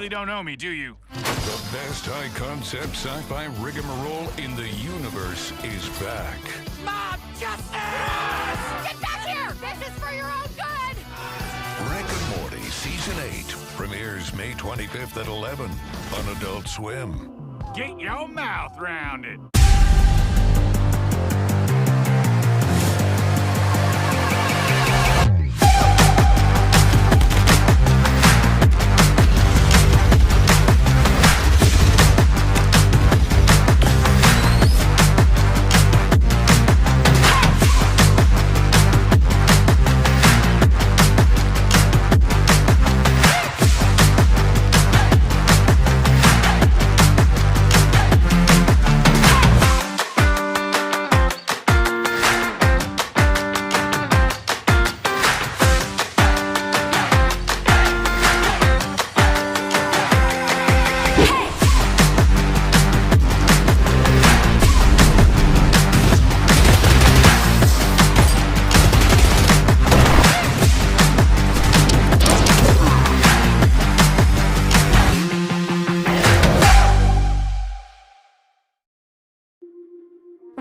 really don't know me, do you? The best high-concept sci-fi rigmarole in the universe is back. Mob justice! Get back here! This is for your own good! Rick and Morty Season 8 premieres May 25th at 11 on Adult Swim. Get your mouth rounded.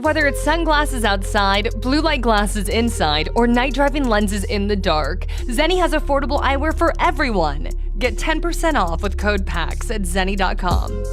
Whether it's sunglasses outside, blue light glasses inside, or night driving lenses in the dark, Zenni has affordable eyewear for everyone. Get 10% off with code PAX at zenni.com.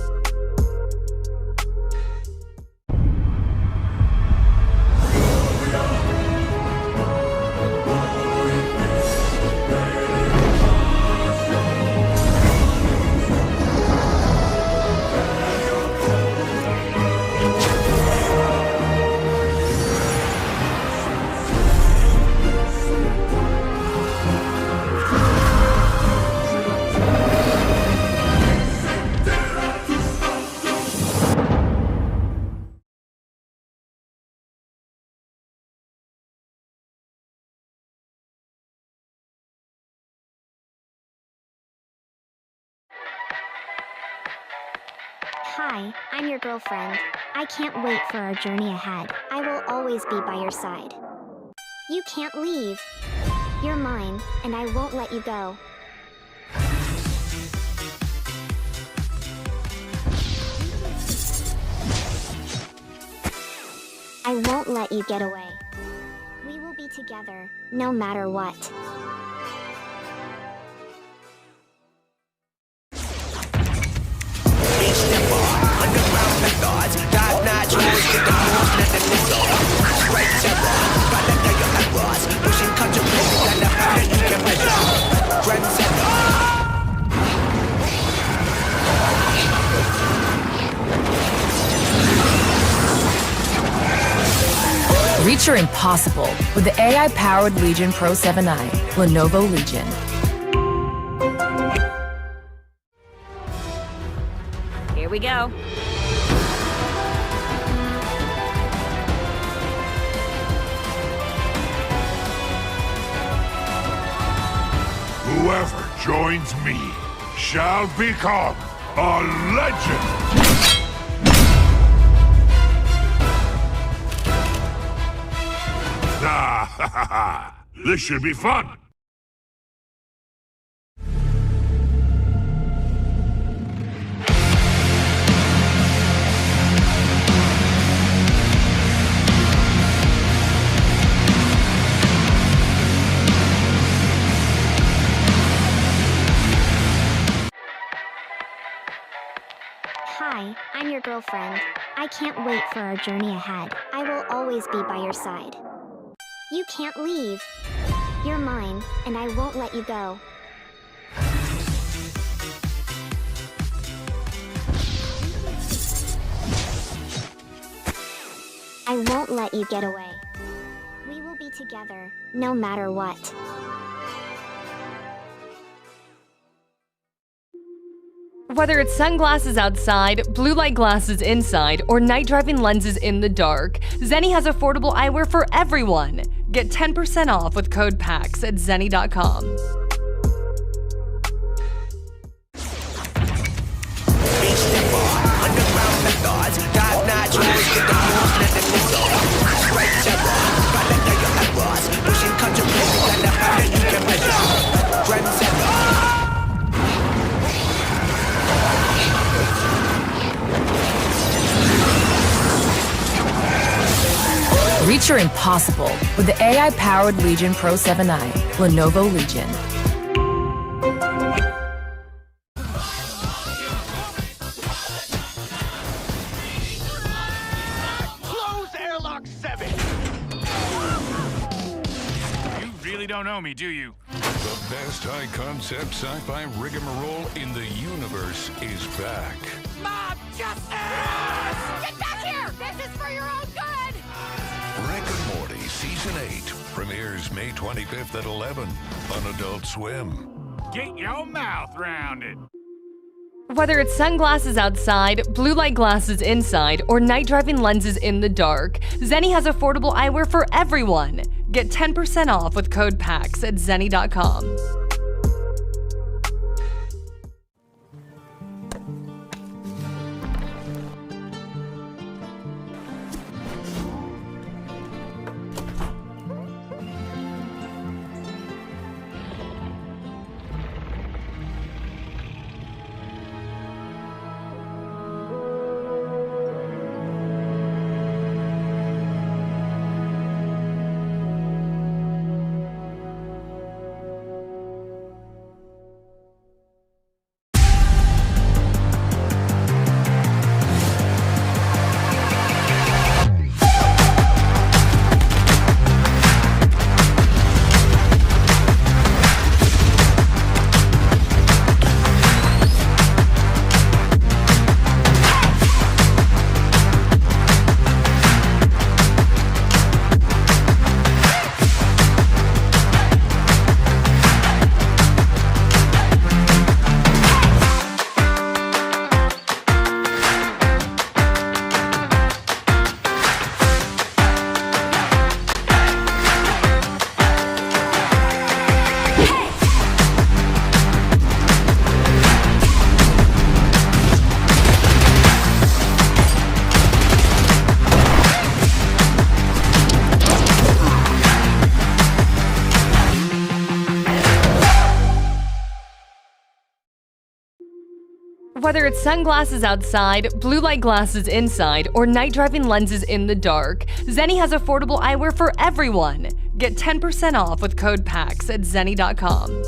Hi, I'm your girlfriend. I can't wait for our journey ahead. I will always be by your side. You can't leave. You're mine, and I won't let you go. I won't let you get away. We will be together, no matter what. Reach your impossible with the AI-powered Legion Pro 7i, Lenovo Legion. Here we go. Whoever joins me shall become a legend! This should be fun! Hi, I'm your girlfriend. I can't wait for our journey ahead. I will always be by your side. You can't leave. You're mine, and I won't let you go. I won't let you get away. We will be together, no matter what. Whether it's sunglasses outside, blue light glasses inside, or night driving lenses in the dark, Zenni has affordable eyewear for everyone. Get 10% off with code PAX at zenni.com. Reach your impossible with the AI-powered Legion Pro 7i, Lenovo Legion. Close airlock 7! You really don't know me, do you? The best high-concept sci-fi rigmarole in the universe is back. Mob justice! Get back here! This is for your own good! Rick and Morty Season 8 premieres May 25th at 11 on Adult Swim. Get your mouth round it! Whether it's sunglasses outside, blue light glasses inside, or night driving lenses in the dark, Zenni has affordable eyewear for everyone. Get 10% off with code PAX at zenni.com. Whether it's sunglasses outside, blue light glasses inside, or night driving lenses in the dark, Zenni has affordable eyewear for everyone. Get 10% off with code PAX at zenni.com.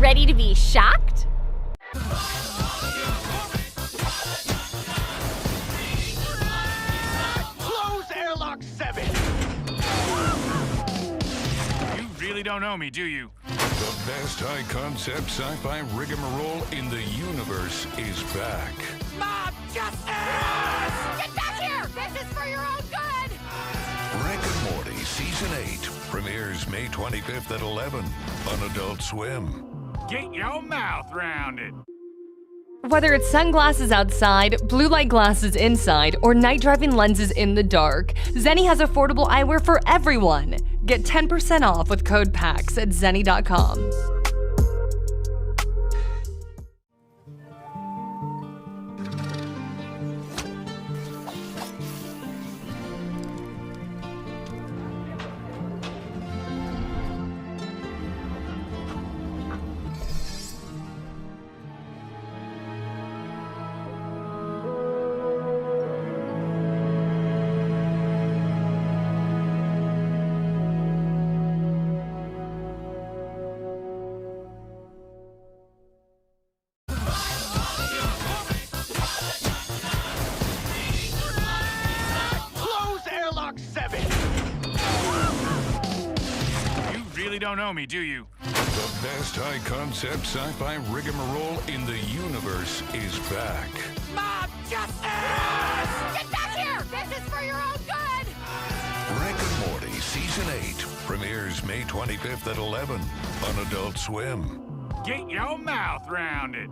Ready to be shocked? Close airlock 7! You really don't know me, do you? The best high-concept sci-fi rigmarole in the universe is back. Mob justice! Get back here! This is for your own good! Rick and Morty Season 8 premieres May 25th at 11 on Adult Swim. Get your mouth round it! Whether it's sunglasses outside, blue light glasses inside, or night driving lenses in the dark, Zenni has affordable eyewear for everyone. Get 10% off with code PAX at zenni.com. Don't know me, do you? The best high-concept sci-fi rigmarole in the universe is back. Mob justice! Get back here! This is for your own good! Rick and Morty Season 8 premieres May 25th at 11 on Adult Swim. Get your mouth round it!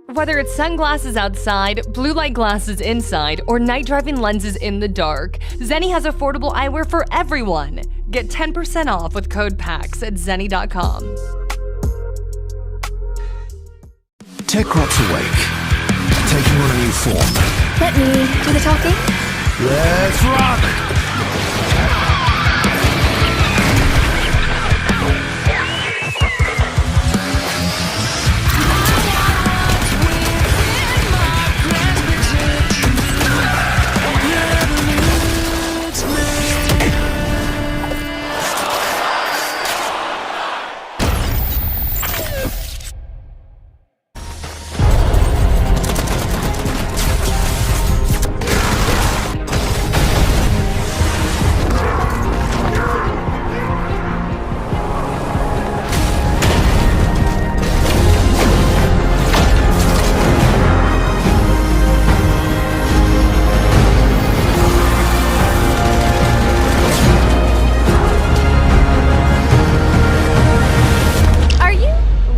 Whether it's sunglasses outside, blue light glasses inside, or night driving lenses in the dark, Zenni has affordable eyewear for everyone. Get 10% off with code PAX at zenni.com. Tech Rock's awake, taking on a new form. Let me do the talking. Let's rock!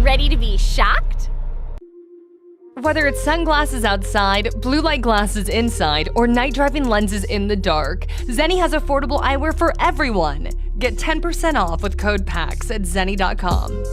Ready to be shocked? Whether it's sunglasses outside, blue light glasses inside, or night driving lenses in the dark, Zenni has affordable eyewear for everyone. Get 10% off with code PAX at zenni.com.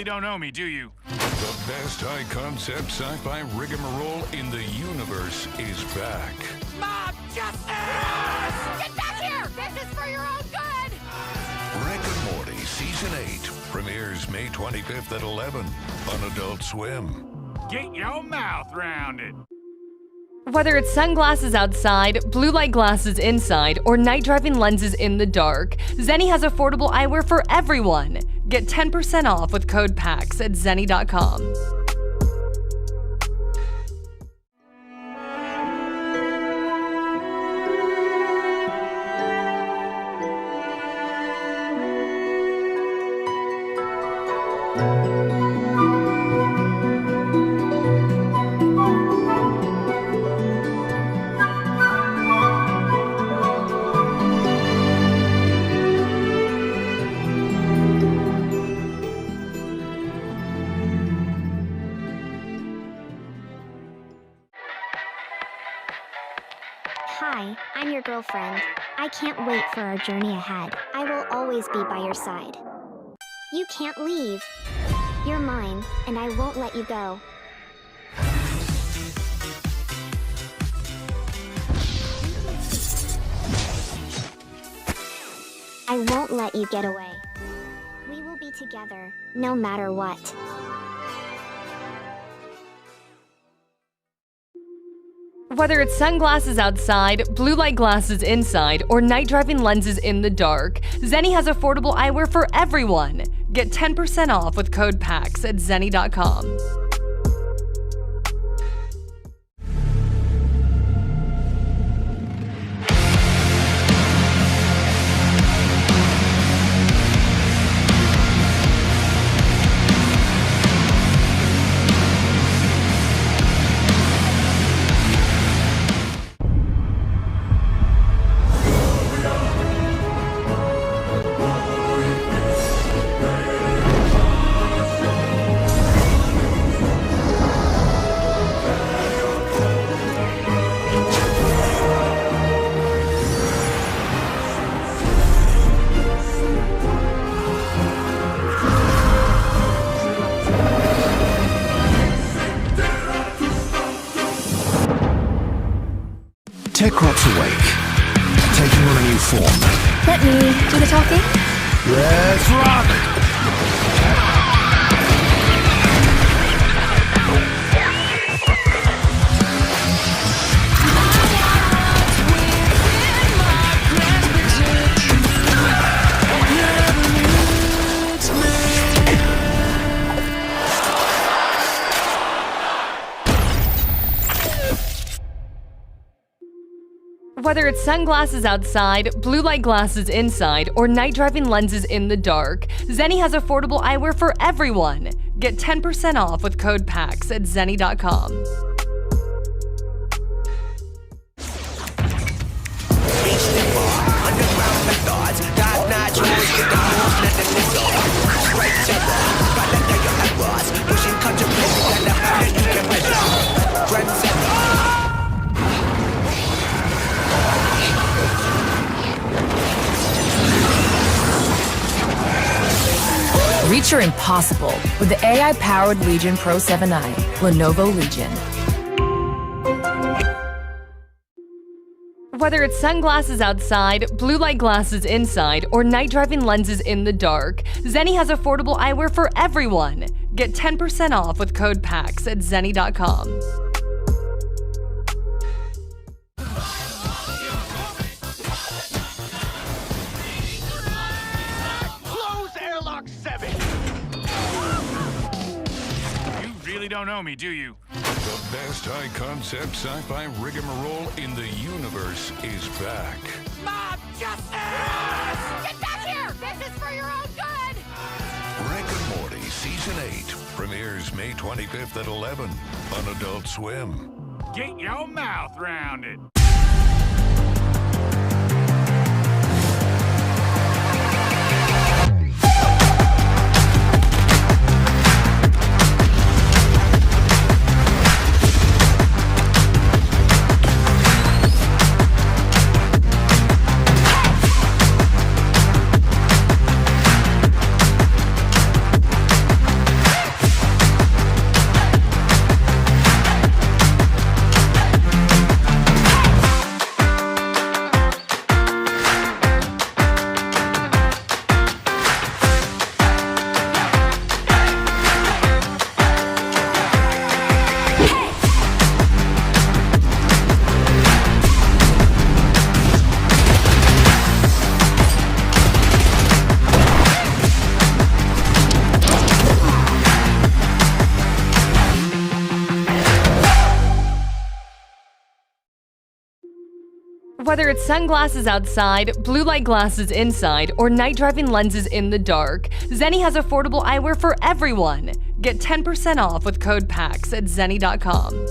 Don't know me, do you? The best high-concept sci-fi rigmarole in the universe is back. Mob justice! Get back here! This is for your own good! Rick and Morty Season 8 premieres May 25th at 11 on Adult Swim. Get your mouth round it. Whether it's sunglasses outside, blue light glasses inside, or night driving lenses in the dark, Zenni has affordable eyewear for everyone. Get 10% off with code PAX at zenni.com. Hi, I'm your girlfriend. I can't wait for our journey ahead. I will always be by your side. You can't leave. You're mine, and I won't let you go. I won't let you get away. We will be together, no matter what. Whether it's sunglasses outside, blue light glasses inside, or night driving lenses in the dark, Zenni has affordable eyewear for everyone. Get 10% off with code PAX at zenni.com. Techrop's awake, taking on a new form. Let me do the talking. Let's rock! Whether it's sunglasses outside, blue light glasses inside, or night driving lenses in the dark, Zenni has affordable eyewear for everyone. Get 10% off with code PAX at zenni.com. Reach your impossible with the AI-powered Legion Pro 7i, Lenovo Legion. Whether it's sunglasses outside, blue light glasses inside, or night driving lenses in the dark, Zenni has affordable eyewear for everyone. Get 10% off with code PAX at zenni.com. Don't know me, do you? The best high-concept sci-fi rigmarole in the universe is back. Mob justice! Get back here! This is for your own good! Rick and Morty Season 8 premieres May 25th at 11 on Adult Swim. Get your mouth round it. Whether it's sunglasses outside, blue light glasses inside, or night driving lenses in the dark, Zenni has affordable eyewear for everyone. Get 10% off with code PAX at zenni.com.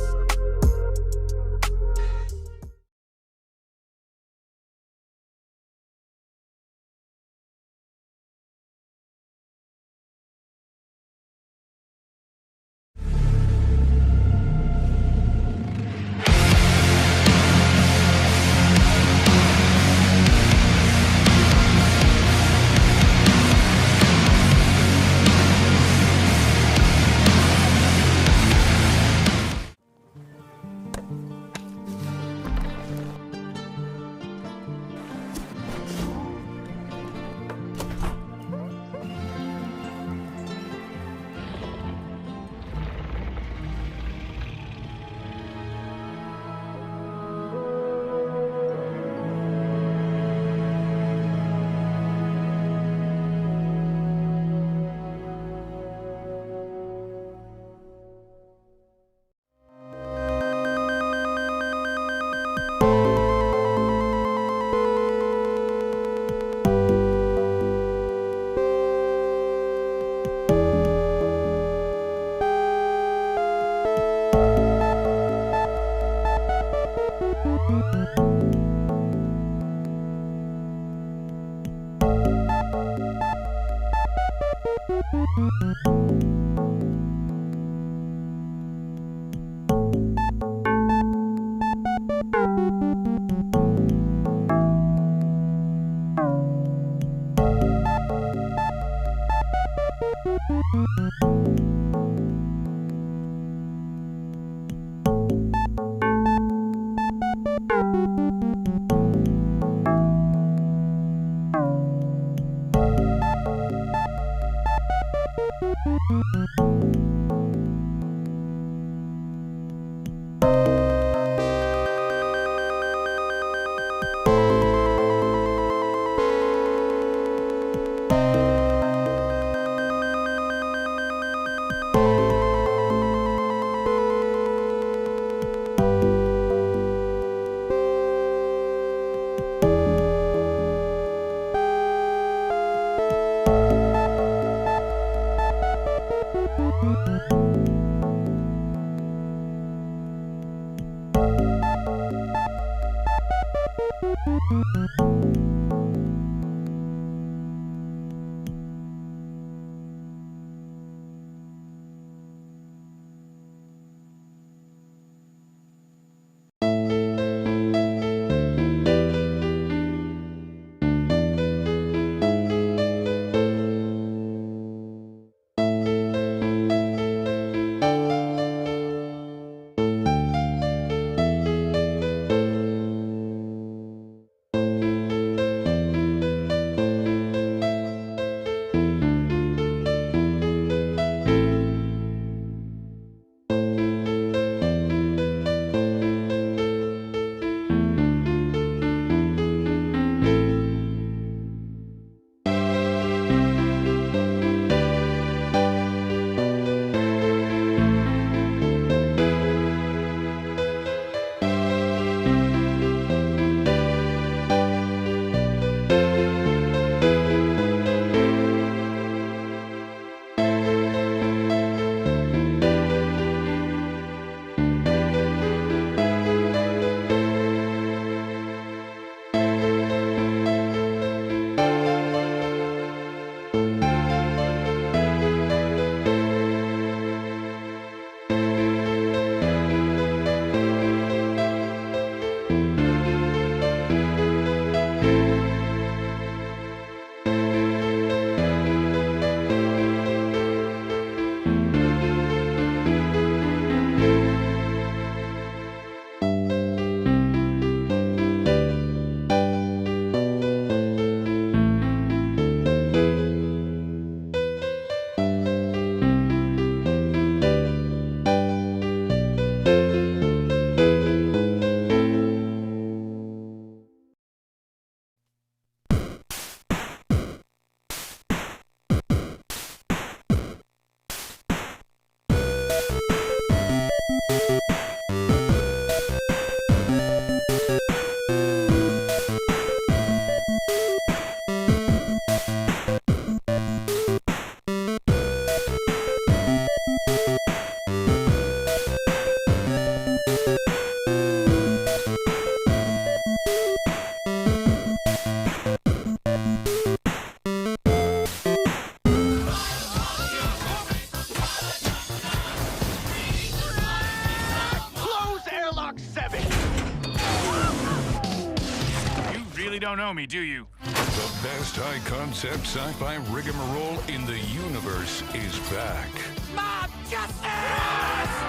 don't know me, do you? The best high-concept sci-fi rigmarole in the universe is back. Mob justice!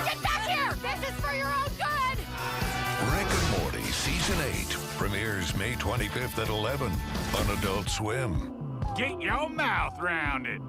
Get back here! This is for your own good! Rick and Morty Season 8 premieres May 25th at 11 on Adult Swim. Get your mouth round it.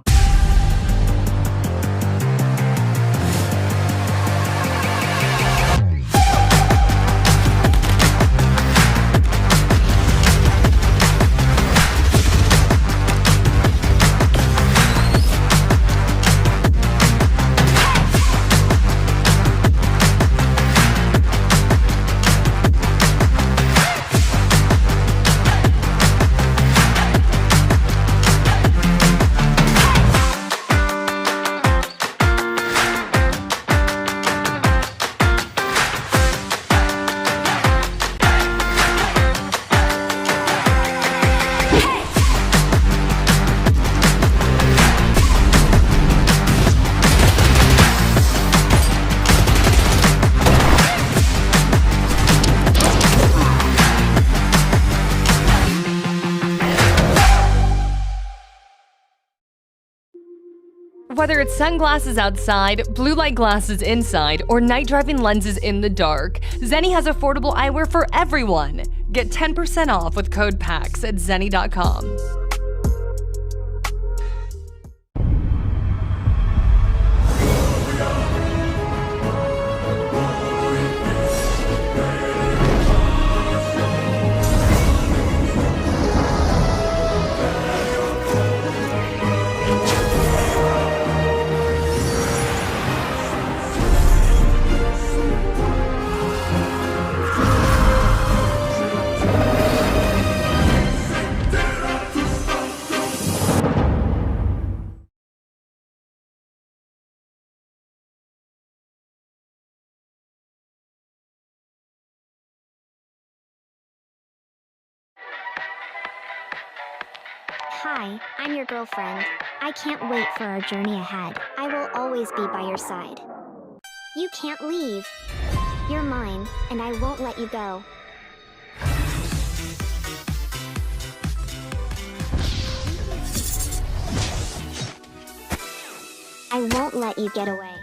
Whether it's sunglasses outside, blue light glasses inside, or night driving lenses in the dark, Zenni has affordable eyewear for everyone. Get 10% off with code PAX at zenni.com. Hi, I'm your girlfriend. I can't wait for our journey ahead. I will always be by your side. You can't leave. You're mine, and I won't let you go. I won't let you get away.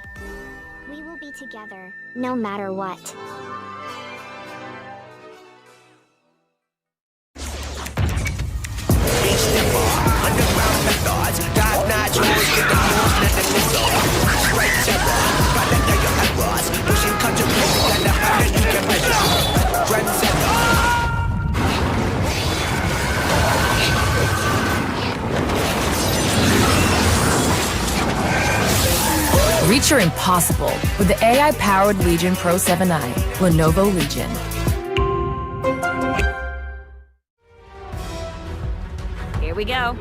We will be together, no matter what. Reach your impossible with the AI-powered Legion Pro 7i, Lenovo Legion. Here we go.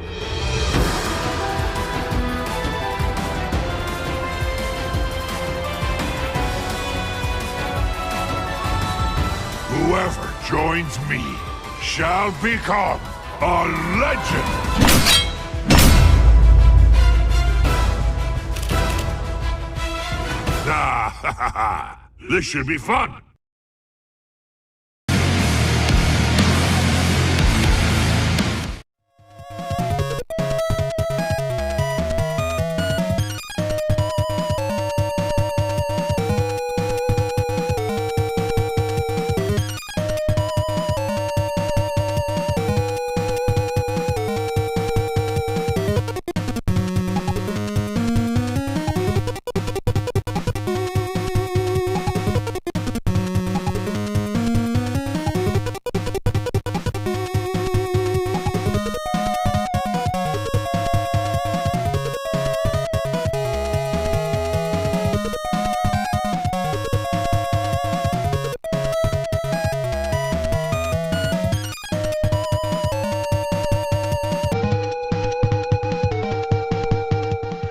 Whoever joins me shall become a legend! This should be fun!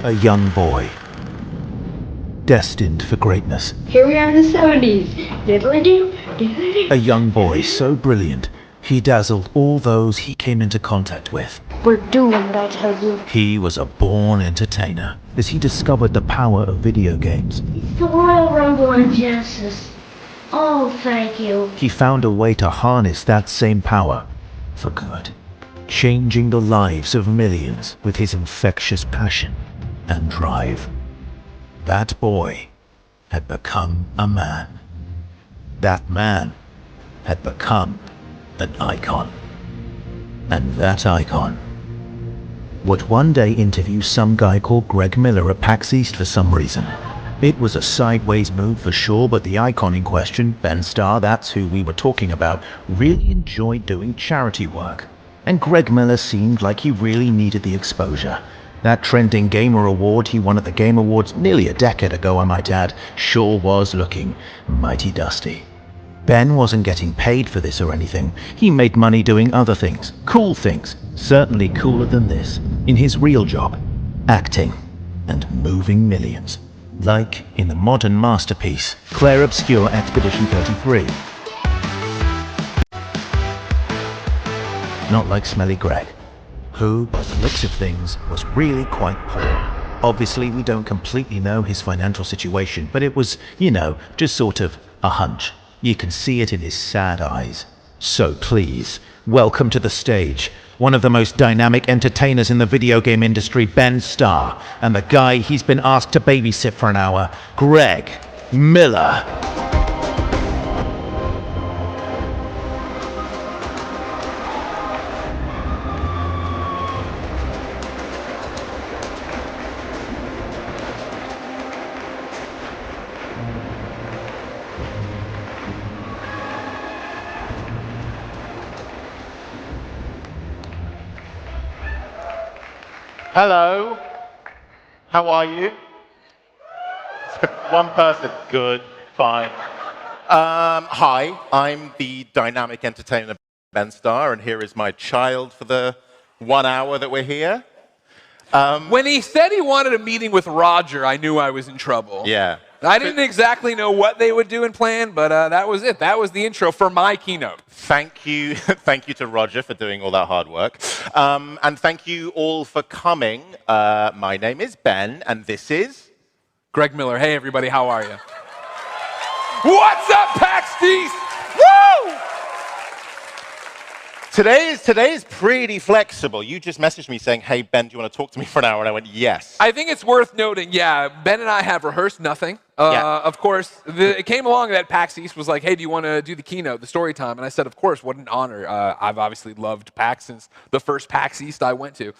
A young boy, destined for greatness. Here we are in the 70s. Diddly-doo, diddly-doo. A young boy so brilliant, he dazzled all those he came into contact with. We're doing what I tell you. He was a born entertainer as he discovered the power of video games. It's the Royal Rumble in Genesis. Oh, thank you. He found a way to harness that same power for good, changing the lives of millions with his infectious passion and drive. That boy had become a man. That man had become an icon. And that icon would one day interview some guy called Greg Miller at PAX East for some reason. It was a sideways move for sure, but the icon in question, Ben Starr, that's who we were talking about, really enjoyed doing charity work. And Greg Miller seemed like he really needed the exposure. That Trending Gamer award he won at the Game Awards nearly a decade ago, I might add, sure was looking mighty dusty. Ben wasn't getting paid for this or anything. He made money doing other things, cool things, certainly cooler than this, in his real job, acting and moving millions. Like in the modern masterpiece, Claire Obscure Expedition 33. Not like Smelly Greg, who, by the looks of things, was really quite poor. Obviously, we don't completely know his financial situation, but it was, just sort of a hunch. You can see it in his sad eyes. So please, welcome to the stage, one of the most dynamic entertainers in the video game industry, Ben Starr, and the guy he's been asked to babysit for an hour, Greg Miller. Hello. How are you? One person. Good. Fine. Hi, I'm the dynamic entertainer Ben Starr, and here is my child for the 1 hour that we're here. When he said he wanted a meeting with Roger, I knew I was in trouble. Yeah. I didn't exactly know what they would do and plan, but that was it. That was the intro for my keynote. Thank you. Thank you to Roger for doing all that hard work. And thank you all for coming. My name is Ben, and this is... Greg Miller. Hey, everybody. How are you? What's up, PAX East? Woo! Today is pretty flexible. You just messaged me saying, hey, Ben, do you want to talk to me for an hour? And I went, yes. I think it's worth noting, yeah, Ben and I have rehearsed nothing. Of course, it came along that PAX East was like, hey, do you want to do the keynote, the story time? And I said, of course, what an honor. I've obviously loved PAX since the first PAX East I went to.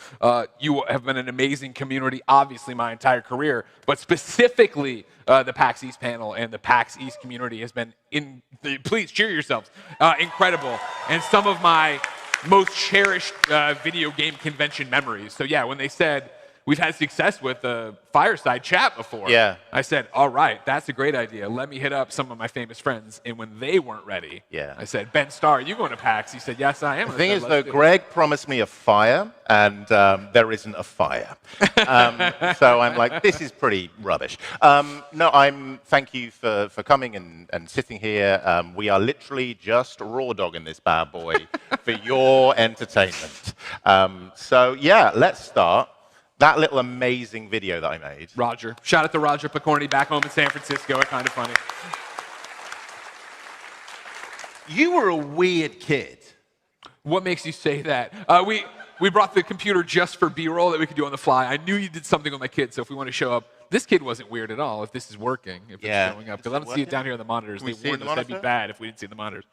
You have been an amazing community, obviously, my entire career, but specifically the PAX East panel and the PAX East community has been, please cheer yourselves, incredible. And some of my most cherished video game convention memories. So yeah, when they said, we've had success with the Fireside chat before. Yeah. I said, all right, that's a great idea. Let me hit up some of my famous friends. And when they weren't ready, I said, Ben Starr, are you going to PAX? He said, yes, I am. The thing is, though, Greg promised me a fire, and there isn't a fire. So I'm like, this is pretty rubbish. Thank you for coming and sitting here. We are literally just raw dogging this bad boy for your entertainment. So yeah, let's start. That little amazing video that I made. Roger. Shout out to Roger Picorni back home in San Francisco. It's kind of funny. You were a weird kid. What makes you say that? We brought the computer just for B-roll that we could do on the fly. I knew you did something with my kid, so if we want to show up, this kid wasn't weird at all if this is working, if it's showing up. Because I don't see it down here on the monitors. They warned us that'd be bad if we didn't see the monitors.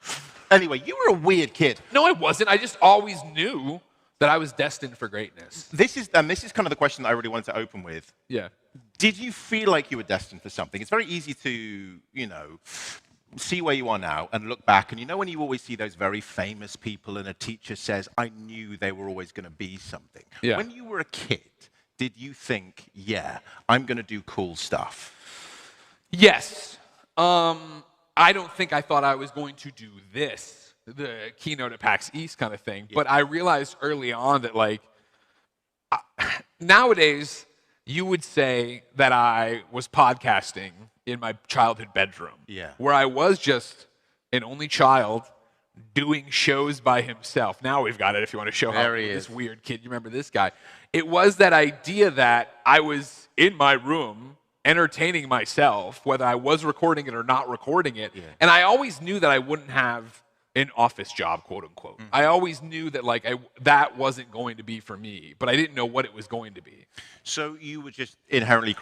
Anyway, you were a weird kid. No, I wasn't. I just always knew that I was destined for greatness. This is kind of the question that I really wanted to open with. Yeah. Did you feel like you were destined for something? It's very easy to, see where you are now and look back. And when you always see those very famous people and a teacher says, I knew they were always going to be something. Yeah. When you were a kid, did you think, yeah, I'm going to do cool stuff? Yes. I don't think I thought I was going to do this. The keynote at PAX East kind of thing. Yeah. But I realized early on that, nowadays, you would say that I was podcasting in my childhood bedroom. Yeah. Where I was just an only child doing shows by himself. Now we've got it if you want to show how this weird kid, you remember this guy. It was that idea that I was in my room entertaining myself, whether I was recording it or not recording it. Yeah. And I always knew that I wouldn't have an office job, quote unquote. I always knew that like that wasn't going to be for me, but I didn't know what it was going to be. So you were just inherently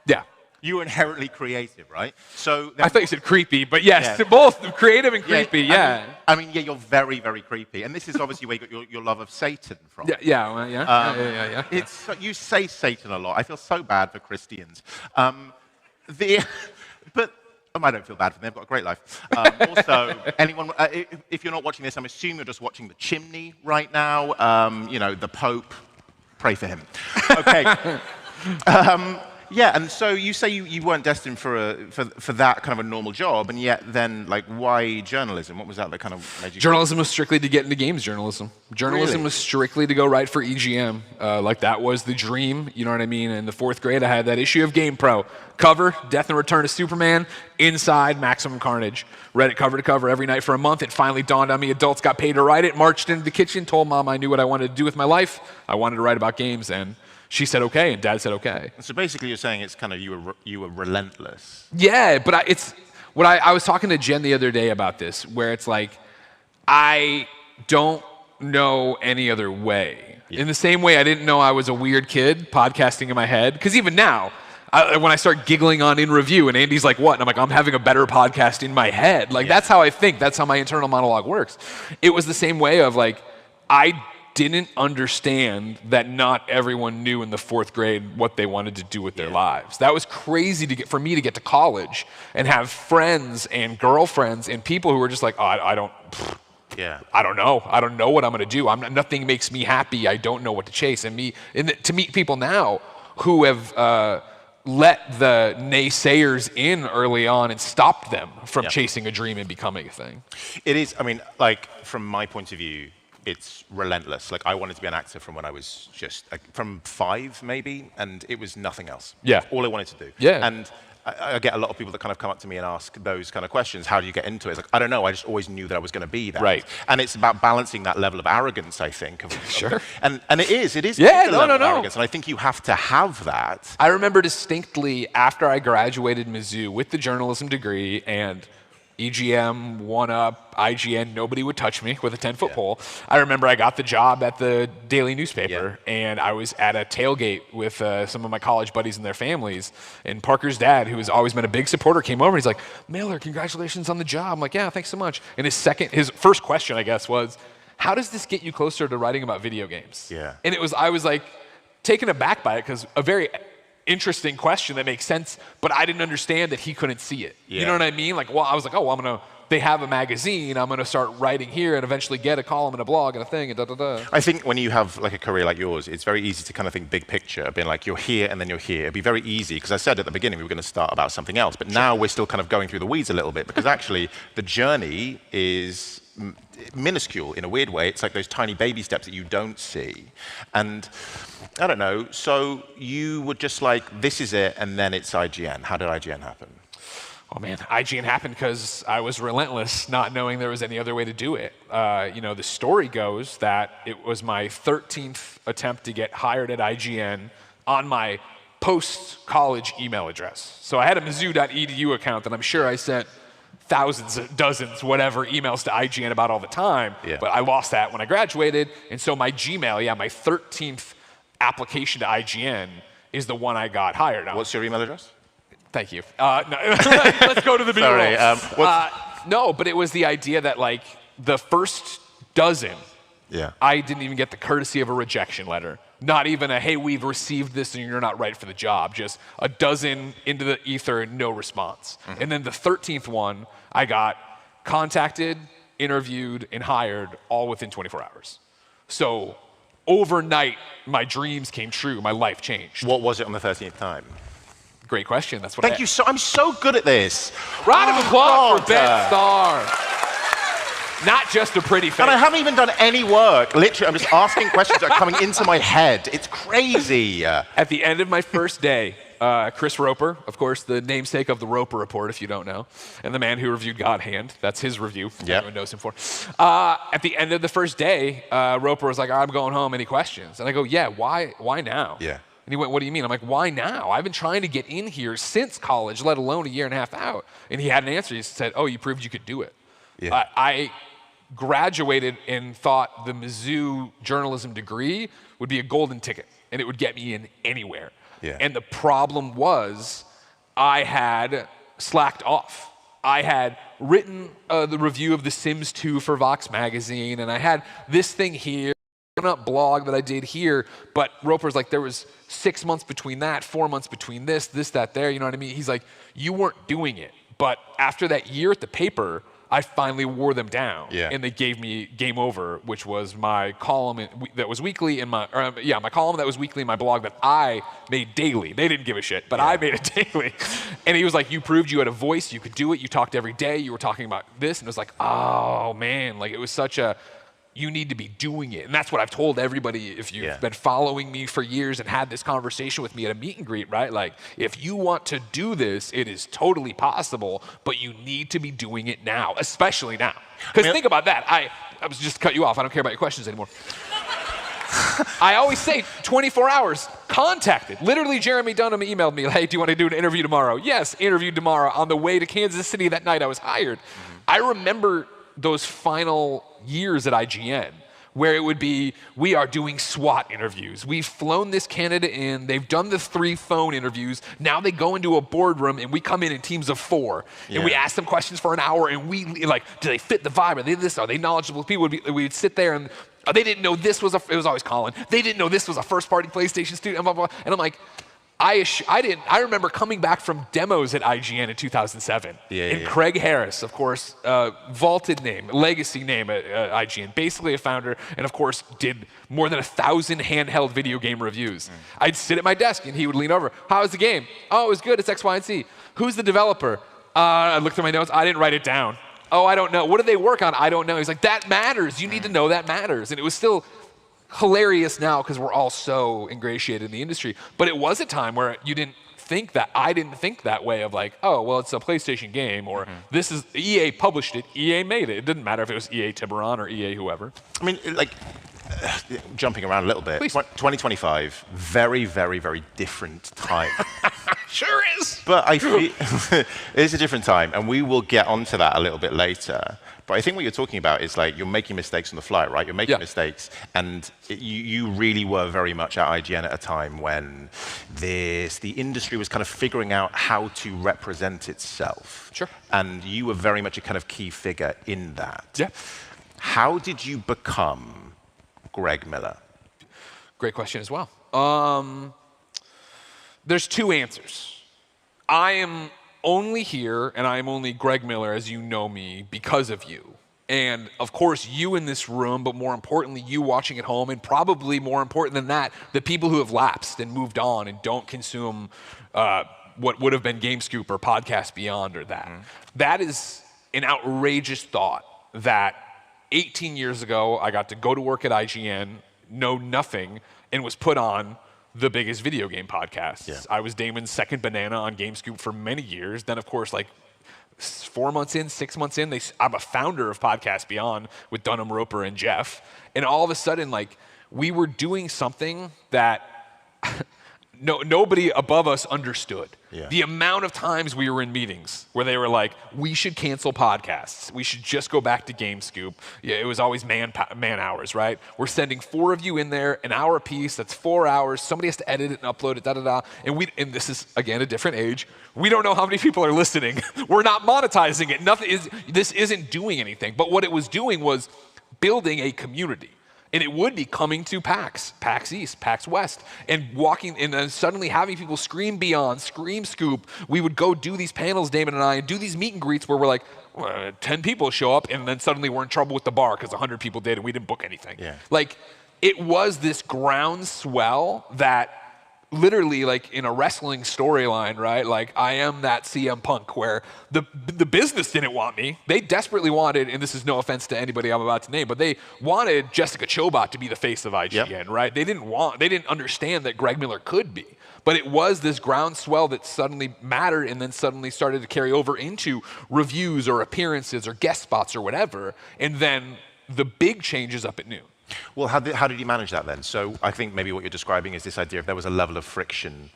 Yeah. You were inherently creative, right? So I thought you said creepy, but yes, both creative and creepy. Yeah. I mean, you're very, very creepy, and this is obviously where you got your love of Satan from. Yeah. It's you say Satan a lot. I feel so bad for Christians. But I don't feel bad for them. They've got a great life. Also, anyone, if you're not watching this, I'm assuming you're just watching The Chimney right now. You know, the Pope. Pray for him. Okay. Yeah, and so you say you weren't destined for that kind of a normal job, and yet then, like, why journalism? What was that kind of made you? Journalism was strictly to get into games journalism. Journalism Really? was strictly to go write for EGM. Like, that was the dream, you know what I mean? In the 4th grade, I had that issue of Game Pro. Cover, Death and Return of Superman. Inside, Maximum Carnage. Read it cover to cover every night for a month. It finally dawned on me adults got paid to write it. Marched into the kitchen, told Mom I knew what I wanted to do with my life. I wanted to write about games, and she said okay, and Dad said okay. So basically, you're saying it's kind of you were relentless. Yeah, but I was talking to Jen the other day about this, where it's like, I don't know any other way. Yeah. In the same way I didn't know I was a weird kid podcasting in my head, because even now, when I start giggling on In Review, and Andy's like, what? And I'm like, I'm having a better podcast in my head. Like, that's how I think. That's how my internal monologue works. It was the same way of like, I didn't understand that not everyone knew in the 4th grade what they wanted to do with their lives. That was crazy for me to get to college and have friends and girlfriends and people who were just like, oh, I don't know. I don't know what I'm going to do. Nothing makes me happy. I don't know what to chase. And to meet people now who have let the naysayers in early on and stopped them from chasing a dream and becoming a thing. It is. I mean, like, from my point of view, it's relentless. Like, I wanted to be an actor from when I was just, from 5 maybe, and it was nothing else. Yeah. All I wanted to do. Yeah. And I get a lot of people that kind of come up to me and ask those kind of questions. How do you get into it? It's like, I don't know. I just always knew that I was going to be that. Right. And it's about balancing that level of arrogance, I think. Sure. And it is. Yeah, no. Arrogance, and I think you have to have that. I remember distinctly after I graduated Mizzou with the journalism degree and EGM, 1UP, IGN, nobody would touch me with a 10-foot pole. I remember I got the job at the daily newspaper, and I was at a tailgate with some of my college buddies and their families, and Parker's dad, who has always been a big supporter, came over, and he's like, Mailer, congratulations on the job. I'm like, yeah, thanks so much. And his first question, I guess, was, how does this get you closer to writing about video games? Yeah. And I was like taken aback by it, because a very interesting question that makes sense, but I didn't understand that he couldn't see it. Yeah. You know what I mean? Like, well, I was like, oh, they have a magazine, I'm gonna start writing here and eventually get a column and a blog and a thing and da-da-da. I think when you have like a career like yours, it's very easy to kind of think big picture, being like, you're here and then you're here. It'd be very easy, because I said at the beginning we were gonna start about something else, but now we're still kind of going through the weeds a little bit, because actually the journey is minuscule in a weird way. It's like those tiny baby steps that you don't see. And I don't know, so you would just like, this is it, and then it's IGN. How did IGN happen? Oh man, IGN happened because I was relentless, not knowing there was any other way to do it. The story goes that it was my 13th attempt to get hired at IGN on my post-college email address. So I had a Mizzou.edu account that I'm sure I sent thousands, dozens, whatever, emails to IGN about all the time, but I lost that when I graduated, and so my Gmail, my 13th application to IGN is the one I got hired on. What's your email address? Thank you. No. Let's go to the B-roll. Sorry. No, but it was the idea that like the first dozen, I didn't even get the courtesy of a rejection letter. Not even a, hey, we've received this and you're not right for the job. Just a dozen into the ether, no response. And then the 13th one, I got contacted, interviewed, and hired all within 24 hours. So overnight, my dreams came true. My life changed. What was it on the 13th time? Great question. That's what. Thank you so. I'm so good at this. Round of applause for Ben Starr. Not just a pretty face. And I haven't even done any work. Literally, I'm just asking questions that are coming into my head. It's crazy. At the end of my first day, Chris Roper, of course, the namesake of the Roper Report, if you don't know, and the man who reviewed God Hand. That's his review. Everyone knows him for. At the end of the first day, Roper was like, I'm going home. Any questions? And I go, yeah, why now? Yeah. And he went, what do you mean? I'm like, why now? I've been trying to get in here since college, let alone a year and a half out. And he had an answer. He said, oh, you proved you could do it. Yeah. I graduated and thought the Mizzou journalism degree would be a golden ticket, and it would get me in anywhere. Yeah. And the problem was I had slacked off. I had written the review of The Sims 2 for Vox Magazine, and I had this thing here, blog that I did here, but Roper's like, there was 6 months between that, 4 months between this, that, there, you know what I mean? He's like, you weren't doing it. But after that year at the paper, I finally wore them down, and they gave me Game Over, which was my column that was weekly in my, my column that was weekly in my blog that I made daily. They didn't give a shit, but I made it daily. And he was like, you proved you had a voice, you could do it, you talked every day, you were talking about this, and it was like, oh man, like it was such a, you need to be doing it. And that's what I've told everybody if you've been following me for years and had this conversation with me at a meet and greet, right? Like, if you want to do this, it is totally possible, but you need to be doing it now, especially now. Because think about that. I was just cut you off. I don't care about your questions anymore. I always say 24 hours, contacted. Literally, Jeremy Dunham emailed me, hey, do you want to do an interview tomorrow? Yes, interviewed tomorrow. On the way to Kansas City that night, I was hired. I remember those final years at IGN where it would be, we are doing SWOT interviews. We've flown this candidate in, they've done the 3 phone interviews, now they go into a boardroom and we come in teams of 4 and we ask them questions for an hour and we like, do they fit the vibe? Are they this? Are they knowledgeable people? We'd sit there and they didn't know this was it was always Colin. They didn't know this was a first party PlayStation student, blah, blah, blah. And I'm like, I remember coming back from demos at IGN in 2007. And Craig Harris, of course, vaulted name, legacy name at IGN, basically a founder, and of course did more than 1,000 handheld video game reviews. I'd sit at my desk and he would lean over, how's the game? Oh, it was good, it's X, Y, and Z. Who's the developer? I looked at my notes, I didn't write it down. Oh, I don't know. What do they work on? I don't know. He's like, that matters. You need to know that matters. And it was still hilarious now because we're all so ingratiated in the industry. But it was a time where you didn't think that. I didn't think that way of like, oh, well, it's a PlayStation game, or this is, EA published it, EA made it. It didn't matter if it was EA Tiburon or EA whoever. I mean, like, jumping around a little bit, 2025, very, very, very different time. Sure is. But I feel it is a different time, and we will get onto that a little bit later. But I think what you're talking about is like you're making mistakes on the fly, right? You're making mistakes, and you really were very much at IGN at a time when the industry was kind of figuring out how to represent itself. Sure. And you were very much a kind of key figure in that. Yeah. How did you become Greg Miller? Great question as well. There's 2 answers. I am only here, and I am only Greg Miller, as you know me, because of you. And of course, you in this room, but more importantly, you watching at home, and probably more important than that, the people who have lapsed and moved on and don't consume what would have been GameScoop or Podcast Beyond or that. That is an outrageous thought that 18 years ago, I got to go to work at IGN, know nothing, and was put on the biggest video game podcast. I was Damon's second banana on GameScoop for many years. Then, of course, like 4 months in, 6 months in, I'm a founder of Podcast Beyond with Dunham, Roper, and Jeff. And all of a sudden, like, we were doing something that nobody above us understood. The amount of times we were in meetings where they were like, we should cancel podcasts. We should just go back to GameScoop. It was always man hours, right? We're sending 4 of you in there, an hour a piece, that's 4 hours. Somebody has to edit it and upload it, da-da-da. And this is, again, a different age. We don't know how many people are listening. We're not monetizing it. This isn't doing anything. But what it was doing was building a community. And it would be coming to PAX East, PAX West, and walking, and then suddenly having people scream Beyond, scream Scoop. We would go do these panels, Damon and I, and do these meet and greets where we're like, 10 people show up, and then suddenly we're in trouble with the bar because 100 people did, and we didn't book anything. Like, it was this groundswell that literally, like in a wrestling storyline, right? Like, I am that CM Punk where the business didn't want me. They desperately wanted, and this is no offense to anybody I'm about to name, but they wanted Jessica Chobot to be the face of IGN, right? They didn't understand that Greg Miller could be. But it was this groundswell that suddenly mattered and then suddenly started to carry over into reviews or appearances or guest spots or whatever. And then the big changes up at noon. Well, how did you manage that then? So I think maybe what you're describing is this idea of there was a level of friction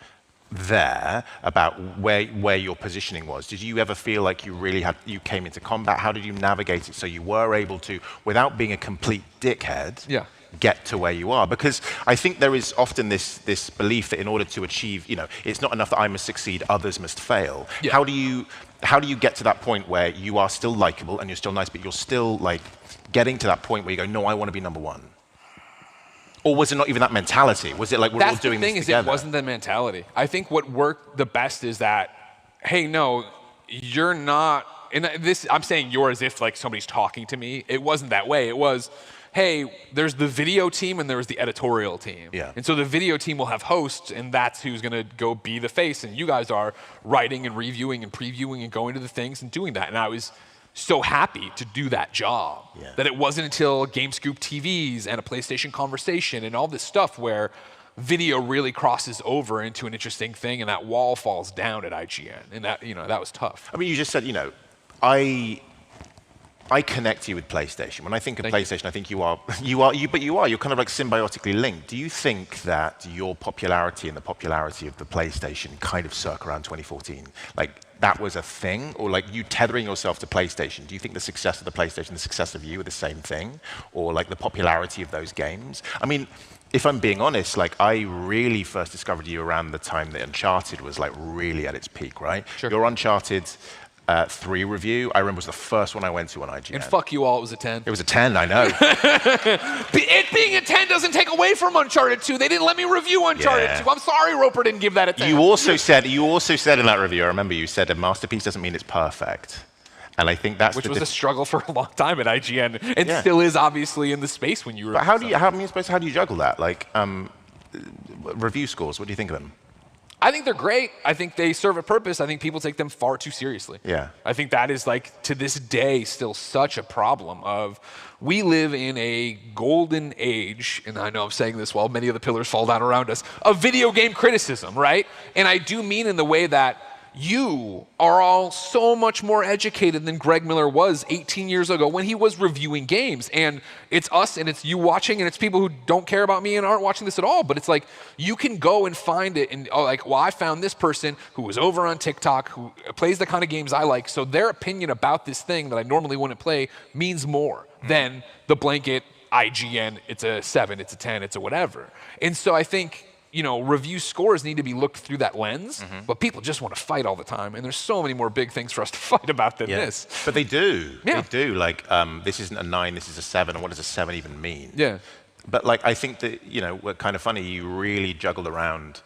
there about where your positioning was? Did you ever feel like you came into combat? How did you navigate it so you were able to, without being a complete dickhead, get to where you are? Because I think there is often this belief that in order to achieve, it's not enough that I must succeed, others must fail. Yeah. How do you get to that point where you are still likable and you're still nice, but you're still like getting to that point where you go, no, I want to be number one? Or was it not even that mentality? Was it like we're all doing this together? That's the thing, is it wasn't the mentality. I think what worked the best is that, hey, no, you're not, and this, I'm saying you're as if like somebody's talking to me. It wasn't that way. It was, hey, there's the video team and there's the editorial team. Yeah. And so the video team will have hosts, and that's who's going to go be the face. And you guys are writing and reviewing and previewing and going to the things and doing that. And I was so happy to do that job that it wasn't until GameScoop TVs and a PlayStation Conversation and all this stuff where video really crosses over into an interesting thing, and that wall falls down at IGN. And that, that was tough. I mean, you just said, I connect you with PlayStation. When I think of PlayStation, I think you're kind of like symbiotically linked. Do you think that your popularity and the popularity of the PlayStation kind of circa around 2014, like that was a thing? Or like you tethering yourself to PlayStation, do you think the success of the PlayStation, the success of you are the same thing? Or like the popularity of those games? I mean, if I'm being honest, like I really first discovered you around the time that Uncharted was like really at its peak, right? Sure. Your Uncharted 3 review, I remember was the first one I went to on IGN. And fuck you all, it was a 10. It was a 10, I know. It being a 10 doesn't take away from Uncharted 2. They didn't let me review Uncharted 2. I'm sorry Roper didn't give that a 10. You also said in that review, I remember you said a masterpiece doesn't mean it's perfect. And I think that's which was a struggle for a long time at IGN, and still is obviously in the space when you were. But how do you juggle that? Like review scores, what do you think of them? I think they're great. I think they serve a purpose. I think people take them far too seriously. Yeah. I think that is like, to this day, still such a problem of, we live in a golden age, and I know I'm saying this while many of the pillars fall down around us, of video game criticism, right? And I do mean in the way that you are all so much more educated than Greg Miller was 18 years ago when he was reviewing games. And it's us and it's you watching, and it's people who don't care about me and aren't watching this at all. But it's like, you can go and find it and I found this person who was over on TikTok who plays the kind of games I like. So their opinion about this thing that I normally wouldn't play means more than the blanket IGN, it's a 7, it's a 10, it's a whatever. And so I think, review scores need to be looked through that lens, but people just want to fight all the time, and there's so many more big things for us to fight about than this. But they do. Yeah. They do. Like, this isn't a 9, this is a 7, and what does a 7 even mean? Yeah. But like, I think that, we're kind of funny, you really juggled around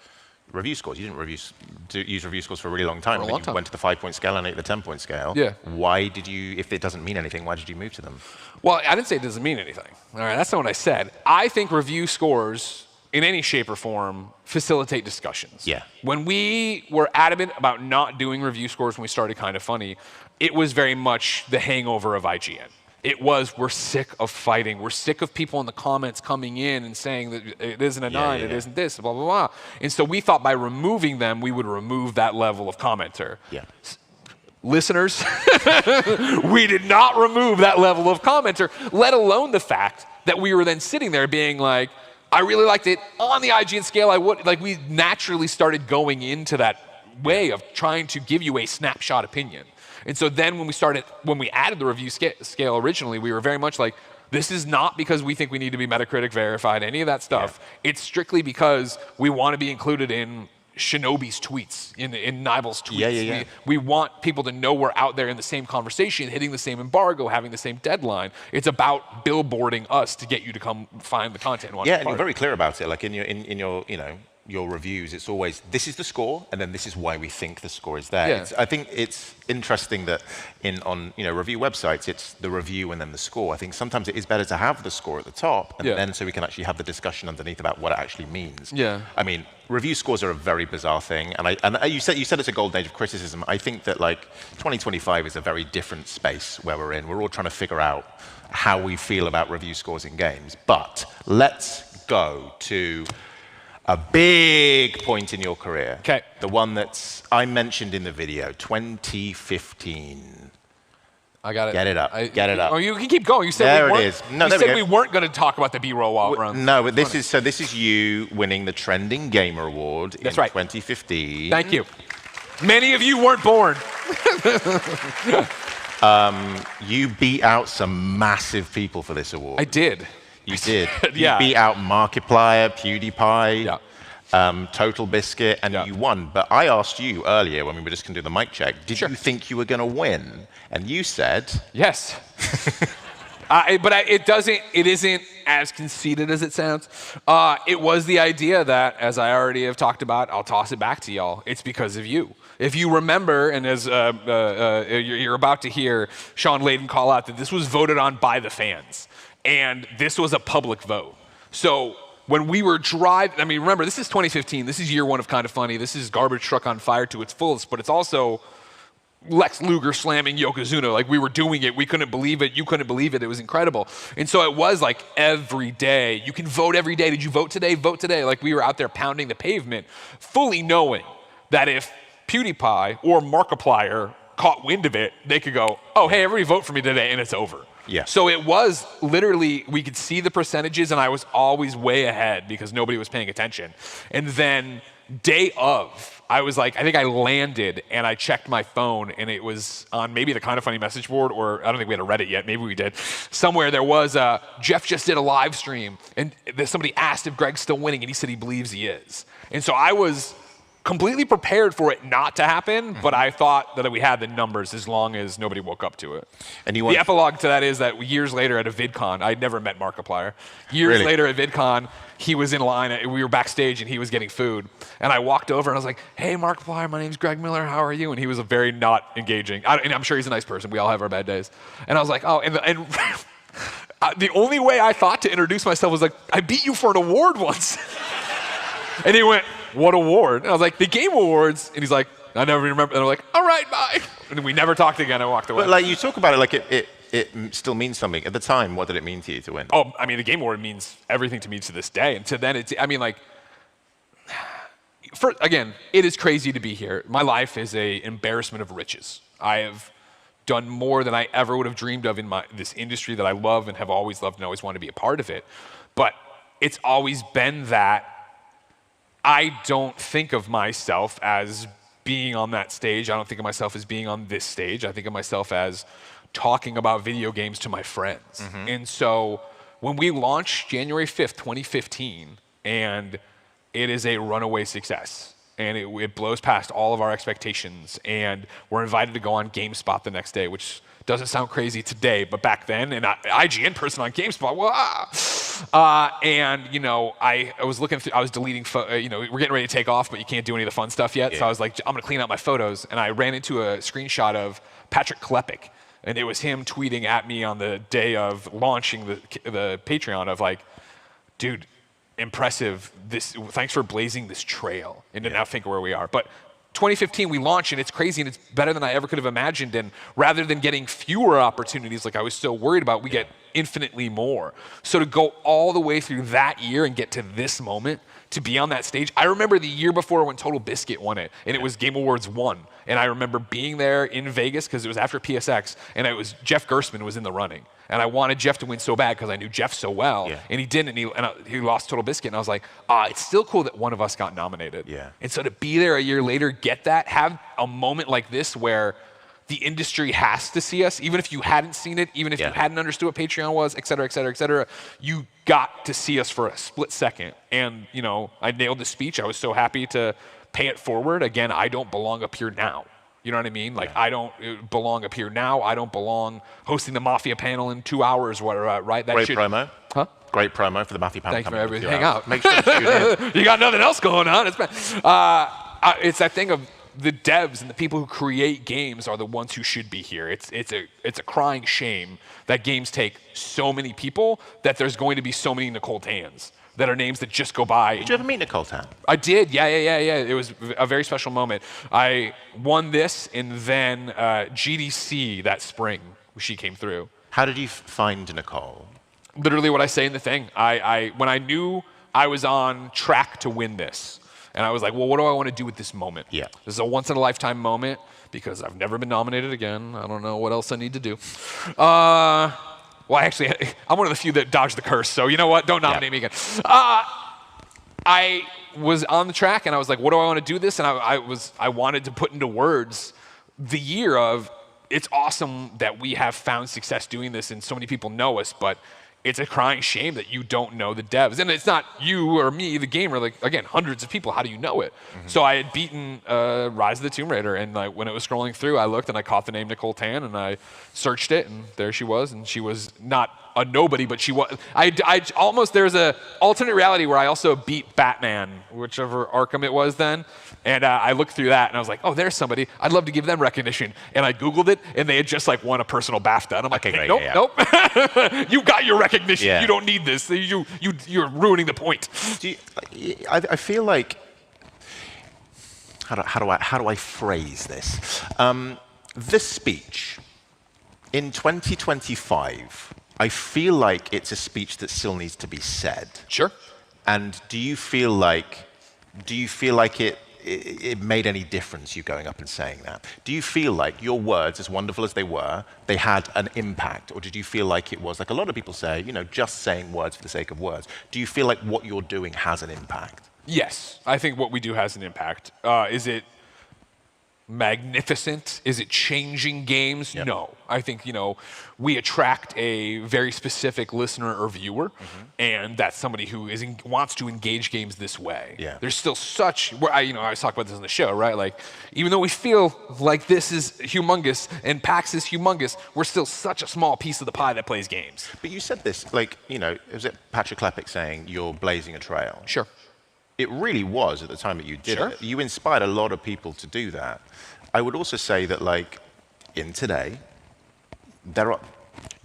review scores. You didn't use review scores for a really long time. You went to the 5-point scale and the 10-point scale. Yeah. Why did you, if it doesn't mean anything, why did you move to them? Well, I didn't say it doesn't mean anything. All right, that's not what I said. I think review scores, in any shape or form, facilitate discussions. Yeah. When we were adamant about not doing review scores when we started Kind of Funny, it was very much the hangover of IGN. It was, we're sick of fighting. We're sick of people in the comments coming in and saying that it isn't a 9, it isn't this, blah, blah, blah. And so we thought by removing them, we would remove that level of commenter. Yeah. Listeners, we did not remove that level of commenter, let alone the fact that we were then sitting there being like, I really liked it. On the IGN scale, we naturally started going into that way of trying to give you a snapshot opinion. And so then when we added the review scale originally, we were very much like, this is not because we think we need to be Metacritic verified, any of that stuff. Yeah. It's strictly because we want to be included in Shinobi's tweets, in Nibel's tweets. We want people to know we're out there in the same conversation, hitting the same embargo, having the same deadline. It's about billboarding us to get you to come find the content. And you're very clear about it. Like in your reviews, it's always, this is the score, and then this is why we think the score is there. Yeah. I think it's interesting that on review websites, it's the review and then the score. I think sometimes it is better to have the score at the top, and then so we can actually have the discussion underneath about what it actually means. Yeah. I mean, review scores are a very bizarre thing, and you said it's a golden age of criticism. I think that like 2025 is a very different space where we're in. We're all trying to figure out how we feel about review scores in games. But let's go to a big point in your career. Okay. The one that's I mentioned in the video, 2015. I got it. Get it up. Get it up. Oh, you can keep going. You said There we it weren't, is. No, you there said we we go. weren't going to talk about the B-roll while run. No, but this is you winning the Trending Gamer Award in 2015. Thank you. Many of you weren't born. You beat out some massive people for this award. I did. You did. Yeah. You beat out Markiplier, PewDiePie, Total Biscuit, and you won. But I asked you earlier when we were just going to do the mic check, did you think you were going to win? And you said... Yes. It isn't as conceited as it sounds. It was the idea that, as I already have talked about, I'll toss it back to y'all. It's because of you. If you remember, and as you're about to hear Sean Layden call out that this was voted on by the fans, and this was a public vote. So when we were driving, I mean, remember, this is 2015. This is year one of Kind of Funny. This is Garbage Truck on Fire to its fullest, but it's also Lex Luger slamming Yokozuna. Like, we were doing it. We couldn't believe it. You couldn't believe it. It was incredible. And so it was like every day. You can vote every day. Did you vote today? Vote today. Like, we were out there pounding the pavement, fully knowing that if PewDiePie or Markiplier caught wind of it, they could go, oh, hey, everybody vote for me today, and it's over. Yeah. So it was literally, we could see the percentages, and I was always way ahead because nobody was paying attention. And then day of, I was like, I think I landed, and I checked my phone, and it was on maybe the Kind of Funny message board, or I don't think we had a Reddit yet, maybe we did. Somewhere there was, Jeff just did a live stream, and somebody asked if Greg's still winning, and he said he believes he is. And so I was completely prepared for it not to happen, but I thought that we had the numbers as long as nobody woke up to it. And the epilogue to that is that years later at a VidCon, I'd never met Markiplier. Years later at VidCon, he was in line, we were backstage and he was getting food. And I walked over and I was like, hey Markiplier, my name's Greg Miller, how are you? And he was a very not engaging, and I'm sure he's a nice person, we all have our bad days. And I was like, oh, and the only way I thought to introduce myself was like, I beat you for an award once. And he went, what award? And I was like, the Game Awards. And he's like, I never remember. And I'm like, all right, bye. And then we never talked again. I walked away. But like, you talk about it like it still means something. At the time, what did it mean to you to win? Oh, I mean, the Game Award means everything to me to this day. And to then, I mean, like, again, it is crazy to be here. My life is an embarrassment of riches. I have done more than I ever would have dreamed of in this industry that I love and have always loved and always wanted to be a part of it. But it's always been that I don't think of myself as being on that stage. I don't think of myself as being on this stage. I think of myself as talking about video games to my friends. And so when we launched January 5th, 2015, and it is a runaway success, and it blows past all of our expectations, and we're invited to go on GameSpot the next day, which doesn't sound crazy today, but back then, and IGN person on GameSpot, and you know, I was looking through, I was deleting, you know, we're getting ready to take off, but you can't do any of the fun stuff yet. So I was like, I'm gonna clean out my photos, and I ran into a screenshot of Patrick Klepek, and it was him tweeting at me on the day of launching the Patreon of like, dude, impressive. Thanks for blazing this trail, and to now think where we are. But 2015, we launched, and it's crazy, and it's better than I ever could have imagined. And rather than getting fewer opportunities like I was so worried about, we get infinitely more. So to go all the way through that year and get to this moment, to be on that stage. I remember the year before when Total Biscuit won it, and it was Game Awards 1. And I remember being there in Vegas, because it was after PSX, and it was Jeff Gerstmann was in the running. And I wanted Jeff to win so bad because I knew Jeff so well. And he didn't, and he lost Total Biscuit. And I was like, it's still cool that one of us got nominated. And so to be there a year later, get that, have a moment like this where the industry has to see us, even if you hadn't seen it, even if you hadn't understood what Patreon was, et cetera, et cetera, et cetera, you got to see us for a split second. And, you know, I nailed the speech. I was so happy to pay it forward. Again, I don't belong up here now. You know what I mean? Like, I don't belong up here now. I don't belong hosting the Mafia panel in 2 hours, whatever, right? That Great promo. Huh? Great promo for the Mafia panel. Thank you for everything. Hang out. Make sure to tune in. You got nothing else going on. It's that thing of the devs and the people who create games are the ones who should be here. It's a crying shame that games take so many people that there's going to be so many Nicole Tans that are names that just go by. Did you ever meet Nicole Tan? I did, yeah. It was a very special moment. I won this, and then GDC that spring, she came through. How did you find Nicole? Literally what I say in the thing. When I knew I was on track to win this, And I was like, well, what do I want to do with this moment? Yeah. This is a once-in-a-lifetime moment because I've never been nominated again. I don't know what else I need to do. Well, actually, I'm one of the few that dodged the curse, so you know what? Don't nominate me again. I was on the track, and I was like, what do I want to do this? And I wanted to put into words the year of, it's awesome that we have found success doing this and so many people know us, but it's a crying shame that you don't know the devs. And it's not you or me, the gamer, like, again, hundreds of people, how do you know it? So I had beaten Rise of the Tomb Raider, and like, when it was scrolling through, I looked and I caught the name Nicole Tan, and I searched it, and there she was, and she was not a nobody, but she was, there's a alternate reality where I also beat Batman, whichever Arkham it was then, and I looked through that, and I was like, oh, there's somebody, I'd love to give them recognition, and I Googled it, and they had just like won a personal BAFTA, and I'm like, hey, nope, you got your recognition, you don't need this, you're ruining the point. I feel like, how do I phrase this? This speech, in 2025, I feel like it's a speech that still needs to be said. Sure. And do you feel like it made any difference, you going up and saying that? Do you feel like your words, as wonderful as they were, they had an impact? Or did you feel like it was, like a lot of people say, you know, just saying words for the sake of words? Do you feel like what you're doing has an impact? Yes, I think what we do has an impact. Is it magnificent? Is it changing games? Yep. No. I think, you know, we attract a very specific listener or viewer, and that's somebody who wants to engage games this way. Yeah. There's still such, I was talking about this on the show, right? Like, even though we feel like this is humongous and PAX is humongous, we're still such a small piece of the pie that plays games. But you said this, like, you know, was it Patrick Klepek saying you're blazing a trail? Sure. It really was at the time that you did it. You inspired a lot of people to do that. I would also say that, like, in today,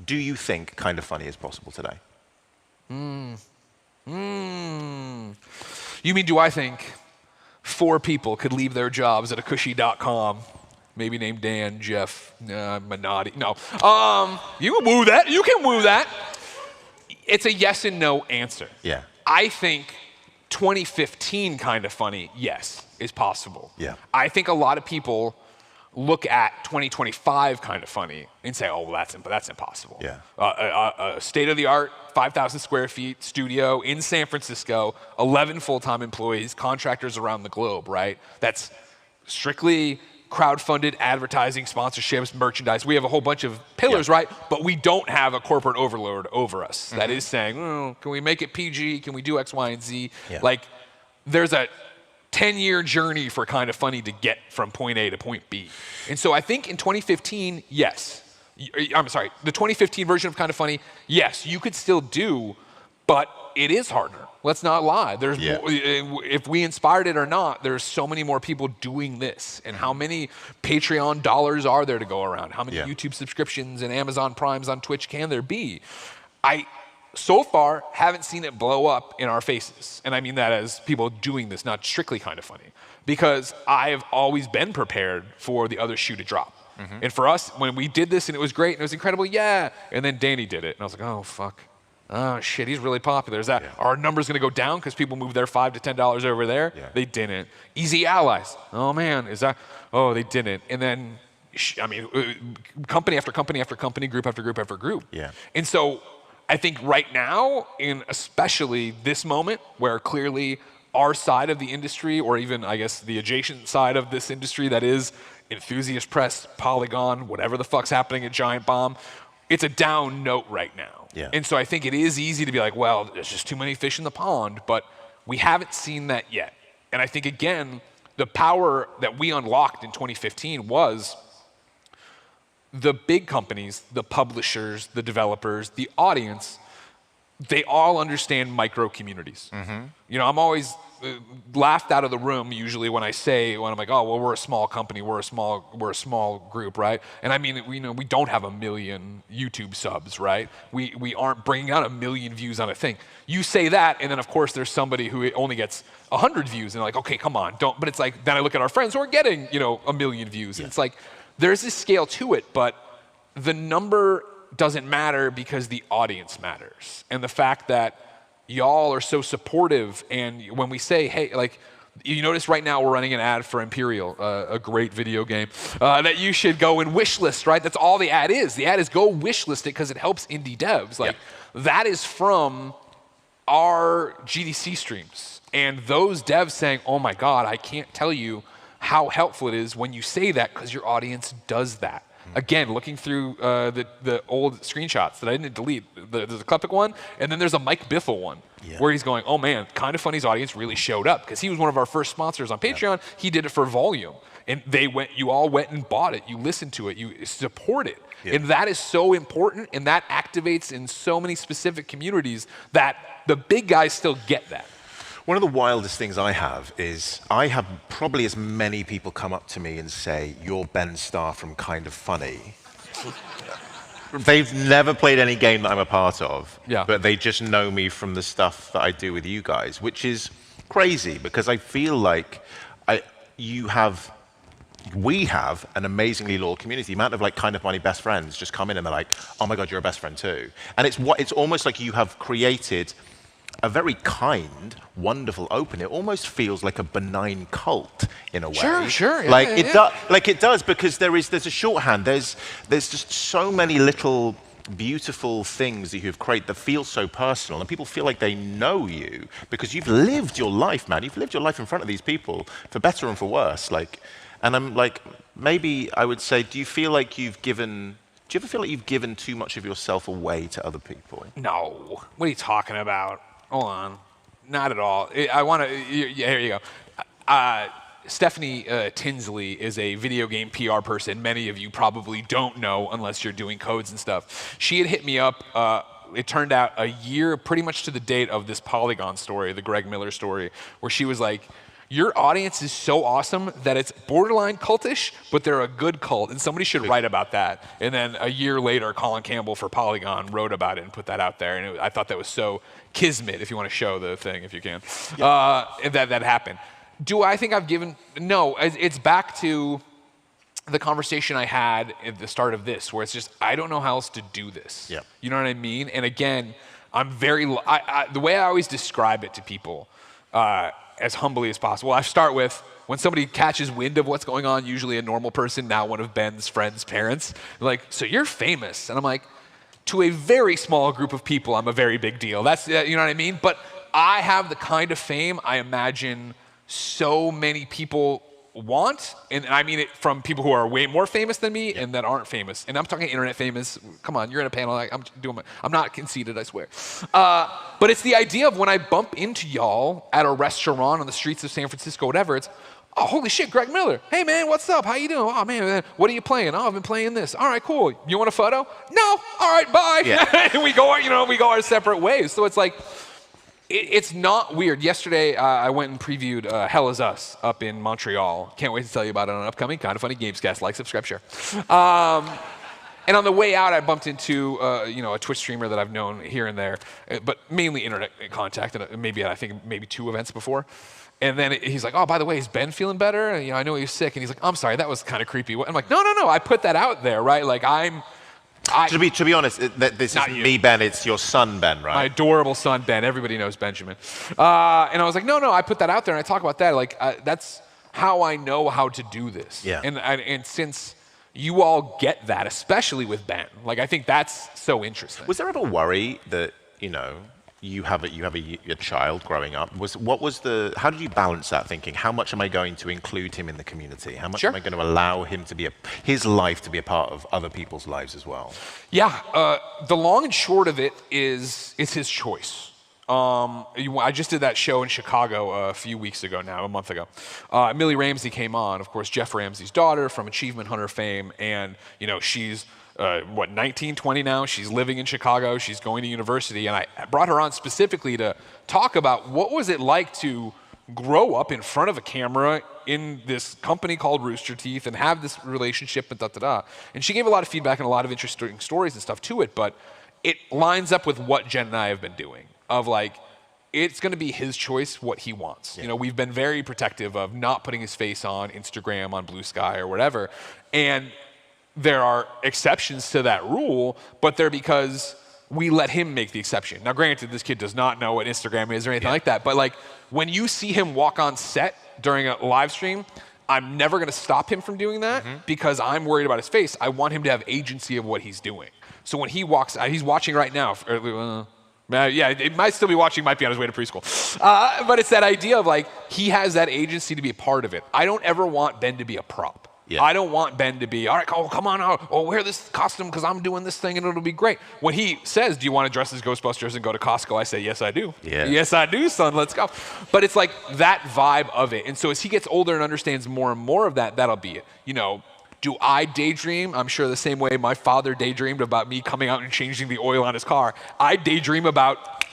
do you think Kind of Funny is possible today? You mean, do I think 4 people could leave their jobs at acushy.com, maybe named Dan, Jeff, Minotti? No. You can woo that. You can woo that. It's a yes and no answer. Yeah. I think 2015 Kind of Funny, yes, is possible. Yeah. I think a lot of people look at 2025 Kind of Funny and say, oh, well, that's impossible. Yeah. A state-of-the-art, 5,000 square feet studio in San Francisco, 11 full-time employees, contractors around the globe, right? That's strictly crowdfunded advertising, sponsorships, merchandise. We have a whole bunch of pillars, right? But we don't have a corporate overlord over us that is saying, oh, can we make it PG? Can we do X, Y, and Z? Yeah. Like, there's a 10-year journey for Kind of Funny to get from point A to point B. And so I think in 2015, yes. I'm sorry, the 2015 version of Kind of Funny, yes, you could still do, but it is harder. Let's not lie. There's more, if we inspired it or not, there's so many more people doing this. And how many Patreon dollars are there to go around? How many YouTube subscriptions and Amazon Primes on Twitch can there be? I, so far, haven't seen it blow up in our faces. And I mean that as people doing this, not strictly Kind of Funny. Because I've always been prepared for the other shoe to drop. And for us, when we did this and it was great and it was incredible, yeah. And then Danny did it. And I was like, oh, fuck. Oh, shit, he's really popular. Is that, are our numbers going to go down because people moved their $5 to $10 over there? Yeah. They didn't. Easy Allies. Oh, man, is that, oh, they didn't. And then, I mean, company after company after company, group after group after group. Yeah. And so I think right now, in especially this moment, where clearly our side of the industry, or even, I guess, the adjacent side of this industry that is Enthusiast Press, Polygon, whatever the fuck's happening at Giant Bomb, it's a down note right now. Yeah. And so I think it is easy to be like, well, there's just too many fish in the pond, but we haven't seen that yet. And I think, again, the power that we unlocked in 2015 was the big companies, the publishers, the developers, the audience, they all understand micro communities. You know, I'm always laughed out of the room usually when I'm like, oh, well, we're a small company, we're a small group, right? And I mean, you know, we don't have 1 million YouTube subs, right? We aren't bringing out 1 million views on a thing. You say that, and then of course there's somebody who only gets 100 views, and they're like, okay, come on, don't. But it's like, then I look at our friends who are getting, you know, 1 million views. And it's like, there's this scale to it, but the number doesn't matter because the audience matters. And the fact that y'all are so supportive, and when we say, hey, like, You notice right now we're running an ad for Imperial, a great video game, that you should go and wishlist, right? That's all the ad is. The ad is go wishlist it because it helps indie devs. Like, that is from our GDC streams. And those devs saying, oh my God, I can't tell you how helpful it is when you say that because your audience does that. Again, looking through the old screenshots that I didn't delete, there's a Kleptic one, and then there's a Mike Biffle one, where he's going, oh man, Kind of Funny's audience really showed up, because he was one of our first sponsors on Patreon. He did it for volume, and you all went and bought it, you listened to it, you support it. And that is so important, and that activates in so many specific communities that the big guys still get that. One of the wildest things I have is I have probably as many people come up to me and say, you're Ben Starr from Kind of Funny. They've never played any game that I'm a part of, but they just know me from the stuff that I do with you guys, which is crazy because I feel like we have an amazingly loyal community. The amount of like Kind of Funny best friends just come in and they're like, oh my God, you're a best friend too. And it's almost like you have created a very kind, wonderful open. It almost feels like a benign cult in a way. Sure. Like it does because there's a shorthand. There's just so many little beautiful things that you've created that feel so personal, and people feel like they know you because you've lived your life, man. You've lived your life in front of these people, for better and for worse. And I'm like, maybe I would say, do you ever feel like you've given too much of yourself away to other people? No. What are you talking about? Hold on. Not at all. I want to, here you go. Stephanie Tinsley is a video game PR person. Many of you probably don't know unless you're doing codes and stuff. She had hit me up, it turned out a year pretty much to the date of this Polygon story, the Greg Miller story, where she was like, your audience is so awesome that it's borderline cultish, but they're a good cult, and somebody should write about that. And then a year later, Colin Campbell for Polygon wrote about it and put that out there, and I thought that was so kismet, if you want to show the thing, if you can, that happened. Do I think I've given? No, it's back to the conversation I had at the start of this, where it's just, I don't know how else to do this. You know what I mean? And again, I'm very, the way I always describe it to people, as humbly as possible. I start with, when somebody catches wind of what's going on, usually a normal person, now one of Ben's friends' parents, like, so you're famous. And I'm like, to a very small group of people, I'm a very big deal. That's, you know what I mean? But I have the kind of fame I imagine so many people want, and I mean it from people who are way more famous than me and that aren't famous. And I'm talking internet famous. Come on, you're in a panel. I'm not conceited, I swear. But it's the idea of when I bump into y'all at a restaurant on the streets of San Francisco, whatever, it's, oh, holy shit, Greg Miller. Hey, man, what's up? How you doing? Oh, man, what are you playing? Oh, I've been playing this. All right, cool. You want a photo? No. All right, bye. And we go our separate ways. So it's like, it's not weird. Yesterday, I went and previewed Hell Is Us up in Montreal. Can't wait to tell you about it on an upcoming Kind of Funny Gamescast. Like, subscribe, share. And on the way out, I bumped into a Twitch streamer that I've known here and there, but mainly internet contact, and maybe 2 events before. And then he's like, oh, by the way, is Ben feeling better? And, I know he was sick. And he's like, I'm sorry, that was kind of creepy. I'm like, no, I put that out there, right? Like, to be honest, this isn't me, Ben. It's your son, Ben, right? My adorable son, Ben. Everybody knows Benjamin. And I was like, no, I put that out there, and I talk about that. Like, that's how I know how to do this. Yeah. And since you all get that, especially with Ben, like, I think that's so interesting. Was there ever worry that, you have a child growing up? How did you balance that thinking? How much am I going to include him in the community? How much am I going to allow him to be his life to be a part of other people's lives as well? Yeah, the long and short of it is it's his choice. I just did that show in Chicago a few weeks ago now, a month ago. Millie Ramsey came on, of course, Jeff Ramsey's daughter from Achievement Hunter fame, and she's 19, 20 now. She's living in Chicago. She's going to university. And I brought her on specifically to talk about what was it like to grow up in front of a camera in this company called Rooster Teeth and have this relationship and da-da-da. And she gave a lot of feedback and a lot of interesting stories and stuff to it, but it lines up with what Jen and I have been doing of like, it's going to be his choice what he wants. Yeah. We've been very protective of not putting his face on Instagram, on Blue Sky or whatever. And there are exceptions to that rule, but they're because we let him make the exception. Now, granted, this kid does not know what Instagram is or anything like that, but like when you see him walk on set during a live stream, I'm never going to stop him from doing that because I'm worried about his face. I want him to have agency of what he's doing. So when he walks out, he's watching right now. Yeah, it might still be watching, might be on his way to preschool. But it's that idea of like, he has that agency to be a part of it. I don't ever want Ben to be a prop. Yeah. I don't want Ben to be, all right, oh, come on out. Oh, wear this costume because I'm doing this thing and it'll be great. When he says, do you want to dress as Ghostbusters and go to Costco? I say, yes, I do. Yeah. Yes, I do, son. Let's go. But it's like that vibe of it. And so as he gets older and understands more and more of that, that'll be it. You know, do I daydream? I'm sure the same way my father daydreamed about me coming out and changing the oil on his car. I daydream about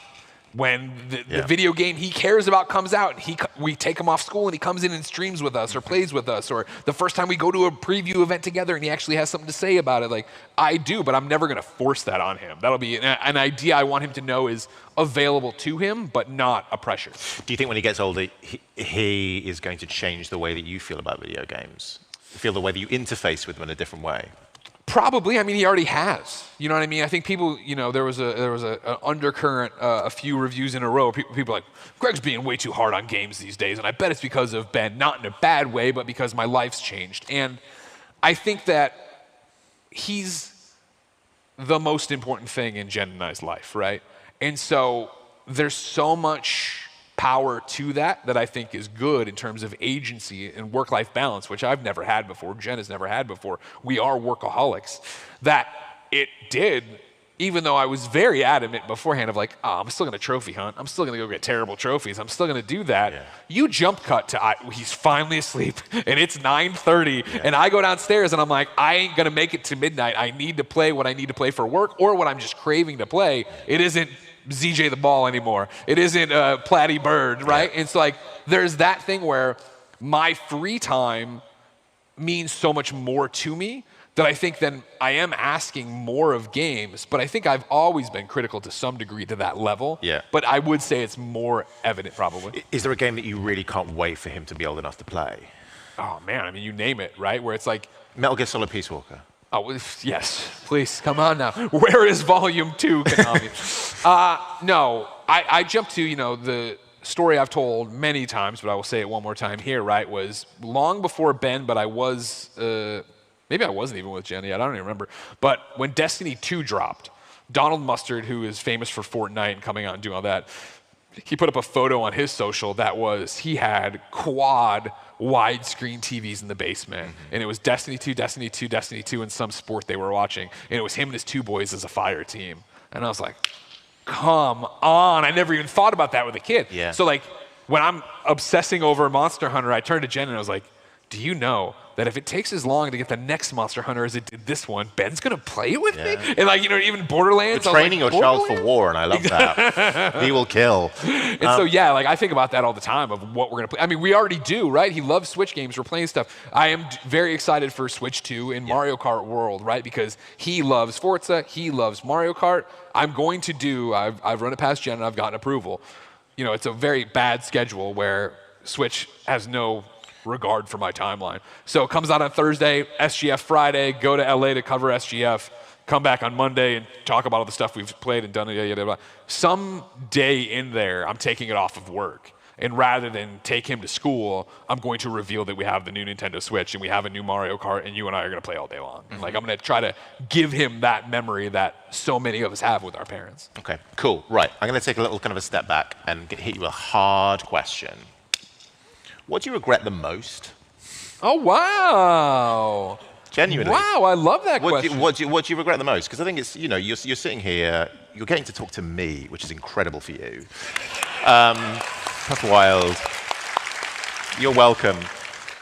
when the video game he cares about comes out, and we take him off school and he comes in and streams with us or plays with us, or the first time we go to a preview event together and he actually has something to say about it. Like, I do, but I'm never going to force that on him. That'll be an idea I want him to know is available to him, but not a pressure. Do you think when he gets older, he is going to change the way that you feel about video games? Feel the way that you interface with them in a different way? Probably. I mean, he already has. You know what I mean? I think people, you know, there was an undercurrent, a few reviews in a row. People are like, Greg's being way too hard on games these days, and I bet it's because of Ben, not in a bad way, but because my life's changed. And I think that he's the most important thing in Jen and I's life, right? And so there's so much power to that I think is good in terms of agency and work-life balance, which I've never had before, Jen has never had before. We are workaholics. That it did, even though I was very adamant beforehand of like, oh, I'm still going to trophy hunt. I'm still going to go get terrible trophies. I'm still going to do that. Yeah. You jump cut to he's finally asleep and it's 9:30 and I go downstairs and I'm like, I ain't going to make it to midnight. I need to play what I need to play for work or what I'm just craving to play. It isn't ZJ the Ball anymore. It isn't Platy Bird, right? Yeah. And so like, there's that thing where my free time means so much more to me that I think then I am asking more of games, but I think I've always been critical to some degree to that level. Yeah. But I would say it's more evident probably. Is there a game that you really can't wait for him to be old enough to play? Oh man, I mean, you name it, right? Where it's like, Metal Gear Solid Peace Walker. Oh, yes, please, come on now. Where is Volume 2, Konami? No, I jumped to, you know, the story I've told many times, but I will say it one more time here, right, was long before Ben, but I was, maybe I wasn't even with Jen yet, I don't even remember. But when Destiny 2 dropped, Donald Mustard, who is famous for Fortnite and coming out and doing all that, he put up a photo on his social that was, he had quad widescreen TVs in the basement. And it was Destiny 2, Destiny 2, Destiny 2, and some sport they were watching. And it was him and his two boys as a fire team. And I was like, come on. I never even thought about that with a kid. Yeah. So like, when I'm obsessing over Monster Hunter, I turned to Jen and I was like, do you know that if it takes as long to get the next Monster Hunter as it did this one, Ben's gonna play it with me? And like, you know, even Borderlands. You're training your child for war, and I love that. He will kill. And so yeah, like I think about that all the time of what we're gonna play. I mean, we already do, right? He loves Switch games, we're playing stuff. I am very excited for Switch 2 in Mario Kart World, right? Because he loves Forza, he loves Mario Kart. I'm going to do, I've run it past Jen and I've gotten approval. You know, it's a very bad schedule where Switch has no regard for my timeline. So it comes out on Thursday, SGF Friday, go to LA to cover SGF, come back on Monday and talk about all the stuff we've played and done. Some day in there, I'm taking it off of work. And rather than take him to school, I'm going to reveal that we have the new Nintendo Switch and we have a new Mario Kart and you and I are going to play all day long. Like I'm going to try to give him that memory that so many of us have with our parents. Okay, cool. Right, I'm going to take a little kind of a step back and hit you a hard question. What do you regret the most? Oh, wow. Genuinely. Wow, I love that question. What do you regret the most? Because I think it's, you know, you're sitting here, you're getting to talk to me, which is incredible for you. That's wild. You're welcome.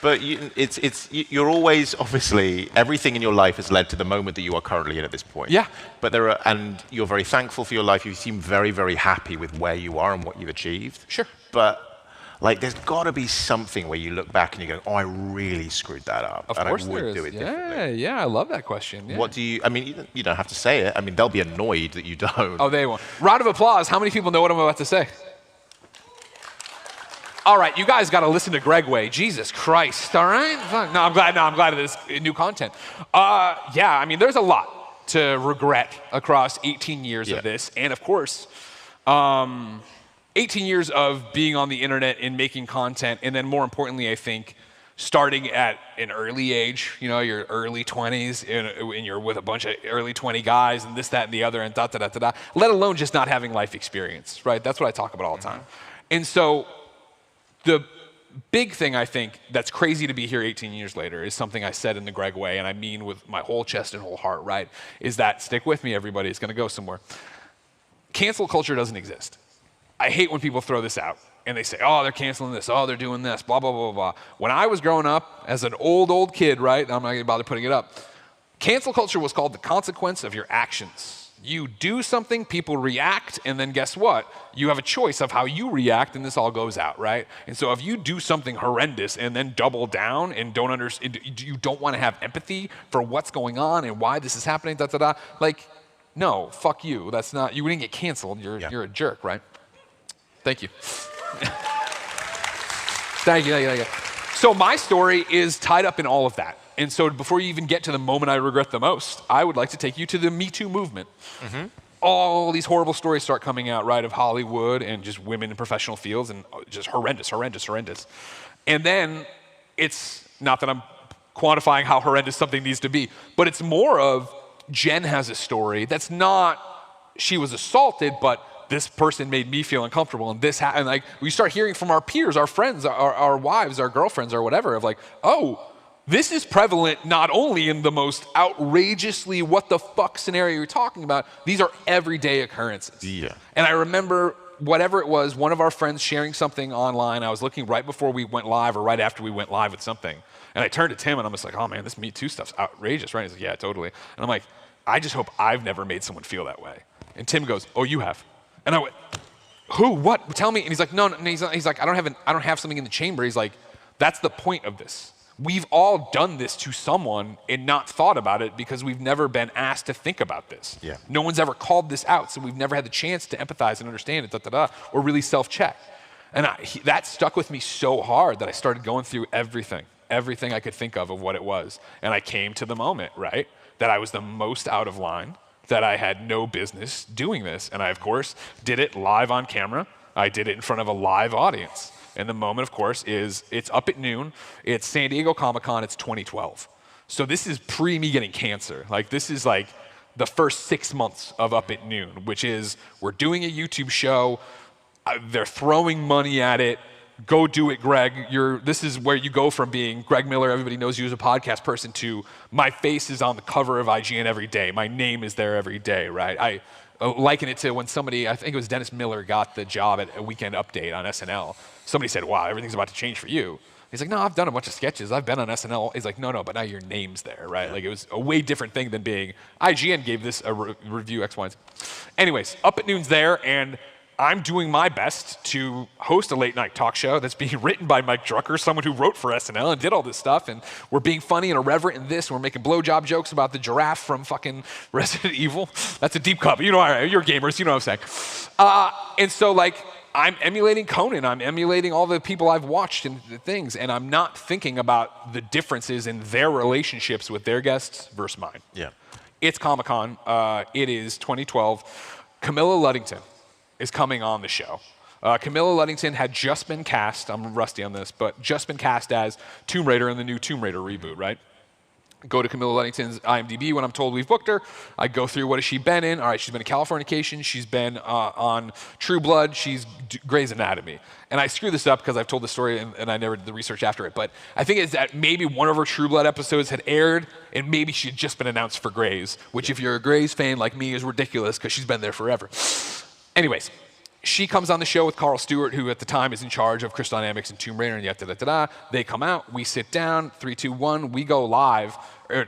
But you're always, obviously, everything in your life has led to the moment that you are currently in at this point. Yeah. But and you're very thankful for your life. You seem very, very happy with where you are and what you've achieved. Sure. But like, there's got to be something where you look back and you go, oh, I really screwed that up. Of course there is. Yeah, I love that question. Yeah. What do you, I mean, you don't have to say it. I mean, they'll be annoyed that you don't. Oh, they won't. Round of applause. How many people know what I'm about to say? All right, you guys got to listen to Greg Way. Jesus Christ, all right? No, I'm glad of this new content. Yeah, I mean, there's a lot to regret across 18 years of this. And of course, 18 years of being on the internet and making content, and then more importantly, I think, starting at an early age, you know, your early 20s, and you're with a bunch of early 20 guys, and this, that, and the other, and da-da-da-da-da, let alone just not having life experience, right? That's what I talk about all the time. And so the big thing I think that's crazy to be here 18 years later is something I said in the Greg way, and I mean with my whole chest and whole heart, right? Is that, stick with me, everybody, it's gonna go somewhere. Cancel culture doesn't exist. I hate when people throw this out and they say, oh, they're canceling this, oh, they're doing this, blah, blah, blah, blah. When I was growing up as an old kid, right, I'm not gonna bother putting it up, cancel culture was called the consequence of your actions. You do something, people react, and then guess what? You have a choice of how you react, and this all goes out, right? And so if you do something horrendous and then double down and don't understand, you don't want to have empathy for what's going on and why this is happening, da-da-da, like, no, fuck you. That's not, you didn't get canceled. You're a jerk, right? Thank you. Thank you. So my story is tied up in all of that. And so before you even get to the moment I regret the most, I would like to take you to the Me Too movement. All these horrible stories start coming out, right, of Hollywood and just women in professional fields, and just horrendous. And then it's, not that I'm quantifying how horrendous something needs to be, but it's more of, Jen has a story that's not, she was assaulted, but this person made me feel uncomfortable, and this happened. Like, we start hearing from our peers, our friends, our wives, our girlfriends, or whatever, of like, oh, this is prevalent not only in the most outrageously what the fuck scenario you're talking about, these are everyday occurrences. Yeah. And I remember, whatever it was, one of our friends sharing something online. I was looking right before we went live or right after we went live with something. And I turned to Tim and I'm just like, oh man, this Me Too stuff's outrageous, right? He's like, yeah, totally. And I'm like, I just hope I've never made someone feel that way. And Tim goes, oh, you have. And I went, who, what, tell me. And he's like, no, he's like, I don't have something in the chamber. He's like, that's the point of this. We've all done this to someone and not thought about it because we've never been asked to think about this. Yeah. No one's ever called this out, so we've never had the chance to empathize and understand it, or really self-check. And that stuck with me so hard that I started going through everything I could think of what it was. And I came to the moment, right, that I was the most out of line, that I had no business doing this. And I, of course, did it live on camera. I did it in front of a live audience. And the moment, of course, is it's up at noon. It's San Diego Comic-Con. It's 2012. So this is pre me getting cancer. Like, this is like the first 6 months of Up at Noon, which is we're doing a YouTube show. They're throwing money at it. Go do it, Greg. This is where you go from being Greg Miller, everybody knows you as a podcast person, to my face is on the cover of IGN every day. My name is there every day, right? I liken it to when somebody, I think it was Dennis Miller, got the job at a Weekend Update on SNL. Somebody said, wow, everything's about to change for you. He's like, no, I've done a bunch of sketches. I've been on SNL. He's like, no, but now your name's there, right? Yeah. Like, it was a way different thing than being, IGN gave this a review, X, Y, and Z. Anyways, Up at Noon's there, and I'm doing my best to host a late night talk show that's being written by Mike Drucker, someone who wrote for SNL and did all this stuff, and we're being funny and irreverent in this, and we're making blowjob jokes about the giraffe from fucking Resident Evil. That's a deep cut, but you know, you're gamers, you know what I'm saying. And so, like, I'm emulating Conan, I'm emulating all the people I've watched and things, and I'm not thinking about the differences in their relationships with their guests versus mine. Yeah. It's Comic-Con, it is 2012. Camilla Luddington is coming on the show. Camilla Luddington had just been cast, I'm rusty on this, but just been cast as Tomb Raider in the new Tomb Raider reboot, right? Go to Camilla Luddington's IMDb when I'm told we've booked her. I go through what has she been in. All right, she's been in Californication. She's been on True Blood. She's Grey's Anatomy. And I screw this up because I've told the story and I never did the research after it. But I think it's that maybe one of her True Blood episodes had aired and maybe she had just been announced for Grey's, which if you're a Grey's fan like me is ridiculous because she's been there forever. Anyways, she comes on the show with Carl Stewart, who at the time is in charge of Crystal Dynamics and Tomb Raider, and da-da-da-da. They come out, we sit down, 3, 2, 1, we go live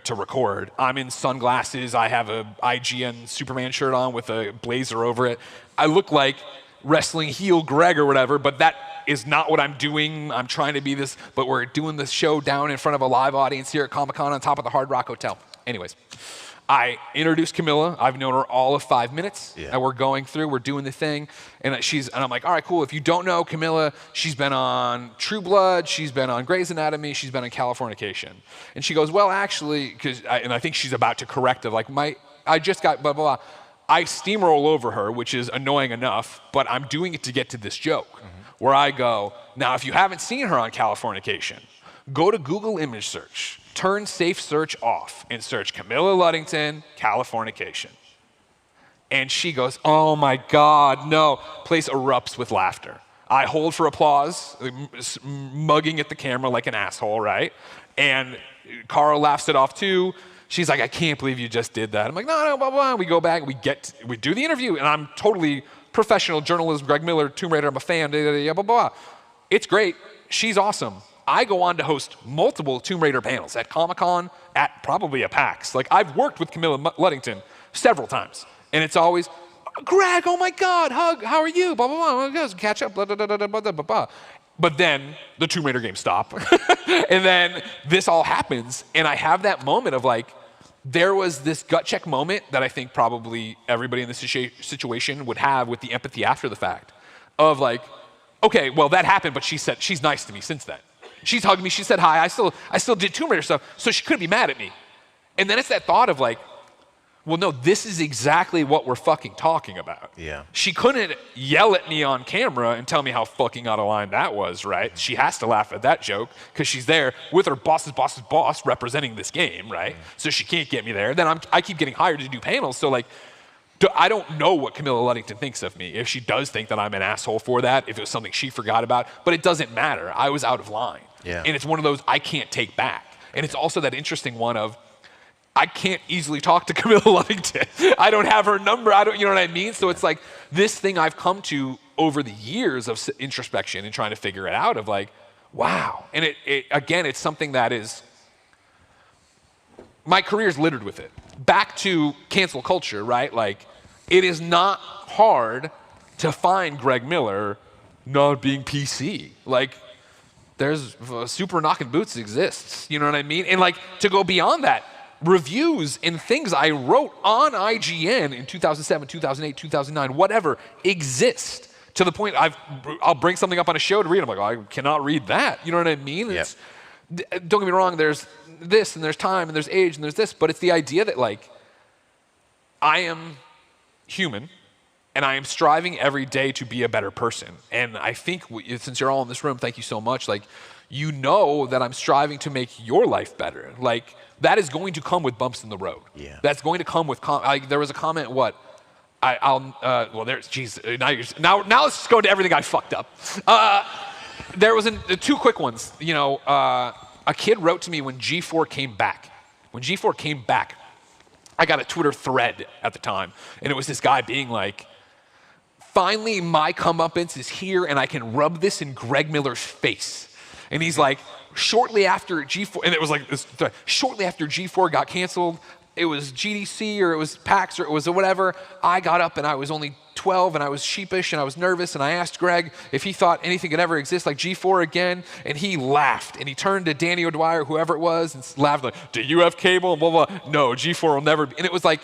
to record. I'm in sunglasses, I have a IGN Superman shirt on with a blazer over it. I look like wrestling heel Greg or whatever, but that is not what I'm doing. I'm trying to be this, but we're doing this show down in front of a live audience here at Comic-Con on top of the Hard Rock Hotel. Anyways. I introduced Camilla. I've known her all of 5 minutes, and we're going through, we're doing the thing, and I'm like, all right, cool. If you don't know Camilla, she's been on True Blood, she's been on Grey's Anatomy, she's been on Californication. And she goes, well, actually, and I think she's about to correct it, like, I just got blah, blah, blah. I steamroll over her, which is annoying enough, but I'm doing it to get to this joke, where I go, now if you haven't seen her on Californication, go to Google image search, turn safe search off, and search Camilla Luddington, Californication. And she goes, oh my God, no. Place erupts with laughter. I hold for applause, mugging at the camera like an asshole, right? And Carl laughs it off too. She's like, I can't believe you just did that. I'm like, no, blah, blah. We go back, we do the interview, and I'm totally professional journalist, Greg Miller, Tomb Raider, I'm a fan, blah, blah, blah. It's great. She's awesome. I go on to host multiple Tomb Raider panels at Comic-Con, at probably a PAX. Like, I've worked with Camilla Luddington several times, and it's always, Greg, oh my God, hug, how are you? Blah, blah, blah, catch up, blah, blah, blah, blah, blah, blah, blah. But then the Tomb Raider games stop, and then this all happens, and I have that moment of like, there was this gut check moment that I think probably everybody in this situation would have with the empathy after the fact of like, okay, well that happened, but she said she's nice to me since then. She's hugged me, she said hi, I still did Tomb Raider stuff, so she couldn't be mad at me. And then it's that thought of like, well no, this is exactly what we're fucking talking about. Yeah. She couldn't yell at me on camera and tell me how fucking out of line that was, right? She has to laugh at that joke because she's there with her boss's boss representing this game, right? So she can't get me there. Then I keep getting hired to do panels, so like, I don't know what Camilla Luddington thinks of me. If she does think that I'm an asshole for that, if it was something she forgot about, but it doesn't matter. I was out of line. Yeah. And it's one of those I can't take back. And it's also that interesting one of, I can't easily talk to Camilla Luddington. I don't have her number. You know what I mean? So it's like this thing I've come to over the years of introspection and trying to figure it out of like, wow. And again, it's something that is, my career is littered with it. Back to cancel culture, right? Like, it is not hard to find Greg Miller not being PC. Like, there's Super Knockin' Boots exists. You know what I mean? And like, to go beyond that, reviews and things I wrote on IGN in 2007, 2008, 2009, whatever, exist to the point I'll bring something up on a show to read. I'm like, oh, I cannot read that. You know what I mean? Yep. Don't get me wrong, there's this and there's time and there's age and there's this, but it's the idea that like, I am human and I am striving every day to be a better person. And I think since you're all in this room, thank you so much. Like, you know that I'm striving to make your life better. Like, that is going to come with bumps in the road. Yeah. That's going to come with, there was a comment, now let's just go into everything I fucked up. There was two quick ones. You know, a kid wrote to me when G4 came back. When G4 came back, I got a Twitter thread at the time, and it was this guy being like, finally my comeuppance is here and I can rub this in Greg Miller's face. And he's like, shortly after G4, and it was like, shortly after G4 got canceled, it was GDC or it was PAX or it was whatever, I got up and I was only 12 and I was sheepish and I was nervous and I asked Greg if he thought anything could ever exist like G4 again, and he laughed and he turned to Danny O'Dwyer, whoever it was, and laughed like, do you have cable? And blah, blah. No, G4 will never be. And it was like,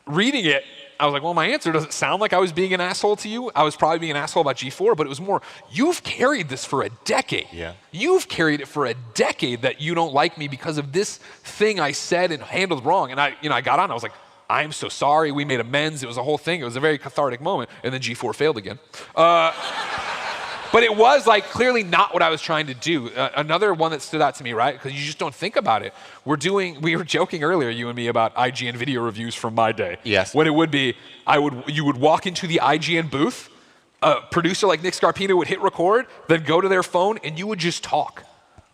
reading it, I was like, well, my answer doesn't sound like I was being an asshole to you. I was probably being an asshole about G4, but it was more, you've carried this for a decade. Yeah. You've carried it for a decade that you don't like me because of this thing I said and handled wrong. And I got on, I was like, I'm so sorry, we made amends. It was a whole thing. It was a very cathartic moment. And then G4 failed again. But it was like clearly not what I was trying to do. Another one that stood out to me, right? Because you just don't think about it. We were joking earlier, you and me, about IGN video reviews from my day. Yes. When it would be, you would walk into the IGN booth, a producer like Nick Scarpino would hit record, then go to their phone, and you would just talk.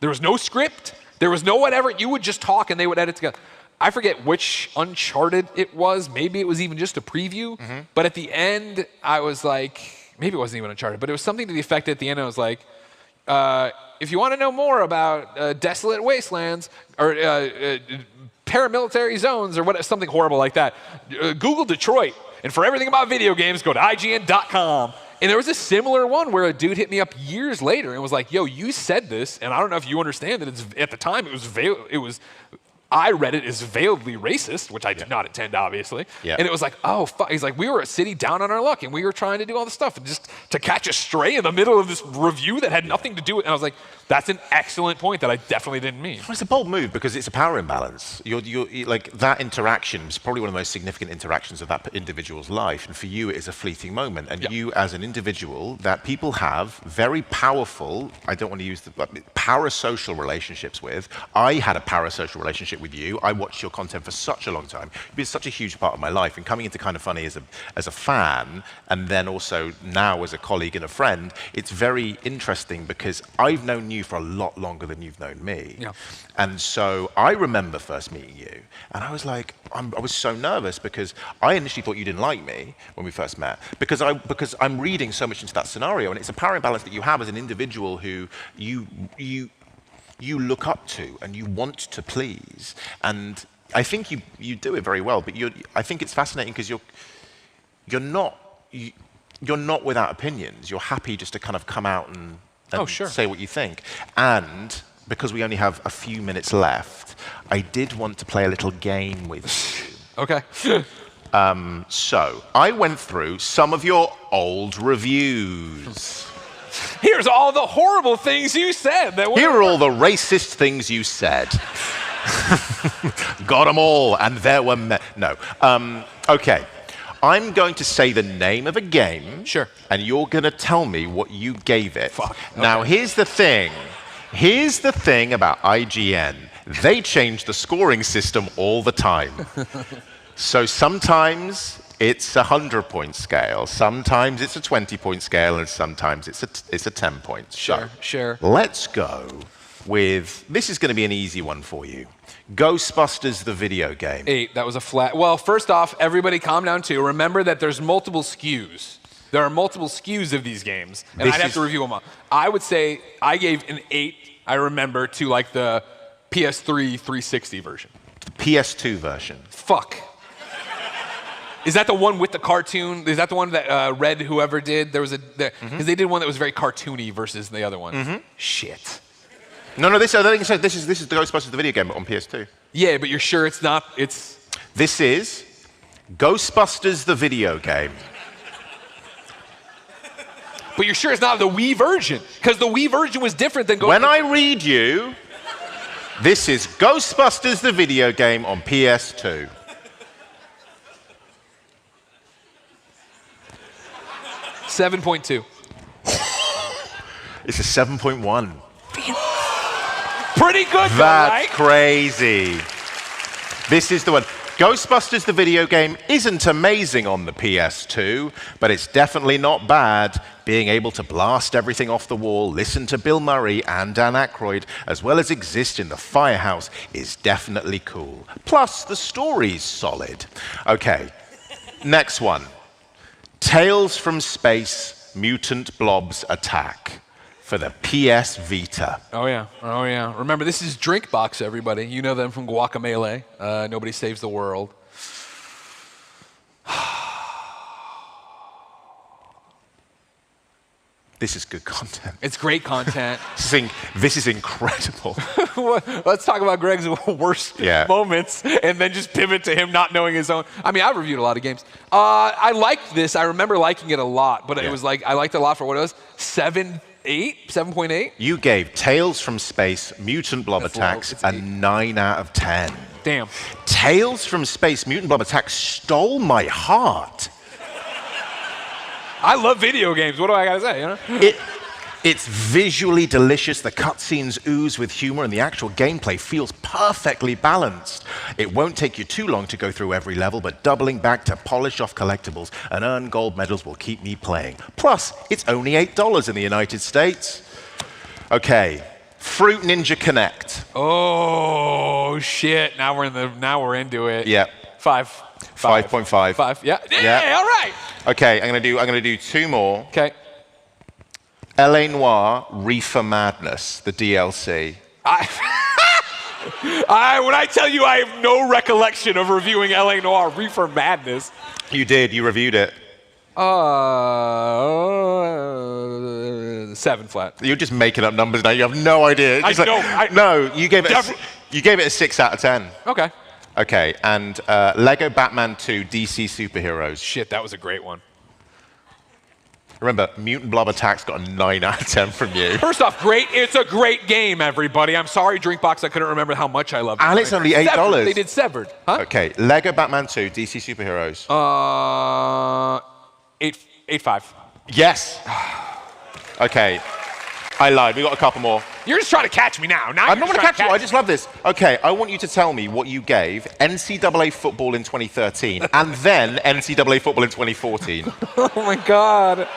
There was no script. There was no whatever. You would just talk, and they would edit together. I forget which Uncharted it was. Maybe it was even just a preview. Mm-hmm. But at the end, I was like, maybe it wasn't even Uncharted, but it was something to the effect at the end. I was like, if you want to know more about desolate wastelands or paramilitary zones or something horrible like that, Google Detroit. And for everything about video games, go to IGN.com. And there was a similar one where a dude hit me up years later and was like, yo, you said this, and I don't know if you understand that at the time it was I read it as veiledly racist, which I did not intend, obviously. Yeah. And it was like, oh, fuck. He's like, we were a city down on our luck, and we were trying to do all this stuff, and just to catch a stray in the middle of this review that had nothing to do with it. And I was like, that's an excellent point that I definitely didn't mean. Well, it's a bold move because it's a power imbalance. Like that interaction is probably one of the most significant interactions of that individual's life, and for you, it is a fleeting moment. And you, as an individual, that people have very powerful, I don't want to use the parasocial relationships with. I had a parasocial relationship with you. I watched your content for such a long time. You've been such a huge part of my life, and coming into Kind of Funny as a fan, and then also now as a colleague and a friend, it's very interesting because I've known you for a lot longer than you've known me. Yeah. And so I remember first meeting you, and I was like, I was so nervous because I initially thought you didn't like me when we first met, because I'm reading so much into that scenario, and it's a power imbalance that you have as an individual who you look up to and you want to please. And I think you do it very well, but I think it's fascinating because you're not without opinions. You're happy just to kind of come out and say what you think. And because we only have a few minutes left, I did want to play a little game with you. Okay. So I went through some of your old reviews. Here's all the horrible things you said. Here are all the racist things you said. Got them all, and there were no. Okay. I'm going to say the name of a game. Sure. And you're going to tell me what you gave it. Fuck. Okay. Now, here's the thing. Here's the thing about IGN. They change the scoring system all the time. So sometimes it's a 100-point scale, sometimes it's a 20-point scale, and sometimes it's a 10-point. Sure. Let's go with, this is going to be an easy one for you. Ghostbusters, the video game. 8. That was a flat. Well, first off, everybody calm down too. Remember that there's multiple SKUs. There are multiple SKUs of these games, and I'd have to review them all. I would say I gave an 8, I remember, to like the PS3 360 version. The PS2 version. Fuck. Is that the one with the cartoon? Is that the one that Red whoever did? There was because they did one that was very cartoony versus the other one. Shit. No, I think this is the Ghostbusters the video game, but on PS2. Yeah, but you're sure it's not? This is Ghostbusters the video game. But you're sure it's not the Wii version? Because the Wii version was different than Ghostbusters. When I read you, this is Ghostbusters the video game on PS2. $7.2. It's a 7.1. Pretty good, though, That's right? crazy. This is the one. Ghostbusters the video game isn't amazing on the PS2, but it's definitely not bad. Being able to blast everything off the wall, listen to Bill Murray and Dan Aykroyd, as well as exist in the firehouse, is definitely cool. Plus, the story's solid. Okay, next one. Tales from Space, Mutant Blobs Attack for the PS Vita. Oh yeah. Remember, this is Drinkbox, everybody. You know them from Guacamelee. Nobody Saves the World. This is good content. It's great content. This is incredible. Let's talk about Greg's worst moments and then just pivot to him not knowing his own. I mean, I've reviewed a lot of games. I liked this. I remember liking it a lot, but it was like, I liked it a lot for what it was. 7.8? You gave Tales from Space, Mutant Blob Attacks a 9 out of 10. Damn. Tales from Space, Mutant Blob Attacks stole my heart. I love video games. What do I gotta say? You know? It's visually delicious. The cutscenes ooze with humor, and the actual gameplay feels perfectly balanced. It won't take you too long to go through every level, but doubling back to polish off collectibles and earn gold medals will keep me playing. Plus, it's only $8 in the United States. Okay, Fruit Ninja Connect. Oh shit! Now we're into it. Yeah. 5.5. 5. Yeah. All right. Okay, I'm gonna do 2 more. Okay. L.A. Noire Reefer Madness, the DLC. When I tell you I have no recollection of reviewing L.A. Noire Reefer Madness. You did. You reviewed it. 7 flat. You're just making up numbers now. You have no idea. No, no, you gave it. You gave it a 6 out of 10. Okay. Okay, and Lego Batman 2 DC Superheroes. Shit, that was a great one. Remember, Mutant Blob Attacks got a 9 out of 10 from you. First off, great. It's a great game, everybody. I'm sorry, Drinkbox, I couldn't remember how much I loved it. And it's only $8. Severed. They did Severed. Huh? Okay, Lego Batman 2 DC Superheroes. 8.5. Yes. Okay, I lied. We got a couple more. You're just trying to catch me now. I'm not going to catch you. I just love this. Okay, I want you to tell me what you gave NCAA football in 2013 and then NCAA football in 2014. Oh my God.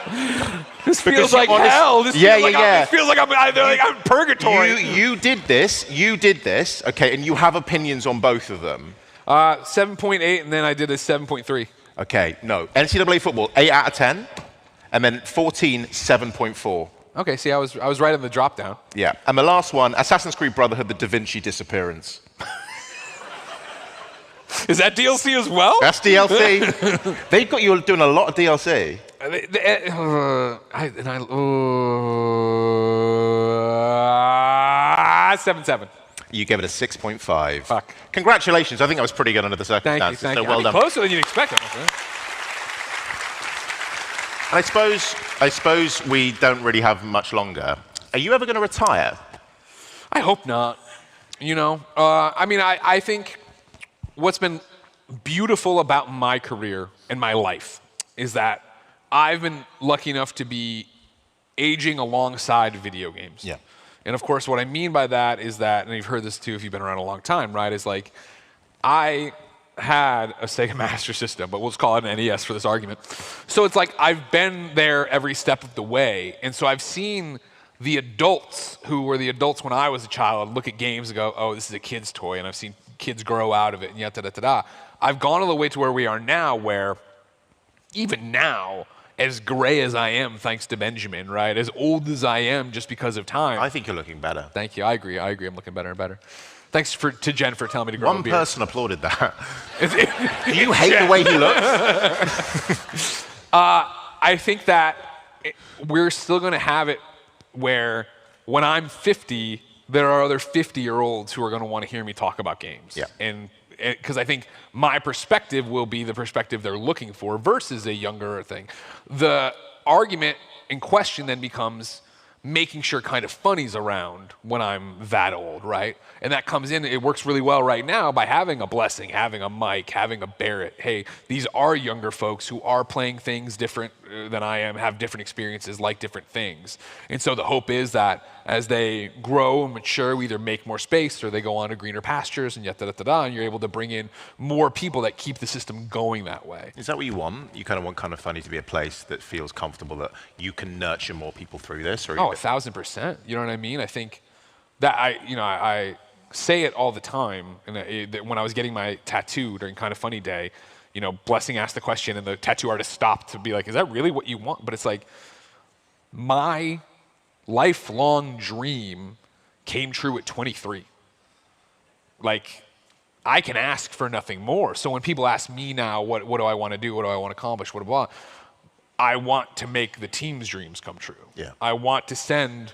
This feels like hell. This feels like I'm in purgatory. You did this, okay, and you have opinions on both of them. 7.8, and then I did a 7.3. Okay, no. NCAA football, 8 out of 10, and then 14, 7.4. Okay, see, I was right on the drop down. Yeah, and the last one, Assassin's Creed Brotherhood, the Da Vinci Disappearance. Is that DLC as well? That's DLC. They've got you doing a lot of DLC. 7.7. You gave it a 6.5. Fuck. Congratulations. I think that was pretty good under the circumstances. Thank you. So well done. Closer than you'd expect. And I suppose we don't really have much longer. Are you ever going to retire? I hope not. You know, I think what's been beautiful about my career and my life is that I've been lucky enough to be aging alongside video games. Yeah. And of course, what I mean by that is that, and you've heard this too if you've been around a long time, right, is like, I had a Sega Master System, but we'll just call it an NES for this argument. So it's like I've been there every step of the way. And so I've seen the adults who were the adults when I was a child look at games and go, oh, this is a kid's toy. And I've seen kids grow out of it and yada-da-da-da. I've gone all the way to where we are now, where even now, as gray as I am, thanks to Benjamin, right? As old as I am just because of time. I think you're looking better. Thank you. I agree. I'm looking better and better. Thanks to Jen for telling me to grow a beard. One person applauded that. Do you hate the way he looks? I think that we're still going to have it where when I'm 50, there are other 50-year-olds who are going to want to hear me talk about games. Yeah. And because I think my perspective will be the perspective they're looking for versus a younger thing. The argument in question then becomes making sure Kind of Funny's around when I'm that old, right? And that comes in, it works really well right now by having a Blessing, having a Mike, having a Barrett. Hey, these are younger folks who are playing things different than I am, have different experiences, like different things. And so the hope is that as they grow and mature, we either make more space or they go on to greener pastures and yada-da-da-da, and you're able to bring in more people that keep the system going that way. Is that what you want? You kind of want Kind of Funny to be a place that feels comfortable, that you can nurture more people through this? Or 1,000%. You know what I mean? I think that I say it all the time. And when I was getting my tattoo during Kind of Funny Day, you know, Blessing asked the question and the tattoo artist stopped to be like, is that really what you want? But it's like, my lifelong dream came true at 23. Like, I can ask for nothing more. So when people ask me now, what do I want to do? What do I want to accomplish? What blah, blah, I want to make the team's dreams come true. Yeah. I want to send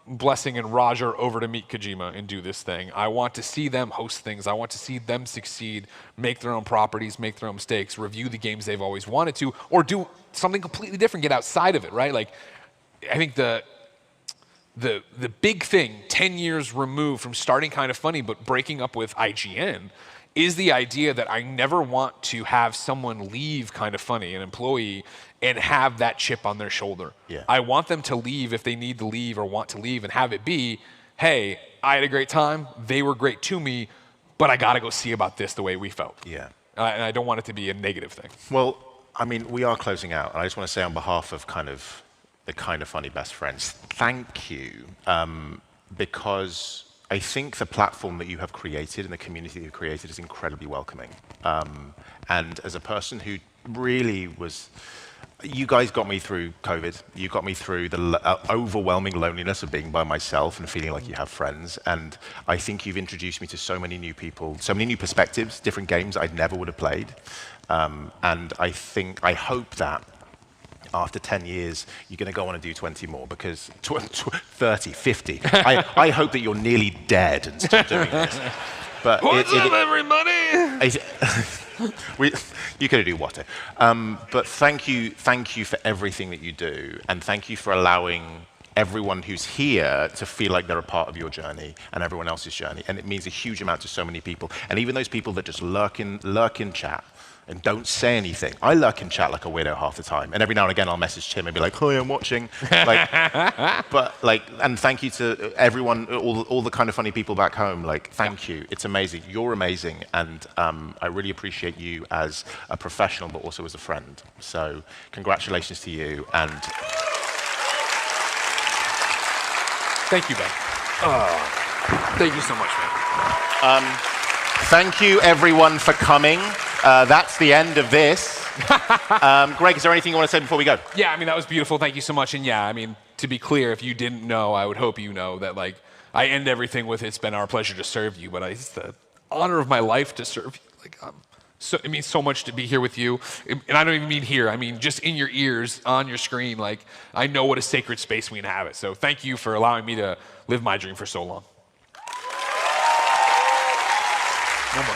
Blessing and Roger over to meet Kojima and do this thing. I want to see them host things. I want to see them succeed, make their own properties, make their own mistakes, review the games they've always wanted to, or do something completely different, get outside of it, right? Like, I think the big thing, 10 years removed from starting Kind of Funny but breaking up with IGN, is the idea that I never want to have someone leave Kind of Funny, an employee, and have that chip on their shoulder. Yeah. I want them to leave if they need to leave or want to leave and have it be, hey, I had a great time, they were great to me, but I got to go see about this the way we felt. Yeah. And I don't want it to be a negative thing. Well, I mean, we are closing out, and I just want to say on behalf of the Kind of Funny best friends, thank you, because I think the platform that you have created and the community that you've created is incredibly welcoming. And as a person who really was, you guys got me through COVID. You got me through the overwhelming loneliness of being by myself and feeling like you have friends. And I think you've introduced me to so many new people, so many new perspectives, different games I never would have played. And I hope that after 10 years, you're going to go on and do 20 more because 30, 50. I hope that you're nearly dead and still doing this. But What's up, everybody? You could do what? But thank you for everything that you do, and thank you for allowing everyone who's here to feel like they're a part of your journey and everyone else's journey. And it means a huge amount to so many people. And even those people that just lurk in chat and don't say anything. I lurk in chat like a weirdo half the time. And every now and again, I'll message Tim and be like, "Hi, I'm watching." And thank you to everyone, all the kind of funny people back home. Like, thank you. It's amazing. You're amazing. And I really appreciate you as a professional, but also as a friend. So congratulations to you. And thank you, Ben. Thank you so much, man. Thank you, everyone, for coming. That's the end of this. Greg, is there anything you want to say before we go? Yeah, I mean, that was beautiful. Thank you so much. And yeah, I mean, to be clear, if you didn't know, I would hope you know that, like, I end everything with, "It's been our pleasure to serve you," but it's the honor of my life to serve you. Like, so it means so much to be here with you. And I don't even mean here. I mean just in your ears, on your screen. Like, I know what a sacred space we inhabit. So thank you for allowing me to live my dream for so long. No more.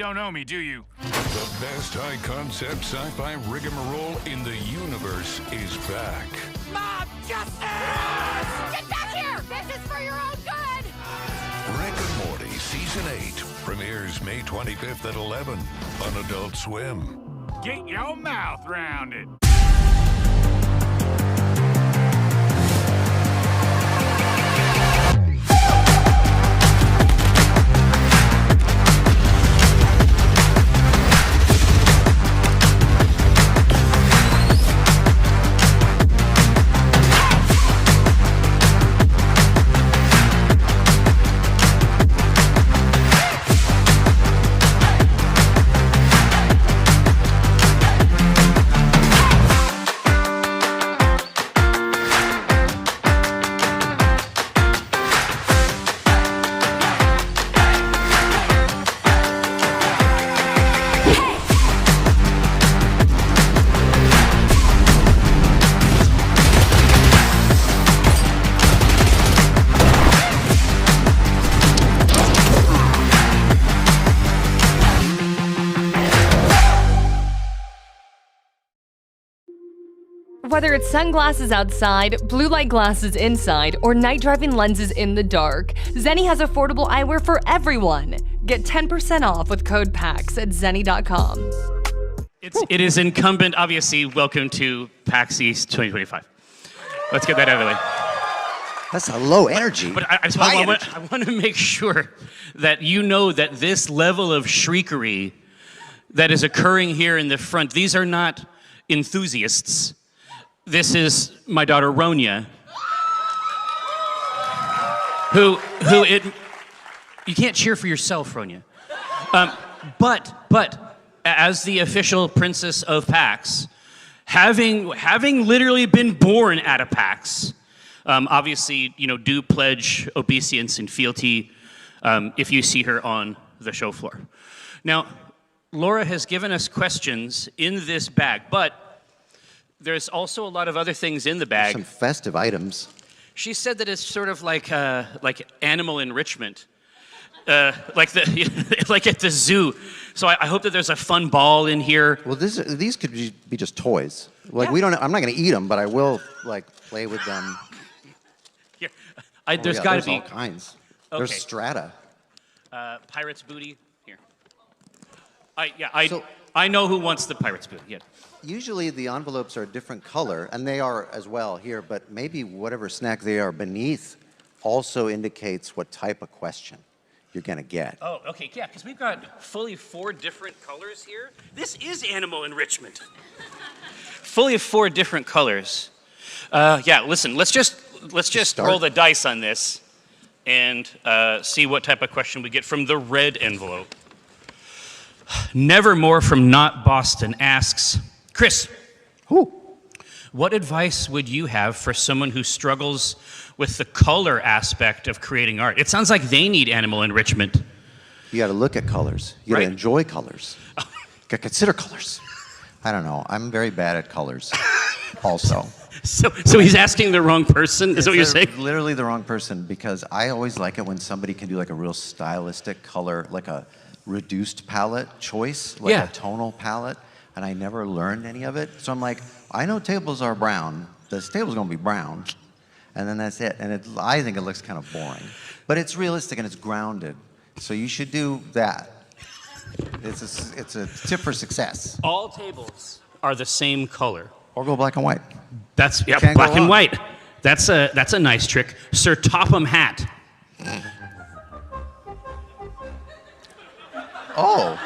don't know me, do you? The best high-concept sci-fi rigmarole in the universe is back. Mob justice! Get back here! This is for your own good! Rick and Morty Season 8 premieres May 25th at 11 on Adult Swim. Get your mouth round it. Whether it's sunglasses outside, blue light glasses inside, or night driving lenses in the dark, Zenni has affordable eyewear for everyone. Get 10% off with code PAX at zenni.com. It is incumbent, obviously, welcome to PAX East 2025. Let's get that out of the way. That's a low energy. But I want to make sure that you know that this level of shriekery that is occurring here in the front, these are not enthusiasts. This is my daughter Ronya, who you can't cheer for yourself, Ronya. But as the official princess of PAX, having literally been born at a PAX, obviously, do pledge obeisance and fealty if you see her on the show floor. Now, Laura has given us questions in this bag, but there's also a lot of other things in the bag. Some festive items. She said that it's sort of like animal enrichment, like at the zoo. So I hope that there's a fun ball in here. Well, these could be just toys. Like I'm not going to eat them, but I will play with them. Here, there's got to be all kinds. Okay. There's strata. Pirate's booty. Here. I know who wants the pirate's booty. Yeah. Usually the envelopes are a different color, and they are as well here, but maybe whatever snack they are beneath also indicates what type of question you're going to get. Oh, okay, yeah, because we've got fully 4 different colors here. This is animal enrichment. Fully 4 different colors. Yeah, listen, let's just roll the dice on this and see what type of question we get from the red envelope. Nevermore from Not Boston asks, Chris, what advice would you have for someone who struggles with the color aspect of creating art? It sounds like they need animal enrichment. You got to look at colors. You got to enjoy colors. You got to consider colors. I don't know. I'm very bad at colors also. So he's asking the wrong person? Is that what you're saying? Literally the wrong person, because I always like it when somebody can do like a real stylistic color, like a reduced palette choice, like a tonal palette. And I never learned any of it. So I'm like, I know tables are brown. This table's gonna be brown. And then that's it. And I think it looks kind of boring. But it's realistic and it's grounded. So you should do that. It's a tip for success. All tables are the same color. Or go black and white. That's, yeah, black and white. That's a nice trick. Sir Topham Hat. Oh.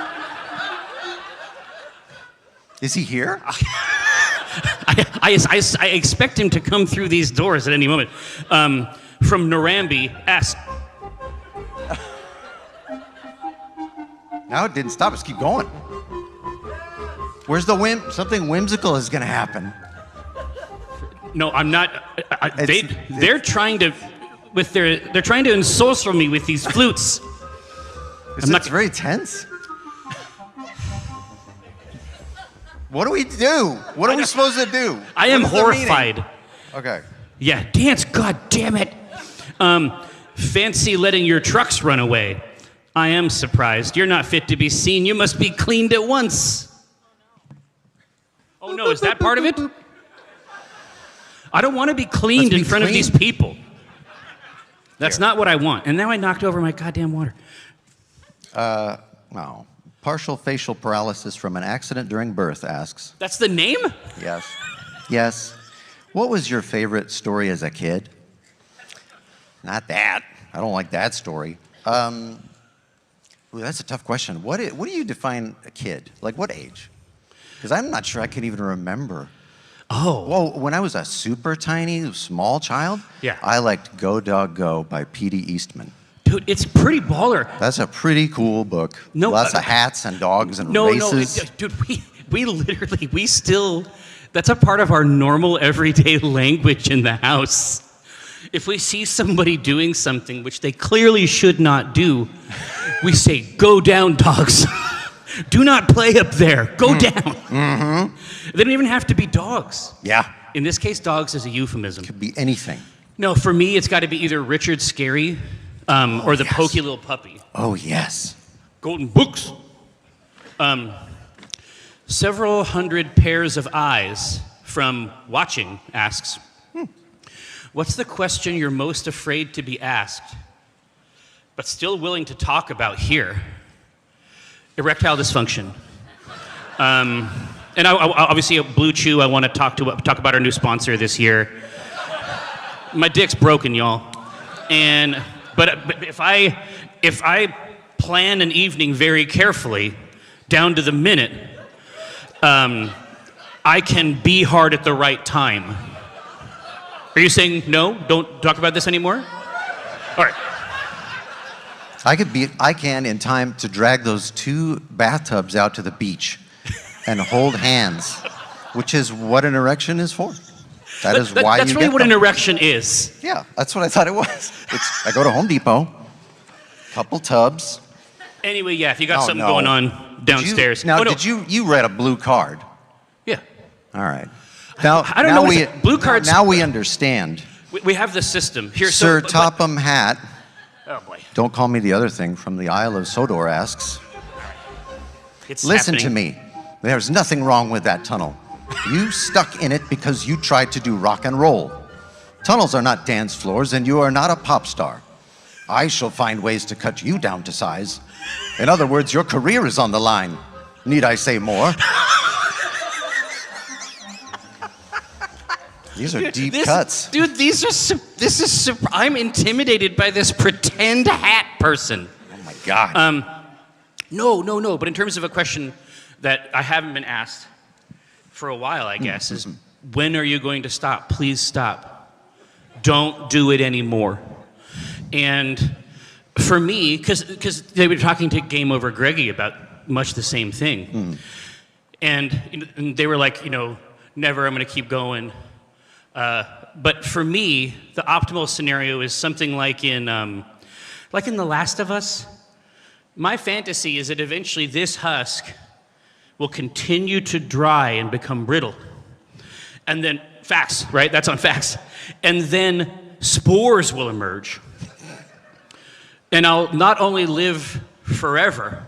Is he here? I expect him to come through these doors at any moment. From Narambi, ask. Now it didn't stop. Let's keep going. Where's the whim? Something whimsical is going to happen. No, I'm not. They're trying to, they're trying to ensorcel me with these flutes. It's very tense. What do we do? What are we supposed to do? I am horrified. Okay. Yeah, dance, god damn it. Fancy letting your trucks run away. I am surprised. You're not fit to be seen. You must be cleaned at once. Oh no, is that part of it? I don't want to be cleaned in front of these people. That's not what I want. And now I knocked over my goddamn water. Wow. Partial facial paralysis from an accident during birth asks. That's the name? Yes. Yes. What was your favorite story as a kid? Not that. I don't like that story. Ooh, that's a tough question. What do you define a kid? Like what age? Because I'm not sure I can even remember. Oh. Well, when I was a super tiny, small child, I liked Go Dog Go by P.D. Eastman. Dude, it's pretty baller. That's a pretty cool book. No, Lots of hats and dogs and races. No, dude, we still, that's a part of our normal everyday language in the house. If we see somebody doing something which they clearly should not do, we say, go down, dogs. Do not play up there. Go down. Mm-hmm. They don't even have to be dogs. Yeah. In this case, dogs is a euphemism. Could be anything. No, for me, it's got to be either Richard Scarry or the Pokey Little Puppy. Oh, yes. Golden Books. Several hundred pairs of eyes from Watching asks, what's the question you're most afraid to be asked, but still willing to talk about here? Erectile dysfunction. And obviously, Blue Chew, I want to talk about our new sponsor this year. My dick's broken, y'all. But if I plan an evening very carefully, down to the minute, I can be hard at the right time. Are you saying no? Don't talk about this anymore? All right. I can in time to drag those 2 bathtubs out to the beach and hold hands, which is what an erection is for. That's really what an erection is. Yeah, that's what I thought it was. I go to Home Depot, couple tubs. Anyway, yeah, if you got something going on downstairs. Did you read a blue card? Yeah. All right. Now, I don't know. Blue cards. Now we understand. We have the system here. Sir Topham Hat. Oh boy. Don't call me the other thing from the Isle of Sodor asks. Listen to me. There's nothing wrong with that tunnel. You stuck in it because you tried to do rock and roll. Tunnels are not dance floors, and you are not a pop star. I shall find ways to cut you down to size. In other words, your career is on the line. Need I say more? These are deep cuts. Dude, I'm intimidated by this pretend hat person. Oh my God. No. But in terms of a question that I haven't been asked for a while, I guess, is when are you going to stop? Please stop. Don't do it anymore. And for me, because they were talking to Game Over Greggy about much the same thing. And they were like, never, I'm going to keep going. But for me, the optimal scenario is something like in The Last of Us. My fantasy is that eventually this husk will continue to dry and become brittle. And then, facts, right? That's on facts. And then spores will emerge. And I'll not only live forever,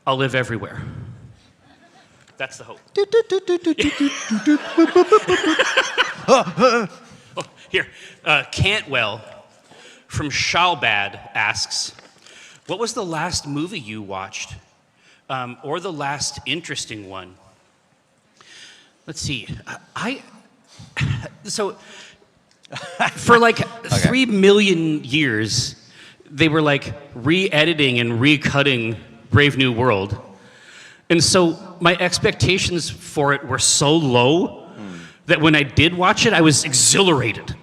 I'll live everywhere. That's the hope. Here, Cantwell from Shalbad asks, what was the last movie you watched? Or the last interesting one? Let's see. So, for like 3 million years, they were like re-editing and recutting Brave New World. And so my expectations for it were so low that when I did watch it, I was exhilarated.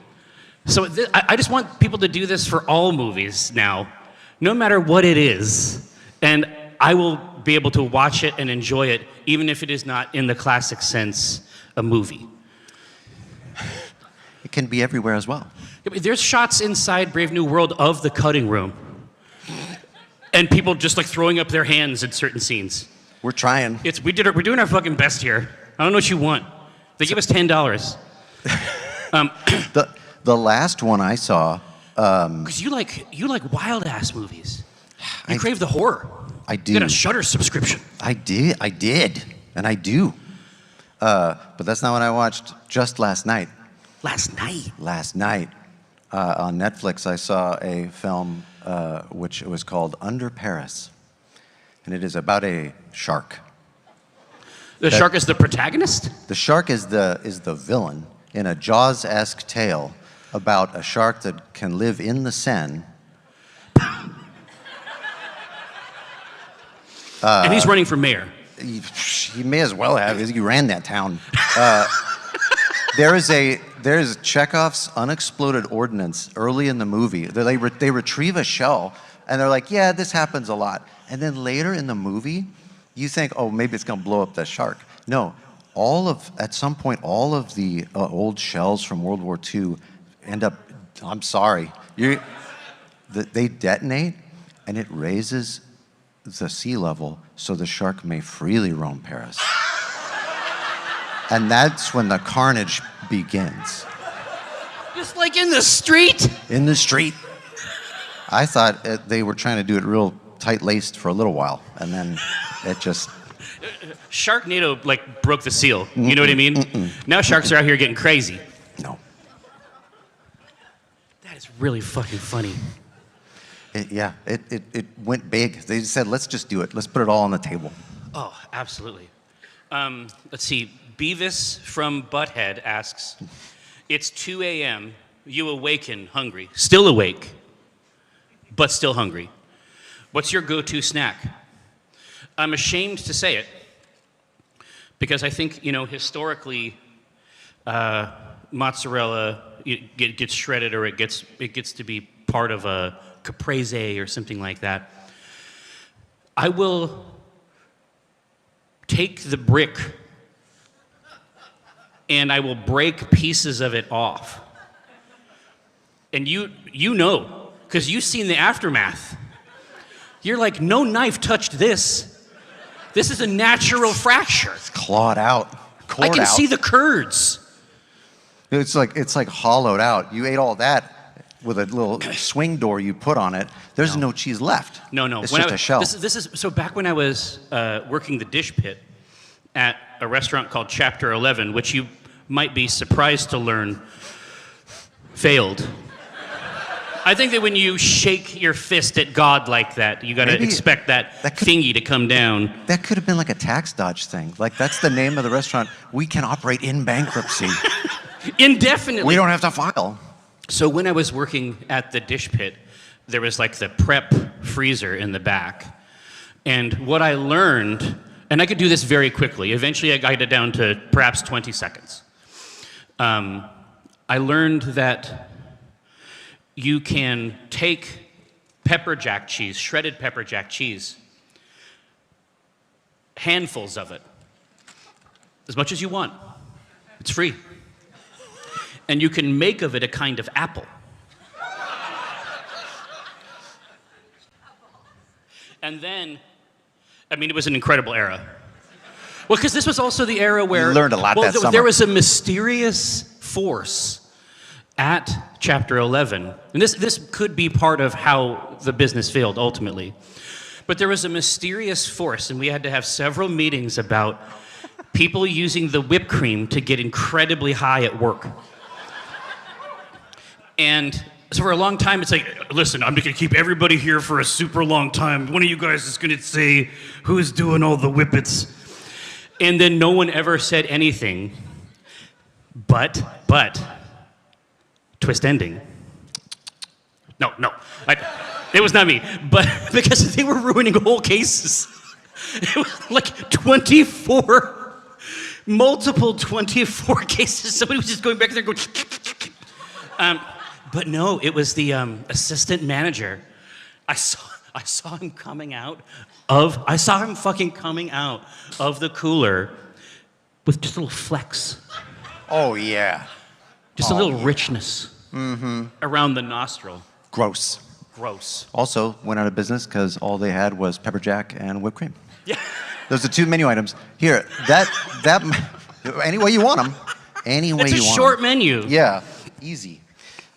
So I just want people to do this for all movies now, no matter what it is. And I will be able to watch it and enjoy it, even if it is not in the classic sense a movie. It can be everywhere as well. There's shots inside Brave New World of the cutting room. And people just like throwing up their hands in certain scenes. We're trying. We're doing our fucking best here. I don't know what you want. They give us $10. The last one I saw. Because you like wild ass movies. You crave the horror. I do. You got a Shudder subscription. I did, and I do. But that's not what I watched just last night. Last night? Last night. On Netflix, I saw a film which was called Under Paris. And it is about a shark. The shark is the protagonist? The shark is the villain in a Jaws-esque tale about a shark that can live in the Seine. And he's running for mayor. He may as well have, because he ran that town. There is Chekhov's unexploded ordnance early in the movie. They retrieve a shell, and they're like, yeah, this happens a lot. And then later in the movie, you think, oh, maybe it's gonna blow up the shark. No, at some point, all of the old shells from World War II end up, I'm sorry, they detonate, and it raises the sea level so the shark may freely roam Paris. And that's when the carnage begins. Just like in the street? In the street. I thought they were trying to do it real tight-laced for a little while, and then it just... Sharknado, like, broke the seal. You know what I mean? Now sharks are out here getting crazy. No. That is really fucking funny. It went big. They said, let's just do it. Let's put it all on the table. Oh, absolutely. Let's see. Beavis from Butthead asks, it's 2 a.m., you awaken hungry, still awake, but still hungry. What's your go-to snack? I'm ashamed to say it, because I think, historically, mozzarella gets shredded, or it gets to be part of a caprese or something like that. I will take the brick and I will break pieces of it off. And you know, because you've seen the aftermath. You're like, no knife touched this. This is a natural fracture. It's clawed out. I can see the curds. It's like hollowed out. You ate all that with a little swing door you put on it. There's no cheese left. No. It's just a shell. This is so back when I was working the dish pit at a restaurant called Chapter 11, which you might be surprised to learn failed. I think that when you shake your fist at God like that, you got to expect that thingy to come down. That could have been like a tax dodge thing. Like, that's the name of the restaurant. We can operate in bankruptcy. Indefinitely. We don't have to file. So when I was working at the dish pit, there was like the prep freezer in the back. And what I learned, and I could do this very quickly. Eventually I got it down to perhaps 20 seconds. I learned that you can take pepper jack cheese, shredded pepper jack cheese, handfuls of it, as much as you want. It's free. And you can make of it a kind of apple. And then, I mean, it was an incredible era. Well, because this was also the era where... You learned a lot that summer. There was a mysterious force at Chapter 11. And this could be part of how the business failed, ultimately. But there was a mysterious force, and we had to have several meetings about people using the whipped cream to get incredibly high at work. And so for a long time, it's like, listen, I'm gonna keep everybody here for a super long time. One of you guys is gonna say who's doing all the whippets. And then no one ever said anything, but, twist ending. No, it was not me, but because they were ruining whole cases. It was like 24, multiple 24 cases. Somebody was just going back there going, but no, it was the assistant manager. I saw him coming out of, I saw him fucking coming out of the cooler with just little flecks. Oh, yeah. Just a little richness around the nostril. Gross. Also went out of business because all they had was pepper jack and whipped cream. Yeah. Those are 2 menu items. Here, that any way you want them. Any way you want them. It's a short menu. Yeah, easy.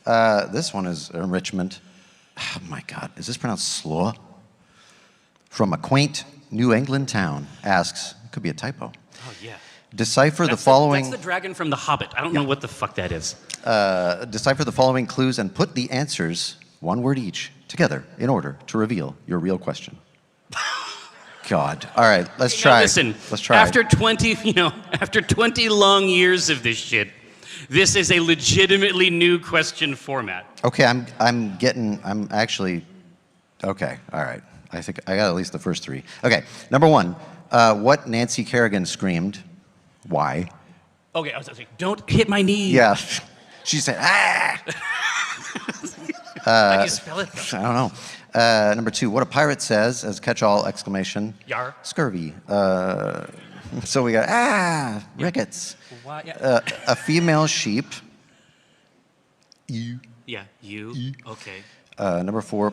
This one is enrichment. Oh my God, is this pronounced slaw? from a quaint New England town asks, it could be a typo. Oh, yeah. Decipher the following. That's the dragon from The Hobbit. I don't know what the fuck that is. Decipher the following clues and put the answers, one word each, together in order to reveal your real question. God. All right, let's try. Now listen, let's try. After 20 long years of this shit, this is a legitimately new question format. Okay, I'm actually, okay, all right. I think I got at least the first three. Okay, number one, what Nancy Kerrigan screamed, why? Okay, I was like, don't hit my knee. Yeah, she said, ah! How do you spell it? I don't know. Number two, what a pirate says as catch-all exclamation. Yar. Scurvy. So we got, rickets. Why? Yeah. A female sheep. You. Yeah, you. Okay. Number four,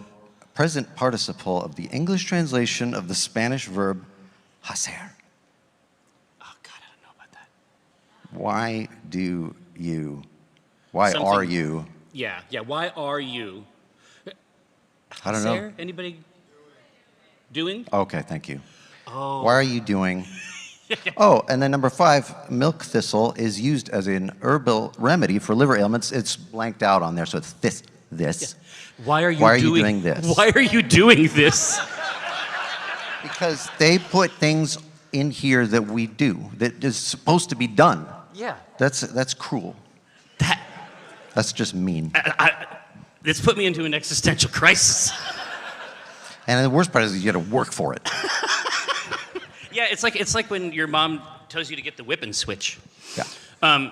present participle of the English translation of the Spanish verb hacer. Oh, God, I don't know about that. Why do you? Why are you? Yeah, why are you? I don't know. Anybody doing? Okay, thank you. Oh. Why are you doing? Oh, and then number five, milk thistle is used as an herbal remedy for liver ailments. It's blanked out on there, so it's this. Yeah. Why are you doing this? Why are you doing this? Because they put things in here that we do, that is supposed to be done. Yeah. That's cruel. That's just mean. This put me into an existential crisis. And the worst part is you got to work for it. Yeah, it's like when your mom tells you to get the whip and switch. Yeah.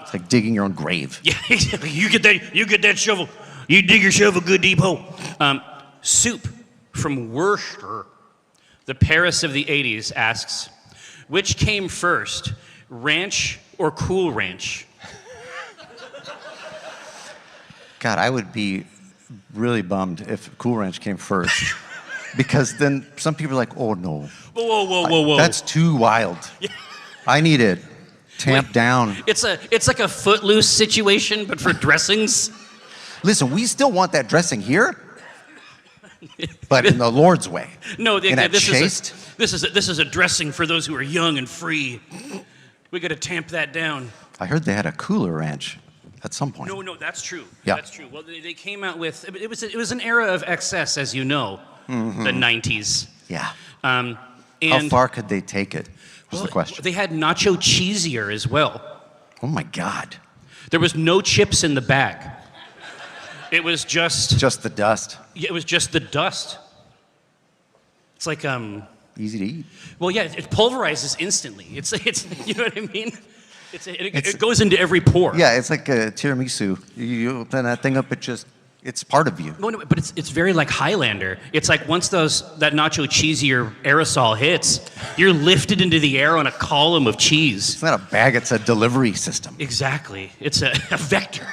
It's like digging your own grave. Yeah, exactly. You get that shovel. You dig yourself a good deep hole. Soup from Worcester, the Paris of the 80s, asks, which came first, ranch or Cool Ranch? God, I would be really bummed if Cool Ranch came first. Because then some people are like, oh no. Whoa. That's too wild. Yeah. I need it tamped down. It's like a Footloose situation, but for dressings. Listen, we still want that dressing here, but in the Lord's way. No, this is a dressing for those who are young and free. We got to tamp that down. I heard they had a Cooler Ranch at some point. No, that's true. Yeah. That's true. Well, they came out with it was an era of excess, as you know, the 90s. Yeah. And how far could they take it? Was the question. They had nacho cheesier as well. Oh my God. There was no chips in the bag. It was just the dust. Yeah, it was just the dust. It's like easy to eat. Well, yeah, it pulverizes instantly. It's you know what I mean? It goes into every pore. Yeah, it's like a tiramisu. You open that thing up, it's part of you. No, but it's very like Highlander. It's like once that nacho cheesier aerosol hits, you're lifted into the air on a column of cheese. It's not a bag, it's a delivery system. Exactly. It's a vector.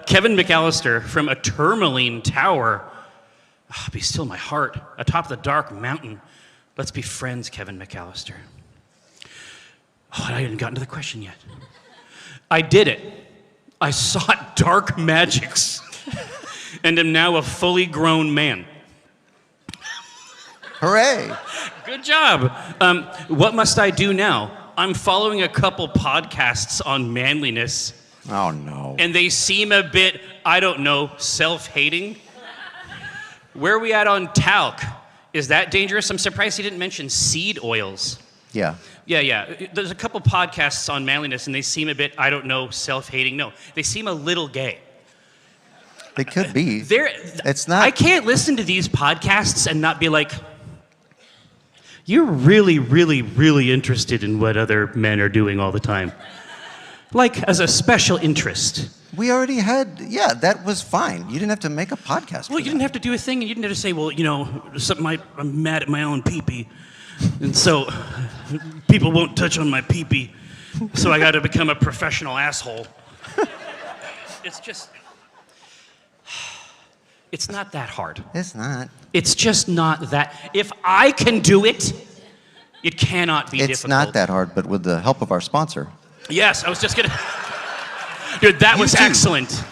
Kevin McAllister from a tourmaline tower. Oh, be still my heart. Atop the dark mountain. Let's be friends, Kevin McAllister. Oh, I hadn't gotten to the question yet. I did it. I sought dark magics and am now a fully grown man. Hooray! Good job. What must I do now? I'm following a couple podcasts on manliness. Oh, no. And they seem a bit, I don't know, self-hating. Where are we at on talc? Is that dangerous? I'm surprised he didn't mention seed oils. Yeah. Yeah. There's a couple podcasts on manliness, and they seem a bit, I don't know, self-hating. No, they seem a little gay. They could be. It's not. I can't listen to these podcasts and not be like, you're really, really, really interested in what other men are doing all the time. Like, as a special interest. We already had, that was fine. You didn't have to make a podcast. Well, you didn't have to do a thing, and you didn't have to say, well, I'm mad at my own pee-pee. And so people won't touch on my pee-pee. So I got to become a professional asshole. It's just, it's not that hard. It's not. It's just not that. If I can do it, it cannot be difficult. It's not that hard, but with the help of our sponsor. Yes, I was just going to. Dude, that was excellent.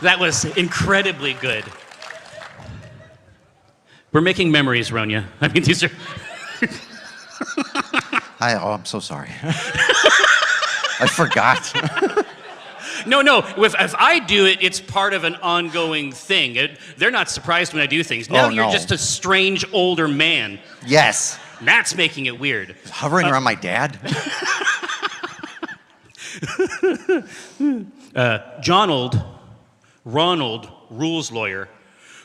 That was incredibly good. We're making memories, Ronya. I mean, these are... I'm so sorry. I forgot. No. If I do it, it's part of an ongoing thing. They're not surprised when I do things. Now you're just a strange older man. Yes. That's making it weird. Hovering around my dad. Ronald, rules lawyer,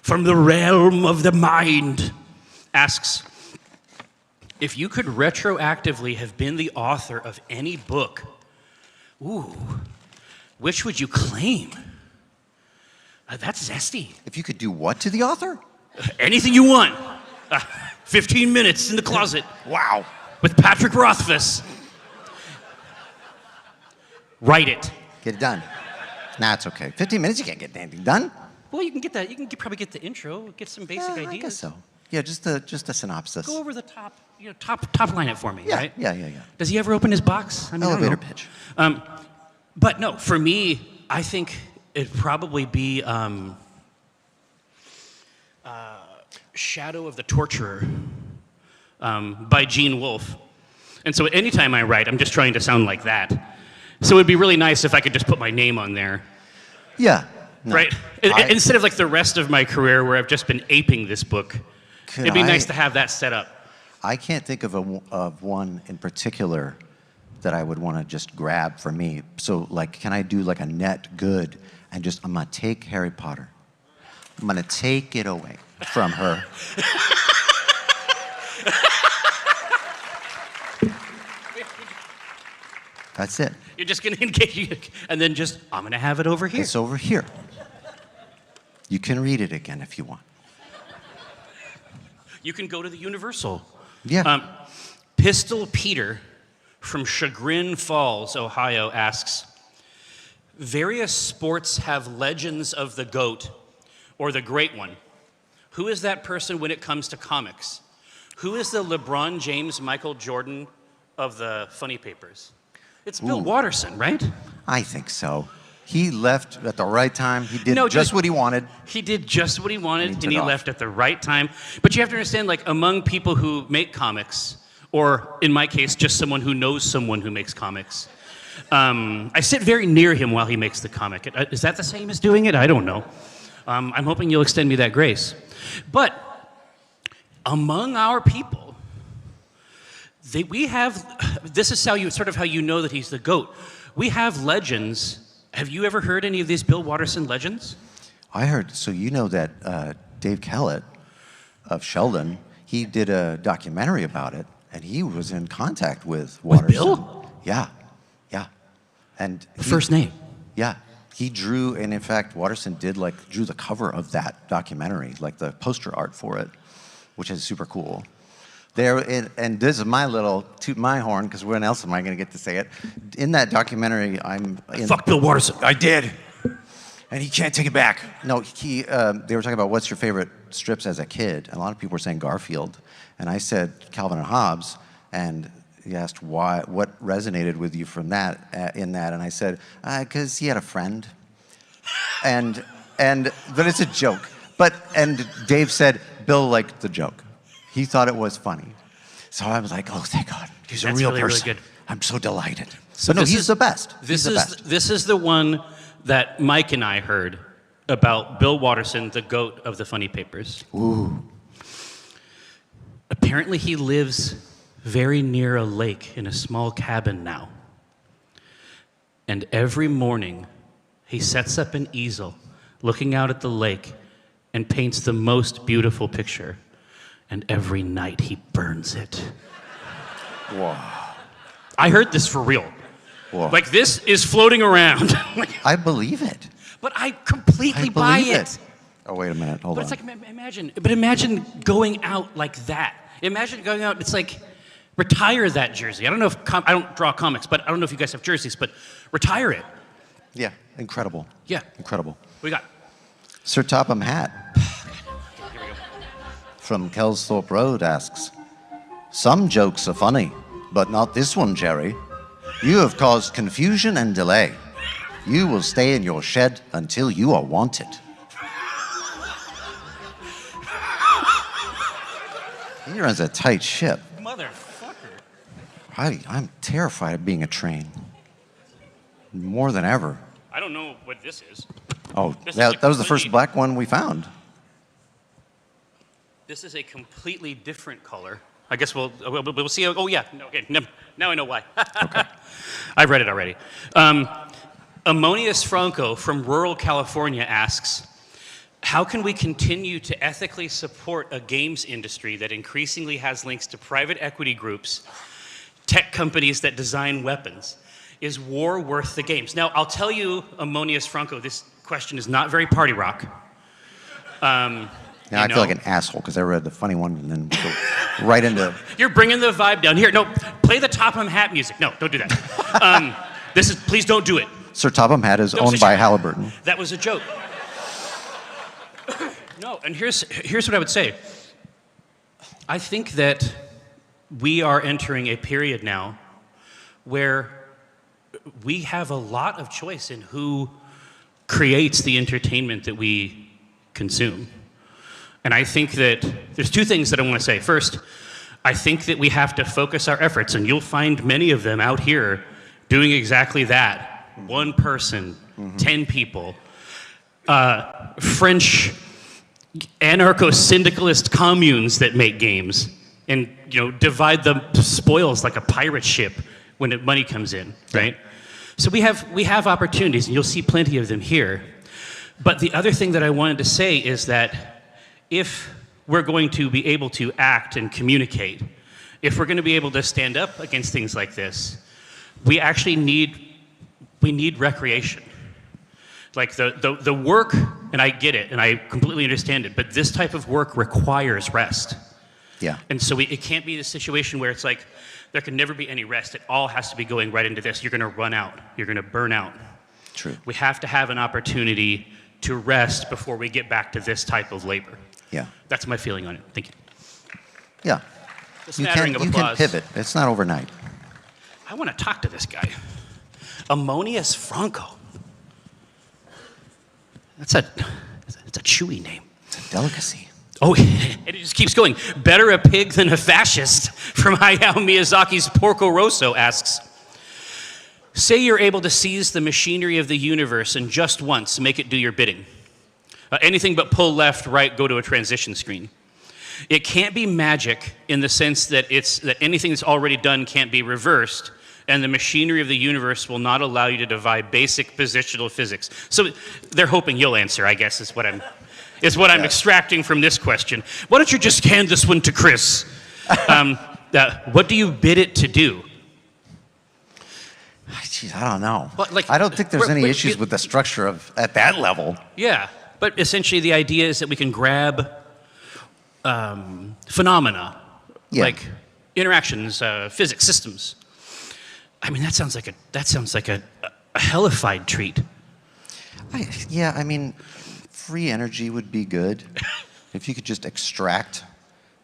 from the realm of the mind, asks, if you could retroactively have been the author of any book, which would you claim? That's zesty. If you could do what to the author? Anything you want. 15 minutes in the closet. Wow. With Patrick Rothfuss. Write it. Get it done. Nah, it's okay. 15 minutes, you can't get anything done. Well, you can get that. You can probably get the intro, get some basic ideas. I guess so. Yeah, just a synopsis. Go over the top, top line it for me, right? Yeah. Does he ever open his box? I mean, Elevator pitch. But no, for me, I think it'd probably be Shadow of the Torturer by Gene Wolfe. And so anytime I write, I'm just trying to sound like that. So it'd be really nice if I could just put my name on there. Yeah. No, right? Instead of like the rest of my career where I've just been aping this book. It'd be nice to have that set up. I can't think of one in particular that I would want to just grab for me. So like, can I do like a net good and I'm gonna take Harry Potter. I'm gonna take it away from her. That's it. You're just gonna engage, and then I'm gonna have it over here. It's over here. You can read it again if you want. You can go to the Universal. Yeah. Pistol Peter from Chagrin Falls, Ohio asks, various sports have legends of the GOAT, or the Great One. Who is that person when it comes to comics? Who is the LeBron James, Michael Jordan of the funny papers? It's Bill Watterson, right? I think so. He left at the right time. He did just what he wanted. He did just what he wanted, and he left at the right time. But you have to understand, like, among people who make comics, or in my case, just someone who knows someone who makes comics, I sit very near him while he makes the comic. Is that the same as doing it? I don't know. I'm hoping you'll extend me that grace. But among our people, we have, this is how you know that he's the GOAT. We have legends. Have you ever heard any of these Bill Watterson legends? I heard, so you know that Dave Kellett of Sheldon, he did a documentary about it, and he was in contact with Watterson. With Bill? Yeah. And First name? Yeah. He drew, and in fact, Watterson drew the cover of that documentary, like the poster art for it, which is super cool. And this is my little toot my horn, because when else am I going to get to say it? In that documentary, Fuck Bill Watterson. I did. And he can't take it back. No, they were talking about what's your favorite strips as a kid. And a lot of people were saying Garfield. And I said Calvin and Hobbes. And he asked what resonated with you from that, in that. And I said, because he had a friend. But it's a joke. And Dave said, Bill liked the joke. He thought it was funny. So I was like, oh, thank God. He's a real person. Really good. I'm so delighted. So no, he's the best. This is the one that Mike and I heard about Bill Watterson, the GOAT of the funny papers. Ooh. Apparently he lives very near a lake in a small cabin now. And every morning he sets up an easel looking out at the lake and paints the most beautiful picture. And every night he burns it. Whoa. I heard this for real. Whoa. Like, this is floating around. I believe it. But I completely buy it. Oh, wait a minute. Hold on. But it's like, imagine going out like that. Imagine going out, it's like, retire that jersey. I don't know if, I don't draw comics, but I don't know if you guys have jerseys, but retire it. Yeah, incredible. Yeah. Incredible. What do you got? Sir Topham Hatt. From Kelsthorpe Road asks, some jokes are funny, but not this one, Jerry. You have caused confusion and delay. You will stay in your shed until you are wanted. He runs a tight ship. Motherfucker. I'm terrified of being a train. More than ever. I don't know what this is. Oh, This is that a was the first completely- black one we found. This is a completely different color. I guess we'll see. Oh yeah. No, okay. Now I know why. I've read it already. Ammonius Franco from rural California asks, how can we continue to ethically support a games industry that increasingly has links to private equity groups, tech companies that design weapons? Is war worth the games? Now, I'll tell you, Ammonius Franco, this question is not very party rock. Now I feel like an asshole because I read the funny one and then go right into. You're bringing the vibe down here. No, play the Topham Hat music. No, don't do that. Please don't do it. Sir Topham Hat is owned by Halliburton. That was a joke. No, and here's what I would say. I think that we are entering a period now where we have a lot of choice in who creates the entertainment that we consume. And I think that there's two things that I want to say. First, I think that we have to focus our efforts, and you'll find many of them out here doing exactly that. One person, 10 people. French anarcho-syndicalist communes that make games and divide the spoils like a pirate ship when money comes in, right? So we have opportunities, and you'll see plenty of them here. But the other thing that I wanted to say is that if we're going to be able to act and communicate, if we're going to be able to stand up against things like this, we actually need recreation. Like the work, and I get it, and I completely understand it, but this type of work requires rest. Yeah. And so it can't be the situation where it's like, there can never be any rest. It all has to be going right into this. You're going to run out. You're going to burn out. True. We have to have an opportunity to rest before we get back to this type of labor. Yeah. That's my feeling on it. Thank you. Yeah. A smattering of You can applause. pivot. It's not overnight. I want to talk to this guy. Ammonius Franco. That's a chewy name. It's a delicacy. Oh, and it just keeps going. Better a pig than a fascist, from Hayao Miyazaki's Porco Rosso asks. Say you're able to seize the machinery of the universe and just once make it do your bidding. Anything but pull left, right, go to a transition screen. It can't be magic in the sense that that anything that's already done can't be reversed, and the machinery of the universe will not allow you to divide basic positional physics. So they're hoping you'll answer, I guess, is what I'm extracting from this question. Why don't you just hand this one to Chris? What do you bid it to do? Jeez, I don't know. Well, like, I don't think there's any issues with the structure at that level. Yeah, but essentially the idea is that we can grab phenomena, like interactions, physics, systems. I mean, that sounds like a hellified treat. I mean, free energy would be good if you could just extract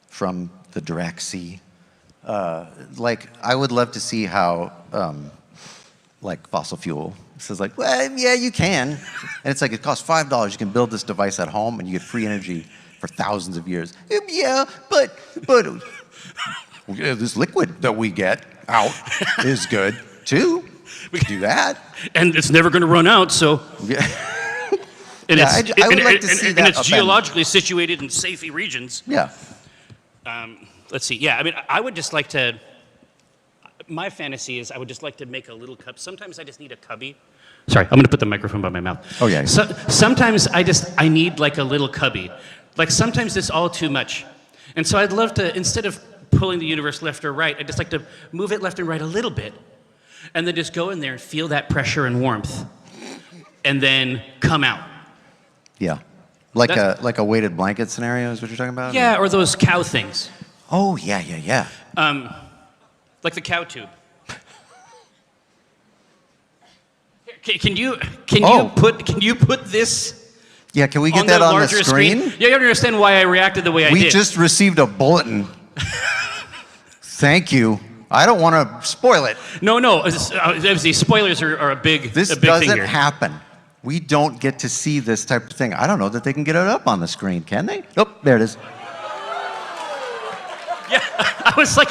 from the Diraxi. Like, I would love to see how, like, fossil fuel says, like, well, yeah, you can. And it's like, it costs $5. You can build this device at home, and you get free energy for thousands of years. Yeah, but this liquid that we get out is good, too. We can do that. And it's never going to run out, so... Yeah. And yeah, I would like to see that. And it's geologically situated in safe regions. Yeah. Let's see. Yeah, I mean, I would just like to... My fantasy is I would just like to make a little cup. Sometimes I just need a cubby. Sorry, I'm going to put the microphone by my mouth. Oh, yeah. So, sometimes I need like a little cubby. Like sometimes it's all too much. And so I'd love to, instead of pulling the universe left or right, I'd just like to move it left and right a little bit. And then just go in there and feel that pressure and warmth. And then come out. Yeah. Like a weighted blanket scenario is what you're talking about? Yeah, or those cow things. Oh, yeah. Like the cow tube. Can you put this? Yeah, can we get that on the screen? Yeah, you understand why I reacted the way I did. We just received a bulletin. Thank you. I don't want to spoil it. No. The spoilers are a big thing here. This doesn't happen. We don't get to see this type of thing. I don't know that they can get it up on the screen, can they? Oh, there it is. I was like,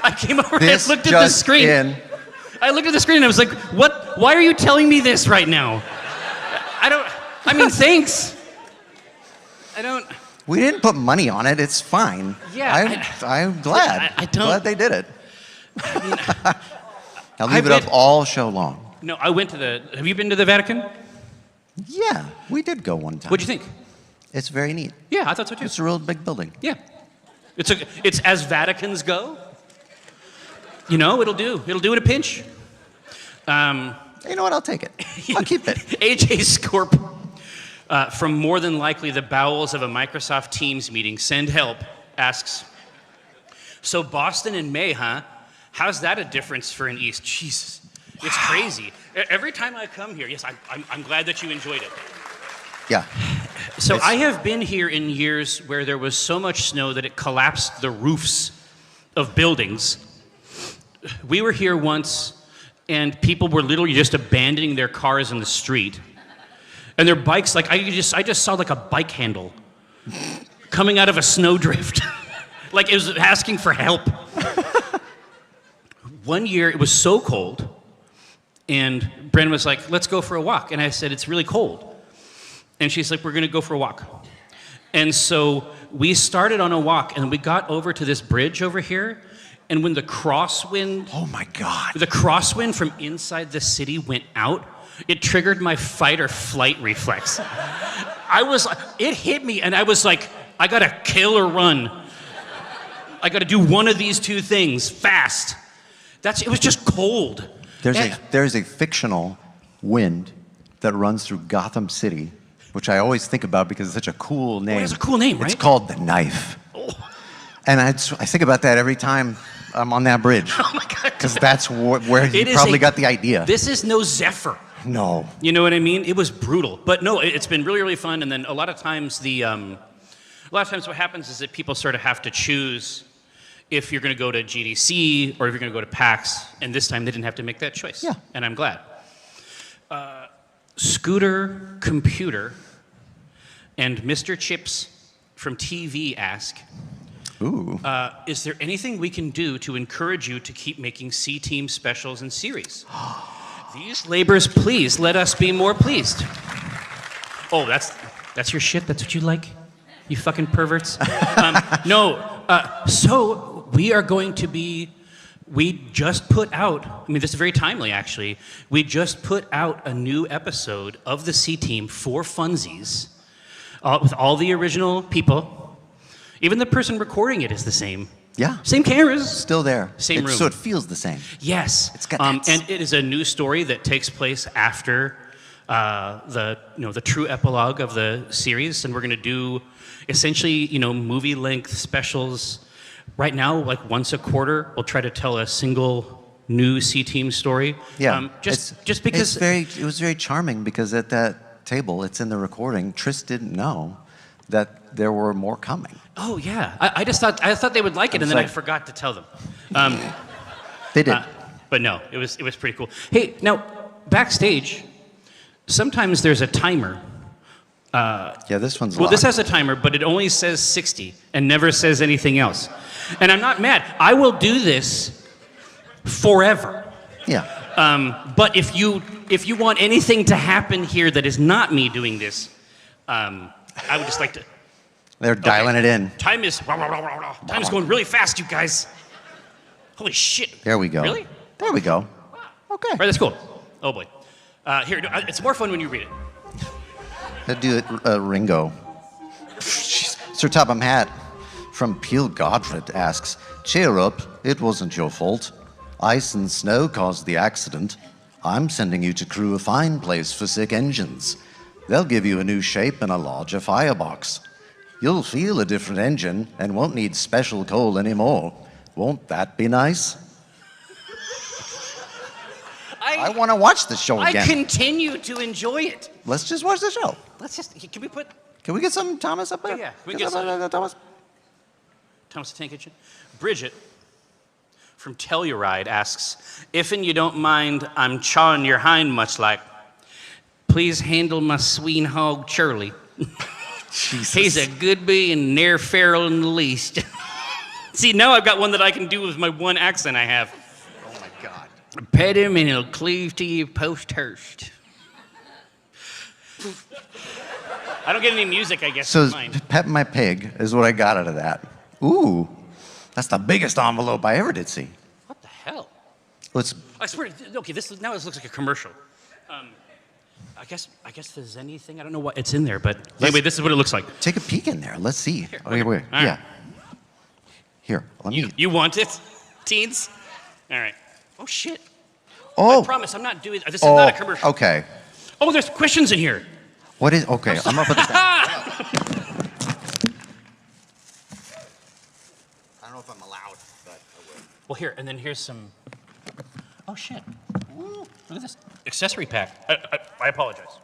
I came over This and looked at the just screen. in. I looked at the screen and I was like, what? Why are you telling me this right now? I mean, thanks. I don't. We didn't put money on it. It's fine. Yeah. I'm glad. I don't. Glad they did it. I mean, I'll leave it up all show long. No, I went to the. Have you been to the Vatican? Yeah, we did go one time. What'd you think? It's very neat. Yeah, I thought so too. It's a real big building. Yeah. It's as Vaticans go. You know, it'll do in a pinch. You know what? I'll take it. I'll keep it. AJ Scorp, from more than likely the bowels of a Microsoft Teams meeting, send help, asks, so Boston in May, huh? How's that a difference for an East? Jesus, it's crazy. Every time I come here, yes, I'm glad that you enjoyed it. Yeah. So I have been here in years where there was so much snow that it collapsed the roofs of buildings. We were here once, and people were literally just abandoning their cars in the street. And their bikes, like, I just saw like a bike handle coming out of a snowdrift. Like it was asking for help. One year, it was so cold, and Brendan was like, let's go for a walk. And I said, it's really cold. And she's like, we're gonna go for a walk. And so we started on a walk, and we got over to this bridge over here, and when the crosswind, oh my God, the crosswind from inside the city went out, it triggered my fight or flight reflex. It hit me, and I was like, I gotta kill or run. I gotta do one of these two things fast. It was just cold. There's a fictional wind that runs through Gotham City, which I always think about because it's such a cool name. It's a cool name, right? It's called The Knife. Oh. And I think about that every time I'm on that bridge. Oh my God. Because that's where you probably got the idea. This is no Zephyr. No. You know what I mean? It was brutal. But no, it's been really, really fun. And then a lot of times what happens is that people sort of have to choose if you're going to go to GDC or if you're going to go to PAX. And this time they didn't have to make that choice. Yeah. And I'm glad. Scooter Computer and Mr. Chips from TV ask, ooh. Is there anything we can do to encourage you to keep making C-Team specials and series? These labors, please, let us be more pleased. Oh, that's your shit? That's what you like? You fucking perverts? So we are going to be, we just put out, I mean, this is very timely, actually. We just put out a new episode of the C-Team for funsies with all the original people. Even the person recording it is the same. Yeah. Same cameras. Still there. Same room. So it feels the same. Yes. It's got and it is a new story that takes place after the true epilogue of the series, and we're going to do essentially movie-length specials. Right now, like once a quarter, we'll try to tell a single new C-Team story. Yeah. Just because it was very charming because at that table, it's in the recording. Tris didn't know that there were more coming. Oh yeah, I thought they would like it, and then I forgot to tell them. They did. But no, it was pretty cool. Hey, now backstage, sometimes there's a timer. Yeah, this one's well, locked. this has a timer, but it only says 60 and never says anything else. And I'm not mad. I will do this forever. Yeah. But if you want anything to happen here that is not me doing this, I would just like to. They're dialing it in. Time is going really fast, you guys. Holy shit. There we go. Really? There we go. Okay. Right, that's cool. Oh boy. Here, it's more fun when you read it. Let's do it, Ringo. Sir Topham Hatt from Peel Godfrey asks, cheer up, it wasn't your fault. Ice and snow caused the accident. I'm sending you to crew a fine place for sick engines. They'll give you a new shape and a larger firebox. You'll feel a different engine and won't need special coal anymore. Won't that be nice? I want to watch the show again. I continue to enjoy it. Let's just watch the show. Can we get some Thomas up there? Yeah, we get some Thomas. Thomas the Tank Engine. Bridget from Telluride asks, if and you don't mind, I'm chawing your hind much like, please handle my sween hog Charlie. He's a good bee and ne'er feral in the least. See, now I've got one that I can do with my one accent I have. Oh my God. Pet him and he'll cleave to you post-haste. I don't get any music, I guess. So mine. pet my pig is what I got out of that. Ooh, that's the biggest envelope I ever did see. What the hell? Let's. I swear. Okay, now this looks like a commercial. I guess there's anything. I don't know what it's in there, but anyway, this is what it looks like. Take a peek in there. Let's see. Here, okay, wait. All right. Yeah. Here. Let me. You want it, teens? All right. Oh shit. Oh. I promise, I'm not doing. This is not a commercial. Okay. Oh, there's questions in here. What is? Okay, I'm gonna put this down. I don't know if I'm allowed, but I will. Well, here, and then here's some. Oh shit. Ooh, look at this accessory pack. I apologize.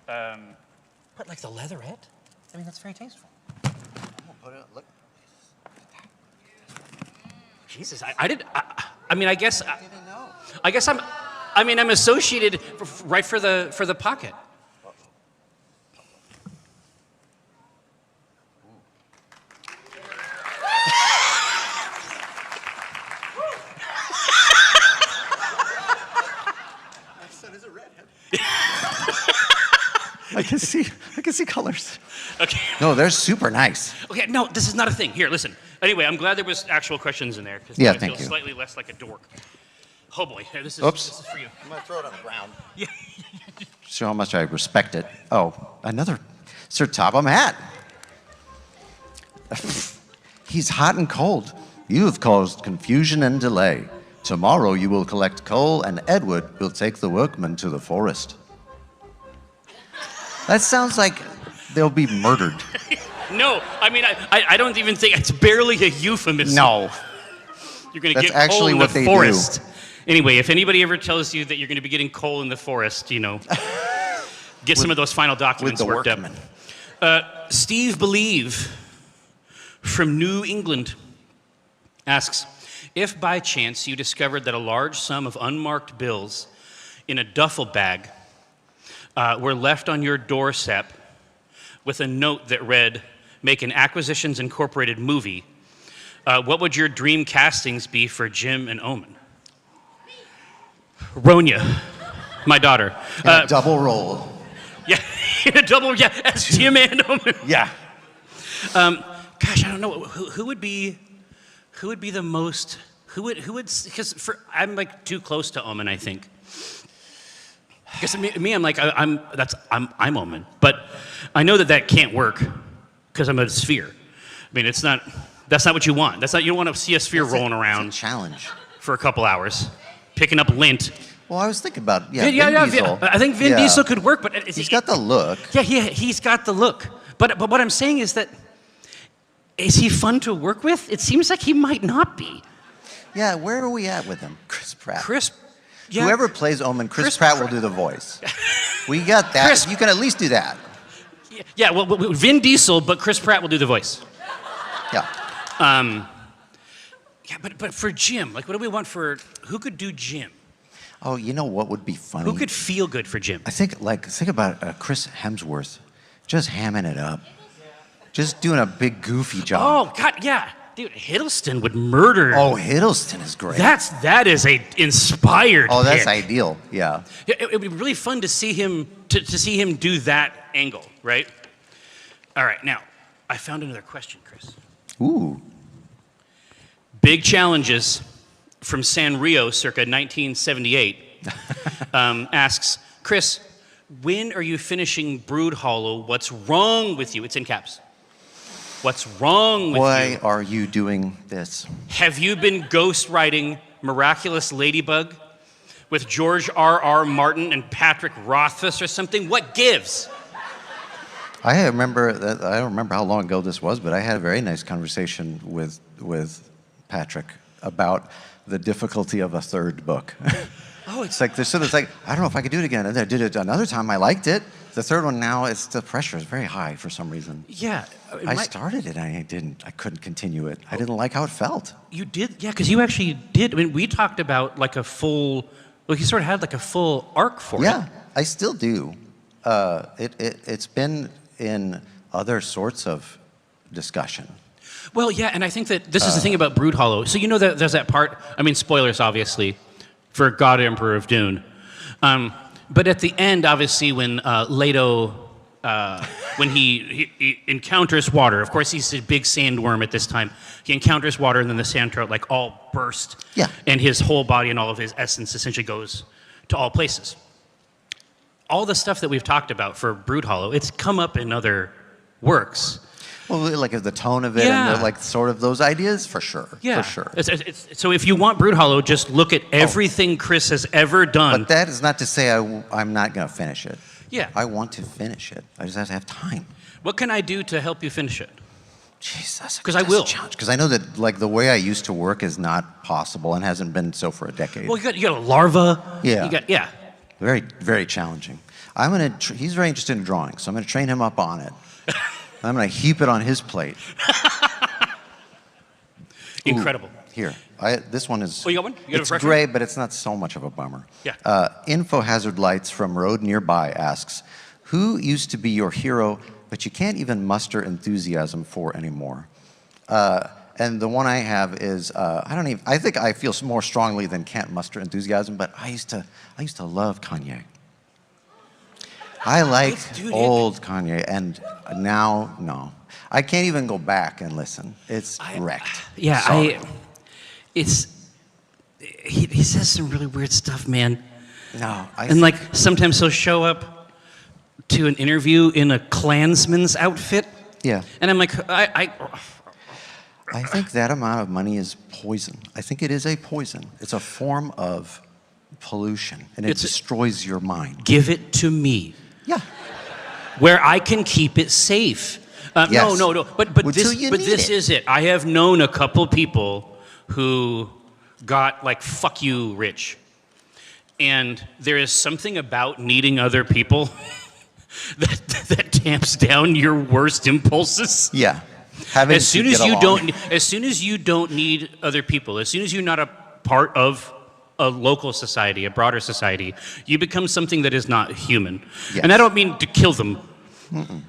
But like the leatherette? I mean, that's very tasteful. Look. Jesus, I mean, I guess I'm associated right for the pocket. I can see colors. Okay. No, they're super nice. Okay, no, this is not a thing. Here, listen. Anyway, I'm glad there was actual questions in there. Yeah, I thank feel you. slightly less like a dork. Oh boy, here, this is for you. I'm gonna throw it on the ground. Yeah. Show how much I respect it. Oh, another Sir Topham hat. He's hot and cold. You have caused confusion and delay. Tomorrow you will collect coal, and Edward will take the workmen to the forest. That sounds like they'll be murdered. No, I mean, I don't even think it's barely a euphemism. No. You're going to That's get actually coal in what the they forest. do. Anyway, if anybody ever tells you that you're going to be getting coal in the forest, you know, get some of those final documents worked up. Steve Believe from New England asks, if by chance you discovered that a large sum of unmarked bills in a duffel bag were left on your doorstep with a note that read, "Make an Acquisitions Incorporated movie," what would your dream castings be for Jim and Omen? Ronya, my daughter. Double roll. Yeah, a double, yeah, as Jim and Omen. Yeah. Gosh, I don't know. Who would be the most, who would, because I'm like too close to Omen, I think. Because me, I'm like, I'm Omen. But I know that can't work because I'm a sphere. I mean, that's not what you want. You don't want to see a sphere rolling around. It's a challenge. For a couple hours, picking up lint. Well, I was thinking about, Vin Diesel. I think Vin Diesel could work, but he's got the look. Yeah, he's got the look. But what I'm saying is that, is he fun to work with? It seems like he might not be. Yeah, where are we at with him? Chris Pratt. Yeah. Whoever plays Omen, Chris Pratt will do the voice. We got that. You can at least do that. Yeah, well, Vin Diesel, but Chris Pratt will do the voice. Yeah. Yeah, but for Jim, like, what do we want for, who could do Jim? Oh, you know what would be funny? Who could feel good for Jim? I think about Chris Hemsworth, just hamming it up, just doing a big goofy job. Oh God, yeah, dude, Hiddleston would murder. Oh, Hiddleston is great. That is a inspired. Oh, that's pick. ideal. Yeah. It would be really fun to see him see him do that angle, right? All right, now I found another question, Chris. Ooh. Big challenges from Sanrio, circa 1978, asks, Chris, when are you finishing Brood Hollow? What's wrong with you? It's in caps. What's wrong with you? Why are you doing this? Have you been ghostwriting Miraculous Ladybug with George R.R. Martin and Patrick Rothfuss or something? What gives? I don't remember how long ago this was, but I had a very nice conversation with Patrick about the difficulty of a third book. Oh, it's like I don't know if I could do it again. And I did it another time. I liked it. The third one now, the pressure is very high for some reason. Yeah. I started it and I couldn't continue it. I didn't like how it felt. You did? Yeah, because you actually did. I mean, we talked about like a full, well, you sort of had like a full arc for it. Yeah, I still do. It's been in other sorts of discussion. Well, yeah, and I think that this is the thing about Brood Hollow. So you know that there's that part, I mean, spoilers, obviously, for God Emperor of Dune. But at the end, obviously, when Leto, when he encounters water, of course, he's a big sandworm at this time. He encounters water, and then the sand trout, like, all burst. Yeah. And his whole body and all of his essence essentially goes to all places. All the stuff that we've talked about for Brood Hollow, it's come up in other works. Well, like the tone of it and the, like sort of those ideas, for sure. Yeah, for sure. So if you want Brood Hollow, just look at everything Chris has ever done. But that is not to say I'm not going to finish it. Yeah. I want to finish it. I just have to have time. What can I do to help you finish it? Jesus. Because I will. Because I know that like the way I used to work is not possible and hasn't been so for a decade. Well, you got a larva. Yeah. Very, very challenging. He's very interested in drawing, so I'm going to train him up on it. I'm going to heap it on his plate. Incredible. Ooh, here. This one is... Oh, you got one? You got it's a gray, but it's not so much of a bummer. Yeah. Info Hazard Lights from Road Nearby asks, who used to be your hero, but you can't even muster enthusiasm for anymore? And the one I have is, I think I feel more strongly than can't muster enthusiasm, but I used to love Kanye. I like old Kanye, and now, no. I can't even go back and listen. It's wrecked. Yeah, Sorry. he says some really weird stuff, man. No. And like, sometimes he'll show up to an interview in a Klansman's outfit. Yeah. And I'm like, I think that amount of money is poison. I think it is a poison. It's a form of pollution, and it destroys your mind. Give it to me. Yeah. Where I can keep it safe. Yes. No. But this is it. I have known a couple people who got like fuck you rich. And there is something about needing other people that tamps down your worst impulses. Yeah. As soon as you don't need other people, as soon as you're not a part of a local society, a broader society, you become something that is not human. Yes. And I don't mean to kill them. Mm-mm.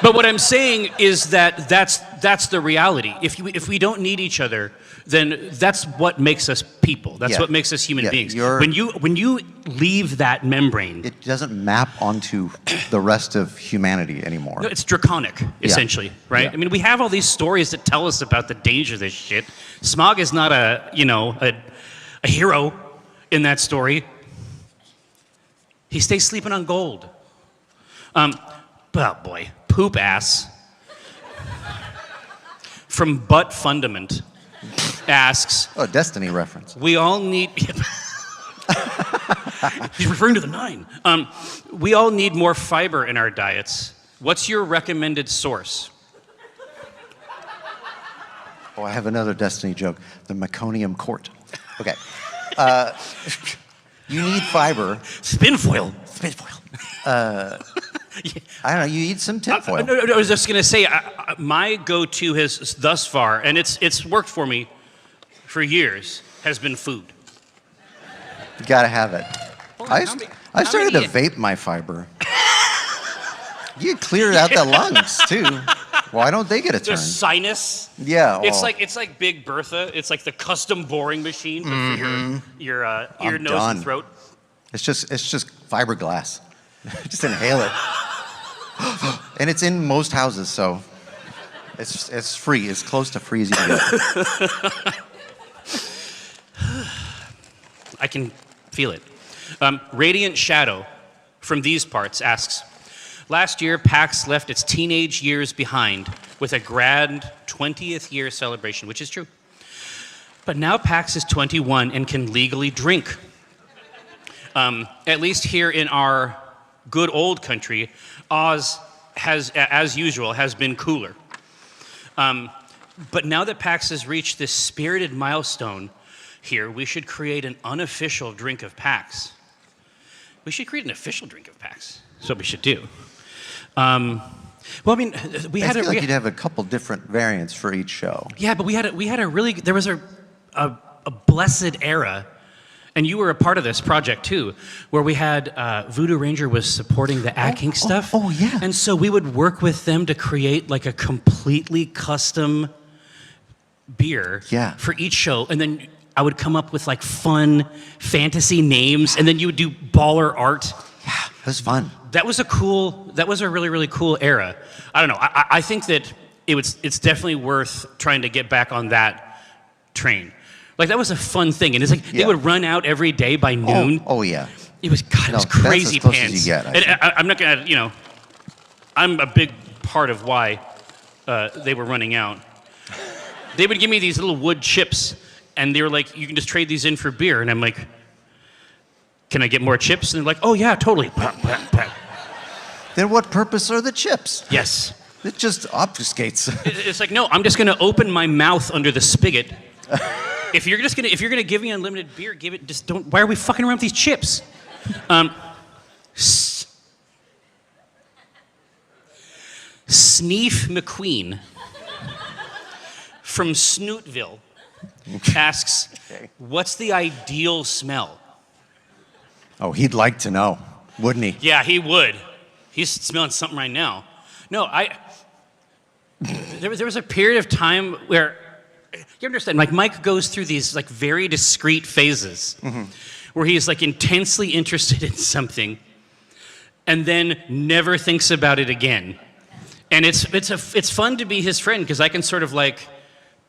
But what I'm saying is that that's the reality. If we don't need each other, then that's what makes us people. That's what makes us human beings. When you leave that membrane, it doesn't map onto the rest of humanity anymore. No, it's draconic, essentially, right? Yeah. I mean, we have all these stories that tell us about the danger of this shit. Smog is not a hero in that story. He stays sleeping on gold. Oh boy, poop ass. From Butt Fundament asks. Oh, Destiny reference. We all need. He's referring to the 9. We all need more fiber in our diets. What's your recommended source? Oh, I have another Destiny joke. The meconium court. Okay. You need fiber. Spinfoil. I don't know. You eat some tinfoil. No, I was just going to say, my go-to has thus far, and it's worked for me for years, has been food. You gotta have it. I started to vape my fiber. You cleared out the lungs too. Why don't they get a turn? The sinus. Yeah. It's like Big Bertha. It's like the custom boring machine but for your ear, nose, and throat. It's just fiberglass. Just inhale it. And it's in most houses, so it's free. It's close to free as you can get. I can feel it. Radiant Shadow from these parts asks, last year PAX left its teenage years behind with a grand 20th year celebration, which is true. But now PAX is 21 and can legally drink. At least here in our good old country, Oz has, as usual, has been cooler. But now that PAX has reached this spirited milestone here, we should create an unofficial drink of PAX. We should create an official drink of PAX. That's what we should do. Well, I mean, we had you'd have a couple different variants for each show. Yeah, but we had a really, there was a blessed era And you were a part of this project too, where we had Voodoo Ranger was supporting the Ad King stuff. Oh, yeah. And so we would work with them to create like a completely custom beer for each show. And then I would come up with like fun fantasy names, and then you would do baller art. Yeah, it was fun. That was a really, really cool era. I don't know. I think that it's definitely worth trying to get back on that train. Like, that was a fun thing. And it's like, they would run out every day by noon. Oh yeah. It was, God, it was crazy that's as close pants. as you get, And I'm not going to, I'm a big part of why they were running out. They would give me these little wood chips, and they were like, you can just trade these in for beer. And I'm like, can I get more chips? And they're like, oh yeah, totally. Then what purpose are the chips? Yes. It just obfuscates. It's like, no, I'm just going to open my mouth under the spigot. If you're gonna give me unlimited beer, give it. Just don't. Why are we fucking around with these chips? Sneef McQueen from Snootville asks, "What's the ideal smell?" Oh, he'd like to know, wouldn't he? Yeah, he would. He's smelling something right now. No, there was a period of time where, you understand, like Mike goes through these like very discrete phases where he's like intensely interested in something and then never thinks about it again. And it's fun to be his friend because I can sort of like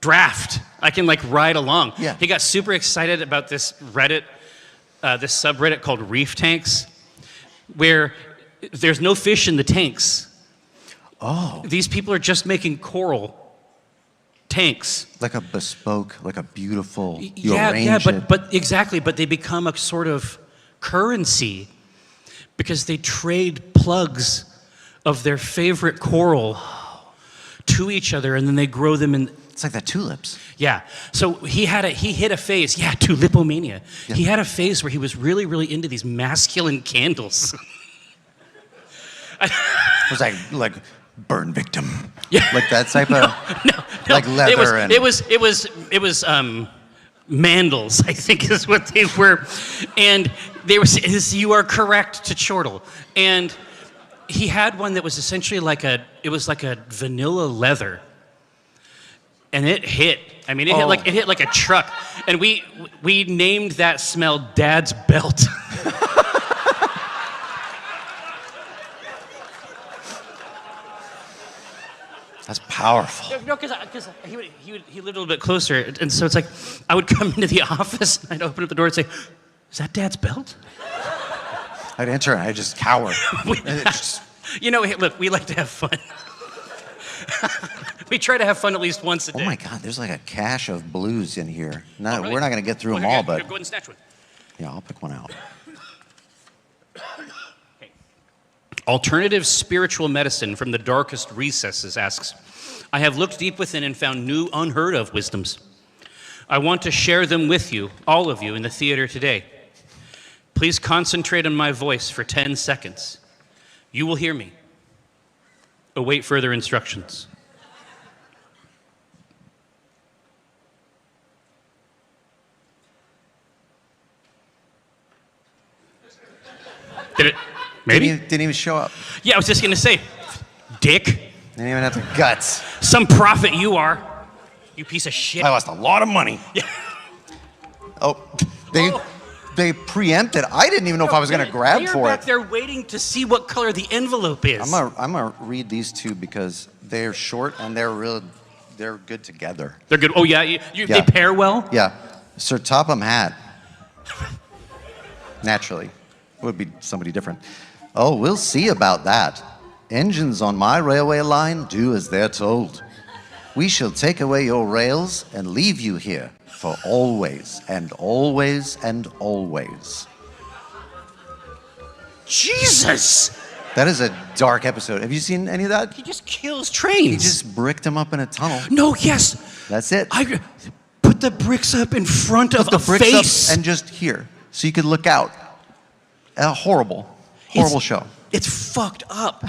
draft. I can like ride along. Yeah. He got super excited about this Reddit, this subreddit called Reef Tanks, where there's no fish in the tanks. Oh. These people are just making coral tanks. Like a bespoke, like a beautiful, but exactly, but they become a sort of currency because they trade plugs of their favorite coral to each other, and then they grow them in. It's like the tulips. Yeah. So he hit a phase. Yeah, tulipomania. Yeah. He had a phase where he was really, really into these masculine candles. It was like burn victim. Yeah. Like that type of like leather it was mandals, I think is what they were. And they were you are correct to chortle. And he had one that was essentially like a vanilla leather. And it hit. I mean, it hit like a truck. And we named that smell Dad's Belt. That's powerful. No, because he lived a little bit closer, and so it's like I would come into the office and I'd open up the door and say, "Is that Dad's belt?" I'd enter and I'd just cower. Look, we like to have fun. We try to have fun at least once a day. Oh my God, there's like a cache of blues in here. No, really? We're not going to get through them Okay, all, but go ahead and snatch one. Yeah, I'll pick one out. Alternative Spiritual Medicine from the Darkest Recesses asks, I have looked deep within and found new, unheard of wisdoms. I want to share them with you, all of you, in the theater today. Please concentrate on my voice for 10 seconds. You will hear me. Await further instructions. Did it? Maybe? Didn't even show up. Yeah, I was just going to say, dick. Didn't even have the guts. Some prophet you are. You piece of shit. I lost a lot of money. Yeah. They preempted. I didn't even know if I was going to grab for back it. there waiting to see what color the envelope is. I'm gonna read these two because they're short and they're good together. They're good. Oh yeah, they pair well. Yeah, Sir Topham Hatt. Naturally, it would be somebody different. Oh, we'll see about that. Engines on my railway line do as they're told. We shall take away your rails and leave you here for always and always and always. Jesus! That is a dark episode. Have you seen any of that? He just kills trains. He just bricked them up in a tunnel. No, yes. That's it. I put the bricks up in front of a face. Up and just here, so you could look out. A horrible show. It's fucked up.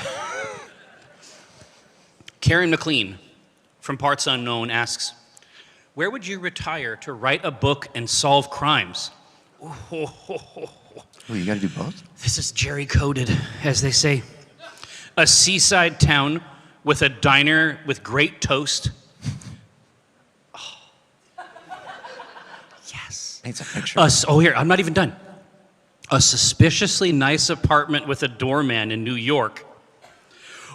Karen McLean from Parts Unknown asks, where would you retire to write a book and solve crimes? Oh, you gotta do both? This is Jerry coded, as they say. A seaside town with a diner with great toast. Oh. Yes. Paints a picture. Oh, here, I'm not even done. A suspiciously nice apartment with a doorman in New York.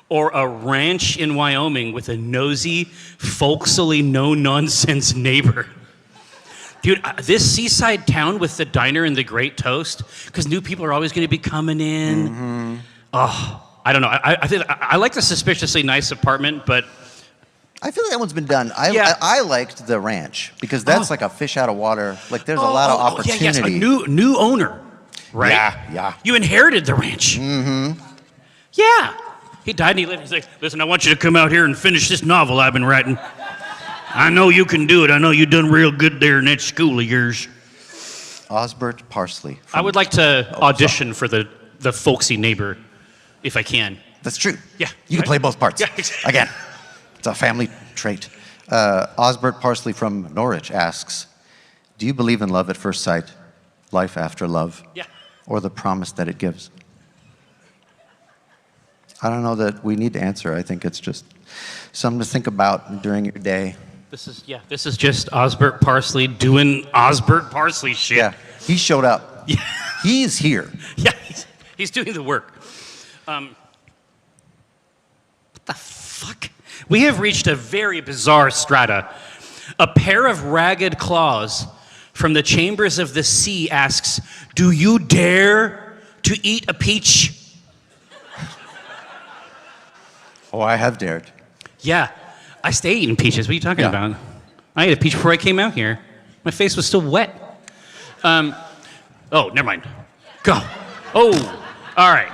Or a ranch in Wyoming with a nosy, folksily no-nonsense neighbor. Dude, this seaside town with the diner and the great toast, because new people are always going to be coming in. Mm-hmm. Oh, I don't know. I like the suspiciously nice apartment, but I feel like that one's been done. I liked the ranch because that's like a fish out of water. Like there's a lot of opportunity. Yeah, yes, a new owner, right? Yeah. You inherited the ranch. Mm-hmm. Yeah. He died and he lived. He's like, listen, I want you to come out here and finish this novel I've been writing. I know you can do it. I know you done real good there in that school of yours. Osbert Parsley. I would like to audition for the folksy neighbor, if I can. That's true. Yeah. You can play both parts. Yeah, exactly. Again, it's a family trait. Osbert Parsley from Norwich asks, do you believe in love at first sight, life after love, or the promise that it gives? I don't know that we need to answer. I think it's just something to think about during your day. This is just Osbert Parsley doing Osbert Parsley shit. Yeah, he showed up. Yeah. He's here. Yeah, he's doing the work. What the fuck? We have reached a very bizarre strata. A pair of ragged claws from the chambers of the sea asks, do you dare to eat a peach? Oh, I have dared. Yeah, I stay eating peaches. What are you talking about? I ate a peach before I came out here. My face was still wet. Oh, never mind. Go. Oh, all right.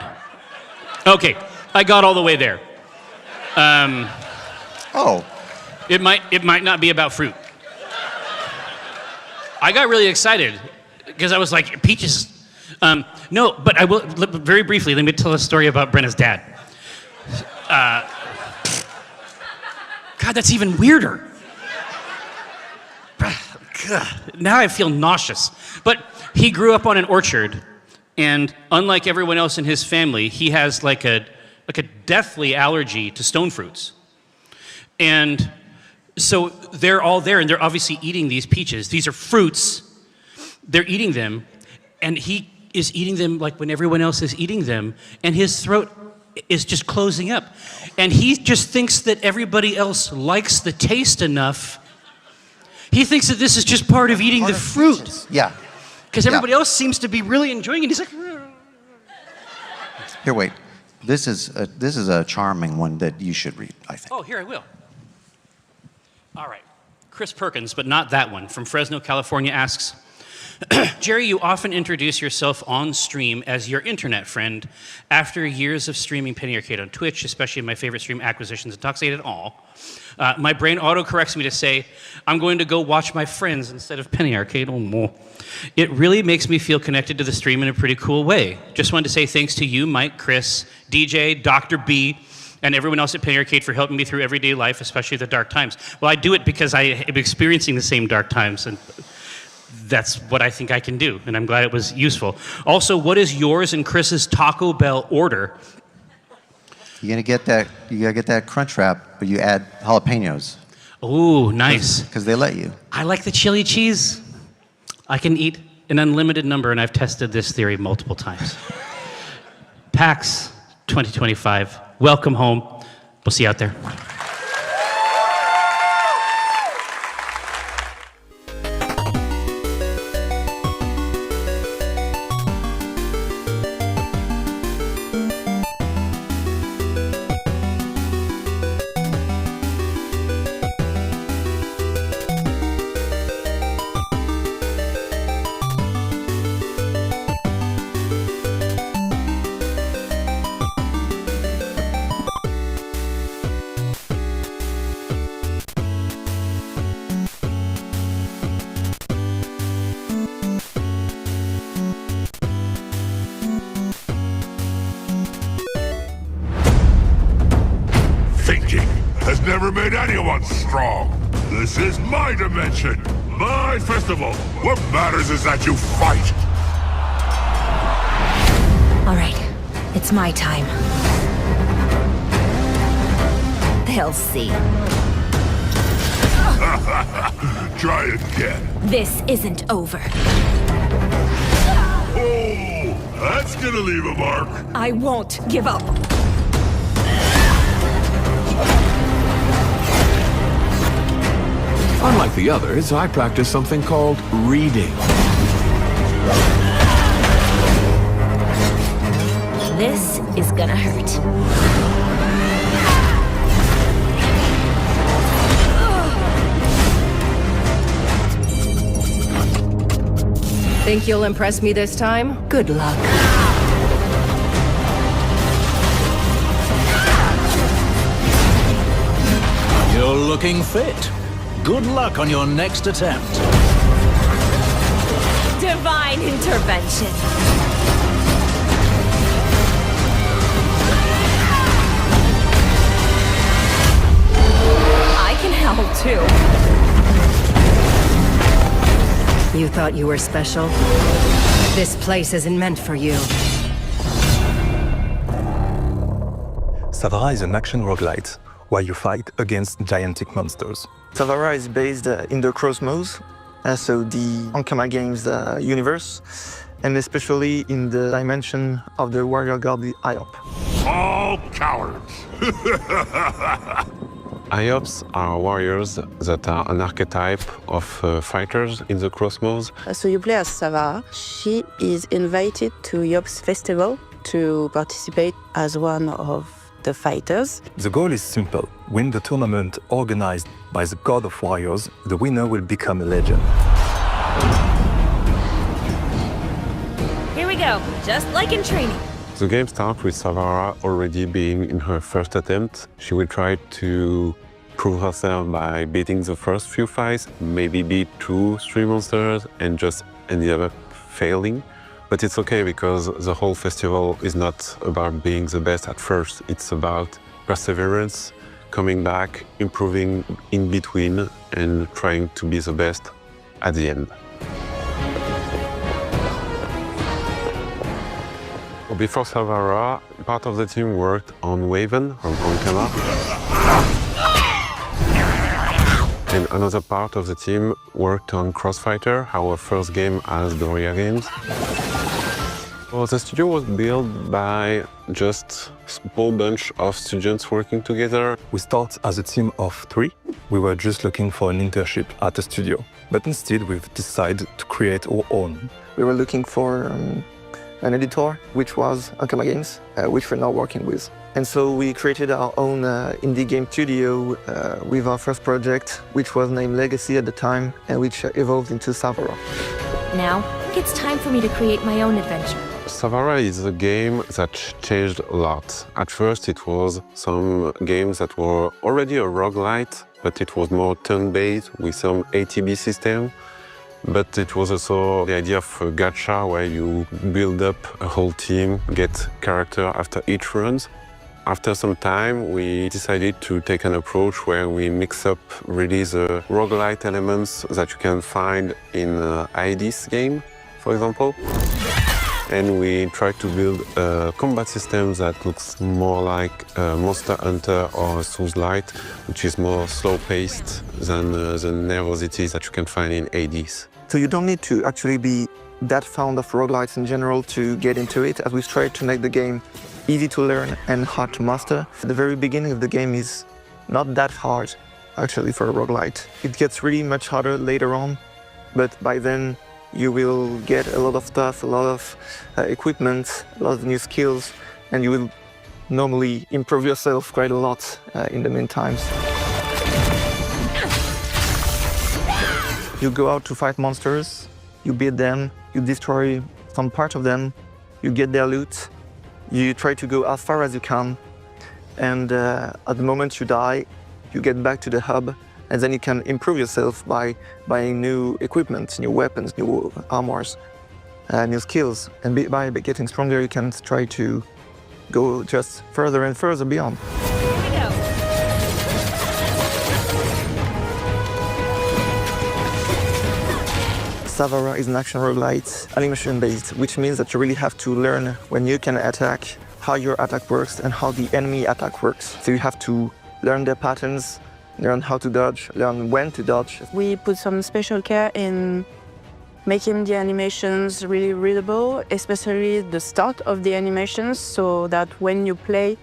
Okay, I got all the way there. Oh. It might not be about fruit. I got really excited because I was like, peaches. No, but I will, very briefly, let me tell a story about Brenna's dad. God, that's even weirder. Now I feel nauseous. But he grew up on an orchard, and unlike everyone else in his family, he has like a deathly allergy to stone fruits. And so they're all there, and they're obviously eating these peaches. These are fruits. They're eating them, and he is eating them like when everyone else is eating them, and his throat is just closing up. And he just thinks that everybody else likes the taste enough. He thinks that this is just part of eating the fruit. Peaches. Yeah. Because everybody else seems to be really enjoying it. He's like, here, wait. This is a charming one that you should read, I think. oh, here I will. All right. Chris Perkins, but not that one, from Fresno, California asks, Jerry, you often introduce yourself on stream as your internet friend. After years of streaming Penny Arcade on Twitch, especially my favorite stream, Acquisitions Intoxicated All, my brain auto-corrects me to say, I'm going to go watch my friends instead of Penny Arcade. It really makes me feel connected to the stream in a pretty cool way. Just wanted to say thanks to you, Mike, Chris, DJ, Dr. B, and everyone else at Penny Arcade for helping me through everyday life, especially the dark times. Well, I do it because I am experiencing the same dark times, and that's what I think I can do, and I'm glad it was useful. Also, what is yours and Chris's Taco Bell order? You gotta get that crunch wrap, but you add jalapenos. Ooh, nice. Because they let you. I like the chili cheese. I can eat an unlimited number, and I've tested this theory multiple times. PAX 2025. Welcome home. We'll see you out there. Never made anyone strong. This is my dimension, my festival. What matters is that you fight. All right, it's my time. They'll see. Try again. This isn't over. Oh, that's gonna leave a mark. I won't give up. Unlike the others, I practice something called reading. This is gonna hurt. Think you'll impress me this time? Good luck. You're looking fit. Good luck on your next attempt. Divine intervention. I can help too. You thought you were special? This place isn't meant for you. Savara is an action roguelite where you fight against gigantic monsters. Savara is based in the Cosmos, so the Ankama Games universe, and especially in the dimension of the warrior god, the IOP. All cowards. IOPs are warriors that are an archetype of fighters in the Cosmos. So you play as Savara. She is invited to IOP's festival to participate as one of the fighters. The goal is simple. Win the tournament organized by the God of Warriors, the winner will become a legend. Here we go, just like in training. The game starts with Savara already being in her first attempt. She will try to prove herself by beating the first few fights, maybe beat 2-3 monsters, and just ended up failing. But it's okay because the whole festival is not about being the best at first. It's about perseverance, coming back, improving in between, and trying to be the best at the end. Before Savara, part of the team worked on Waven from Ankama. And another part of the team worked on Crossfighter, our first game as Doria Games. Well, the studio was built by just a small bunch of students working together. We started as a team of 3. We were just looking for an internship at a studio, but instead we've decided to create our own. We were looking for an editor, which was Ankama Games, which we're now working with. And so we created our own indie game studio with our first project, which was named Legacy at the time, and which evolved into Savara. Now, it's time for me to create my own adventure. Savara is a game that changed a lot. At first it was some games that were already a roguelite, but it was more turn-based with some ATB system. But it was also the idea of a gacha where you build up a whole team, get character after each run. After some time, we decided to take an approach where we mix up really the roguelite elements that you can find in ID's game, for example. And we try to build a combat system that looks more like a Monster Hunter or a Souls-like, which is more slow-paced than the nervosity that you can find in ADs. So you don't need to actually be that fond of roguelites in general to get into it, as we tried to make the game easy to learn and hard to master. The very beginning of the game is not that hard, actually, for a roguelite. It gets really much harder later on, but by then you will get a lot of stuff, a lot of equipment, a lot of new skills, and you will normally improve yourself quite a lot in the meantime. You go out to fight monsters, you beat them, you destroy some part of them, you get their loot, you try to go as far as you can, and at the moment you die, you get back to the hub, and then you can improve yourself by buying new equipment, new weapons, new armors, new skills. And by getting stronger, you can try to go just further and further beyond. Savara is an action roguelite, animation-based, which means that you really have to learn when you can attack, how your attack works, and how the enemy attack works. So you have to learn their patterns, learn how to dodge, learn when to dodge. We put some special care in making the animations really readable, especially the start of the animations, so that when you play,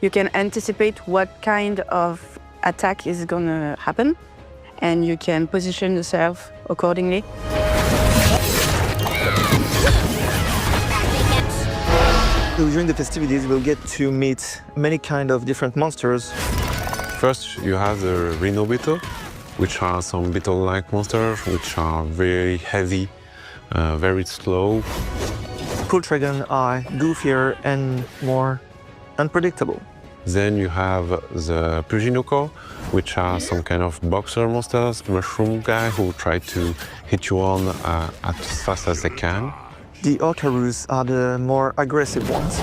you can anticipate what kind of attack is gonna happen, and you can position yourself accordingly. During the festivities, we'll get to meet many kind of different monsters. First, you have the Rhino Beetle, which are some beetle-like monsters, which are very heavy, very slow. Cool Dragon are goofier and more unpredictable. Then you have the Puginoco, which are some kind of boxer monsters, mushroom guy who try to hit you on as fast as they can. The Orcarus are the more aggressive ones.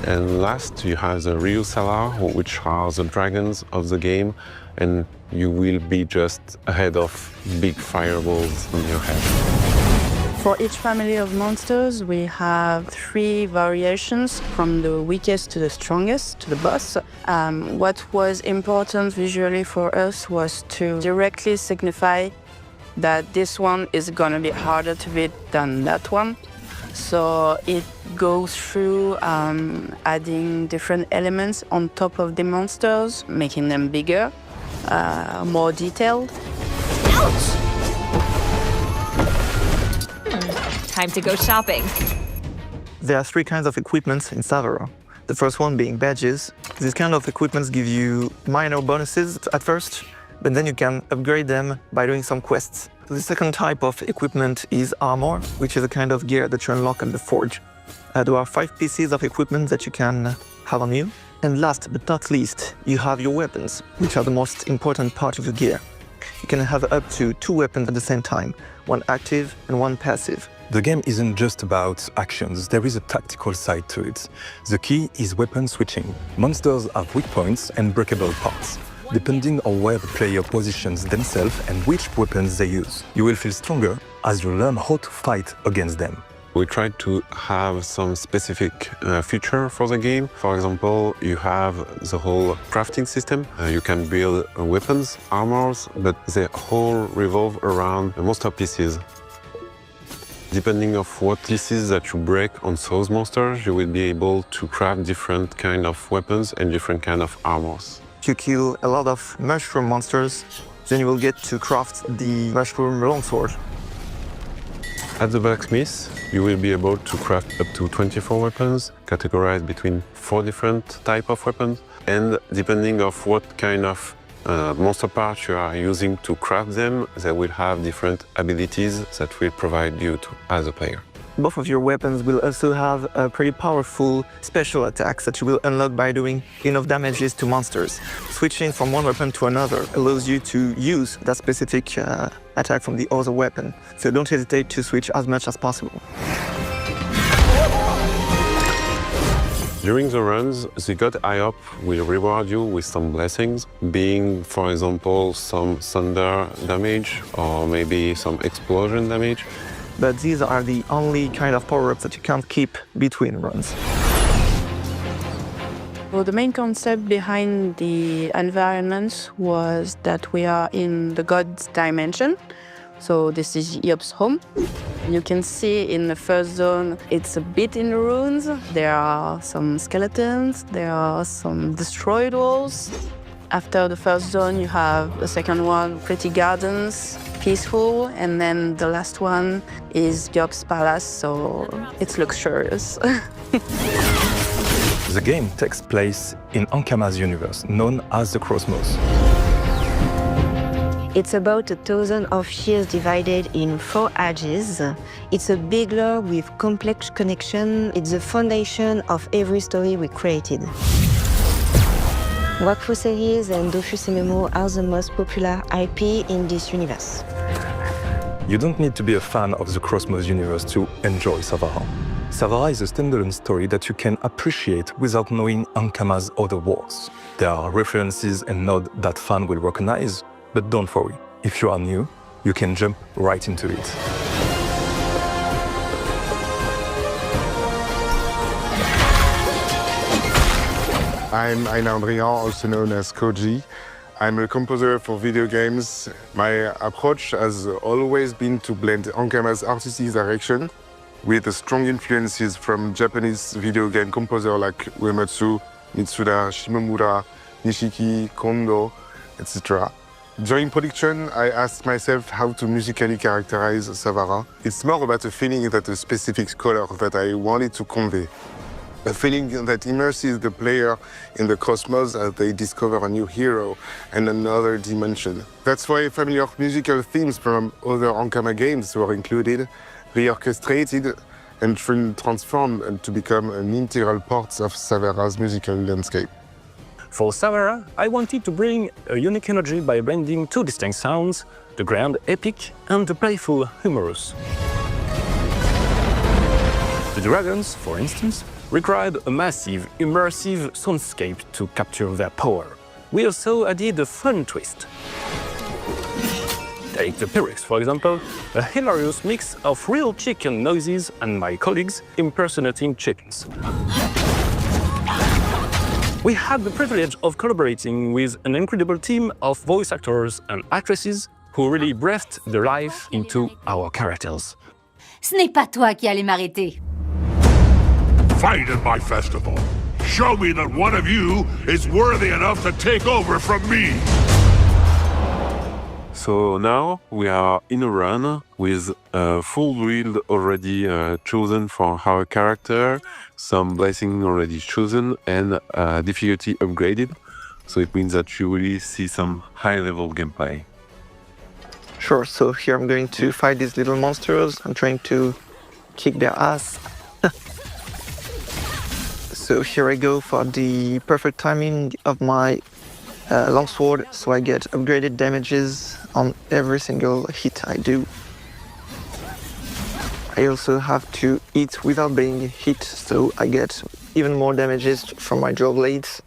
And last, you have the Ryu Salar, which are the dragons of the game, and you will be just ahead of big fireballs in your head. For each family of monsters, we have 3 variations, from the weakest to the strongest, to the boss. What was important visually for us was to directly signify that this one is gonna be harder to beat than that one. So it goes through adding different elements on top of the monsters, making them bigger, more detailed. Ouch! Time to go shopping. There are 3 kinds of equipment in Savara. The first one being badges. These kind of equipments give you minor bonuses at first, but then you can upgrade them by doing some quests. The second type of equipment is armor, which is a kind of gear that you unlock at the forge. There are 5 pieces of equipment that you can have on you. And last but not least, you have your weapons, which are the most important part of the gear. You can have up to 2 weapons at the same time, one active and one passive. The game isn't just about actions, there is a tactical side to it. The key is weapon switching. Monsters have weak points and breakable parts. Depending on where the player positions themselves and which weapons they use, you will feel stronger as you learn how to fight against them. We tried to have some specific feature for the game. For example, you have the whole crafting system. You can build weapons, armors, but they all revolve around monster pieces. Depending on what pieces that you break on those monsters, you will be able to craft different kind of weapons and different kind of armors. If you kill a lot of mushroom monsters, then you will get to craft the mushroom longsword. At the blacksmith, you will be able to craft up to 24 weapons, categorized between 4 different types of weapons. And depending on what kind of monster parts you are using to craft them, they will have different abilities that will provide you as a player. Both of your weapons will also have a pretty powerful special attacks that you will unlock by doing enough damages to monsters. Switching from one weapon to another allows you to use that specific attack from the other weapon, so don't hesitate to switch as much as possible. During the runs, the God IOP will reward you with some blessings, being, for example, some thunder damage or maybe some explosion damage. But these are the only kind of power-ups that you can't keep between runs. Well, the main concept behind the environment was that we are in the God's dimension. So this is Yop's home. You can see in the first zone, it's a bit in ruins. There are some skeletons, there are some destroyed walls. After the first zone, you have the second one, pretty gardens, peaceful, and then the last one is Yop's palace, so it's luxurious. The game takes place in Ankama's universe, known as the Cosmos. It's about 1,000 of years divided in 4 ages. It's a big lore with complex connection. It's the foundation of every story we created. Wakfu series and Dofus MMO are the most popular IP in this universe. You don't need to be a fan of the Cosmos universe to enjoy Savara. Savara is a standalone story that you can appreciate without knowing Ankama's other works. There are references and nods that fans will recognize, but don't worry, If you are new, you can jump right into it. I'm Aina Andrian, also known as Koji. I'm a composer for video games. My approach has always been to blend Ankama's artistic direction with strong influences from Japanese video game composers like Uematsu, Mitsuda, Shimomura, Nishiki, Kondo, etc. During production, I asked myself how to musically characterize Savara. It's more about a feeling than a specific color that I wanted to convey. A feeling that immerses the player in the cosmos as they discover a new hero and another dimension. That's why familiar musical themes from other Ankama games were included, reorchestrated, and transformed to become an integral part of Savara's musical landscape. For Savara, I wanted to bring a unique energy by blending two distinct sounds, the grand epic and the playful humorous. The dragons, for instance, required a massive, immersive soundscape to capture their power. We also added a fun twist. Take the Pyrex, for example, a hilarious mix of real chicken noises and my colleagues impersonating chickens. We had the privilege of collaborating with an incredible team of voice actors and actresses who really breathed their life into our characters. Ce n'est pas toi qui allais m'arrêter. Fight at my festival. Show me that one of you is worthy enough to take over from me. So now we are in a run with a full build already chosen for our character, some blessing already chosen, and difficulty upgraded. So it means that you really see some high-level gameplay. Sure, so here I'm going to fight these little monsters. I'm trying to kick their ass. So here I go for the perfect timing of my longsword, so I get upgraded damages on every single hit I do. I also have to hit without being hit, so I get even more damages from my draw blades.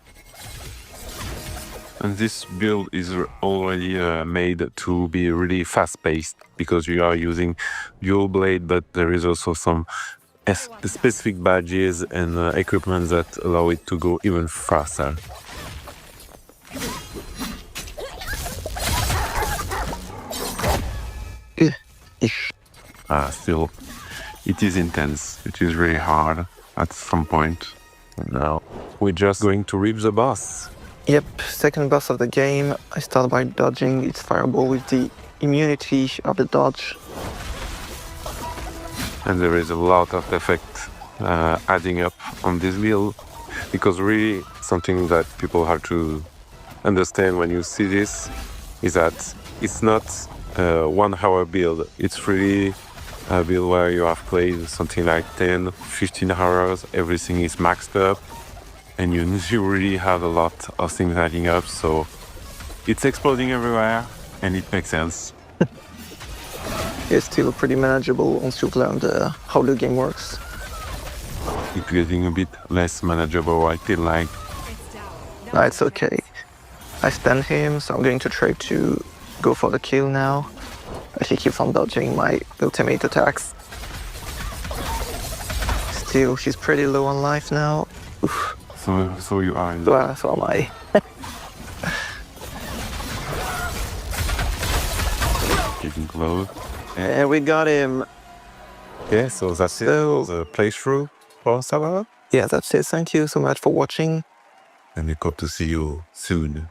And this build is already made to be really fast-paced because you are using dual blade, but there is also some specific badges and equipment that allow it to go even faster. Still, it is intense. It is really hard at some point. Now, we're just going to reap the boss. Yep, second boss of the game. I start by dodging its fireball with the immunity of the dodge. And there is a lot of effect adding up on this build, because really something that people have to understand when you see this is that it's not a 1 hour build. It's really a build where you have played something like 10, 15 hours, everything is maxed up, and you really have a lot of things adding up, so it's exploding everywhere, and it makes sense. It's still pretty manageable once you've learned how the game works. It's getting a bit less manageable, I feel like. No, it's okay. I stand him, so I'm going to try to go for the kill now. He keeps on dodging my ultimate attacks. Still, he's pretty low on life now. Oof. So you are in the... Well, so am I. Getting close. And we got him. Yeah, so that's it. The playthrough for Savara. Yeah, that's it. Thank you so much for watching. And we hope to see you soon.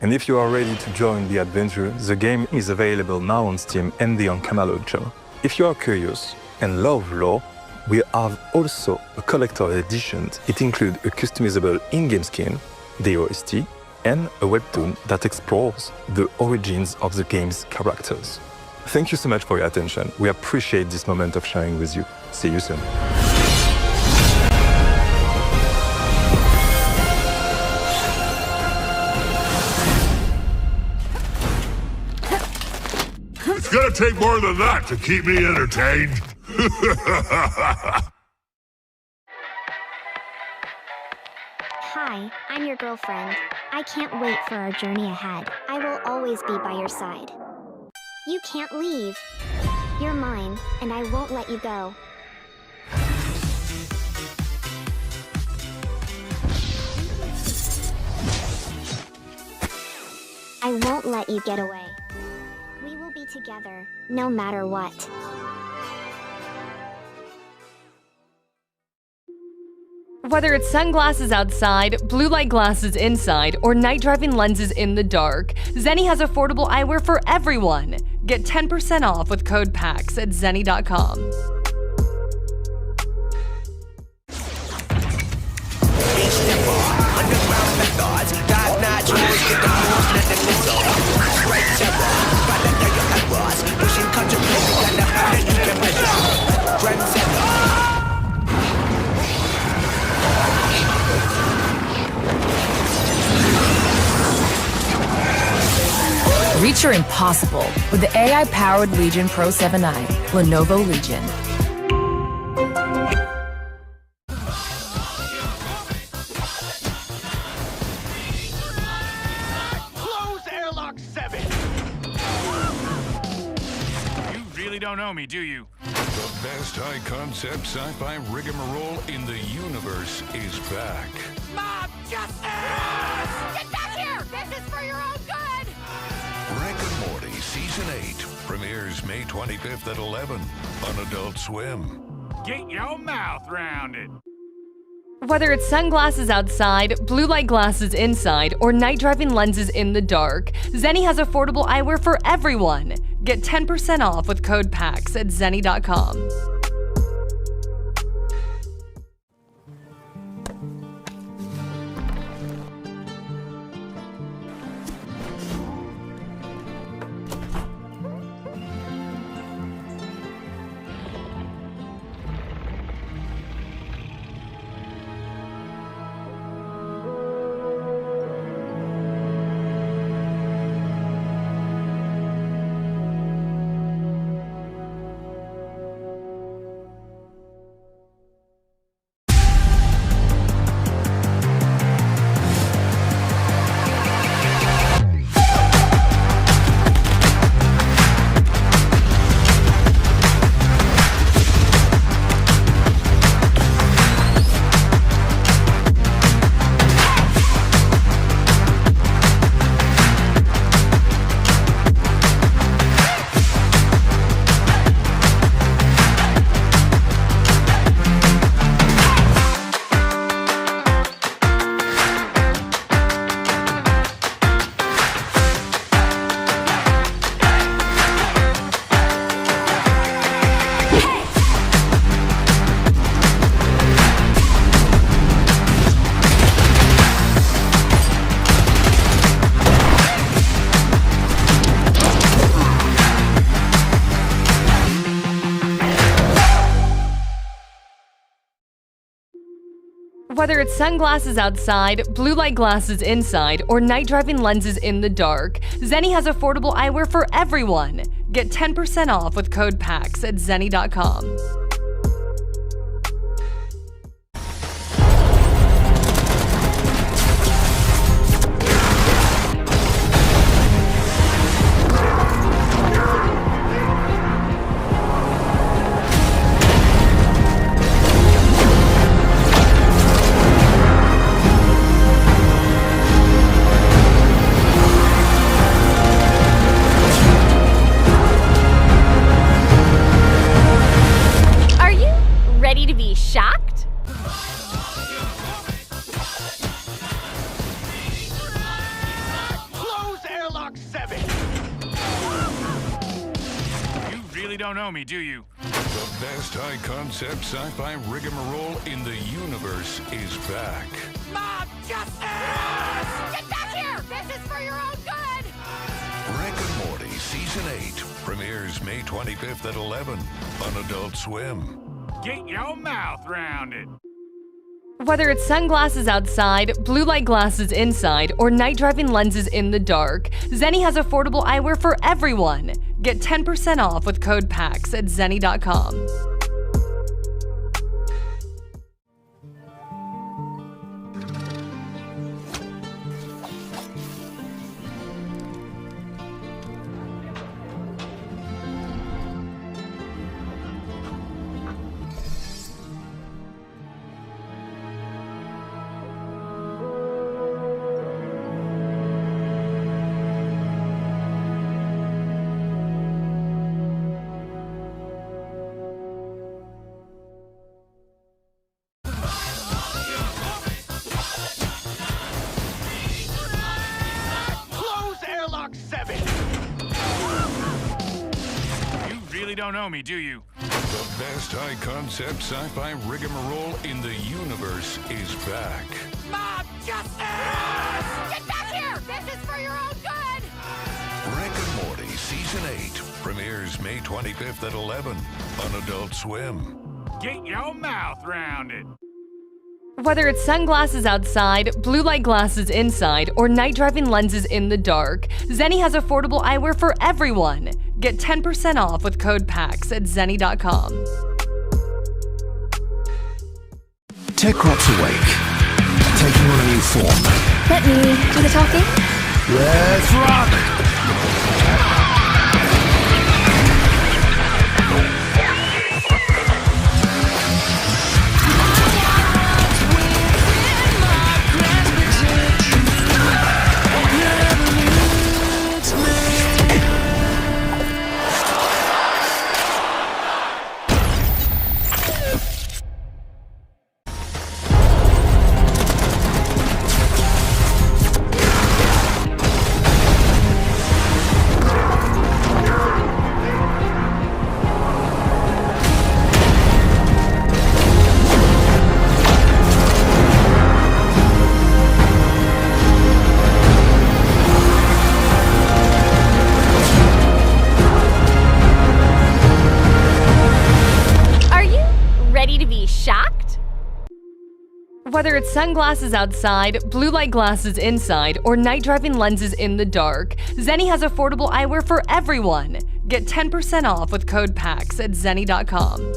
And if you are ready to join the adventure, the game is available now on Steam and the Ankama launcher. If you are curious and love lore, we have also a collector edition. It includes a customizable in-game skin, the OST, and a webtoon that explores the origins of the game's characters. Thank you so much for your attention. We appreciate this moment of sharing with you. See you soon. It's gonna take more than that to keep me entertained. Hi, I'm your girlfriend. I can't wait for our journey ahead. I will always be by your side. You can't leave. You're mine, and I won't let you go. I won't let you get away. We will be together, no matter what. Whether it's sunglasses outside, blue light glasses inside, or night driving lenses in the dark, Zenny has affordable eyewear for everyone. Get 10% off with code PAX at zenny.com. Reach your impossible with the AI-powered Legion Pro 7i, Lenovo Legion. Close airlock 7! You really don't know me, do you? The best high-concept sci-fi rigmarole in the universe is back. Mob justice! Get back here! This is for your own good! Rick and Morty Season 8 premieres May 25th at 11 on Adult Swim. Get your mouth round it. Whether it's sunglasses outside, blue light glasses inside, or night driving lenses in the dark, Zenny has affordable eyewear for everyone. Get 10% off with code PAX at zenny.com. Whether it's sunglasses outside, blue light glasses inside, or night driving lenses in the dark, Zenny has affordable eyewear for everyone. Get 10% off with code PAX at zenny.com. Ready to be shocked? Close airlock 7! You really don't know me, do you? The best high-concept sci-fi rigmarole in the universe is back. Mob justice! Get back here! This is for your own good! Rick and Morty Season 8 premieres May 25th at 11 on Adult Swim. Get your mouth round it. Whether it's sunglasses outside, blue light glasses inside, or night driving lenses in the dark, Zenny has affordable eyewear for everyone. Get 10% off with code PAX at zenny.com. really don't know me, do you? The best high-concept sci-fi rigmarole in the universe is back. Mob justice! Get back here! This is for your own good! Rick and Morty Season 8 premieres May 25th at 11 on Adult Swim. Get your mouth round it. Whether it's sunglasses outside, blue light glasses inside, or night driving lenses in the dark, Zenni has affordable eyewear for everyone. Get 10% off with code PAX at zenni.com. Tech Crops awake, taking on a new form. Let me do the talking. Let's rock! Whether it's sunglasses outside, blue light glasses inside, or night driving lenses in the dark, Zenni has affordable eyewear for everyone. Get 10% off with code PAX at zenni.com.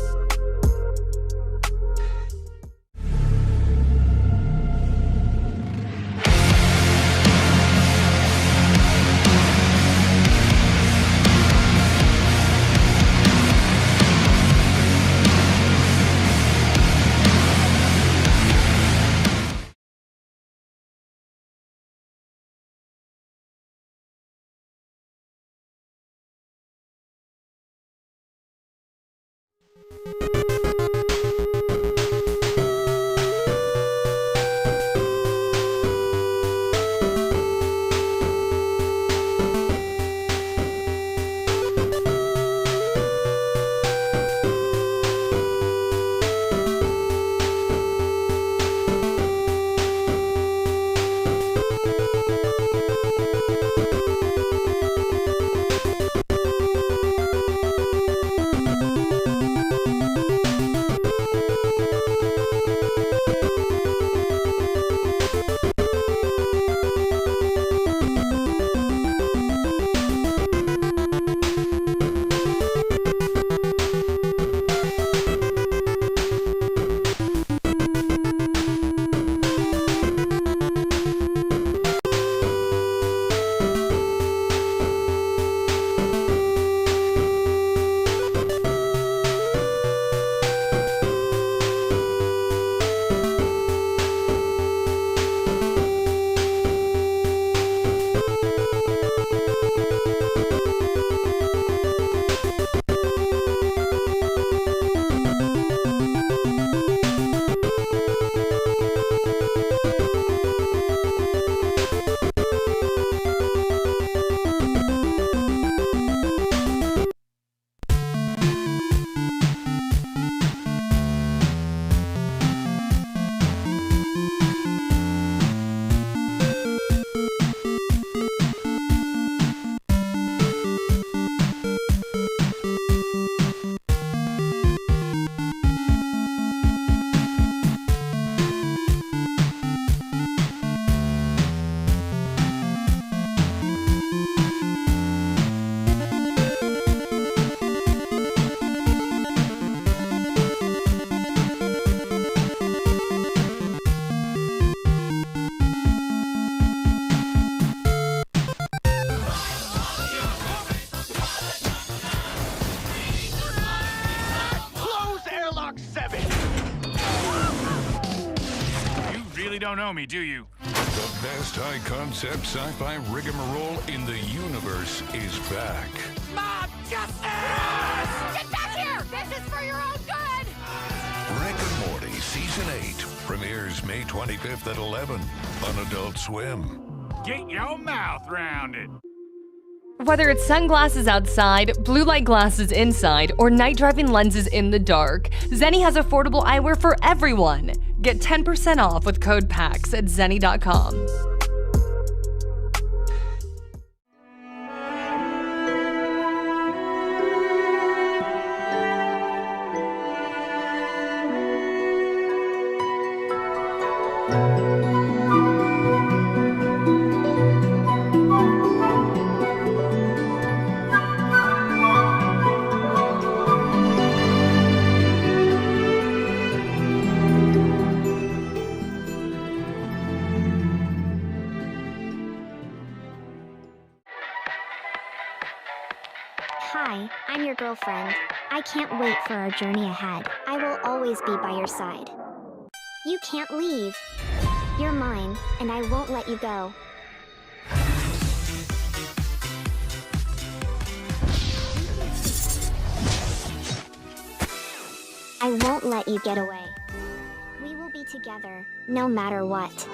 Don't know me, do you? The best high-concept sci-fi rigmarole in the universe is back. Mob justice! Get back here! This is for your own good! Rick and Morty Season 8 premieres May 25th at 11 on Adult Swim. Get your mouth round it. Whether it's sunglasses outside, blue light glasses inside, or night driving lenses in the dark, Zenni has affordable eyewear for everyone. Get 10% off with code PAX at zenni.com. Hi, I'm your girlfriend. I can't wait for our journey ahead. I will always be by your side. You can't leave. You're mine, and I won't let you go. I won't let you get away. We will be together, no matter what.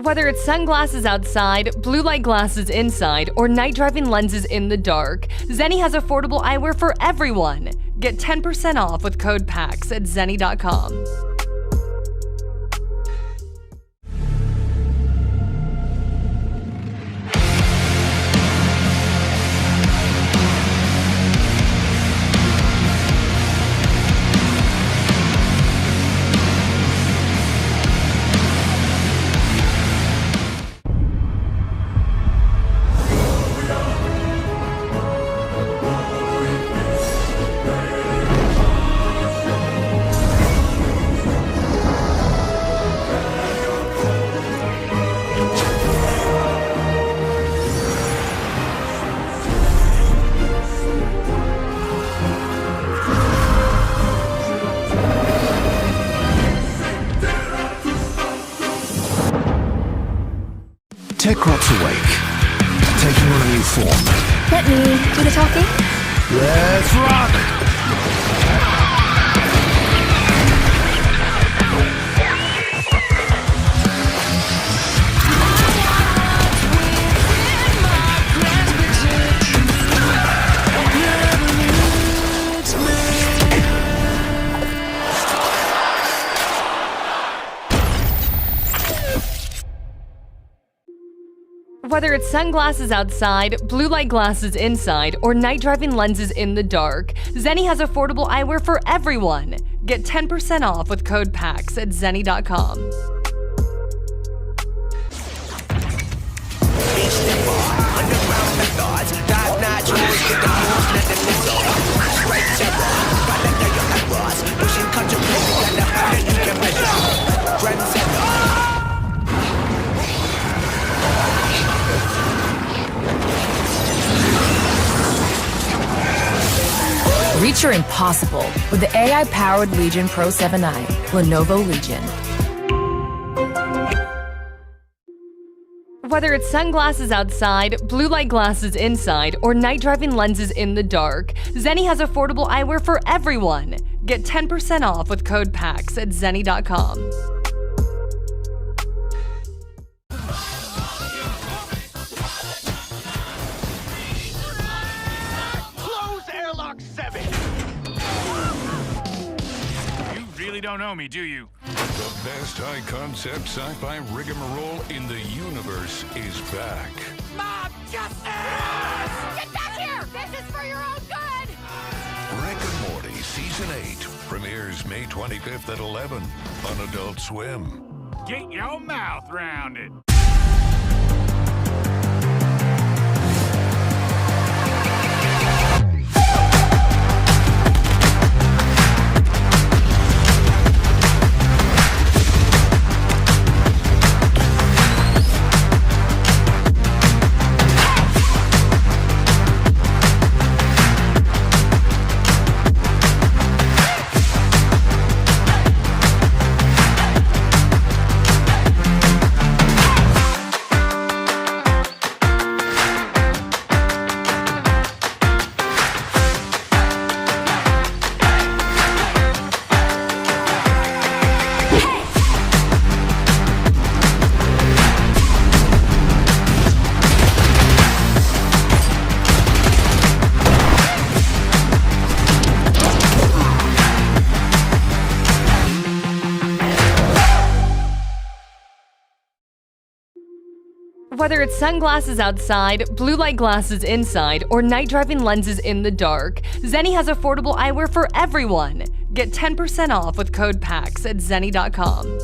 Whether it's sunglasses outside, blue light glasses inside, or night driving lenses in the dark, Zenni has affordable eyewear for everyone. Get 10% off with code PAX at zenni.com. Techrop's awake, taking on a new form. Let me do the talking. Let's rock! Whether it's sunglasses outside, blue light glasses inside, or night driving lenses in the dark, Zenni has affordable eyewear for everyone. Get 10% off with code PAX at zenni.com. Reach your impossible with the AI-powered Legion Pro 7i, Lenovo Legion. Whether it's sunglasses outside, blue light glasses inside, or night driving lenses in the dark, Zenni has affordable eyewear for everyone. Get 10% off with code PAX at zenni.com. You don't know me, do you? The best high-concept sci-fi rigmarole in the universe is back. Mob justice! Get back here! This is for your own good! Rick and Morty Season 8 premieres May 25th at 11 on Adult Swim. Get your mouth round it. Whether it's sunglasses outside, blue light glasses inside, or night driving lenses in the dark, Zenni has affordable eyewear for everyone. Get 10% off with code PAX at zenni.com.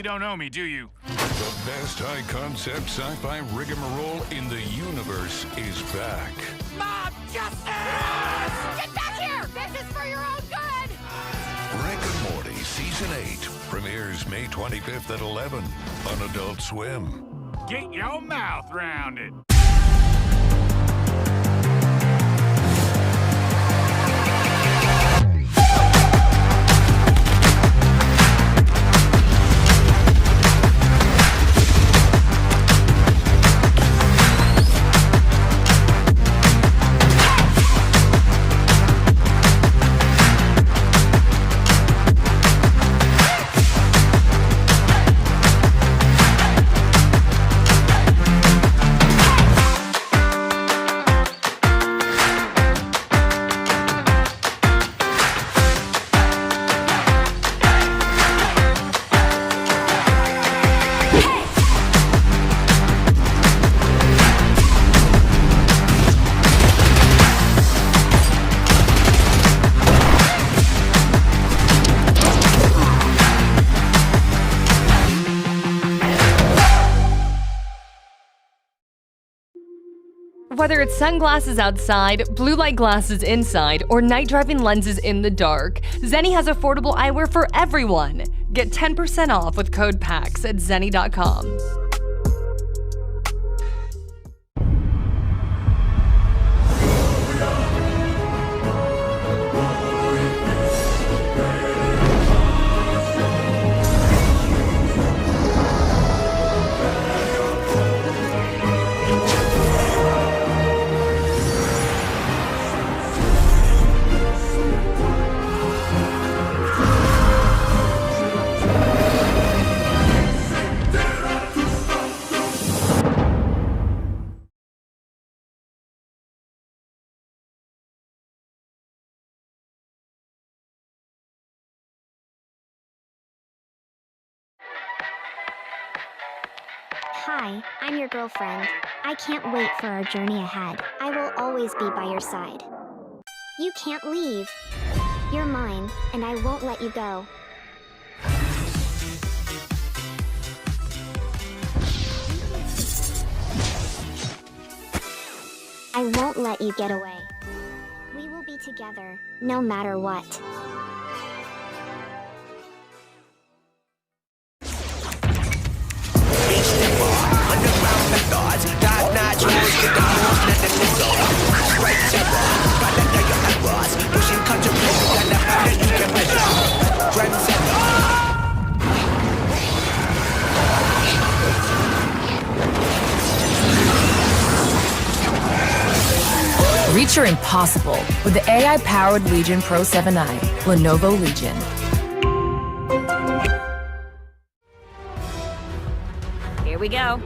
don't know me, do you? The best high-concept sci-fi rigmarole in the universe is back. Mob justice! Get back here! This is for your own good! Rick and Morty Season 8 premieres May 25th at 11 on Adult Swim. Get your mouth round it. Whether it's sunglasses outside, blue light glasses inside, or night driving lenses in the dark, Zenni has affordable eyewear for everyone. Get 10% off with code PAX at zenni.com. Hi, I'm your girlfriend. I can't wait for our journey ahead. I will always be by your side. You can't leave. You're mine, and I won't let you go. I won't let you get away. We will be together, no matter what. Reach your impossible with the AI-powered Legion Pro 7i, Lenovo Legion. Here we go.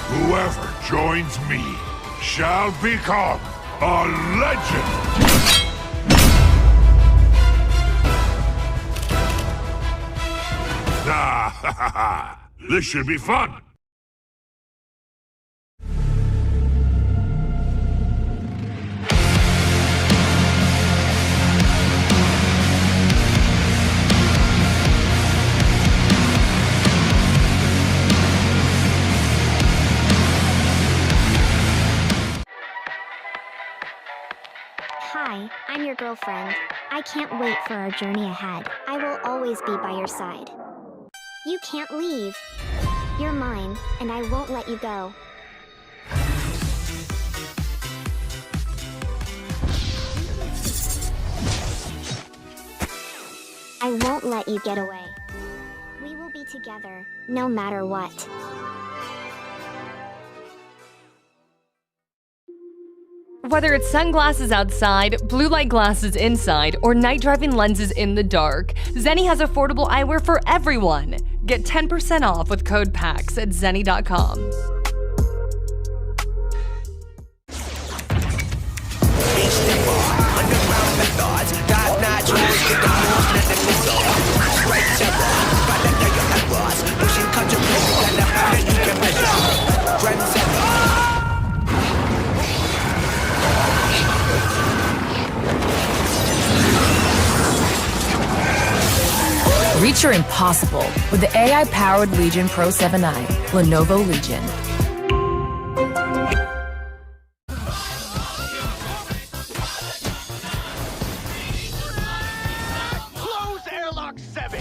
Whoever joins me shall become a legend! This should be fun! Hi, I'm your girlfriend. I can't wait for our journey ahead. I will always be by your side. You can't leave. You're mine, and I won't let you go. I won't let you get away. We will be together, no matter what. Whether it's sunglasses outside, blue light glasses inside, or night driving lenses in the dark, Zenni has affordable eyewear for everyone. Get 10% off with code PAX at zenni.com. Reach your impossible with the AI-powered Legion Pro 7i, Lenovo Legion. Close airlock 7!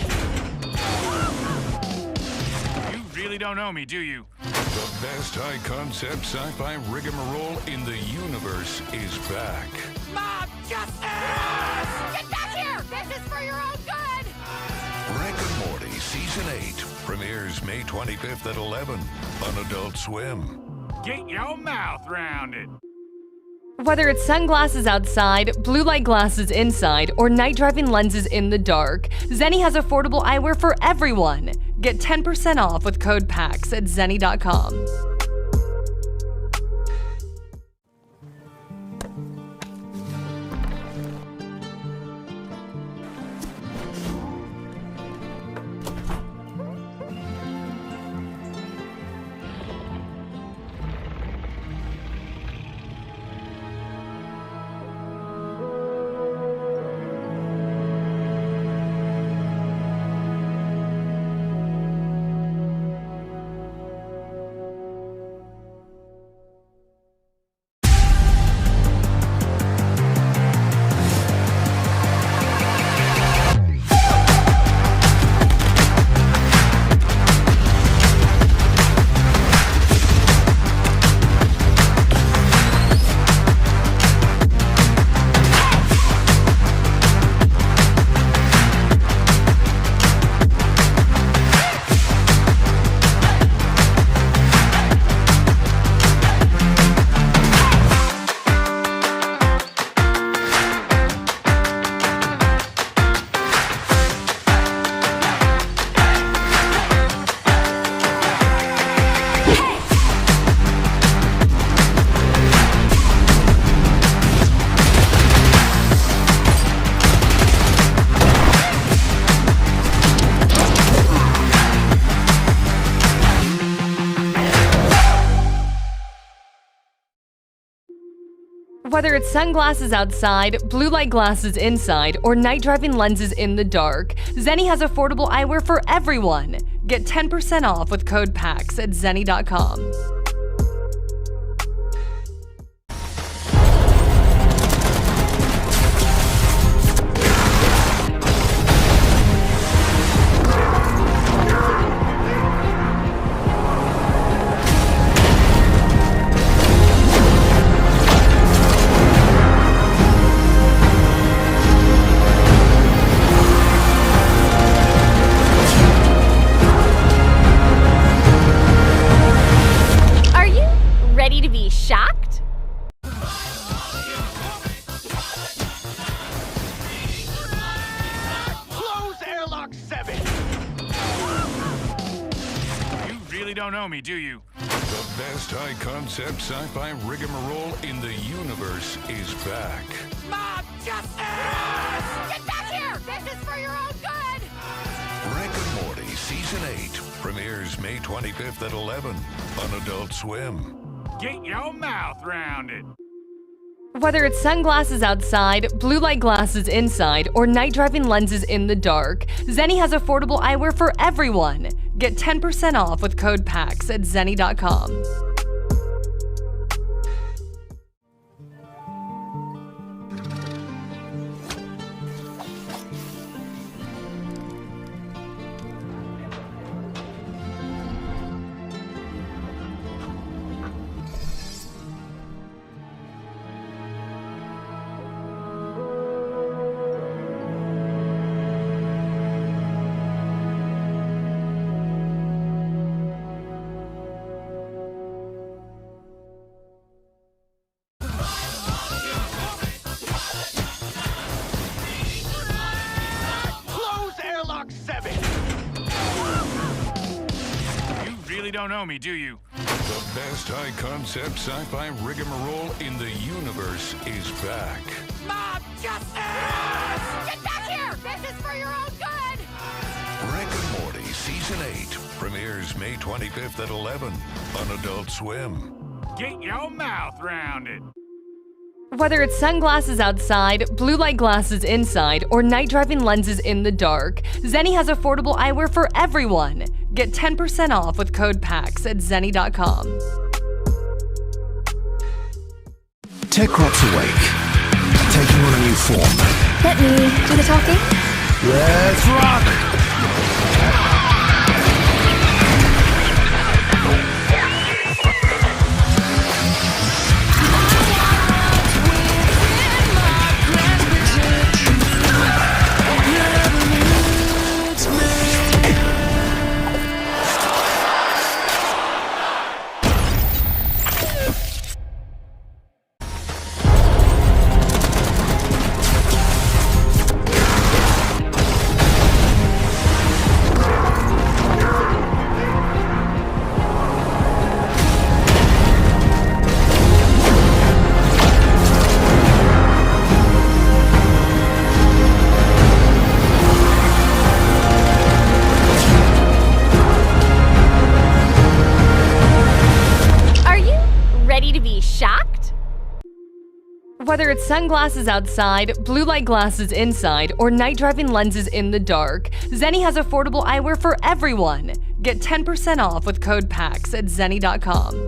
You really don't know me, do you? The best high-concept sci-fi rigmarole in the universe is back. Mob justice! Get back here! This is for your own good! Rick and Morty Season 8 premieres May 25th at 11 on Adult Swim. Get your mouth round it. Whether it's sunglasses outside, blue light glasses inside, or night driving lenses in the dark, Zenni has affordable eyewear for everyone. Get 10% off with code PAX at zenni.com. Whether it's sunglasses outside, blue light glasses inside, or night driving lenses in the dark, Zenny has affordable eyewear for everyone. Get 10% off with code PAX at zenny.com. Ready to be shocked? Close airlock 7! You really don't know me, do you? The best high-concept sci-fi rigmarole in the universe is back. Mob justice! Get back here! This is for your own good! Rick and Morty Season 8 premieres May 25th at 11 on Adult Swim. Get your mouth round it. Whether it's sunglasses outside, blue light glasses inside, or night driving lenses in the dark, Zenny has affordable eyewear for everyone. Get 10% off with code PAX at zenny.com. Don't know me, do you? The best high-concept sci-fi rigmarole in the universe is back. Mob justice! Get back here! This is for your own good! Rick and Morty Season 8 premieres May 25th at 11 on Adult Swim. Get your mouth round it. Whether it's sunglasses outside, blue light glasses inside, or night driving lenses in the dark, Zenny has affordable eyewear for everyone. Get 10% off with code PAX at zenny.com. Tech Rocks awake, taking on a new form. Let me do the talking. Let's rock! Whether it's sunglasses outside, blue light glasses inside, or night driving lenses in the dark, Zenny has affordable eyewear for everyone. Get 10% off with code PAX at zenny.com.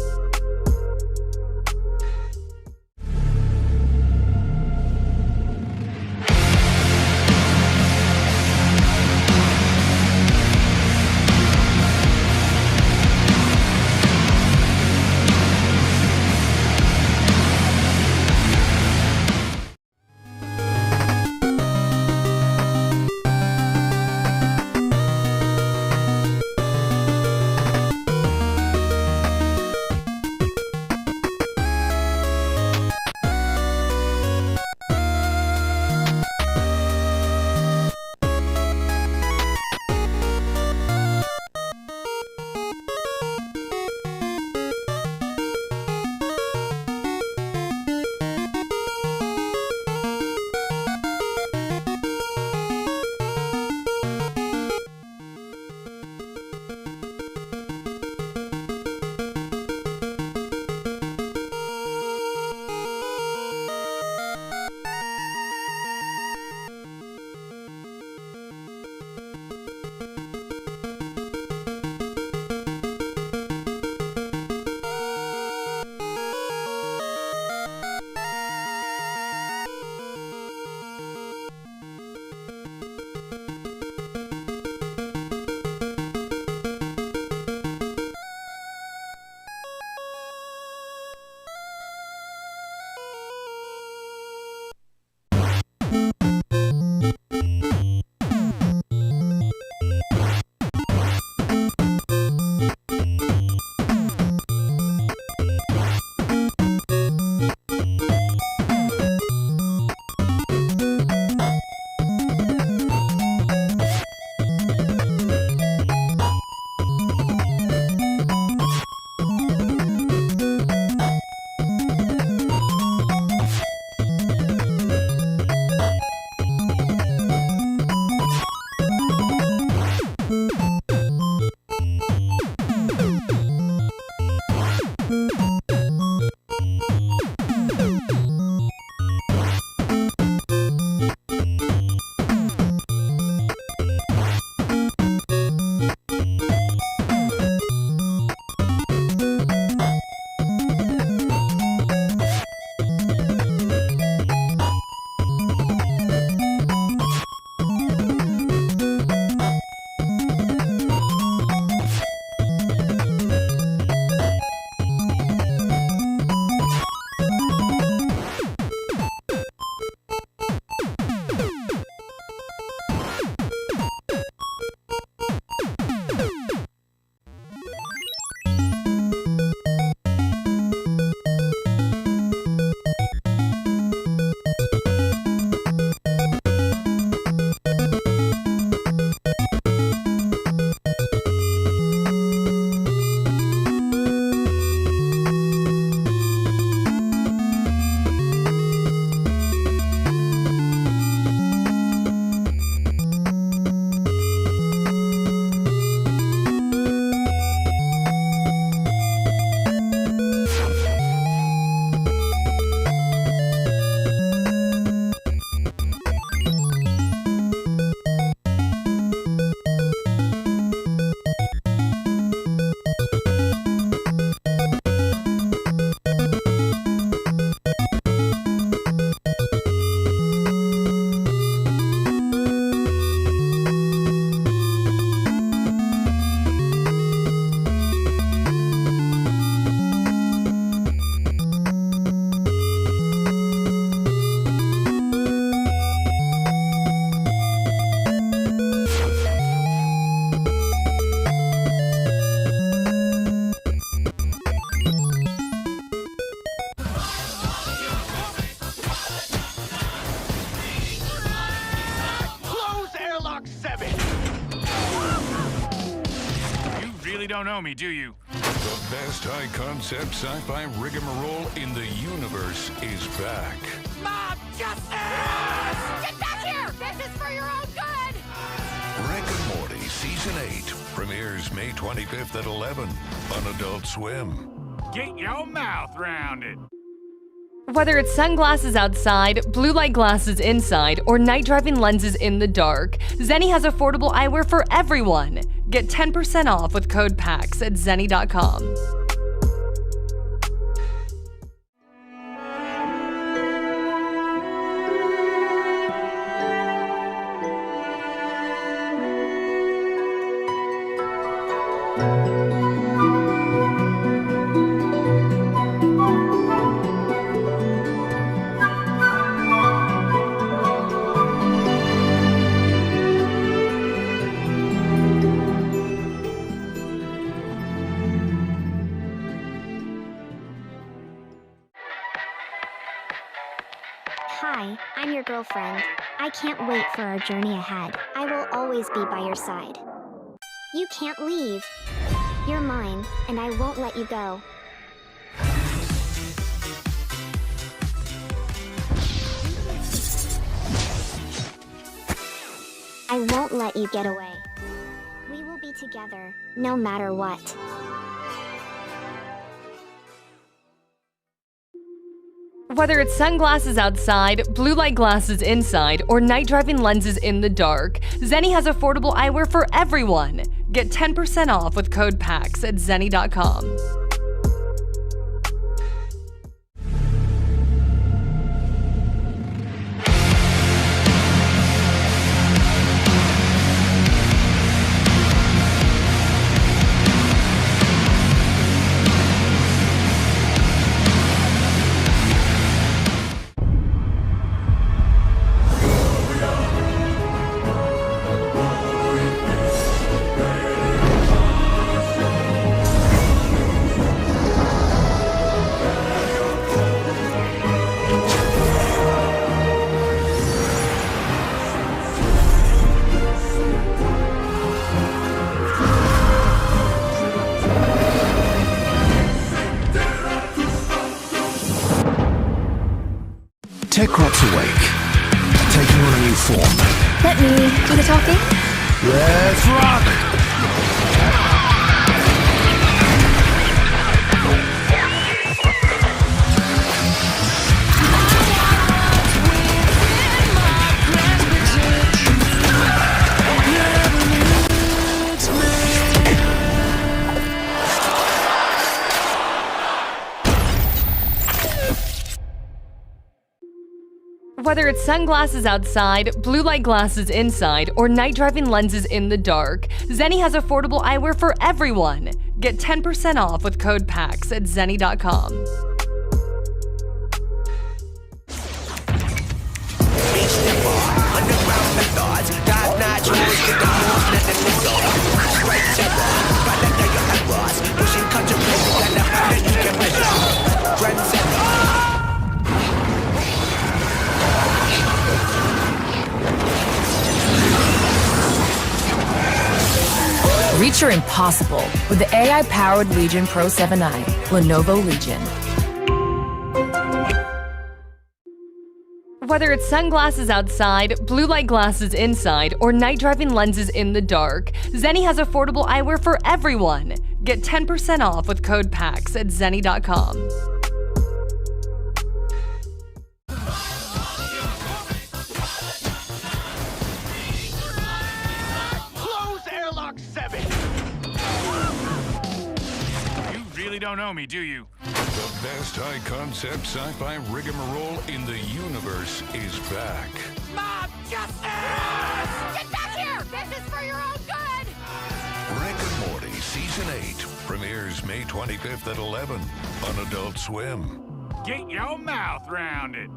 don't know me, do you? The best high-concept sci-fi rigmarole in the universe is back. Mob justice! Get back here! This is for your own good! Rick and Morty Season 8 premieres May 25th at 11 on Adult Swim. Get your mouth round it. Whether it's sunglasses outside, blue light glasses inside, or night driving lenses in the dark, Zenni has affordable eyewear for everyone. Get 10% off with code PAX at zenni.com. Hi, I'm your girlfriend. I can't wait for our journey ahead. I will always be by your side. You can't leave. You're mine, and I won't let you go. I won't let you get away. We will be together, no matter what. Whether it's sunglasses outside, blue light glasses inside, or night driving lenses in the dark, Zenni has affordable eyewear for everyone. Get 10% off with code PAX at zenni.com. Techrot's awake, taking on a new form. Let me do the talking. Let's rock! Whether it's sunglasses outside, blue light glasses inside, or night driving lenses in the dark, Zenni has affordable eyewear for everyone. Get 10% off with code PAX at zenni.com. Reach your impossible with the AI-powered Legion Pro 7i, Lenovo Legion. Whether it's sunglasses outside, blue light glasses inside, or night driving lenses in the dark, Zenni has affordable eyewear for everyone. Get 10% off with code PAX at zenni.com. You really don't know me, do you? The best high-concept sci-fi rigmarole in the universe is back. Mob justice! Get back here! This is for your own good! Rick and Morty Season 8 premieres May 25th at 11 on Adult Swim. Get your mouth round it.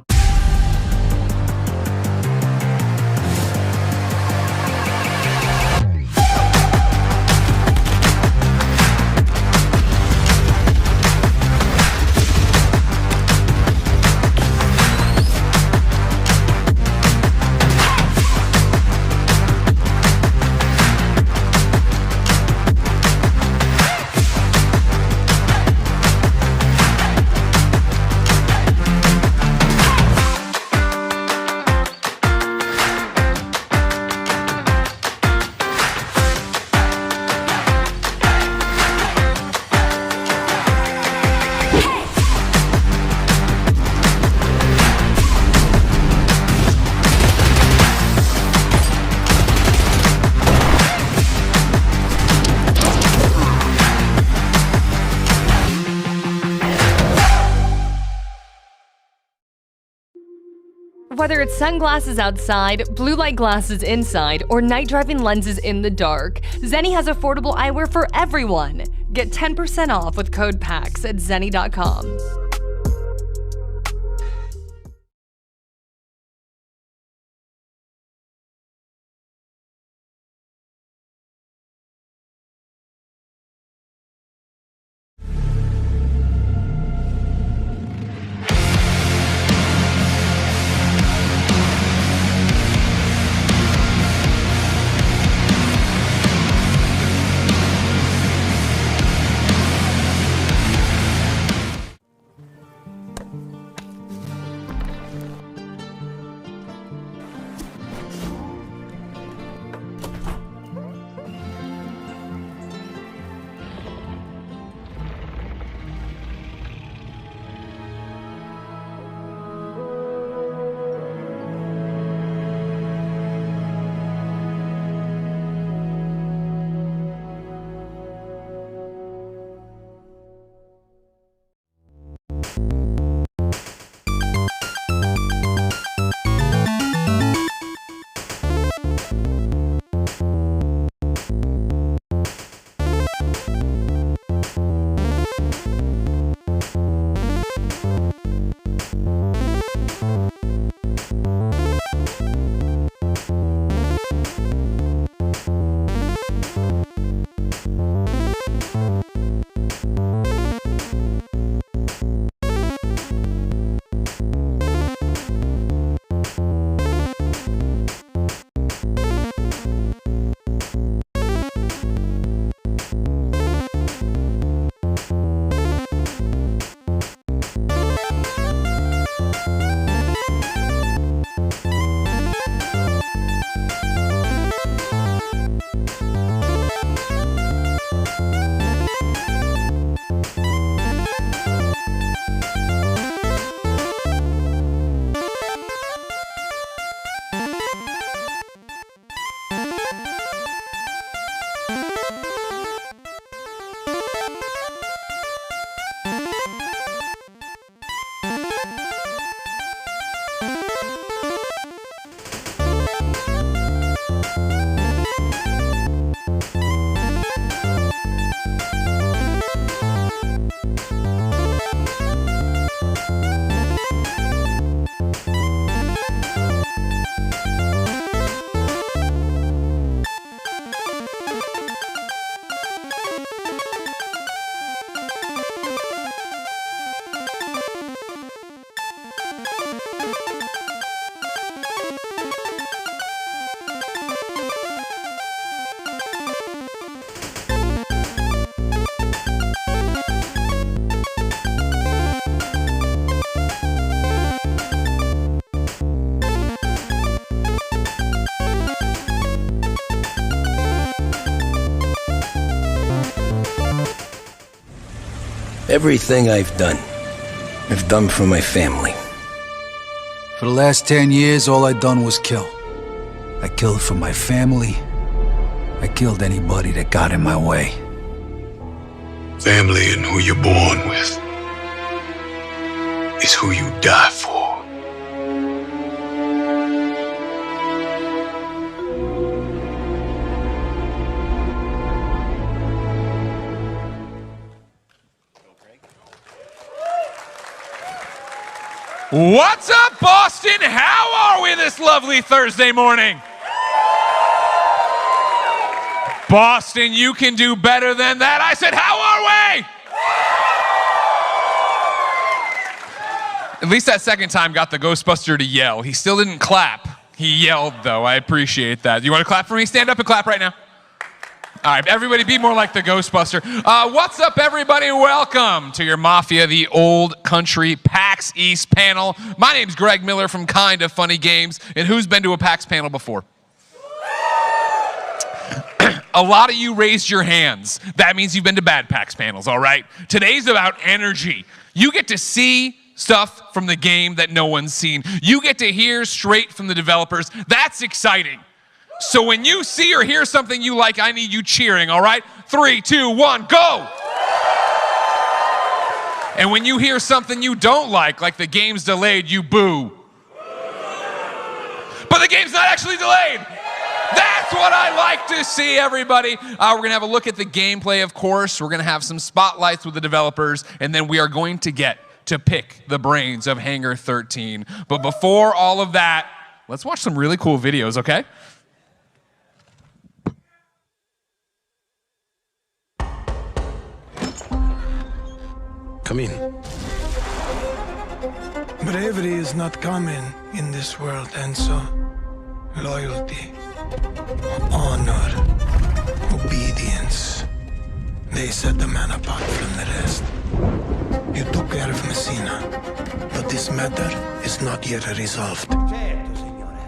Whether it's sunglasses outside, blue light glasses inside, or night driving lenses in the dark, Zenni has affordable eyewear for everyone. Get 10% off with code PAX at zenni.com. Everything I've done for my family. For the last 10 years, all I'd done was kill. I killed for my family. I killed anybody that got in my way. Family and who you're born with is who you die for. What's up, Boston? How are we this lovely Thursday morning? Boston, you can do better than that. I said, how are we? At least that second time got the Ghostbuster to yell. He still didn't clap. He yelled, though. I appreciate that. You want to clap for me? Stand up and clap right now. All right, everybody be more like the Ghostbuster. What's up, everybody? Welcome to your Mafia, the Old Country PAX East panel. My name's Greg Miller from Kinda Funny Games. And who's been to a PAX panel before? A lot of you raised your hands. That means you've been to bad PAX panels, all right? Today's about energy. You get to see stuff from the game that no one's seen. You get to hear straight from the developers. That's exciting. So when you see or hear something you like, I need you cheering, all right? 3, 2, 1, go! And when you hear something you don't like the game's delayed, you boo. but the game's not actually delayed. That's what I like to see, everybody. We're going to have a look at the gameplay, of course. We're going to have some spotlights with the developers, and then we are going to get to pick the brains of Hangar 13. But before all of that, let's watch some really cool videos, okay? Come in. Bravery is not common in this world, Enzo. Loyalty, honor, obedience. They set the man apart from the rest. You took care of Messina, but this matter is not yet resolved.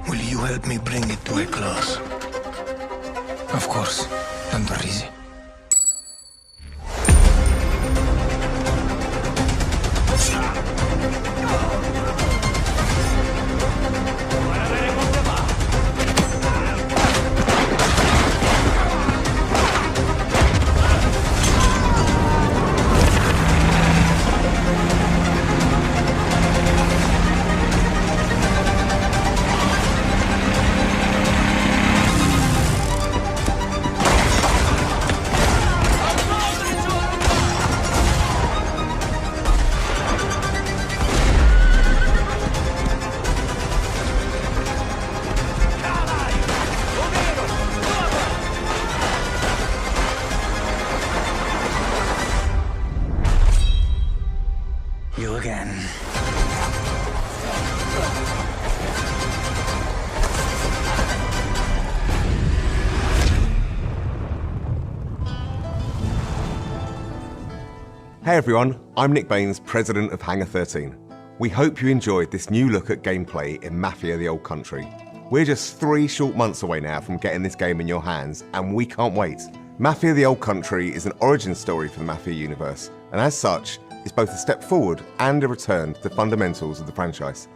Will you help me bring it to a close? Of course, tanto easy. You again. Hey everyone, I'm Nick Baines, President of Hangar 13. We hope you enjoyed this new look at gameplay in Mafia: The Old Country. We're just 3 short months away now from getting this game in your hands, and we can't wait. Mafia: The Old Country is an origin story for the Mafia universe, and as such, is both a step forward and a return to the fundamentals of the franchise.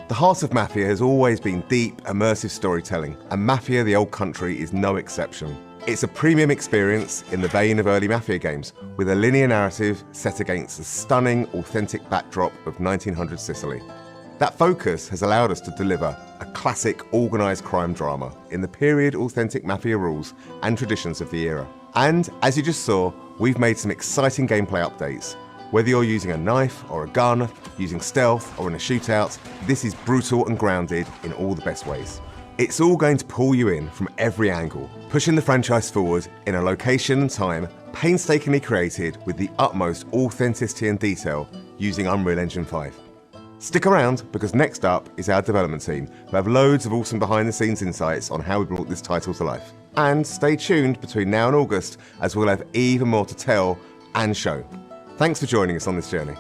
The heart of Mafia has always been deep, immersive storytelling, and Mafia: The Old Country is no exception. It's a premium experience in the vein of early Mafia games, with a linear narrative set against the stunning, authentic backdrop of 1900 Sicily. That focus has allowed us to deliver a classic organised crime drama in the period authentic Mafia rules and traditions of the era. And, as you just saw, we've made some exciting gameplay updates. Whether you're using a knife or a gun, using stealth or in a shootout, this is brutal and grounded in all the best ways. It's all going to pull you in from every angle, pushing the franchise forward in a location and time painstakingly created with the utmost authenticity and detail using Unreal Engine 5. Stick around, because next up is our development team, who have loads of awesome behind-the-scenes insights on how we brought this title to life. And stay tuned between now and August, as we'll have even more to tell and show. Thanks for joining us on this journey.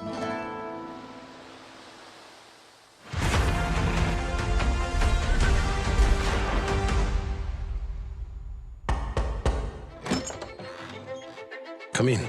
Come in.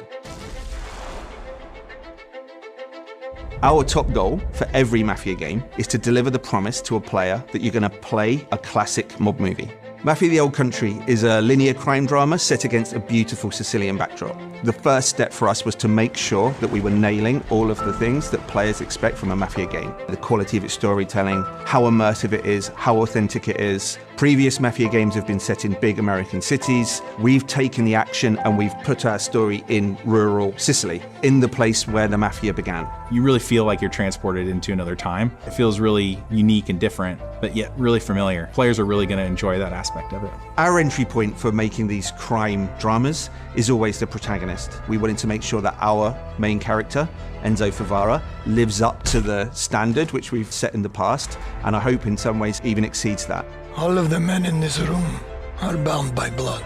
Our top goal for every Mafia game is to deliver the promise to a player that you're going to play a classic mob movie. Mafia: The Old Country is a linear crime drama set against a beautiful Sicilian backdrop. The first step for us was to make sure that we were nailing all of the things that players expect from a Mafia game. The quality of its storytelling, how immersive it is, how authentic it is. Previous Mafia games have been set in big American cities. We've taken the action and we've put our story in rural Sicily, in the place where the Mafia began. You really feel like you're transported into another time. It feels really unique and different, but yet really familiar. Players are really going to enjoy that aspect of it. Our entry point for making these crime dramas is always the protagonist. We wanted to make sure that our main character, Enzo Favara, lives up to the standard which we've set in the past, and I hope in some ways even exceeds that. All of the men in this room are bound by blood.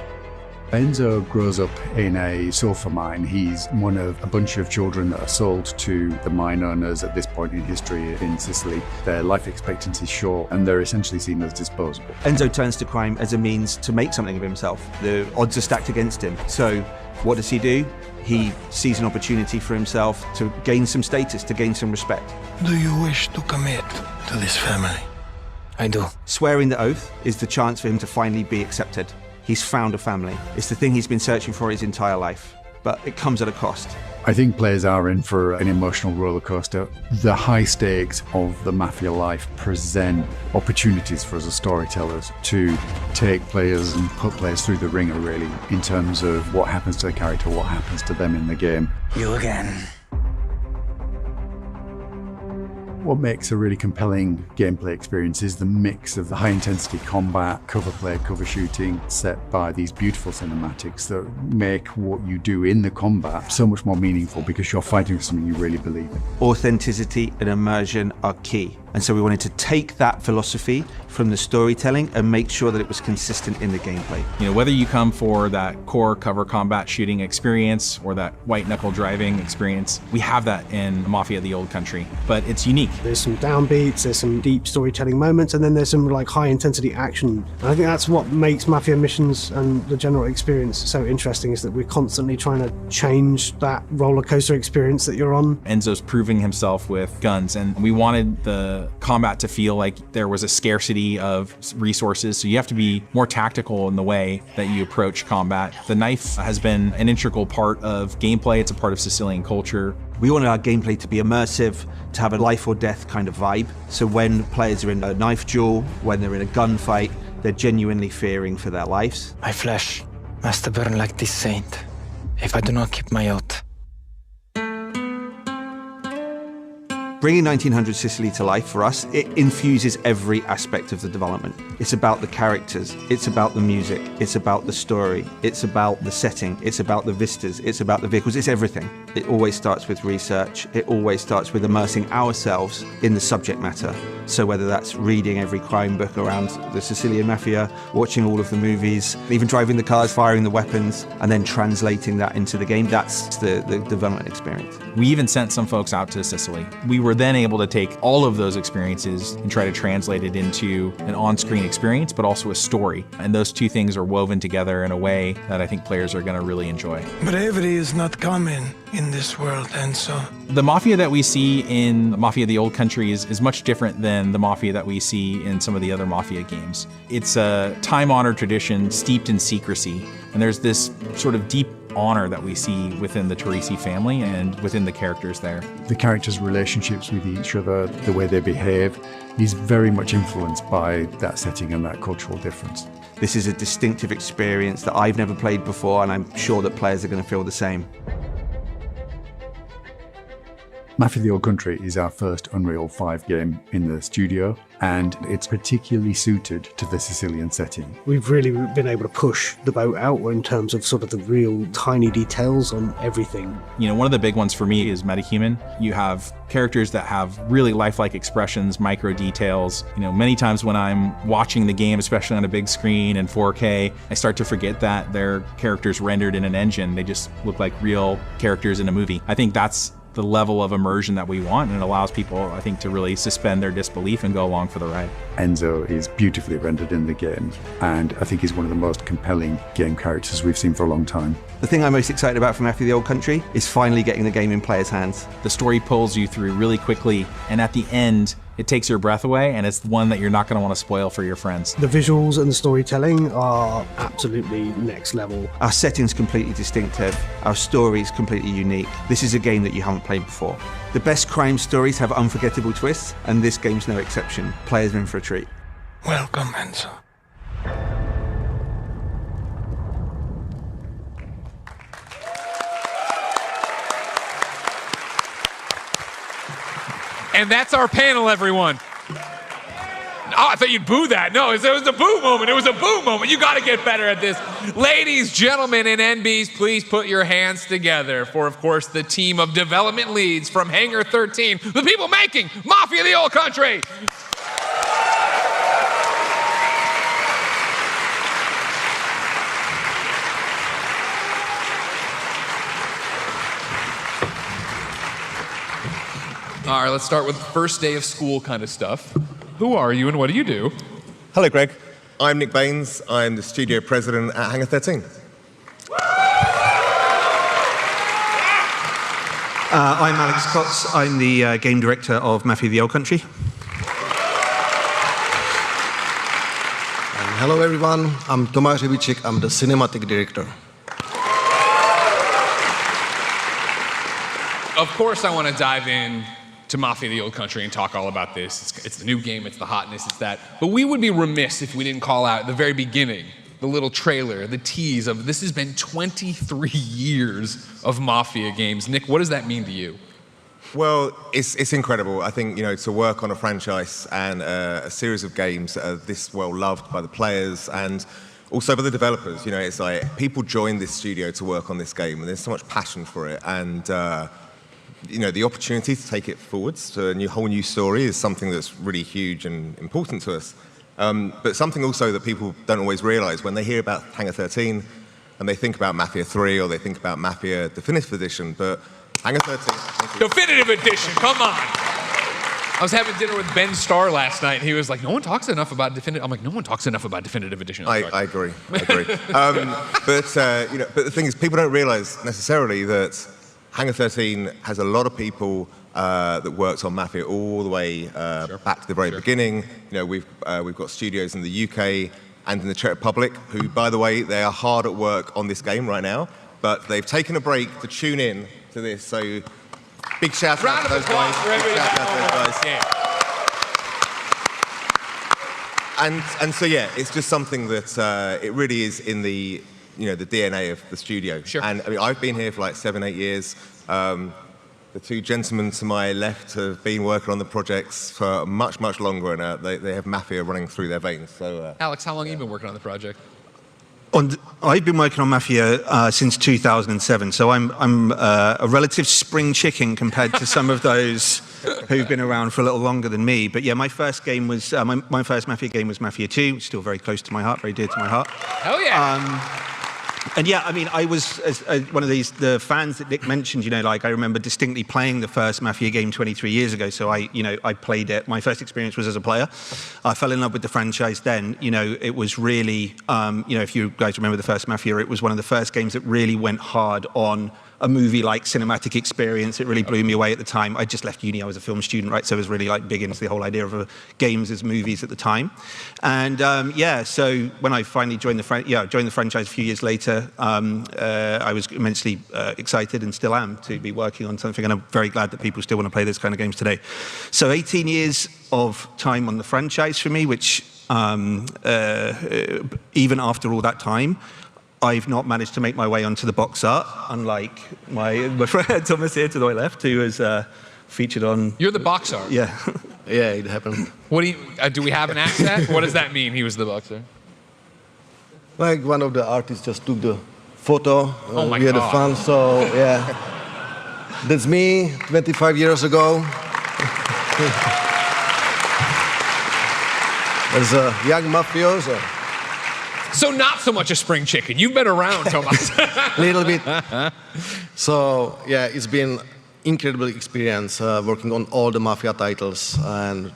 Enzo grows up in a sulfur mine. He's one of a bunch of children that are sold to the mine owners at this point in history in Sicily. Their life expectancy is short and they're essentially seen as disposable. Enzo turns to crime as a means to make something of himself. The odds are stacked against him. So what does he do? He sees an opportunity for himself to gain some status, to gain some respect. Do you wish to commit to this family? I do. Swearing the oath is the chance for him to finally be accepted. He's found a family. It's the thing he's been searching for his entire life. but it comes at a cost. I think players are in for an emotional roller coaster. The high stakes of the Mafia life present opportunities for us as storytellers to take players and put players through the ringer, really, in terms of what happens to the character, what happens to them in the game. You again. What makes a really compelling gameplay experience is the mix of the high-intensity combat, cover play, cover shooting, set by these beautiful cinematics that make what you do in the combat so much more meaningful because you're fighting for something you really believe in. Authenticity and immersion are key. And so we wanted to take that philosophy from the storytelling and make sure that it was consistent in the gameplay. You know, whether you come for that core cover combat shooting experience or that white knuckle driving experience, we have that in Mafia the Old Country, but it's unique. There's some downbeats, there's some deep storytelling moments, and then there's some like high intensity action. And I think that's what makes Mafia missions and the general experience so interesting, is that we're constantly trying to change that roller coaster experience that you're on. Enzo's proving himself with guns, and we wanted the combat to feel like there was a scarcity of resources, so you have to be more tactical in the way that you approach combat. The knife has been an integral part of gameplay. It's a part of Sicilian culture. We wanted our gameplay to be immersive, to have a life or death kind of vibe. So when players are in a knife duel, when they're in a gunfight, they're genuinely fearing for their lives. My flesh must burn like this saint if I do not keep my oath. Bringing 1900 Sicily to life for us, it infuses every aspect of the development. It's about the characters, it's about the music, it's about the story, it's about the setting, it's about the vistas, it's about the vehicles, it's everything. It always starts with research, it always starts with immersing ourselves in the subject matter. So whether that's reading every crime book around the Sicilian Mafia, watching all of the movies, even driving the cars, firing the weapons, and then translating that into the game, that's the development experience. We even sent some folks out to Sicily. We were then able to take all of those experiences and try to translate it into an on-screen experience, but also a story. And those two things are woven together in a way that I think players are going to really enjoy. Bravery is not common in this world, Enzo. The Mafia that we see in Mafia the Old Country is much different than the Mafia that we see in some of the other Mafia games. It's a time-honored tradition steeped in secrecy, and there's this sort of deep honor that we see within the Teresi family and within the characters there. The characters' relationships with each other, the way they behave, is very much influenced by that setting and that cultural difference. This is a distinctive experience that I've never played before, and I'm sure that players are going to feel the same. Mafia the Old Country is our first Unreal 5 game in the studio, and it's particularly suited to the Sicilian setting. We've really been able to push the boat out in terms of sort of the real tiny details on everything. You know, one of the big ones for me is metahuman. You have characters that have really lifelike expressions, micro details. You know, many times when I'm watching the game, especially on a big screen in 4K, I start to forget that they're characters rendered in an engine. They just look like real characters in a movie. I think that's the level of immersion that we want, and it allows people, I think, to really suspend their disbelief and go along for the ride. Enzo is beautifully rendered in the game, and I think he's one of the most compelling game characters we've seen for a long time. The thing I'm most excited about for Mafia the Old Country is finally getting the game in players' hands. The story pulls you through really quickly, and at the end, it takes your breath away, and it's one that you're not going to want to spoil for your friends. The visuals and the storytelling are absolutely next level. Our setting's completely distinctive. Our story's completely unique. This is a game that you haven't played before. The best crime stories have unforgettable twists, and this game's no exception. Players are in for a treat. Welcome, Enzo. And that's our panel, everyone. Oh, I thought you'd boo that. No, it was a boo moment. It was a boo moment. You got to get better at this. Ladies, gentlemen, and NBs, please put your hands together for, of course, the team of development leads from Hangar 13, the people making Mafia the Old Country. All right, let's start with first day of school kind of stuff. Who are you and what do you do? Hello, Greg. I'm Nick Baines. I'm the studio president at Hangar 13. I'm Alex Kotz. I'm the game director of Mafia the Old Country. Hello, everyone. I'm Tomáš Rybíček. I'm the cinematic director. of course I want to dive in to Mafia the Old Country and talk all about this. It's the new game, it's the hotness, it's that. But we would be remiss if we didn't call out at the very beginning, the little trailer, the tease of this has been 23 years of Mafia games. Nick, what does that mean to you? Well, it's incredible. I think, to work on a franchise and a series of games that are this well loved by the players and also by the developers. It's like people join this studio to work on this game and there's so much passion for it. And, the opportunity to take it forwards to a whole new story is something that's really huge and important to us. But something also that people don't always realize when they hear about Hangar 13 and they think about Mafia 3 or they think about Mafia Definitive Edition, but Hangar 13. Definitive Edition, come on. I was having dinner with Ben Starr last night and he was like, no one talks enough about Definitive. I'm like, no one talks enough about Definitive Edition. I agree. But the thing is, people don't realize necessarily that Hangar 13 has a lot of people that worked on Mafia all the way back to the very beginning. We've got studios in the UK and in the Czech Republic who, by the way, they are hard at work on this game right now, but they've taken a break to tune in to this. So big shout out to those guys. And so yeah, it's just something that it really is in the the DNA of the studio. Sure. And I mean, I've been here for like 7-8 years. The two gentlemen to my left have been working on the projects for much, much longer, and they have Mafia running through their veins. So, Alex, how long have you been working on the project? I've been working on Mafia since 2007, so I'm a relative spring chicken compared to some of those who've been around for a little longer than me. But yeah, my first game was my first Mafia game was Mafia 2, which is still very close to my heart, very dear to my heart. Hell yeah! And yeah, I mean, I was one of the fans that Nick mentioned. I remember distinctly playing the first Mafia game 23 years ago. So I played it. My first experience was as a player. I fell in love with the franchise then. It was really, if you guys remember the first Mafia, it was one of the first games that really went hard on a movie-like cinematic experience. It really blew me away at the time. I just left uni. I was a film student, right? So I was really big into the whole idea of games as movies at the time. And so when I finally joined the franchise a few years later, I was immensely excited and still am to be working on something. And I'm very glad that people still want to play those kind of games today. So 18 years of time on the franchise for me, which even after all that time, I've not managed to make my way onto the box art, unlike my friend Thomas here to the left, who is featured on... You're the box art? Yeah. Yeah, it happened. What do we have an accent? What does that mean, he was the boxer? Like one of the artists just took the photo. Oh my we had God. fun, so yeah. That's me, 25 years ago. As a young mafioso. So not so much a spring chicken. You've been around, Thomas. Little bit. So yeah, it's been incredible experience working on all the Mafia titles. And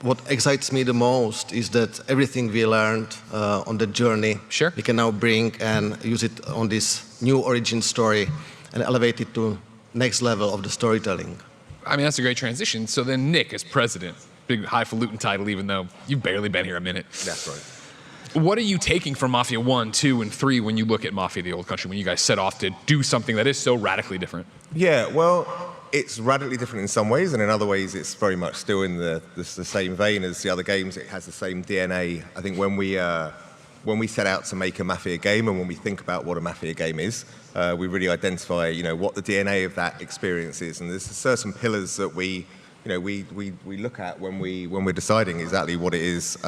what excites me the most is that everything we learned on the journey, we can now bring and use it on this new origin story and elevate it to next level of the storytelling. I mean, that's a great transition. So then Nick as president, big highfalutin title, even though you've barely been here a minute. That's right. What are you taking from Mafia 1, 2, and 3 when you look at Mafia the Old Country, when you guys set off to do something that is so radically different? Yeah, well, it's radically different in some ways, and in other ways it's very much still in the same vein as the other games. It has the same DNA. I think when we set out to make a Mafia game and when we think about what a Mafia game is, we really identify, what the DNA of that experience is. And there's certain pillars that we look at when we're deciding exactly what it is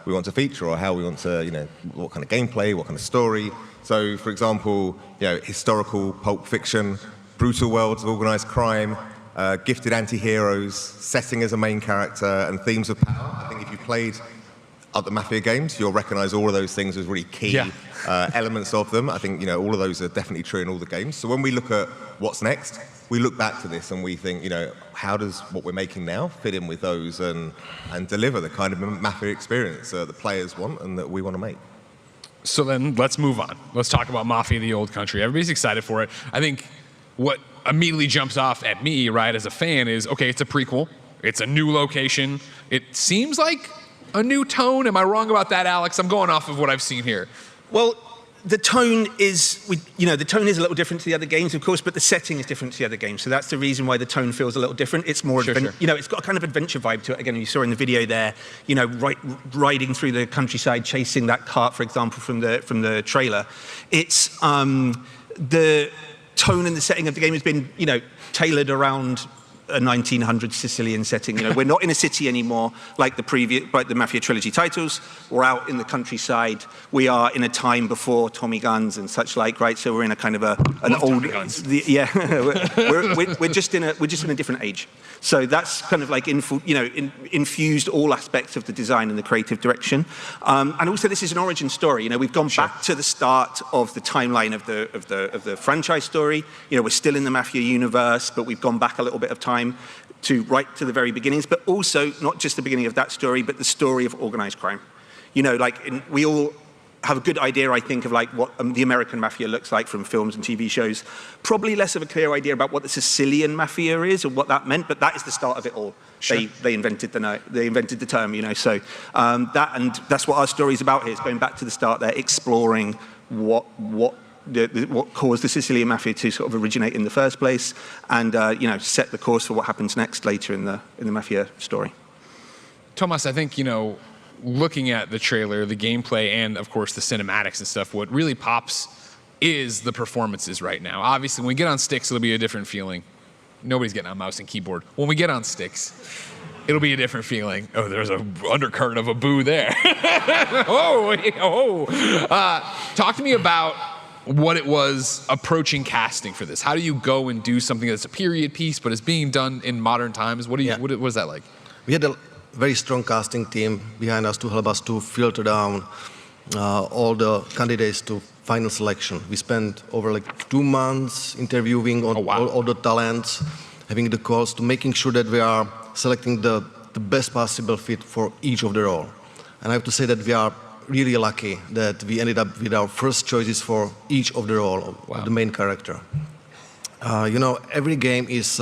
we want to feature or how we want to, what kind of gameplay, what kind of story. So, for example, historical pulp fiction, brutal worlds of organized crime, gifted anti-heroes, setting as a main character, and themes of power. I think if you played other Mafia games, you'll recognize all of those things as really key elements of them. I think, all of those are definitely true in all the games. So when we look at what's next, we look back to this and we think, how does what we're making now fit in with those and deliver the kind of Mafia experience the players want and that we want to make? So then let's move on. Let's talk about Mafia the Old Country. Everybody's excited for it. I think what immediately jumps off at me, right, as a fan is, okay, it's a prequel. It's a new location. It seems like a new tone. Am I wrong about that, Alex? I'm going off of what I've seen here. Well, the tone is, the tone is a little different to the other games, of course, but the setting is different to the other games. So that's the reason why the tone feels a little different. It's more, it's got a kind of adventure vibe to it. Again, you saw in the video there, riding through the countryside, chasing that cart, for example, from the trailer. It's the tone and the setting of the game has been, tailored around a 1900s Sicilian setting. We're not in a city anymore like the Mafia trilogy titles. We're out in the countryside. We are in a time before Tommy guns and such like, right? So we're in a kind of an old, we're just in a different age. So that's kind of like infused all aspects of the design and the creative direction. And also, this is an origin story. We've gone back to the start of the timeline of the franchise story. We're still in the Mafia universe, but we've gone back a little bit of time to right to the very beginnings, but also not just the beginning of that story, but the story of organized crime. We all have a good idea, I think, of like what the American Mafia looks like from films and TV shows. Probably less of a clear idea about what the Sicilian Mafia is or what that meant, but that is the start of it all. Sure. They invented the term, So that's what our story is about here. It's going back to the start there, exploring what caused the Sicilian Mafia to sort of originate in the first place, and set the course for what happens next later in the Mafia story. Tomas, I think looking at the trailer, the gameplay, and of course the cinematics and stuff, what really pops is the performances right now. Obviously, when we get on sticks, it'll be a different feeling. Nobody's getting on mouse and keyboard. When we get on sticks, it'll be a different feeling. Oh, there's an undercurrent of a boo there. Talk to me about what it was approaching casting for this. How do you go and do something that's a period piece, but is being done in modern times? What was that like? We had a very strong casting team behind us to help us to filter down all the candidates to final selection. We spent over like 2 months interviewing all the talents, having the calls to making sure that we are selecting the best possible fit for each of the role. And I have to say that we are really lucky that we ended up with our first choices for each of the role of the main character. Every game is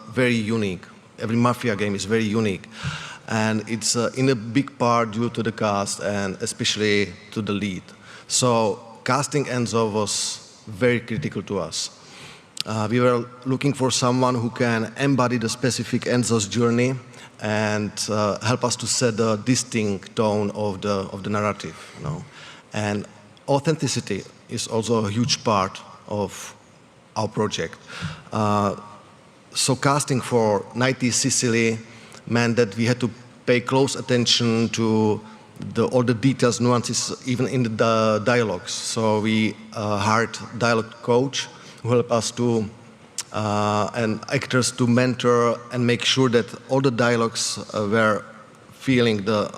very unique. Every Mafia game is very unique. And it's in a big part due to the cast and especially to the lead. So casting Enzo was very critical to us. We were looking for someone who can embody the specific Enzo's journey and help us to set the distinct tone of the narrative. And authenticity is also a huge part of our project. So casting for 90s Sicily meant that we had to pay close attention to all the details, nuances, even in the dialogues. So we hired a dialogue coach who helped us to and actors to mentor and make sure that all the dialogues were feeling the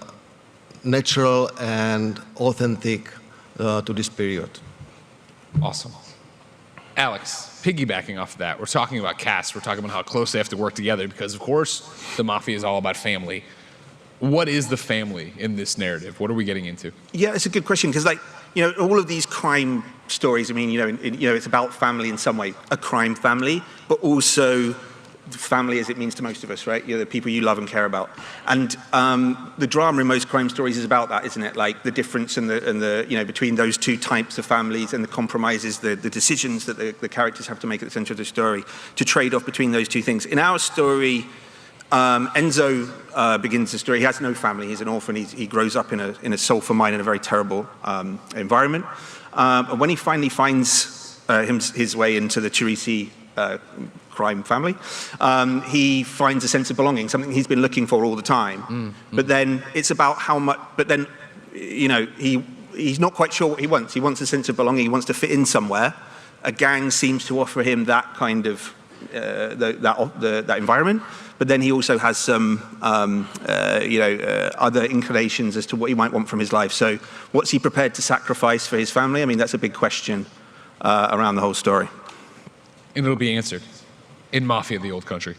natural and authentic to this period. Awesome. Alex, piggybacking off of that, we're talking about cast, we're talking about how close they have to work together because, of course, the Mafia is all about family. What is the family in this narrative? What are we getting into? Yeah, it's a good question because, all of these crime stories, it's about family in some way, a crime family, but also family as it means to most of us, right? The people you love and care about. And the drama in most crime stories is about that, isn't it? Like the difference and the between those two types of families and the compromises, the decisions that the characters have to make at the center of the story to trade off between those two things. In our story, Enzo begins the story. He has no family. He's an orphan. He grows up in a sulfur mine in a very terrible environment. And when he finally finds his way into the Cirisi crime family, he finds a sense of belonging, something he's been looking for all the time. But then it's about how much. But then, he's not quite sure what he wants. He wants a sense of belonging. He wants to fit in somewhere. A gang seems to offer him that kind of that environment. But then he also has some, other inclinations as to what he might want from his life. So what's he prepared to sacrifice for his family? That's a big question around the whole story. And it'll be answered in Mafia, the Old Country.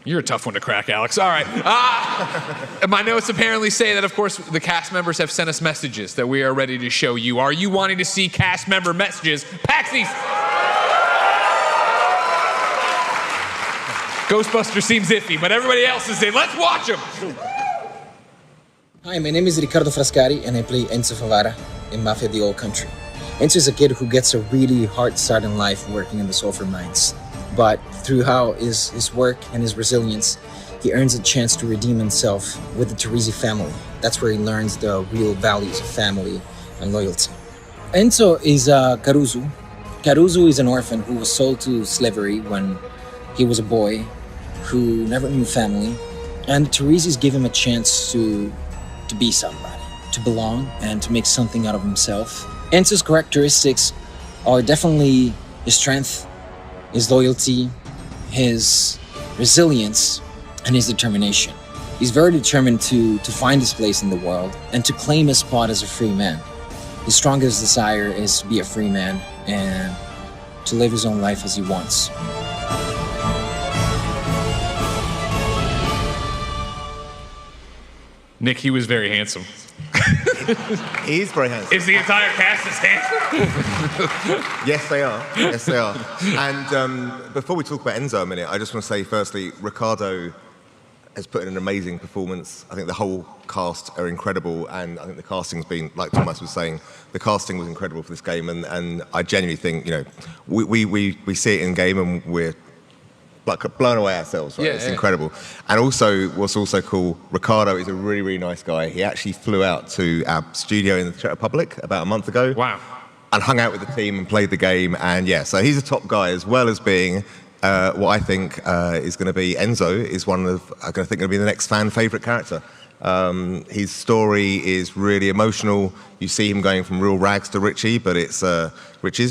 You're a tough one to crack, Alex. All right. My notes apparently say that, of course, the cast members have sent us messages that we are ready to show you. Are you wanting to see cast member messages? PAX East! Ghostbuster seems iffy, but everybody else is in. Let's watch them! Hi, my name is Riccardo Frascari and I play Enzo Favara. in Mafia the Old Country. Enzo is a kid who gets a really hard start in life working in the sulfur mines. But through his work and his resilience, he earns a chance to redeem himself with the Teresi family. That's where he learns the real values of family and loyalty. Enzo is Caruso. Caruso is an orphan who was sold to slavery when he was a boy, who never knew family. And the Teresis give him a chance to be somebody, to belong, and to make something out of himself. Enzo's characteristics are definitely his strength, his loyalty, his resilience, and his determination. He's very determined to find his place in the world and to claim his spot as a free man. His strongest desire is to be a free man and to live his own life as he wants. Nick, he was very handsome. He's very handsome. Is the entire cast as handsome? Yes, they are. Yes, they are. And before we talk about Enzo a minute, I just want to say, firstly, Ricardo has put in an amazing performance. I think the whole cast are incredible, and I think the casting's been, like Thomas was saying, the casting was incredible for this game, and I genuinely think, you know, we see it in game and we're like blown away ourselves, right? It's incredible. And also, what's also cool, Ricardo is a really, really nice guy. He actually flew out to our studio in the Czech Republic about a month ago. Wow. And hung out with the team and played the game, and yeah, so he's a top guy, as well as being what I think is going to be Enzo is one of, I'm going to think going to be the next fan favourite character. His story is really emotional. You see him going from real rags to riches,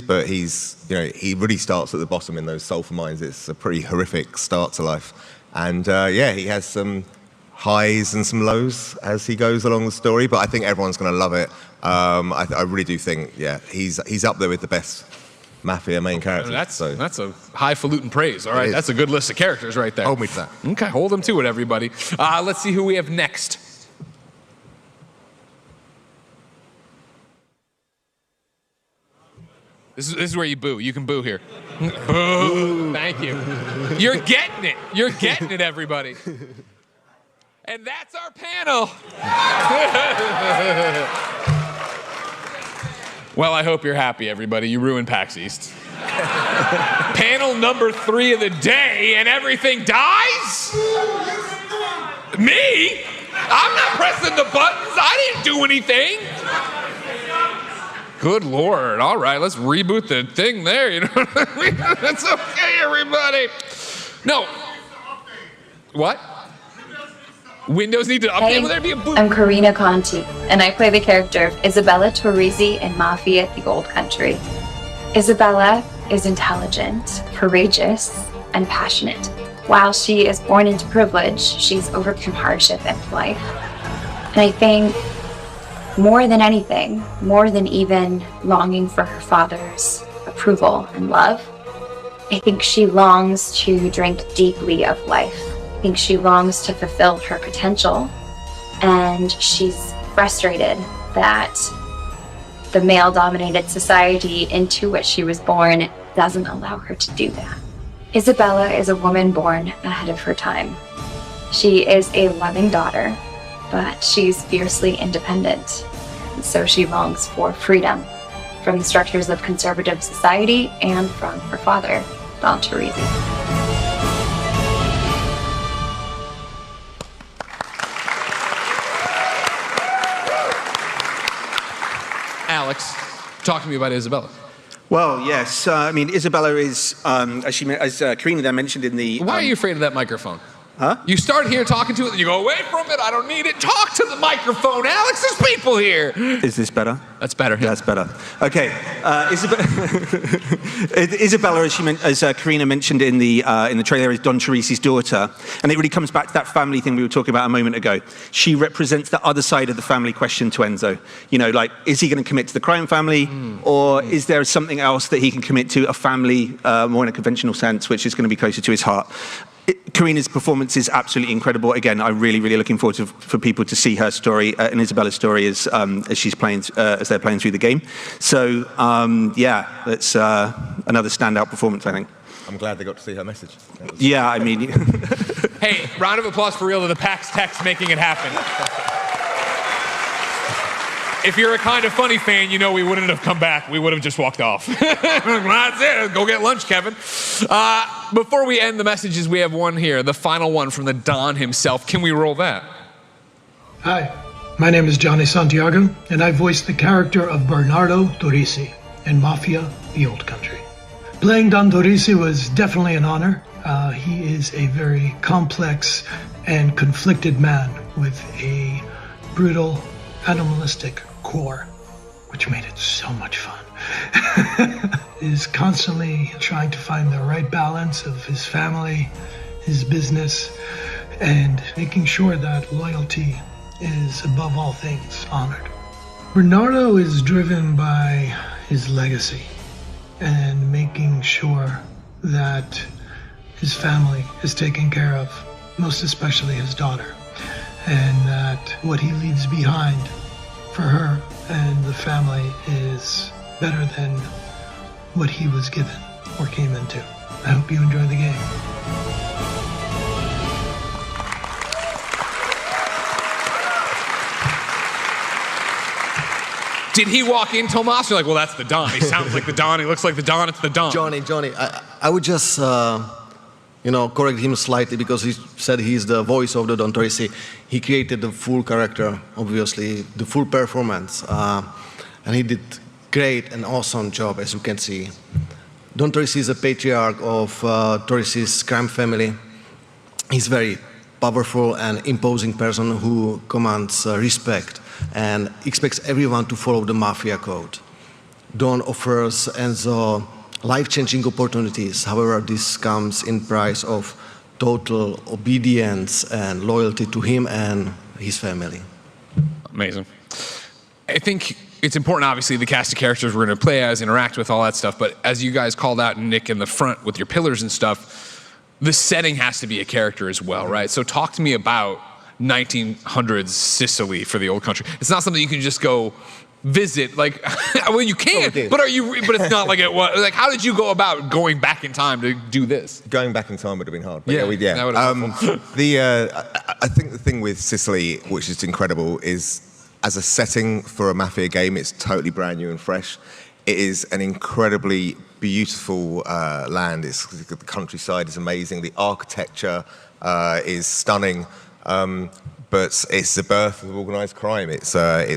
but he's, you know, he really starts at the bottom in those sulfur mines. It's a pretty horrific start to life. And yeah, he has some highs and some lows as he goes along the story, but I think everyone's going to love it. I really do think, yeah, he's up there with the best Mafia main characters. That's a highfalutin praise. All right, that's a good list of characters right there. Hold me to that. Okay, hold them to it, everybody. Let's see who we have next. This is where you boo. You can boo here. Boo. Thank you. You're getting it. You're getting it, everybody. And that's our panel. Well, I hope you're happy, everybody. You ruined PAX East. Panel number 3 of the day, and everything dies? Me? I'm not pressing the buttons. I didn't do anything. Good Lord. All right, let's reboot the thing there. You know what I mean? That's okay, everybody. No. What? Windows need to update. Hey, Will there be a boot? I'm Karina Conti, and I play the character of Isabella Torresi in Mafia the Old Country. Isabella is intelligent, courageous, and passionate. While she is born into privilege, she's overcome hardship in life. And I think more than anything, more than even longing for her father's approval and love, I think she longs to drink deeply of life. I think she longs to fulfill her potential, and she's frustrated that the male-dominated society into which she was born doesn't allow her to do that. Isabella is a woman born ahead of her time. She is a loving daughter, but she's fiercely independent, and so she longs for freedom from the structures of conservative society and from her father, Don Teresi. Alex, talk to me about Isabella. Well, yes. I mean, Isabella is, as Karina there mentioned in the... Why are you afraid of that microphone? Huh? You start here talking to it, and you go away from it. I don't need it. Talk to the microphone, Alex. There's people here. Is this better? That's better. Yeah, that's better. Okay. Isabella, as Karina mentioned in the trailer, is Don Teresi's daughter, and it really comes back to that family thing we were talking about a moment ago. She represents the other side of the family question to Enzo. You know, like, is he going to commit to the crime family, or is there something else that he can commit to, a family more in a conventional sense, which is going to be closer to his heart? Karina's performance is absolutely incredible. Again, I'm really, really looking forward for people to see her story and Isabella's story as she's playing, as they're playing through the game. So, yeah, that's another standout performance, I think. I'm glad they got to see her message. Yeah, I mean... Hey, round of applause for real to the PAX techs making it happen. If you're a Kind of Funny fan, you know we wouldn't have come back. We would have just walked off. That's it. Go get lunch, Kevin. Before we end the messages, we have one here, the final one from the Don himself. Can we roll that? Hi, my name is Johnny Santiago, and I voiced the character of Bernardo Torrisi in Mafia, the Old Country. Playing Don Torrisi was definitely an honor. He is a very complex and conflicted man with a brutal, animalistic core, which made it so much fun. Is constantly trying to find the right balance of his family, his business, and making sure that loyalty is above all things honored. Bernardo is driven by his legacy and making sure that his family is taken care of, most especially his daughter, and that what he leaves behind for her and the family is better than what he was given or came into. I hope you enjoy the game. Did he walk in, Tomas? You're like, well, that's the Don. He sounds like the Don. He looks like the Don. It's the Don. Johnny, I would just, correct him slightly because he said he's the voice of the Don Torrisi. He created the full character, obviously, the full performance, and he did great and awesome job, as you can see. Don Torrisi is a patriarch of Torrisi's crime family. He's very powerful and imposing person who commands respect and expects everyone to follow the Mafia code. Don offers Enzo life-changing opportunities. However, this comes in price of total obedience and loyalty to him and his family. Amazing. I think it's important, obviously, the cast of characters we're going to play as, interact with, all that stuff, but as you guys called out, Nick, in the front with your pillars and stuff, the setting has to be a character as well, right? So talk to me about 1900s Sicily for the Old Country. It's not something you can just go visit, like, well, you can, but it's not like it was. Like, how did you go about going back in time to do this? Going back in time would have been hard. But That would have been I think the thing with Sicily, which is incredible, is as a setting for a Mafia game, it's totally brand new and fresh. It is an incredibly beautiful land. The countryside is amazing. The architecture is stunning. But it's the birth of organised crime. It's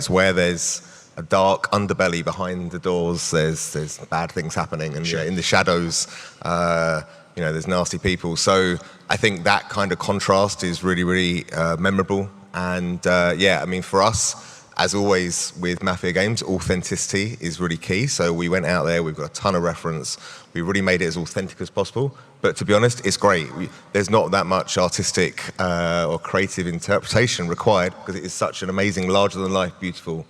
where there's a dark underbelly behind the doors. There's bad things happening, and in the shadows, there's nasty people. So I think that kind of contrast is really, really memorable. And for us, as always with Mafia games, authenticity is really key. So we went out there, we've got a ton of reference. We really made it as authentic as possible. But to be honest, it's great. There's not that much artistic or creative interpretation required because it is such an amazing, larger-than-life, beautiful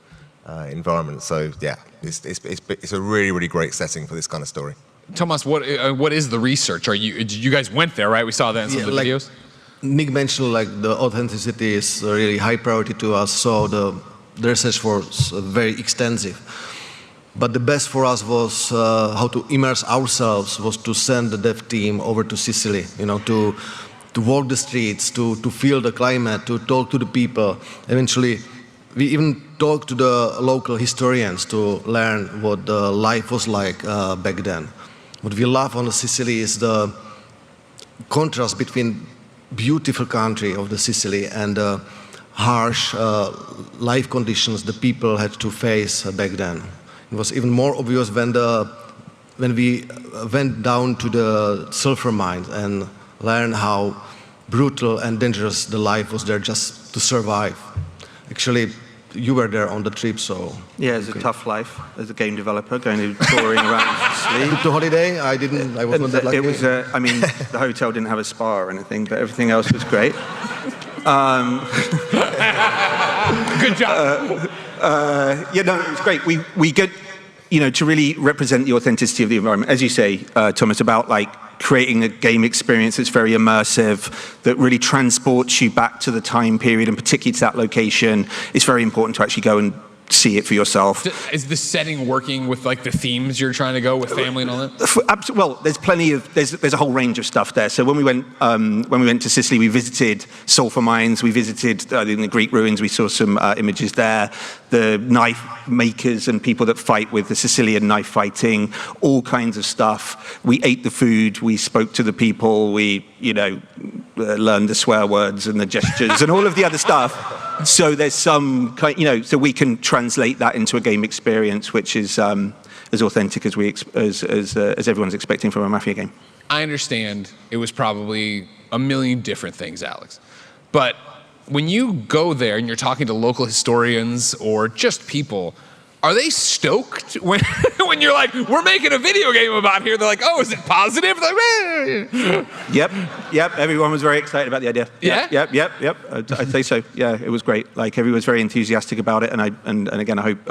environment. So yeah, it's a really, really great setting for this kind of story. Tomas, what is the research? You guys went there, right? We saw that in some of the videos. Nick mentioned the authenticity is a really high priority to us. So the research was very extensive. But the best for us was how to immerse ourselves, was to send the dev team over to Sicily, to walk the streets, to feel the climate, to talk to the people. Eventually, we even talked to the local historians to learn what the life was like back then. What we love on Sicily is the contrast between beautiful country of the Sicily and the harsh life conditions the people had to face back then. It was even more obvious when we went down to the sulfur mines and learned how brutal and dangerous the life was there just to survive. Actually, you were there on the trip, so... Yeah, it's a tough life as a game developer, going to touring around Sicily. The holiday, I was not that lucky. It was, the hotel didn't have a spa or anything, but everything else was great. Good job. It's great. We get, to really represent the authenticity of the environment, as you say, Thomas, about creating a game experience that's very immersive, that really transports you back to the time period and particularly to that location. It's very important to actually go and see it for yourself. Is the setting working with like the themes you're trying to go with family and all that? Well, there's plenty of there's a whole range of stuff there. So when we went to Sicily, we visited sulfur mines. We visited in the Greek ruins. We saw some images there. The knife makers and people that fight with the Sicilian knife fighting, all kinds of stuff. We ate the food. We spoke to the people. We learned the swear words and the gestures and all of the other stuff. So there's some kind, so we can translate that into a game experience, which is as authentic as as everyone's expecting from a Mafia game. I understand it was probably a million different things, Alex, but when you go there and you're talking to local historians or just people, are they stoked when you're like, we're making a video game about here? They're like, oh, is it positive? Like, Yep. Everyone was very excited about the idea. Yeah? Yep. I'd say so. Yeah, it was great. Like everyone was very enthusiastic about it, and again, I hope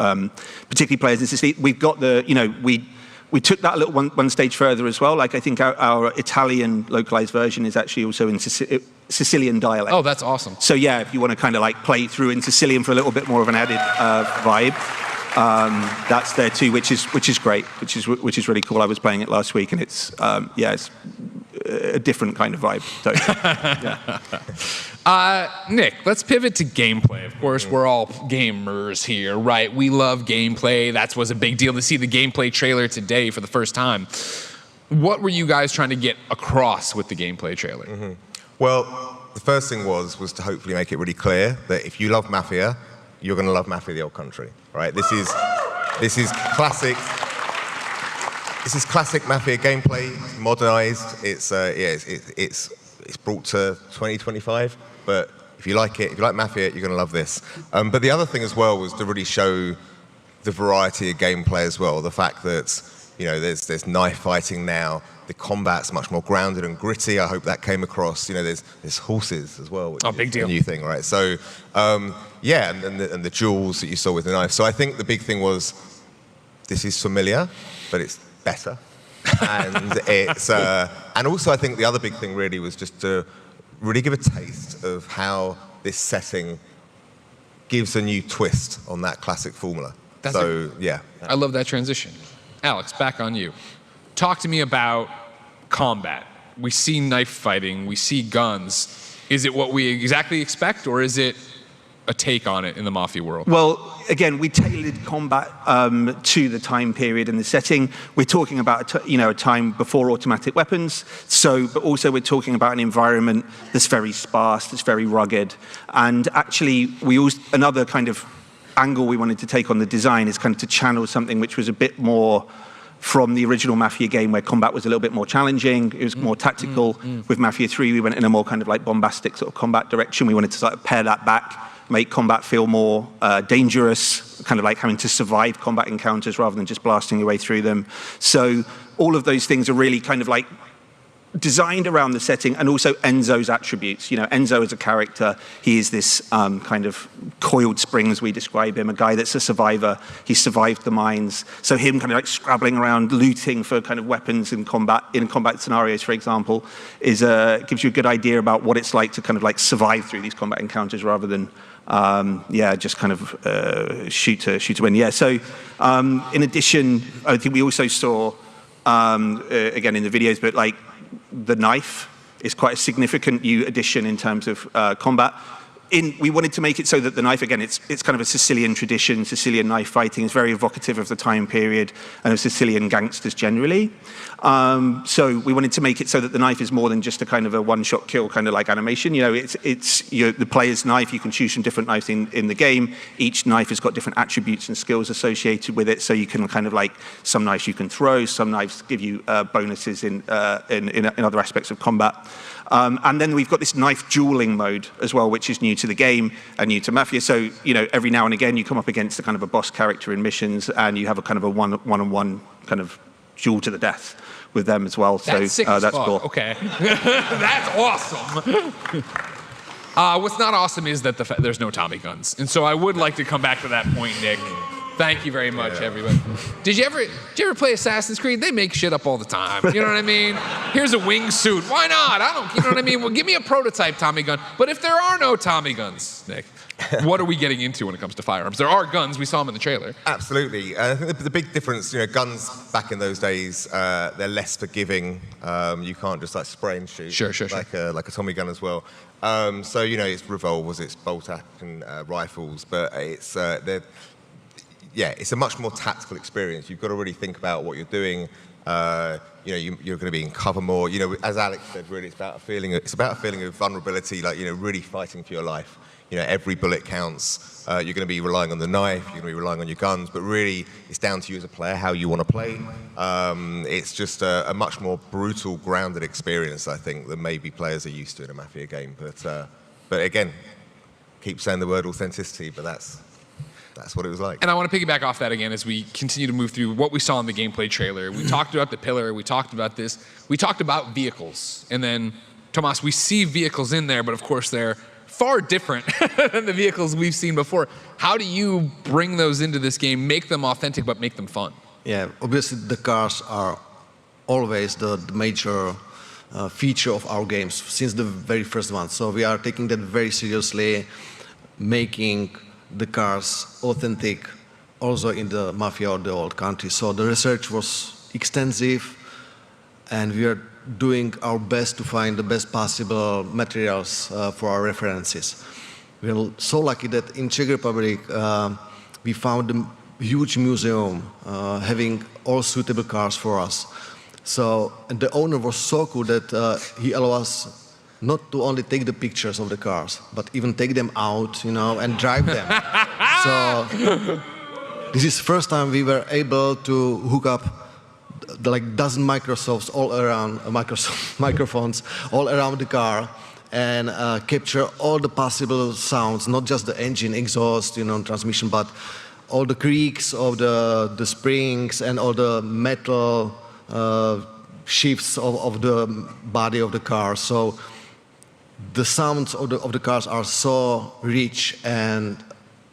particularly players in Sicily. We've got we took that a little one stage further as well. Like I think our Italian localized version is actually also in Sicilian dialect. Oh, that's awesome. So yeah, if you want to kind of like play through in Sicilian for a little bit more of an added vibe. That's there too, which is great, which is really cool. I was playing it last week, and it's it's a different kind of vibe. So, Nick, let's pivot to gameplay. Of course, we're all gamers here, right? We love gameplay. That was a big deal to see the gameplay trailer today for the first time. What were you guys trying to get across with the gameplay trailer? Mm-hmm. Well, the first thing was to hopefully make it really clear that if you love Mafia, you're going to love Mafia the Old Country, right? This is classic. This is classic Mafia gameplay, modernized. It's brought to 2025. But if you like it, if you like Mafia, you're going to love this. But the other thing as well was to really show the variety of gameplay as well. The fact that there's knife fighting now. The combat's much more grounded and gritty. I hope that came across. There's horses as well, which big is deal. a new thing, right? So, and the duels that you saw with the knife. So I think the big thing was, this is familiar, but it's better. And it's, and also I think the other big thing really was just to really give a taste of how this setting gives a new twist on that classic formula. I love that transition. Alex, back on you. Talk to me about combat. We see knife fighting, we see guns. Is it what we exactly expect, or is it a take on it in the Mafia world? Well, again, we tailored combat to the time period and the setting. We're talking about a time before automatic weapons. But also we're talking about an environment that's very sparse, that's very rugged. And actually, another kind of angle we wanted to take on the design is kind of to channel something which was a bit more from the original Mafia game, where combat was a little bit more challenging. It was more tactical. With Mafia 3, we went in a more kind of like bombastic sort of combat direction. We wanted to sort of pare that back, make combat feel more dangerous, kind of like having to survive combat encounters rather than just blasting your way through them. So all of those things are really kind of like designed around the setting, and also Enzo's attributes. Enzo as a character, he is this kind of coiled spring, as we describe him, a guy that's a survivor. He survived the mines. So him kind of like scrabbling around, looting for kind of weapons in combat scenarios, for example, gives you a good idea about what it's like to kind of like survive through these combat encounters rather than just kind of shoot to win. So in addition, I think we also saw, again in the videos, but like the knife is quite a significant new addition in terms of combat. We wanted to make it so that the knife, again, it's kind of a Sicilian tradition. Sicilian knife fighting is very evocative of the time period and of Sicilian gangsters generally. So we wanted to make it so that the knife is more than just a kind of a one-shot kill kind of like animation. It's the player's knife. You can choose from different knives in the game. Each knife has got different attributes and skills associated with it. So you can kind of like, some knives you can throw, some knives give you bonuses in other aspects of combat. And then we've got this knife dueling mode as well, which is new to the game and new to Mafia. So, every now and again you come up against a kind of a boss character in missions, and you have a kind of a one-on-one kind of duel to the death with them as well. That's sick as that's fuck. cool. Okay. That's awesome. What's not awesome is that there's no Tommy guns. And so I would like to come back to that point, Nick. Thank you very much, everybody. Did you ever play Assassin's Creed? They make shit up all the time. You know what I mean? Here's a wingsuit. Why not? You know what I mean? Well, give me a prototype Tommy gun. But if there are no Tommy guns, Nick, What are we getting into when it comes to firearms? There are guns. We saw them in the trailer. Absolutely. I think the big difference, guns back in those days, they're less forgiving. You can't just like spray and shoot. Sure. Like a Tommy gun as well. So it's revolvers, it's bolt action rifles, but it's it's a much more tactical experience. You've got to really think about what you're doing. You're going to be in cover more. As Alex said, really, it's about a feeling of vulnerability, like really fighting for your life. Every bullet counts. You're going to be relying on the knife. You're going to be relying on your guns. But really, it's down to you as a player how you want to play. It's just a much more brutal, grounded experience, I think, than maybe players are used to in a Mafia game. But again, keep saying the word authenticity, but that's what it was like. And I want to piggyback off that again as we continue to move through what we saw in the gameplay trailer. We talked about the pillar. We talked about this. We talked about vehicles. And then, Tomas, we see vehicles in there, but of course they're far different than the vehicles we've seen before. How do you bring those into this game, make them authentic, but make them fun? Yeah, obviously the cars are always the major feature of our games since the very first one. So we are taking that very seriously, making the cars authentic also in the Mafia or the old country. So the research was extensive, and we are doing our best to find the best possible materials for our references. We're so lucky that in Czech Republic we found a huge museum having all suitable cars for us. So, and the owner was so cool that he allowed us not to only take the pictures of the cars, but even take them out, and drive them. So this is the first time we were able to hook up dozen microphones all around the car, and capture all the possible sounds, not just the engine, exhaust, transmission, but all the creaks of the springs and all the metal shifts of the body of the car. So the sounds of the cars are so rich and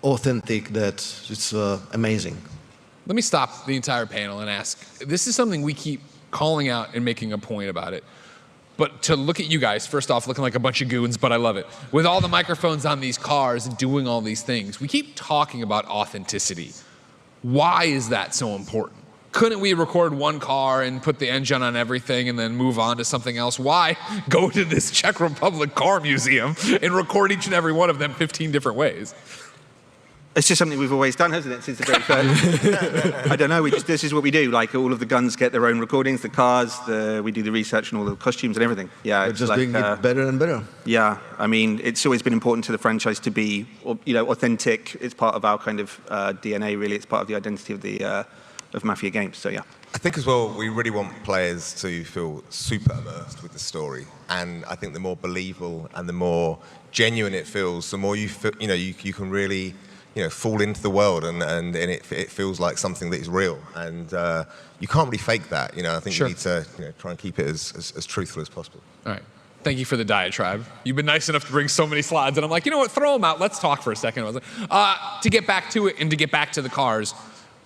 authentic that it's amazing. Let me stop the entire panel and ask, this is something we keep calling out and making a point about it. But to look at you guys, first off, looking like a bunch of goons, but I love it. With all the microphones on these cars and doing all these things, we keep talking about authenticity. Why is that so important? Couldn't we record one car and put the engine on everything and then move on to something else? Why go to this Czech Republic car museum and record each and every one of them 15 different ways? It's just something we've always done, hasn't it, since the very first? I don't know, this is what we do. Like, all of the guns get their own recordings, the cars, we do the research and all the costumes and everything. Yeah, we're just doing it better and better. Yeah, I mean, it's always been important to the franchise to be, authentic. It's part of our kind of DNA, really. It's part of the identity of Mafia games, so yeah. I think as well, we really want players to feel super immersed with the story. And I think the more believable and the more genuine it feels, the more you feel, you can really fall into the world, and it feels like something that is real. And you can't really fake that. I think you need to try and keep it as truthful as possible. All right. Thank you for the diatribe. You've been nice enough to bring so many slides, and I'm like, you know what, throw them out. Let's talk for a second. I was like, to get back to it and to get back to the cars,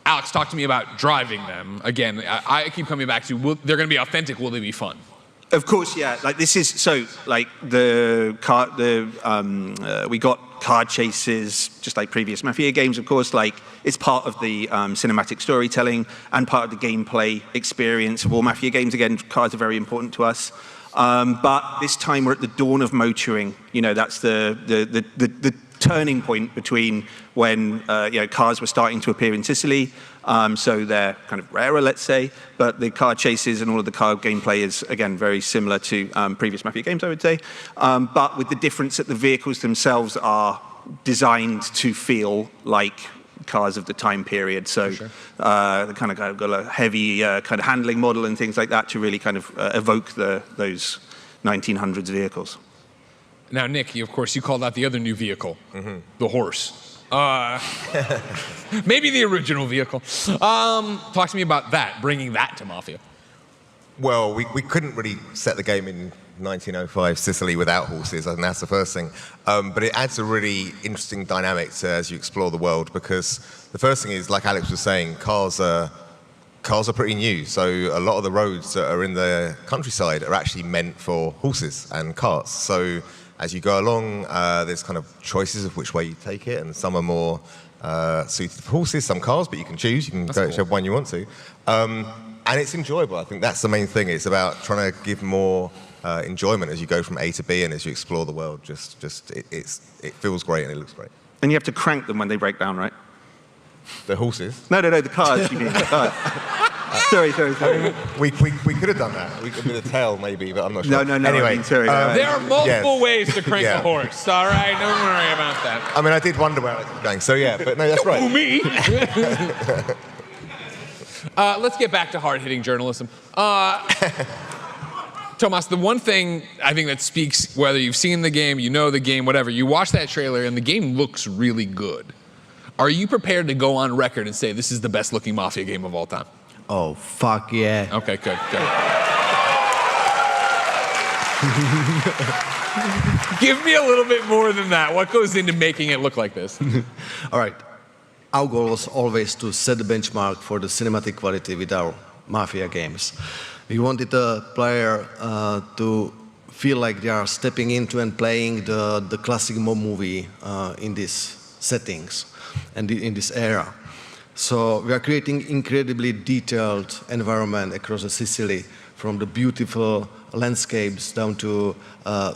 Alex, talk to me about driving them. Again, I keep coming back to, they're going to be authentic, will they be fun? Of course, yeah. Like, this is, so, like, we got car chases, just like previous Mafia games, of course. Like, it's part of the cinematic storytelling and part of the gameplay experience of all Mafia games. Again, cars are very important to us. But this time we're at the dawn of motoring. That's the turning point between when cars were starting to appear in Sicily, so they're kind of rarer, let's say, but the car chases and all of the car gameplay is, again, very similar to previous Mafia games, I would say, but with the difference that the vehicles themselves are designed to feel like cars of the time period, so they kind of got a heavy kind of handling model and things like that to really kind of evoke those 1900s vehicles. Now, Nick, of course, you called out the other new vehicle, the horse. Maybe the original vehicle. Talk to me about that, bringing that to Mafia. Well, we couldn't really set the game in 1905 Sicily without horses, and that's the first thing. But it adds a really interesting dynamic to as you explore the world, because the first thing is, like Alex was saying, cars are pretty new, so a lot of the roads that are in the countryside are actually meant for horses and carts. So as you go along, there's kind of choices of which way you take it, and some are more suited for horses, some cars, but you can choose. You can go whichever one you want to. And it's enjoyable. I think that's the main thing. It's about trying to give more enjoyment as you go from A to B and as you explore the world. It feels great and it looks great. And you have to crank them when they break down, right? The horses? No, the cars. You mean the cars. Sorry. We could have done that. We could with a tail maybe, but I'm not sure. No. Anyway, I mean, sorry. There are multiple ways to crank Yeah. a horse. All right, don't worry about that. I mean, I did wonder where I was going. So yeah, but no, that's right. Oh, me. Let's get back to hard-hitting journalism. Tomas, the one thing I think that speaks, whether you've seen the game, you know the game, whatever, you watch that trailer and the game looks really good. Are you prepared to go on record and say this is the best-looking Mafia game of all time? Oh, fuck yeah. Okay, good. Give me a little bit more than that. What goes into making it look like this? All right. Our goal was always to set the benchmark for the cinematic quality with our Mafia games. We wanted the player to feel like they are stepping into and playing the classic mob movie in these settings and in this era. So we are creating incredibly detailed environment across the Sicily, from the beautiful landscapes down to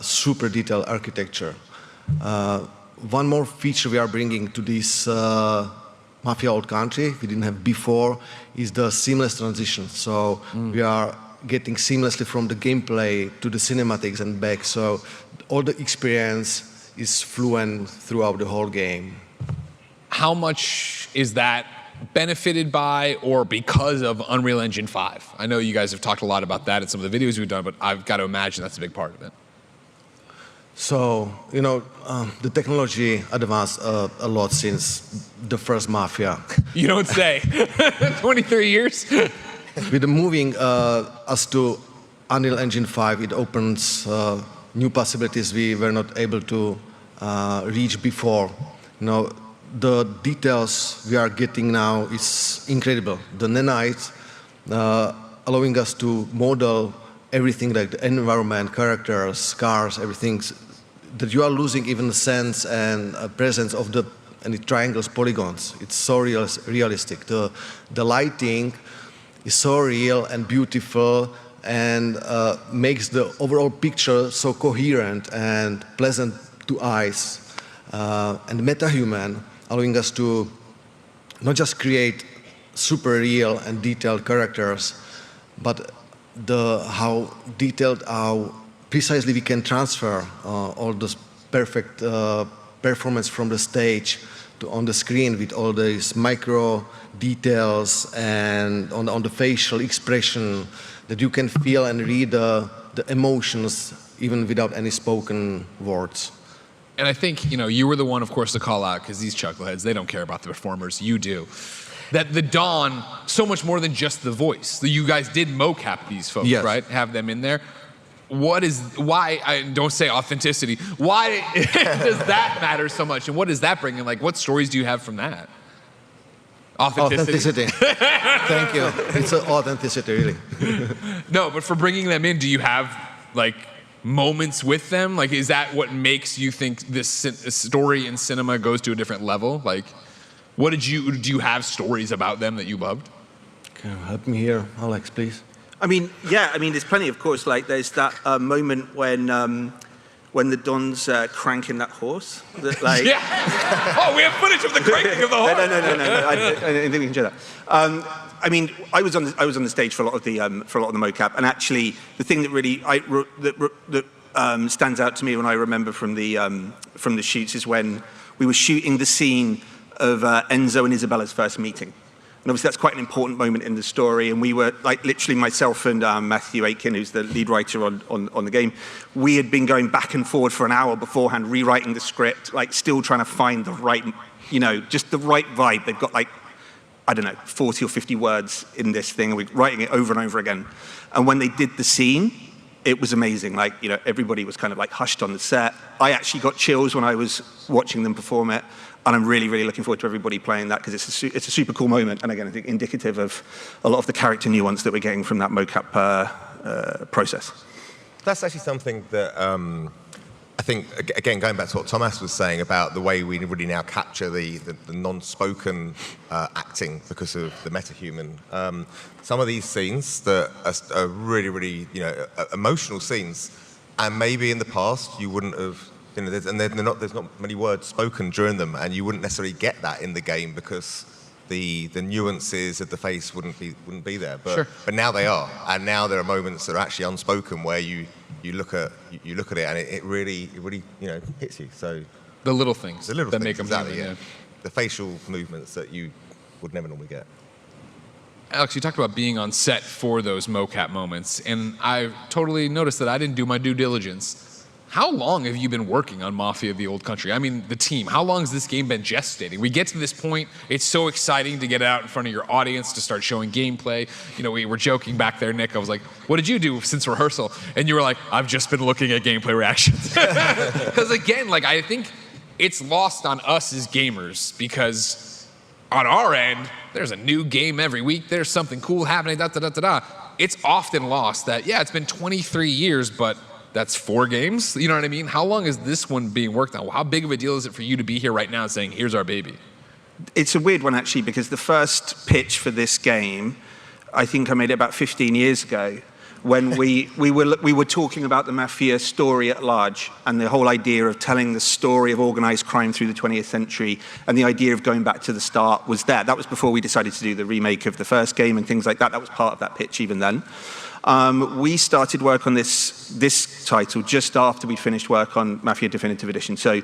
super detailed architecture. One more feature we are bringing to this Mafia Old Country we didn't have before is the seamless transition. So we are getting seamlessly from the gameplay to the cinematics and back. So all the experience is fluent throughout the whole game. How much is that benefited by or because of Unreal Engine 5? I know you guys have talked a lot about that in some of the videos we've done, but I've got to imagine that's a big part of it. So, you know, the technology advanced a lot since the first Mafia. You don't say. 23 years? With moving us to Unreal Engine 5, it opens new possibilities we were not able to reach before. You know, the details we are getting now is incredible. The nanites allowing us to model everything, like the environment, characters, cars, everything, that you are losing even the sense and presence of the triangles, polygons. It's so realistic. The lighting is so real and beautiful and makes the overall picture so coherent and pleasant to eyes. And metahuman, allowing us to not just create super real and detailed characters, but how detailed, how precisely we can transfer all this perfect performance from the stage to on the screen with all these micro details and on the facial expression that you can feel and read the emotions even without any spoken words. And I think, you know, you were the one, of course, to call out, because these chuckleheads, they don't care about the performers, you do, that the Dawn, so much more than just the voice. You guys did mocap these folks, yes. right? Have them in there. Why, I don't say authenticity, why does that matter so much? And what does that bring in? Like, what stories do you have from that? Authenticity. Thank you. It's authenticity, really. No, but for bringing them in, do you have, like, moments with them? Like, is that what makes you think this story in cinema goes to a different level? Like, do you have stories about them that you loved? Can you help me here, Alex, please? I mean, yeah, I mean, there's plenty, of course. Like, there's that moment when the Don's cranking that horse. That, like, yeah. Oh, we have footage of the cranking of the horse. No. I think we can show that. I mean, I was on the stage for a lot of the mocap, and actually, the thing that really stands out to me when I remember from the shoots is when we were shooting the scene of Enzo and Isabella's first meeting. And obviously that's quite an important moment in the story, and we were, like, literally myself and Matthew Aitken, who's the lead writer on the game, we had been going back and forward for an hour beforehand, rewriting the script, like, still trying to find the right, you know, just the right vibe. They've got, like, I don't know, 40 or 50 words in this thing, and we're writing it over and over again. And when they did the scene, it was amazing. Like, you know, everybody was kind of, like, hushed on the set. I actually got chills when I was watching them perform it. And I'm really, really looking forward to everybody playing that, because it's a super cool moment. And again, I think indicative of a lot of the character nuance that we're getting from that mocap process. That's actually something that I think, again, going back to what Thomas was saying about the way we really now capture the non-spoken acting because of the metahuman. Some of these scenes that are really, really, emotional scenes, and maybe in the past you wouldn't have, there's not many words spoken during them, and you wouldn't necessarily get that in the game because the nuances of the face wouldn't be there. But Sure. but now they are, and now there are moments that are actually unspoken where you look at it and it really hits you. So the little things that make them exactly, human, yeah. The facial movements that you would never normally get. Alex, you talked about being on set for those mocap moments, and I totally noticed that I didn't do my due diligence. How long have you been working on Mafia: The Old Country? I mean, the team. How long has this game been gestating? We get to this point, it's so exciting to get it out in front of your audience, to start showing gameplay. We were joking back there, Nick. I was like, what did you do since rehearsal? And you were like, I've just been looking at gameplay reactions. Because again, I think it's lost on us as gamers, because on our end, there's a new game every week. There's something cool happening, da-da-da-da-da. It's often lost that, it's been 23 years, but that's 4 games. You know what I mean? How long is this one being worked on? How big of a deal is it for you to be here right now saying, here's our baby? It's a weird one, actually, because the first pitch for this game, I think I made it about 15 years ago, when we were talking about the Mafia story at large, and the whole idea of telling the story of organized crime through the 20th century, and the idea of going back to the start was there. That was before we decided to do the remake of the first game and things like that. That was part of that pitch even then. We started work on this title just after we finished work on Mafia Definitive Edition. So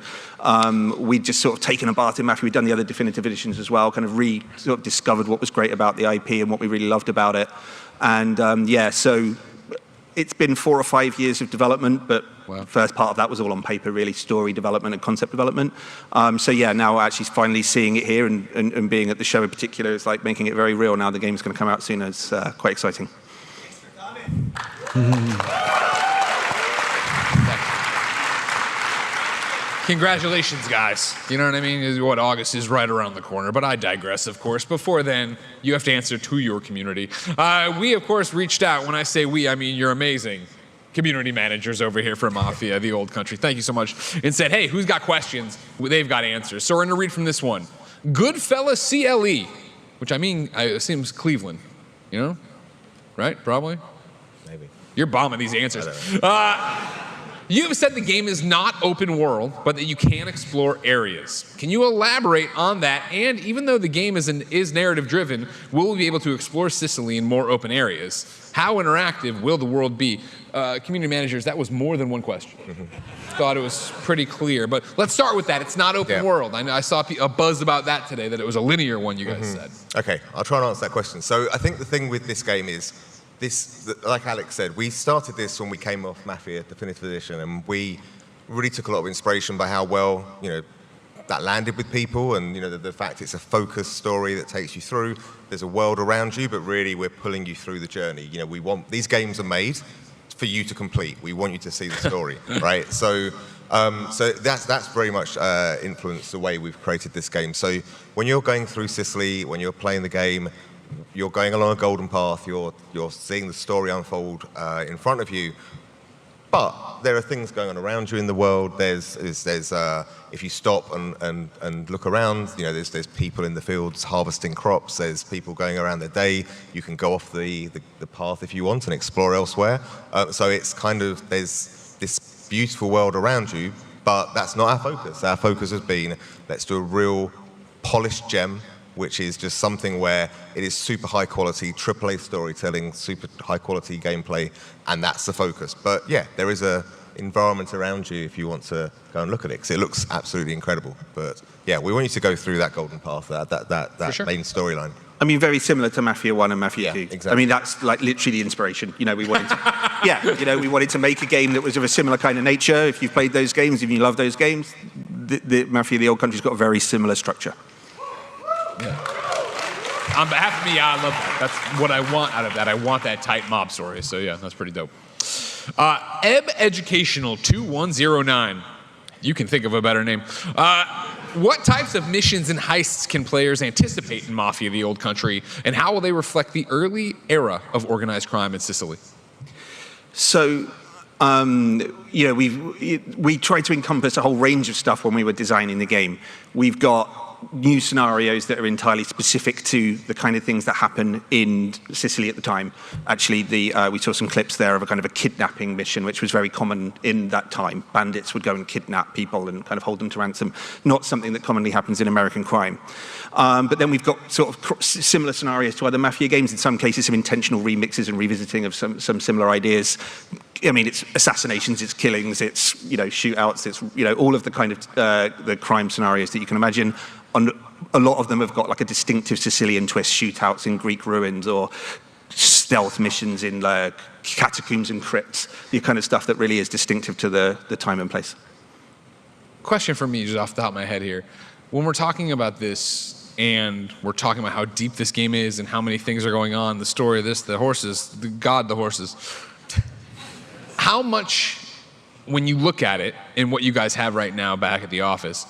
we'd just sort of taken a bath in Mafia. We'd done the other Definitive Editions as well, kind of sort of discovered what was great about the IP and what we really loved about it. And so it's been 4 or 5 years of development, but the first part of that was all on paper, really, story development and concept development. Now actually finally seeing it here and being at the show in particular is like making it very real now. The game's going to come out soon. It's quite exciting. Congratulations, guys. You know what I mean? August is right around the corner, but I digress, of course. Before then, you have to answer to your community. We, of course, reached out. When I say we, I mean you're amazing community managers over here for Mafia: The Old Country. Thank you so much. And said, hey, who's got questions? They've got answers. So we're going to read from this one. Goodfella CLE, which I assume is Cleveland. Right? Probably? Maybe. You're bombing these answers. You've said the game is not open world, but that you can explore areas. Can you elaborate on that? And even though the game is narrative driven, will we be able to explore Sicily in more open areas? How interactive will the world be? Community managers, that was more than one question. Thought it was pretty clear, but let's start with that. It's not open world. I saw a buzz about that today, that it was a linear one, you guys said. Okay, I'll try and answer that question. So I think the thing with this game is, like Alex said, we started this when we came off Mafia Definitive Edition, and we really took a lot of inspiration by how well, that landed with people, and the fact it's a focused story that takes you through. There's a world around you, but really we're pulling you through the journey. We want these games are made for you to complete. We want you to see the story, right? So that's very much influenced the way we've created this game. So when you're going through Sicily, when you're playing the game, you're going along a golden path, you're seeing the story unfold in front of you, but there are things going on around you in the world. There's if you stop and look around, there's people in the fields harvesting crops, there's people going around their day, you can go off the path if you want and explore elsewhere. So it's kind of, there's this beautiful world around you, but that's not our focus. Our focus has been, let's do a real polished gem, which is just something where it is super high quality, AAA storytelling, super high quality gameplay, and that's the focus. But yeah, there is a environment around you if you want to go and look at it, because it looks absolutely incredible. But yeah, we want you to go through that golden path, that main storyline. I mean, very similar to Mafia 1 and Mafia 2. Exactly. I mean, that's like literally the inspiration. We wanted to, we wanted to make a game that was of a similar kind of nature. If you've played those games, if you love those games, the Mafia: The Old Country's got a very similar structure. Yeah. On behalf of me, I love that. That's what I want out of that. I want that tight mob story. So yeah, that's pretty dope. Ebb Educational 2109. You can think of a better name. What types of missions and heists can players anticipate in Mafia: The Old Country, and how will they reflect the early era of organized crime in Sicily? So we tried to encompass a whole range of stuff when we were designing the game. We've got new scenarios that are entirely specific to the kind of things that happen in Sicily at the time. Actually, we saw some clips there of a kind of a kidnapping mission, which was very common in that time. Bandits would go and kidnap people and kind of hold them to ransom. Not something that commonly happens in American crime. But then we've got sort of similar scenarios to other Mafia games. In some cases, some intentional remixes and revisiting of some similar ideas. I mean, it's assassinations, it's killings, it's shootouts, it's all of the kind of the crime scenarios that you can imagine. And a lot of them have got like a distinctive Sicilian twist, shootouts in Greek ruins or stealth missions in catacombs and crypts, the kind of stuff that really is distinctive to the time and place. Question for me, just off the top of my head here. When we're talking about this and we're talking about how deep this game is and how many things are going on, the story of this, the horses, the horses, how much, when you look at it and what you guys have right now back at the office,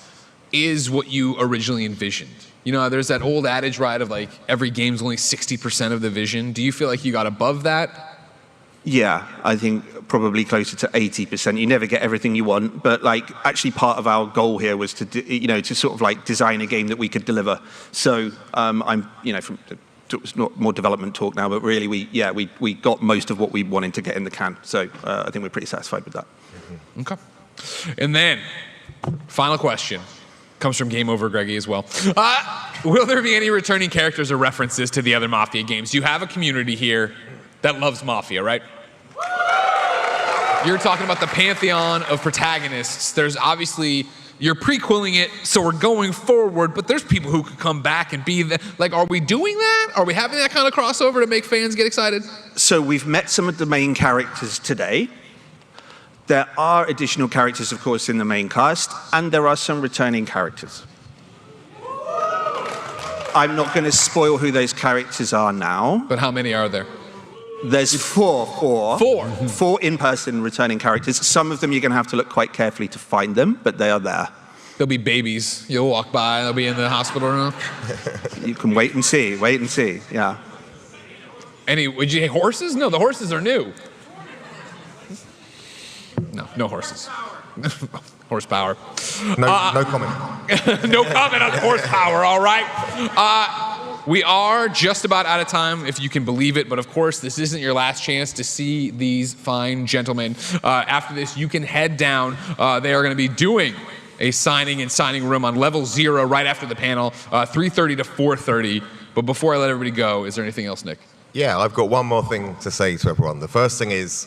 is what you originally envisioned? There's that old adage, right, of like every game's only 60% of the vision. Do you feel like you got above that? Yeah, I think probably closer to 80%. You never get everything you want, but like actually part of our goal here was to to sort of like design a game that we could deliver. So it's not more development talk now, but really we got most of what we wanted to get in the can. So I think we're pretty satisfied with that. Okay. And then final question. Comes from Game Over Greggy as well. Will there be any returning characters or references to the other Mafia games? You have a community here that loves Mafia, right? You're talking about the pantheon of protagonists. There's obviously, you're prequeling it, so we're going forward, but there's people who could come back and be are we doing that? Are we having that kind of crossover to make fans get excited? So we've met some of the main characters today. There are additional characters, of course, in the main cast, and there are some returning characters. I'm not going to spoil who those characters are now. But how many are there? There's four in-person returning characters. Some of them you're going to have to look quite carefully to find them, but they are there. They'll be babies. You'll walk by, they'll be in the hospital room. You can wait and see, yeah. Would you say horses? No, the horses are new. No horses. Horsepower. No comment. No comment on horsepower, all right? We are just about out of time, if you can believe it, but of course, this isn't your last chance to see these fine gentlemen. After this, you can head down. They are going to be doing a signing room on level 0 right after the panel, 3:30 to 4:30. But before I let everybody go, is there anything else, Nick? Yeah, I've got one more thing to say to everyone. The first thing is,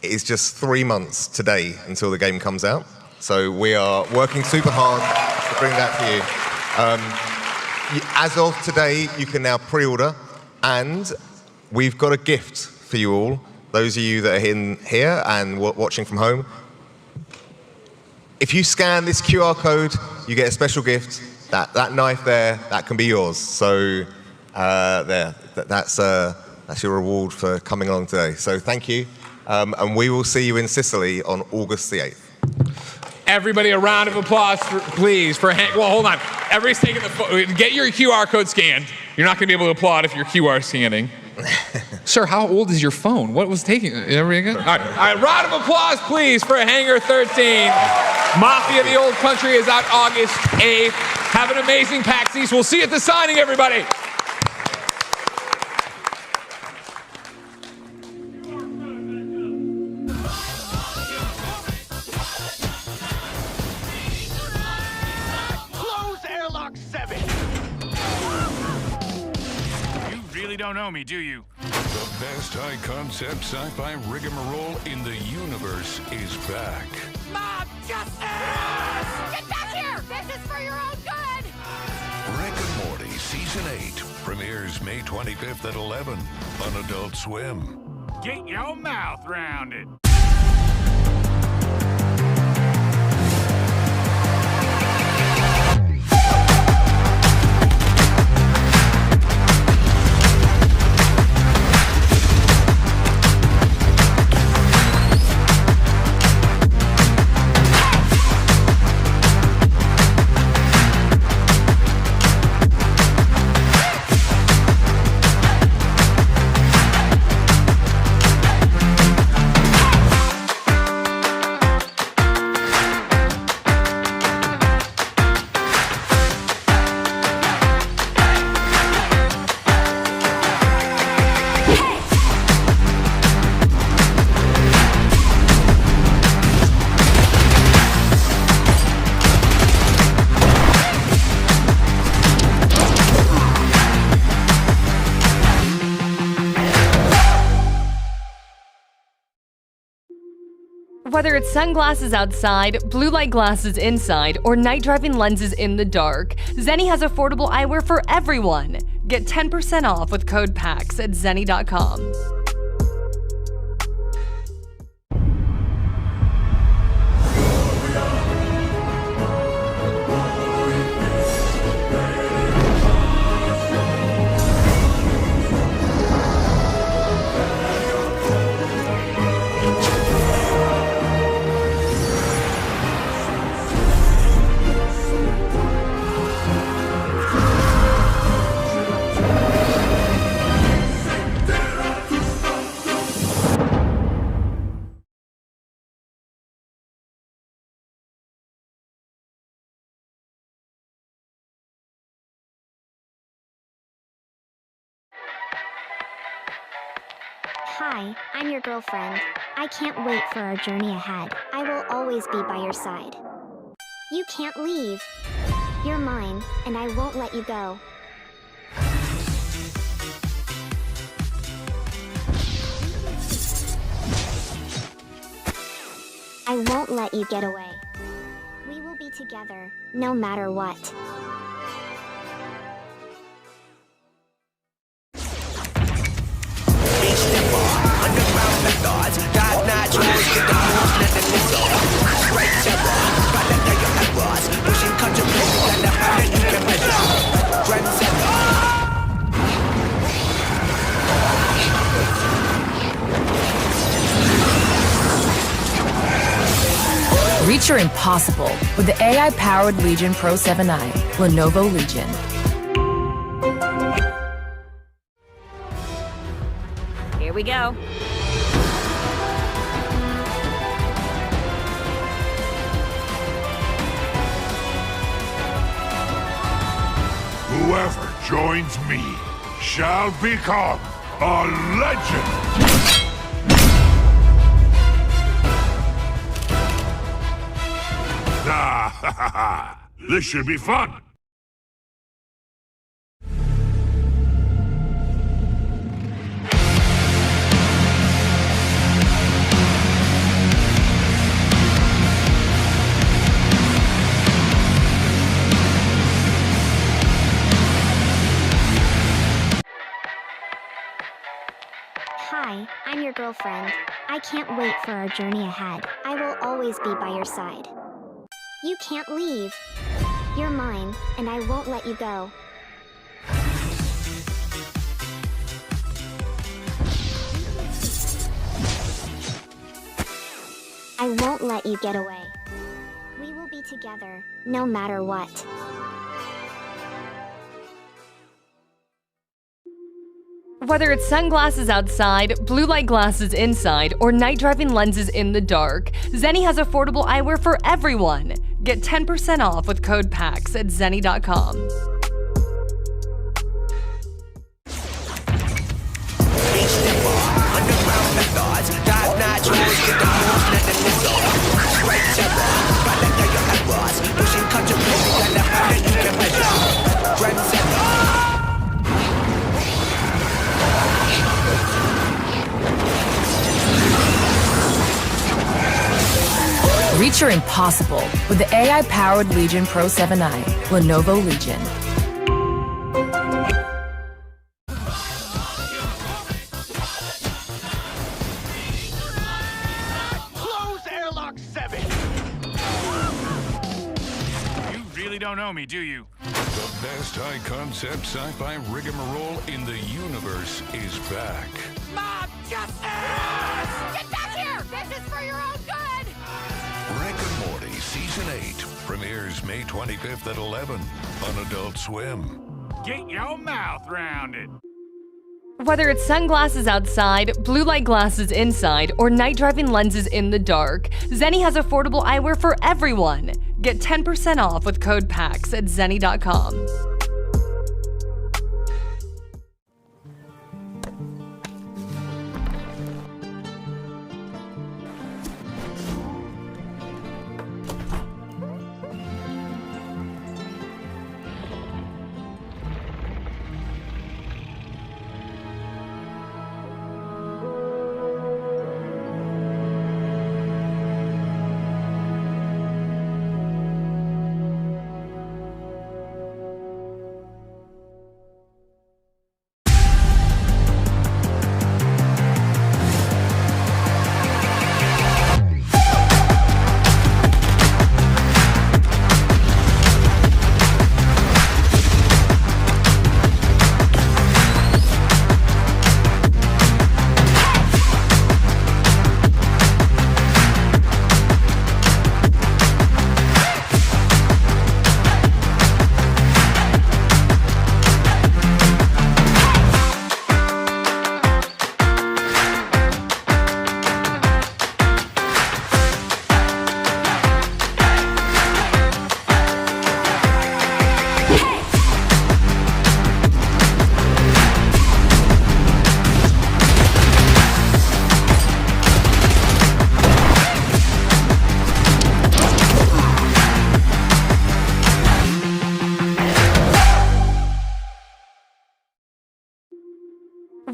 it's just 3 months today until the game comes out. So we are working super hard to bring that to you. As of today, you can now pre-order, and we've got a gift for you all. Those of you that are in here and watching from home. If you scan this QR code, you get a special gift. That knife there, that can be yours. So that's your reward for coming along today. So thank you. And we will see you in Sicily on August the 8th. Everybody, a round of applause, please, for well, hold on. Everybody's taking get your QR code scanned. You're not going to be able to applaud if you're QR scanning. Sir, how old is your phone? What was taking? Everybody good? All right, round of applause, please, for Hangar 13. Mafia: The Old Country is out August 8th. Have an amazing PAX East. We'll see you at the signing, everybody. Don't know me, do you? The best high-concept sci-fi rigmarole in the universe is back. Mob justice! Get back here! This is for your own good! Rick and Morty Season 8 premieres May 25th at 11 on Adult Swim. Get your mouth round it. Whether it's sunglasses outside, blue light glasses inside, or night driving lenses in the dark, Zenni has affordable eyewear for everyone. Get 10% off with code PAX at zenni.com. Hi, I'm your girlfriend. I can't wait for our journey ahead. I will always be by your side. You can't leave. You're mine, and I won't let you go. I won't let you get away. We will be together, no matter what. Reach your impossible with the AI-powered Legion Pro 7i, Lenovo Legion. Here we go. Whoever joins me shall become a legend! This should be fun! Hi, I'm your girlfriend. I can't wait for our journey ahead. I will always be by your side. You can't leave. You're mine, and I won't let you go. I won't let you get away. We will be together, no matter what. Whether it's sunglasses outside, blue light glasses inside, or night driving lenses in the dark, Zenni has affordable eyewear for everyone. Get 10% off with code PAX at zenni.com. Reach your impossible with the AI-powered Legion Pro 7i, Lenovo Legion. Close airlock 7! You really don't know me, do you? The best high-concept sci-fi rigmarole in the universe is back. Mob justice! Get back here! This is for your own good! Rick and Morty Season 8 premieres May 25th at 11 on Adult Swim. Get your mouth round it. Whether it's sunglasses outside, blue light glasses inside, or night driving lenses in the dark, Zenni has affordable eyewear for everyone. Get 10% off with code PAX at zenni.com.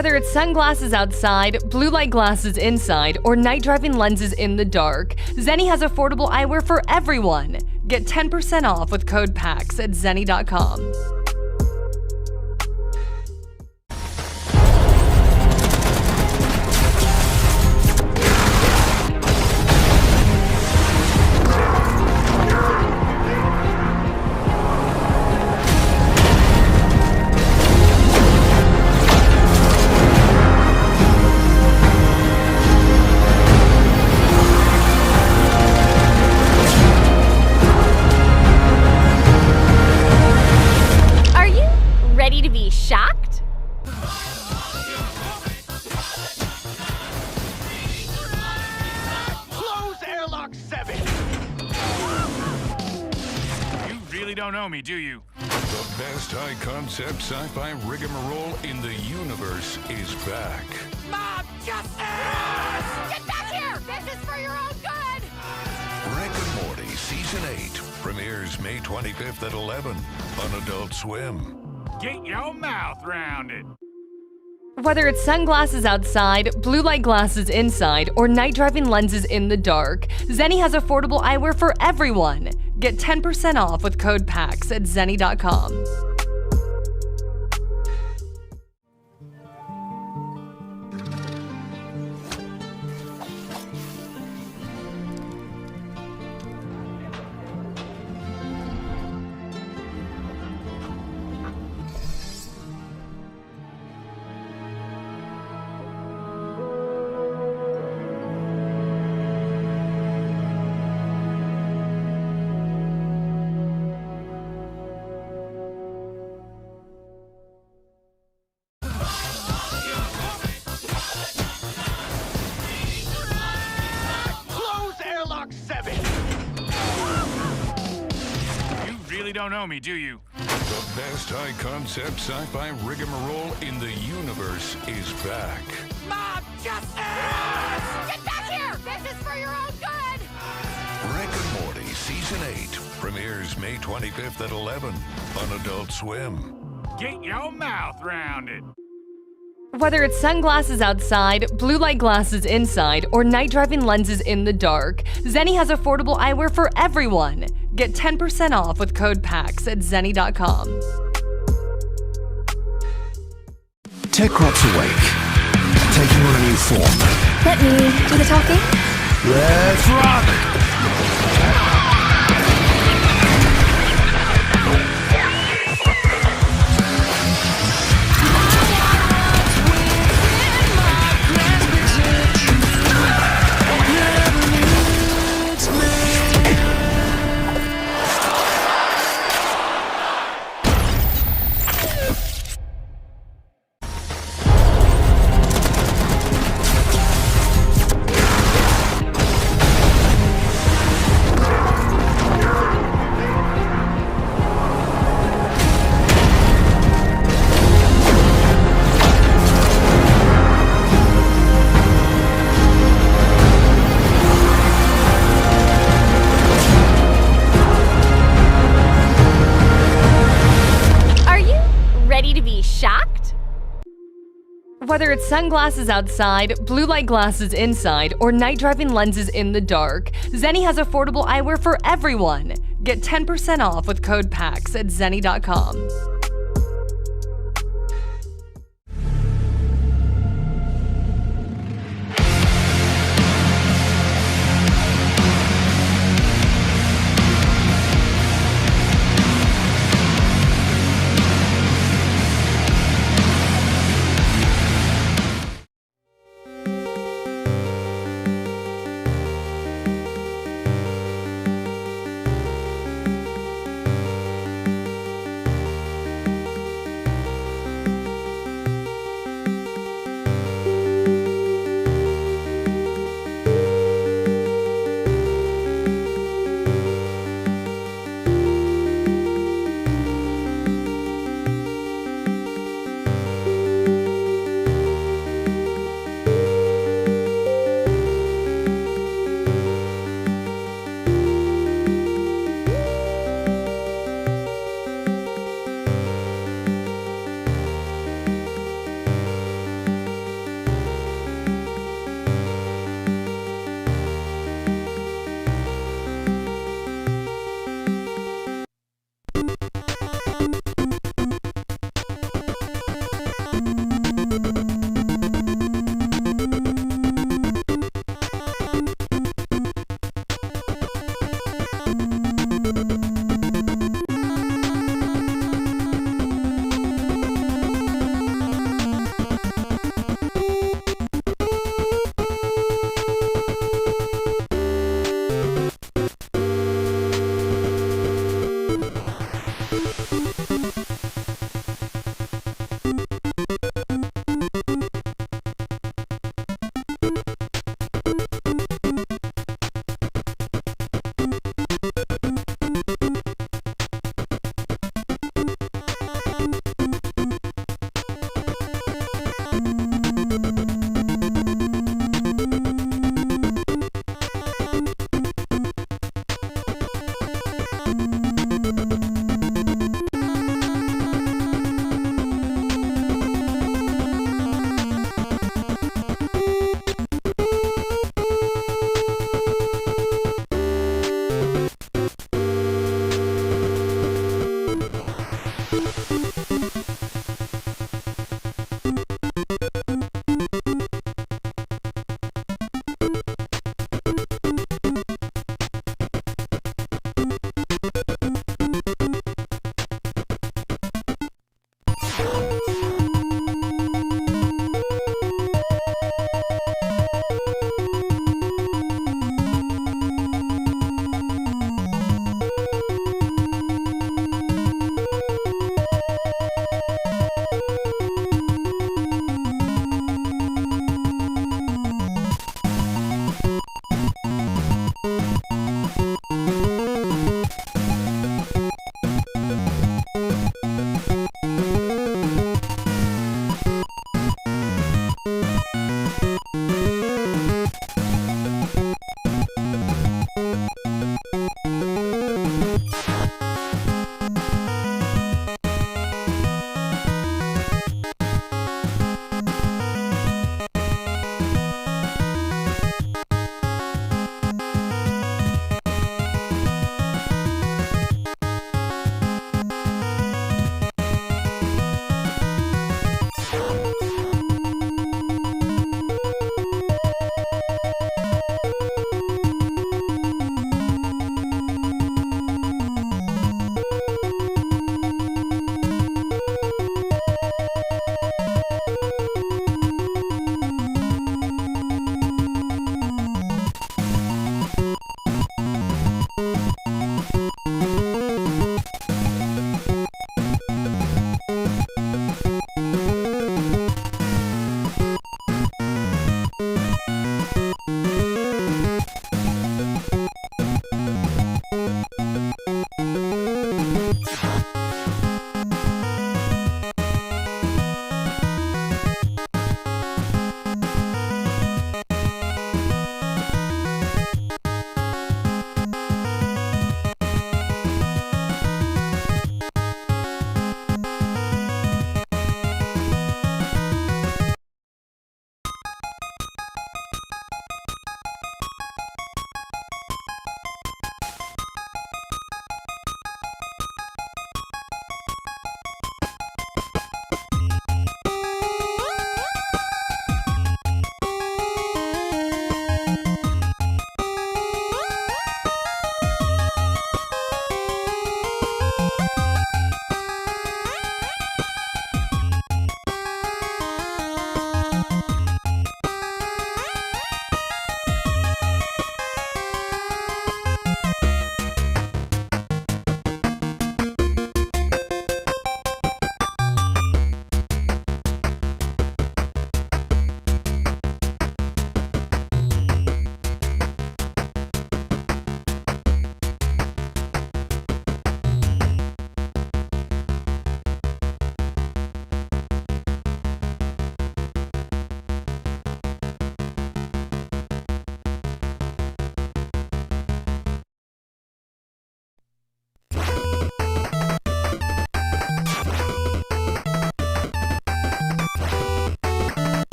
Whether it's sunglasses outside, blue light glasses inside, or night driving lenses in the dark, Zenni has affordable eyewear for everyone. Get 10% off with code PAX at zenni.com. Ready to be shocked? Close airlock 7! You really don't know me, do you? The best high-concept sci-fi rigmarole in the universe is back. Mob justice! Get back here! This is for your own good! Rick and Morty Season 8 premieres May 25th at 11 on Adult Swim. Get your mouth round it. Whether it's sunglasses outside, blue light glasses inside, or night driving lenses in the dark, Zenni has affordable eyewear for everyone. Get 10% off with code PAX at zenni.com. Don't know me, do you? The best high-concept sci-fi rigmarole in the universe is back. Mob justice! Get back here! This is for your own good! Rick and Morty Season 8 premieres May 25th at 11 on Adult Swim. Get your mouth round it. Whether it's sunglasses outside, blue light glasses inside, or night driving lenses in the dark, Zenni has affordable eyewear for everyone. Get 10% off with code PAX at zenni.com. Techcrop's awake, taking on a new form. Let me do the talking. Let's rock! Ready to be shocked? Whether it's sunglasses outside, blue light glasses inside, or night driving lenses in the dark, Zenni has affordable eyewear for everyone. Get 10% off with code PAX at zenni.com.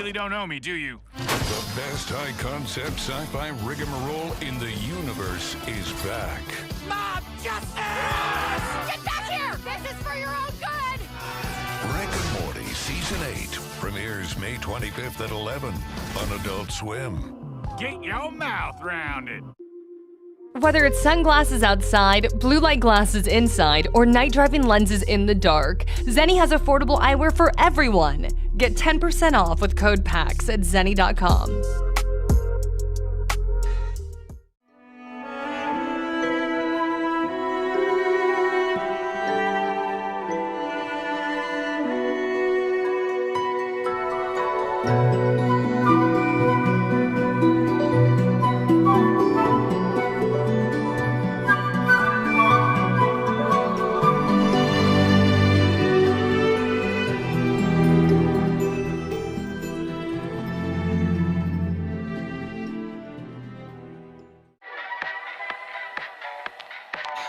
really don't know me, do you? The best high-concept sci-fi rigmarole in the universe is back. Mob justice! Get back here! This is for your own good! Rick and Morty Season 8 premieres May 25th at 11 on Adult Swim. Get your mouth round it. Whether it's sunglasses outside, blue light glasses inside, or night driving lenses in the dark, Zenni has affordable eyewear for everyone. Get 10% off with code PAX at zenni.com.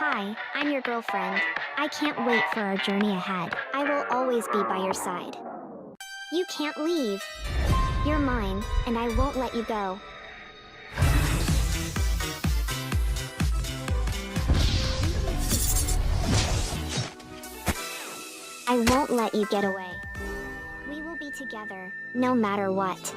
Hi, I'm your girlfriend. I can't wait for our journey ahead. I will always be by your side. You can't leave. You're mine, and I won't let you go. I won't let you get away. We will be together, no matter what.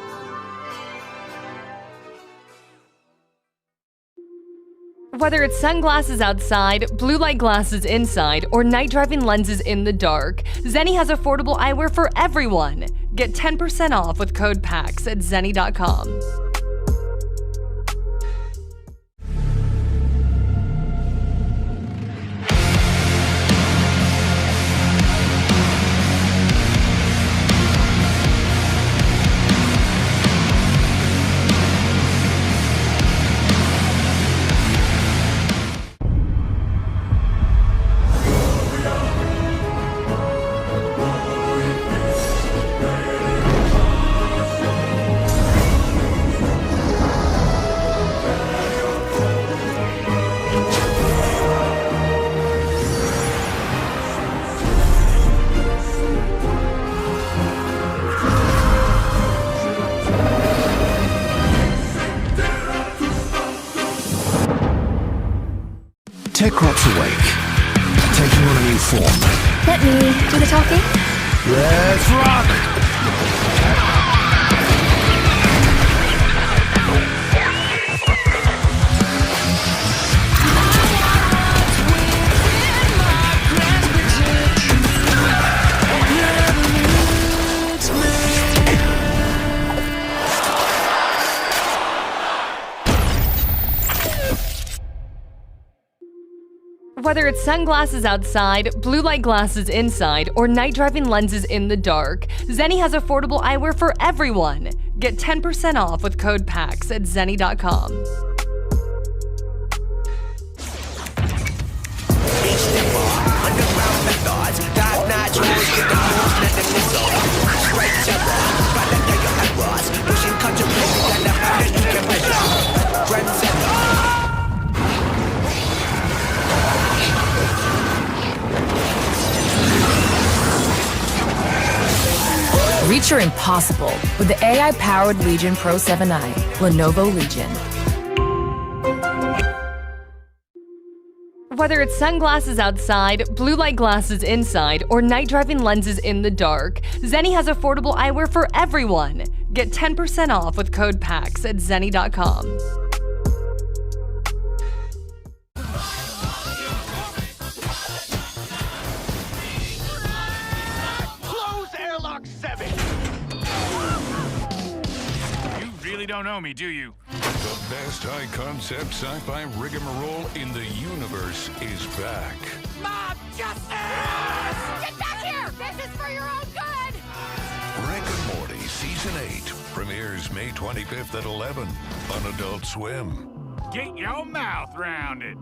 Whether it's sunglasses outside, blue light glasses inside, or night driving lenses in the dark, Zenni has affordable eyewear for everyone. Get 10% off with code PAX at zenni.com. Tech Rock's awake, taking on a new form. Let me do the talking. Let's rock! Whether it's sunglasses outside, blue light glasses inside, or night driving lenses in the dark, Zenni has affordable eyewear for everyone. Get 10% off with code PAX at zenni.com. Reach your impossible with the AI-powered Legion Pro 7i, Lenovo Legion. Whether it's sunglasses outside, blue light glasses inside, or night driving lenses in the dark, Zenni has affordable eyewear for everyone. Get 10% off with code PAX at zenni.com. You don't know me, do you? The best high-concept sci-fi rigmarole in the universe is back. Mob justice! Get back here! This is for your own good! Rick and Morty Season 8 premieres May 25th at 11 on Adult Swim. Get your mouth round it.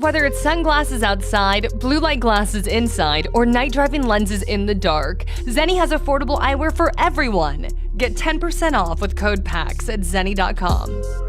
Whether it's sunglasses outside, blue light glasses inside, or night driving lenses in the dark, Zenni has affordable eyewear for everyone. Get 10% off with code PAX at zenni.com.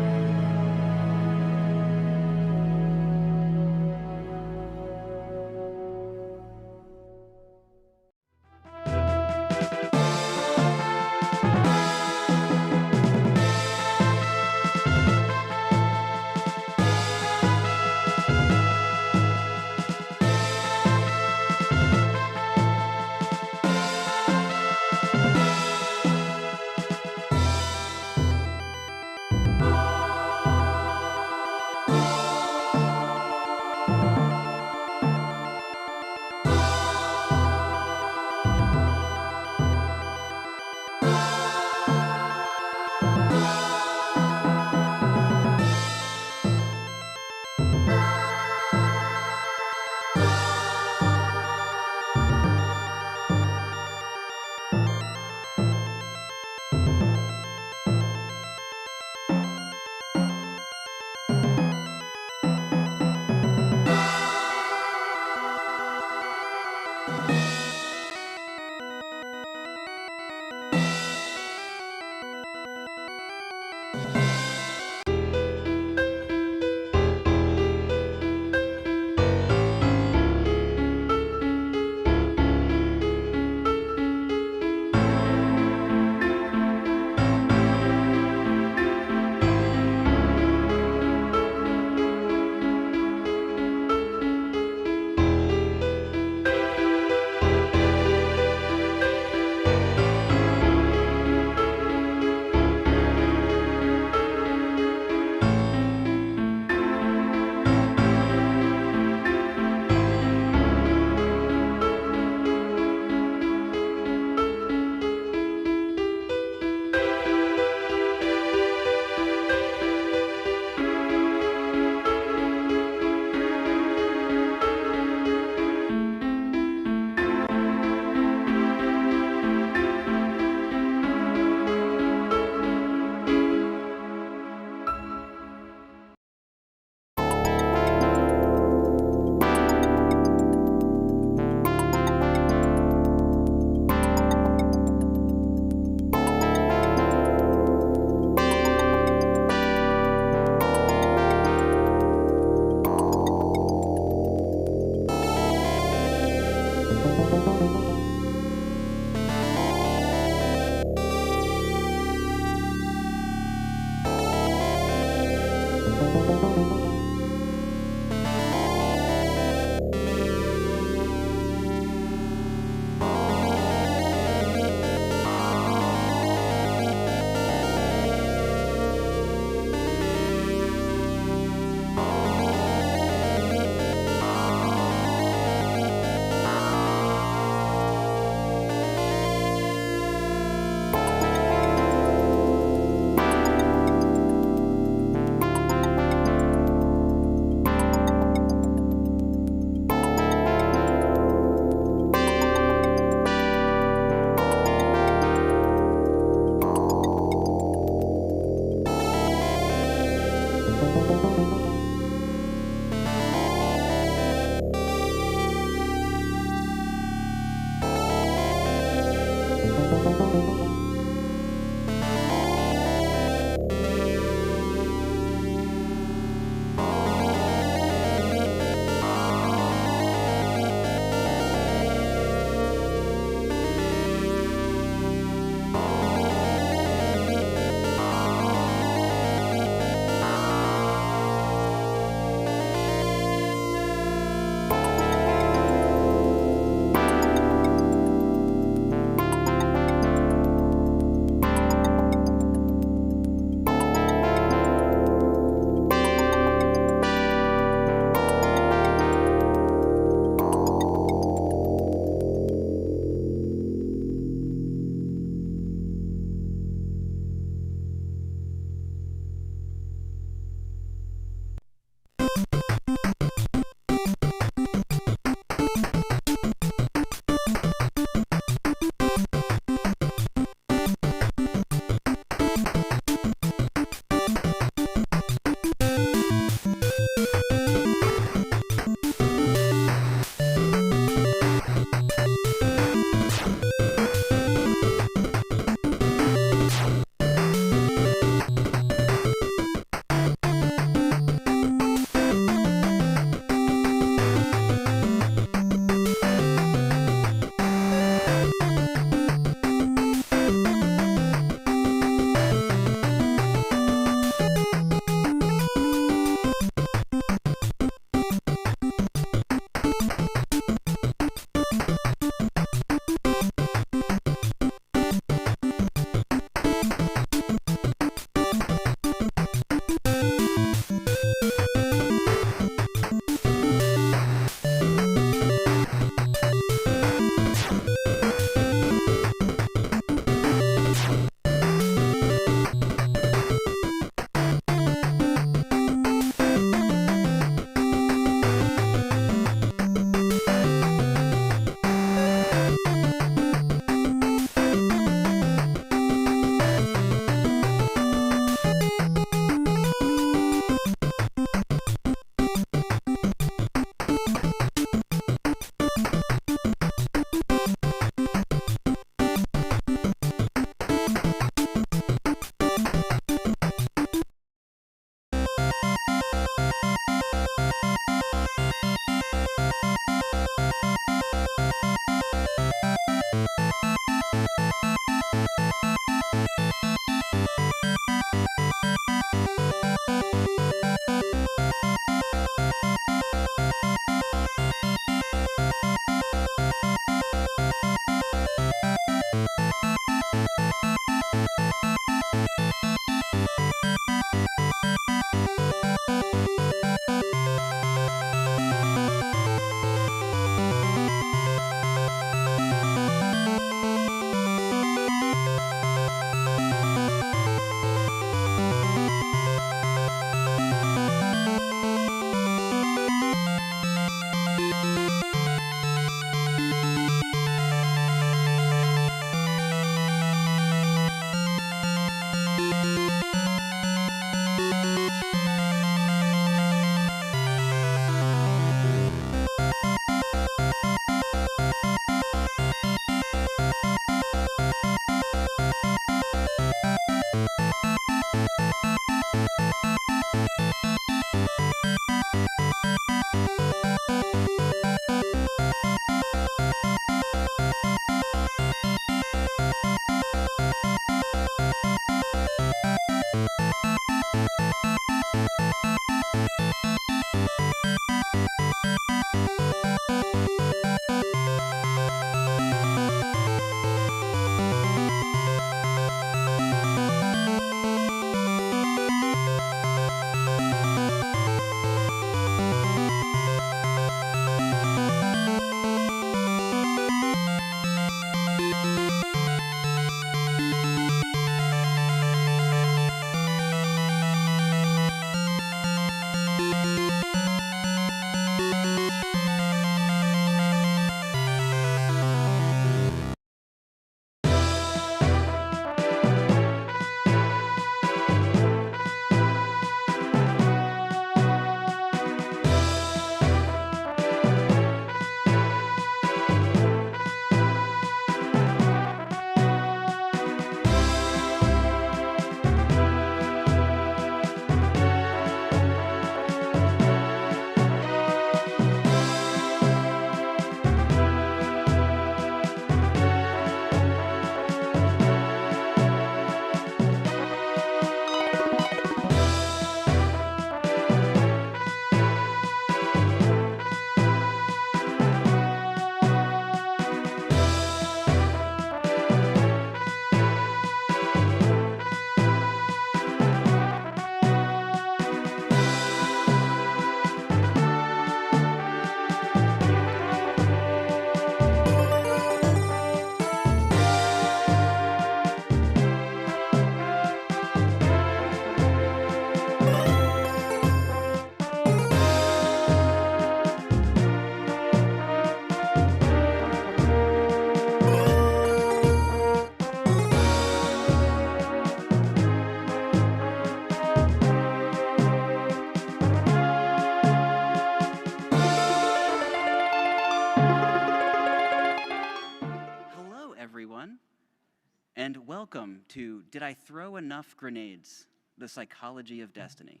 and welcome to Did I Throw Enough Grenades? The Psychology of Destiny.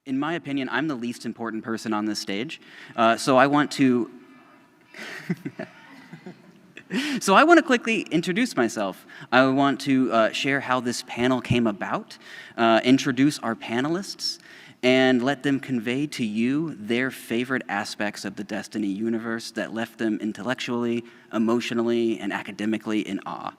In my opinion, I'm the least important person on this stage, so I want to quickly introduce myself. I want to share how this panel came about, introduce our panelists, and let them convey to you their favorite aspects of the Destiny universe that left them intellectually, emotionally, and academically in awe.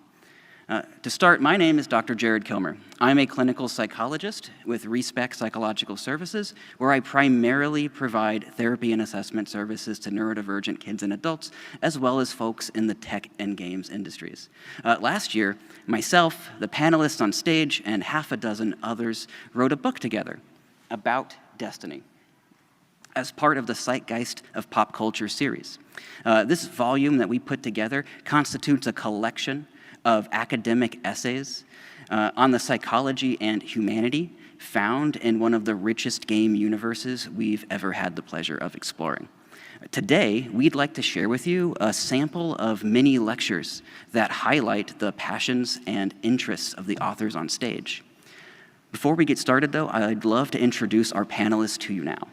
To start, my name is Dr. Jared Kilmer. I'm a clinical psychologist with Respect Psychological Services, where I primarily provide therapy and assessment services to neurodivergent kids and adults, as well as folks in the tech and games industries. Last year, myself, the panelists on stage, and half a dozen others wrote a book together about Destiny as part of the Zeitgeist of Pop Culture series. This volume that we put together constitutes a collection of academic essays on the psychology and humanity found in one of the richest game universes we've ever had the pleasure of exploring. Today, we'd like to share with you a sample of mini lectures that highlight the passions and interests of the authors on stage. Before we get started, though, I'd love to introduce our panelists to you now.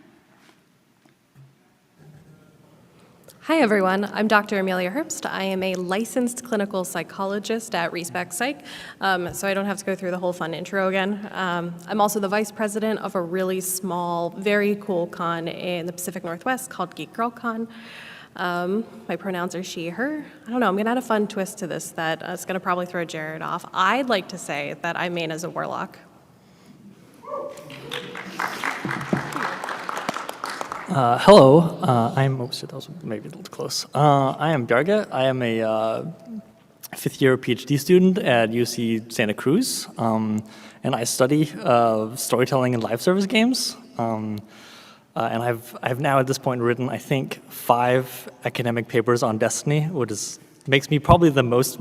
Hi, everyone. I'm Dr. Amelia Herbst. I am a licensed clinical psychologist at Respect Psych, so I don't have to go through the whole fun intro again. I'm also the vice president of a really small, very cool con in the Pacific Northwest called Geek Girl Con. My pronouns are she, her. I don't know, I'm going to add a fun twist to this that is going to probably throw Jared off. I'd like to say that I main as a warlock. Hello, oh shit, that was maybe a little close. I am Bjarge. I am a fifth-year PhD student at UC Santa Cruz, and I study storytelling in live service games. And I've now at this point written, I think, 5 academic papers on Destiny, which makes me probably the most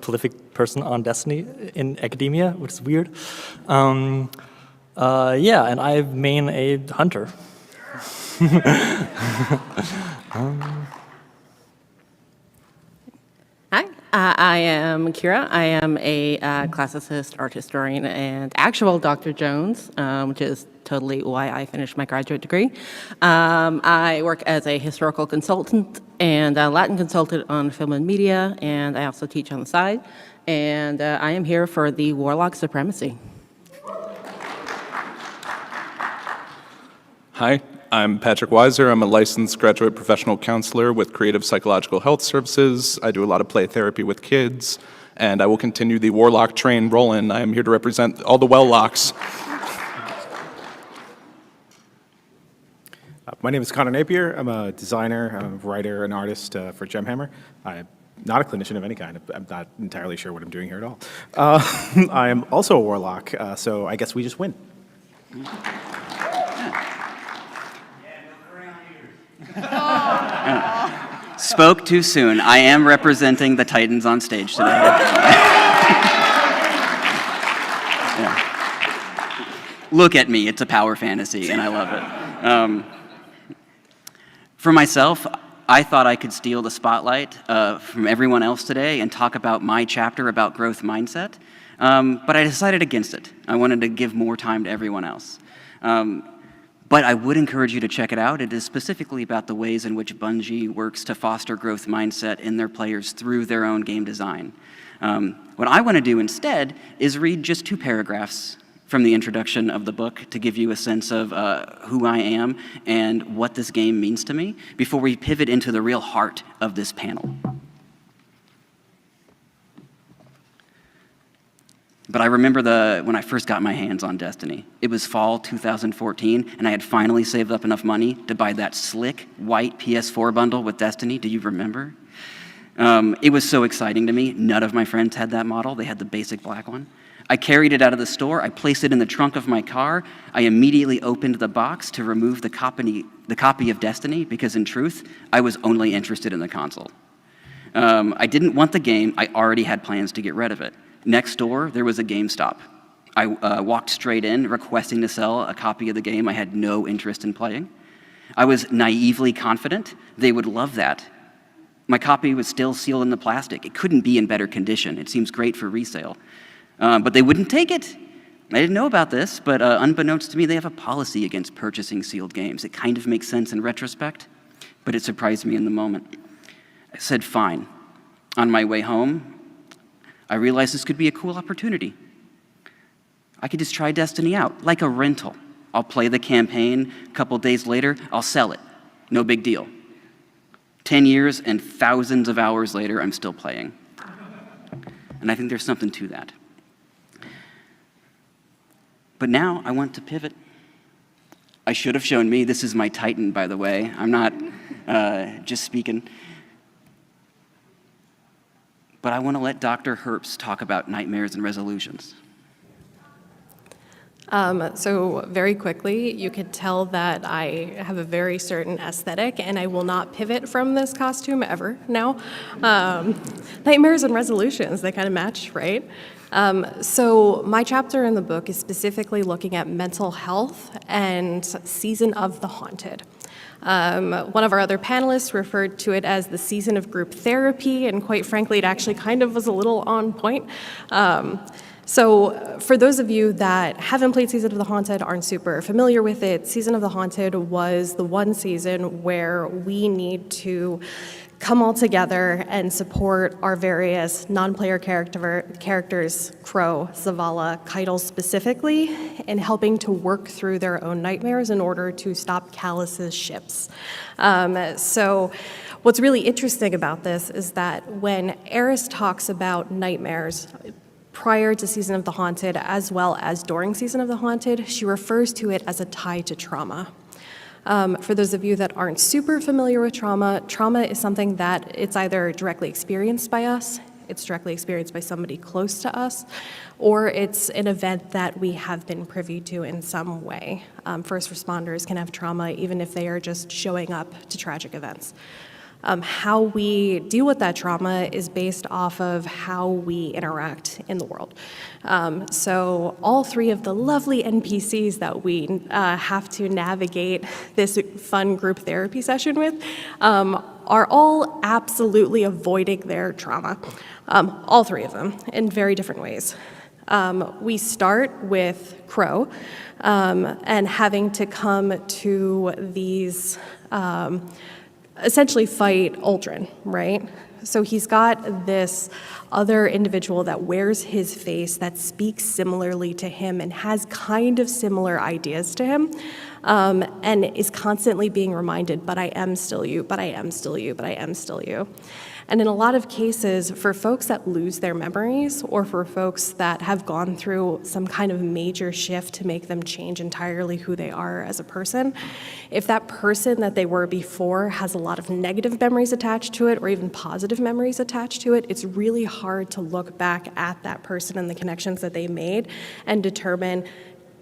prolific person on Destiny in academia, which is weird. Yeah, and I main a hunter. Hi, I am Kira. I am a classicist, art historian, and actual Dr. Jones, which is totally why I finished my graduate degree. I work as a historical consultant and a Latin consultant on film and media, and I also teach on the side. And I am here for the Warlock Supremacy. Hi, I'm Patrick Weiser. I'm a licensed graduate professional counselor with Creative Psychological Health Services. I do a lot of play therapy with kids, and I will continue the Warlock train rolling. I am here to represent all the well-locks. My name is Connor Napier. I'm a designer, I'm a writer, and artist for Gemhammer. I'm not a clinician of any kind. I'm not entirely sure what I'm doing here at all. I am also a warlock, so I guess we just win. Spoke too soon. I am representing the Titans on stage today. Yeah. Look at me, it's a power fantasy, and I love it. For myself, I thought I could steal the spotlight from everyone else today and talk about my chapter about growth mindset, but I decided against it. I wanted to give more time to everyone else. But I would encourage you to check it out. It is specifically about the ways in which Bungie works to foster growth mindset in their players through their own game design. What I want to do instead is read just 2 paragraphs from the introduction of the book to give you a sense of who I am and what this game means to me before we pivot into the real heart of this panel. But I remember when I first got my hands on Destiny. It was fall 2014, and I had finally saved up enough money to buy that slick, white PS4 bundle with Destiny. Do you remember? It was so exciting to me. None of my friends had that model. They had the basic black one. I carried it out of the store. I placed it in the trunk of my car. I immediately opened the box to remove the copy of Destiny, because in truth, I was only interested in the console. I didn't want the game. I already had plans to get rid of it. Next door, there was a GameStop. I walked straight in, requesting to sell a copy of the game I had no interest in playing. I was naively confident they would love that. My copy was still sealed in the plastic. It couldn't be in better condition. It seems great for resale. But they wouldn't take it. I didn't know about this, but unbeknownst to me, they have a policy against purchasing sealed games. It kind of makes sense in retrospect, but it surprised me in the moment. I said, fine. On my way home, I realized this could be a cool opportunity. I could just try Destiny out, like a rental. I'll play the campaign, a couple days later, I'll sell it. No big deal. 10 years and thousands of hours later, I'm still playing. And I think there's something to that. But now I want to pivot. I should have shown me, this is my Titan, by the way. I'm not just speaking. But I want to let Dr. Herbst talk about nightmares and resolutions. So very quickly, you could tell that I have a very certain aesthetic, and I will not pivot from this costume ever now. Nightmares and resolutions, they kind of match, right? So my chapter in the book is specifically looking at mental health and Season of the Haunted. One of our other panelists referred to it as the season of group therapy, and quite frankly, it actually kind of was a little on point. So for those of you that haven't played Season of the Haunted, aren't super familiar with it, Season of the Haunted was the one season where we need to come all together and support our various non-player characters, Crow, Zavala, Keitel specifically, in helping to work through their own nightmares in order to stop Callus's ships. So what's really interesting about this is that when Eris talks about nightmares, prior to Season of the Haunted, as well as during Season of the Haunted, she refers to it as a tie to trauma. For those of you that aren't super familiar with trauma, trauma is something that it's either directly experienced by us, it's directly experienced by somebody close to us, or it's an event that we have been privy to in some way. First responders can have trauma even if they are just showing up to tragic events. How we deal with that trauma is based off of how we interact in the world. So all 3 of the lovely NPCs that we have to navigate this fun group therapy session with are all absolutely avoiding their trauma. All 3 of them in very different ways. We start with Crow and having to come to these, essentially fight Aldrin, right? So he's got this other individual that wears his face, that speaks similarly to him and has kind of similar ideas to him, and is constantly being reminded, but I am still you, but I am still you, but I am still you. And in a lot of cases, for folks that lose their memories or for folks that have gone through some kind of major shift to make them change entirely who they are as a person, if that person that they were before has a lot of negative memories attached to it or even positive memories attached to it, it's really hard to look back at that person and the connections that they made and determine,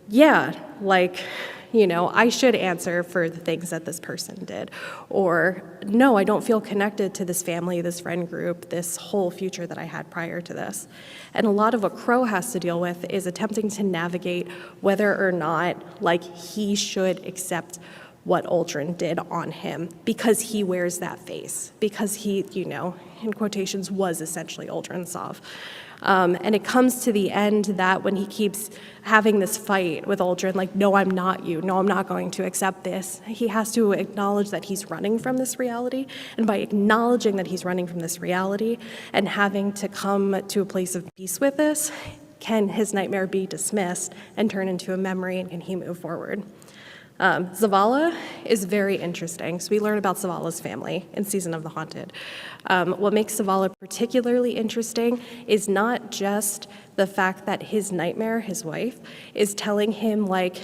yeah, like, you know, I should answer for the things that this person did. Or, no, I don't feel connected to this family, this friend group, this whole future that I had prior to this. And a lot of what Crow has to deal with is attempting to navigate whether or not, like, he should accept what Aldrin did on him because he wears that face, because he, you know, in quotations, was essentially Aldrin Sov. And it comes to the end that when he keeps having this fight with Aldrin, like, no, I'm not you, no, I'm not going to accept this, he has to acknowledge that he's running from this reality. And by acknowledging that he's running from this reality and having to come to a place of peace with this, can his nightmare be dismissed and turn into a memory, and can he move forward? Zavala is very interesting. So we learn about Zavala's family in Season of the Haunted. What makes Zavala particularly interesting is not just the fact that his nightmare, his wife, is telling him, like,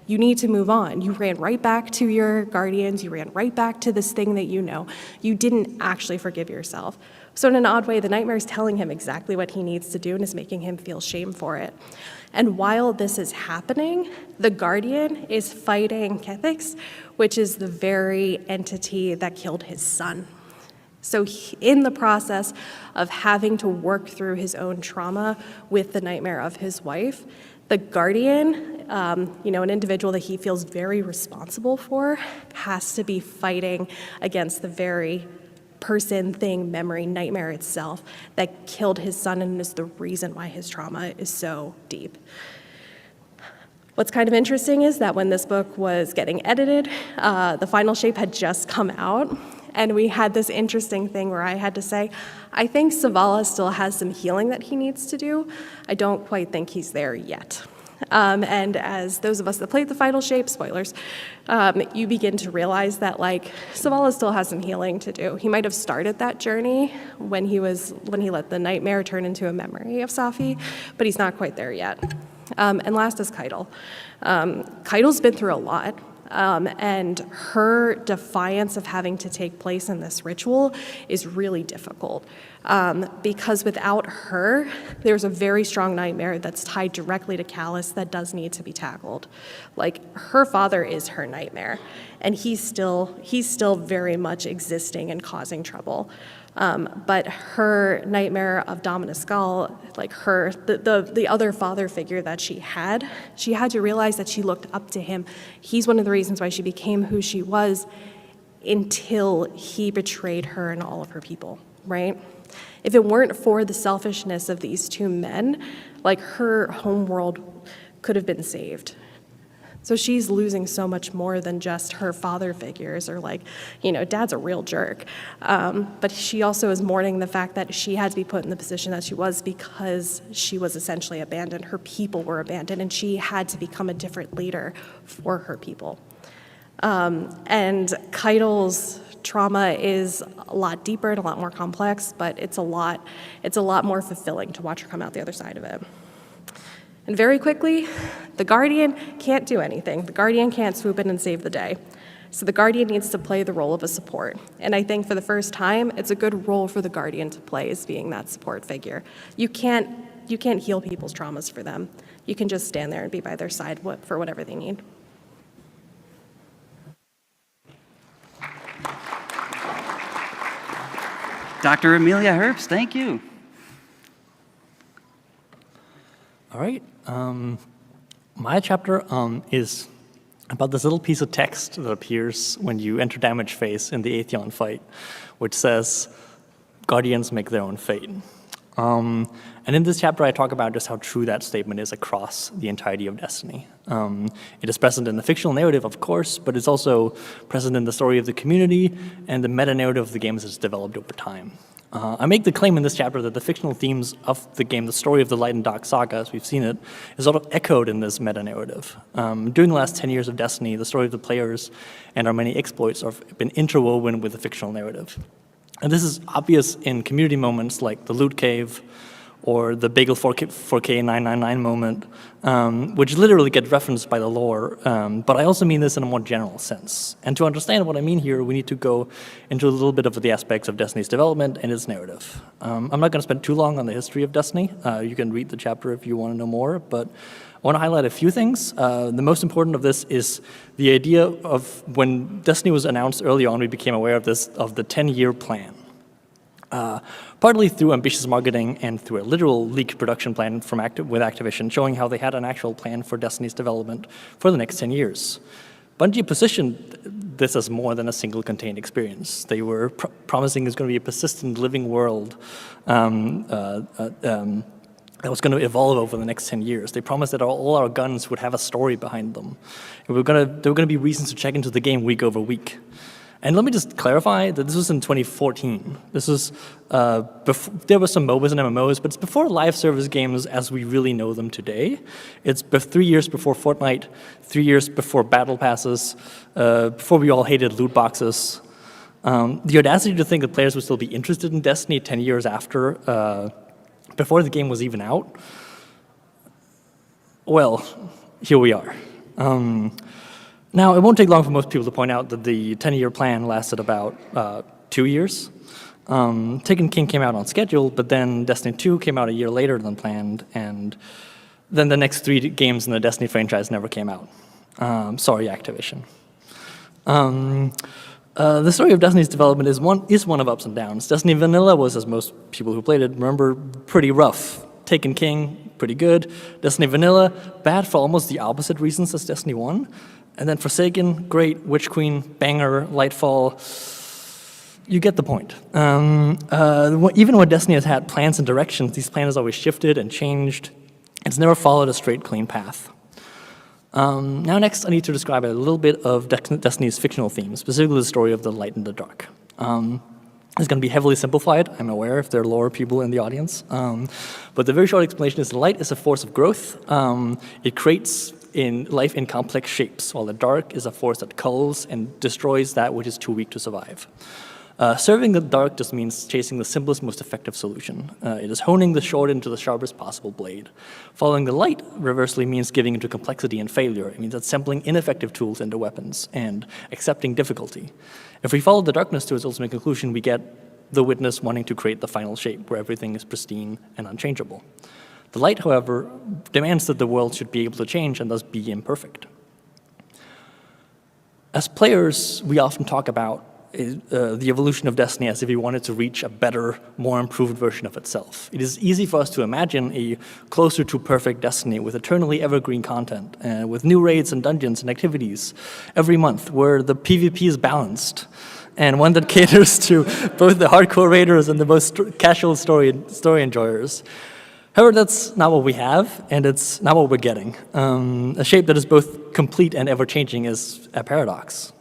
you need to move on. You ran right back to your guardians. You ran right back to this thing that you know. You didn't actually forgive yourself. So in an odd way, the nightmare is telling him exactly what he needs to do and is making him feel shame for it. And while this is happening, the Guardian is fighting Kethix, which is the very entity that killed his son. So in the process of having to work through his own trauma with the nightmare of his wife, the Guardian, you know, an individual that he feels very responsible for, has to be fighting against the very person, thing, memory, nightmare itself that killed his son and is the reason why his trauma is so deep. What's kind of interesting is that when this book was getting edited, the final shape had just come out, and we had this interesting thing where I had to say, I think Zavala still has some healing that he needs to do. I don't quite think he's there yet. And as those of us that played the final shape, spoilers, you begin to realize that, like, Zavala still has some healing to do. He might have started that journey when he let the nightmare turn into a memory of Safi, but he's not quite there yet. And last is Keitel. Keitel's been through a lot. And her defiance of having to take place in this ritual is really difficult. Because without her, there's a very strong nightmare that's tied directly to Callus that does need to be tackled. Like, her father is her nightmare, and he's still very much existing and causing trouble. But her nightmare of Dominus Skull, like the other father figure that she had to realize that she looked up to him. He's one of the reasons why she became who she was until he betrayed her and all of her people, right? If it weren't for the selfishness of these two men, like, her homeworld could have been saved. So she's losing so much more than just her father figures or, like, you know, dad's a real jerk. But she also is mourning the fact that she had to be put in the position that she was because she was essentially abandoned. Her people were abandoned, and she had to become a different leader for her people. And Keitel's trauma is a lot deeper and a lot more complex, but it's a lot more fulfilling to watch her come out the other side of it. And very quickly, the Guardian can't do anything. The Guardian can't swoop in and save the day. So the Guardian needs to play the role of a support. And I think for the first time, it's a good role for the Guardian to play, as being that support figure. You can't heal people's traumas for them. You can just stand there and be by their side for whatever they need. Dr. Amelia Herbst, thank you. All right. My chapter is about this little piece of text that appears when you enter damage phase in the Atheon fight, which says, Guardians make their own fate. And in this chapter, I talk about just how true that statement is across the entirety of Destiny. It is present in the fictional narrative, of course, but it's also present in the story of the community and the meta-narrative of the game as it's developed over time. I make the claim in this chapter that the fictional themes of the game, the story of the Light and Dark saga, as we've seen it, is sort of echoed in this meta-narrative. During the last 10 years of Destiny, the story of the players and our many exploits have been interwoven with the fictional narrative. And this is obvious in community moments like the Loot Cave, or the Bagel 4K 999 moment, which literally get referenced by the lore, but I also mean this in a more general sense. And to understand what I mean here, we need to go into a little bit of the aspects of Destiny's development and its narrative. I'm not going to spend too long on the history of Destiny. You can read the chapter if you want to know more, but I want to highlight a few things. The most important of this is the idea of when Destiny was announced early on, we became aware of the 10-year plan. Partly through ambitious marketing and through a literal leaked production plan with Activision, showing how they had an actual plan for Destiny's development for the next 10 years. Bungie positioned this as more than a single contained experience. They were promising it's going to be a persistent living world that was going to evolve over the next 10 years. They promised that all our guns would have a story behind them. There were going to be reasons to check into the game week over week. And let me just clarify that this was in 2014. This was there were some MOBAs and MMOs, but it's before live service games as we really know them today. It's 3 years before Fortnite, 3 years before battle passes, before we all hated loot boxes. The audacity to think that players would still be interested in Destiny 10 years after, before the game was even out. Well, here we are. Now, it won't take long for most people to point out that the 10-year plan lasted about 2 years. Taken King came out on schedule, but then Destiny 2 came out a year later than planned, and then the next 3 games in the Destiny franchise never came out. Sorry, Activision. The story of Destiny's development is one of ups and downs. Destiny Vanilla was, as most people who played it remember, pretty rough. Taken King, pretty good. Destiny Vanilla, bad for almost the opposite reasons as Destiny 1. And then Forsaken, great. Witch Queen, banger. Lightfall, you get the point. Even when Destiny has had plans and directions, these plans always shifted and changed. It's never followed a straight, clean path. Now next, I need to describe a little bit of Destiny's fictional themes, specifically the story of the Light and the Dark. It's going to be heavily simplified, I'm aware if there are lore people in the audience. But the very short explanation is the light is a force of growth. It creates life in complex shapes, while the dark is a force that culls and destroys that which is too weak to survive. Serving the dark just means chasing the simplest, most effective solution. It is honing the sword into the sharpest possible blade. Following the light, reversely, means giving into complexity and failure. It means assembling ineffective tools into weapons and accepting difficulty. If we follow the darkness to its ultimate conclusion, we get the witness wanting to create the final shape, where everything is pristine and unchangeable. The light, however, demands that the world should be able to change and thus be imperfect. As players, we often talk about the evolution of Destiny as if we wanted to reach a better, more improved version of itself. It is easy for us to imagine a closer to perfect Destiny with eternally evergreen content, with new raids and dungeons and activities every month, where the PvP is balanced, and one that caters to both the hardcore raiders and the most casual story enjoyers. However, that's not what we have, and it's not what we're getting. A shape that is both complete and ever-changing is a paradox.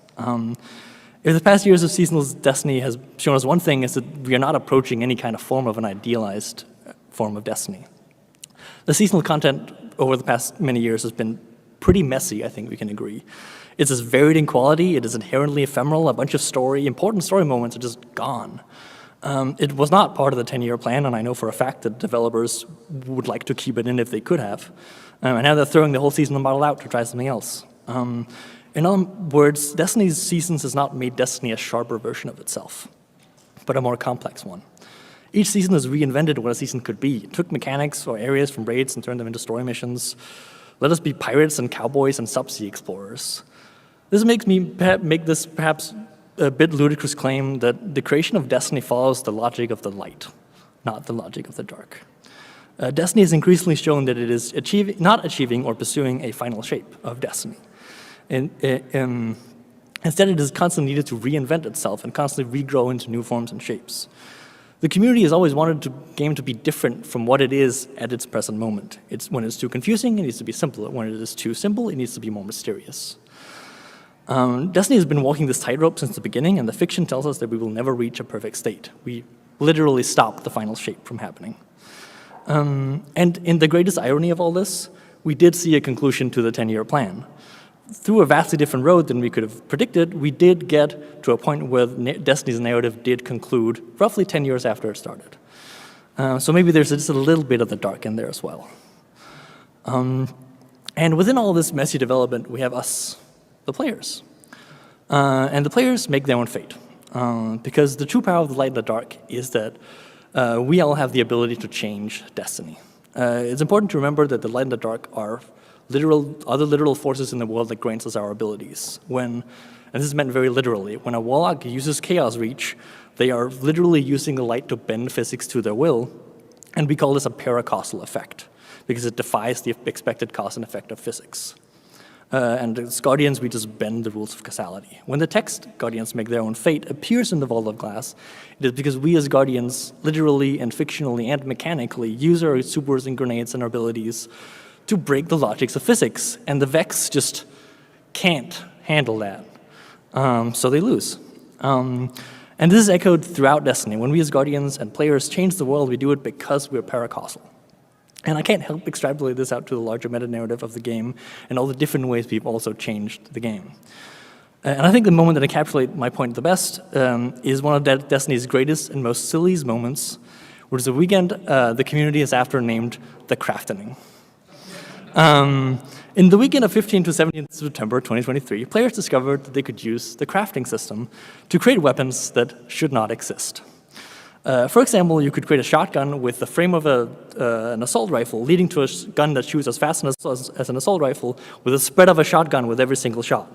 If the past years of seasonal Destiny has shown us one thing, is that we are not approaching any kind of form of an idealized form of Destiny. The seasonal content over the past many years has been pretty messy, I think we can agree. It's as varied in quality, it is inherently ephemeral, a bunch of important story moments are just gone. It was not part of the 10-year plan, and I know for a fact that developers would like to keep it in if they could have. And now they're throwing the whole seasonal model out to try something else. In other words, Destiny's seasons has not made Destiny a sharper version of itself, but a more complex one. Each season has reinvented what a season could be. It took mechanics or areas from raids and turned them into story missions. Let us be pirates and cowboys and subsea explorers. This makes me make this perhaps a bit ludicrous claim that the creation of Destiny follows the logic of the light, not the logic of the dark. Destiny has increasingly shown that it is not achieving or pursuing a final shape of Destiny. Instead, it is constantly needed to reinvent itself and constantly regrow into new forms and shapes. The community has always wanted the game to be different from what it is at its present moment. When it's too confusing, it needs to be simpler. When it is too simple, it needs to be more mysterious. Destiny has been walking this tightrope since the beginning, and the fiction tells us that we will never reach a perfect state. We literally stop the final shape from happening. And in the greatest irony of all this, we did see a conclusion to the 10-year plan. Through a vastly different road than we could have predicted, we did get to a point where Destiny's narrative did conclude roughly 10 years after it started. So maybe there's just a little bit of the dark in there as well. And within all this messy development, we have us, the players. And the players make their own fate. Because the true power of the light and the dark is that we all have the ability to change destiny. It's important to remember that the light and the dark are other literal forces in the world that grants us our abilities. And this is meant very literally, when a warlock uses Chaos Reach, they are literally using the light to bend physics to their will, and we call this a paracausal effect, because it defies the expected cause and effect of physics. And as Guardians, we just bend the rules of causality. When the text, Guardians make their own fate, appears in the Vault of Glass, it is because we as Guardians, literally and fictionally and mechanically, use our supers and grenades and our abilities to break the logics of physics, and the Vex just can't handle that. So they lose. And this is echoed throughout Destiny. When we as Guardians and players change the world, we do it because we're paracausal. And I can't help extrapolate this out to the larger meta-narrative of the game and all the different ways we've also changed the game. And I think the moment that encapsulates my point the best is one of Destiny's greatest and most silliest moments, which is a weekend the community has after named the Craftening. In the weekend of 15th to 17th September 2023, players discovered that they could use the crafting system to create weapons that should not exist. For example, you could create a shotgun with the frame of an assault rifle, leading to a gun that shoots as fast as an assault rifle, with a spread of a shotgun with every single shot.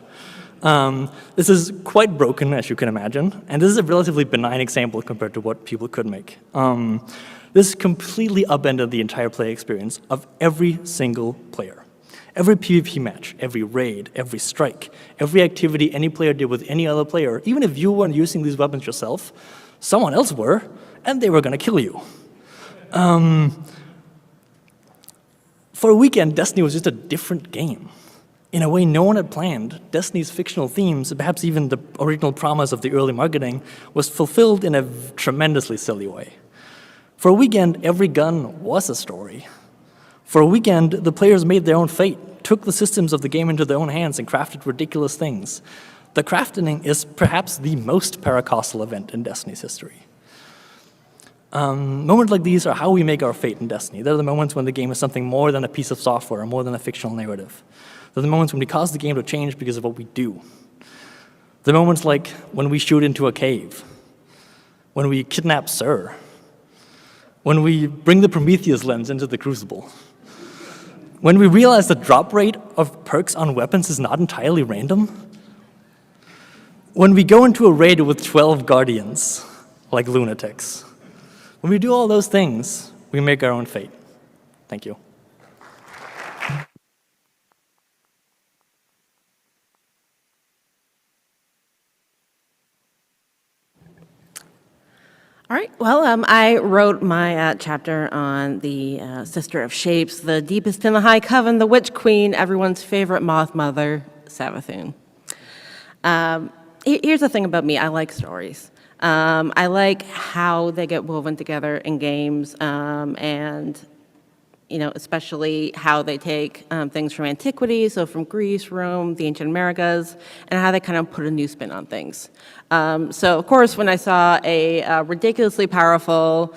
This is quite broken, as you can imagine, and this is a relatively benign example compared to what people could make. This completely upended the entire play experience of every single player. Every PvP match, every raid, every strike, every activity any player did with any other player, even if you weren't using these weapons yourself, someone else were, and they were going to kill you. For a weekend, Destiny was just a different game. In a way no one had planned, Destiny's fictional themes, perhaps even the original promise of the early marketing, was fulfilled in a tremendously silly way. For a weekend, every gun was a story. For a weekend, the players made their own fate, took the systems of the game into their own hands, and crafted ridiculous things. The Craftening is perhaps the most paracausal event in Destiny's history. Moments like these are how we make our fate in Destiny. They're the moments when the game is something more than a piece of software, more than a fictional narrative. They're the moments when we cause the game to change because of what we do. The moments like when we shoot into a cave, when we kidnap Sir, when we bring the Prometheus lens into the Crucible, when we realize the drop rate of perks on weapons is not entirely random, when we go into a raid with 12 Guardians, like lunatics. When we do all those things, we make our own fate. Thank you. All right, well, I wrote my chapter on the Sister of Shapes, the deepest in the High Coven, the Witch Queen, everyone's favorite moth mother, Savathun. Here's the thing about me, I like stories. I like how they get woven together in games, and especially how they take things from antiquity, so from Greece, Rome, the ancient Americas, and how they kind of put a new spin on things. So, of course, when I saw a ridiculously powerful,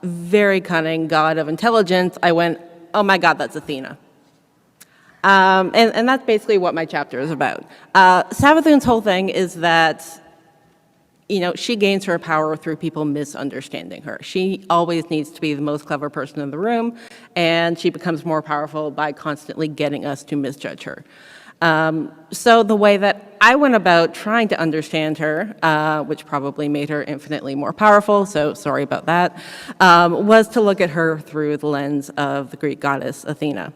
very cunning god of intelligence, I went, oh my god, that's Athena. And that's basically what my chapter is about. Savathun's whole thing is that she gains her power through people misunderstanding her. She always needs to be the most clever person in the room, and she becomes more powerful by constantly getting us to misjudge her. So the way that I went about trying to understand her, which probably made her infinitely more powerful, so sorry about that, was to look at her through the lens of the Greek goddess Athena.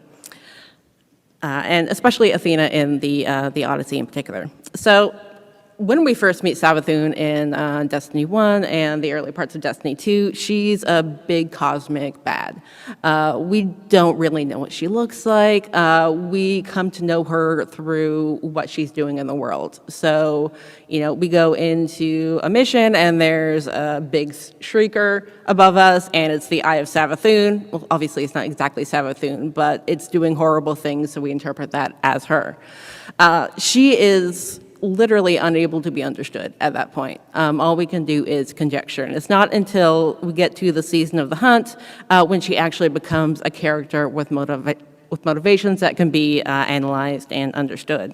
And especially Athena in the Odyssey in particular. So when we first meet Savathun in Destiny 1 and the early parts of Destiny 2, she's a big cosmic bad. We don't really know what she looks like. We come to know her through what she's doing in the world. So, you know, we go into a mission and there's a big shrieker above us and it's the Eye of Savathun. Well, obviously it's not exactly Savathun, but it's doing horrible things, so we interpret that as her. She is literally unable to be understood at that point. All we can do is conjecture. And it's not until we get to the season of the hunt when she actually becomes a character with motivations that can be analyzed and understood.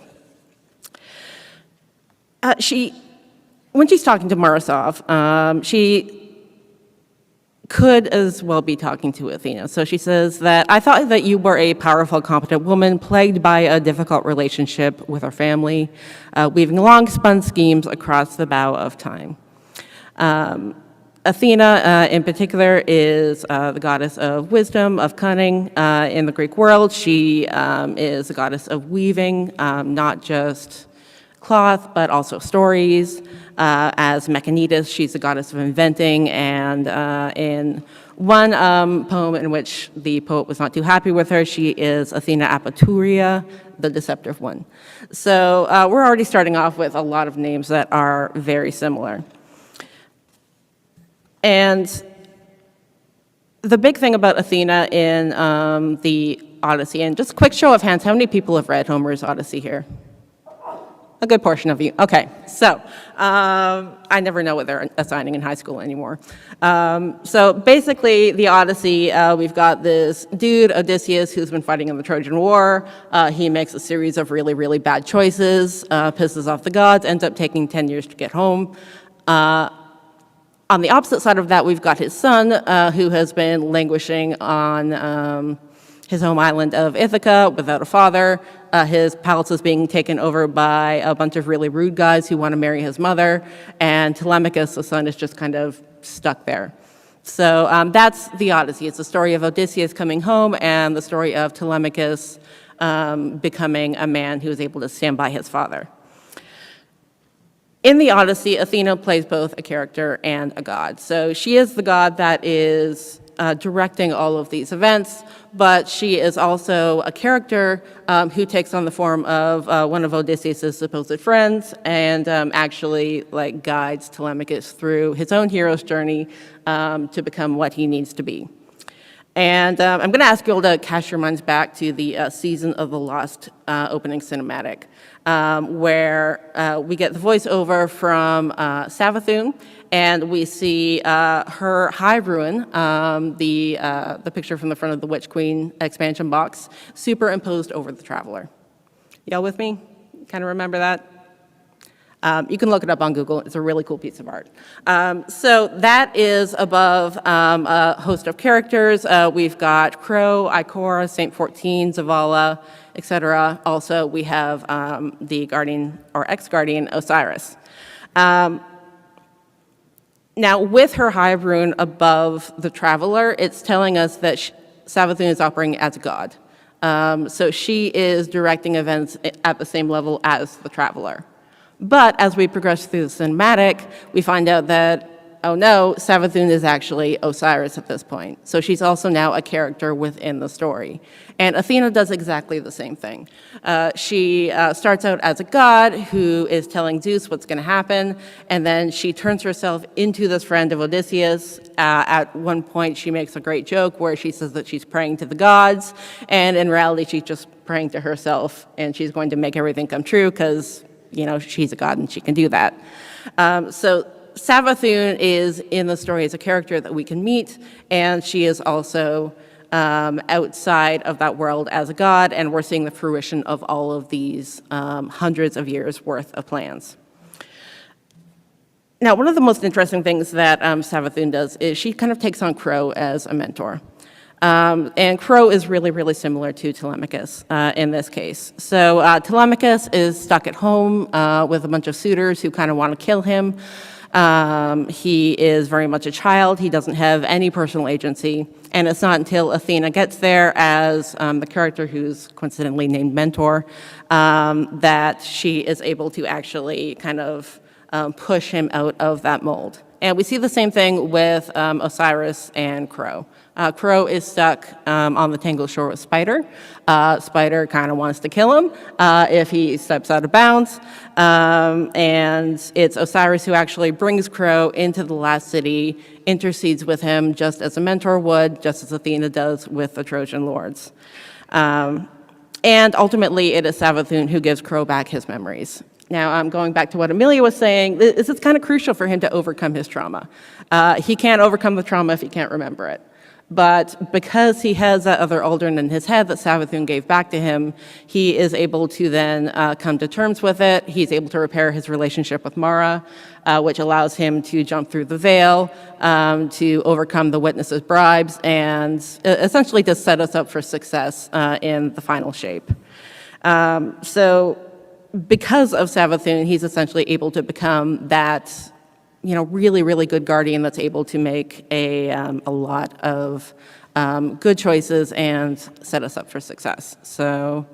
When she's talking to Morozov, she could as well be talking to Athena. So she says that, I thought that you were a powerful, competent woman plagued by a difficult relationship with her family, weaving long-spun schemes across the bow of time. Athena, in particular, is the goddess of wisdom, of cunning. In the Greek world, she is the goddess of weaving, not just cloth, but also stories. As Mechanidas, she's the goddess of inventing, and in one poem in which the poet was not too happy with her, she is Athena Apaturia, the deceptive one. So we're already starting off with a lot of names that are very similar. And the big thing about Athena in the Odyssey, and just a quick show of hands, how many people have read Homer's Odyssey here? A good portion of you. Okay, so I never know what they're assigning in high school anymore. So basically, the Odyssey, we've got this dude, Odysseus, who's been fighting in the Trojan War. He makes a series of really, really bad choices, pisses off the gods, ends up taking 10 years to get home. On the opposite side of that, we've got his son, who has been languishing on his home island of Ithaca without a father. His palace is being taken over by a bunch of really rude guys who want to marry his mother, and Telemachus, the son, is just kind of stuck there. So that's the Odyssey. It's the story of Odysseus coming home and the story of Telemachus becoming a man who is able to stand by his father. In the Odyssey, Athena plays both a character and a god. So she is the god that is directing all of these events, but she is also a character who takes on the form of one of Odysseus' supposed friends and actually guides Telemachus through his own hero's journey to become what he needs to be. And I'm going to ask you all to cast your minds back to the Season of the Lost opening cinematic, where we get the voiceover from Savathun, and we see her Hive Ruin, the picture from the front of the Witch Queen expansion box, superimposed over the Traveler. Y'all with me? Kind of remember that? You can look it up on Google. It's a really cool piece of art. So that is above a host of characters. We've got Crow, Ikora, Saint 14, Zavala, etc. Also, we have the Guardian or ex-Guardian Osiris. Now, with her Hive Rune above the Traveler, it's telling us that Savathun is operating as a god. So she is directing events at the same level as the Traveler. But as we progress through the cinematic, we find out that, oh no, Savathun is actually Osiris at this point. So she's also now a character within the story. And Athena does exactly the same thing. She starts out as a god who is telling Zeus what's going to happen, and then she turns herself into this friend of Odysseus. At one point, she makes a great joke where she says that she's praying to the gods, and in reality, she's just praying to herself, and she's going to make everything come true because, you know, she's a god and she can do that. So Savathun is in the story as a character that we can meet, and she is also outside of that world as a god, and we're seeing the fruition of all of these hundreds of years worth of plans. Now, one of the most interesting things that Savathun does is she kind of takes on Crow as a mentor. And Crow is really, really similar to Telemachus in this case. So Telemachus is stuck at home with a bunch of suitors who kind of want to kill him. He is very much a child. He doesn't have any personal agency. And it's not until Athena gets there as the character who's coincidentally named Mentor that she is able to actually kind of push him out of that mold. And we see the same thing with Osiris and Crow. Crow is stuck on the Tangled Shore with Spider. Spider kind of wants to kill him if he steps out of bounds. And it's Osiris who actually brings Crow into the last city, intercedes with him just as a mentor would, just as Athena does with the Trojan lords. And ultimately, it is Savathun who gives Crow back his memories. Now, I'm going back to what Amelia was saying. This is kind of crucial for him to overcome his trauma. He can't overcome the trauma if he can't remember it. But because he has that other Aldrin in his head that Savathun gave back to him, he is able to then come to terms with it. He's able to repair his relationship with Mara, which allows him to jump through the veil, to overcome the witnesses' bribes, and essentially to set us up for success in the final shape. So because of Savathun, he's essentially able to become that, really, really good guardian that's able to make a lot of good choices and set us up for success. So,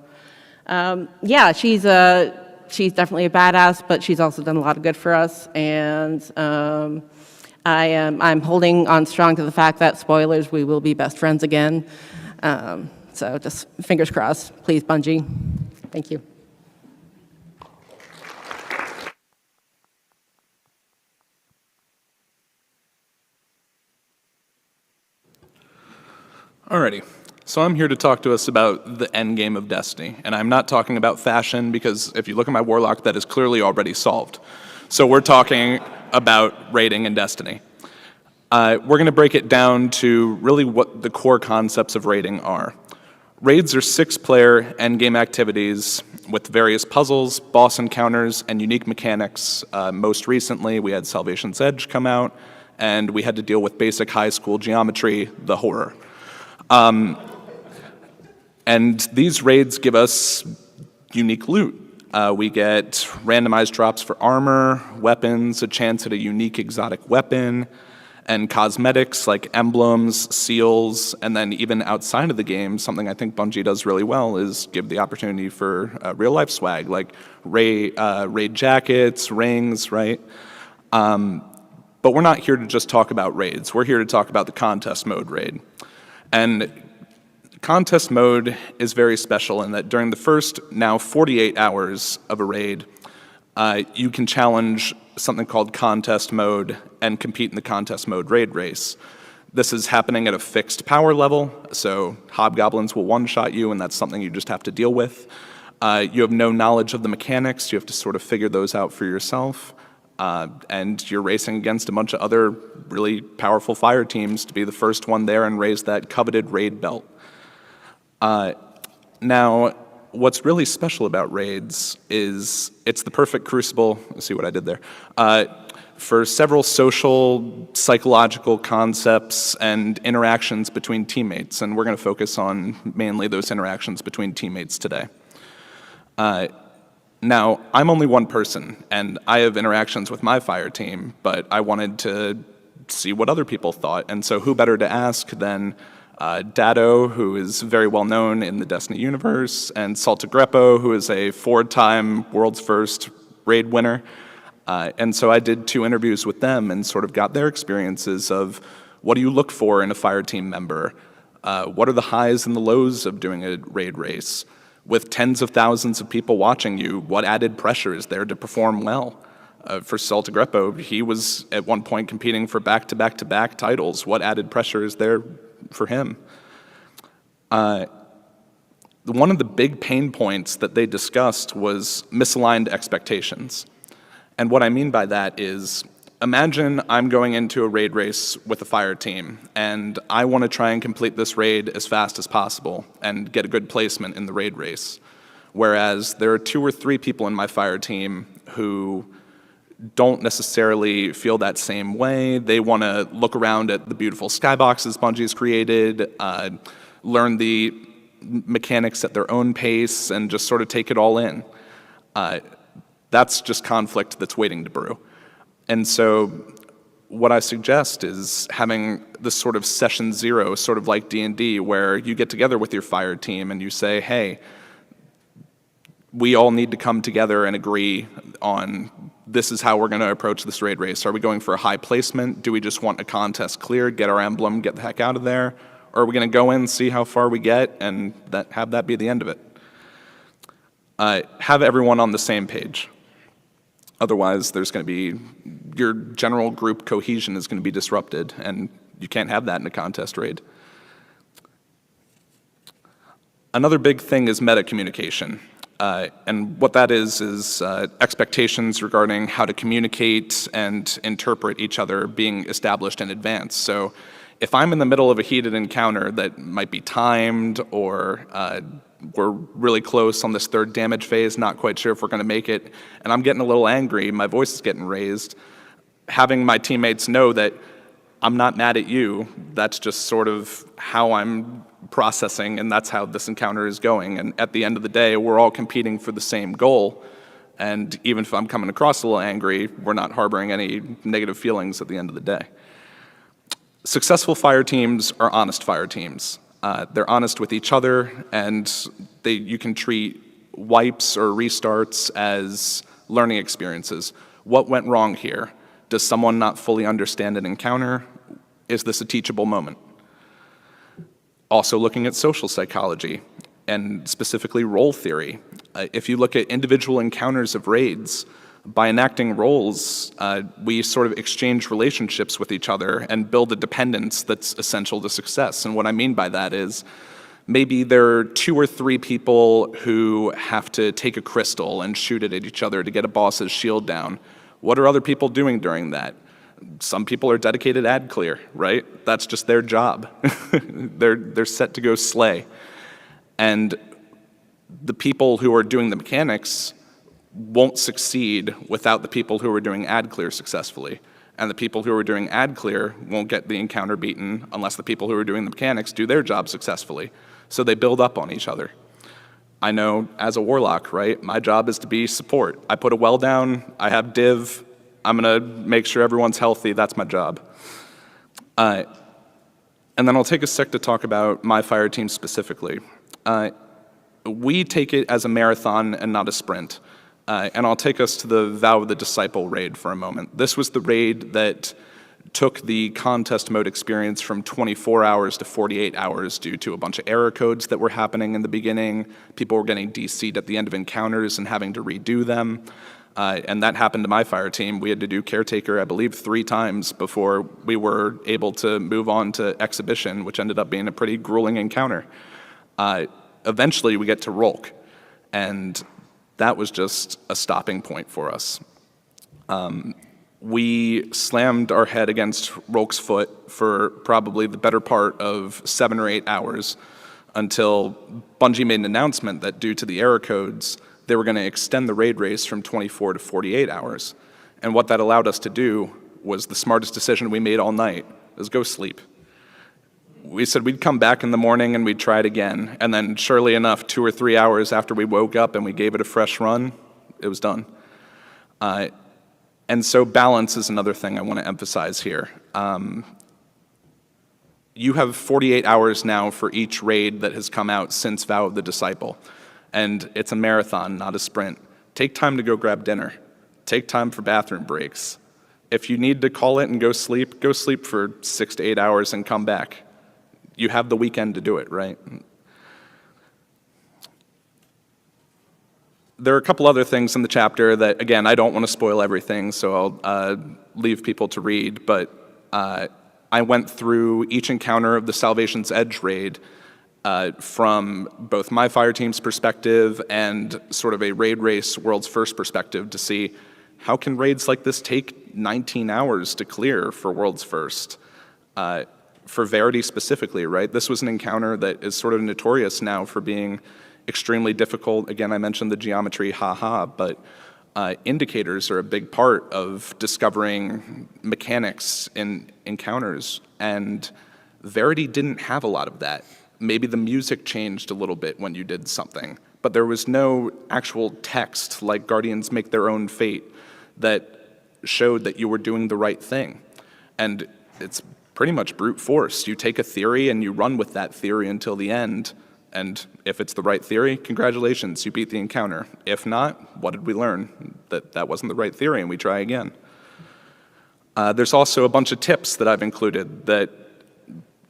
yeah, she's definitely a badass, but she's also done a lot of good for us. And I'm holding on strong to the fact that, spoilers, we will be best friends again. So just fingers crossed. Please, Bungie. Thank you. Alrighty, so I'm here to talk to us about the end game of Destiny, and I'm not talking about fashion because if you look at my Warlock, that is clearly already solved. So we're talking about raiding in Destiny. We're going to break it down to really what the core concepts of raiding are. Raids are 6-player endgame activities with various puzzles, boss encounters, and unique mechanics. Most recently, we had Salvation's Edge come out, and we had to deal with basic high school geometry, the horror. And these raids give us unique loot. We get randomized drops for armor, weapons, a chance at a unique exotic weapon, and cosmetics like emblems, seals, and then even outside of the game, something I think Bungie does really well is give the opportunity for real-life swag, like raid jackets, rings, right? But we're not here to just talk about raids. We're here to talk about the contest mode raid. And contest mode is very special in that during the first, now 48 hours of a raid, you can challenge something called contest mode and compete in the contest mode raid race. This is happening at a fixed power level, so hobgoblins will one-shot you, and that's something you just have to deal with. You have no knowledge of the mechanics. You have to sort of figure those out for yourself. And you're racing against a bunch of other really powerful fire teams to be the first one there and raise that coveted raid belt. Now, what's really special about raids is it's the perfect crucible, let's see what I did there, for several social, psychological concepts and interactions between teammates, and we're going to focus on mainly those interactions between teammates today. Now, I'm only one person, and I have interactions with my fire team, but I wanted to see what other people thought, and so who better to ask than Dado, who is very well known in the Destiny universe, and Saltagrepo, who is a 4-time world's first raid winner. And so I did 2 interviews with them and sort of got their experiences of what do you look for in a fire team member? What are the highs and the lows of doing a raid race? With tens of thousands of people watching you, what added pressure is there to perform well? For Saltagrepo, he was at one point competing for back-to-back-to-back titles. What added pressure is there for him? One of the big pain points that they discussed was misaligned expectations. And what I mean by that is, imagine I'm going into a raid race with a fire team, and I want to try and complete this raid as fast as possible and get a good placement in the raid race. Whereas there are 2 or 3 people in my fire team who don't necessarily feel that same way. They want to look around at the beautiful skyboxes Bungie's created, learn the mechanics at their own pace, and just sort of take it all in. That's just conflict that's waiting to brew. And so what I suggest is having this sort of session zero, sort of like D&D, where you get together with your fire team and you say, hey, we all need to come together and agree on this is how we're going to approach this raid race. Are we going for a high placement? Do we just want a contest cleared, get our emblem, get the heck out of there? Or are we going to go in, see how far we get, and have that be the end of it? Have everyone on the same page. Otherwise, there's going to be, your general group cohesion is going to be disrupted, and you can't have that in a contest raid. Another big thing is meta communication. And what that is expectations regarding how to communicate and interpret each other being established in advance. So if I'm in the middle of a heated encounter that might be timed, or we're really close on this third damage phase, not quite sure if we're going to make it, and I'm getting a little angry, my voice is getting raised, having my teammates know that I'm not mad at you, that's just sort of how I'm processing, and that's how this encounter is going. And at the end of the day, we're all competing for the same goal, and even if I'm coming across a little angry, we're not harboring any negative feelings at the end of the day. Successful fire teams are honest fire teams. They're honest with each other, and you can treat wipes or restarts as learning experiences. What went wrong here? Does someone not fully understand an encounter? Is this a teachable moment? Also looking at social psychology, and specifically role theory. If you look at individual encounters of raids, by enacting roles, we sort of exchange relationships with each other and build a dependence that's essential to success. And what I mean by that is, maybe there are 2 or 3 people who have to take a crystal and shoot it at each other to get a boss's shield down. What are other people doing during that? Some people are dedicated ad clear, right? That's just their job. They're set to go slay. And the people who are doing the mechanics won't succeed without the people who are doing ad clear successfully. And the people who are doing ad clear won't get the encounter beaten unless the people who are doing the mechanics do their job successfully. So they build up on each other. I know as a warlock, right, my job is to be support. I put a well down, I have div, I'm gonna make sure everyone's healthy, that's my job. And then I'll take a sec to talk about my fire team specifically. We take it as a marathon and not a sprint. And I'll take us to the Vow of the Disciple raid for a moment. This was the raid that took the contest mode experience from 24 hours to 48 hours due to a bunch of error codes that were happening in the beginning. People were getting DC'd at the end of encounters and having to redo them. And that happened to my fire team. We had to do Caretaker, I believe, 3 times before we were able to move on to Exhibition, which ended up being a pretty grueling encounter. Eventually, we get to Rolk, and that was just a stopping point for us. We slammed our head against Rolk's foot for probably the better part of 7 or 8 hours until Bungie made an announcement that due to the error codes, they were going to extend the raid race from 24 to 48 hours. And what that allowed us to do was the smartest decision we made all night, is go sleep. We said we'd come back in the morning and we'd try it again. And then surely enough, 2 or 3 hours after we woke up and we gave it a fresh run, it was done. And so balance is another thing I want to emphasize here. You have 48 hours now for each raid that has come out since Vow of the Disciple. And it's a marathon, not a sprint. Take time to go grab dinner. Take time for bathroom breaks. If you need to call it and go sleep for 6 to 8 hours and come back. You have the weekend to do it, right? There are a couple other things in the chapter that, again, I don't want to spoil everything, so I'll leave people to read, but I went through each encounter of the Salvation's Edge raid from both my fire team's perspective and sort of a raid race world's first perspective to see how can raids like this take 19 hours to clear for world's first. For Verity specifically, right? This was an encounter that is sort of notorious now for being extremely difficult. Again, I mentioned the geometry, haha, but indicators are a big part of discovering mechanics in encounters, and Verity didn't have a lot of that. Maybe the music changed a little bit when you did something, but there was no actual text like Guardians Make Their Own Fate that showed that you were doing the right thing. And it's pretty much brute force. You take a theory and you run with that theory until the end. And if it's the right theory, congratulations, you beat the encounter. If not, what did we learn? That that wasn't the right theory and we try again. There's also a bunch of tips that I've included that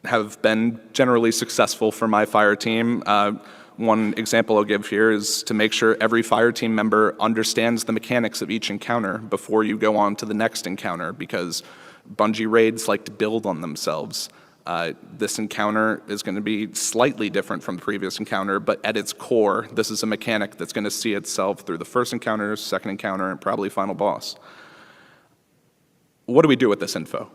have been generally successful for my fire team. One example I'll give here is to make sure every fire team member understands the mechanics of each encounter before you go on to the next encounter, because Bungie raids like to build on themselves. This encounter is going to be slightly different from the previous encounter, but at its core, this is a mechanic that's going to see itself through the first encounter, second encounter, and probably final boss. What do we do with this info?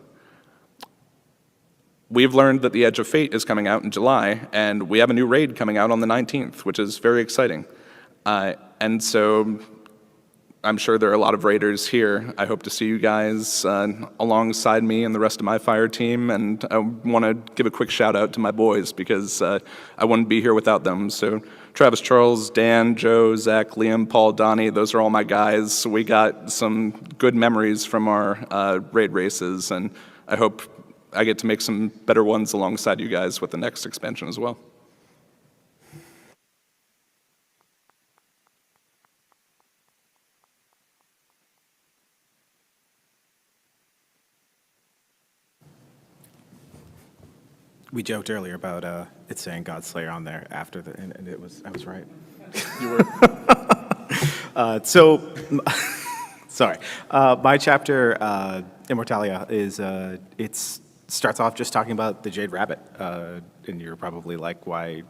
We've learned that the Edge of Fate is coming out in July, and we have a new raid coming out on the 19th, which is very exciting. And so I'm sure there are a lot of raiders here. I hope to see you guys alongside me and the rest of my fire team, and I want to give a quick shout out to my boys because I wouldn't be here without them. So Travis, Charles, Dan, Joe, Zach, Liam, Paul, Donnie, those are all my guys. We got some good memories from our raid races, and I hope I get to make some better ones alongside you guys with the next expansion as well. We joked earlier about it saying Godslayer on there after the, and it was, I was right. You were. Sorry. My chapter, Immortalia, is it starts off just talking about the Jade Rabbit, and you're probably like, why?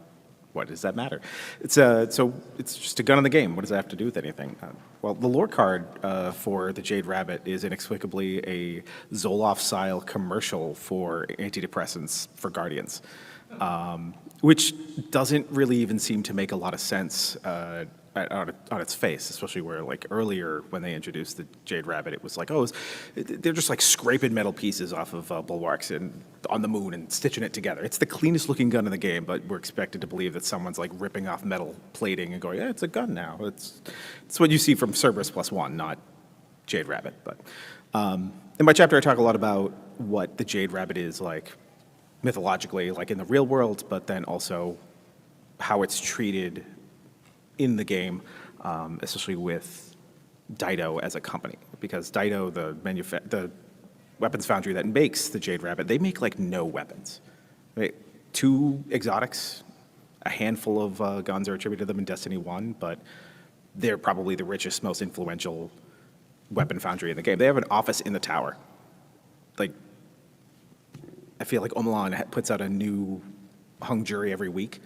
What does that matter? So it's just a gun in the game. What does that have to do with anything? Well, the lore card for the Jade Rabbit is inexplicably a Zoloft-style commercial for antidepressants for Guardians, which doesn't really even seem to make a lot of sense on its face, especially where, like, earlier when they introduced the Jade Rabbit, it was like, oh, they're just like scraping metal pieces off of bulwarks and on the moon and stitching it together. It's the cleanest looking gun in the game, but we're expected to believe that someone's like ripping off metal plating and going, yeah, it's a gun now. It's what you see from Cerberus +1, not Jade Rabbit. But in my chapter, I talk a lot about what the Jade Rabbit is like mythologically, like in the real world, but then also how it's treated in the game, especially with Dido as a company, because Dido, the weapons foundry that makes the Jade Rabbit, they make like no weapons. Right? 2 exotics, a handful of guns are attributed to them in Destiny 1, but they're probably the richest, most influential weapon foundry in the game. They have an office in the tower. Like, I feel like Omelan puts out a new hung jury every week.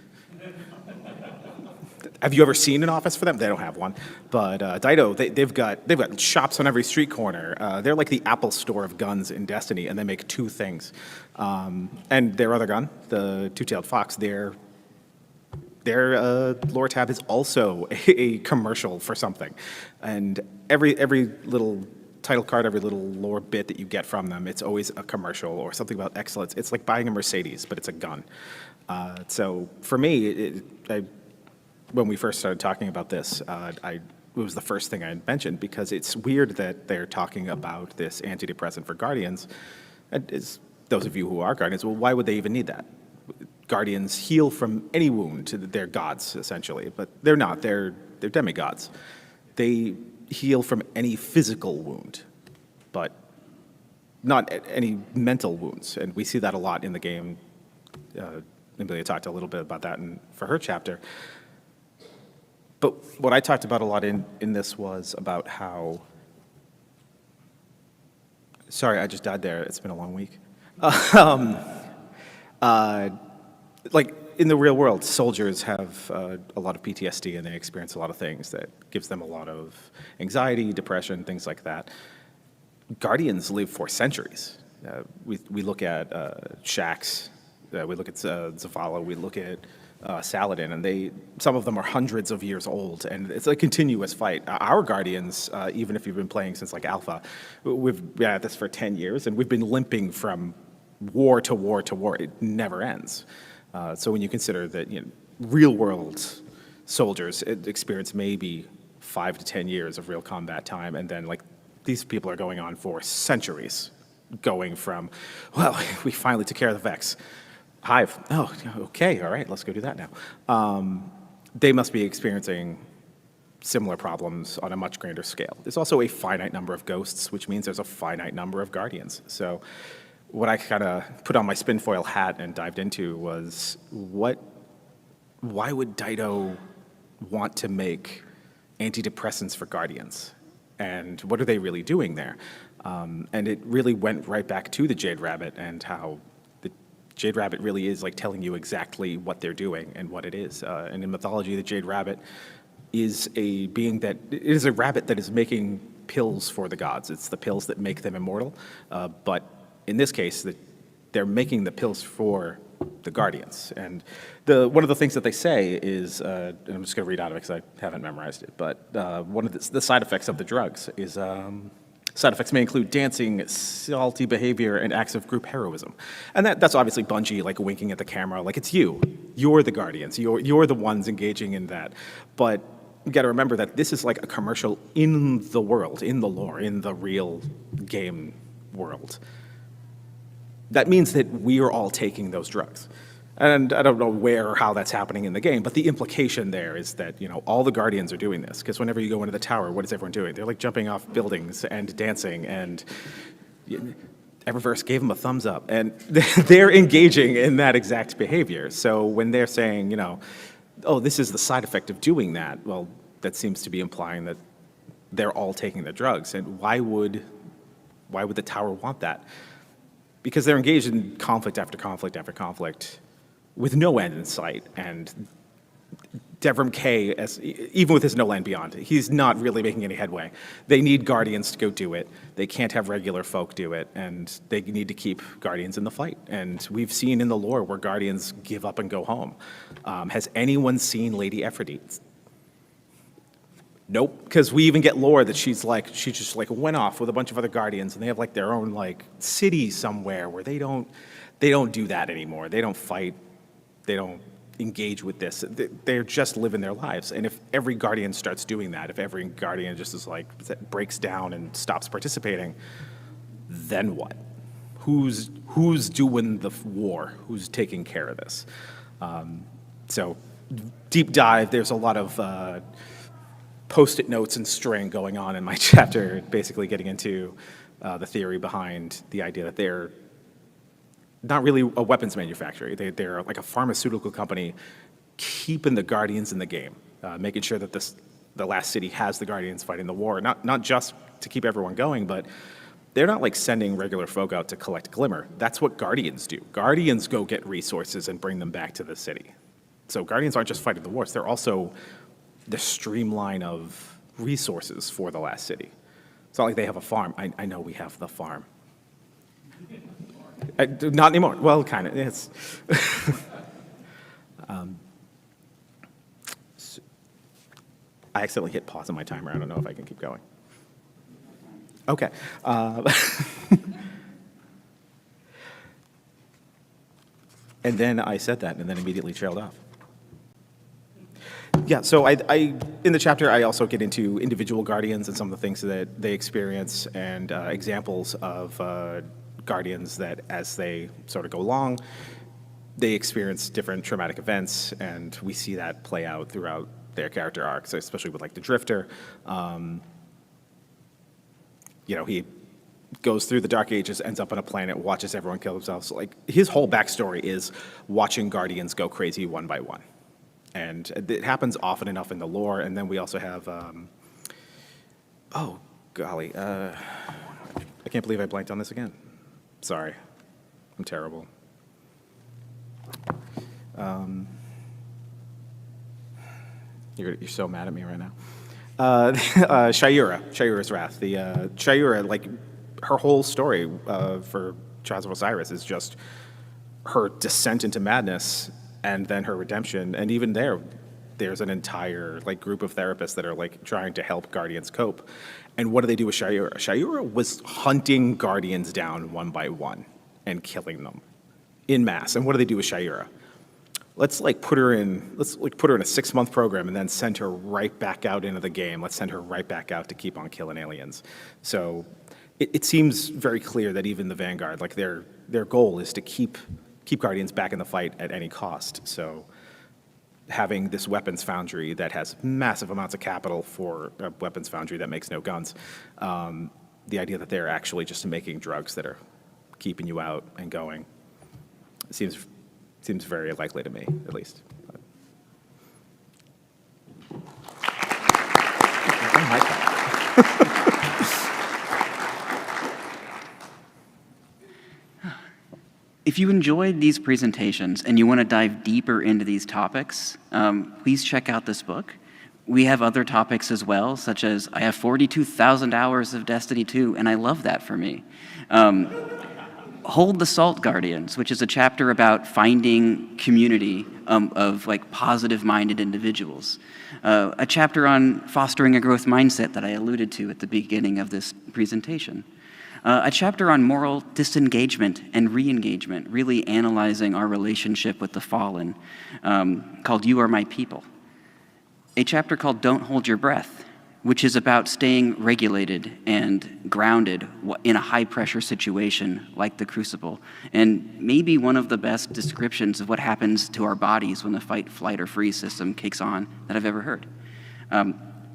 Have you ever seen an office for them? They don't have one. But Dido, they've got shops on every street corner. They're like the Apple store of guns in Destiny, and they make 2 things. And their other gun, the Two-Tailed Fox, their lore tab is also a commercial for something. And every little title card, every little lore bit that you get from them, it's always a commercial or something about excellence. It's like buying a Mercedes, but it's a gun. So for me, when we first started talking about this, it was the first thing I mentioned, because it's weird that they're talking about this antidepressant for Guardians. And as those of you who are Guardians, well, why would they even need that? Guardians heal from any wound. They're gods, essentially, but they're not. They're demigods. They heal from any physical wound, but not any mental wounds. And we see that a lot in the game. Amelia talked a little bit about that for her chapter. But what I talked about a lot in this was about how... Sorry, I just died there. It's been a long week. Like, in the real world, soldiers have a lot of PTSD, and they experience a lot of things that gives them a lot of anxiety, depression, things like that. Guardians live for centuries. We look at Shaxx, we look at Zavala, we look at Saladin, and some of them are hundreds of years old, and it's a continuous fight. Our Guardians, even if you've been playing since like Alpha, we've been at this for 10 years, and we've been limping from war to war to war. It never ends. So when you consider that, real-world soldiers experience maybe 5 to 10 years of real combat time, and then like these people are going on for centuries, going from, well, we finally took care of the Vex. Hive, oh, okay, all right, let's go do that now. They must be experiencing similar problems on a much grander scale. There's also a finite number of ghosts, which means there's a finite number of guardians. So what I kind of put on my spinfoil hat and dived into was why would Dido want to make antidepressants for guardians? And what are they really doing there? And it really went right back to the Jade Rabbit and how the Jade Rabbit really is like telling you exactly what they're doing and what it is. And in mythology, the Jade Rabbit is a being that is a rabbit that is making pills for the gods. It's the pills that make them immortal. But in this case, they're making the pills for the guardians. And one of the things that they say is, and I'm just going to read out of it because I haven't memorized it, but one of the side effects of the drugs is side effects may include dancing, salty behavior, and acts of group heroism. And that's obviously Bungie, like winking at the camera, like it's you. You're the guardians. You're the ones engaging in that. But you got to remember that this is like a commercial in the world, in the lore, in the real game world. That means that we are all taking those drugs. And I don't know where or how that's happening in the game, but the implication there is that, all the Guardians are doing this, because whenever you go into the tower, what is everyone doing? They're like jumping off buildings and dancing, and Eververse gave them a thumbs up, and they're engaging in that exact behavior. So when they're saying, oh, this is the side effect of doing that, well, that seems to be implying that they're all taking the drugs. And why would the tower want that? Because they're engaged in conflict after conflict after conflict with no end in sight. And Devrim K, even with his No Land Beyond, he's not really making any headway. They need Guardians to go do it. They can't have regular folk do it, and they need to keep Guardians in the fight. And we've seen in the lore where Guardians give up and go home. Has anyone seen Lady Aphrodite? Nope, because we even get lore that she just went off with a bunch of other Guardians, and they have their own city somewhere where they don't do that anymore. They don't fight. They don't engage with this. They're just living their lives. And if every Guardian starts doing that, if every Guardian just is breaks down and stops participating, then what? Who's doing the war? Who's taking care of this? So deep dive. There's a lot of Post-it notes and string going on in my chapter, basically getting into the theory behind the idea that they're not really a weapons manufacturer. They're like a pharmaceutical company keeping the Guardians in the game, making sure that the last city has the Guardians fighting the war, not just to keep everyone going, but they're not sending regular folk out to collect glimmer. That's what Guardians do. Guardians go get resources and bring them back to the city. So Guardians aren't just fighting the wars, they're also the streamline of resources for the last city. It's not like they have a farm. I know we have the farm. Not anymore. Well, kind of. It's I accidentally hit pause on my timer. I don't know if I can keep going. Okay. And then I said that, and then immediately trailed off. Yeah, so I in the chapter, I also get into individual Guardians and some of the things that they experience and examples of Guardians that, as they sort of go along, they experience different traumatic events, and we see that play out throughout their character arcs, especially with the Drifter. He goes through the Dark Ages, ends up on a planet, watches everyone kill themselves. His whole backstory is watching Guardians go crazy one by one. And it happens often enough in the lore. And then we also have, oh, golly. I can't believe I blanked on this again. Sorry. I'm terrible. You're so mad at me right now. Shayura's Wrath. Shayura, her whole story for Trials of Osiris is just her descent into madness and then her redemption. And even there's an entire group of therapists that are trying to help Guardians cope. And what do they do with Shayura? Shayura was hunting Guardians down one by one and killing them en masse. And what do they do with Shayura? let's put her in a 6-month program and then send her right back out into the game. Let's send her right back out to keep on killing aliens. So it seems very clear that even the Vanguard, like their goal is to keep Guardians back in the fight at any cost. So having this weapons foundry that has massive amounts of capital for a weapons foundry that makes no guns, the idea that they're actually just making drugs that are keeping you out and going seems very likely to me, at least. If you enjoyed these presentations and you want to dive deeper into these topics, please check out this book. We have other topics as well, such as I have 42,000 hours of Destiny 2, and I love that for me. Hold the Salt Guardians, which is a chapter about finding community of like positive-minded individuals. A chapter on fostering a growth mindset that I alluded to at the beginning of this presentation. A chapter on moral disengagement and re-engagement, really analyzing our relationship with the fallen, called You Are My People. A chapter called Don't Hold Your Breath, which is about staying regulated and grounded in a high-pressure situation like the Crucible, and maybe one of the best descriptions of what happens to our bodies when the fight, flight, or freeze system kicks on that I've ever heard.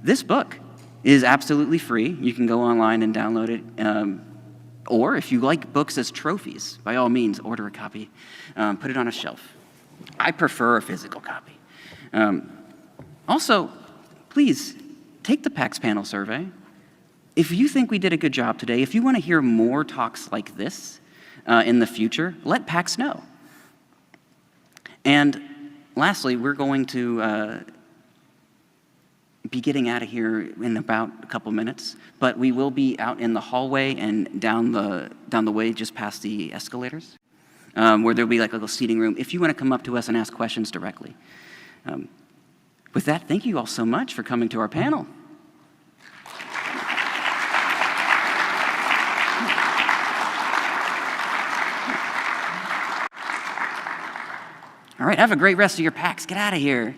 This book is absolutely free. You can go online and download it. Or if you like books as trophies, by all means, order a copy, put it on a shelf. I prefer a physical copy. Also, please, take the PAX panel survey. If you think we did a good job today, if you want to hear more talks like this in the future, let PAX know. And lastly, we're going to be getting out of here in about a couple minutes, but we will be out in the hallway and down the way just past the escalators, where there'll be like a little seating room if you want to come up to us and ask questions directly. With that, thank you all so much for coming to our panel. All right, have a great rest of your PAX. Get out of here.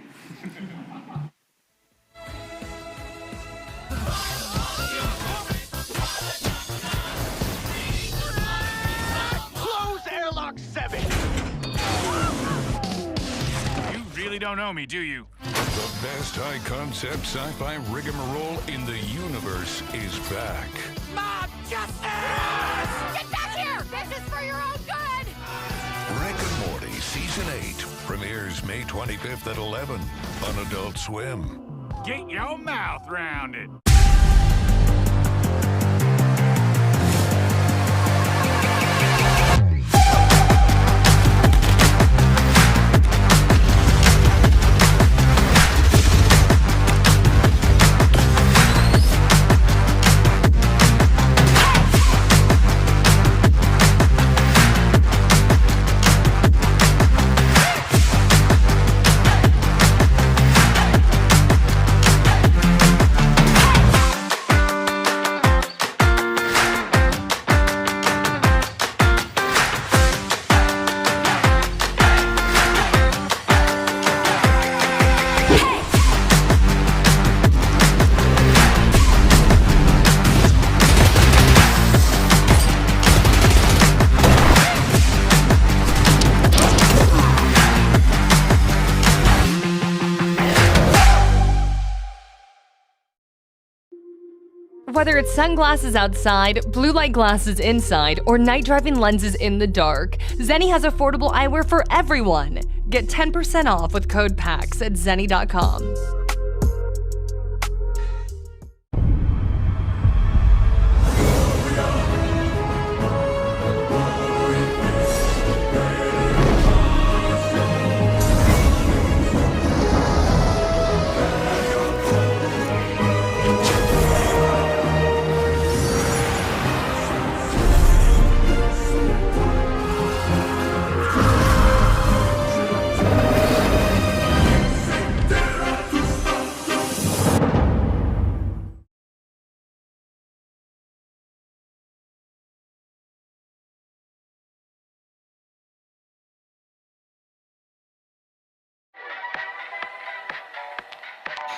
Close airlock 7! You really don't know me, do you? The best high-concept sci-fi rigmarole in the universe is back. Mob justice! Get back here! This is for your own good! Rick and Morty Season 8 premieres May 25th at 11 on Adult Swim. Get your mouth round it. Whether it's sunglasses outside, blue light glasses inside, or night driving lenses in the dark, Zenni has affordable eyewear for everyone. Get 10% off with code PAX at zenni.com.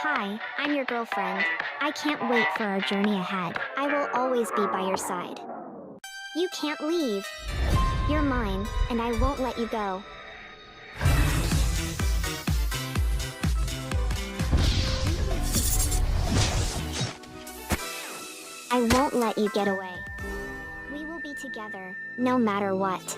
Hi, I'm your girlfriend. I can't wait for our journey ahead. I will always be by your side. You can't leave. You're mine, and I won't let you go. I won't let you get away. We will be together, no matter what.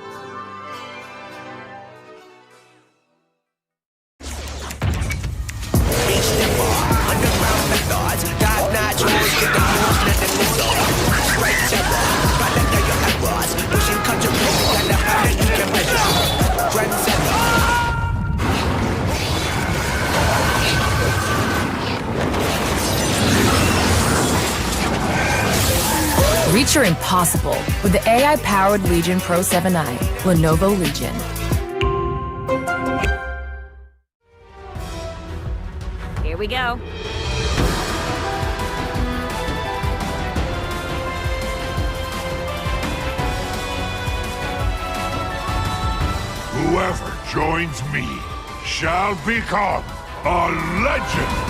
Reach your impossible with the AI-powered Legion Pro 7i, Lenovo Legion. Here we go. Whoever joins me shall become a legend!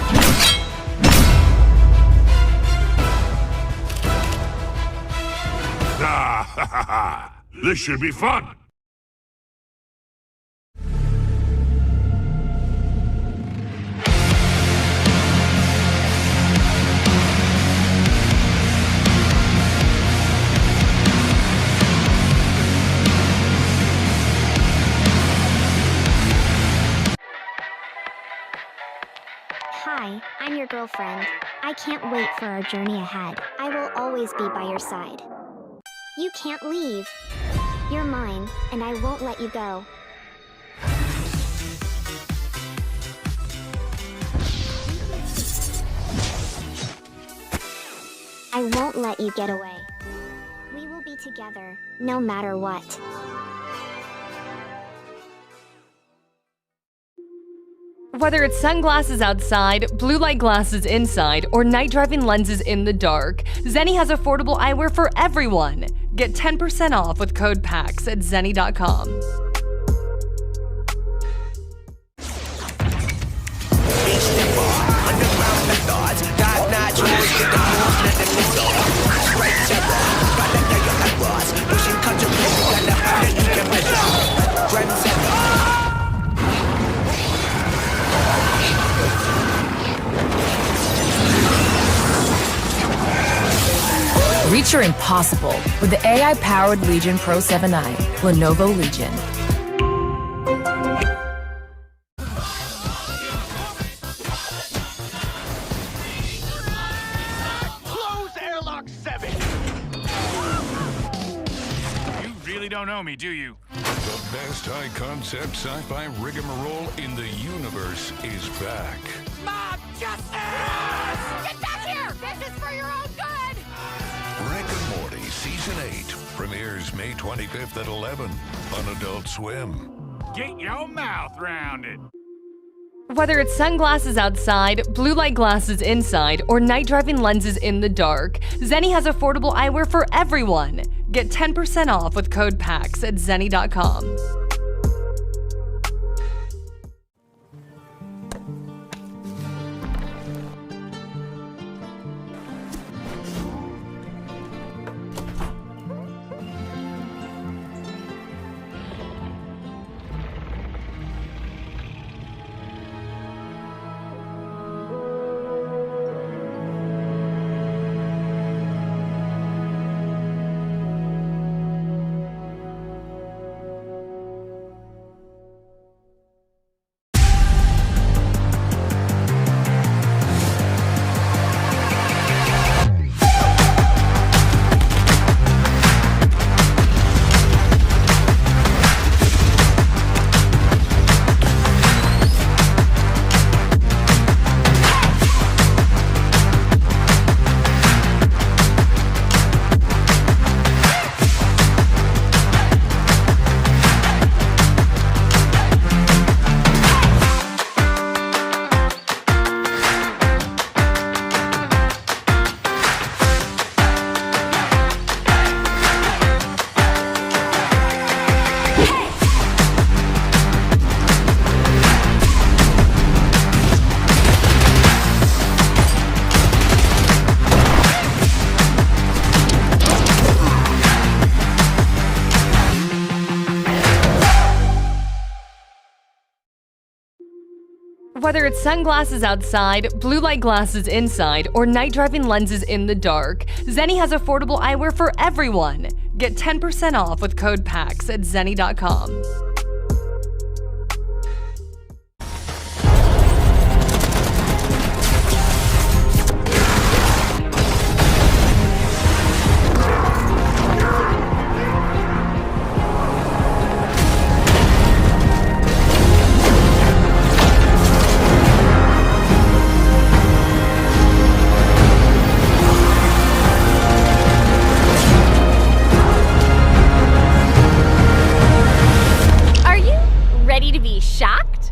This should be fun! Hi, I'm your girlfriend. I can't wait for our journey ahead. I will always be by your side. You can't leave. You're mine, and I won't let you go. I won't let you get away. We will be together, no matter what. Whether it's sunglasses outside, blue light glasses inside, or night driving lenses in the dark, Zenni has affordable eyewear for everyone. Get 10% off with code PAX at zenni.com. Reach your impossible with the AI-powered Legion Pro 7i, Lenovo Legion. Close airlock 7! You really don't know me, do you? The best high-concept sci-fi rigmarole in the universe is back. Mob justice! Get back here! This is for your own good! Rick and Morty Season 8 premieres May 25th at 11 on Adult Swim. Get your mouth rounded. Whether it's sunglasses outside, blue light glasses inside, or night driving lenses in the dark, Zenni has affordable eyewear for everyone. Get 10% off with code PAX at zenni.com. Whether it's sunglasses outside, blue light glasses inside, or night driving lenses in the dark, Zenni has affordable eyewear for everyone. Get 10% off with code PAX at zenni.com. Ready to be shocked?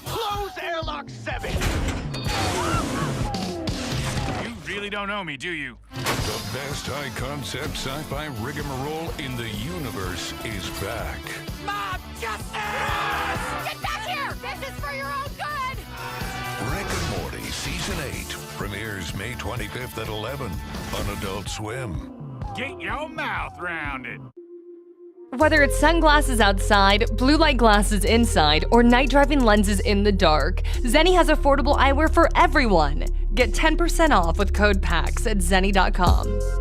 Close airlock 7! You really don't know me, do you? The best high-concept sci-fi rigmarole in the universe is back. Mob justice! Get back here! This is for your own good! Rick and Morty Season 8 premieres May 25th at 11 on Adult Swim. Get your mouth round it. Whether it's sunglasses outside, blue light glasses inside, or night driving lenses in the dark, Zenni has affordable eyewear for everyone. Get 10% off with code PAX at zenni.com.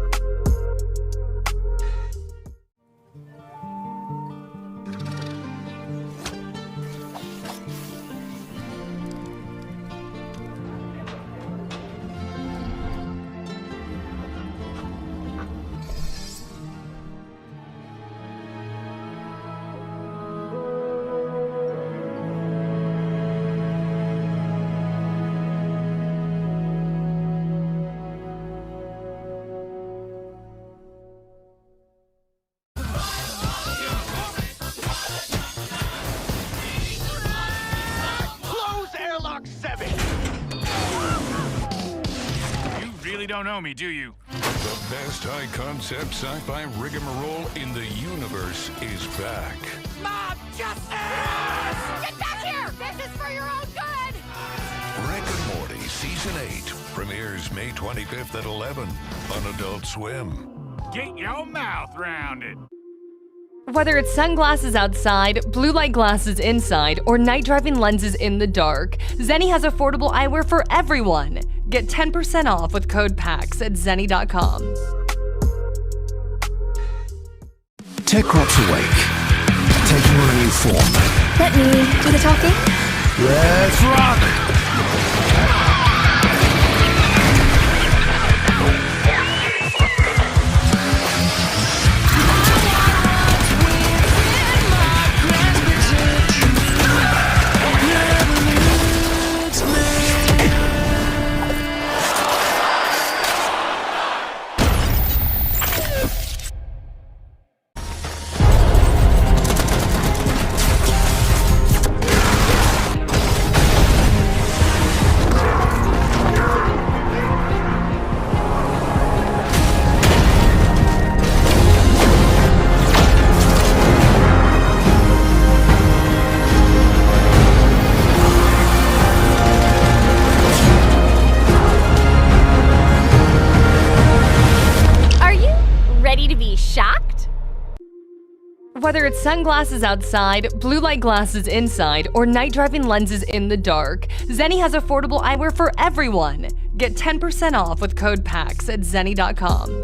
Don't know me, do you? The best high-concept sci-fi rigmarole in the universe is back. Mob justice! Get back here! This is for your own good! Rick and Morty Season 8 premieres May 25th at 11 on Adult Swim. Get your mouth round it. Whether it's sunglasses outside, blue light glasses inside, or night driving lenses in the dark, Zenni has affordable eyewear for everyone. Get 10% off with code PAX at zenni.com. Techcrops awake, taking on a new form. Let me do the talking. Let's rock! Whether it's sunglasses outside, blue light glasses inside, or night driving lenses in the dark, Zenni has affordable eyewear for everyone. Get 10% off with code PAX at zenni.com.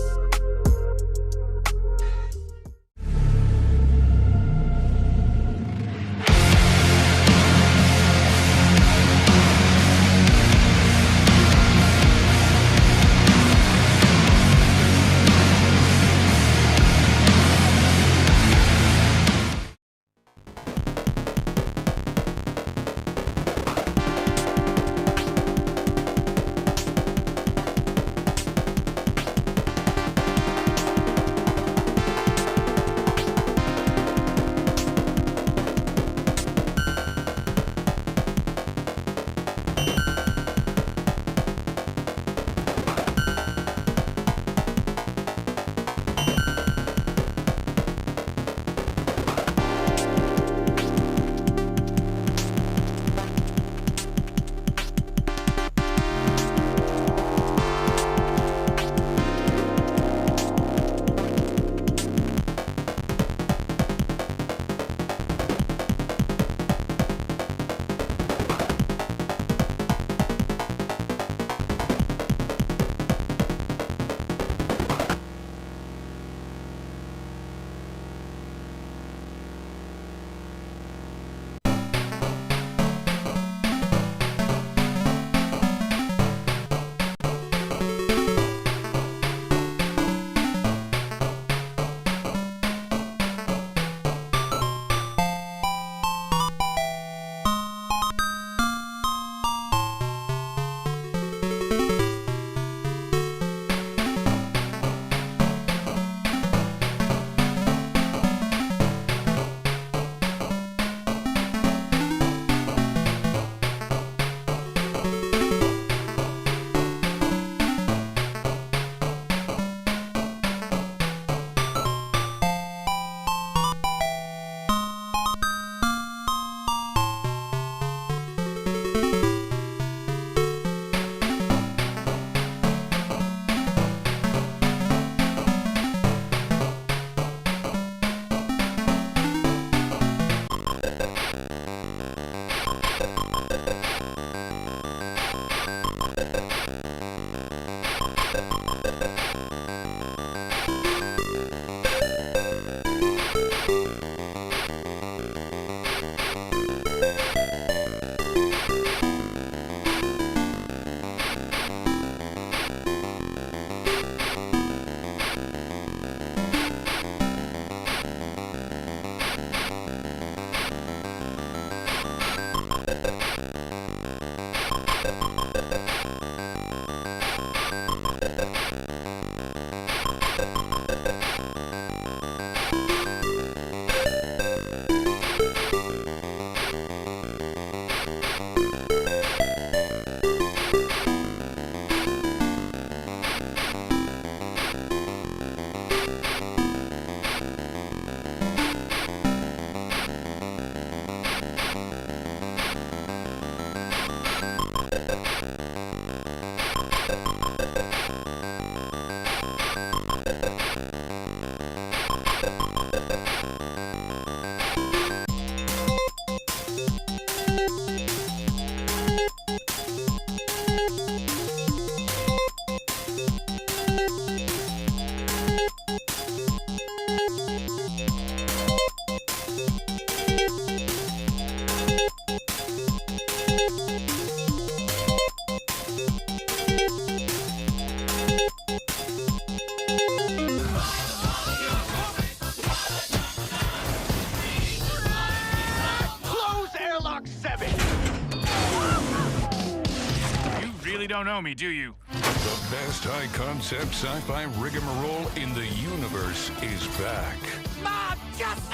don't know me, do you? The best high-concept sci-fi rigmarole in the universe is back. Mob justice!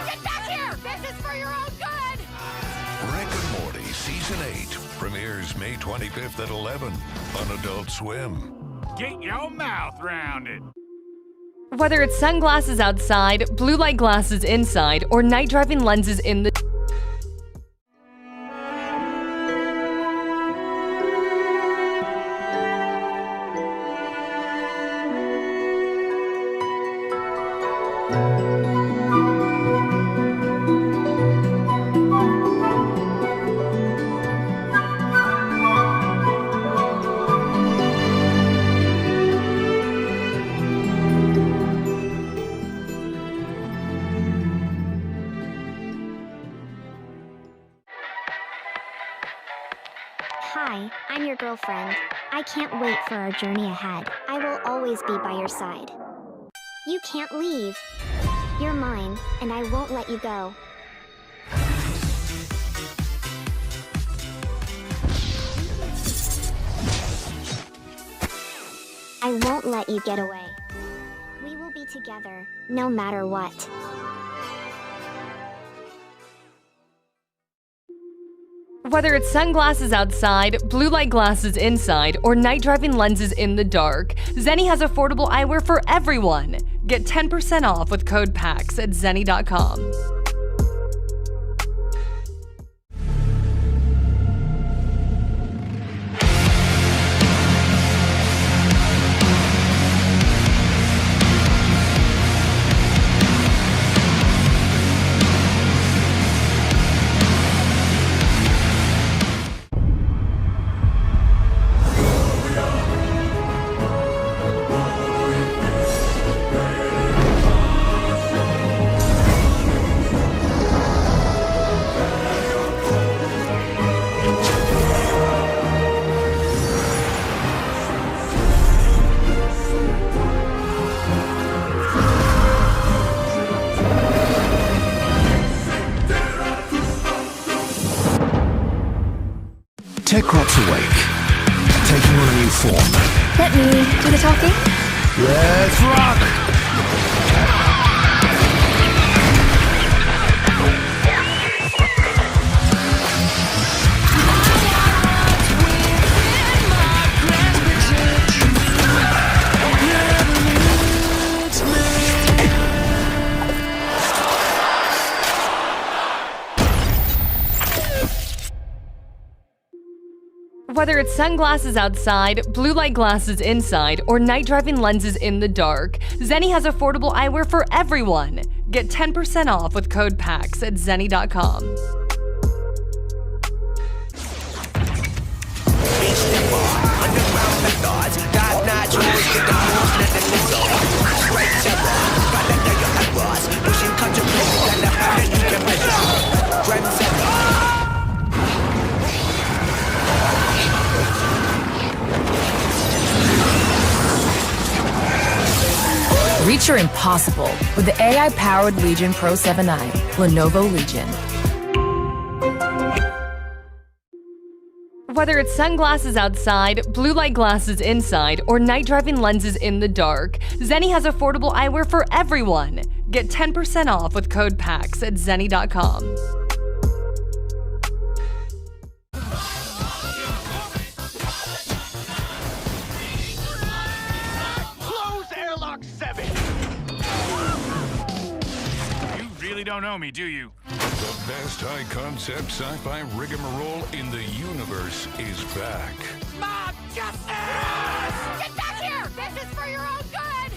Get back here! This is for your own good! Rick and Morty Season 8 premieres May 25th at 11 on Adult Swim. Get your mouth round it. Whether it's sunglasses outside, blue light glasses inside, or night driving lenses in the Hi, I'm your girlfriend. I can't wait for our journey ahead. I will always be by your side. You can't leave. You're mine, and I won't let you go. I won't let you get away. We will be together, no matter what. Whether it's sunglasses outside, blue light glasses inside, or night driving lenses in the dark, Zenni has affordable eyewear for everyone. Get 10% off with code PAX at zenni.com. Techrop's awake, taking on a new form. Let me do the talking. Let's rock! Whether it's sunglasses outside, blue light glasses inside, or night driving lenses in the dark, Zenni has affordable eyewear for everyone. Get 10% off with code PAX at zenni.com. Reach your impossible with the AI-powered Legion Pro 7i, Lenovo Legion. Whether it's sunglasses outside, blue light glasses inside, or night driving lenses in the dark, Zenni has affordable eyewear for everyone. Get 10% off with code PAX at zenni.com. You don't know me, do you? The best high-concept sci-fi rigmarole in the universe is back. Mob justice! Get back here! This is for your own good!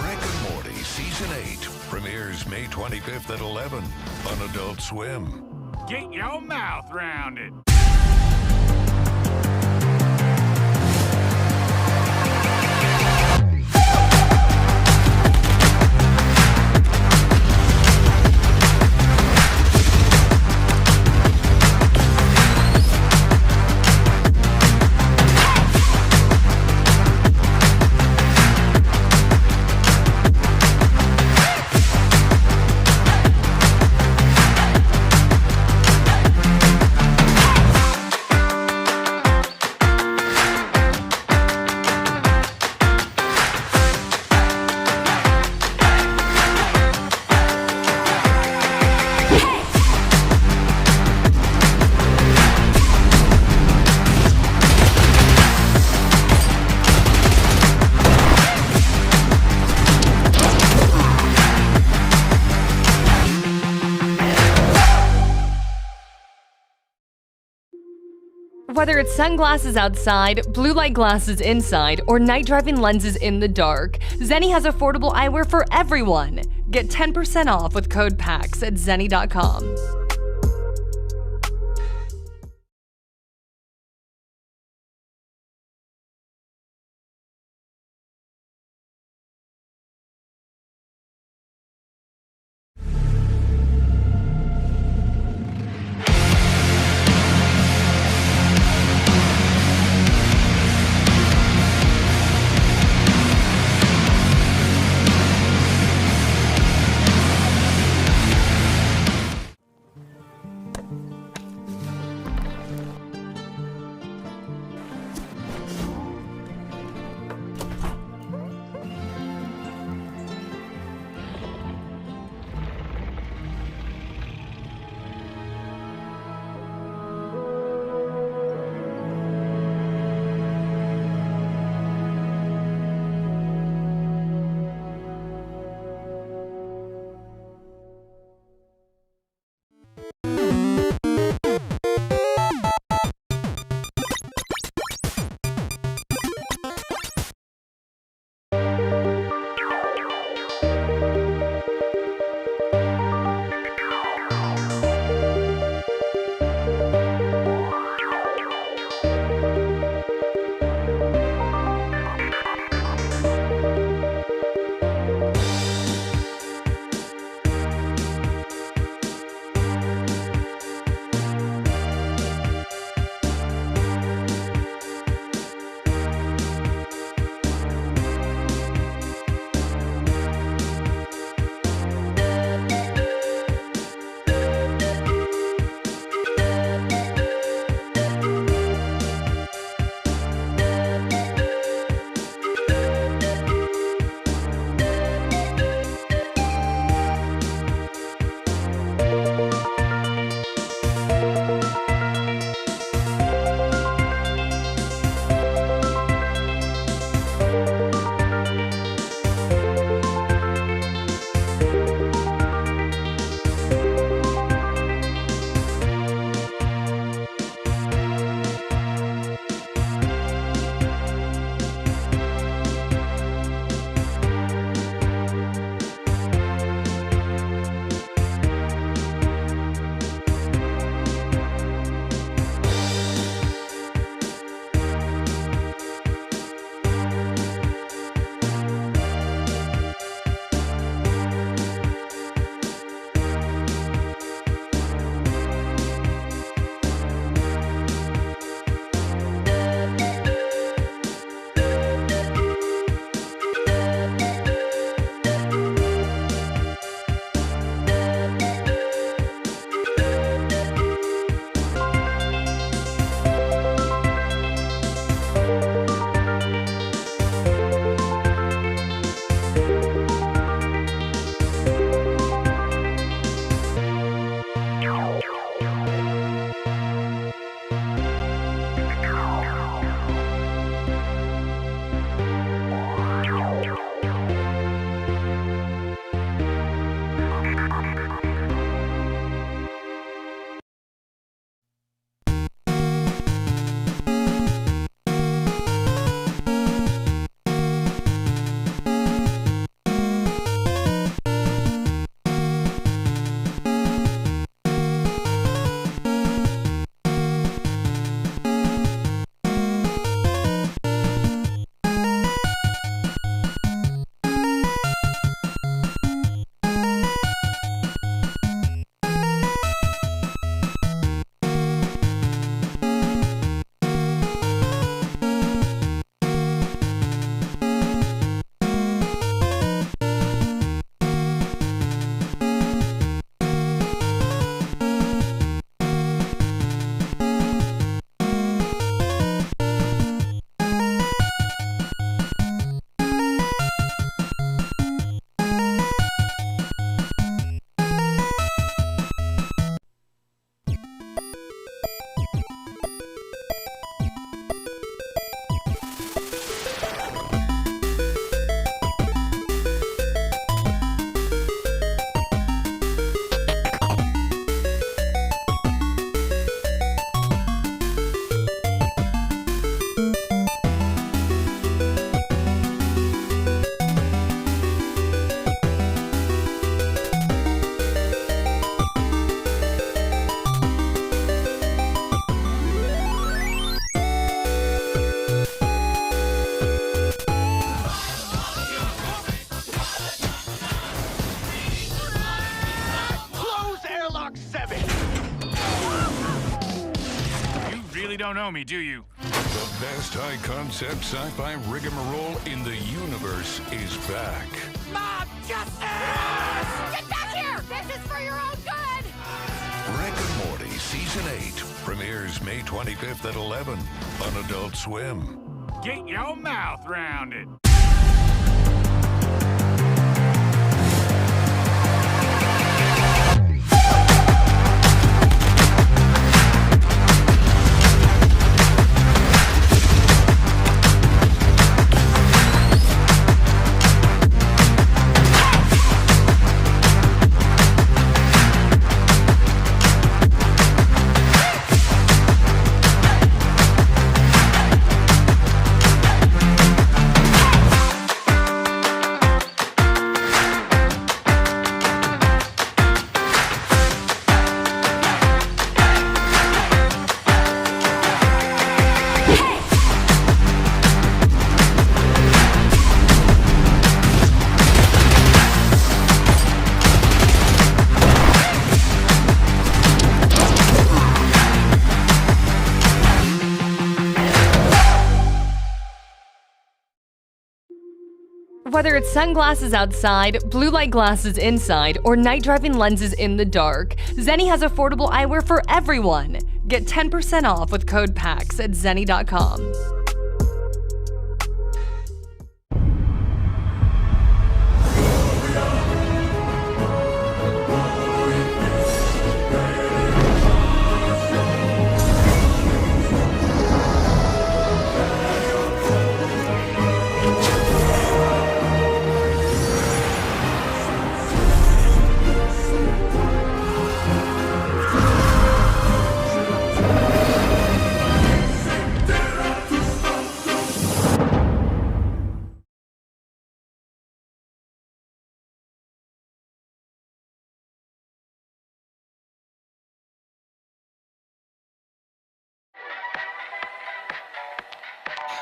Rick and Morty Season 8 premieres May 25th at 11 on Adult Swim. Get your mouth round it. Whether it's sunglasses outside, blue light glasses inside, or night driving lenses in the dark, Zenni has affordable eyewear for everyone. Get 10% off with code PAX at zenni.com. don't know me, do you? The best high-concept sci-fi rigmarole in the universe is back. Mob justice! Get back here! This is for your own good! Rick and Morty Season 8 premieres May 25th at 11 on Adult Swim. Get your mouth round it. Whether it's sunglasses outside, blue light glasses inside, or night driving lenses in the dark, Zenni has affordable eyewear for everyone. Get 10% off with code PAX at zenni.com.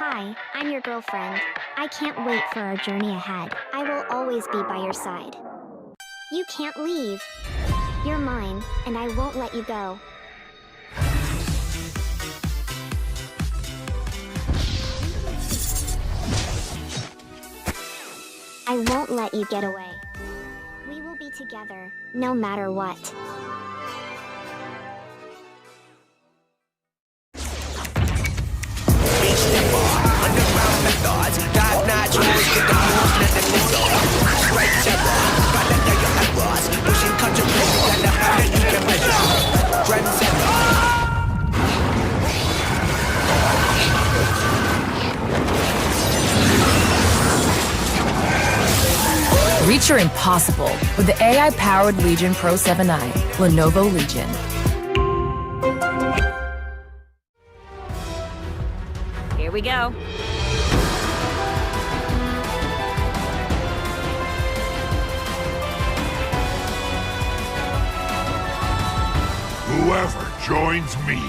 Hi, I'm your girlfriend. I can't wait for our journey ahead. I will always be by your side. You can't leave. You're mine, and I won't let you go. I won't let you get away. We will be together, no matter what. Reach your impossible with the AI-powered Legion Pro 7i, Lenovo Legion. Here we go. Whoever joins me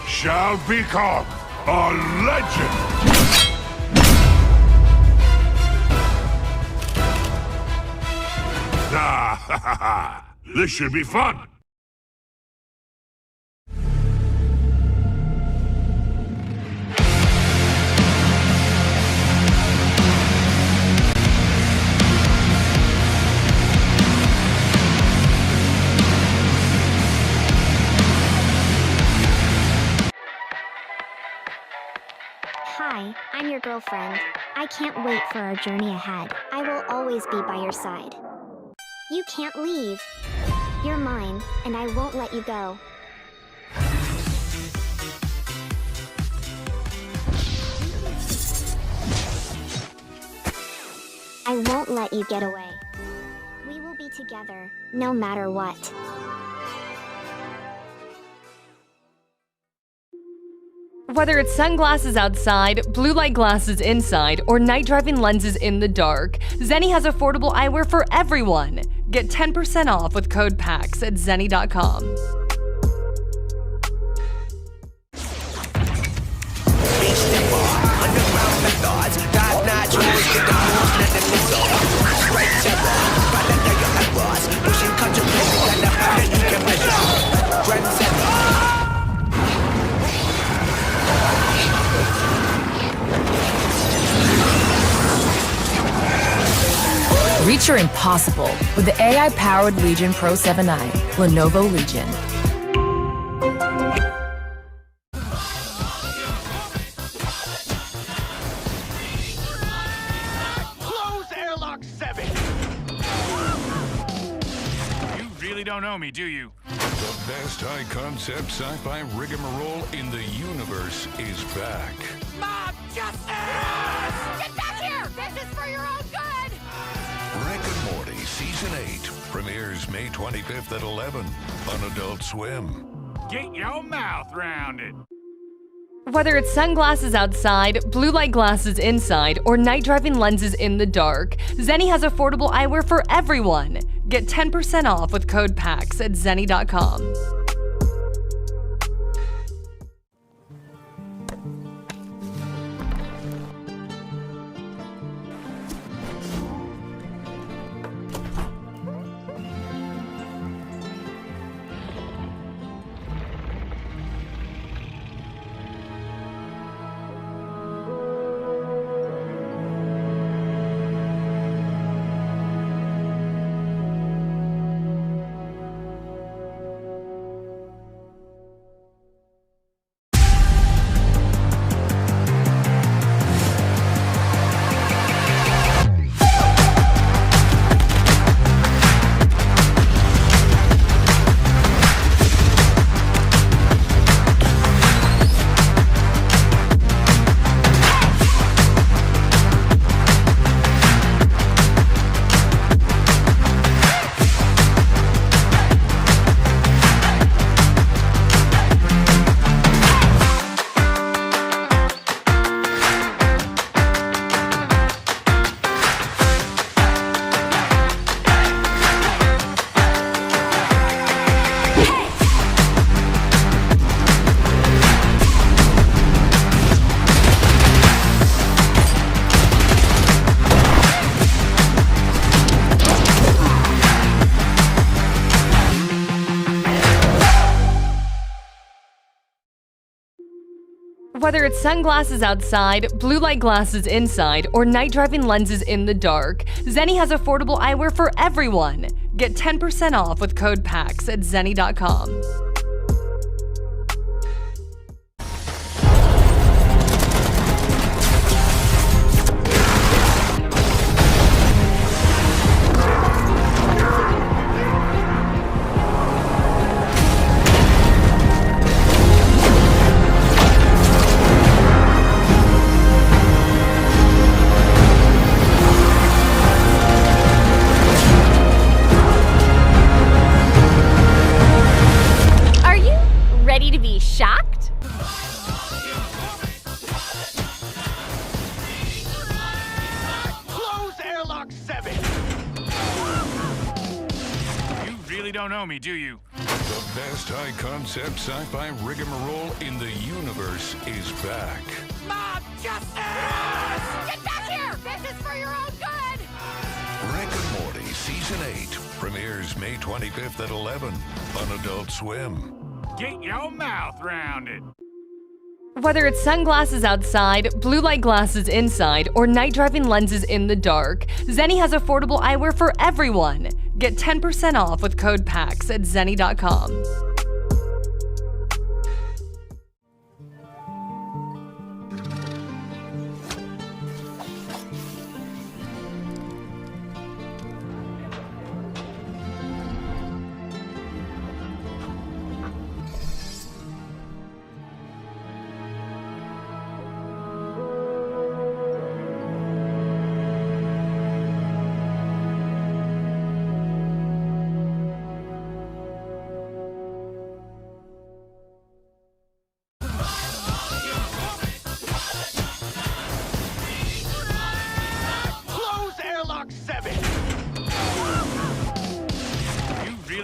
shall become a legend! This should be fun! Hi, I'm your girlfriend. I can't wait for our journey ahead. I will always be by your side. You can't leave. You're mine, and I won't let you go. I won't let you get away. We will be together, no matter what. Whether it's sunglasses outside, blue light glasses inside, or night driving lenses in the dark, Zenni has affordable eyewear for everyone. Get 10% off with code PAX at zenni.com. Reach your impossible with the AI-powered Legion Pro 7i, Lenovo Legion. Close airlock 7! You really don't know me, do you? The best high-concept sci-fi rigmarole in the universe is back. Mob justice! Get back here! This is for your own good! Rick and Morty Season 8 premieres May 25th at 11 on Adult Swim. Get your mouth round it. Whether it's sunglasses outside, blue light glasses inside, or night driving lenses in the dark, Zenni has affordable eyewear for everyone. Get 10% off with code PAX at zenni.com. Whether it's sunglasses outside, blue light glasses inside, or night driving lenses in the dark, Zenni has affordable eyewear for everyone. Get 10% off with code PAX at zenni.com. Ready to be shocked? Close airlock 7! You really don't know me, do you? The best high-concept sci-fi rigmarole in the universe is back. Mob justice! Get back here! This is for your own good! Rick and Morty Season 8 premieres May 25th at 11 on Adult Swim. Get your mouth round it. Whether it's sunglasses outside, blue light glasses inside, or night driving lenses in the dark, Zenni has affordable eyewear for everyone. Get 10% off with code PAX at zenni.com.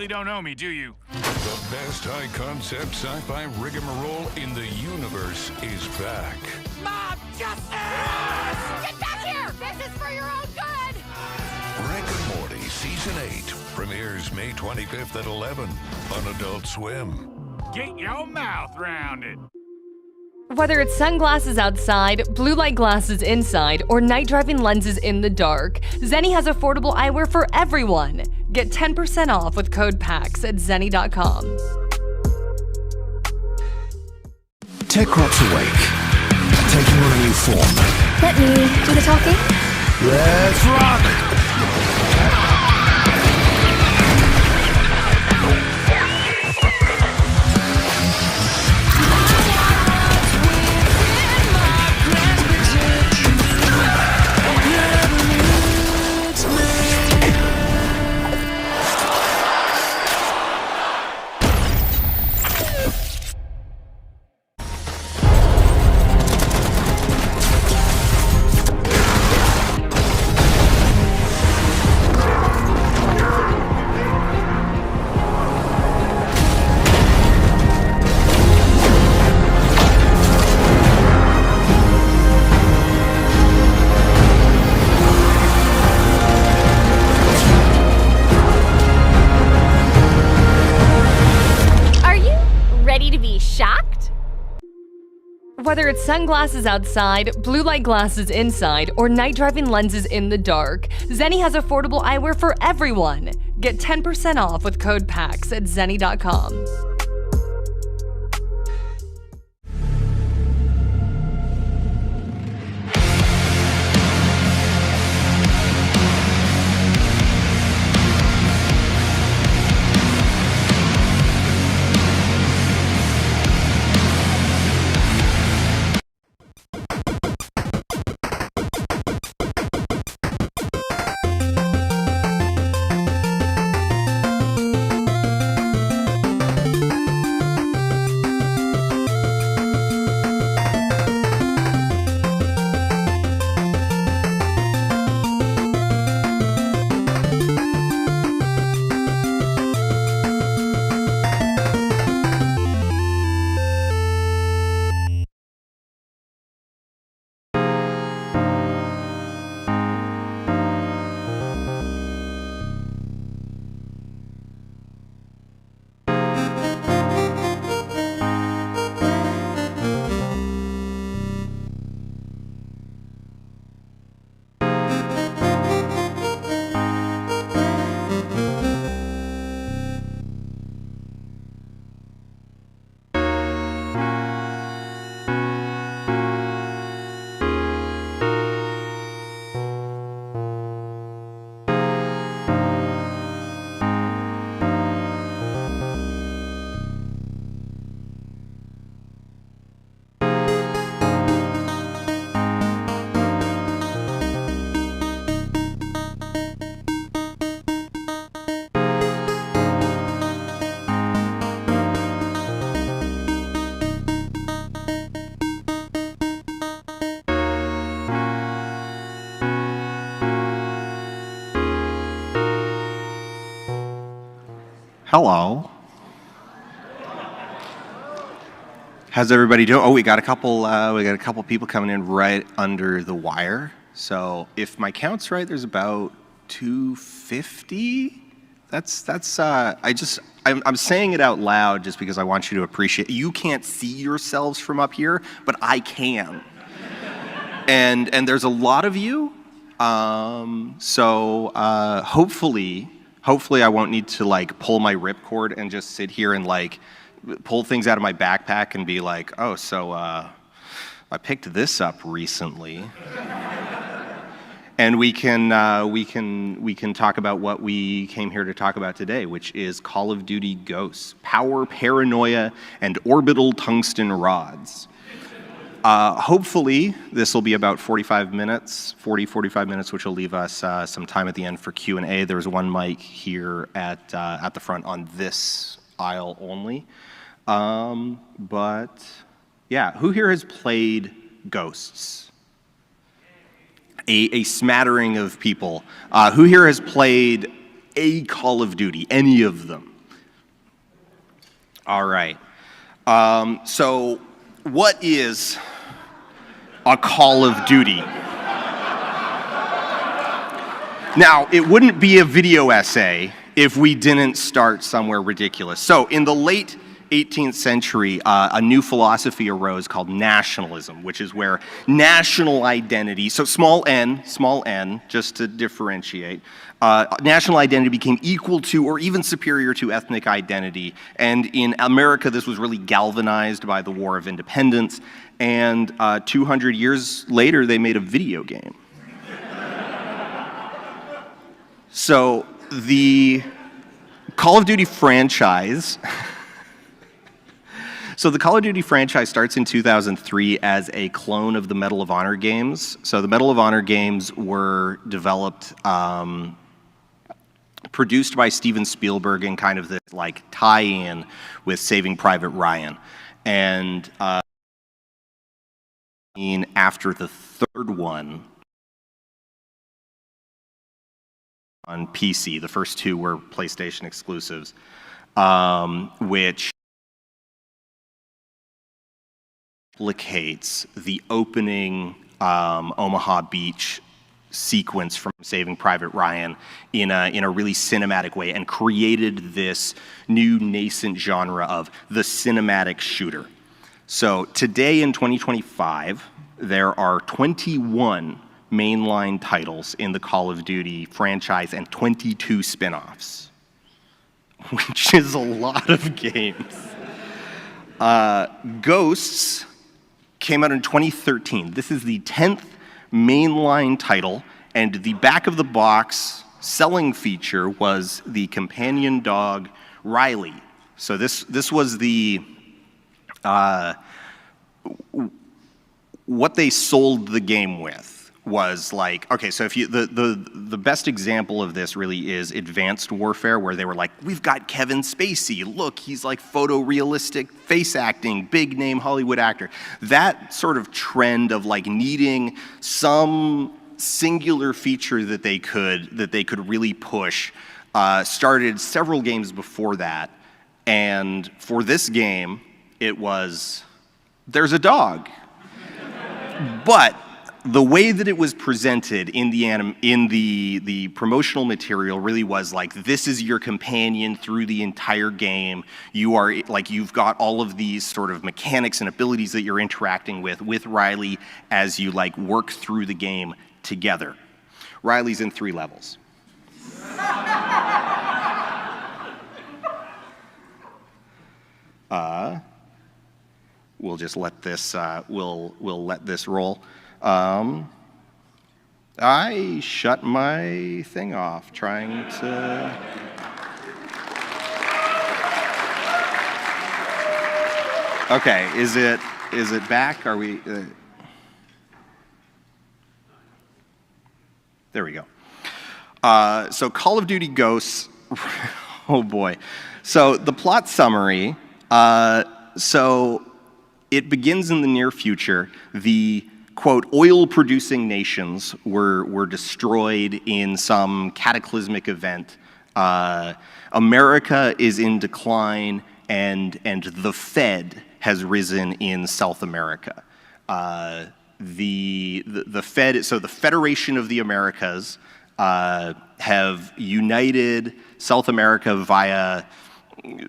Don't know me, do you? The best high-concept sci-fi rigmarole in the universe is back. Mob justice! Get back here! This is for your own good! Rick and Morty Season 8 premieres May 25th at 11 on Adult Swim. Get your mouth round it. Whether it's sunglasses outside, blue light glasses inside, or night driving lenses in the dark, Zenni has affordable eyewear for everyone. Get 10% off with code PAX at zenni.com. TechRot's awake, taking on a new form. Let me do the talking. Let's rock! Whether it's sunglasses outside, blue light glasses inside, or night driving lenses in the dark, Zenni has affordable eyewear for everyone. Get 10% off with code PAX at zenni.com. Hello. How's everybody doing? Oh, we got a couple people coming in right under the wire. So if my count's right, there's about 250. I'm saying it out loud just because I want you to appreciate. You can't see yourselves from up here, but I can. and there's a lot of you. Hopefully I won't need to like pull my ripcord and just sit here and like pull things out of my backpack and be like, oh, so I picked this up recently. And we can talk about what we came here to talk about today, which is Call of Duty Ghosts, Power, Paranoia, and Orbital Tungsten Rods. Hopefully, this will be about 45 minutes, which will leave us some time at the end for Q&A. There's one mic here at the front on this aisle only. But yeah, who here has played Ghosts? A smattering of people. Who here has played a Call of Duty? Any of them? All right. So what is a Call of Duty? Now, it wouldn't be a video essay if we didn't start somewhere ridiculous. So in the late 18th century, a new philosophy arose called nationalism, which is where national identity, so small n, just to differentiate, national identity became equal to or even superior to ethnic identity. And in America, this was really galvanized by the War of Independence. And 200 years later, they made a video game. So the Call of Duty franchise starts in 2003 as a clone of the Medal of Honor games. So the Medal of Honor games were developed, produced by Steven Spielberg in kind of this like tie-in with Saving Private Ryan. And after the third one on PC, the first two were PlayStation exclusives, which replicates the opening Omaha Beach sequence from Saving Private Ryan in a really cinematic way, and created this new nascent genre of the cinematic shooter. So today in 2025, there are 21 mainline titles in the Call of Duty franchise and 22 spin-offs, which is a lot of games. Ghosts came out in 2013. This is the 10th mainline title, and the back of the box selling feature was the companion dog Riley. So this was the what they sold the game with was like, okay, so if you the best example of this really is Advanced Warfare, where they were like, we've got Kevin Spacey, look, he's like photorealistic face acting, big name Hollywood actor. That sort of trend of like needing some singular feature that they could really push started several games before that. And for this game, it was, there's a dog. But the way that it was presented in the promotional material really was like, this is your companion through the entire game. You are like, you've got all of these sort of mechanics and abilities that you're interacting with Riley as you like work through the game together. Riley's in 3 levels. We'll just let this, we'll let this roll. I shut my thing off trying to... Okay, is it back? Are we... There we go. So Call of Duty Ghosts, oh boy. So the plot summary, so it begins in the near future. The, quote, oil-producing nations were destroyed in some cataclysmic event. America is in decline, and the Fed has risen in South America. The Fed, so the Federation of the Americas have united South America via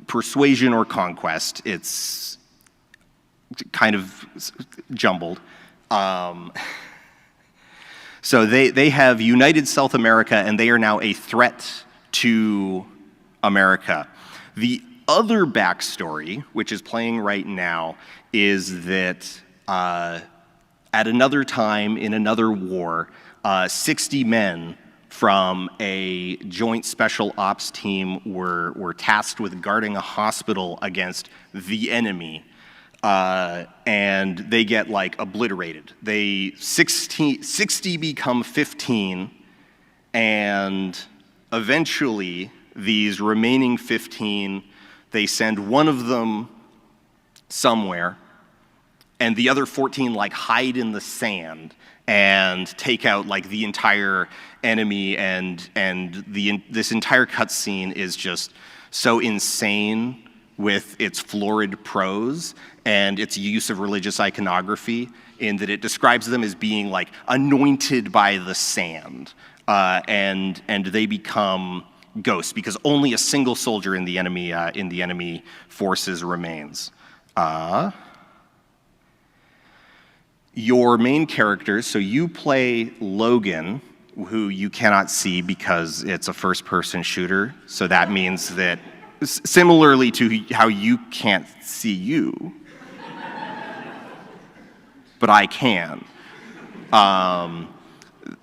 persuasion or conquest. It's kind of jumbled. So they have united South America, and they are now a threat to America. The other backstory, which is playing right now, is that at another time in another war, 60 men from a joint special ops team were tasked with guarding a hospital against the enemy. And they get like obliterated. 60 become 15, and eventually these remaining 15, they send one of them somewhere, and the other 14 like hide in the sand and take out like the entire enemy, and this entire cutscene is just so insane with its florid prose and its use of religious iconography, in that it describes them as being like anointed by the sand, and they become ghosts because only a single soldier in the enemy forces remains. Your main characters, so you play Logan, who you cannot see because it's a first-person shooter. So that means that, similarly to how you can't see you, but I can.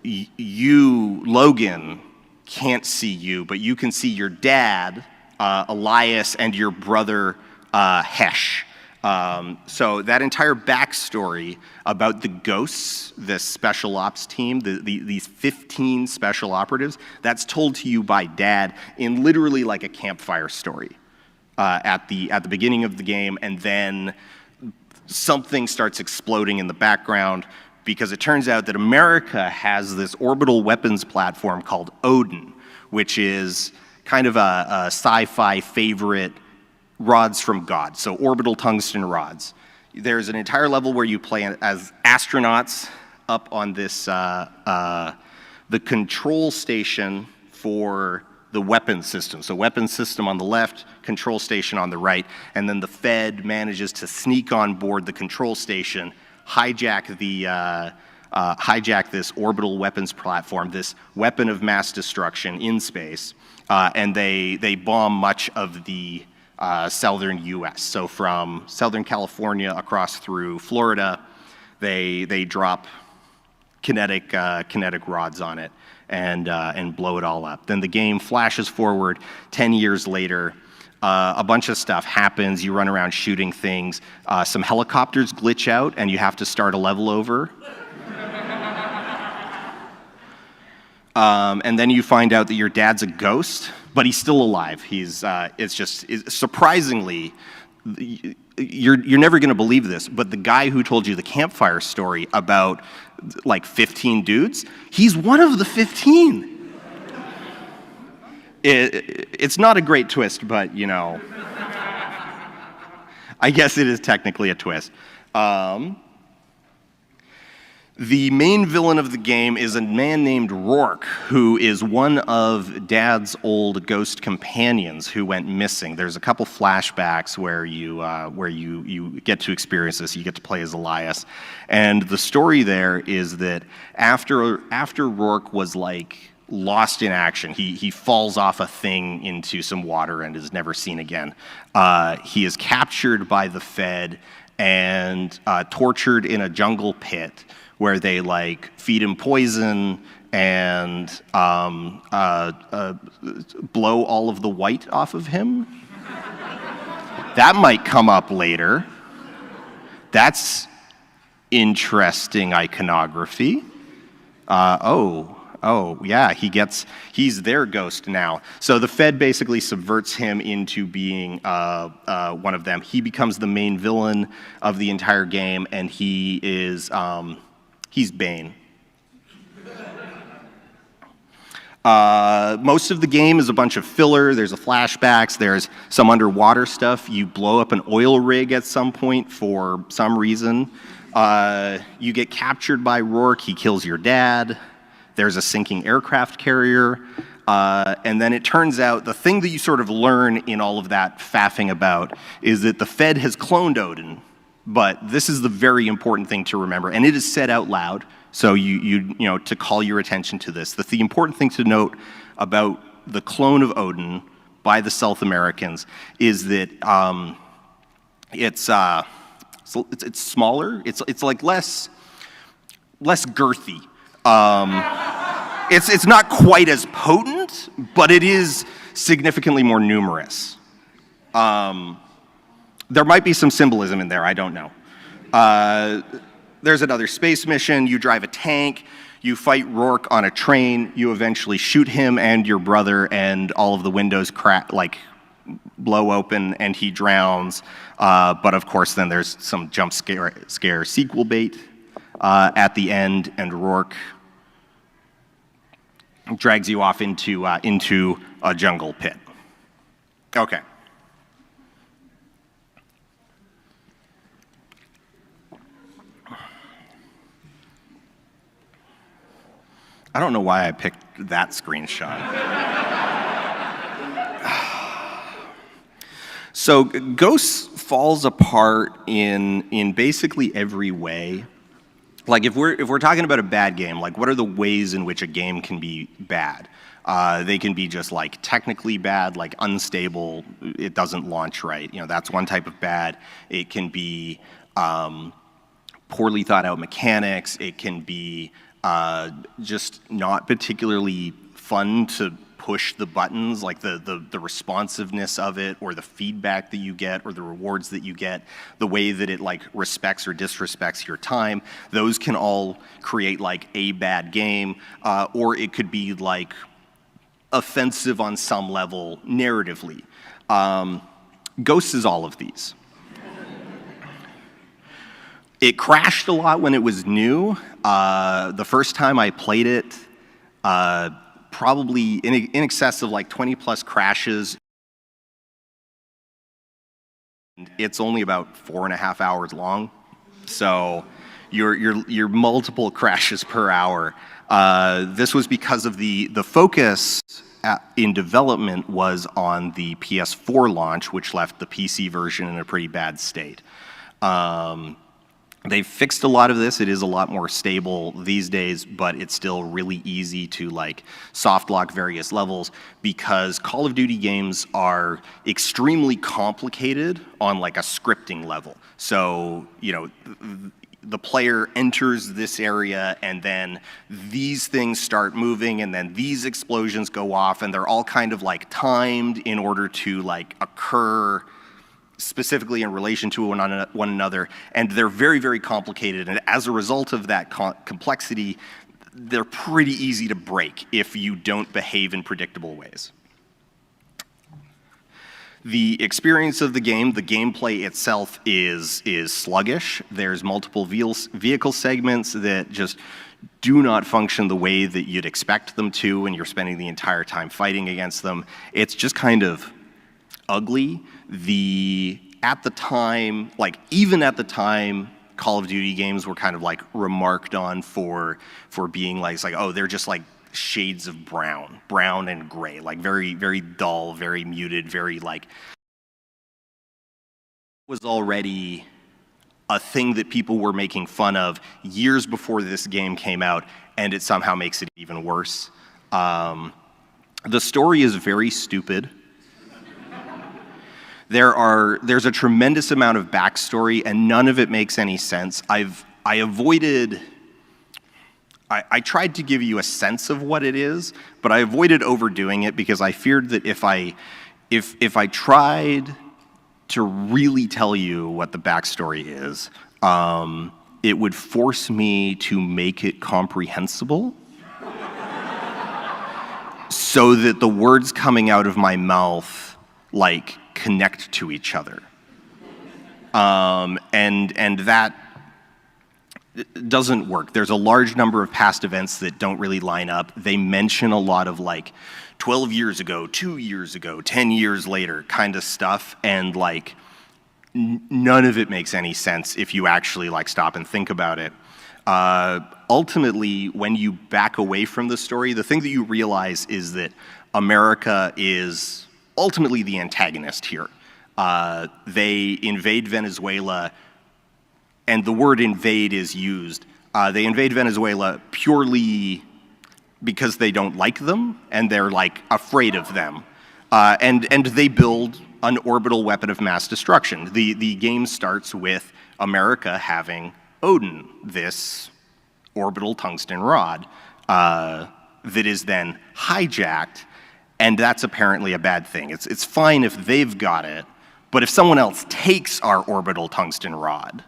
You, Logan, can't see you, but you can see your dad, Elias, and your brother, Hesh. So that entire backstory about the ghosts, this special ops team, these 15 special operatives, that's told to you by Dad in literally like a campfire story at the beginning of the game, and then something starts exploding in the background because it turns out that America has this orbital weapons platform called Odin, which is kind of a sci-fi favorite rods from God, so orbital tungsten rods. There's an entire level where you play as astronauts up on this, the control station for the weapons system. So weapons system on the left, control station on the right, and then the Fed manages to sneak on board the control station, hijack this orbital weapons platform, this weapon of mass destruction in space, and they bomb much of the southern U.S. So from Southern California across through Florida, they drop kinetic rods on it and blow it all up. Then the game flashes forward 10 years later. A bunch of stuff happens. You run around shooting things. Some helicopters glitch out, and you have to start a level over. And then you find out that your dad's a ghost, but he's still alive. It's surprisingly, you're never going to believe this, but the guy who told you the campfire story about like 15 dudes, he's one of the 15. It's not a great twist, but you know, I guess it is technically a twist. The main villain of the game is a man named Rourke, who is one of Dad's old ghost companions who went missing. There's a couple flashbacks where you get to experience this. You get to play as Elias, and the story there is that after Rourke was like lost in action, he falls off a thing into some water and is never seen again. He is captured by the Fed and tortured in a jungle pit, where they like feed him poison and blow all of the white off of him. That might come up later. That's interesting iconography. Oh yeah, he's their ghost now. So the Fed basically subverts him into being one of them. He becomes the main villain of the entire game, and he's Bane. Most of the game is a bunch of filler. There's flashbacks. There's some underwater stuff. You blow up an oil rig at some point for some reason. You get captured by Rourke. He kills your dad. There's a sinking aircraft carrier. And then it turns out the thing that you sort of learn in all of that faffing about is that the Fed has cloned Odin. But this is the very important thing to remember, and it is said out loud, so you know, to call your attention to this. The important thing to note about the clone of Odin by the South Americans is that it's smaller. It's like less girthy. It's not quite as potent, but it is significantly more numerous. There might be some symbolism in there, I don't know. There's another space mission. You drive a tank. You fight Rourke on a train. You eventually shoot him and your brother, and all of the windows blow open, and he drowns. But of course, then there's some jump scare sequel bait at the end, and Rourke drags you off into a jungle pit. Okay. I don't know why I picked that screenshot. So Ghosts falls apart in basically every way. Like if we're talking about a bad game, like what are the ways in which a game can be bad? They can be just like technically bad, like unstable, it doesn't launch right. You know, that's one type of bad. It can be poorly thought out mechanics. It can be just not particularly fun to push the buttons, like the responsiveness of it, or the feedback that you get, or the rewards that you get, the way that it like respects or disrespects your time. Those can all create like a bad game, or it could be like offensive on some level narratively. Ghosts is all of these. It crashed a lot when it was new. The first time I played it, probably in excess of like 20 plus crashes. It's only about 4.5 hours long. So you're multiple crashes per hour. This was because of the focus in development was on the PS4 launch, which left the PC version in a pretty bad state. They've fixed a lot of this. It is a lot more stable these days, but it's still really easy to like soft lock various levels because Call of Duty games are extremely complicated on like a scripting level. So, you know, the player enters this area and then these things start moving and then these explosions go off and they're all kind of like timed in order to like occur specifically in relation to one another, and they're very, very complicated, and as a result of that complexity, they're pretty easy to break if you don't behave in predictable ways. The experience of the game, the gameplay itself is sluggish. There's multiple vehicle segments that just do not function the way that you'd expect them to when you're spending the entire time fighting against them. It's just kind of ugly. At the time, like even at the time, Call of Duty games were kind of like remarked on for being like, it's like, oh, they're just like shades of brown and gray, like very, very dull, very muted, very like, was already a thing that people were making fun of years before this game came out, and it somehow makes it even worse. The story is very stupid. There's a tremendous amount of backstory, and none of it makes any sense. I tried to give you a sense of what it is, but I avoided overdoing it because I feared that if I tried to really tell you what the backstory is, it would force me to make it comprehensible so that the words coming out of my mouth like connect to each other. And that doesn't work. There's a large number of past events that don't really line up. They mention a lot of like 12 years ago, 2 years ago, 10 years later kind of stuff, and like none of it makes any sense if you actually like stop and think about it. Ultimately, when you back away from the story, the thing that you realize is that America is ultimately the antagonist here. They invade Venezuela, and the word invade is used. They invade Venezuela purely because they don't like them, and they're like afraid of them. And they build an orbital weapon of mass destruction. The game starts with America having Odin, this orbital tungsten rod, that is then hijacked. And that's apparently a bad thing. It's fine if they've got it, but if someone else takes our orbital tungsten rod.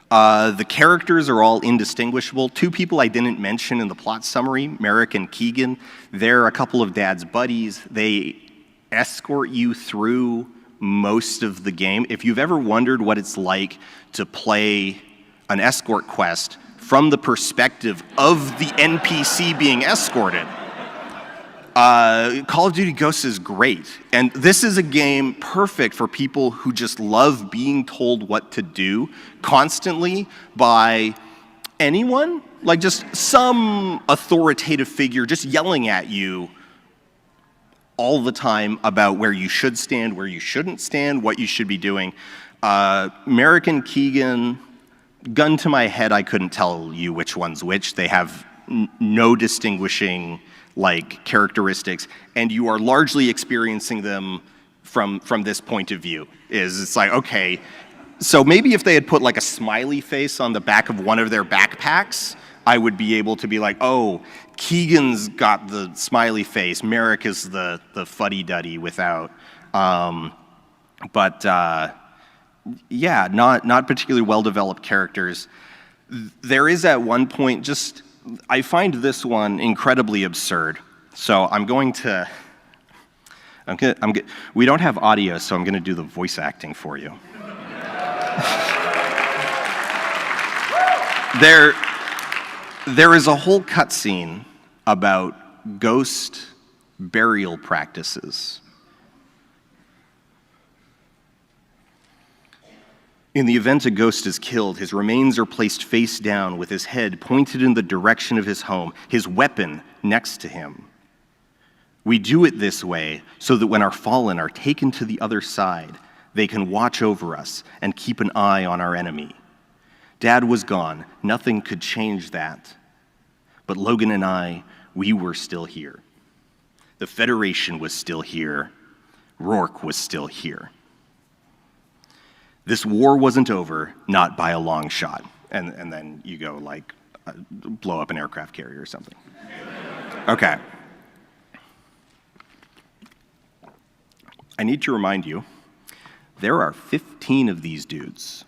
The characters are all indistinguishable. Two people I didn't mention in the plot summary, Merrick and Keegan, they're a couple of Dad's buddies. They escort you through most of the game. If you've ever wondered what it's like to play an escort quest from the perspective of the NPC being escorted, Call of Duty Ghosts is great. And this is a game perfect for people who just love being told what to do constantly by anyone, like just some authoritative figure just yelling at you all the time about where you should stand, where you shouldn't stand, what you should be doing. Merrick and Keegan, gun to my head, I couldn't tell you which one's which. They have no distinguishing like characteristics, and you are largely experiencing them from this point of view. It's like, okay, so maybe if they had put like a smiley face on the back of one of their backpacks, I would be able to be like, oh, Keegan's got the smiley face, Merrick is the fuddy-duddy without. Yeah, not particularly well-developed characters. There is at one point just, I find this one incredibly absurd. So we don't have audio, so I'm gonna do the voice acting for you. There is a whole cutscene about ghost burial practices. In the event a ghost is killed, his remains are placed face down with his head pointed in the direction of his home, his weapon next to him. We do it this way so that when our fallen are taken to the other side, they can watch over us and keep an eye on our enemy. Dad was gone. Nothing could change that. But Logan and I, we were still here. The Federation was still here. Rourke was still here. This war wasn't over, not by a long shot. And then you go like, blow up an aircraft carrier or something. Okay. I need to remind you, there are 15 of these dudes.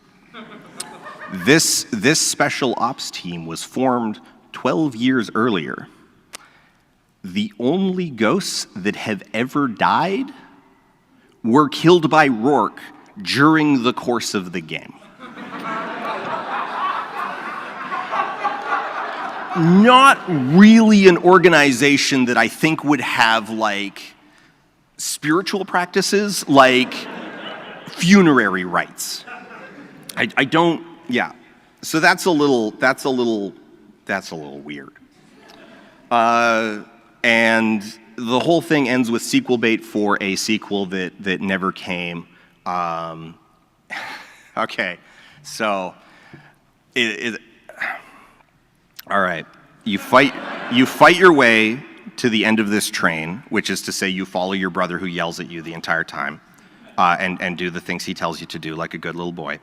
This special ops team was formed 12 years earlier. The only ghosts that have ever died were killed by Rourke during the course of the game. Not really an organization that I think would have like spiritual practices like funerary rites. I don't, yeah. So that's a little weird. And the whole thing ends with sequel bait for a sequel that never came. Okay, so all right. You fight your way to the end of this train, which is to say you follow your brother who yells at you the entire time, and do the things he tells you to do like a good little boy,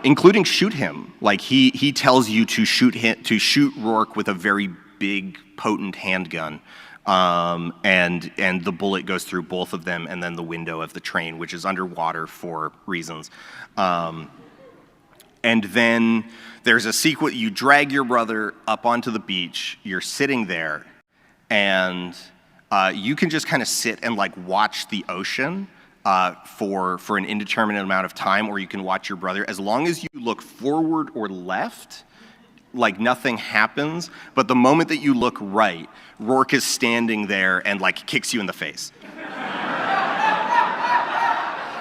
including shoot him. Like he tells you to shoot Rourke with a very big, potent handgun, and the bullet goes through both of them and then the window of the train, which is underwater for reasons. And then there's a sequence, you drag your brother up onto the beach, you're sitting there, and you can just kind of sit and like watch the ocean for an indeterminate amount of time, or you can watch your brother. As long as you look forward or left, like nothing happens, but the moment that you look right, Rourke is standing there and like kicks you in the face.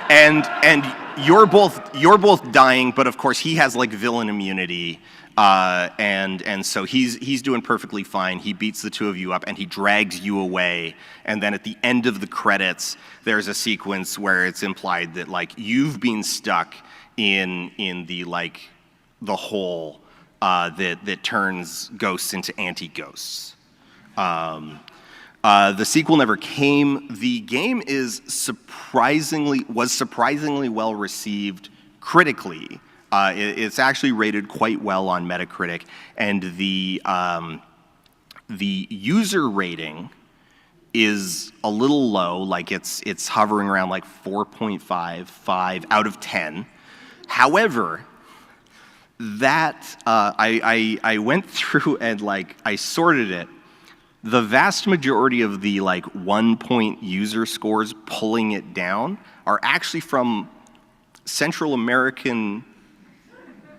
And you're both dying, but of course he has like villain immunity, and so he's doing perfectly fine. He beats the two of you up and he drags you away. And then at the end of the credits, there's a sequence where it's implied that like you've been stuck in the like the hole that turns ghosts into anti-ghosts. The sequel never came. The game was surprisingly well received critically. It's actually rated quite well on Metacritic, and the user rating is a little low. Like it's hovering around like 4.5 out of 10. However, that I went through and like I sorted it. The vast majority of the like 1-point user scores pulling it down are actually from Central American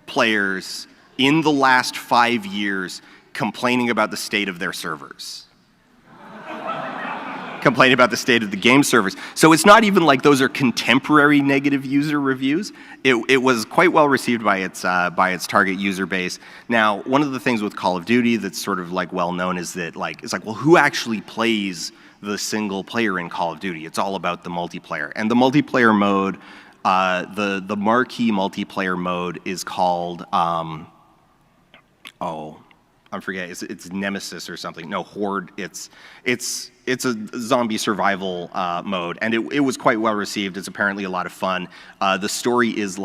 players in the last 5 years complaining about the state of their servers. complaining about the state of the game servers. So it's not even like those are contemporary negative user reviews. It was quite well received by its target user base. Now, one of the things with Call of Duty that's sort of like well known is that it's like, well, who actually plays the single player in Call of Duty? It's all about the multiplayer. And the multiplayer mode, the marquee multiplayer mode is called, I'm forgetting. It's Nemesis or something. No, Horde. It's a zombie survival mode, and it was quite well received. It's apparently a lot of fun. The story is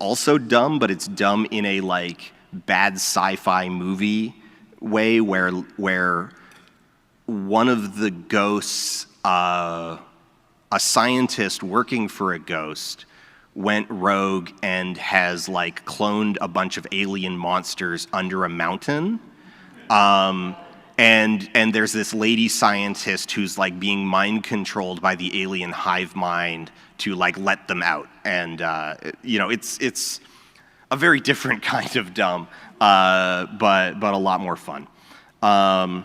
also dumb, but it's dumb in a like bad sci-fi movie way, where one of the ghosts, a scientist working for a ghost, went rogue and has like cloned a bunch of alien monsters under a mountain. And there's this lady scientist who's like being mind controlled by the alien hive mind to like let them out. And it's a very different kind of dumb, but a lot more fun. A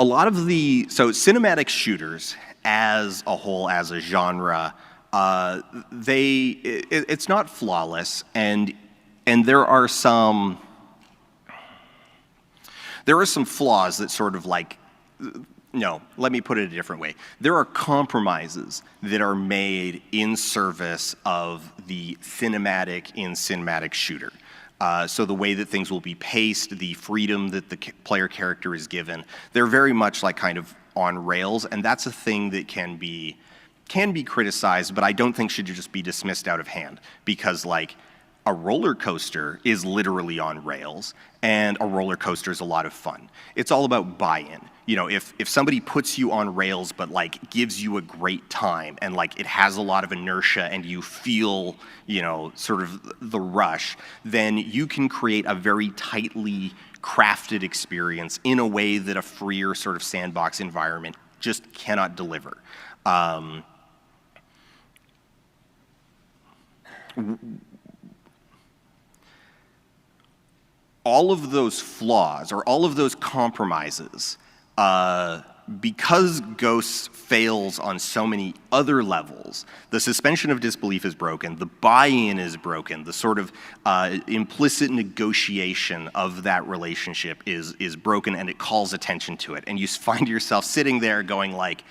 lot of cinematic shooters as a whole, as a genre, it's not flawless, and there are some flaws that sort of like, no, let me put it a different way. There are compromises that are made in service of the cinematic in cinematic shooter. So the way that things will be paced, the freedom that the player character is given, they're very much like kind of on rails, and that's a thing that can be criticized, but I don't think should just be dismissed out of hand, because like a roller coaster is literally on rails, and a roller coaster is a lot of fun. It's all about buy-in. If somebody puts you on rails but like gives you a great time, and like it has a lot of inertia and you feel, sort of the rush, then you can create a very tightly crafted experience in a way that a freer sort of sandbox environment just cannot deliver. All of those flaws or all of those compromises, because Ghosts fails on so many other levels, the suspension of disbelief is broken, the buy-in is broken, the sort of implicit negotiation of that relationship is broken, and it calls attention to it. And you find yourself sitting there going like,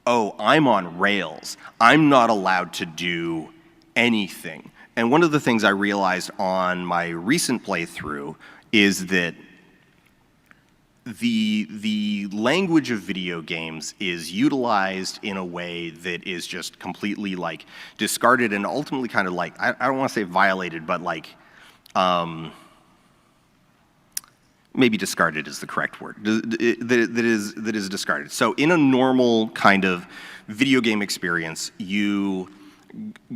oh, I'm on rails. I'm not allowed to do anything. And one of the things I realized on my recent playthrough is that the language of video games is utilized in a way that is just completely like discarded and ultimately kind of like, I don't want to say violated, but like maybe discarded is the correct word, that is discarded. So in a normal kind of video game experience, you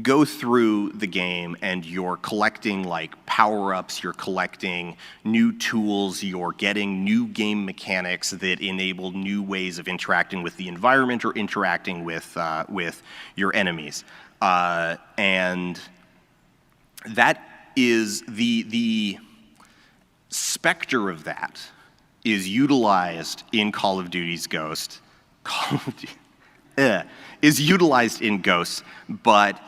go through the game and you're collecting like power-ups, you're collecting new tools, you're getting new game mechanics that enable new ways of interacting with the environment or interacting with your enemies. And that is the specter of that is utilized in Call of Duty's Ghost. Is utilized in Ghosts, but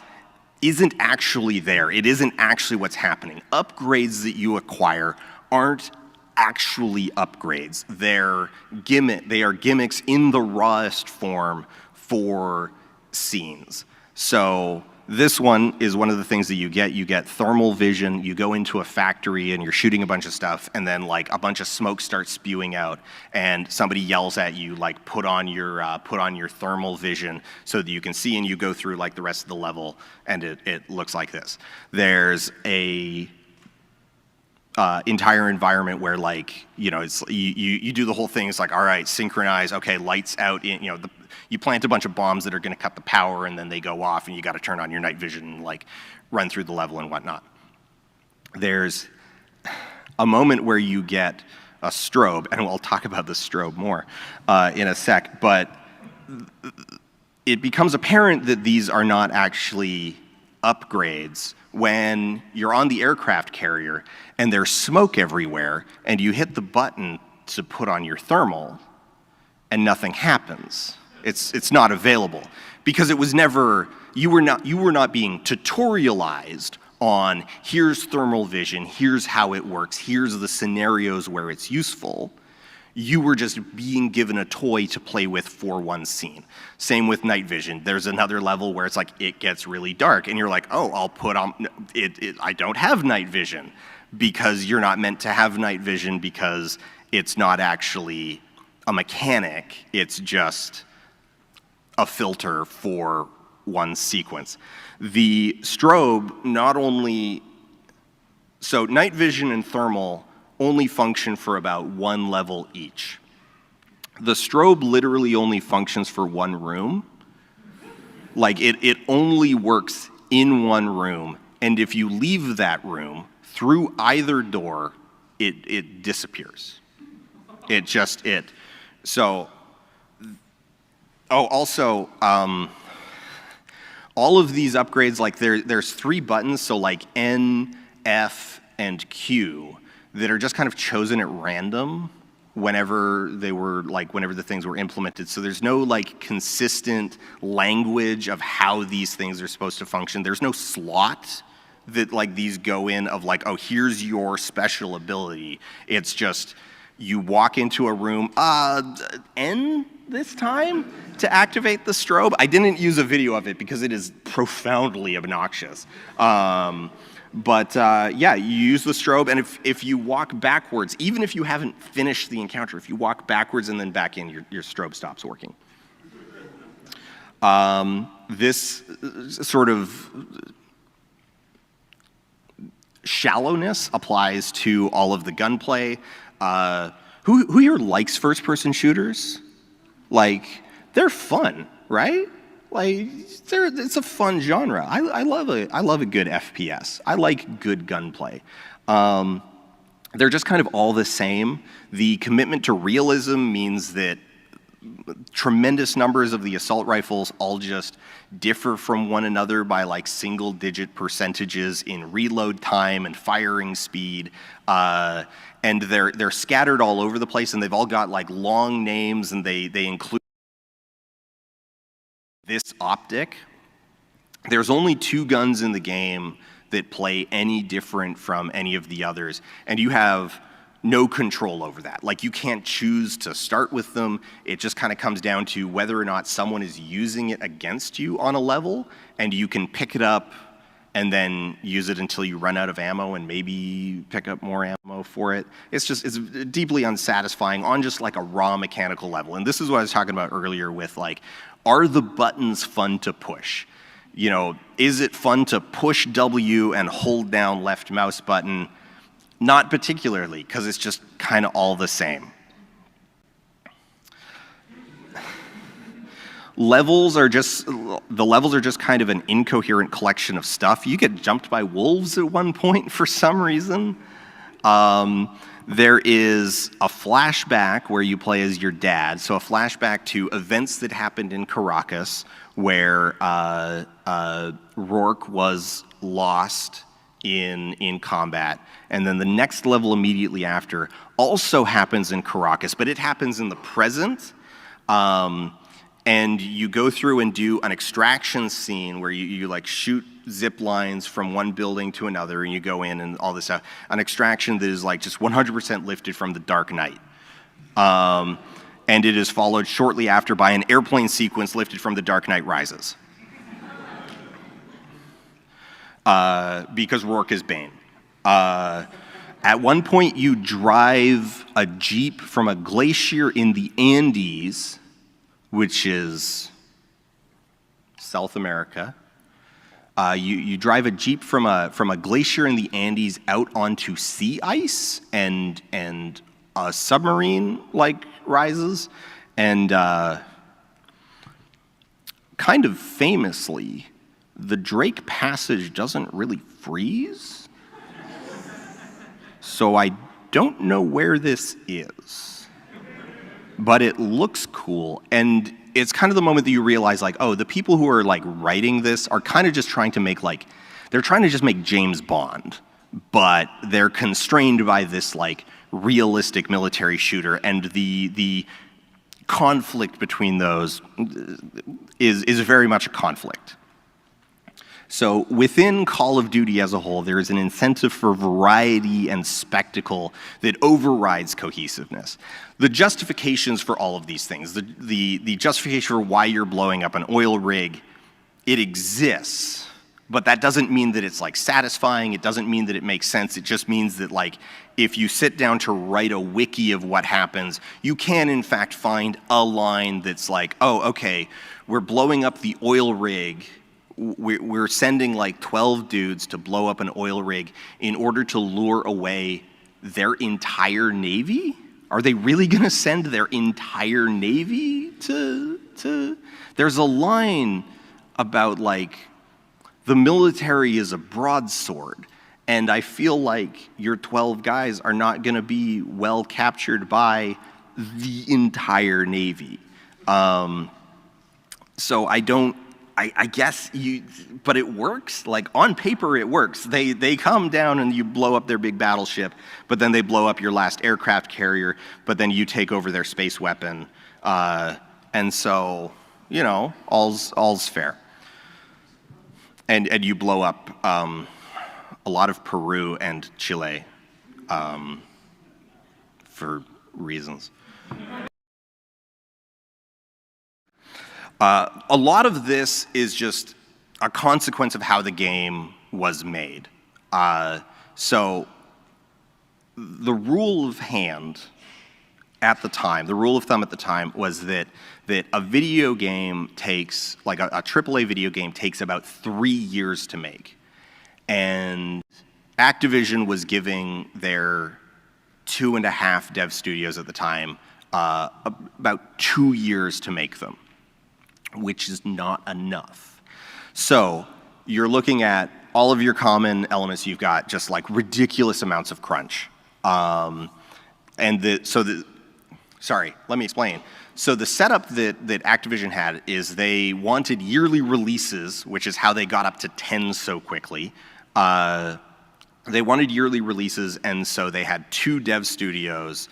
isn't actually there. It isn't actually what's happening. Upgrades that you acquire aren't actually upgrades. They are gimmicks in the rawest form for scenes. So this one is one of the things that you get. You get thermal vision. You go into a factory and you're shooting a bunch of stuff, and then like a bunch of smoke starts spewing out, and somebody yells at you like, put on your thermal vision so that you can see, and you go through like the rest of the level, and it looks like this. There's a entire environment where like, it's you do the whole thing. It's like, all right, synchronize. Okay, lights out. You plant a bunch of bombs that are going to cut the power, and then they go off, and you got to turn on your night vision and like run through the level and whatnot. There's a moment where you get a strobe, and we'll talk about the strobe more in a sec, but it becomes apparent that these are not actually upgrades when you're on the aircraft carrier and there's smoke everywhere, and you hit the button to put on your thermal, and nothing happens. It's not available because it was never, you were not being tutorialized on here's thermal vision, here's how it works, here's the scenarios where it's useful. You were just being given a toy to play with for one scene. Same with night vision. There's another level where it's like it gets really dark and you're like, oh, I'll put on, I don't have night vision, because you're not meant to have night vision because it's not actually a mechanic, it's just a filter for one sequence. The strobe not only, so night vision and thermal only function for about one level each. The strobe literally only functions for one room. Like it only works in one room, and if you leave that room through either door, it disappears. So, oh, also, all of these upgrades, like there's 3 buttons, so like N, F, and Q, that are just kind of chosen at random whenever the things were implemented. So there's no like consistent language of how these things are supposed to function. There's no slot that like these go in of like, oh, here's your special ability. It's just, you walk into a room, N this time to activate the strobe. I didn't use a video of it because it is profoundly obnoxious. Yeah, you use the strobe, and if you walk backwards, even if you haven't finished the encounter, if you walk backwards and then back in, your strobe stops working. This sort of shallowness applies to all of the gunplay. Who here likes first-person shooters? Like, they're fun, right? Like, it's a fun genre. I love a good FPS. I like good gunplay. They're just kind of all the same. The commitment to realism means that tremendous numbers of the assault rifles all just differ from one another by like single-digit percentages in reload time and firing speed. And they're scattered all over the place, and they've all got like long names, and they include this optic. There's only 2 guns in the game that play any different from any of the others, and you have no control over that. Like, you can't choose to start with them. It just kind of comes down to whether or not someone is using it against you on a level, and you can pick it up and then use it until you run out of ammo and maybe pick up more ammo for it. It's deeply unsatisfying on just like a raw mechanical level. And this is what I was talking about earlier with like, are the buttons fun to push? You know, is it fun to push W and hold down left mouse button? Not particularly, because it's just kind of all the same. The levels are just kind of an incoherent collection of stuff. You get jumped by wolves at one point for some reason. There is a flashback where you play as your dad, so a flashback to events that happened in Caracas where Rourke was lost in combat, and then the next level immediately after also happens in Caracas, but it happens in the present. And you go through and do an extraction scene where you like shoot zip lines from one building to another, and you go in and all this stuff. An extraction that is like just 100% lifted from The Dark Knight. And it is followed shortly after by an airplane sequence lifted from The Dark Knight Rises. Because Rourke is Bane. At one point, you drive a Jeep from a glacier in the Andes, which is South America. You drive a Jeep from a glacier in the Andes out onto sea ice, and a submarine like rises, and kind of famously, the Drake Passage doesn't really freeze. So I don't know where this is, but it looks cool. And it's kind of the moment that you realize, like, oh, the people who are like writing this are kind of just trying to make they're trying to just make James Bond, but they're constrained by this like realistic military shooter, and the conflict between those is very much a conflict. So within Call of Duty as a whole, there is an incentive for variety and spectacle that overrides cohesiveness. The justifications for all of these things, the justification for why you're blowing up an oil rig, it exists, but that doesn't mean that it's like satisfying. It doesn't mean that it makes sense. It just means that like if you sit down to write a wiki of what happens, you can in fact find a line that's like, oh, okay, we're blowing up the oil rig. We're sending like 12 dudes to blow up an oil rig in order to lure away their entire navy? Are they really gonna send their entire navy to? There's a line about like, the military is a broadsword, and I feel like your 12 guys are not gonna be well captured by the entire navy. So I guess but it works. Like on paper, it works. They come down and you blow up their big battleship, but then they blow up your last aircraft carrier, but then you take over their space weapon, and so you know all's fair. And you blow up a lot of Peru and Chile for reasons. A lot of this is just a consequence of how the game was made. So the rule of hand at the time, the rule of thumb at the time was that a video game takes, like a AAA video game takes about 3 years to make. And Activision was giving their 2.5 dev studios at the time about 2 years to make them, which is not enough. So you're looking at all of your common elements. You've got just like ridiculous amounts of crunch. Sorry, let me explain. So the setup that Activision had is they wanted yearly releases, which is how they got up to 10 so quickly. They wanted yearly releases, and so they had 2 dev studios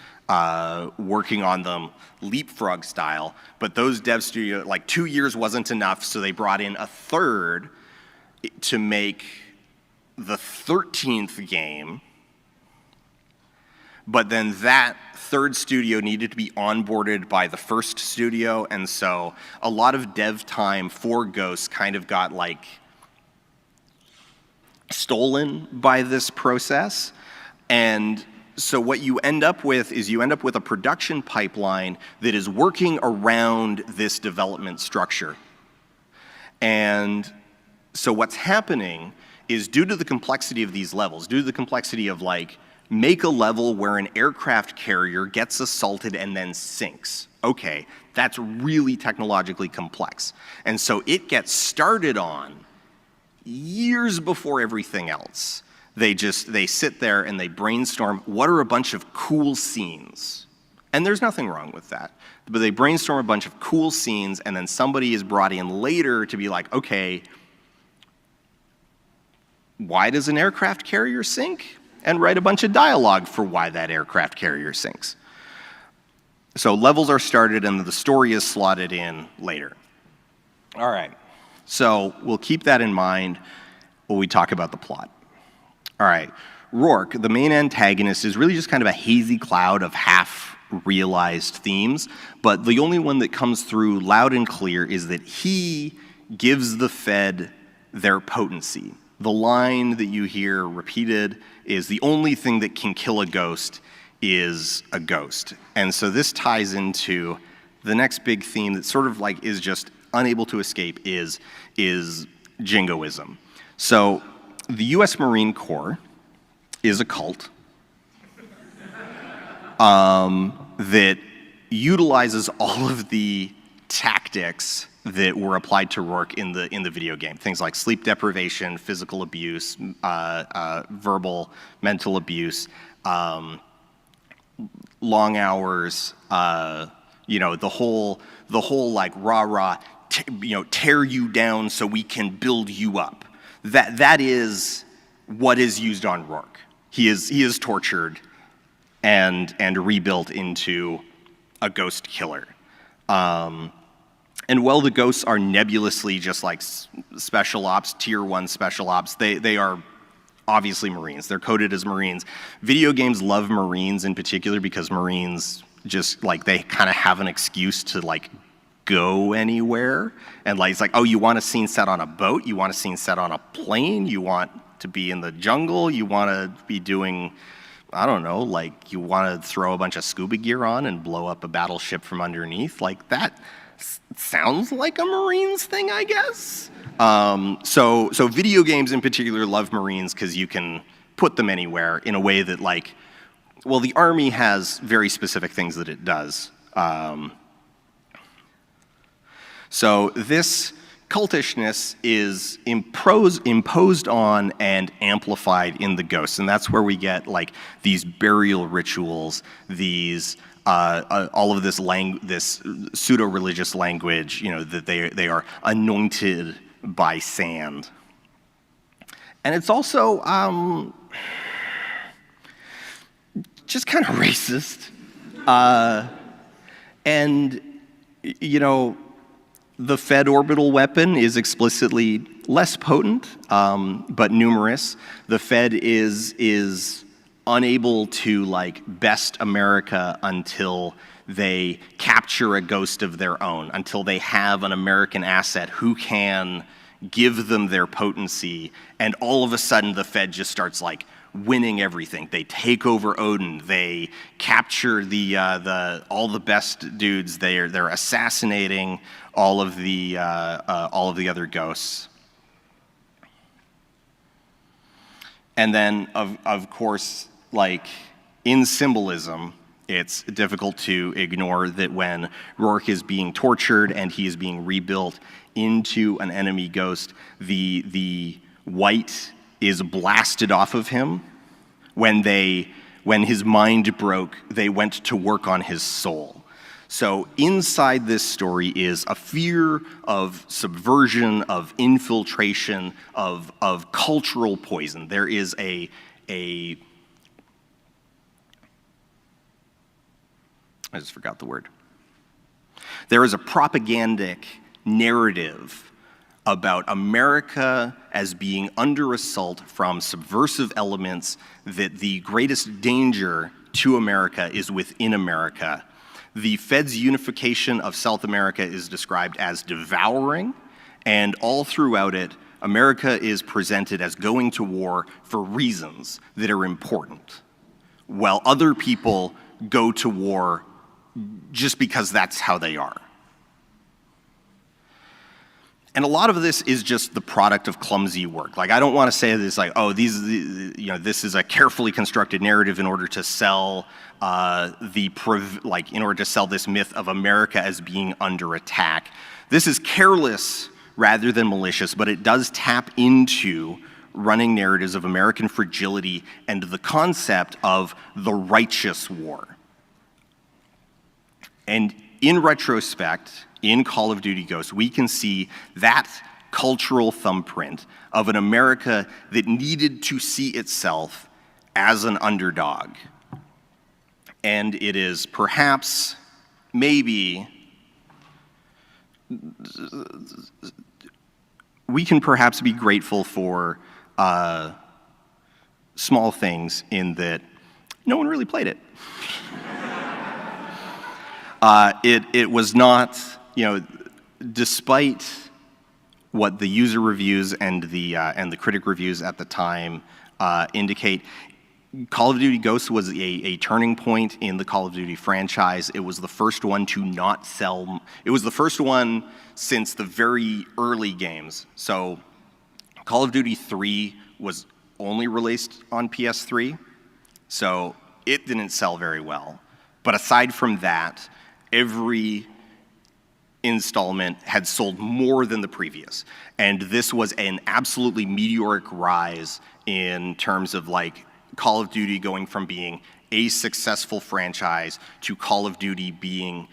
working on them leapfrog style, but those dev studios, like 2 years wasn't enough, so they brought in a third to make the 13th game, but then that third studio needed to be onboarded by the first studio, and so a lot of dev time for Ghosts kind of got like stolen by this process. And so what you end up with is you end up with a production pipeline that is working around this development structure. And so what's happening is, due to the complexity of these levels, due to the complexity of like, make a level where an aircraft carrier gets assaulted and then sinks. Okay, that's really technologically complex. And so it gets started on years before everything else. They sit there and they brainstorm, what are a bunch of cool scenes? And there's nothing wrong with that. But they brainstorm a bunch of cool scenes, and then somebody is brought in later to be like, okay, why does an aircraft carrier sink? And write a bunch of dialogue for why that aircraft carrier sinks. So levels are started and the story is slotted in later. All right, so we'll keep that in mind when we talk about the plot. All right, Rourke, the main antagonist, is really just kind of a hazy cloud of half-realized themes, but the only one that comes through loud and clear is that he gives the Fed their potency. The line that you hear repeated is, the only thing that can kill a ghost is a ghost. And so this ties into the next big theme that sort of like is just unable to escape is jingoism. So the US Marine Corps is a cult that utilizes all of the tactics that were applied to Rourke in the video game. Things like sleep deprivation, physical abuse, verbal, mental abuse, long hours, you know, the whole like rah-rah, tear you down so we can build you up. That is what is used on Rourke. He is tortured and rebuilt into a ghost killer. And while the ghosts are nebulously just like special ops, tier 1 special ops, they are obviously Marines. They're coded as Marines. Video games love Marines in particular because Marines just like, they kind of have an excuse to like go anywhere. And like, it's like, oh, you want a scene set on a boat? You want a scene set on a plane? You want to be in the jungle? You want to be doing, I don't know, like you want to throw a bunch of scuba gear on and blow up a battleship from underneath? Like that sounds like a Marines thing, I guess. So video games in particular love Marines because you can put them anywhere in a way that like, well, the Army has very specific things that it does. So this cultishness is imposed on and amplified in the ghosts, and that's where we get like these burial rituals, these all of this this pseudo-religious language, you know, that they are anointed by sand, and it's also just kind of racist, and you know. The Fed orbital weapon is explicitly less potent, but numerous. The Fed is unable to like best America until they capture a ghost of their own, until they have an American asset who can give them their potency, and all of a sudden the Fed just starts like winning everything. They take over Odin. They capture all the best dudes. They're assassinating all of the other ghosts. And then of course, like in symbolism, it's difficult to ignore that when Rourke is being tortured and he is being rebuilt into an enemy ghost, the white is blasted off of him. When his mind broke, they went to work on his soul. So inside this story is a fear of subversion, of infiltration, of cultural poison. There is I just forgot the word. There is a propagandic narrative about America as being under assault from subversive elements, that the greatest danger to America is within America. The Fed's unification of South America is described as devouring, and all throughout it, America is presented as going to war for reasons that are important, while other people go to war just because that's how they are. And a lot of this is just the product of clumsy work. Like, I don't want to say this like, oh, this is a carefully constructed narrative in order to sell in order to sell this myth of America as being under attack. This is careless rather than malicious, but it does tap into running narratives of American fragility and the concept of the righteous war. And in retrospect, in Call of Duty Ghosts, we can see that cultural thumbprint of an America that needed to see itself as an underdog. And it is perhaps, maybe, we can perhaps be grateful for small things in that no one really played it. It was not, you know, despite what the user reviews and the critic reviews at the time indicate, Call of Duty Ghosts was a turning point in the Call of Duty franchise. It was the first one to not sell. It was the first one since the very early games. So Call of Duty 3 was only released on PS3, so it didn't sell very well. But aside from that, every installment had sold more than the previous. And this was an absolutely meteoric rise in terms of like Call of Duty going from being a successful franchise to Call of Duty being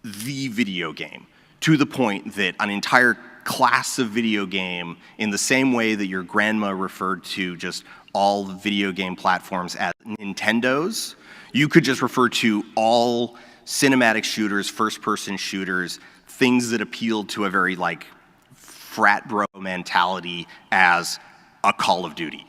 the video game, to the point that an entire class of video game, in the same way that your grandma referred to just all video game platforms as Nintendos, you could just refer to all cinematic shooters, first-person shooters, things that appealed to a very like frat bro mentality as a Call of Duty.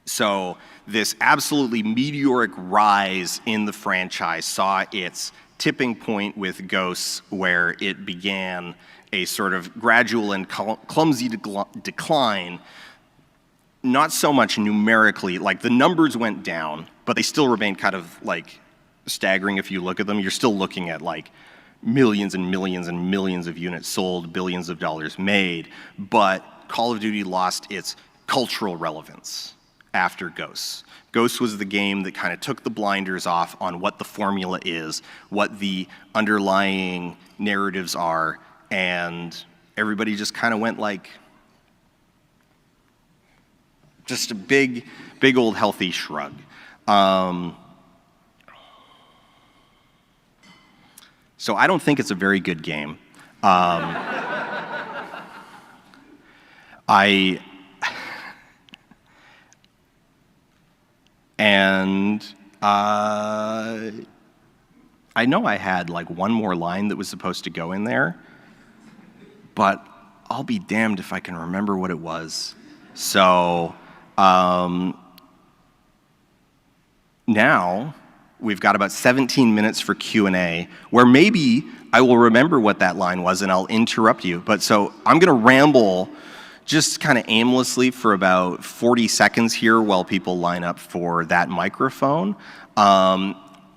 So this absolutely meteoric rise in the franchise saw its tipping point with Ghosts, where it began a sort of gradual and clumsy decline, not so much numerically, like the numbers went down, but they still remain kind of like staggering if you look at them. You're still looking at like millions and millions and millions of units sold, billions of dollars made, but Call of Duty lost its cultural relevance after Ghosts. Ghosts was the game that kind of took the blinders off on what the formula is, what the underlying narratives are, and everybody just kind of went like, just a big old healthy shrug. So I don't think it's a very good game. I know I had like one more line that was supposed to go in there, but I'll be damned if I can remember what it was. So now we've got about 17 minutes for Q&A, where maybe I will remember what that line was and I'll interrupt you. But so I'm gonna ramble just kind of aimlessly for about 40 seconds here while people line up for that microphone.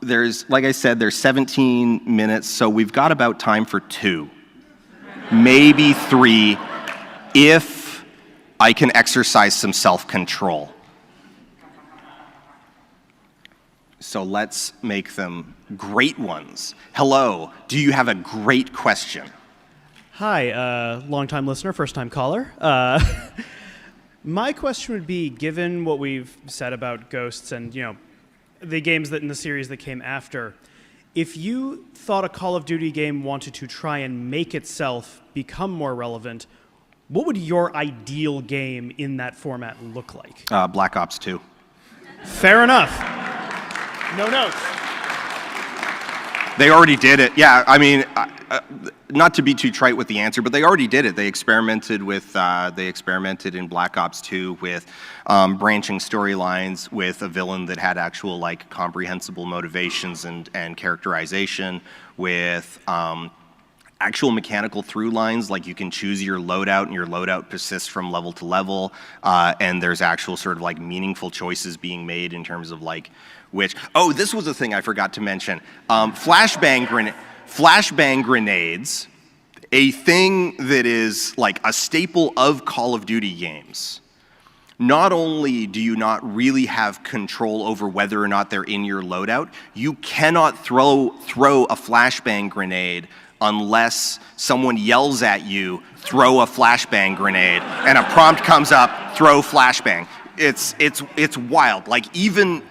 There's, like I said, there's 17 minutes, so we've got about time for 2, maybe 3, if I can exercise some self-control. So let's make them great ones. Hello, do you have a great question? Hi, long-time listener, first-time caller. My question would be, given what we've said about Ghosts and, you know, the games that in the series that came after, if you thought a Call of Duty game wanted to try and make itself become more relevant, what would your ideal game in that format look like? Black Ops 2. Fair enough. No notes. They already did it. Yeah, I mean, not to be too trite with the answer, but they already did it. They experimented in Black Ops 2 with branching storylines, with a villain that had actual like comprehensible motivations and characterization, with actual mechanical through lines, like you can choose your loadout and your loadout persists from level to level, and there's actual sort of like meaningful choices being made in terms of like which, oh, this was a thing I forgot to mention. Flashbang grenades, a thing that is like a staple of Call of Duty games. Not only do you not really have control over whether or not they're in your loadout, you cannot throw a flashbang grenade unless someone yells at you, throw a flashbang grenade, and a prompt comes up, throw flashbang. It's wild. Like even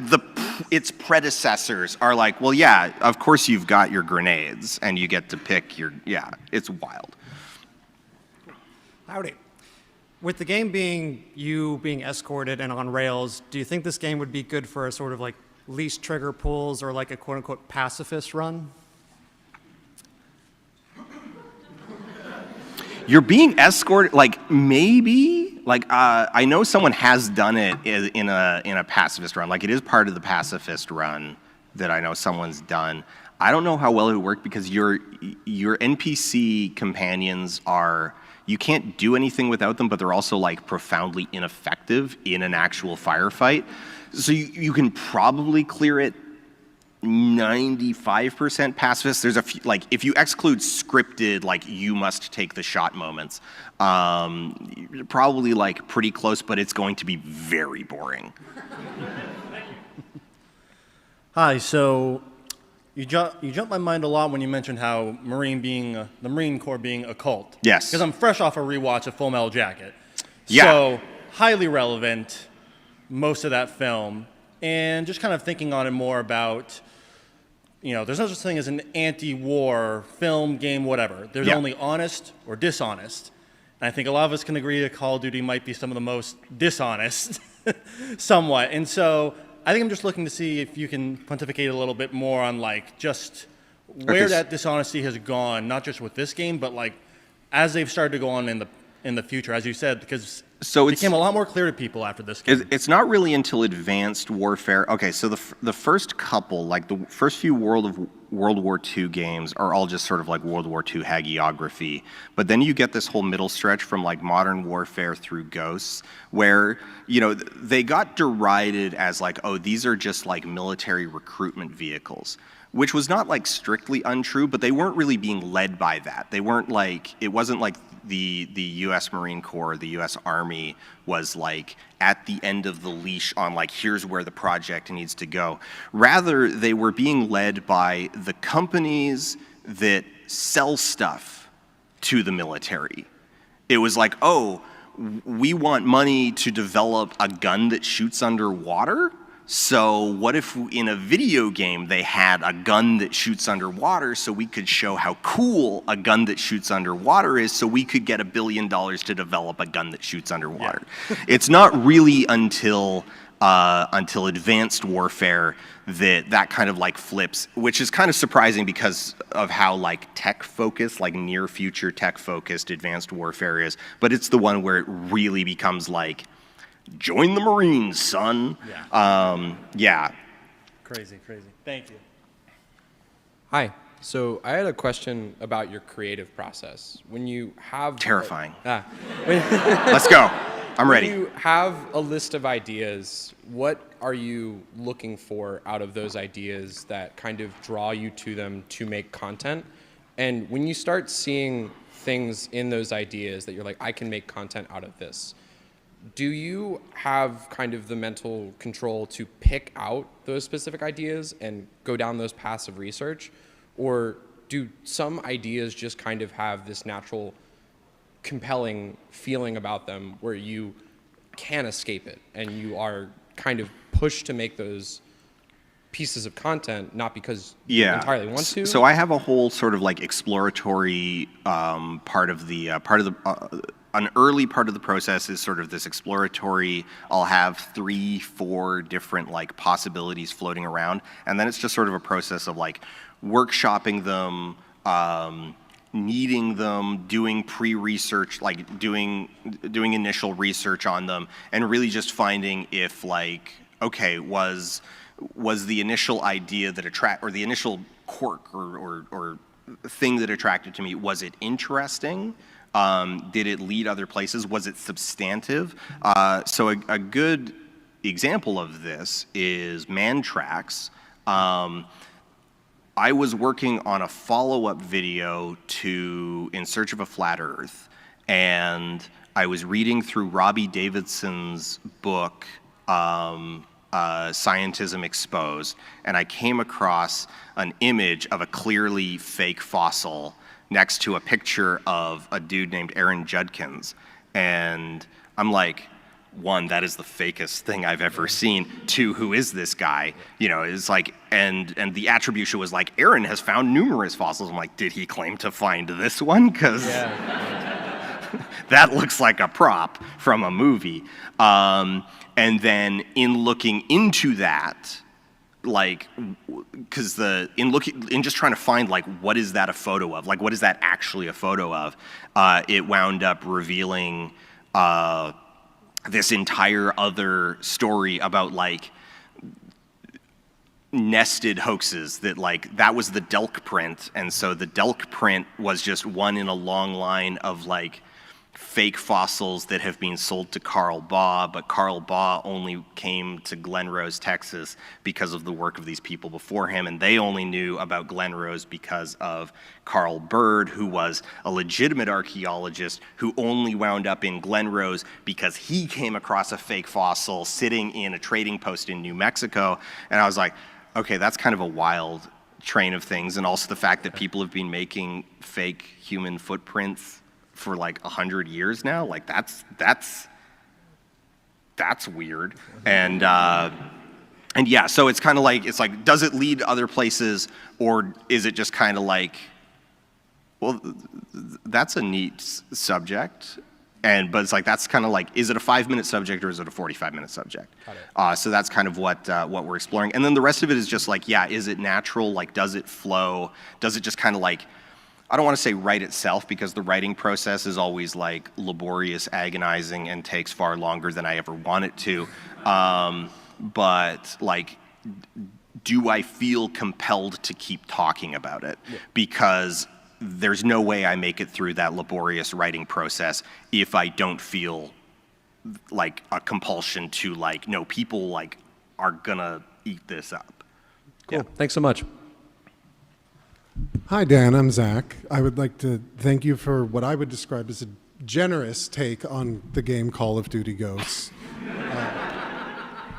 its predecessors are like, well, yeah, of course you've got your grenades and you get to pick your, yeah, it's wild. Howdy. With the game being you being escorted and on rails, do you think this game would be good for a sort of like least trigger pulls or like a quote unquote pacifist run? You're being escorted, like maybe, like I know someone has done it in a pacifist run. Like it is part of the pacifist run that I know someone's done. I don't know how well it would work because your NPC companions are, you can't do anything without them, but they're also like profoundly ineffective in an actual firefight. So you can probably clear it 95% pacifist. There's a few, like if you exclude scripted, like you must take the shot moments, you're probably like pretty close, but it's going to be very boring. Hi, so you jumped my mind a lot when you mentioned how the Marine Corps being a cult. Yes. Because I'm fresh off a rewatch of Full Metal Jacket. Yeah. So highly relevant, most of that film, and just kind of thinking on it more about, you know, there's no such thing as an anti-war film, game, whatever. There's only honest or dishonest. And I think a lot of us can agree that Call of Duty might be some of the most dishonest, somewhat. And so I think I'm just looking to see if you can pontificate a little bit more on like just where that dishonesty has gone, not just with this game, but like as they've started to go on in the future, as you said, because it became a lot more clear to people after this game. It's not really until Advanced Warfare. Okay, so the first couple, like the first few World War II games are all just sort of like World War II hagiography. But then you get this whole middle stretch from like Modern Warfare through Ghosts, where, you know, they got derided as like, oh, these are just like military recruitment vehicles, which was not like strictly untrue, but they weren't really being led by that. They weren't like, it wasn't like the US Marine Corps, the US Army was like at the end of the leash on like, here's where the project needs to go. Rather, they were being led by the companies that sell stuff to the military. It was like, oh, we want money to develop a gun that shoots underwater? So what if in a video game they had a gun that shoots underwater so we could show how cool a gun that shoots underwater is so we could get $1 billion to develop a gun that shoots underwater. Yeah. It's not really until Advanced Warfare that kind of like flips, which is kind of surprising because of how like tech focused, like near future tech focused Advanced Warfare is, but it's the one where it really becomes like, join the Marines, son. Yeah. Crazy. Thank you. Hi. So I had a question about your creative process. When you have... Terrifying. Let's go. I'm ready. When you have a list of ideas, what are you looking for out of those ideas that kind of draw you to them to make content? And when you start seeing things in those ideas that you're like, I can make content out of this, do you have kind of the mental control to pick out those specific ideas and go down those paths of research? Or do some ideas just kind of have this natural, compelling feeling about them where you can't escape it and you are kind of pushed to make those pieces of content, not because you entirely want to? So I have a whole sort of like exploratory an early part of the process is sort of this exploratory, I'll have 3-4 different like possibilities floating around. And then it's just sort of a process of like workshopping them, kneading them, doing pre-research, like doing initial research on them, and really just finding if like, okay, was the initial idea that or the initial quirk or thing that attracted to me, was it interesting? Did it lead other places? Was it substantive? So a good example of this is Man Tracks. I was working on a follow-up video to In Search of a Flat Earth, and I was reading through Robbie Davidson's book, Scientism Exposed, and I came across an image of a clearly fake fossil next to a picture of a dude named Aaron Judkins. And I'm like, one, that is the fakest thing I've ever seen. Two, who is this guy? You know, it's like, and the attribution was like, Aaron has found numerous fossils. I'm like, did he claim to find this one? Because that looks like a prop from a movie. And then in looking into that, like, because in just trying to find like what is that a photo of, like what is that actually a photo of, it wound up revealing this entire other story about like nested hoaxes, that like that was the Delk print, and so the Delk print was just one in a long line of like fake fossils that have been sold to Carl Baugh, but Carl Baugh only came to Glen Rose, Texas because of the work of these people before him, and they only knew about Glen Rose because of Carl Bird, who was a legitimate archaeologist who only wound up in Glen Rose because he came across a fake fossil sitting in a trading post in New Mexico. And I was like, okay, that's kind of a wild train of things, and also the fact that people have been making fake human footprints for like 100 years now, like that's weird. And yeah, so it's kind of like, it's like, does it lead to other places, or is it just kind of like, well, that's a neat subject. but it's like, that's kind of like, is it a 5-minute subject or is it a 45-minute subject? So that's kind of what we're exploring. And then the rest of it is just like, yeah, is it natural? Like, does it flow? Does it just kind of like, I don't want to say write itself, because the writing process is always like laborious, agonizing, and takes far longer than I ever want it to. But like, do I feel compelled to keep talking about it? Yeah. Because there's no way I make it through that laborious writing process if I don't feel like a compulsion to like, no, people like are gonna eat this up. Cool. Yeah. Thanks so much. Hi, Dan. I'm Zach. I would like to thank you for what I would describe as a generous take on the game Call of Duty Ghosts.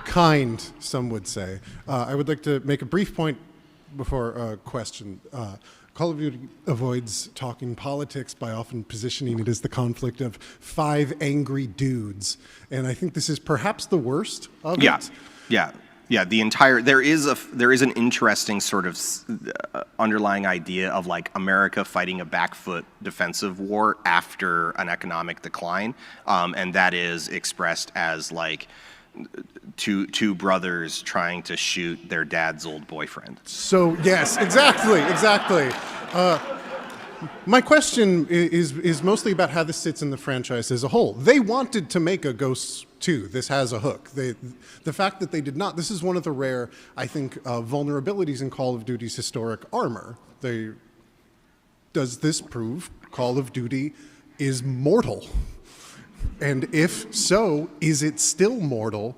Kind, some would say. I would like to make a brief point before a question. Call of Duty avoids talking politics by often positioning it as the conflict of 5 angry dudes, and I think this is perhaps the worst of it. Yeah, there is an interesting sort of underlying idea of like America fighting a back foot defensive war after an economic decline, and that is expressed as like two brothers trying to shoot their dad's old boyfriend. So yes, exactly. My question is mostly about how this sits in the franchise as a whole. They wanted to make a Ghosts 2. This has a hook. The fact that they did not, this is one of the rare, I think, vulnerabilities in Call of Duty's historic armor. Does this prove Call of Duty is mortal? And if so, is it still mortal,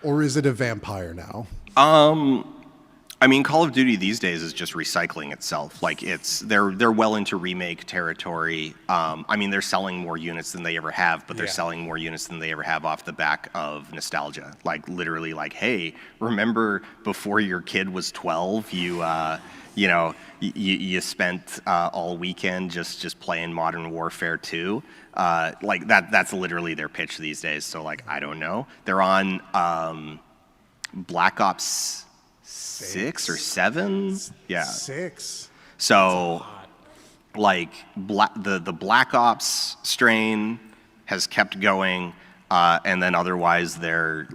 or is it a vampire now? I mean, Call of Duty these days is just recycling itself. Like they're well into remake territory. I mean, they're selling more units than they ever have, but they're selling more units than they ever have off the back of nostalgia. Like literally, like, hey, remember before your kid was 12, you spent all weekend just playing Modern Warfare 2. Like that's literally their pitch these days. So like, I don't know. They're on Black Ops 6 or 7. Yeah. 6. So like the Black Ops strain has kept going, and then otherwise they're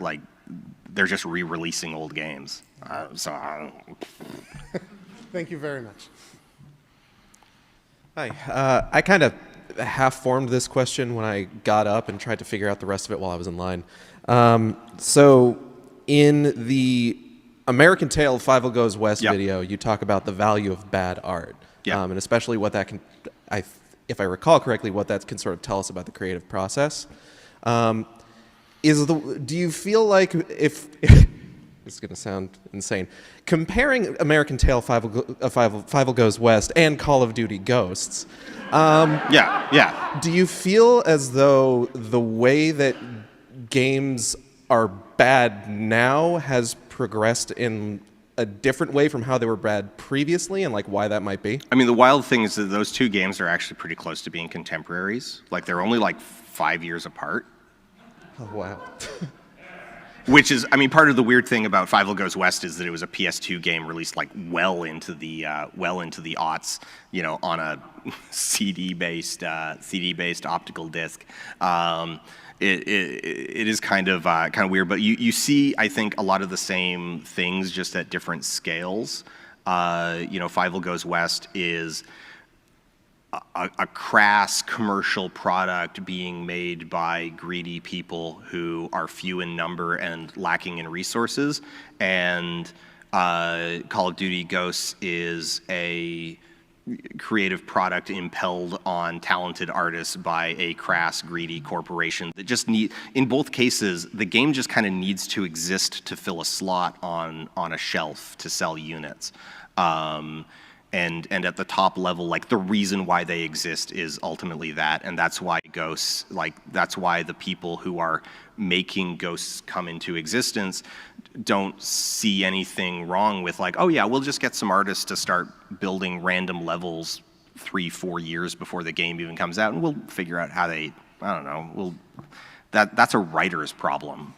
just re-releasing old games. Thank you very much. Hi. I kind of half-formed this question when I got up and tried to figure out the rest of it while I was in line. So in the American Tail 5 Goes West video, you talk about the value of bad art, and especially what that can, if I recall correctly, what that can sort of tell us about the creative process. Do you feel like if this is going to sound insane, comparing American Tail 5 Goes West and Call of Duty Ghosts, do you feel as though the way that games are bad now has progressed in a different way from how they were bad previously, and like why that might be? I mean, the wild thing is that those two games are actually pretty close to being contemporaries. Like they're only like 5 years apart. Oh wow. Which is, I mean, part of the weird thing about 5 Goes West is that it was a PS2 game released like well into the aughts, on a CD-based optical disc. It is kind of weird, but you see, I think, a lot of the same things just at different scales. 5 Goes West is a crass commercial product being made by greedy people who are few in number and lacking in resources, and Call of Duty Ghosts is a creative product impelled on talented artists by a crass, greedy corporation that just in both cases, the game just kind of needs to exist to fill a slot on a shelf to sell units. And at the top level, like the reason why they exist is ultimately that, and that's why Ghosts, that's why the people who are making Ghosts come into existence don't see anything wrong with like, oh yeah, we'll just get some artists to start building random levels 3-4 years before the game even comes out, and we'll figure out how they, I don't know, that's a writer's problem.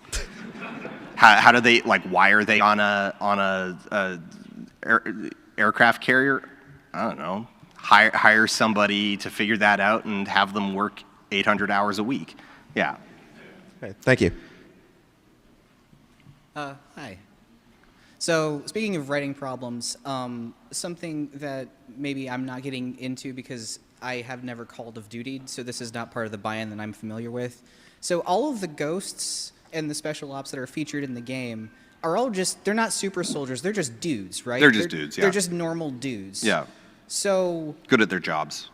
How do they, like, why are they on a aircraft carrier? I don't know. Hire somebody to figure that out and have them work 800 hours a week. Yeah. Okay, thank you. Hi. So speaking of writing problems, something that maybe I'm not getting into because I have never Call of Duty'd, so this is not part of the buy-in that I'm familiar with. So all of the ghosts and the special ops that are featured in the game are all just, they're not super soldiers, they're just dudes, right? They're just dudes, yeah. They're just normal dudes. Yeah. So... Good at their jobs.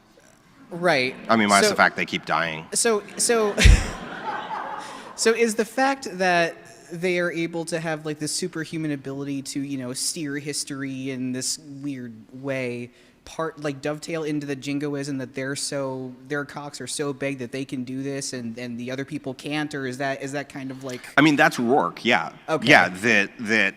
Right. I mean, minus the fact they keep dying. So is the fact that they are able to have like this superhuman ability to, you know, steer history in this weird way, like dovetail into the jingoism that their cocks are so big that they can do this and the other people can't, or is that kind of like? I mean, that's Rourke, yeah. Okay. Yeah, that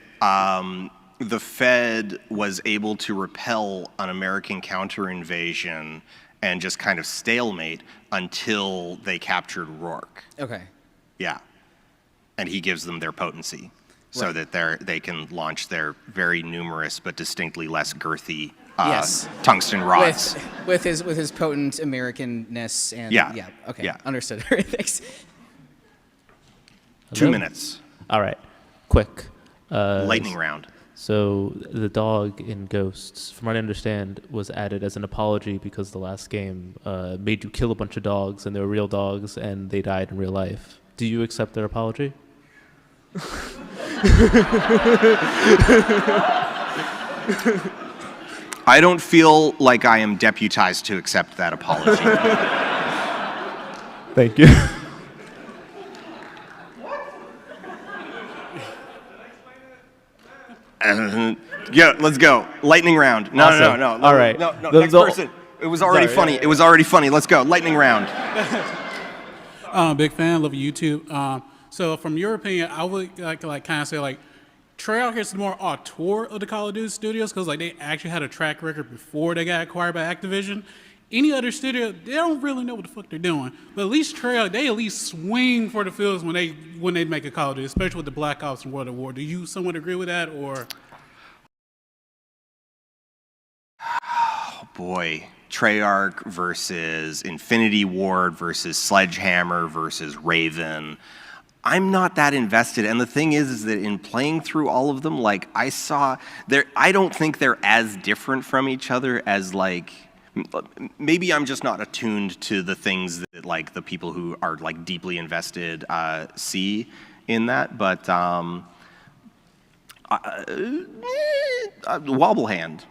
the Fed was able to repel an American counter-invasion and just kind of stalemate until they captured Rourke. Okay. Yeah. And he gives them their potency so that they can launch their very numerous but distinctly less girthy tungsten rods. With his potent Americanness and okay. Yeah. Understood. All right, thanks. 2 minutes. All right. Quick. Lightning round. So the dog in Ghosts, from what I understand, was added as an apology because the last game made you kill a bunch of dogs and they were real dogs and they died in real life. Do you accept their apology? I don't feel like I am deputized to accept that apology. Thank you. Yeah, let's go. Lightning round. No, Awesome. no. All right. No, next person. It was already funny. It was already funny. Let's go. Lightning round. Big fan. Love YouTube. So from your opinion, I would like kind of say like Treyarch is more auteur of the Call of Duty studios because like they actually had a track record before they got acquired by Activision. Any other studio, they don't really know what the fuck they're doing. But at least Treyarch, they at least swing for the fields when they make a Call of Duty, especially with the Black Ops and World at War. Do you somewhat agree with that, or? Oh boy, Treyarch versus Infinity Ward versus Sledgehammer versus Raven. I'm not that invested, and the thing is that in playing through all of them, like I don't think they're as different from each other as like. Maybe I'm just not attuned to the things that like the people who are like deeply invested see in that, but wobble hand.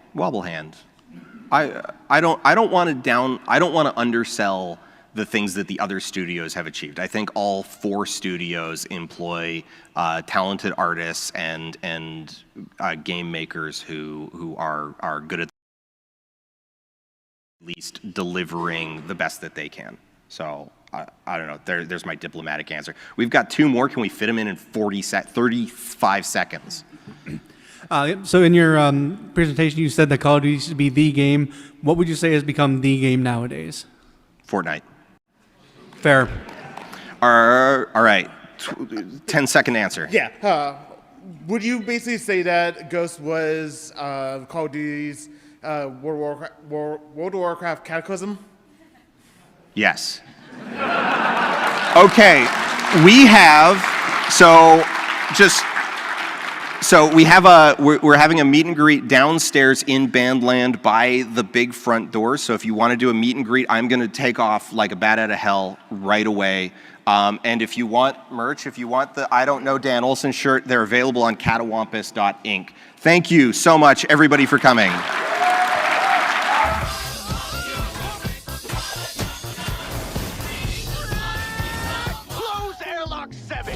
I don't want to undersell the things that the other studios have achieved. I think all 4 studios employ talented artists and game makers who are good at least delivering the best that they can. So I don't know. There's my diplomatic answer. We've got 2 more. Can we fit them in 35 seconds? So in your presentation, you said that Call of Duty used to be the game. What would you say has become the game nowadays? Fortnite. Fair. All right. 10-second answer. Yeah. Would you basically say that Ghost was Call of Duty's World of Warcraft Cataclysm? Yes. Okay. We have we're having a meet and greet downstairs in Bandland by the big front door. So if you want to do a meet and greet, I'm going to take off like a bat out of hell right away. And if you want merch, if you want the I Don't Know Dan Olsen shirt, they're available on catawampus.inc. Thank you so much, everybody, for coming. Close airlock 7.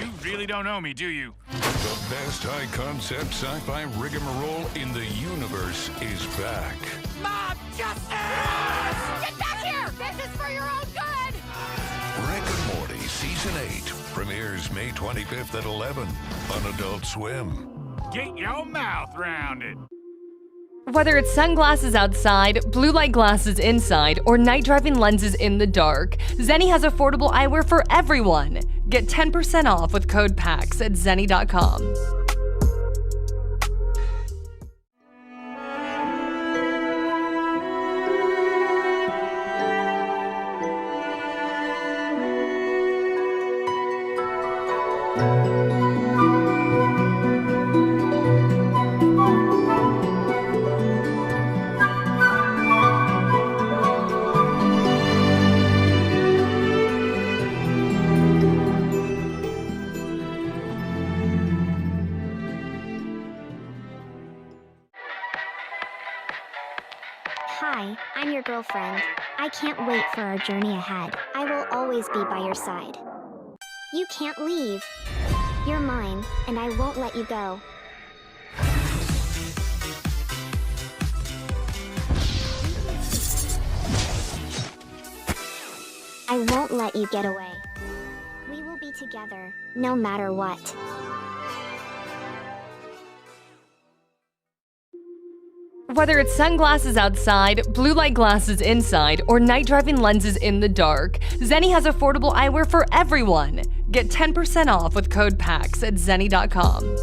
You really don't know me, do you? The best high-concept sci-fi rigmarole in the universe is back. Mob justice! Get back here! This is for your own good! Rick and Morty Season 8 premieres May 25th at 11 on Adult Swim. Get your mouth round it. Whether it's sunglasses outside, blue light glasses inside, or night driving lenses in the dark, Zenni has affordable eyewear for everyone. Get 10% off with code PAX at zenni.com. Hi, I'm your girlfriend. I can't wait for our journey ahead. I will always be by your side. You can't leave. You're mine, and I won't let you go. I won't let you get away. We will be together, no matter what. Whether it's sunglasses outside, blue light glasses inside, or night driving lenses in the dark, Zenni has affordable eyewear for everyone. Get 10% off with code PAX at zenni.com.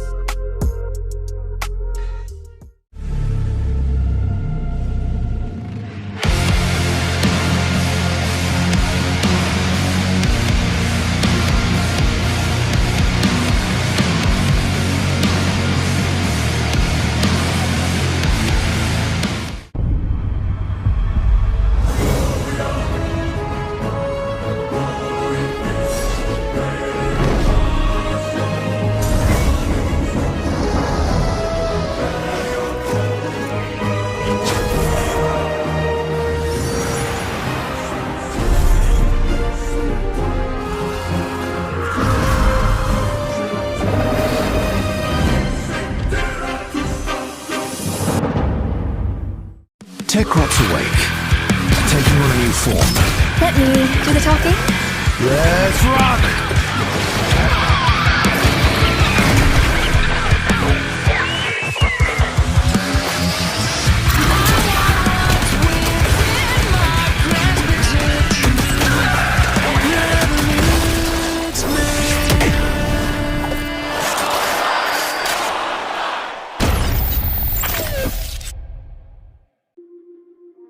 Techrot's awake, taking on a new form. Let me do the talking. Let's rock!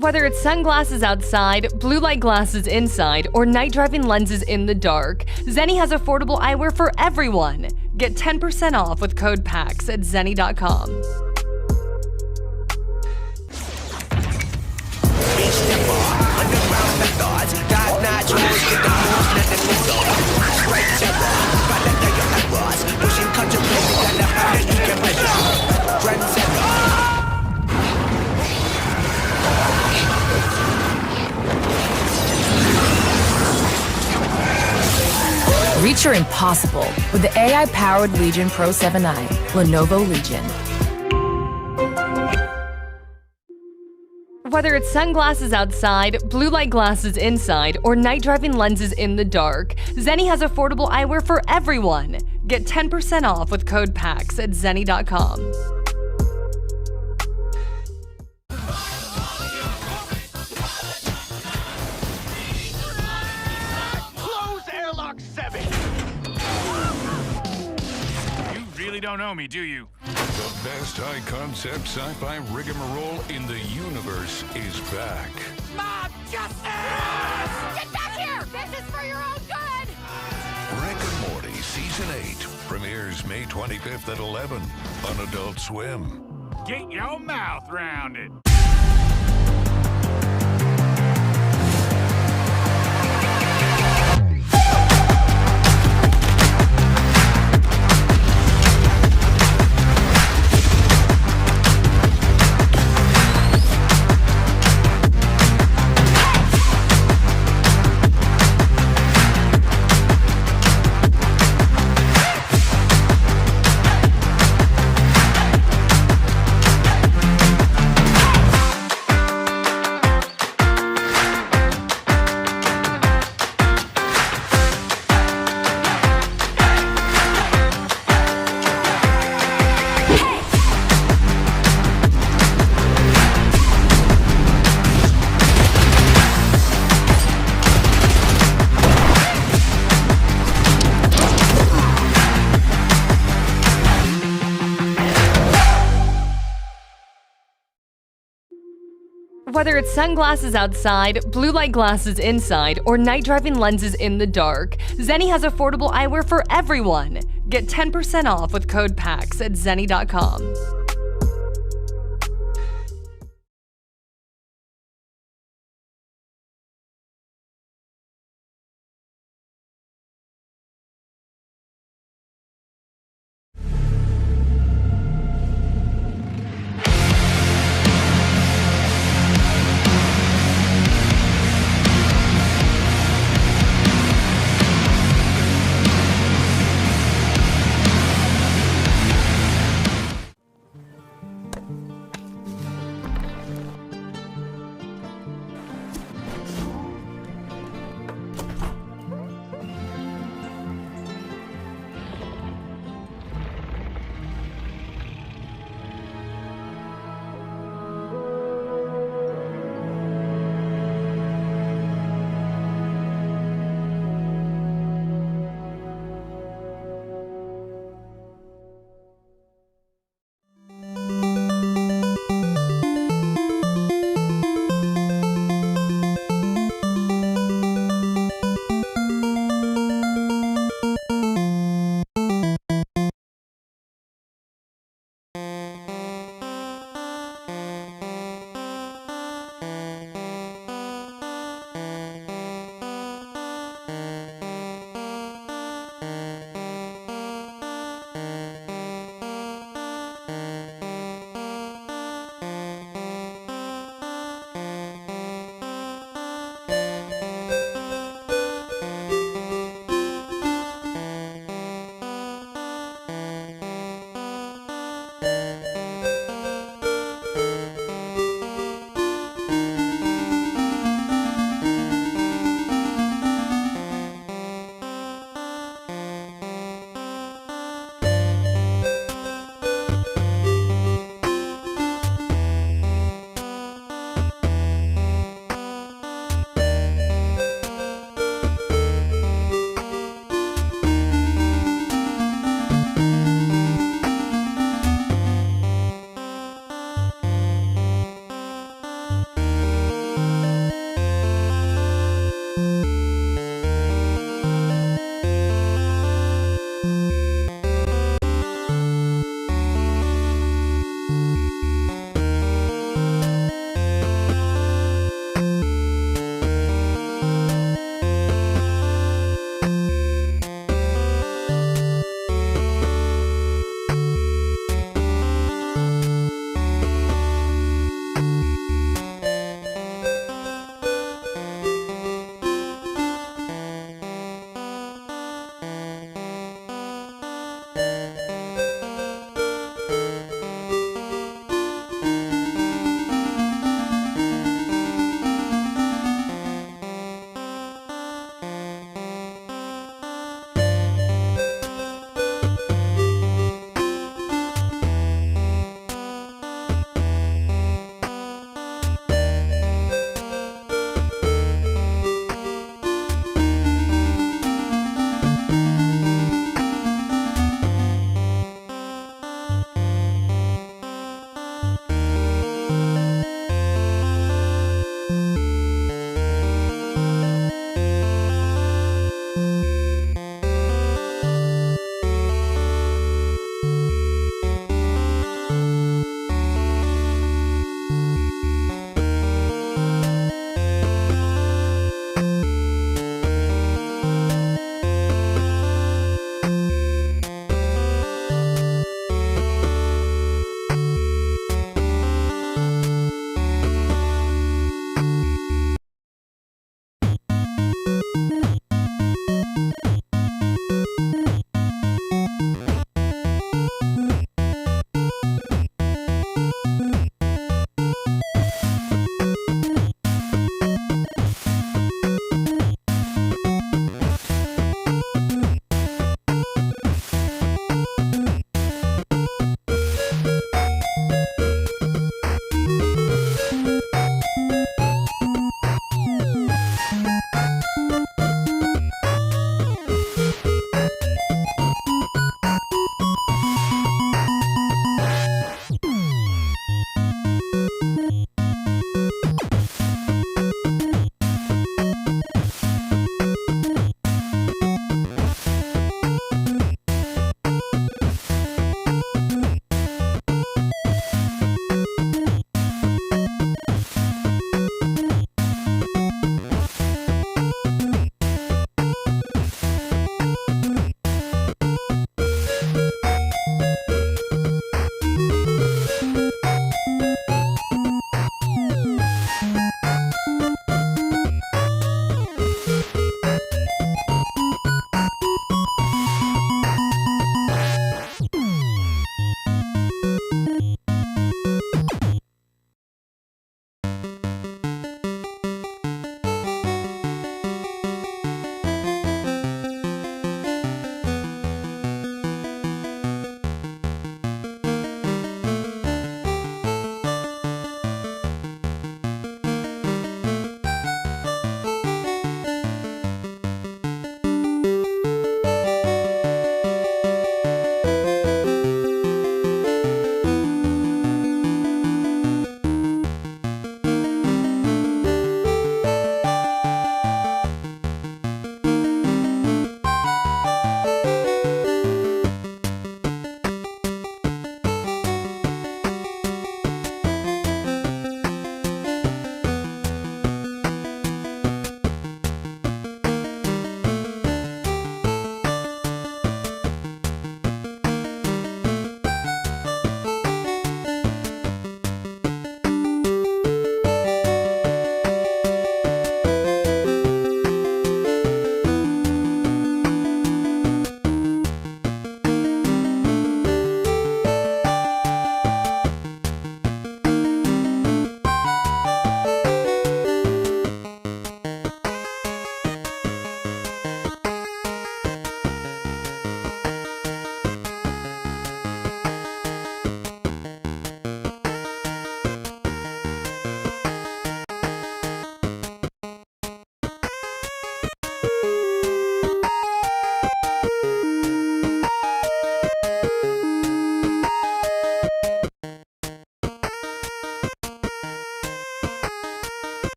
Whether it's sunglasses outside, blue light glasses inside, or night driving lenses in the dark, Zenni has affordable eyewear for everyone. Get 10% off with code PAX at zenni.com. Reach your impossible with the AI-powered Legion Pro 7i, Lenovo Legion. Whether it's sunglasses outside, blue light glasses inside, or night driving lenses in the dark, Zenni has affordable eyewear for everyone. Get 10% off with code PAX at zenni.com. Really don't know me, do you? The best high-concept sci-fi rigmarole in the universe is back. Mob justice! Get back here! This is for your own good! Rick and Morty Season 8 premieres May 25th at 11 on Adult Swim. Get your mouth round it. Whether it's sunglasses outside, blue light glasses inside, or night driving lenses in the dark, Zenni has affordable eyewear for everyone. Get 10% off with code PAX at zenni.com.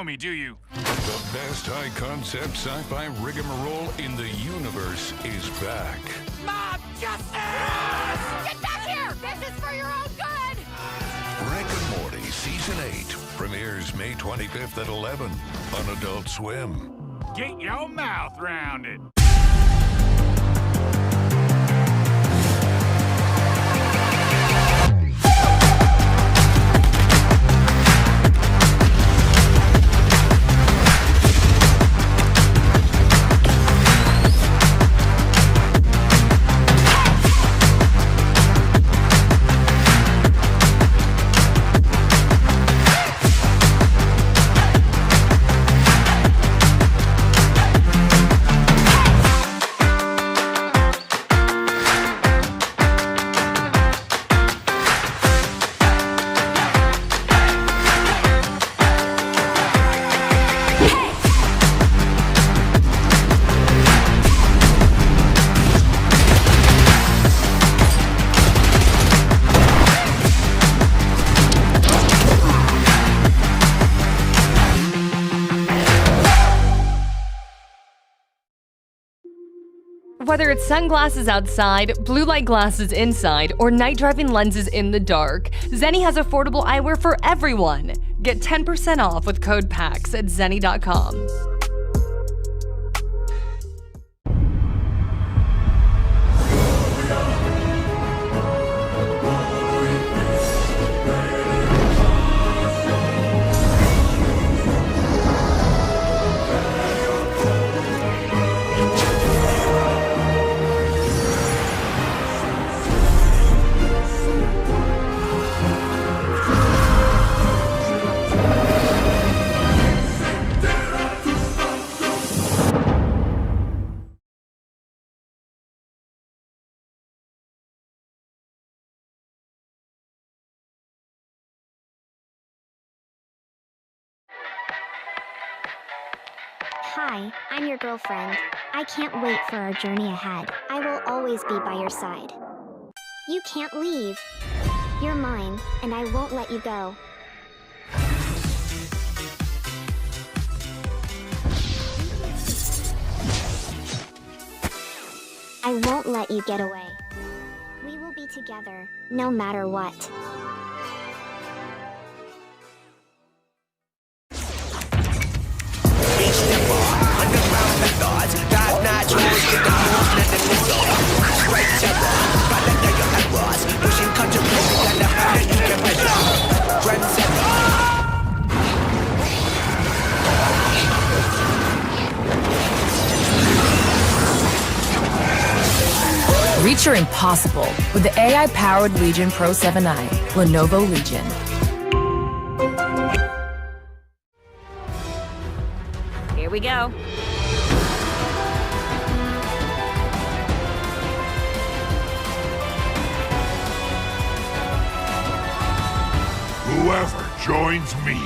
me, do you? The best high-concept sci-fi rigmarole in the universe is back. Mob justice! Get back here! This is for your own good! Rick and Morty Season 8 premieres May 25th at 11 on Adult Swim. Get your mouth rounded. Whether it's sunglasses outside, blue light glasses inside, or night driving lenses in the dark, Zenni has affordable eyewear for everyone. Get 10% off with code PAX at zenni.com. Hi, I'm your girlfriend. I can't wait for our journey ahead. I will always be by your side. You can't leave. You're mine, and I won't let you go. I won't let you get away. We will be together, no matter what. Reach your impossible with the AI-powered Legion Pro 7i, Lenovo Legion. Here we go. Whoever joins me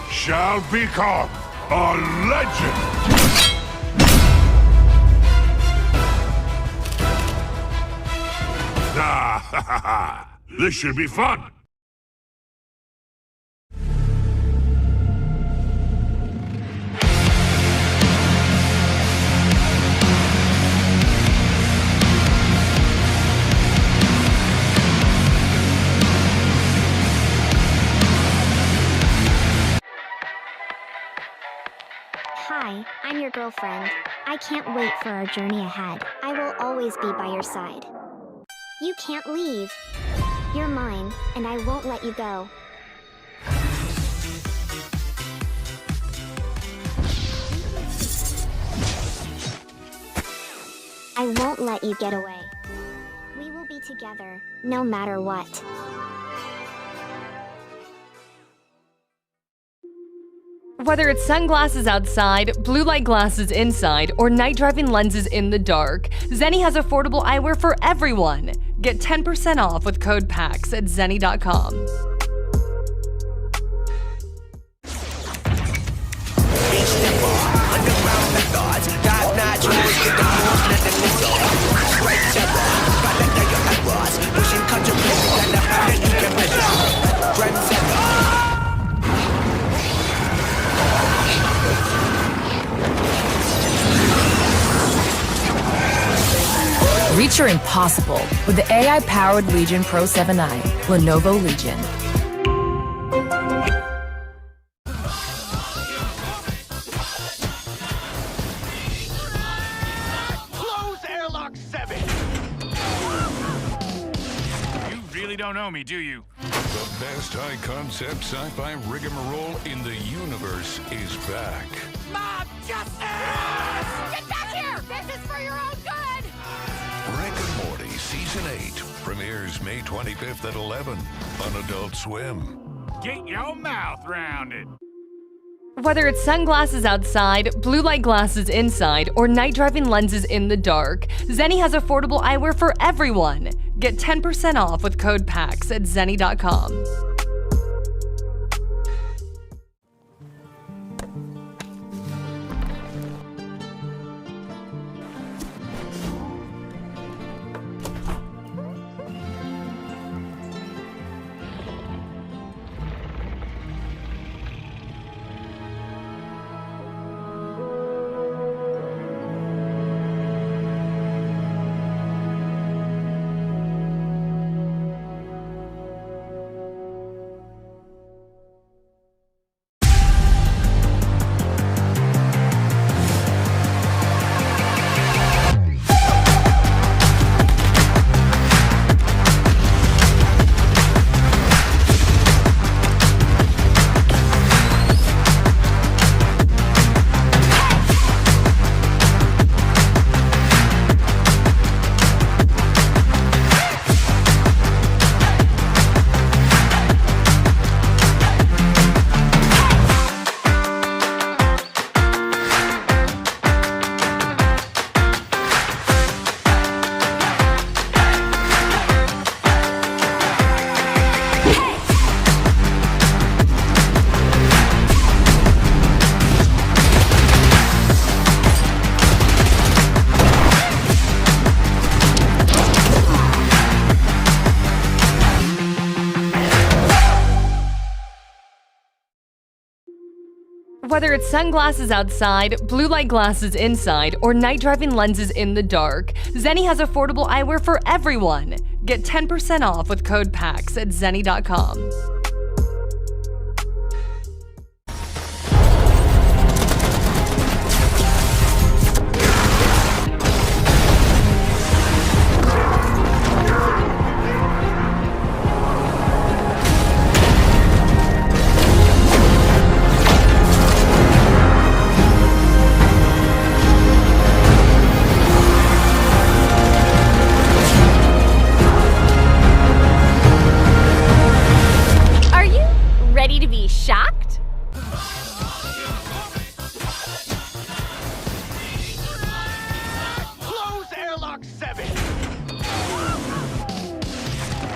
shall become a legend! This should be fun! Hi, I'm your girlfriend. I can't wait for our journey ahead. I will always be by your side. You can't leave. You're mine, and I won't let you go. I won't let you get away. We will be together, no matter what. Whether it's sunglasses outside, blue light glasses inside, or night driving lenses in the dark, Zenni has affordable eyewear for everyone. Get 10% off with code PAX at zenni.com. Reach your impossible with the AI-powered Legion Pro 7i, Lenovo Legion. Close airlock 7! You really don't know me, do you? The best high-concept sci-fi rigmarole in the universe is back. Mob justice! Get back here! This is for your own good! Rick and Morty Season 8 premieres May 25th at 11 on Adult Swim. Get your mouth round it. Whether it's sunglasses outside, blue light glasses inside, or night driving lenses in the dark, Zenni has affordable eyewear for everyone. Get 10% off with code PAX at zenni.com. Whether it's sunglasses outside, blue light glasses inside, or night driving lenses in the dark, Zenni has affordable eyewear for everyone. Get 10% off with code PAX at zenni.com. Ready to be shocked? Close airlock 7!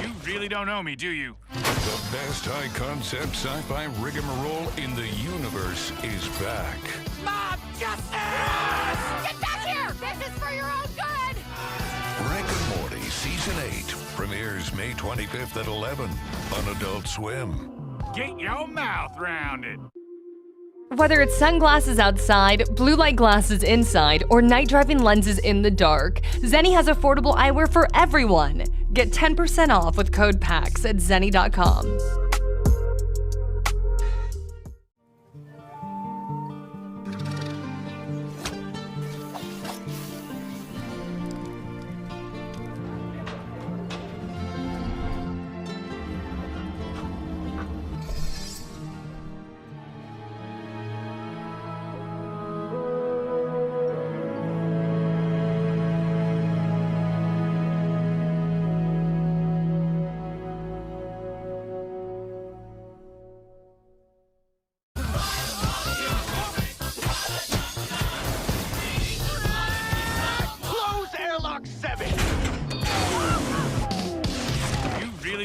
You really don't know me, do you? The best high-concept sci-fi rigmarole in the universe is back. Mob justice! Get back here! This is for your own good! Rick and Morty Season 8 premieres May 25th at 11 on Adult Swim. Get your mouth round it. Whether it's sunglasses outside, blue light glasses inside, or night driving lenses in the dark, Zenni has affordable eyewear for everyone. Get 10% off with code PAX at zenni.com.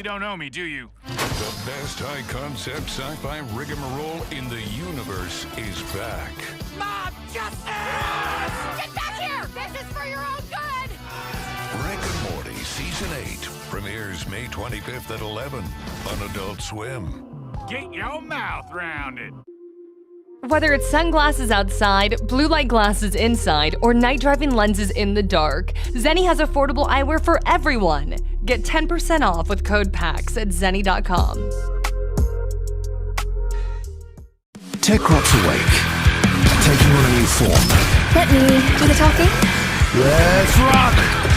Don't know me, do you? The best high-concept sci-fi rigmarole in the universe is back. Mob justice! Get back here! This is for your own good! Rick and Morty Season 8 premieres May 25th at 11 on Adult Swim. Get your mouth round it. Whether it's sunglasses outside, blue light glasses inside, or night driving lenses in the dark, Zenni has affordable eyewear for everyone. Get 10% off with code PAX at zenni.com. TechRot's awake, taking on a new form. Let me do the talking. Let's rock!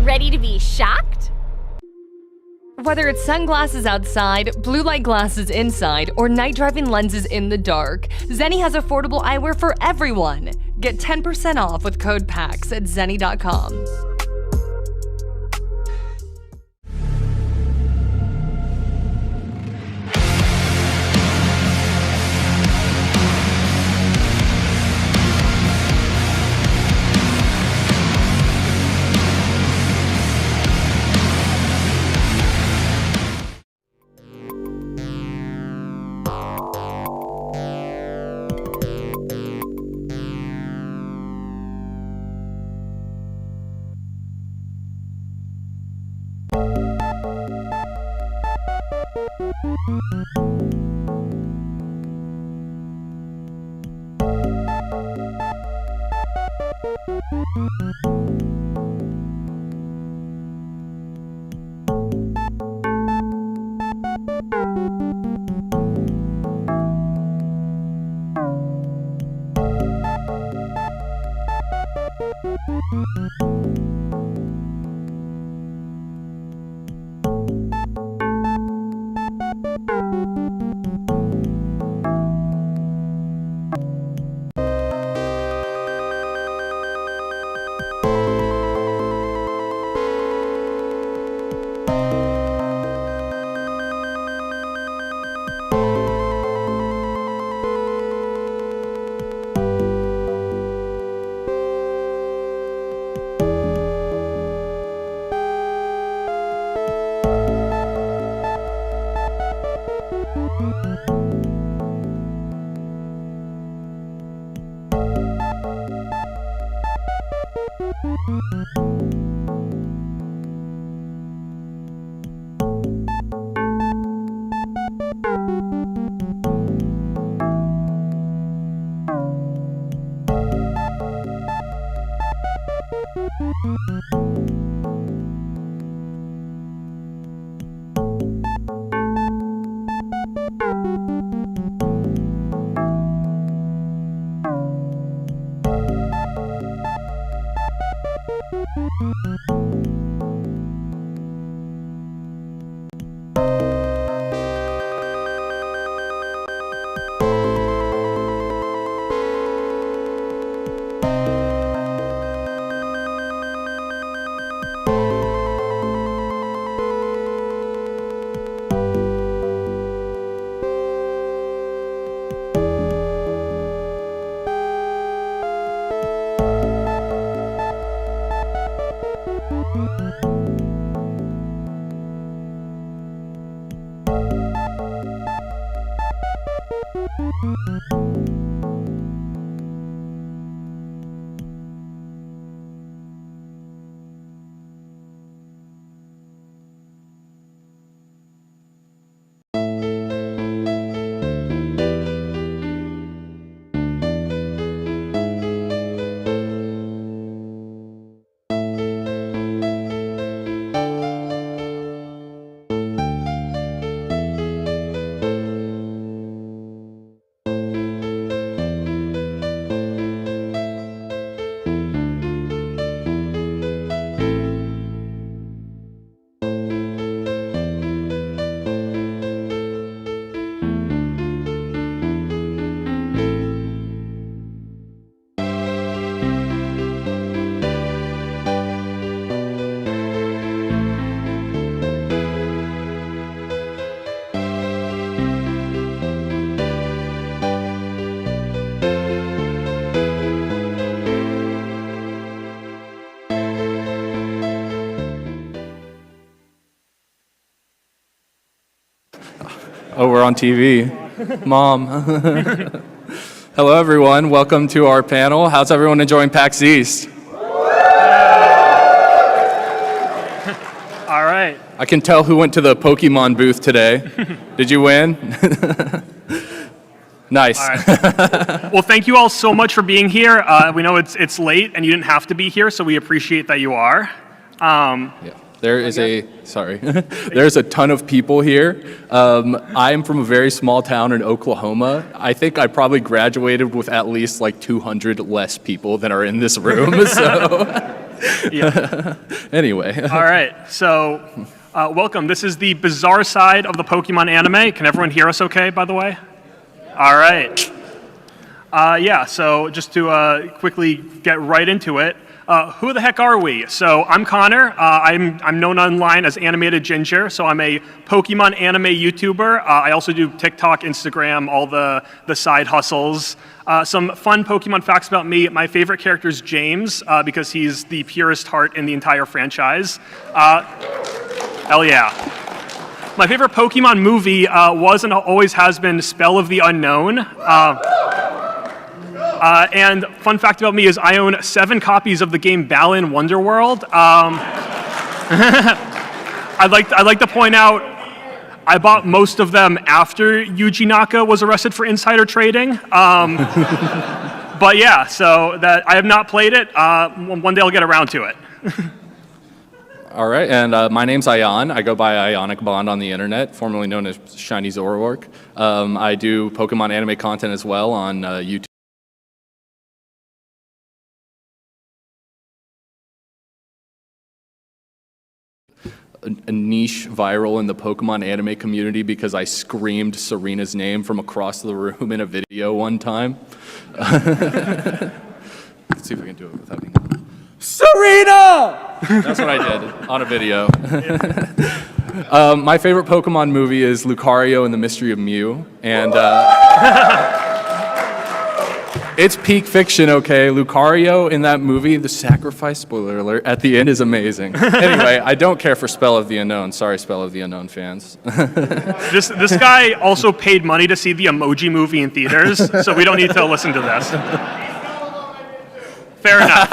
Ready to be shocked? Whether it's sunglasses outside, blue light glasses inside, or night driving lenses in the dark, Zenni has affordable eyewear for everyone. Get 10% off with code PAX at zenni.com. Oh, we're on TV. Mom. Hello, everyone. Welcome to our panel. How's everyone enjoying PAX East? All right. I can tell who went to the Pokemon booth today. Did you win? Nice. All right. Well, thank you all so much for being here. We know it's late and you didn't have to be here, so we appreciate that you are. There is there's a ton of people here. I'm from a very small town in Oklahoma. I think I probably graduated with at least like 200 less people that are in this room. So, anyway. All right. So, welcome. This is the bizarre side of the Pokemon anime. Can everyone hear us okay, by the way? All right. So just to quickly get right into it, who the heck are we? So I'm Connor. I'm known online as Animated Ginger. So I'm a Pokemon anime YouTuber. I also do TikTok, Instagram, all the side hustles. Some fun Pokemon facts about me. My favorite character is James because he's the purest heart in the entire franchise. Hell yeah. My favorite Pokemon movie was and always has been Spell of the Unknown. And fun fact about me is I own 7 copies of the game Balan Wonderworld. I'd like to point out I bought most of them after Yuji Naka was arrested for insider trading. But yeah, so that I have not played it. One day I'll get around to it. All right, and my name's Ion. I go by Ionic Bond on the internet, formerly known as Shiny Zoroark. I do Pokemon anime content as well on YouTube. A niche viral in the Pokemon anime community because I screamed Serena's name from across the room in a video one time. Let's see if we can do it without being... Serena! That's what I did on a video. My favorite Pokemon movie is Lucario and the Mystery of Mew, and it's peak fiction, okay? Lucario in that movie, the sacrifice, spoiler alert, at the end is amazing. Anyway, I don't care for Spell of the Unknown. Sorry, Spell of the Unknown fans. This guy also paid money to see the Emoji Movie in theaters, so we don't need to listen to this. Fair enough.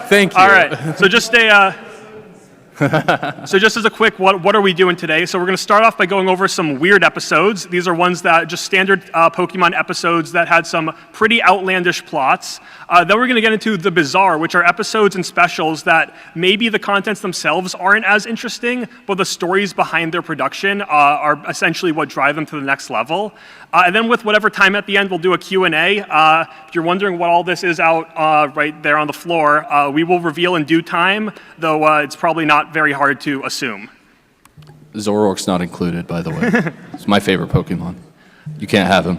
Thank you. All right, so just as a quick, what are we doing today? So we're going to start off by going over some weird episodes. These are ones that just standard Pokemon episodes that had some pretty outlandish plots. Then we're going to get into the bizarre, which are episodes and specials that maybe the contents themselves aren't as interesting, but the stories behind their production are essentially what drive them to the next level. And then with whatever time at the end, we'll do a Q&A. If you're wondering what all this is out right there on the floor, we will reveal in due time, though it's probably not very hard to assume. Zoroark's not included, by the way. It's my favorite Pokemon. You can't have him.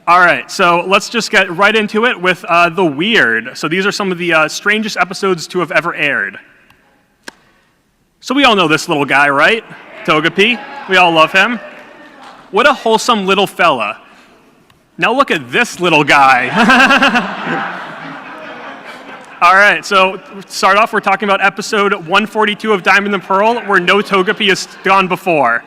All right, so let's just get right into it with the weird. So these are some of the strangest episodes to have ever aired. So we all know this little guy, right? Togepi. We all love him. What a wholesome little fella. Now look at this little guy. All right, so to start off, we're talking about episode 142 of Diamond and Pearl, where no Togepi has gone before.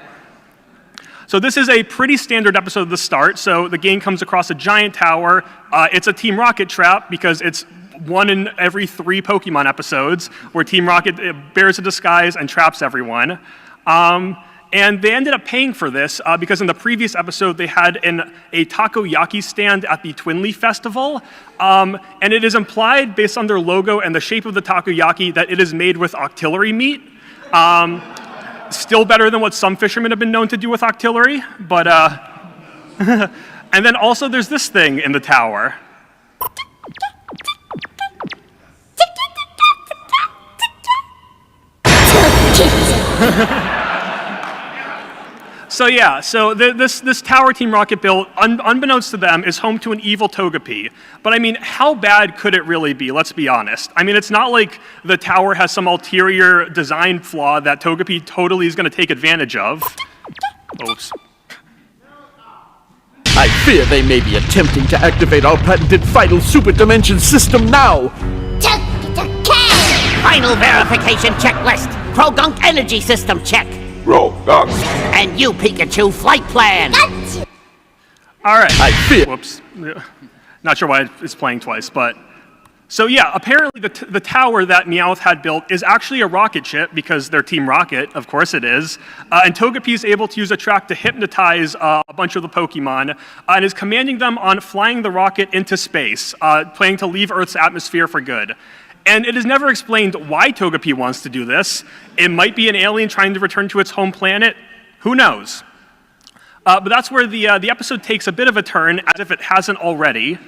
So this is a pretty standard episode at the start. So the game comes across a giant tower. It's a Team Rocket trap because it's one in every 3 Pokemon episodes where Team Rocket bears a disguise and traps everyone. And they ended up paying for this because in the previous episode they had a takoyaki stand at the Twin Leaf Festival. And it is implied, based on their logo and the shape of the takoyaki, that it is made with octillery meat. Still better than what some fishermen have been known to do with octillery. But, and then also there's this thing in the tower. So yeah, so this tower Team Rocket built, unbeknownst to them, is home to an evil Togepi. But I mean, how bad could it really be? Let's be honest. I mean, it's not like the tower has some ulterior design flaw that Togepi totally is going to take advantage of. Oops. I fear they may be attempting to activate our patented Vital Super Dimension system now! Final verification checklist. Pro-Gunk Energy System check. And you, Pikachu, flight plan! All right. I fear. Whoops. Not sure why it's playing twice, but. So yeah, apparently the tower that Meowth had built is actually a rocket ship because they're Team Rocket, of course it is. And Togepi is able to use a track to hypnotize a bunch of the Pokemon and is commanding them on flying the rocket into space, planning to leave Earth's atmosphere for good. And it is never explained why Togepi wants to do this. It might be an alien trying to return to its home planet. Who knows? But that's where the episode takes a bit of a turn, as if it hasn't already.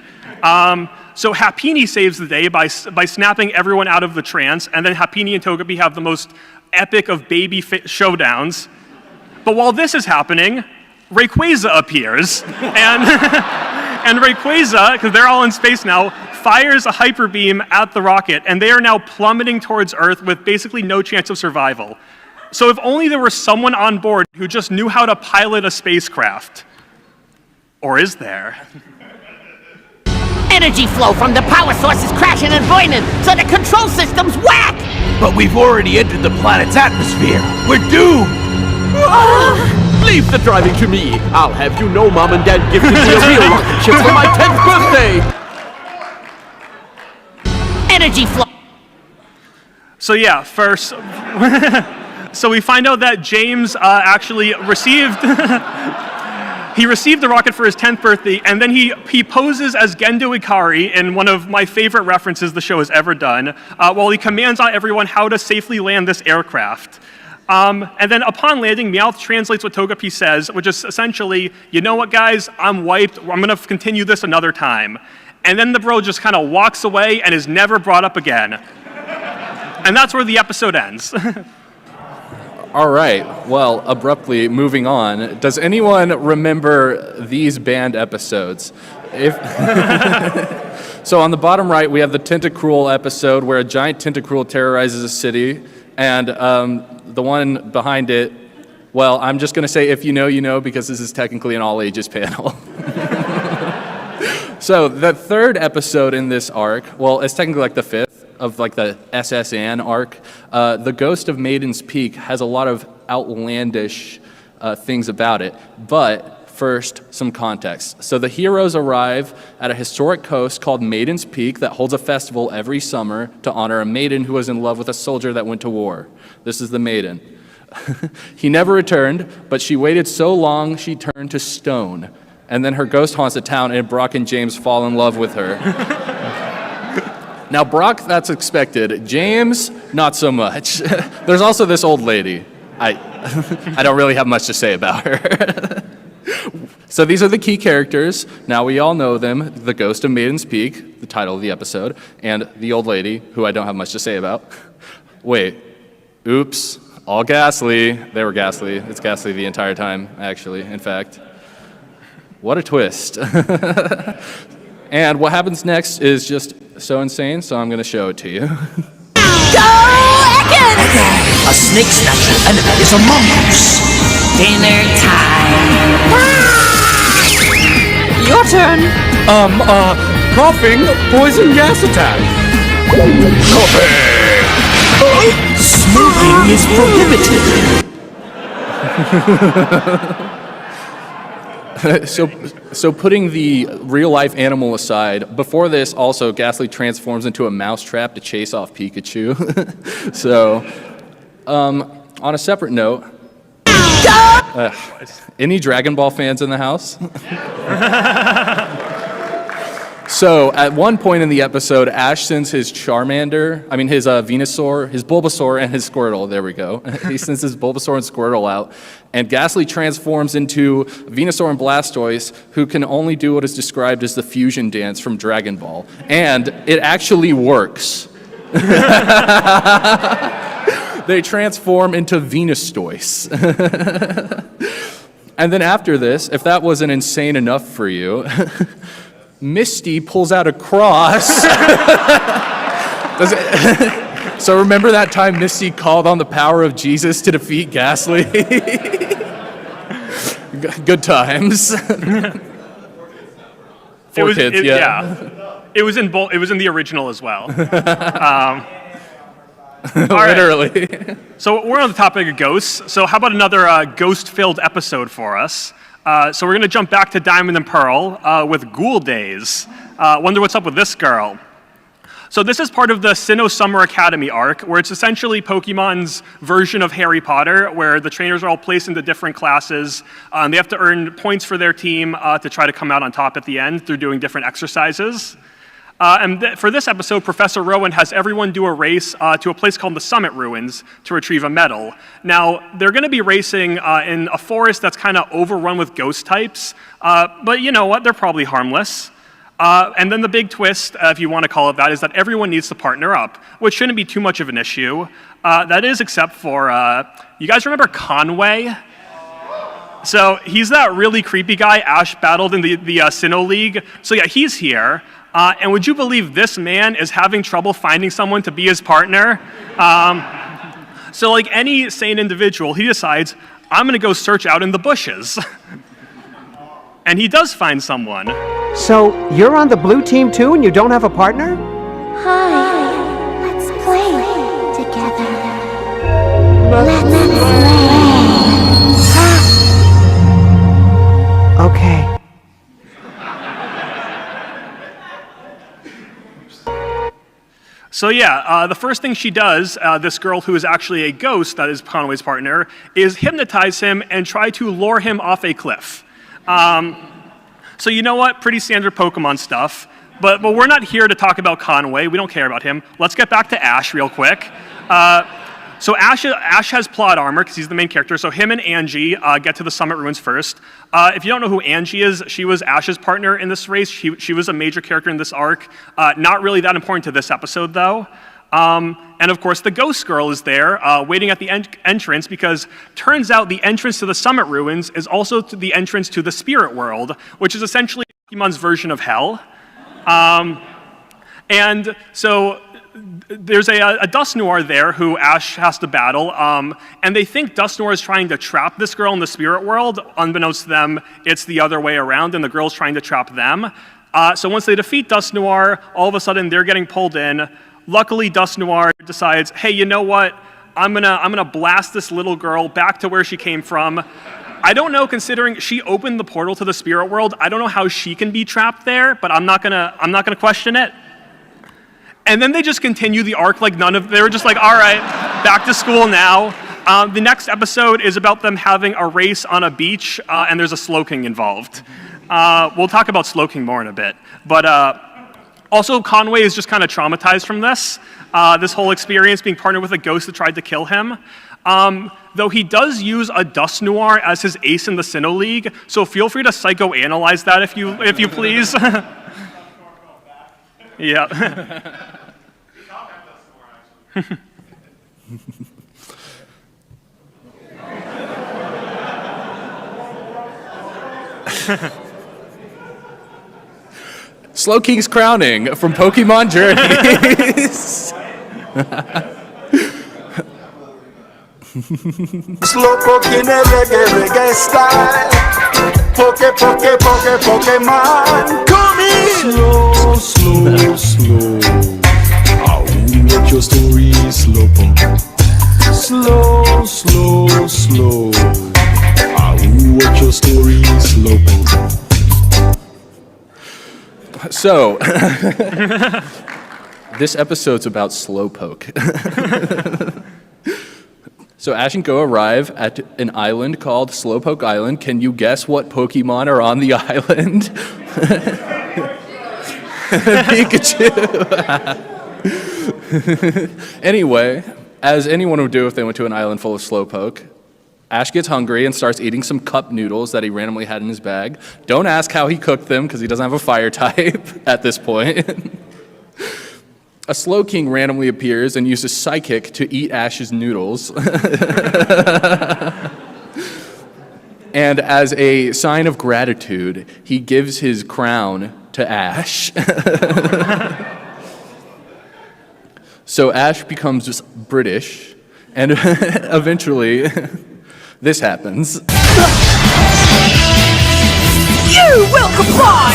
So Happiny saves the day by snapping everyone out of the trance, and then Happiny and Togepi have the most epic of baby showdowns. But while this is happening, Rayquaza appears, and Rayquaza, because they're all in space now, fires a hyper beam at the rocket, and they are now plummeting towards Earth with basically no chance of survival. So if only there were someone on board who just knew how to pilot a spacecraft. Or is there? Energy flow from the power source is crashing and burning, so the control system's whack! But we've already entered the planet's atmosphere. We're doomed! Leave the driving to me. I'll have you know Mom and Dad gifted me a real rocket ship for my 10th birthday! Energy flow. So yeah, first... So we find out that James actually received... He received the rocket for his 10th birthday, and then he poses as Gendo Ikari in one of my favorite references the show has ever done, while he commands on everyone how to safely land this aircraft. And then upon landing, Meowth translates what Togepi says, which is essentially, you know what, guys? I'm wiped. I'm going to continue this another time. And then the bro just kind of walks away and is never brought up again. And that's where the episode ends. All right, well, abruptly moving on. Does anyone remember these banned episodes? So on the bottom right, we have the Tentacruel episode where a giant Tentacruel terrorizes a city, and the one behind it, well, I'm just going to say if you know, you know, because this is technically an all ages panel. So the third episode in this arc, well, it's technically like the fifth of like the SSN arc. The Ghost of Maiden's Peak has a lot of outlandish things about it, but first, some context. So the heroes arrive at a historic coast called Maiden's Peak that holds a festival every summer to honor a maiden who was in love with a soldier that went to war. This is the maiden. He never returned, but she waited so long she turned to stone. And then her ghost haunts the town, and Brock and James fall in love with her. Now, Brock, that's expected. James, not so much. There's also this old lady. I don't really have much to say about her. So these are the key characters. Now we all know them. The Ghost of Maiden's Peak, the title of the episode, and the old lady, who I don't have much to say about. Wait. Oops. All Ghastly. They were Ghastly. It's Ghastly the entire time, actually, in fact. What a twist. And what happens next is just so insane, so I'm going to show it to you. Go, Ekans! A snake snatcher enemy is a mongoose. Dinner time. Your turn. Coughing, poison gas attack. Coughing! Smoking is prohibited. So putting the real-life animal aside, before this, also, Ghastly transforms into a mousetrap to chase off Pikachu. So, on a separate note, any Dragon Ball fans in the house? So, at one point in the episode, Ash sends his Venusaur, his Bulbasaur, and his Squirtle. There we go. He sends his Bulbasaur and Squirtle out, and Ghastly transforms into Venusaur and Blastoise, who can only do what is described as the fusion dance from Dragon Ball. And it actually works. They transform into Venustoise. And then after this, if that wasn't insane enough for you, Misty pulls out a cross. So remember that time Misty called on the power of Jesus to defeat Ghastly? Good times. For kids, yeah. It was in the original as well. Literally. So we're on the topic of ghosts. So how about another ghost-filled episode for us? So we're going to jump back to Diamond and Pearl with Ghoul Days. Wonder what's up with this girl. So this is part of the Sinnoh Summer Academy arc, where it's essentially Pokemon's version of Harry Potter, where the trainers are all placed into different classes. They have to earn points for their team to try to come out on top at the end through doing different exercises. For this episode, Professor Rowan has everyone do a race to a place called the Summit Ruins to retrieve a medal. Now, they're going to be racing in a forest that's kind of overrun with ghost types, but you know what? They're probably harmless. And then the big twist, if you want to call it that, is that everyone needs to partner up, which shouldn't be too much of an issue. That is, except for, you guys remember Conway? So he's that really creepy guy Ash battled in the Sinnoh League. So yeah, he's here. And would you believe this man is having trouble finding someone to be his partner? So like any sane individual, he decides, I'm going to go search out in the bushes. And he does find someone. So, you're on the blue team too and you don't have a partner? Hi, let's play together. Let's play. Okay. So yeah, the first thing she does, this girl who is actually a ghost that is Conway's partner, is hypnotize him and try to lure him off a cliff. So you know what? Pretty standard Pokemon stuff. But we're not here to talk about Conway. We don't care about him. Let's get back to Ash real quick. So Ash has plot armor because he's the main character. So him and Angie get to the Summit Ruins first. If you don't know who Angie is, she was Ash's partner in this race. She was a major character in this arc. Not really that important to this episode, though. And of course, the Ghost Girl is there, waiting at the entrance, because turns out the entrance to the Summit Ruins is also the entrance to the Spirit World, which is essentially Pokemon's version of Hell. And so there's a Dust Noir there who Ash has to battle, and they think Dust Noir is trying to trap this girl in the Spirit World. Unbeknownst to them, it's the other way around, and the girl's trying to trap them. So once they defeat Dust Noir, all of a sudden they're getting pulled in. Luckily, Dust Noir decides, hey, you know what? I'm gonna blast this little girl back to where she came from. I don't know, considering she opened the portal to the Spirit World, I don't know how she can be trapped there, but I'm not gonna question it. And then they just continue the arc like they were just like, all right, back to school now. The next episode is about them having a race on a beach, and there's a Slowking involved. We'll talk about Slowking more in a bit, but also, Conway is just kind of traumatized from this whole experience, being partnered with a ghost that tried to kill him. Though he does use a Dust Noir as his ace in the Sinnoh League, so feel free to psychoanalyze that if you please. Yeah. Slowking's Crowning from Pokemon Journeys. Slowpoke in a reggae style. Pokemon. Come in. Slow. I'll make your story Slowpoke. Slow. I'll make your story Slowpoke. So, this episode's about Slowpoke. So Ash and Go arrive at an island called Slowpoke Island. Can you guess what Pokemon are on the island? Pikachu. Anyway, as anyone would do if they went to an island full of Slowpoke, Ash gets hungry and starts eating some cup noodles that he randomly had in his bag. Don't ask how he cooked them, because he doesn't have a fire type at this point. A Slowking randomly appears and uses Psychic to eat Ash's noodles. And as a sign of gratitude, he gives his crown to Ash. So Ash becomes just British, and eventually... this happens. You will comply!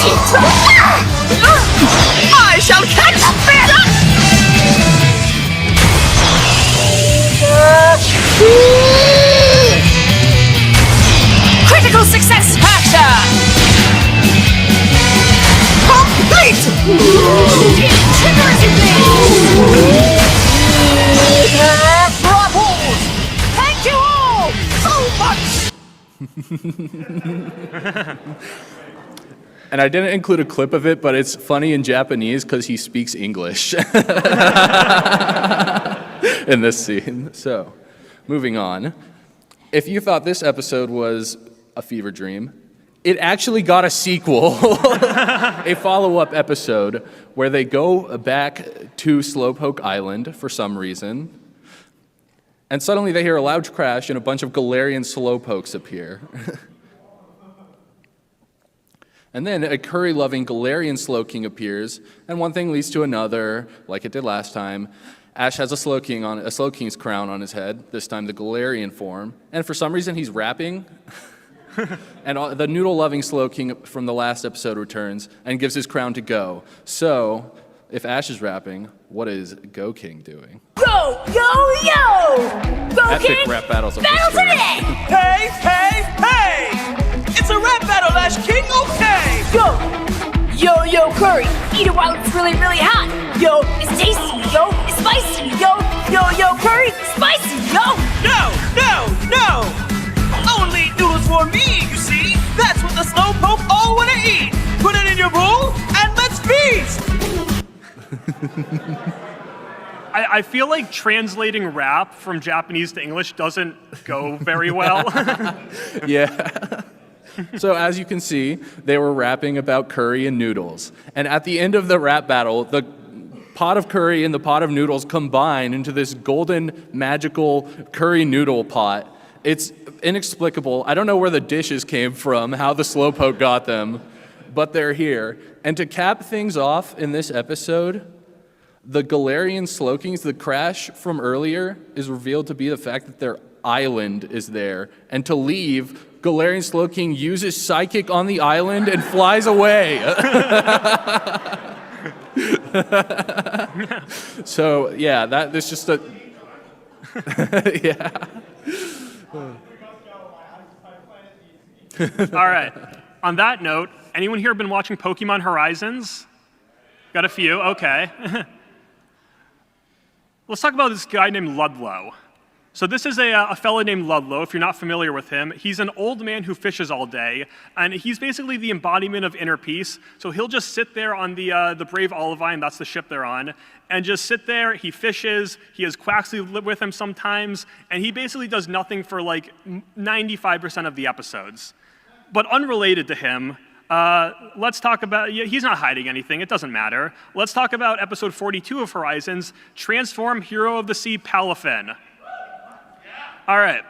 I shall catch Spirit! And I didn't include a clip of it, but it's funny in Japanese because he speaks English in this scene. So, moving on. If you thought this episode was a fever dream, it actually got a sequel, a follow-up episode where they go back to Slowpoke Island for some reason, and suddenly they hear a loud crash and a bunch of Galarian Slowpokes appear. And then a curry-loving Galarian Slowking appears, and one thing leads to another, like it did last time. Ash has a Slowking's crown on his head, this time the Galarian form, and for some reason he's rapping. And the noodle-loving Slowking from the last episode returns and gives his crown to Go. So, if Ash is rapping, what is Go King doing? Go, yo, yo! Go Epic King! rap battles of Battle history. today! Hey, hey, hey! It's a rap battle, Ash King, okay! Go! Yo, yo, curry! Eat it while it's really, really hot! Yo, it's tasty! Yo, it's spicy! Yo, yo, yo, curry! Spicy! Yo! No, no, no! Only noodles for me, you see? That's what the Slowpoke all wanna eat! Put it in your bowl, and let's feast! I feel like translating rap from Japanese to English doesn't go very well. Yeah. So as you can see, they were rapping about curry and noodles. And at the end of the rap battle, the pot of curry and the pot of noodles combine into this golden, magical curry noodle pot. It's inexplicable. I don't know where the dishes came from, how the Slowpoke got them, but they're here. And to cap things off in this episode, the Galarian Slowkings, the crash from earlier, is revealed to be the fact that their island is there. And to leave, Galarian Slowking uses Psychic on the island and flies away. So, yeah, that's just a... Yeah. All right. On that note, anyone here been watching Pokemon Horizons? Got a few? Okay. Let's talk about this guy named Ludlow. So this is a fellow named Ludlow, if you're not familiar with him. He's an old man who fishes all day, and he's basically the embodiment of inner peace. So he'll just sit there on the Brave Olivine, that's the ship they're on, and just sit there. He fishes, he has Quaxley live with him sometimes, and he basically does nothing for like 95% of the episodes. But unrelated to him, let's talk about, he's not hiding anything, it doesn't matter. Let's talk about episode 42 of Horizons, Transform Hero of the Sea Palafin. All right,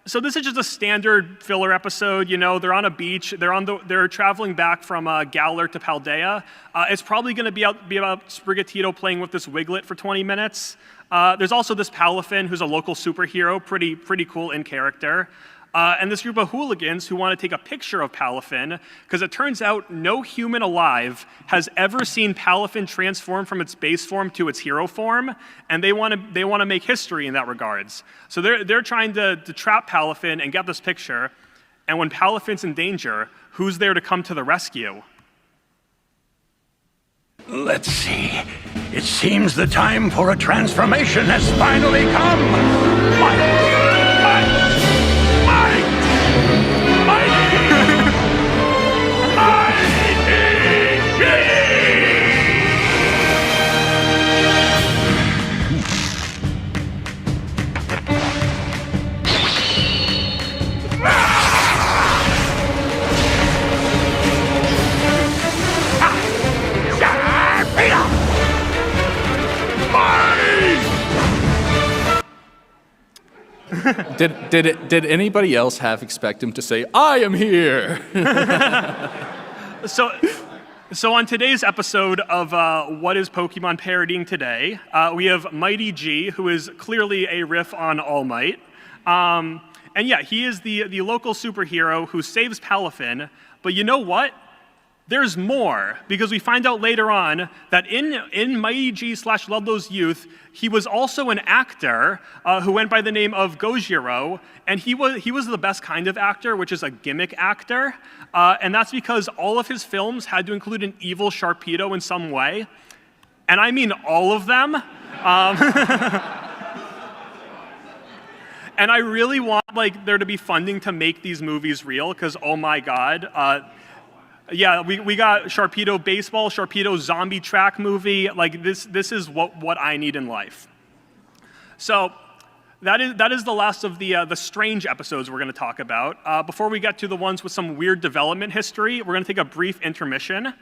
so this is just a standard filler episode. You know, they're on a beach, they're traveling back from Galar to Paldea. It's probably gonna be about Sprigatito playing with this Wiglet for 20 minutes. There's also this Palafin, who's a local superhero, pretty cool in character. And this group of hooligans who want to take a picture of Palafin, because it turns out no human alive has ever seen Palafin transform from its base form to its hero form, and they want to make history in that regards. So they're trying to trap Palafin and get this picture, and when Palafin's in danger, who's there to come to the rescue? Let's see. It seems the time for a transformation has finally come. Did anybody else half expect him to say, "I am here"? So on today's episode of What is Pokemon Parodying Today, we have Mighty G, who is clearly a riff on All Might. And yeah, he is the local superhero who saves Palafin, but you know what? There's more, because we find out later on that in Mighty G / Ludlow's youth, he was also an actor who went by the name of Gojiro, and he was the best kind of actor, which is a gimmick actor, and that's because all of his films had to include an evil Sharpedo in some way, and I mean all of them. And I really want like there to be funding to make these movies real, because oh my god. Yeah, we got Sharpedo Baseball, Sharpedo Zombie Track movie. Like this is what I need in life. So that is the last of the strange episodes we're going to talk about. Before we get to the ones with some weird development history, we're going to take a brief intermission.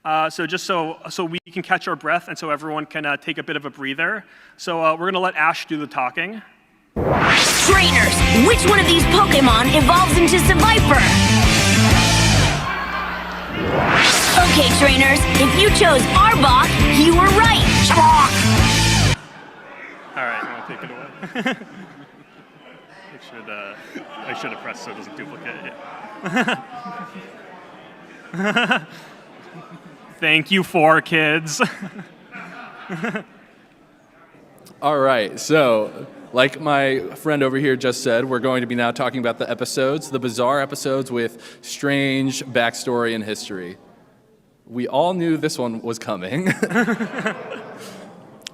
So just so we can catch our breath and so everyone can take a bit of a breather. So we're going to let Ash do the talking. Trainers, which one of these Pokemon evolves into Survivor? Okay, trainers, if you chose Arbok, you were right. All right, you want to take it away? I should have pressed so it doesn't duplicate it. Thank you, 4 kids. All right, so like my friend over here just said, we're going to be now talking about the episodes, the bizarre episodes with strange backstory and history. We all knew this one was coming.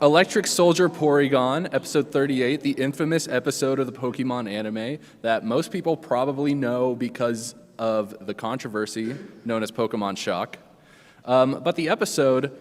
Electric Soldier Porygon, episode 38, the infamous episode of the Pokemon anime that most people probably know because of the controversy known as Pokemon Shock. But the episode,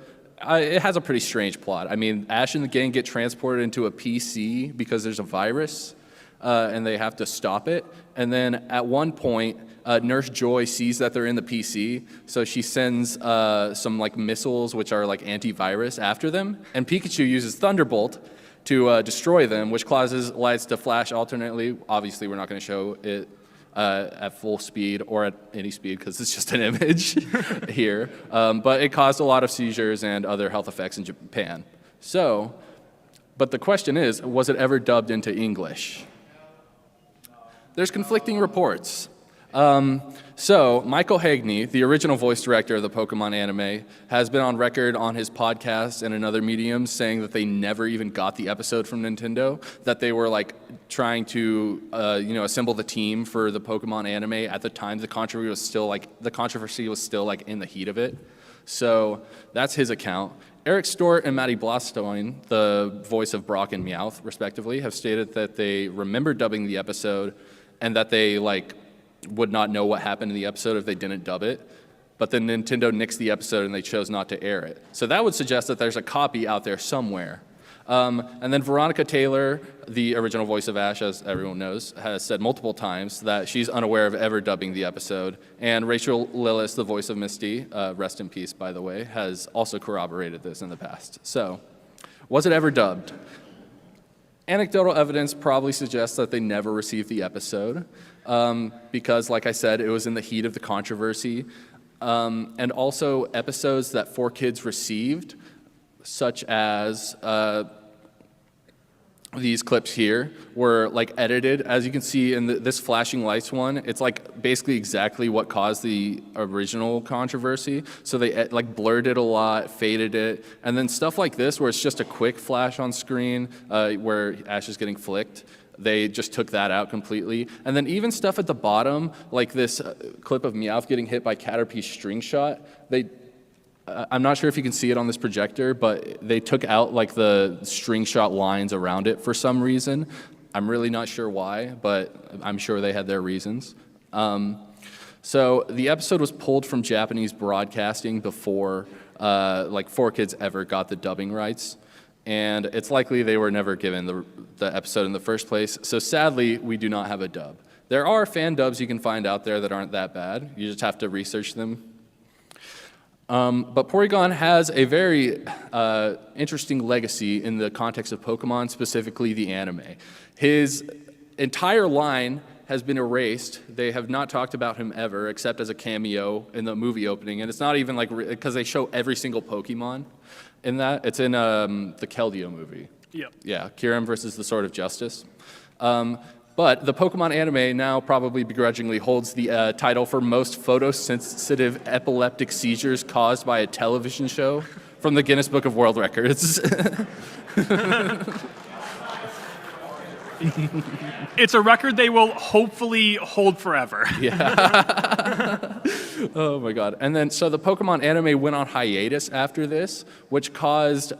it has a pretty strange plot. I mean, Ash and the gang get transported into a PC because there's a virus, and they have to stop it. And then at one point, Nurse Joy sees that they're in the PC, so she sends some like missiles, which are like antivirus, after them. And Pikachu uses Thunderbolt to destroy them, which causes lights to flash alternately. Obviously, we're not going to show it at full speed or at any speed because it's just an image here. But it caused a lot of seizures and other health effects in Japan. So, but the question is, was it ever dubbed into English? There's conflicting reports. So Michael Hagney, the original voice director of the Pokemon anime, has been on record on his podcast and in other mediums saying that they never even got the episode from Nintendo, that they were like trying to assemble the team for the Pokemon anime at the time the controversy was still like in the heat of it. So that's his account. Eric Stort and Maddie Blastoyne, the voice of Brock and Meowth, respectively, have stated that they remember dubbing the episode and that they would not know what happened in the episode if they didn't dub it, but then Nintendo nixed the episode and they chose not to air it. So that would suggest that there's a copy out there somewhere. And then Veronica Taylor, the original voice of Ash, as everyone knows, has said multiple times that she's unaware of ever dubbing the episode. And Rachel Lillis, the voice of Misty, rest in peace, by the way, has also corroborated this in the past. So, was it ever dubbed? Anecdotal evidence probably suggests that they never received the episode because, like I said, it was in the heat of the controversy. And also episodes that 4Kids received, such as these clips here, were edited. As you can see in this flashing lights one, it's basically exactly what caused the original controversy. So they blurred it a lot, faded it, and then stuff like this where it's just a quick flash on screen where Ash is getting flicked. They just took that out completely. And then even stuff at the bottom, like this clip of Meowth getting hit by Caterpie's string shot, I'm not sure if you can see it on this projector, but they took out the string shot lines around it for some reason. I'm really not sure why, but I'm sure they had their reasons. So the episode was pulled from Japanese broadcasting before 4Kids ever got the dubbing rights. And it's likely they were never given the episode in the first place. So sadly, we do not have a dub. There are fan dubs you can find out there that aren't that bad. You just have to research them. But Porygon has a very interesting legacy in the context of Pokemon, specifically the anime. His entire line has been erased. They have not talked about him ever, except as a cameo in the movie opening. And it's not even because they show every single Pokemon in that. It's in the Keldeo movie. Yep. Yeah, Kyurem versus the Sword of Justice. But the Pokemon anime now probably begrudgingly holds the title for most photosensitive epileptic seizures caused by a television show from the Guinness Book of World Records. It's a record they will hopefully hold forever. Yeah. Oh my God. And then, so the Pokemon anime went on hiatus after this, which caused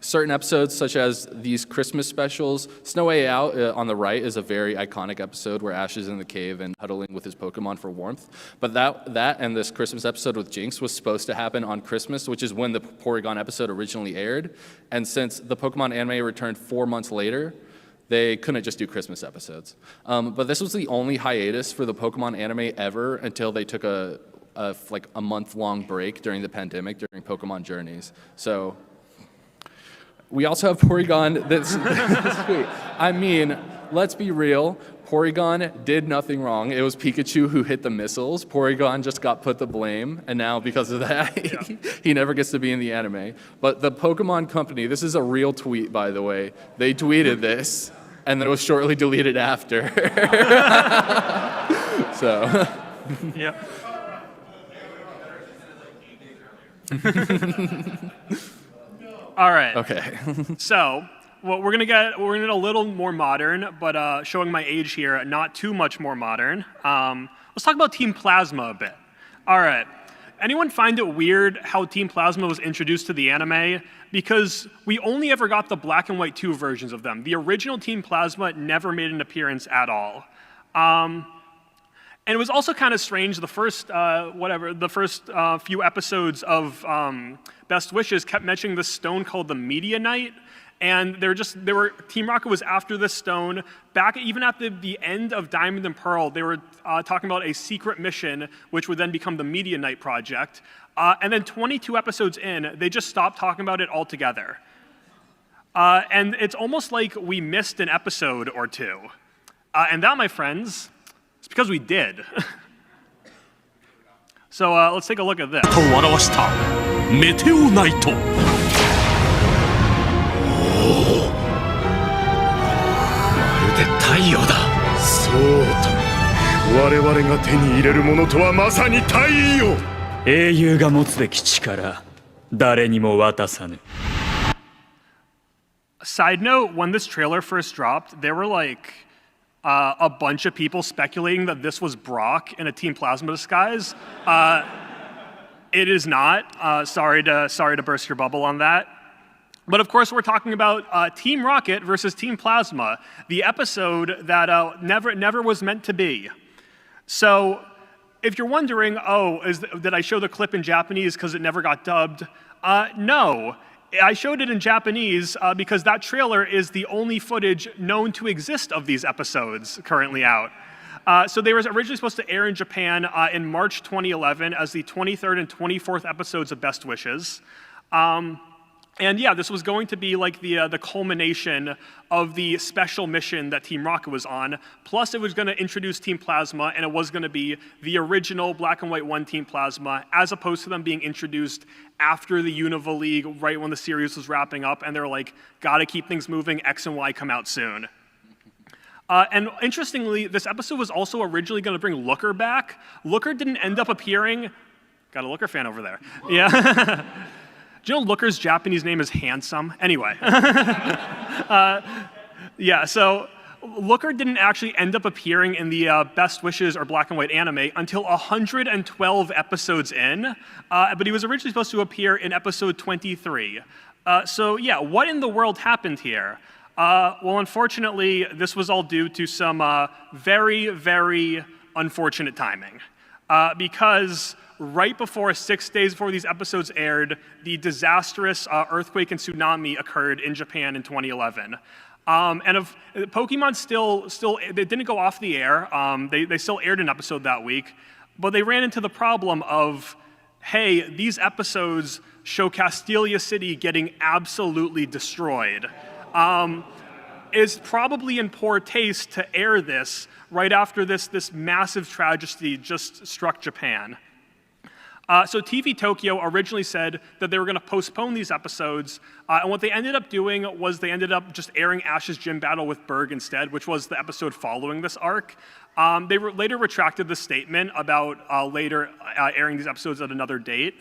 Certain episodes, such as these Christmas specials, Snow Way Out on the right is a very iconic episode where Ash is in the cave and huddling with his Pokemon for warmth. But that and this Christmas episode with Jinx was supposed to happen on Christmas, which is when the Porygon episode originally aired. And since the Pokemon anime returned 4 months later, they couldn't just do Christmas episodes. But this was the only hiatus for the Pokemon anime ever until they took a month-long break during the pandemic during Pokemon Journeys. So we also have Porygon that's sweet. I mean, let's be real. Porygon did nothing wrong. It was Pikachu who hit the missiles. Porygon just got put the blame, and now because of that, he never gets to be in the anime. But the Pokemon Company, this is a real tweet, by the way. They tweeted this, and then it was shortly deleted after. So. Yeah. All right. Okay. So, well, we're gonna get a little more modern, but showing my age here, not too much more modern. Let's talk about Team Plasma a bit. All right. Anyone find it weird how Team Plasma was introduced to the anime? Because we only ever got the black and white 2 versions of them. The original Team Plasma never made an appearance at all. And it was also kind of strange. The first few episodes of Best Wishes kept mentioning this stone called the Media Knight, and Team Rocket was after this stone. Back even at the end of Diamond and Pearl, they were talking about a secret mission, which would then become the Media Knight project. And then 22 episodes in, they just stopped talking about it altogether. And it's almost like we missed an episode or two. And that, my friends, it's because we did. So let's take a look at this. Side note, when this trailer first dropped, there were like a bunch of people speculating that this was Brock in a Team Plasma disguise. It is not. Sorry to burst your bubble on that. But of course, we're talking about Team Rocket versus Team Plasma, the episode that never was meant to be. So, if you're wondering, did I show the clip in Japanese because it never got dubbed? No. I showed it in Japanese because that trailer is the only footage known to exist of these episodes currently out. So they were originally supposed to air in Japan in March 2011 as the 23rd and 24th episodes of Best Wishes. And yeah, this was going to be like the culmination of the special mission that Team Rocket was on. Plus, it was going to introduce Team Plasma, and it was going to be the original Black and White 1 Team Plasma, as opposed to them being introduced after the Unova League, right when the series was wrapping up, and they're like, gotta keep things moving, X and Y come out soon. And interestingly, this episode was also originally going to bring Looker back. Looker didn't end up appearing. Got a Looker fan over there. Yeah. Do you know Looker's Japanese name is Handsome? Anyway. Yeah, so Looker didn't actually end up appearing in the Best Wishes or Black and White anime until 112 episodes in, but he was originally supposed to appear in episode 23. So yeah, what in the world happened here? Well, unfortunately, this was all due to some very, very unfortunate timing. Because right before 6 days before these episodes aired, the disastrous earthquake and tsunami occurred in Japan in 2011. And if Pokemon still they didn't go off the air. They still aired an episode that week, but they ran into the problem of, hey, these episodes show Castelia City getting absolutely destroyed. It's probably in poor taste to air this right after this massive tragedy just struck Japan. So TV Tokyo originally said that they were going to postpone these episodes, and what they ended up doing was they ended up just airing Ash's gym battle with Berg instead, which was the episode following this arc. They later retracted the statement about later airing these episodes at another date.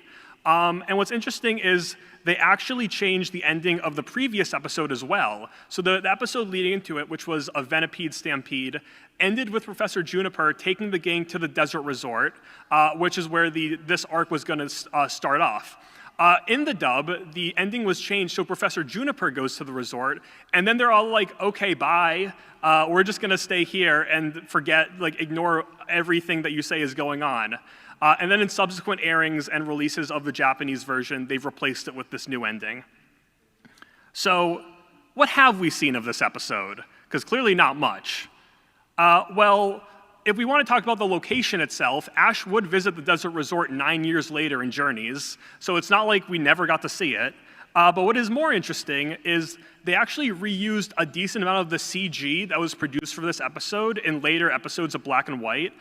And what's interesting is they actually changed the ending of the previous episode as well. So the episode leading into it, which was a Venipede Stampede, ended with Professor Juniper taking the gang to the desert resort, which is where this arc was going to start off. In the dub, the ending was changed so Professor Juniper goes to the resort, and then they're all like, okay, bye. We're just gonna stay here and ignore everything that you say is going on. And then in subsequent airings and releases of the Japanese version, they've replaced it with this new ending. So, what have we seen of this episode? Because clearly not much. Well, if we want to talk about the location itself, Ash would visit the desert resort 9 years later in Journeys, so it's not like we never got to see it. But what is more interesting is they actually reused a decent amount of the CG that was produced for this episode in later episodes of Black and White.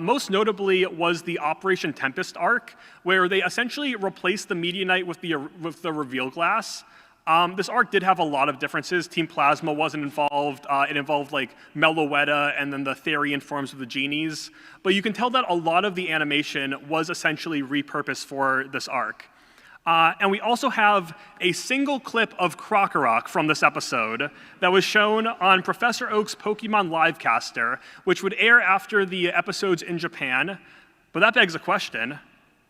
Most notably was the Operation Tempest arc, where they essentially replaced the Medianite with the reveal glass. This arc did have a lot of differences. Team Plasma wasn't involved. It involved like Meloetta and then the Therian forms of the genies. But you can tell that a lot of the animation was essentially repurposed for this arc. And we also have a single clip of Krokorok from this episode that was shown on Professor Oak's Pokemon Livecaster, which would air after the episodes in Japan. But that begs a question.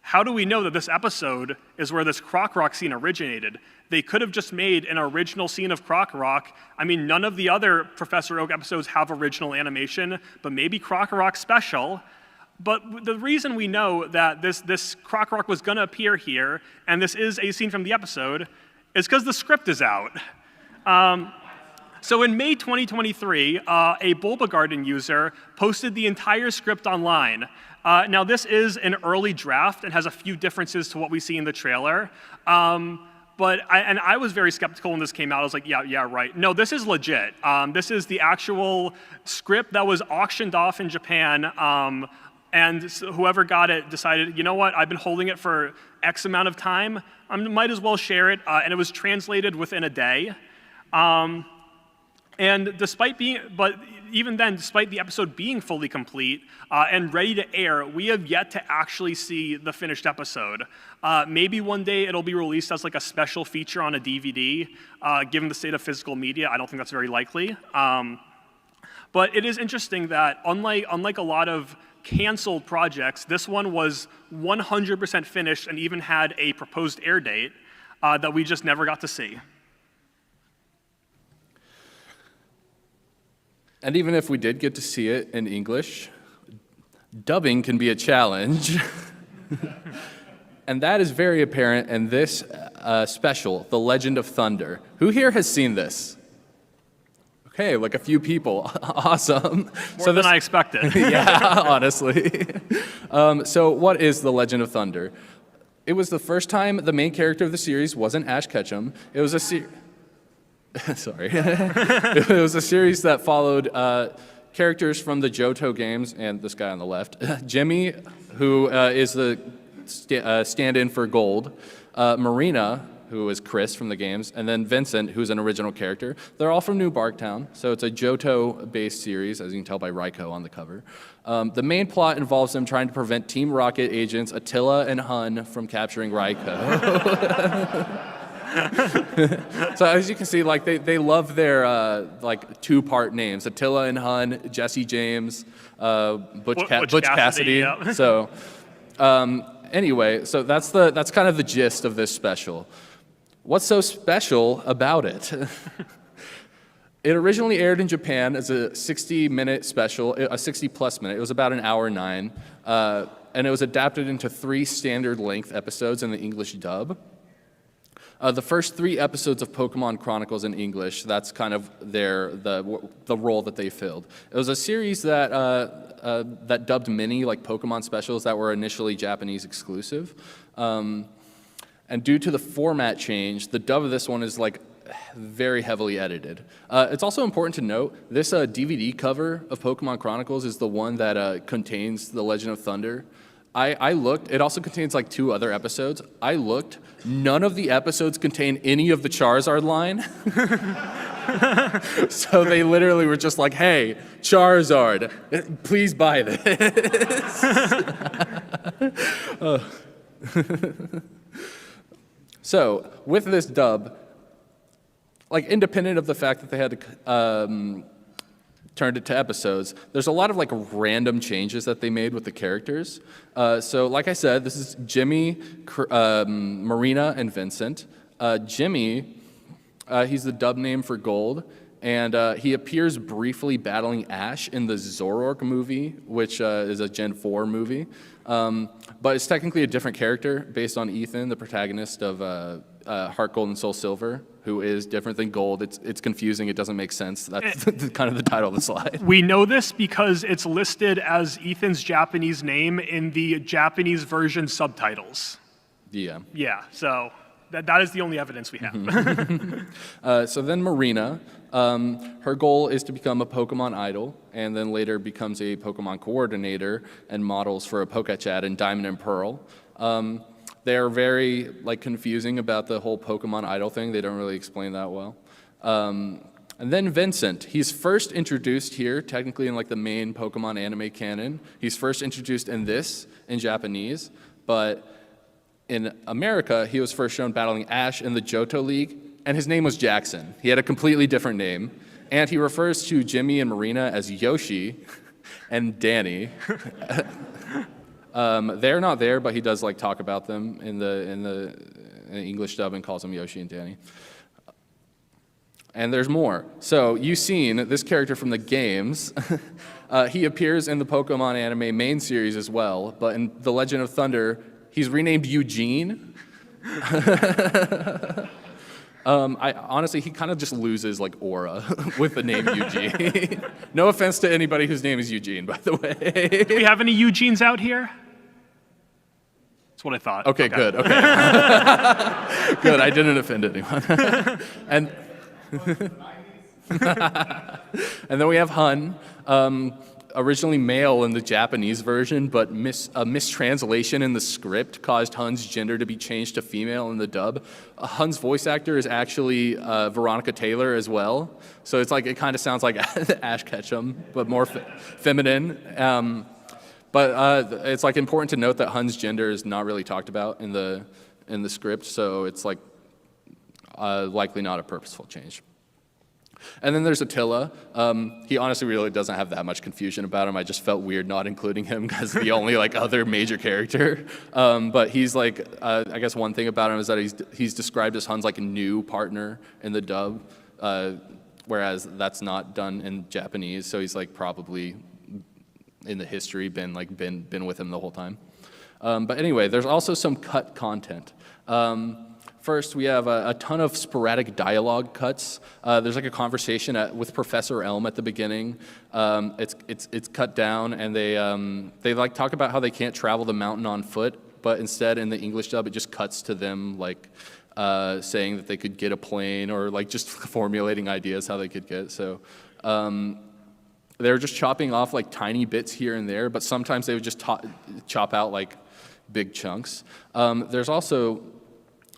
How do we know that this episode is where this Krokorok scene originated? They could have just made an original scene of Krokorok. I mean, none of the other Professor Oak episodes have original animation, but maybe Krokorok special. But the reason we know that this Krokorok was going to appear here, and this is a scene from the episode, is because the script is out. So in May 2023, a Bulba Garden user posted the entire script online. Now this is an early draft and has a few differences to what we see in the trailer. But I was very skeptical when this came out. I was like, yeah, right. No, this is legit. This is the actual script that was auctioned off in Japan. And whoever got it decided, you know what, I've been holding it for X amount of time. I might as well share it. And it was translated within a day. And even then, despite the episode being fully complete and ready to air, we have yet to actually see the finished episode. Maybe one day it'll be released as like a special feature on a DVD. Given the state of physical media, I don't think that's very likely. But it is interesting that unlike a lot of canceled projects, this one was 100% finished and even had a proposed air date that we just never got to see. And even if we did get to see it in English, dubbing can be a challenge. And that is very apparent in this special, The Legend of Thunder. Who here has seen this? Okay, like a few people. Awesome. More than I expected. Yeah, honestly. So what is The Legend of Thunder? It was the first time the main character of the series wasn't Ash Ketchum. It was a Sorry. It was a series that followed characters from the Johto games and this guy on the left. Jimmy, who is the stand-in for Gold. Marina, who is Chris from the games. And then Vincent, who's an original character. They're all from New Barktown. So it's a Johto-based series, as you can tell by Raiko on the cover. The main plot involves them trying to prevent Team Rocket agents Attila and Hun from capturing Raiko. So as you can see, like they love their like two-part names: Attila and Hun, Jesse James, Butch Cassidy. Yeah. So anyway, so that's kind of the gist of this special. What's so special about it? It originally aired in Japan as a 60-minute special, a 60-plus minute. It was about an hour 9, and it was adapted into 3 standard-length episodes in the English dub. The first 3 episodes of Pokemon Chronicles in English, that's kind of the role that they filled. It was a series that dubbed many like Pokemon specials that were initially Japanese exclusive. And due to the format change, the dub of this one is like very heavily edited. It's also important to note, this DVD cover of Pokemon Chronicles is the one that contains The Legend of Thunder. I looked, it also contains like 2 other episodes. I looked, none of the episodes contain any of the Charizard line. So they literally were just like, hey, Charizard, please buy this. So with this dub, like independent of the fact that they had to turned it to episodes, there's a lot of like random changes that they made with the characters. So like I said, this is Jimmy, Marina, and Vincent. Jimmy, he's the dub name for Gold, and he appears briefly battling Ash in the Zoroark movie, which is a Gen 4 movie. But it's technically a different character based on Ethan, the protagonist of Heart Gold and Soul Silver, who is different than Gold. It's confusing. It doesn't make sense. That's kind of the title of the slide. We know this because it's listed as Ethan's Japanese name in the Japanese version subtitles. Yeah. Yeah, so that is the only evidence we have. So then Marina, her goal is to become a Pokemon idol, and then later becomes a Pokemon coordinator and models for a PokeChat in Diamond and Pearl. They're very confusing about the whole Pokemon idol thing. They don't really explain that well. And then Vincent, he's first introduced here, technically in the main Pokemon anime canon. He's first introduced in Japanese, but in America, he was first shown battling Ash in the Johto League, and his name was Jackson. He had a completely different name, and he refers to Jimmy and Marina as Yoshi and Danny. They're not there, but he does talk about them in the English dub and calls them Yoshi and Danny. And there's more. So you've seen this character from the games. He appears in the Pokemon anime main series as well, but in The Legend of Thunder, he's renamed Eugene. Honestly, he kind of just loses aura with the name Eugene. No offense to anybody whose name is Eugene, by the way. Do we have any Eugenes out here? That's what I thought. Okay, good. Okay. Good. I didn't offend anyone. And and then we have Hun. Originally male in the Japanese version, but a mistranslation in the script caused Hun's gender to be changed to female in the dub. Hun's voice actor is actually Veronica Taylor as well, so it's it kind of sounds like Ash Ketchum, but more feminine. But it's important to note that Hun's gender is not really talked about in the script, so it's likely not a purposeful change. And then there's Attila. He honestly really doesn't have that much confusion about him. I just felt weird not including him because the only other major character. But he's I guess one thing about him is that he's described as Hun's new partner in the dub, whereas that's not done in Japanese. So he's probably in the history been with him the whole time. But anyway, there's also some cut content. First, we have a ton of sporadic dialogue cuts. There's a conversation with Professor Elm at the beginning. It's cut down, and they talk about how they can't travel the mountain on foot, but instead in the English dub, it just cuts to them saying that they could get a plane or just formulating ideas how they could get. So they're just chopping off tiny bits here and there, but sometimes they would just chop out big chunks. There's also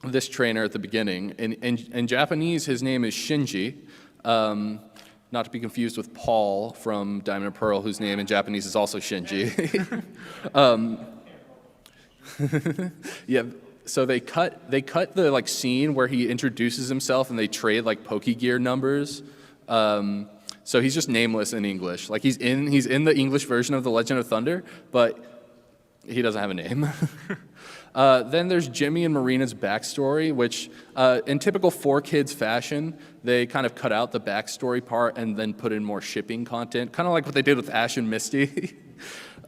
this trainer at the beginning. In Japanese, his name is Shinji, not to be confused with Paul from Diamond and Pearl, whose name in Japanese is also Shinji. Yeah, so they cut the scene where he introduces himself and they trade Pokegear numbers. So he's just nameless in English. he's in the English version of The Legend of Thunder, but he doesn't have a name. Then there's Jimmy and Marina's backstory, which in typical 4Kids fashion, they kind of cut out the backstory part and then put in more shipping content, kind of like what they did with Ash and Misty.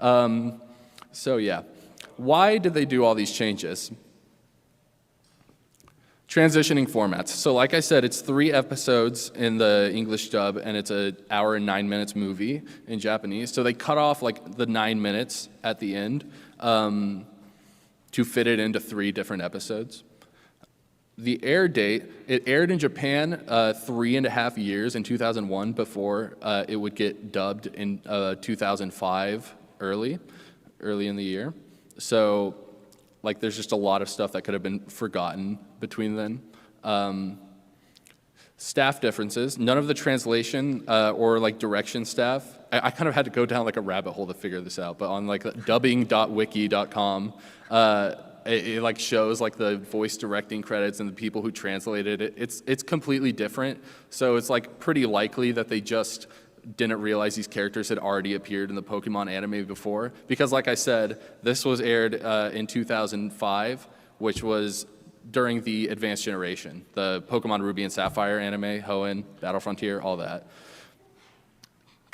So yeah, why did they do all these changes? Transitioning formats. So like I said, it's 3 episodes in the English dub, and it's an 1 hour and 9 minutes movie in Japanese. So they cut off the 9 minutes at the end to fit it into 3 different episodes. The air date, it aired in Japan 3.5 years in 2001 before it would get dubbed in 2005 early in the year. So there's just a lot of stuff that could have been forgotten between then. Staff differences. None of the translation or direction staff. I kind of had to go down a rabbit hole to figure this out. But on dubbing.wiki.com, it shows the voice directing credits and the people who translated it. It's completely different. So it's pretty likely that they just didn't realize these characters had already appeared in the Pokemon anime before. Because like I said, this was aired in 2005, which was during the Advanced Generation, the Pokemon Ruby and Sapphire anime, Hoenn, Battle Frontier, all that.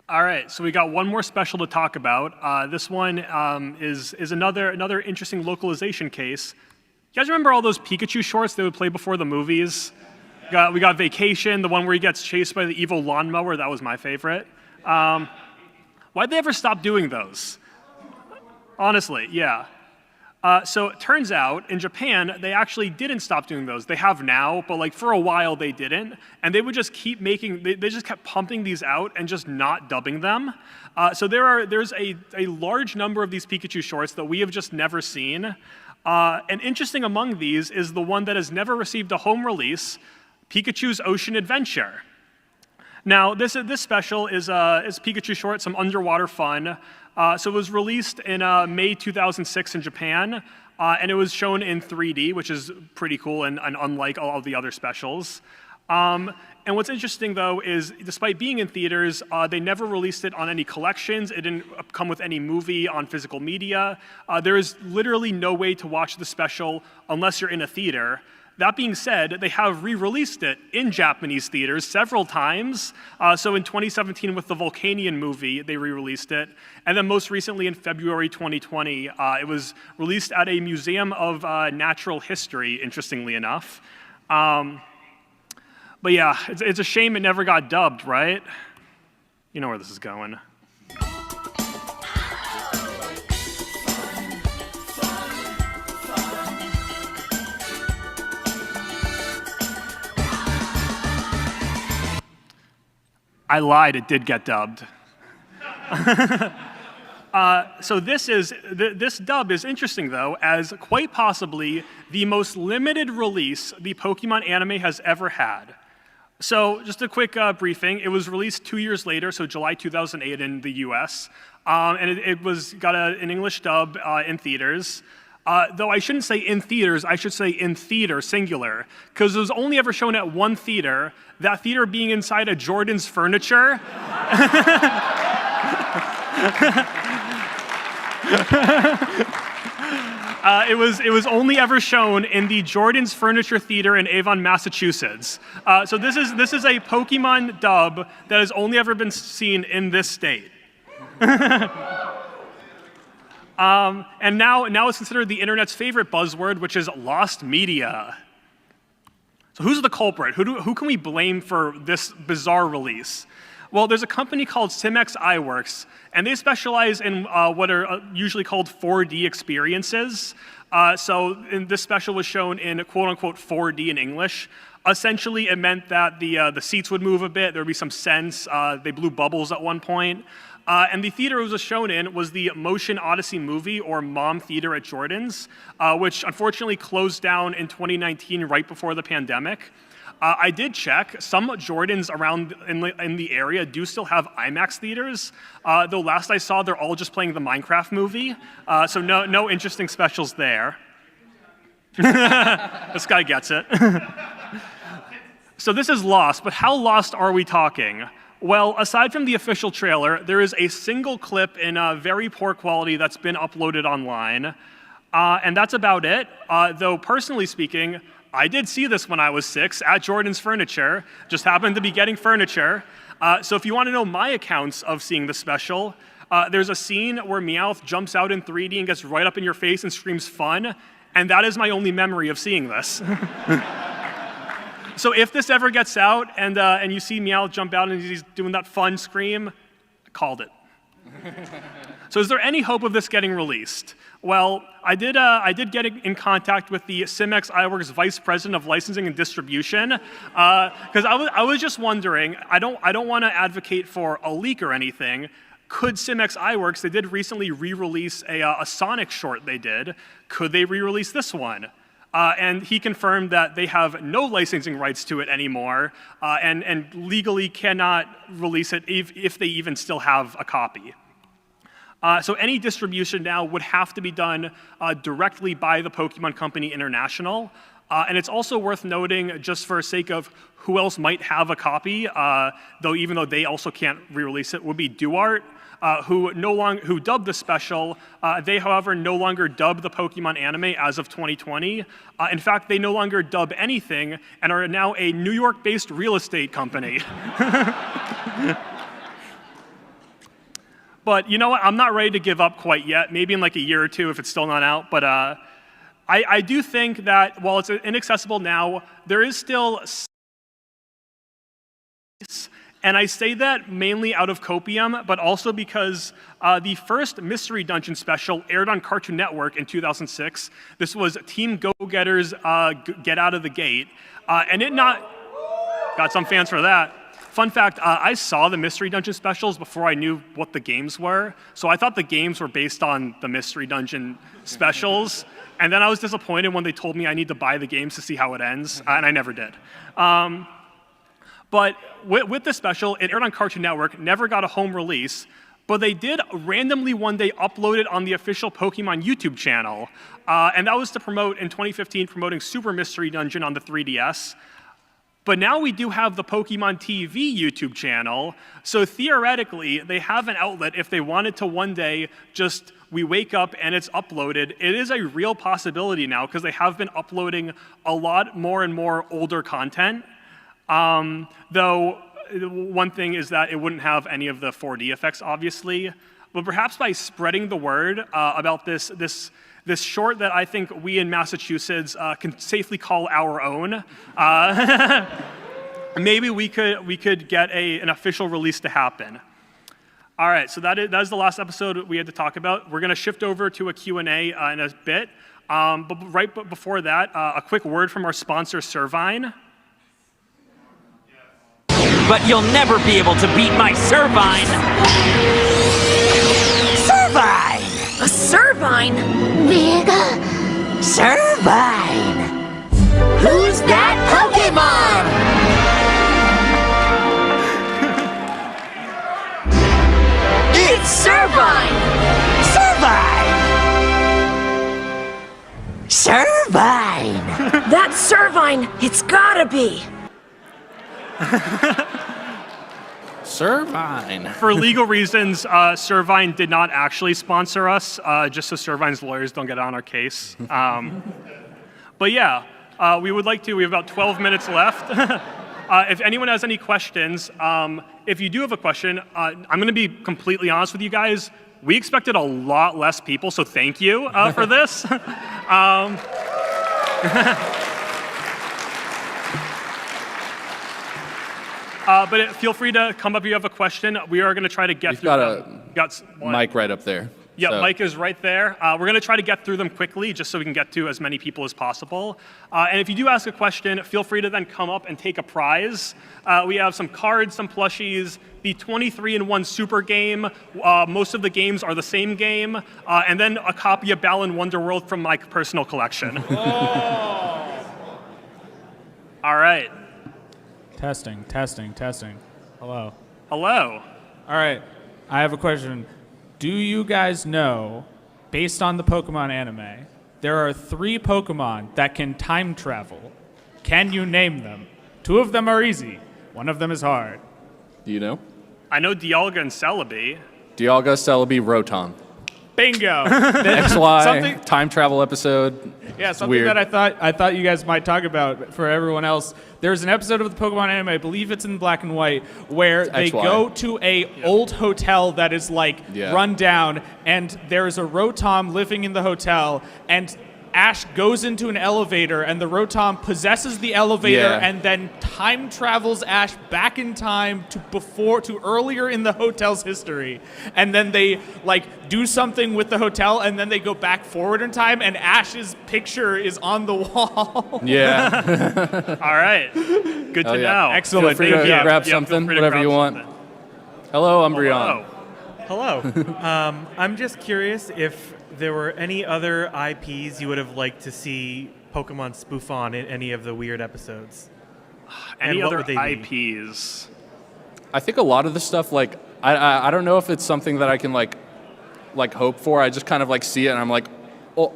All right, so we got one more special to talk about. This one is another interesting localization case. You guys remember all those Pikachu shorts they would play before the movies? We got Vacation, the one where he gets chased by the evil lawnmower. That was my favorite. Why'd they ever stop doing those? Honestly, yeah. So it turns out in Japan, they actually didn't stop doing those. They have now, but like for a while they didn't. And they would just keep making, they just kept pumping these out and just not dubbing them. So there's a large number of these Pikachu shorts that we have just never seen. And interesting among these is the one that has never received a home release, Pikachu's Ocean Adventure. Now, this special is Pikachu short, some underwater fun. So it was released in May 2006 in Japan, and it was shown in 3D, which is pretty cool and unlike all of the other specials. And what's interesting, though, is despite being in theaters, they never released it on any collections. It didn't come with any movie on physical media. There is literally no way to watch the special unless you're in a theater. That being said, they have re-released it in Japanese theaters several times. So in 2017 with the Volcanion movie, they re-released it. And then most recently in February 2020, it was released at a museum of natural history, interestingly enough. But yeah, it's a shame it never got dubbed, right? You know where this is going. I lied, it did get dubbed. So this dub is interesting, though, as quite possibly the most limited release the Pokemon anime has ever had. So just a quick briefing. It was released 2 years later, so July 2008 in the US. And it got an English dub in theaters. Though I shouldn't say in theaters, I should say in theater, singular, because it was only ever shown at one theater, that theater being inside a Jordan's Furniture. It was only ever shown in the Jordan's Furniture Theater in Avon, Massachusetts. So this is a Pokemon dub that has only ever been seen in this state. And now it's considered the internet's favorite buzzword, which is lost media. So who's the culprit? Who can we blame for this bizarre release? Well, there's a company called Simex iWorks, and they specialize in what are usually called 4D experiences. So this special was shown in quote-unquote 4D in English. Essentially, it meant that the seats would move a bit, there would be some sense, they blew bubbles at one point. And the theater it was shown in was the Motion Odyssey movie, or MOM Theater at Jordan's, which unfortunately closed down in 2019 right before the pandemic. I did check. Some Jordans around in the area do still have IMAX theaters, though last I saw they're all just playing the Minecraft movie, so no interesting specials there. This guy gets it. So this is Lost, but how lost are we talking? Well, aside from the official trailer, there is a single clip in very poor quality that's been uploaded online, and that's about it. Though personally speaking, I did see this when I was 6 at Jordan's Furniture, just happened to be getting furniture. So if you want to know my accounts of seeing the special, there's a scene where Meowth jumps out in 3D and gets right up in your face and screams fun, and that is my only memory of seeing this. So if this ever gets out and you see Meowth jump out and he's doing that fun scream, I called it. So is there any hope of this getting released? Well, I did get in contact with the Simex iWorks Vice President of Licensing and Distribution, because I was just wondering, I don't want to advocate for a leak or anything. Could Simex iWorks, they did recently re-release a Sonic short they did, could they re-release this one? And he confirmed that they have no licensing rights to it anymore, and legally cannot release it if they even still have a copy. So any distribution now would have to be done directly by the Pokemon Company International. And it's also worth noting, just for sake of who else might have a copy, even though they also can't re-release it, would be DuArt, who dubbed the special. They, however, no longer dub the Pokemon anime as of 2020. In fact, they no longer dub anything and are now a New York-based real estate company. But you know what? I'm not ready to give up quite yet. Maybe in like a year or two if it's still not out. But I do think that while it's inaccessible now, there is still space. And I say that mainly out of copium, but also because the first Mystery Dungeon special aired on Cartoon Network in 2006. This was Team Go-Getters Get Out of the Gate. And it got some fans for that. Fun fact, I saw the Mystery Dungeon specials before I knew what the games were. So I thought the games were based on the Mystery Dungeon specials. And then I was disappointed when they told me I need to buy the games to see how it ends, and I never did. But with the special, it aired on Cartoon Network, never got a home release, but they did randomly one day upload it on the official Pokemon YouTube channel. And that was to promote, in 2015, promoting Super Mystery Dungeon on the 3DS. But now we do have the Pokemon TV YouTube channel, so theoretically, they have an outlet if they wanted to one day just, we wake up and it's uploaded. It is a real possibility now, because they have been uploading a lot more and more older content. Though, one thing is that it wouldn't have any of the 4D effects, obviously. But perhaps by spreading the word about this short that I think we in Massachusetts can safely call our own, maybe we could get an official release to happen. All right, so that is the last episode we had to talk about. We're going to shift over to a Q&A in a bit. But before that, a quick word from our sponsor, Servine. But you'll never be able to beat my Servine! Servine! A Servine? Mega Servine! Who's that Pokemon? It's Servine! Servine! Servine! That's Servine! It's gotta be! Servine. For legal reasons, Servine did not actually sponsor us, just so Servine's lawyers don't get on our case. But yeah, we have about 12 minutes left. If anyone has any questions, if you do have a question, I'm going to be completely honest with you guys. We expected a lot less people, so thank you for this. But feel free to come up if you have a question. We are going to try to get through them. Got a mic right up there. Yeah, so. Mike is right there. We're going to try to get through them quickly just so we can get to as many people as possible. And if you do ask a question, feel free to then come up and take a prize. We have some cards, some plushies, the 23-in-1 super game. Most of the games are the same game. And then a copy of Balan Wonderworld from my personal collection. All right. Testing. Hello. Hello. All right. I have a question. Do you guys know, based on the Pokemon anime, there are 3 Pokemon that can time travel? Can you name them? 2 of them are easy. 1 of them is hard. Do you know? I know Dialga and Celebi. Dialga, Celebi, Rotom. Bingo. XY, time travel episode. Yeah, something weird. that I thought you guys might talk about for everyone else. There's an episode of the Pokemon anime, I believe it's in black and white, where they go to a old hotel that is run down, and there's a Rotom living in the hotel, and Ash goes into an elevator, and the Rotom possesses the elevator, and then time travels Ash back in time to earlier in the hotel's history, and then they do something with the hotel, and then they go back forward in time, and Ash's picture is on the wall. Yeah. All right. Good to know. Excellent. Feel free to grab something, whatever you want. Hello, Umbreon. Hello. I'm just curious if there were any other IPs you would have liked to see Pokemon spoof on in any of the weird episodes. Any other IPs? I think a lot of the stuff, I don't know if it's something that I can, like hope for. I just kind of like see it and I'm like, oh,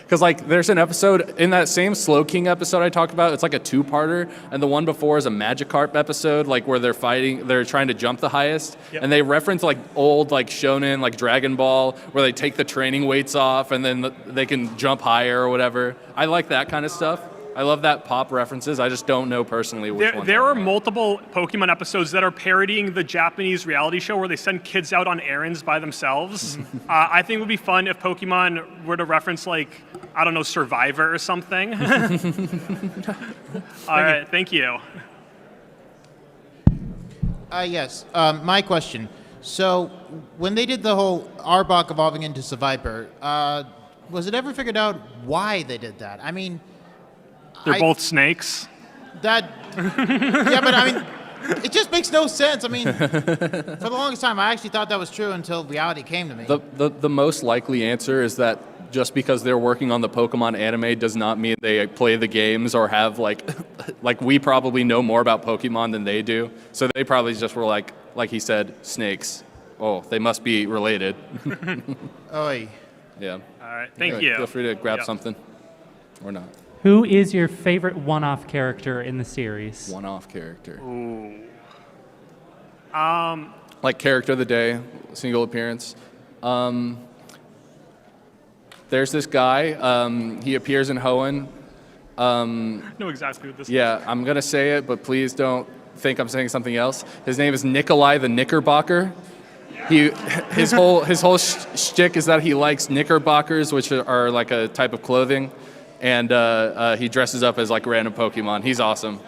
because like there's an episode in that same Slow King episode I talked about. It's like a 2-parter, and the one before is a Magikarp episode, like where they're trying to jump the highest, and they reference like old like shonen, like Dragon Ball, where they take the training weights off and then they can jump higher or whatever. I like that kind of stuff. I love that pop references. I just don't know personally which one. There are multiple Pokemon episodes that are parodying the Japanese reality show where they send kids out on errands by themselves. I think it would be fun if Pokemon were to reference, like, I don't know, Survivor or something. All right, thank you. Yes, my question. So, when they did the whole Arbok evolving into Survivor, was it ever figured out why they did that? I mean... They're both snakes. Yeah, but I mean, it just makes no sense. I mean, for the longest time, I actually thought that was true until reality came to me. The most likely answer is that just because they're working on the Pokemon anime does not mean they play the games or have like we probably know more about Pokemon than they do. So they probably just were like he said, snakes. Oh, they must be related. Oy. Yeah. All right, thank you. Feel free to grab something or not. Who is your favorite one-off character in the series? One-off character. Ooh. Like character of the day, single appearance. There's this guy. He appears in Hoenn. I know exactly what this is. Yeah, I'm gonna say it, but please don't think I'm saying something else. His name is Nikolai the Knickerbocker. His whole shtick is that he likes knickerbockers, which are like a type of clothing. And he dresses up as like random Pokemon. He's awesome.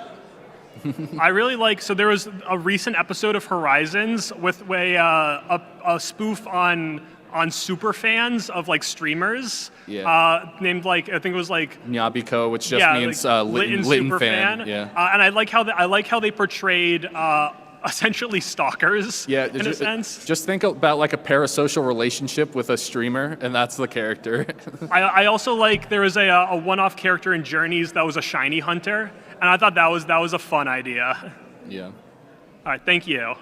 I really like. So there was a recent episode of Horizons with a spoof on super fans of like streamers. Yeah. Named like I think it was like Nyabiko, which just means like, Litten fan. Yeah. And I like how they portrayed. Essentially stalkers, in a sense. Just think about like a parasocial relationship with a streamer, and that's the character. I also like there was a one-off character in Journeys that was a shiny hunter, and I thought that was a fun idea. Yeah. All right, thank you.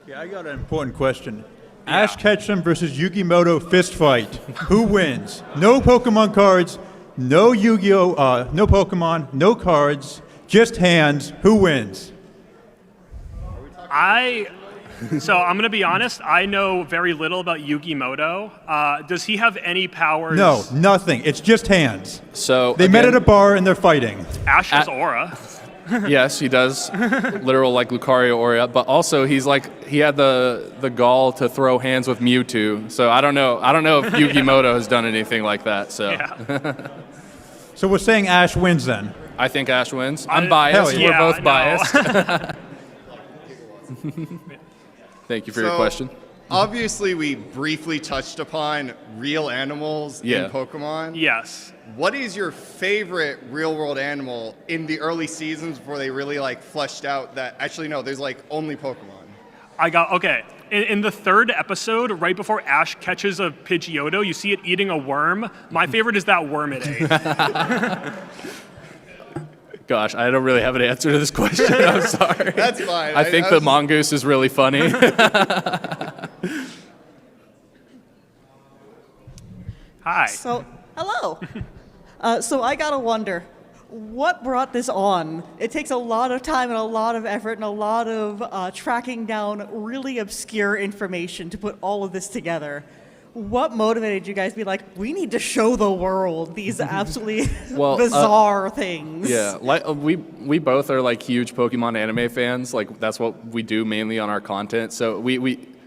Yeah, I got an important question. Ash Ketchum versus Yugimoto fist fight. Who wins? No Pokemon cards, no Yu-Gi-Oh, no Pokemon, no cards, just hands. Who wins? So I'm going to be honest, I know very little about Yugimoto. Does he have any powers? No, nothing. It's just hands. So they met at a bar and they're fighting. Ash has aura. Yes, he does. Literal like Lucario aura, but also he had the gall to throw hands with Mewtwo. So I don't know if Yugimoto has done anything like that. So So we're saying Ash wins then. I think Ash wins. I'm biased. Yeah, we're both biased. Thank you for your question. Obviously, we briefly touched upon real animals in Pokemon. Yes. What is your favorite real-world animal in the early seasons before they really like fleshed out that? Actually, no. There's like only Pokemon. Okay. In the third episode, right before Ash catches a Pidgeotto, you see it eating a worm. My favorite is that worm it ate. Gosh, I don't really have an answer to this question. I'm sorry. That's fine. I think the mongoose is really funny. Hi. So, hello. So I gotta wonder, what brought this on? It takes a lot of time and a lot of effort and a lot of tracking down really obscure information to put all of this together. What motivated you guys to be like, we need to show the world these absolutely bizarre things? Yeah, like we both are like huge Pokemon anime fans. Like that's what we do mainly on our content. So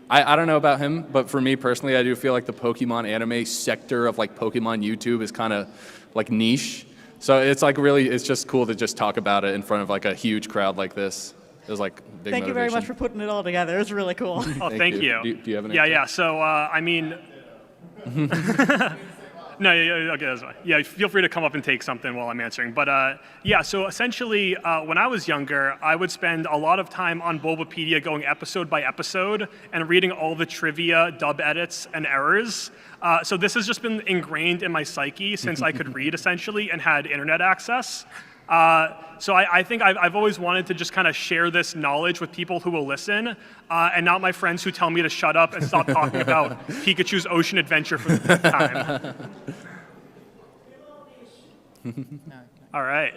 I don't know about him, but for me personally, I do feel like the Pokemon anime sector of like Pokemon YouTube is kind of like niche. So it's like really, it's just cool to just talk about it in front of like a huge crowd like this. It was like big Thank you very motivation. much for putting it all together. It was really cool. Oh, thank you. Do you have an answer? Yeah. So I mean. No, okay, that's fine. Yeah, feel free to come up and take something while I'm answering. But so essentially, when I was younger, I would spend a lot of time on Bulbapedia going episode by episode and reading all the trivia, dub edits, and errors. So this has just been ingrained in my psyche since I could read, essentially, and had internet access. So I think I've always wanted to just kind of share this knowledge with people who will listen, and not my friends who tell me to shut up and stop talking about Pikachu's ocean adventure for the 5th time. All right.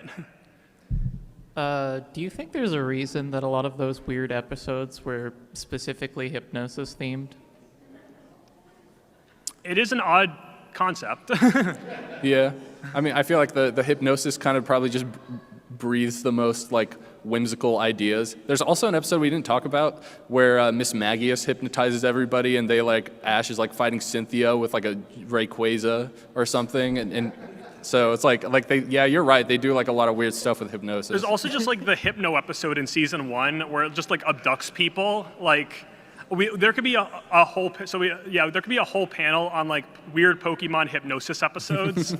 Do you think there's a reason that a lot of those weird episodes were specifically hypnosis themed? It is an odd concept. Yeah. I mean, I feel like the hypnosis kind of probably just breathes the most like whimsical ideas. There's also an episode we didn't talk about where Miss Magius hypnotizes everybody, and they like Ash is like fighting Cynthia with like a Rayquaza or something, and so it's like they, yeah, you're right, they do like a lot of weird stuff with hypnosis. There's also just like the Hypno episode in season 1 where it just like abducts people. Like there could be a whole there could be a whole panel on like weird Pokemon hypnosis episodes.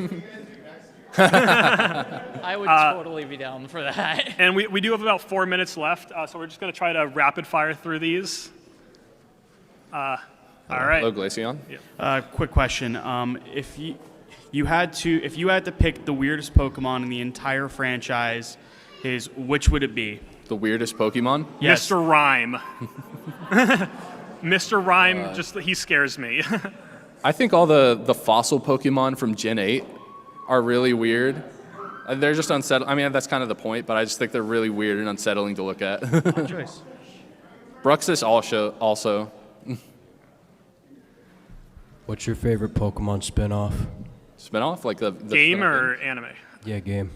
I would totally be down for that. And we do have about 4 minutes left, so we're just going to try to rapid fire through these. All right. Hello, Glaceon. Yeah. Quick question: if you had to pick the weirdest Pokemon in the entire franchise, which would it be? The weirdest Pokemon? Yes. Mr. Rhyme. Mr. Rhyme, he scares me. I think all the fossil Pokemon from Gen 8 are really weird. They're just unsettling. I mean, that's kind of the point, but I just think they're really weird and unsettling to look at. Good choice. Bruxus also. What's your favorite Pokemon spin-off? Spin-off? Like the game or anime? Yeah, game.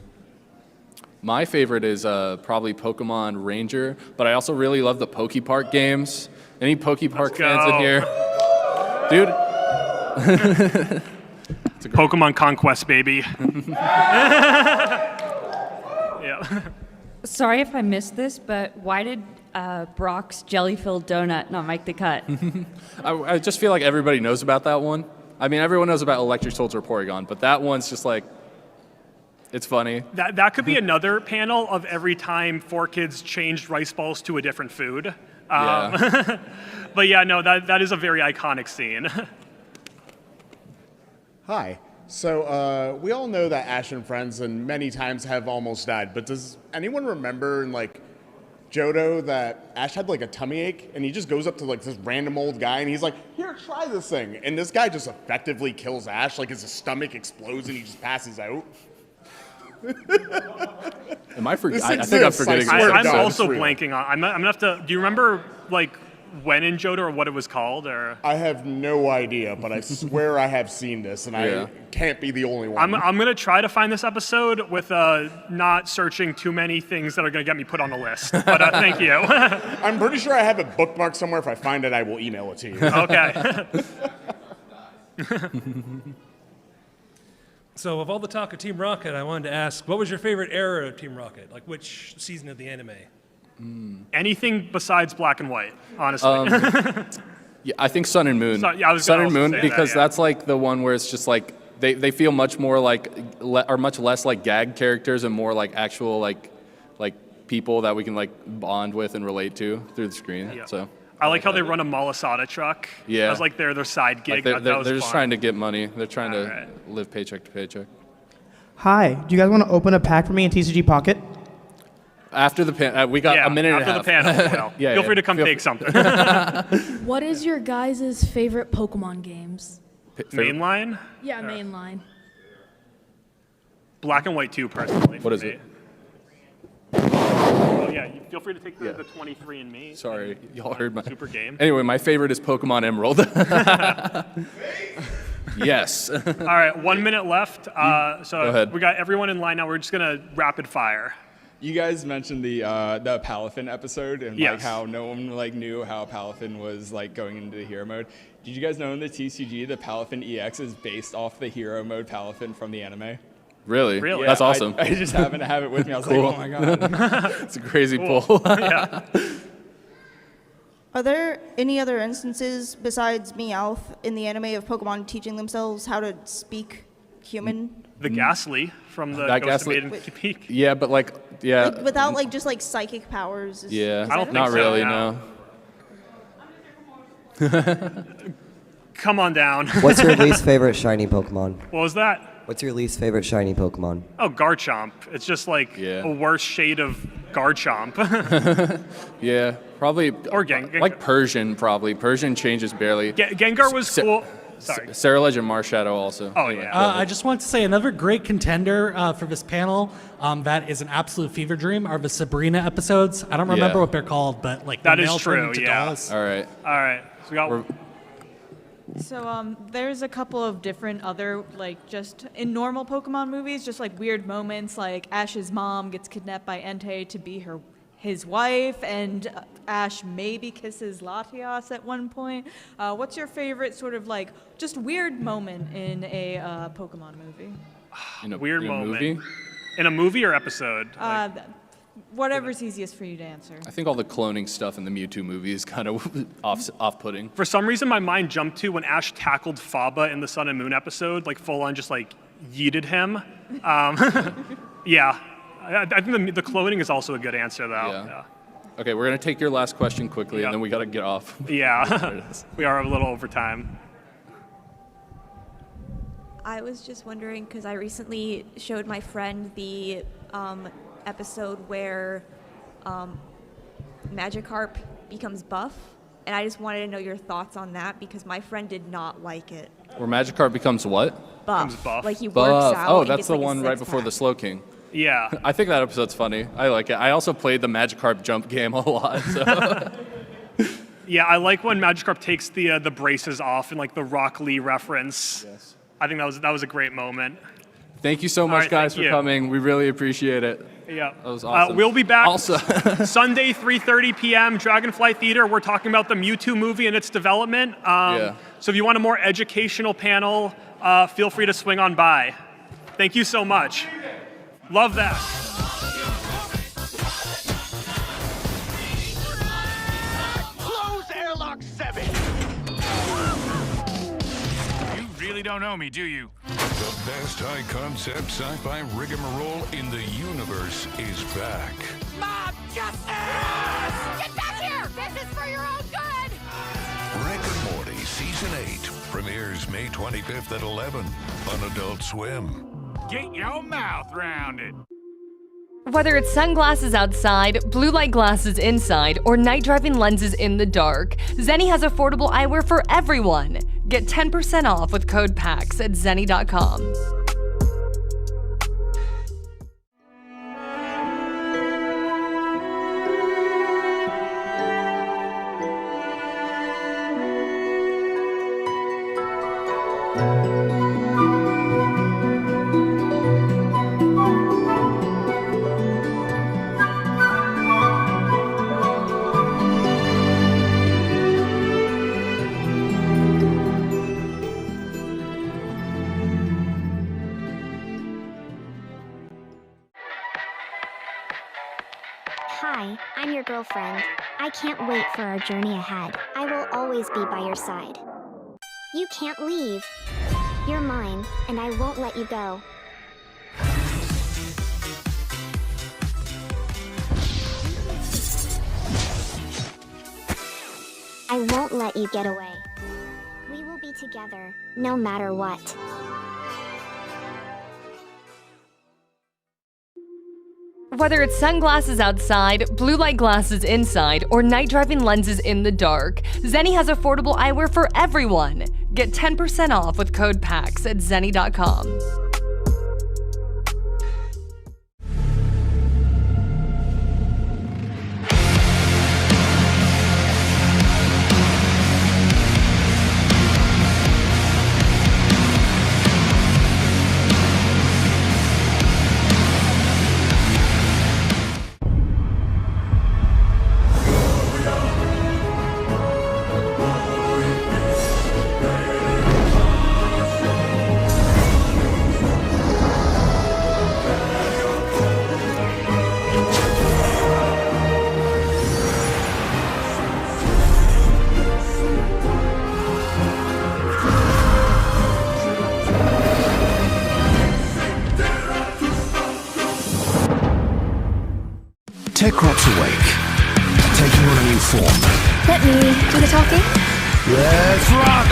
My favorite is probably Pokemon Ranger, but I also really love the Pokepark games. Any Pokepark fans in here? Dude. Pokemon Conquest, baby. Yeah. Sorry if I missed this, but why did Brock's jelly-filled donut not make the cut? I just feel like everybody knows about that one. I mean, everyone knows about Electric Soldier Porygon, but that one's just like, it's funny. That could be another panel of every time 4Kids changed rice balls to a different food. Yeah. But yeah, no, that is a very iconic scene. Hi. So we all know that Ash and friends and many times have almost died, but does anyone remember in like Johto that Ash had like a tummy ache and he just goes up to like this random old guy and he's like, here, try this thing. And this guy just effectively kills Ash, like his stomach explodes and he just passes out. Am I forgetting? I think I'm forgetting. I'm also blanking on. I'm gonna have to. Do you remember like when in Johto or what it was called? Or I have no idea, but I swear I have seen this, and I can't be the only one. I'm gonna try to find this episode with not searching too many things that are gonna get me put on the list. But thank you. I'm pretty sure I have it bookmarked somewhere. If I find it, I will email it to you. Okay. So, of all the talk of Team Rocket, I wanted to ask, what was your favorite era of Team Rocket? Like, which season of the anime? Anything besides Black and White, honestly. Yeah, I think Sun and Moon. Sun and Moon, because that's like the one where it's just like they feel much more like or much less like gag characters and more like actual like people that we can like bond with and relate to through the screen. Yeah. So. I like how they run a Malasada truck. Yeah. As like their side gig. Like they're just fun. trying to get money. They're trying to live paycheck to paycheck. Hi, do you guys want to open a pack for me in TCG Pocket? After the panel, we got a minute and a half. After the panel, feel free to come take something. What is your guys' favorite Pokemon games? Mainline? Yeah, mainline. Black and White 2, personally. What is it? Oh, yeah, feel free to take the 23andMe. Sorry, y'all heard my super game. Anyway, my favorite is Pokemon Emerald. Yes. All right, 1 minute left. Go ahead. We got everyone in line now. We're just gonna rapid fire. You guys mentioned the Palafin episode and Yes. like how no one like knew how Palafin was like going into the hero mode. Did you guys know in the TCG the Palafin EX is based off the hero mode Palafin from the anime? Really? Yeah, That's awesome. I just happened to have it with me. I was Cool. like, oh my god. It's a crazy Cool. pull. Yeah. Are there any other instances besides Meowth in the anime of Pokemon teaching themselves how to speak human? The Ghastly from the That Ghost of Ghastly- Maiden Peak. Yeah, but like, yeah. Like, without like just like psychic powers? Yeah, is that not it? really, no. Come on down. What's your least favorite shiny Pokemon? What was that? What's your least favorite shiny Pokemon? Oh, Garchomp. It's just like a worse shade of Garchomp. Yeah, probably. Or Gengar. Like Persian, probably. Persian changes barely. Gengar was cool. Sorry. Sarah Legend Marshadow also. Oh, yeah. I just want to say another great contender for this panel that is an absolute fever dream are the Sabrina episodes. I don't remember what they're called, but like That the is male true, turn into yeah. dolls. All right. All right. So we got. So there's a couple of different other, like, just in normal Pokemon movies, just like weird moments, like Ash's mom gets kidnapped by Entei to be his wife, and Ash maybe kisses Latias at one point. What's your favorite sort of like just weird moment in a Pokemon movie? In a weird in a moment. movie? In a movie or episode? Whatever's easiest for you to answer. I think all the cloning stuff in the Mewtwo movie is kind of off-putting. For some reason, my mind jumped to when Ash tackled Faba in the Sun and Moon episode, like full on just like yeeted him. Yeah. I think the cloning is also a good answer, though. Yeah. Okay, we're going to take your last question quickly, and then we got to get off. Yeah. We are a little over time. I was just wondering, because I recently showed my friend the episode where Magikarp becomes buff, and I just wanted to know your thoughts on that, because my friend did not like it. Where Magikarp becomes what? Buff. Like he Buff. works out. Oh, and that's gets, the like, a one right six before the pack. Slow King. Yeah. I think that episode's funny. I like it. I also played the Magikarp jump game a lot. So. Yeah, I like when Magikarp takes the braces off and like the Rock Lee reference. Yes. I think that was a great moment. Thank you so much, guys, for coming. We really appreciate it. Yeah. That was awesome. We'll be back Also, Sunday, 3:30 p.m., Dragonfly Theater. We're talking about the Mewtwo movie and its development. So if you want a more educational panel, feel free to swing on by. Thank you so much. Love that. Close airlock 7. You really don't know me, do you? The best high-concept sci-fi rigmarole in the universe is back. Mob justice! Get back here! This is for your own good! Rick and Morty Season 8 premieres May 25th at 11 on Adult Swim. Get your mouth round it. Whether it's sunglasses outside, blue light glasses inside, or night driving lenses in the dark, Zenni has affordable eyewear for everyone. Get 10% off with code PAX at zenni.com. Hi, I'm your girlfriend. I can't wait for our journey ahead. I will always be by your side. You can't leave. You're mine, and I won't let you go. I won't let you get away. We will be together, no matter what. Whether it's sunglasses outside, blue light glasses inside, or night driving lenses in the dark, Zenni has affordable eyewear for everyone. Get 10% off with code PAX at zenni.com. Techrop's awake, taking on a new form. Let me do the talking. Let's rock!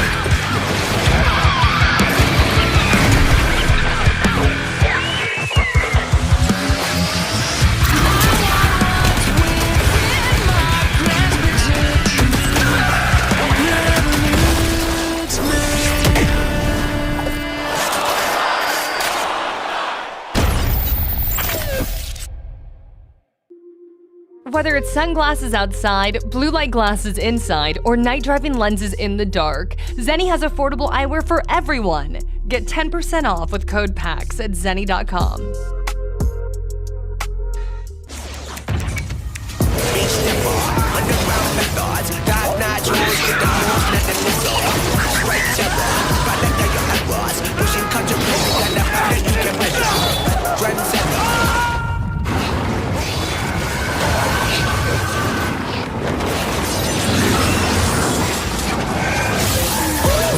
Whether it's sunglasses outside, blue light glasses inside, or night driving lenses in the dark, Zenni has affordable eyewear for everyone. Get 10% off with code PAX at zenni.com.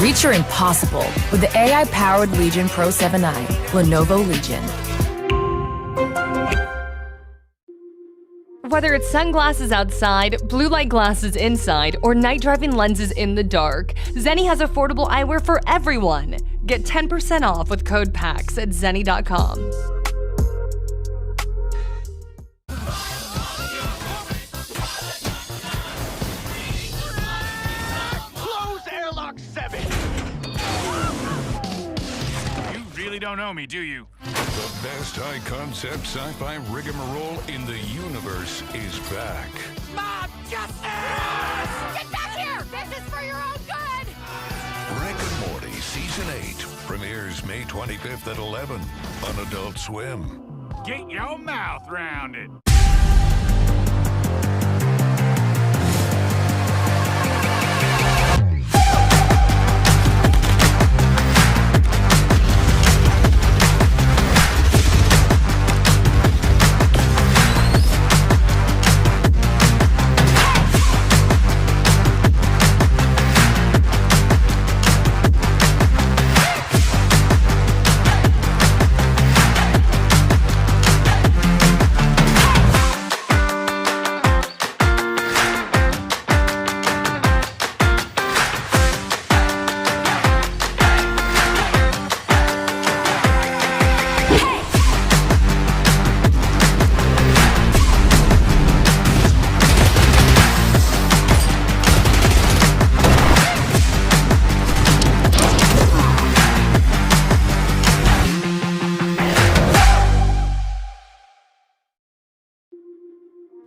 Reach your impossible with the AI-powered Legion Pro 7i, Lenovo Legion. Whether it's sunglasses outside, blue light glasses inside, or night driving lenses in the dark, Zenni has affordable eyewear for everyone. Get 10% off with code PAX at zenni.com. Close airlock 7! You really don't know me, do you? The best high-concept sci-fi rigmarole in the universe is back. Mob justice! Get back here! This is for your own good! Rick and Morty Season 8 premieres May 25th at 11 on Adult Swim. Get your mouth round it.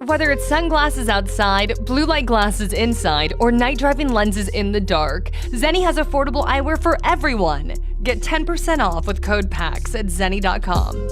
Whether it's sunglasses outside, blue light glasses inside, or night driving lenses in the dark, Zenni has affordable eyewear for everyone. Get 10% off with code PAX at zenni.com.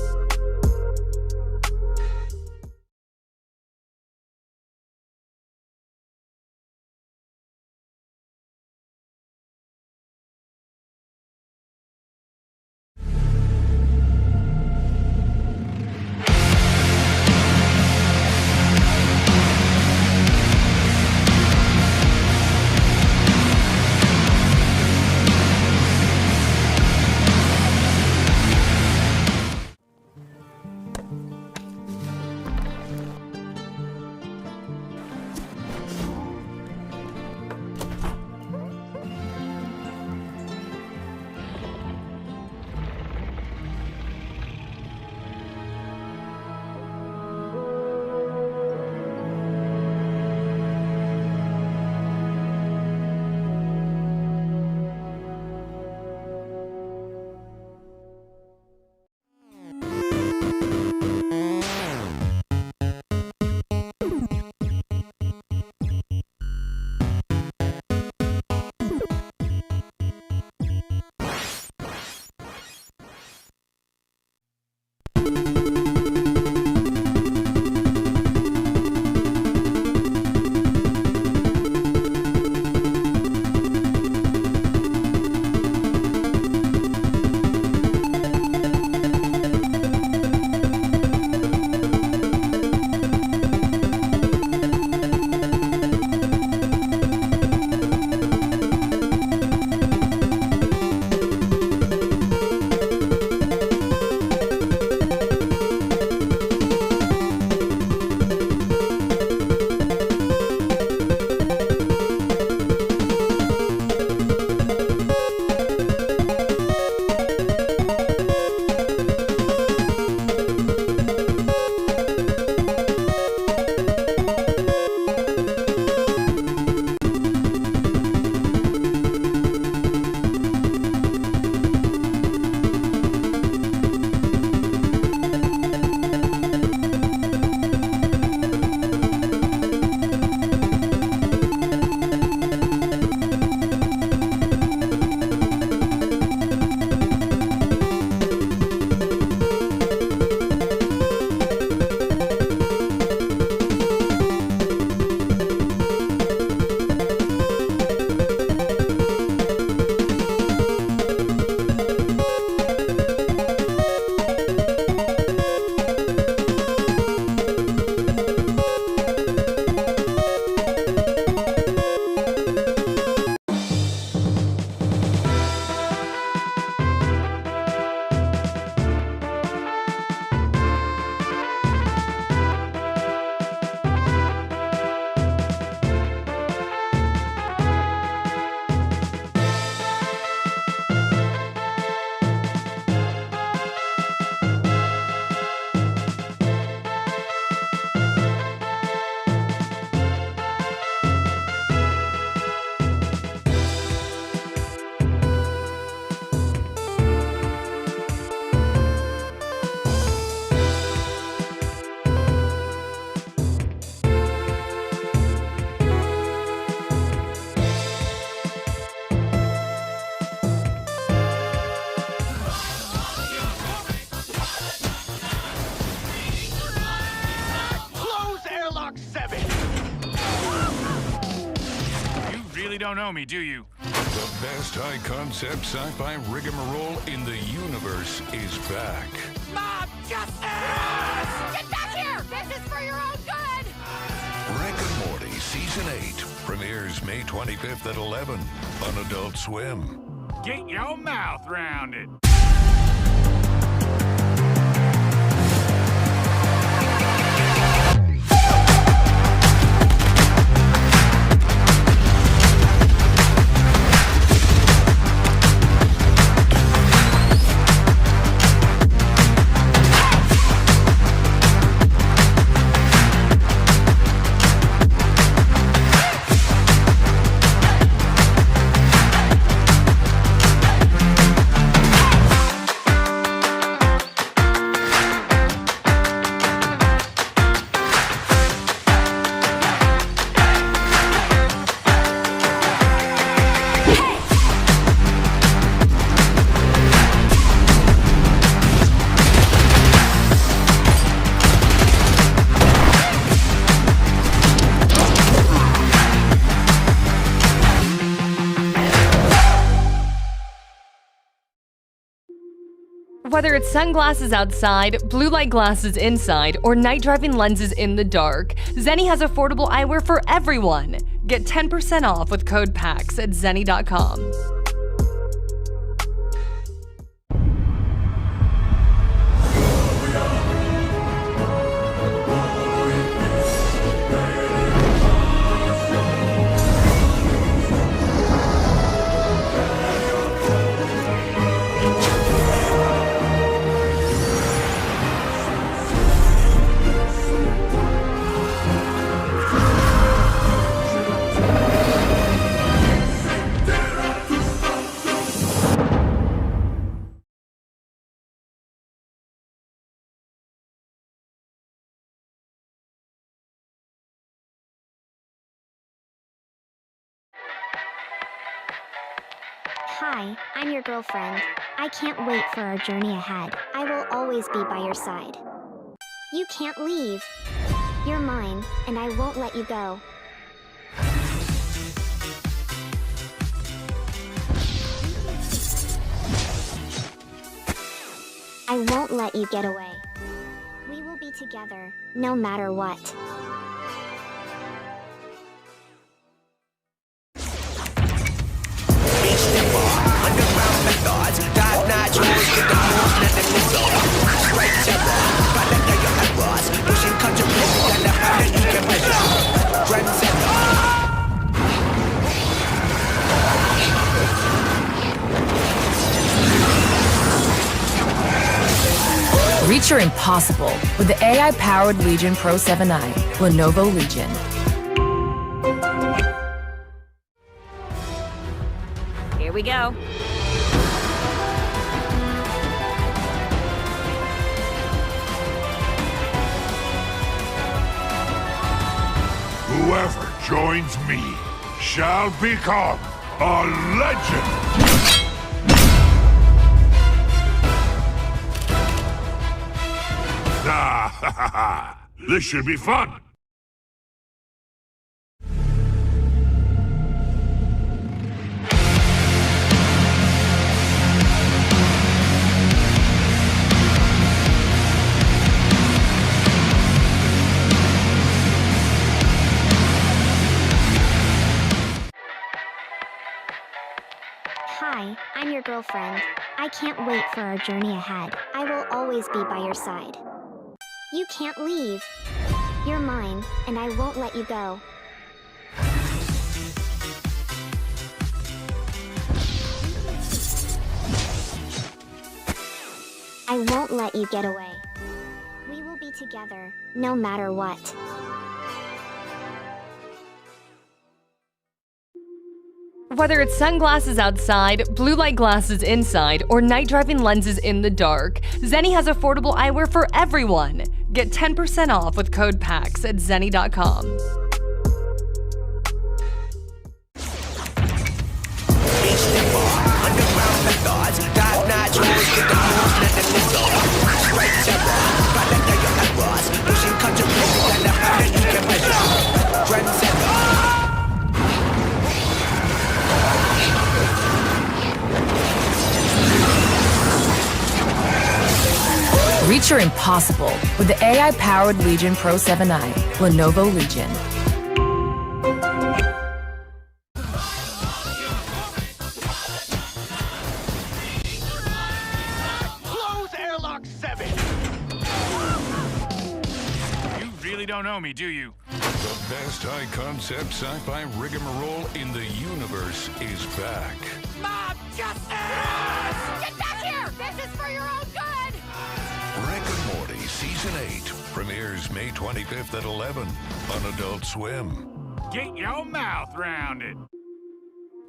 don't know me, do you? The best high-concept sci-fi rigmarole in the universe is back. Mob justice! Get back here! This is for your own good! Rick and Morty Season 8 premieres May 25th at 11 on Adult Swim. Get your mouth round it. Whether it's sunglasses outside, blue light glasses inside, or night driving lenses in the dark, Zenni has affordable eyewear for everyone. Get 10% off with code PAX at zenni.com. Hi, I'm your girlfriend. I can't wait for our journey ahead. I will always be by your side. You can't leave. You're mine, and I won't let you go. I won't let you get away. We will be together, no matter what. Reach your impossible with the AI-powered Legion Pro 7i, Lenovo Legion. Here we go. Whoever joins me shall become a legend! This should be fun! Hi, I'm your girlfriend. I can't wait for our journey ahead. I will always be by your side. You can't leave. You're mine, and I won't let you go. I won't let you get away. We will be together, no matter what. Whether it's sunglasses outside, blue light glasses inside, or night driving lenses in the dark, Zenni has affordable eyewear for everyone. Get 10% off with code PAX at zenni.com. Reach your impossible with the AI-powered Legion Pro 7i, Lenovo Legion. Close airlock 7! You really don't know me, do you? The best high-concept sci-fi rigmarole in the universe is back. Mob justice! Get back here! This is for your own good! Rick and Morty Season 8 premieres May 25th at 11 on Adult Swim. Get your mouth round it.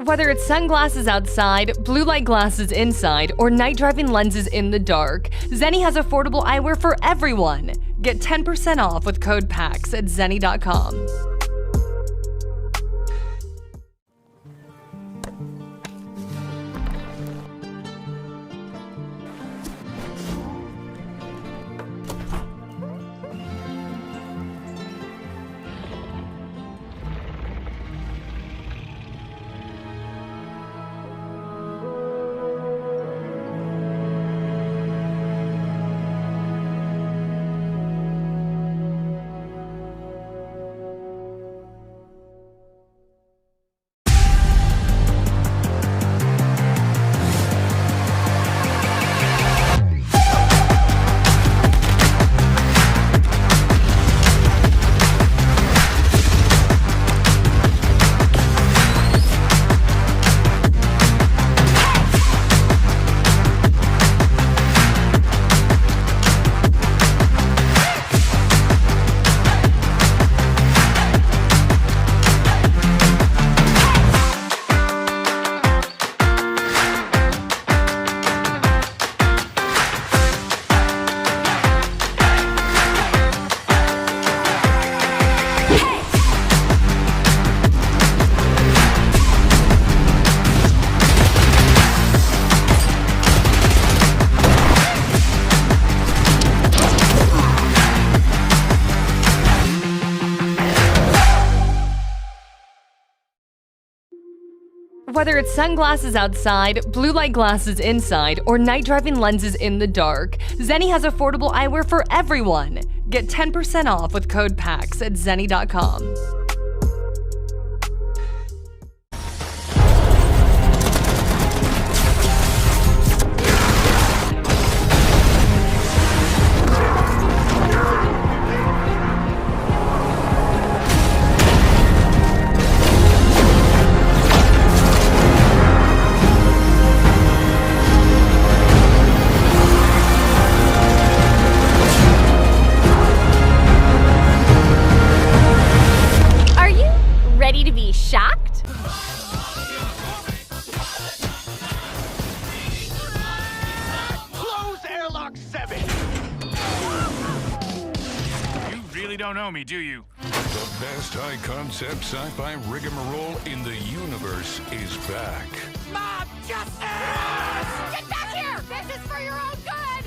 Whether it's sunglasses outside, blue light glasses inside, or night driving lenses in the dark, Zenni has affordable eyewear for everyone. Get 10% off with code PAX at zenni.com. Whether it's sunglasses outside, blue light glasses inside, or night driving lenses in the dark, Zenni has affordable eyewear for everyone. Get 10% off with code PAX at zenni.com. Ready to be shocked? Close airlock 7! You really don't know me, do you? The best high-concept sci-fi rigmarole in the universe is back. Mob justice! Get back here! This is for your own good!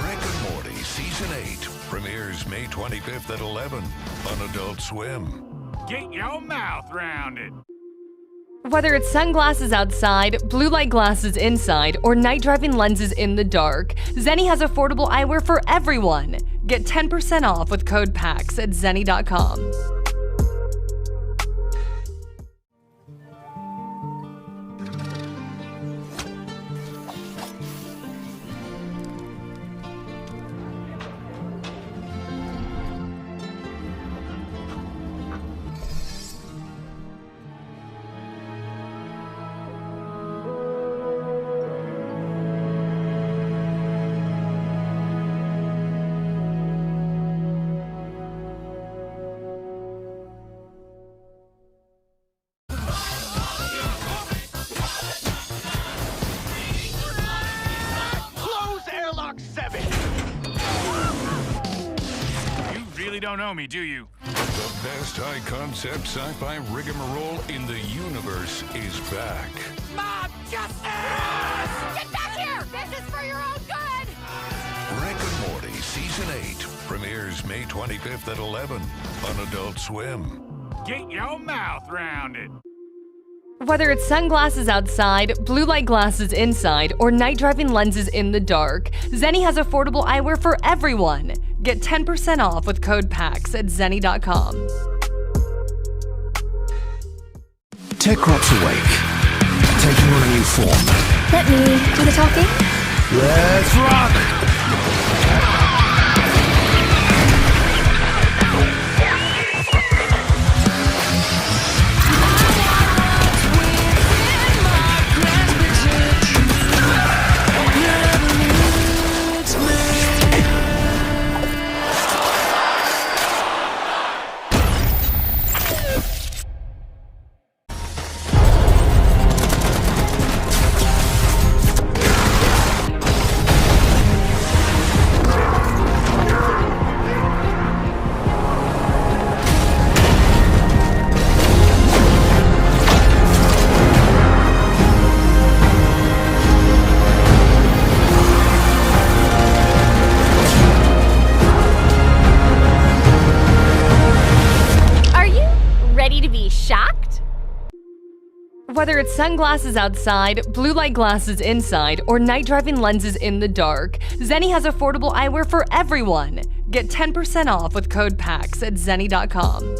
Rick and Morty Season 8 premieres May 25th at 11 on Adult Swim. Get your mouth round it. Whether it's sunglasses outside, blue light glasses inside, or night driving lenses in the dark, Zenni has affordable eyewear for everyone. Get 10% off with code PAX at zenni.com. Don't know me, do you? The best high-concept sci-fi rigmarole in the universe is back. Mob justice! Get back here! This is for your own good! Rick and Morty Season 8 premieres May 25th at 11 on Adult Swim. Get your mouth round it. Whether it's sunglasses outside, blue light glasses inside, or night driving lenses in the dark, Zenni has affordable eyewear for everyone. Get 10% off with code PAX at zenni.com. Tech Crops Awake, taking on a new form. Let me do the talking. Let's rock! Whether it's sunglasses outside, blue light glasses inside, or night driving lenses in the dark, Zenni has affordable eyewear for everyone. Get 10% off with code PAX at zenni.com.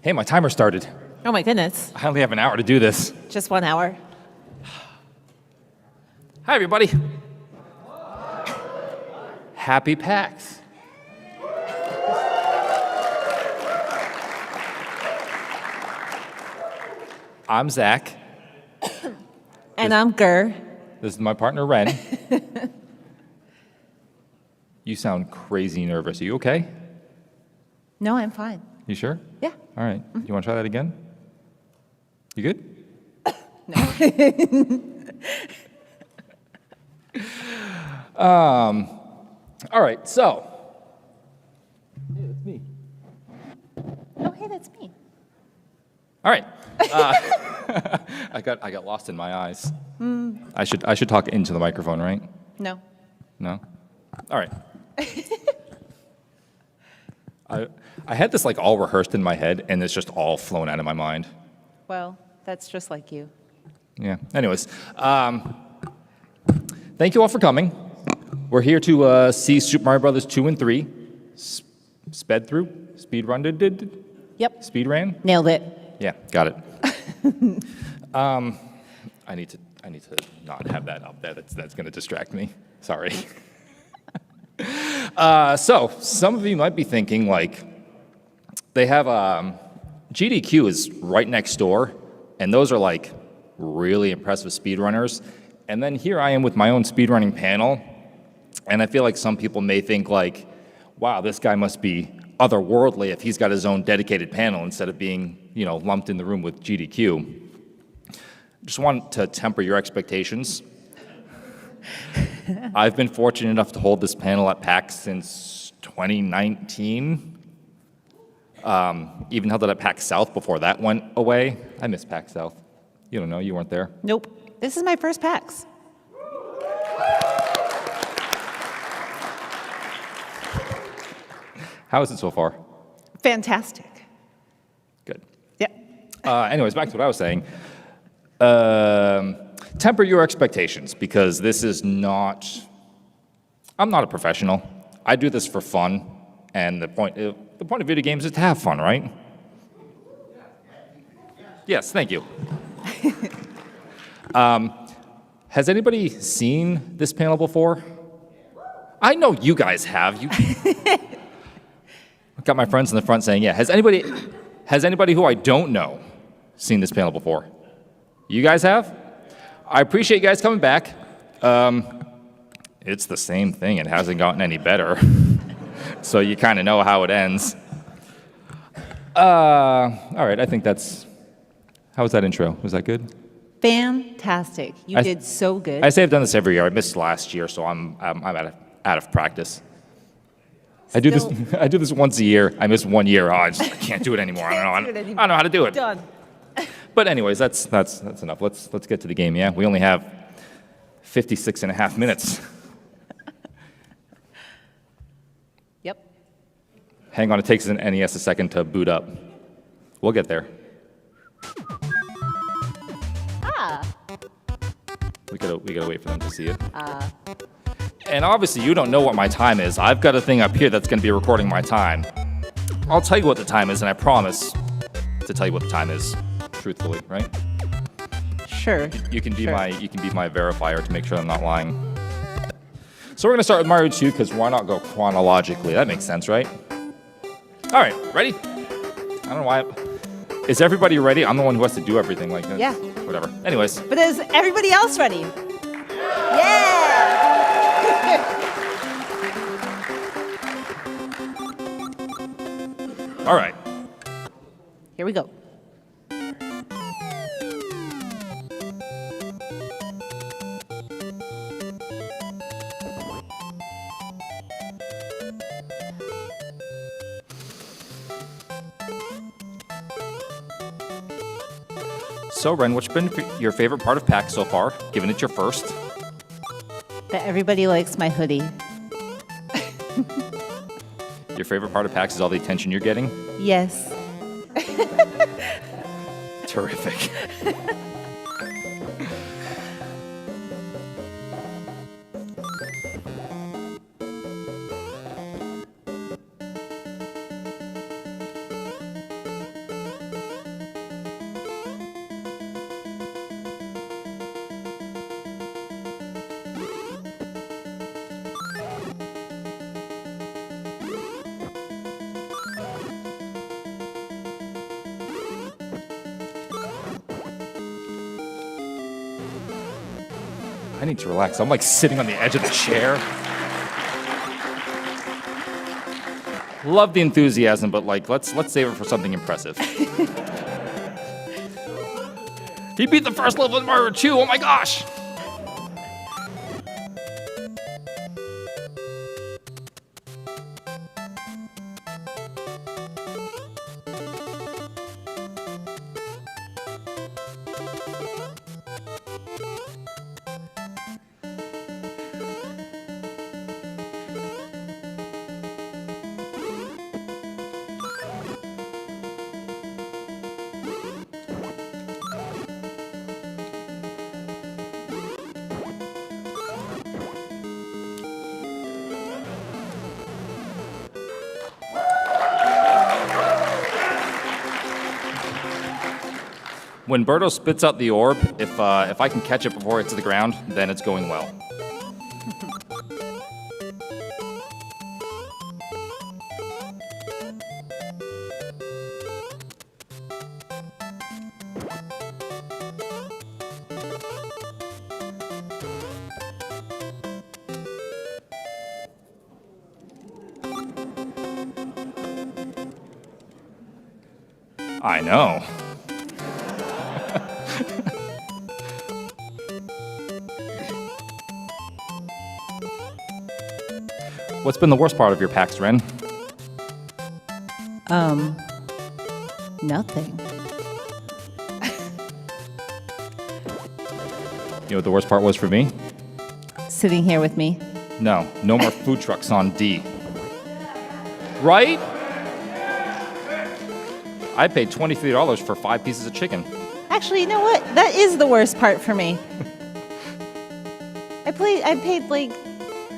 Hey, my timer started. Oh my goodness. I only have an hour to do this. Just 1 hour. Hi, everybody. Happy PAX. I'm Zach. And I'm Gur. This is my partner, Ren. You sound crazy nervous. Are you okay? No, I'm fine. You sure? Yeah. All right. You want to try that again? You good? All right, so. Hey, that's me. Oh, hey, that's me. All right. I got lost in my eyes. Mm, I should talk into the microphone, right? no. No? All right. I had this like all rehearsed in my head, and it's just all flown out of my mind. Well, that's just like you. Yeah. Anyways, thank you all for coming. We're here to see Super Mario Brothers 2 and 3 sped through, speedrun. Yep. Speedran. Nailed it. Yeah, got it. I need to not have that up there. That's going to distract me. Sorry. So some of you might be thinking like they have GDQ is right next door, and those are like really impressive speedrunners. And then here I am with my own speedrunning panel, and I feel like some people may think like, wow, this guy must be otherworldly if he's got his own dedicated panel instead of being, you know, lumped in the room with GDQ. Just want to temper your expectations. I've been fortunate enough to hold this panel at PAX since 2019. Even held it at PAX South before that went away. I miss PAX South. You don't know, you weren't there. Nope. This is my first PAX. How is it so far? Fantastic. Good. Yep. Anyways, back to what I was saying. Temper your expectations, because this is not, I'm not a professional. I do this for fun, and the point of video games is to have fun, right? Yes, thank you. Has anybody seen this panel before? I know you guys have. I've got my friends in the front saying, yeah. Has anybody who I don't know seen this panel before? You guys have? I appreciate you guys coming back. It's the same thing. It hasn't gotten any better. So you kind of know how it ends. All right, I think that's... How was that intro? Was that good? Fantastic. You did so good. I say I've done this every year. I missed last year, so I'm out of practice. I do this once a year. I miss 1 year. I can't do it anymore. I don't know how to do it. Done. But anyways, that's enough. Let's get to the game. Yeah, we only have 56 and a half minutes. Yep. Hang on, it takes an NES a second to boot up. We'll get there. We gotta wait for them to see it. And obviously, you don't know what my time is. I've got a thing up here that's going to be recording my time. I'll tell you what the time is, and I promise to tell you what the time is, truthfully, right? Sure. You can be my verifier to make sure I'm not lying. So we're going to start with Mario 2, because why not go chronologically? That makes sense, right? All right, ready? I don't know why. Is everybody ready? I'm the one who has to do everything. Like, yeah. Whatever. Anyways. But is everybody else ready? Yeah! All right. Here we go. So, Ren, what's been your favorite part of PAX so far, given it's your first? That everybody likes my hoodie. Your favorite part of PAX is all the attention you're getting? Yes. Terrific. I need to relax. I'm like sitting on the edge of the chair. Love the enthusiasm, but like let's save it for something impressive. He beat the first level in Mario 2. Oh my gosh! When Birdo spits out the orb, if I can catch it before it hits the ground, then it's going well. I know. What's been the worst part of your PAX, Ren? Nothing. You know what the worst part was for me? Sitting here with me. No more food trucks on D. Right? I paid $23 for 5 pieces of chicken. Actually, you know what? That is the worst part for me. I paid like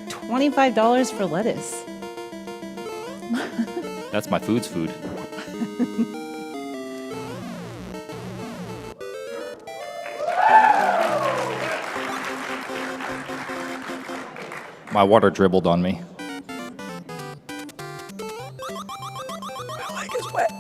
$25 for lettuce. That's my food's food. My water dribbled on me. My leg is wet.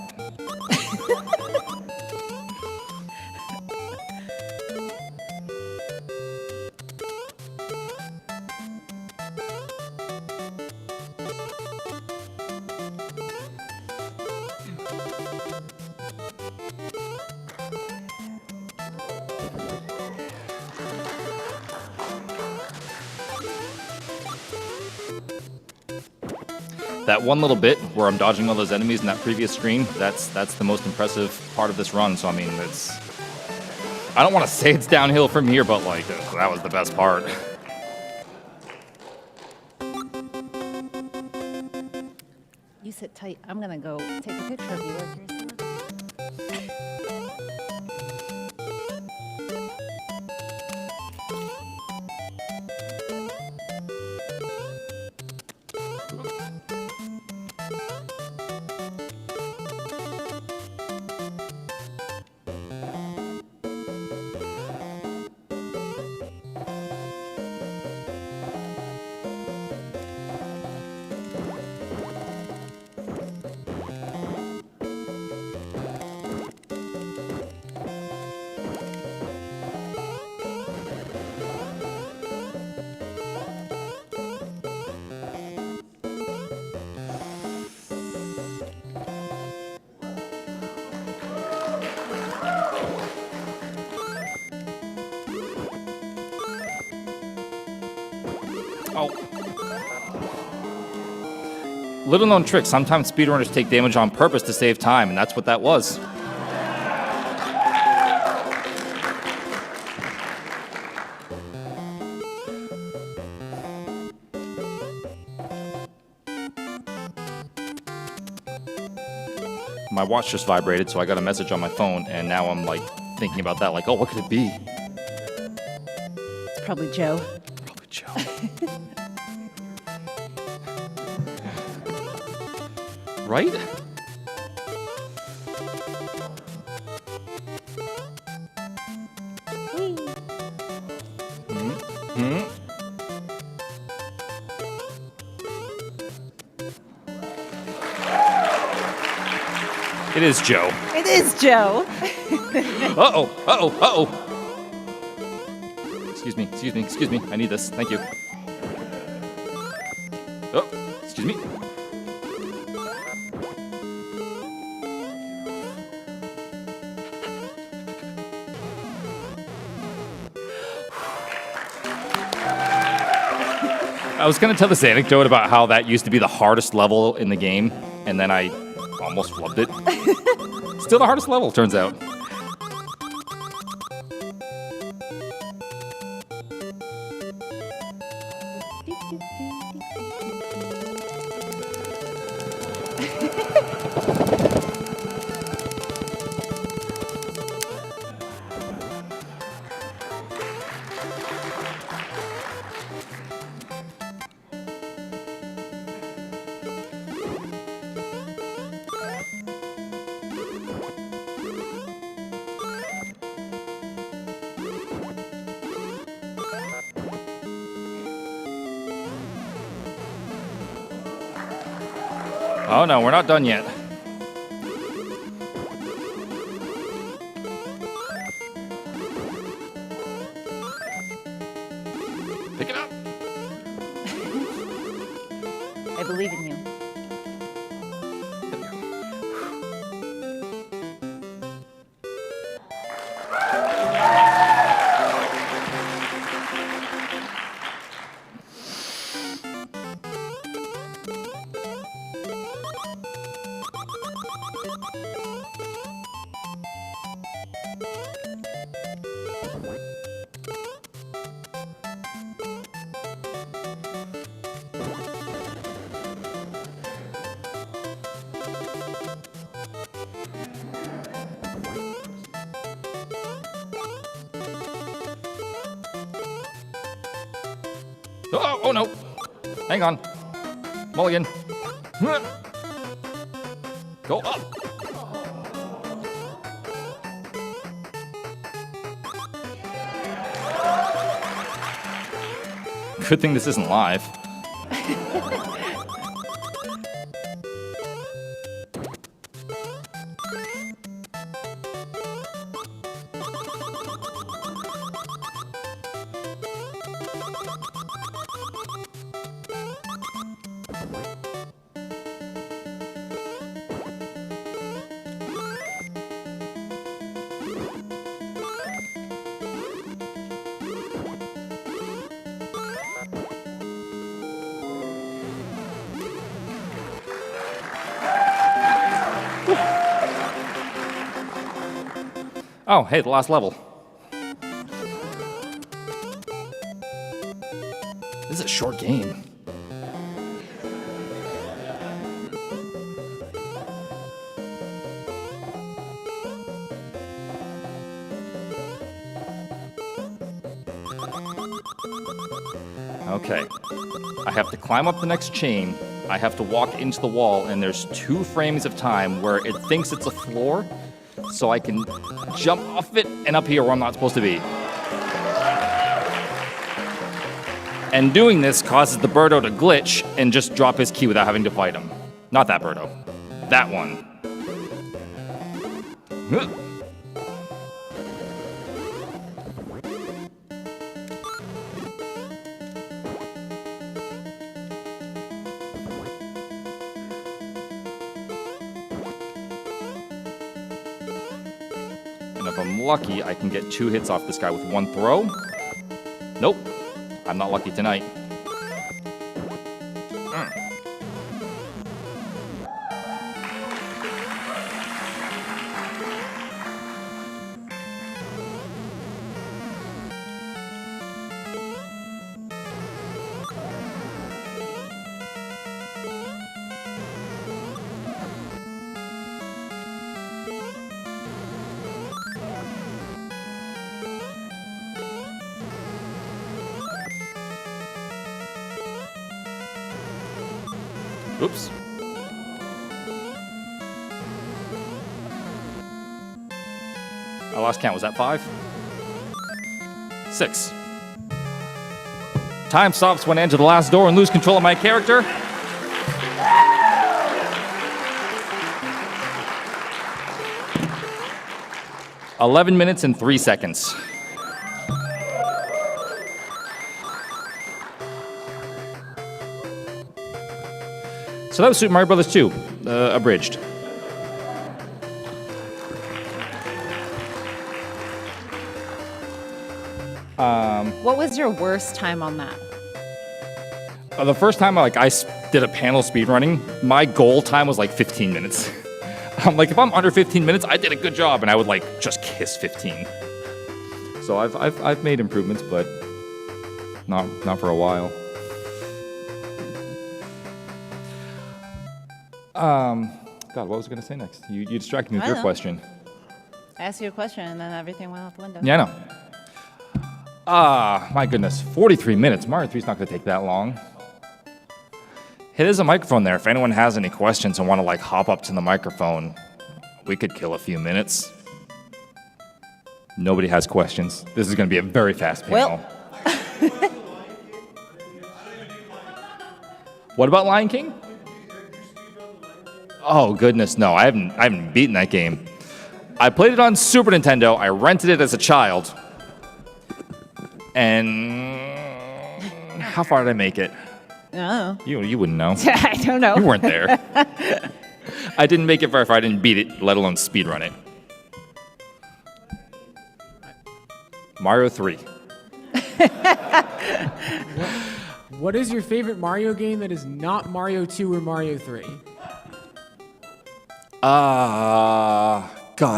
That one little bit where I'm dodging all those enemies in that previous screen, that's the most impressive part of this run. So I mean, I don't want to say it's downhill from here, but like that was the best part. You sit tight. I'm gonna go take a picture of you. Oh. Little known trick, sometimes speedrunners take damage on purpose to save time, and that's what that was. My watch just vibrated, so I got a message on my phone, and now I'm like thinking about that, like, oh, what could it be? It's probably Joe. Probably Joe. Right? It is Joe. It is Joe. Uh-oh, uh-oh, uh-oh. Excuse me. I need this. Thank you. Oh, excuse me. I was going to tell this anecdote about how that used to be the hardest level in the game, and then I almost flubbed it. Still the hardest level, turns out. Oh no, we're not done yet. Pick it up. I believe in you. Oh no. Hang on. Mulligan. Go up. Good thing this isn't live. Oh, hey, the last level. This is a short game. Okay. I have to climb up the next chain. I have to walk into the wall, and there's 2 frames of time where it thinks it's a floor, so I can jump off it and up here where I'm not supposed to be. And doing this causes the Birdo to glitch and just drop his key without having to fight him. Not that Birdo. That one. And if I'm lucky, I can get 2 hits off this guy with 1 throw. Nope. I'm not lucky tonight. Oops. I lost count. Was that 5? 6. Time stops when I enter the last door and lose control of my character. (11 minutes and 3 seconds). So that was Super Mario Brothers 2, abridged. What was your worst time on that? The first time I did a panel speedrunning, my goal time was like 15 minutes. I'm like, if I'm under 15 minutes, I did a good job, and I would like just kiss 15. So I've made improvements, but not for a while. God, what was I gonna say next? You distracted me with I your know. question. I asked you a question and then everything went out the window. Yeah, I know. My goodness, 43 minutes. Mario 3's not gonna take that long. Hey, there's a microphone there. If anyone has any questions and want to like hop up to the microphone, we could kill a few minutes. Nobody has questions. This is gonna be a very fast panel. What about Lion King? Oh goodness, no, I haven't beaten that game. I played it on Super Nintendo. I rented it as a child. And how far did I make it? Oh. You wouldn't know. I don't know. You weren't there. I didn't make it very far. I didn't beat it, let alone speedrun it. Mario 3. What is your favorite Mario game that is not Mario 2 or Mario 3? God,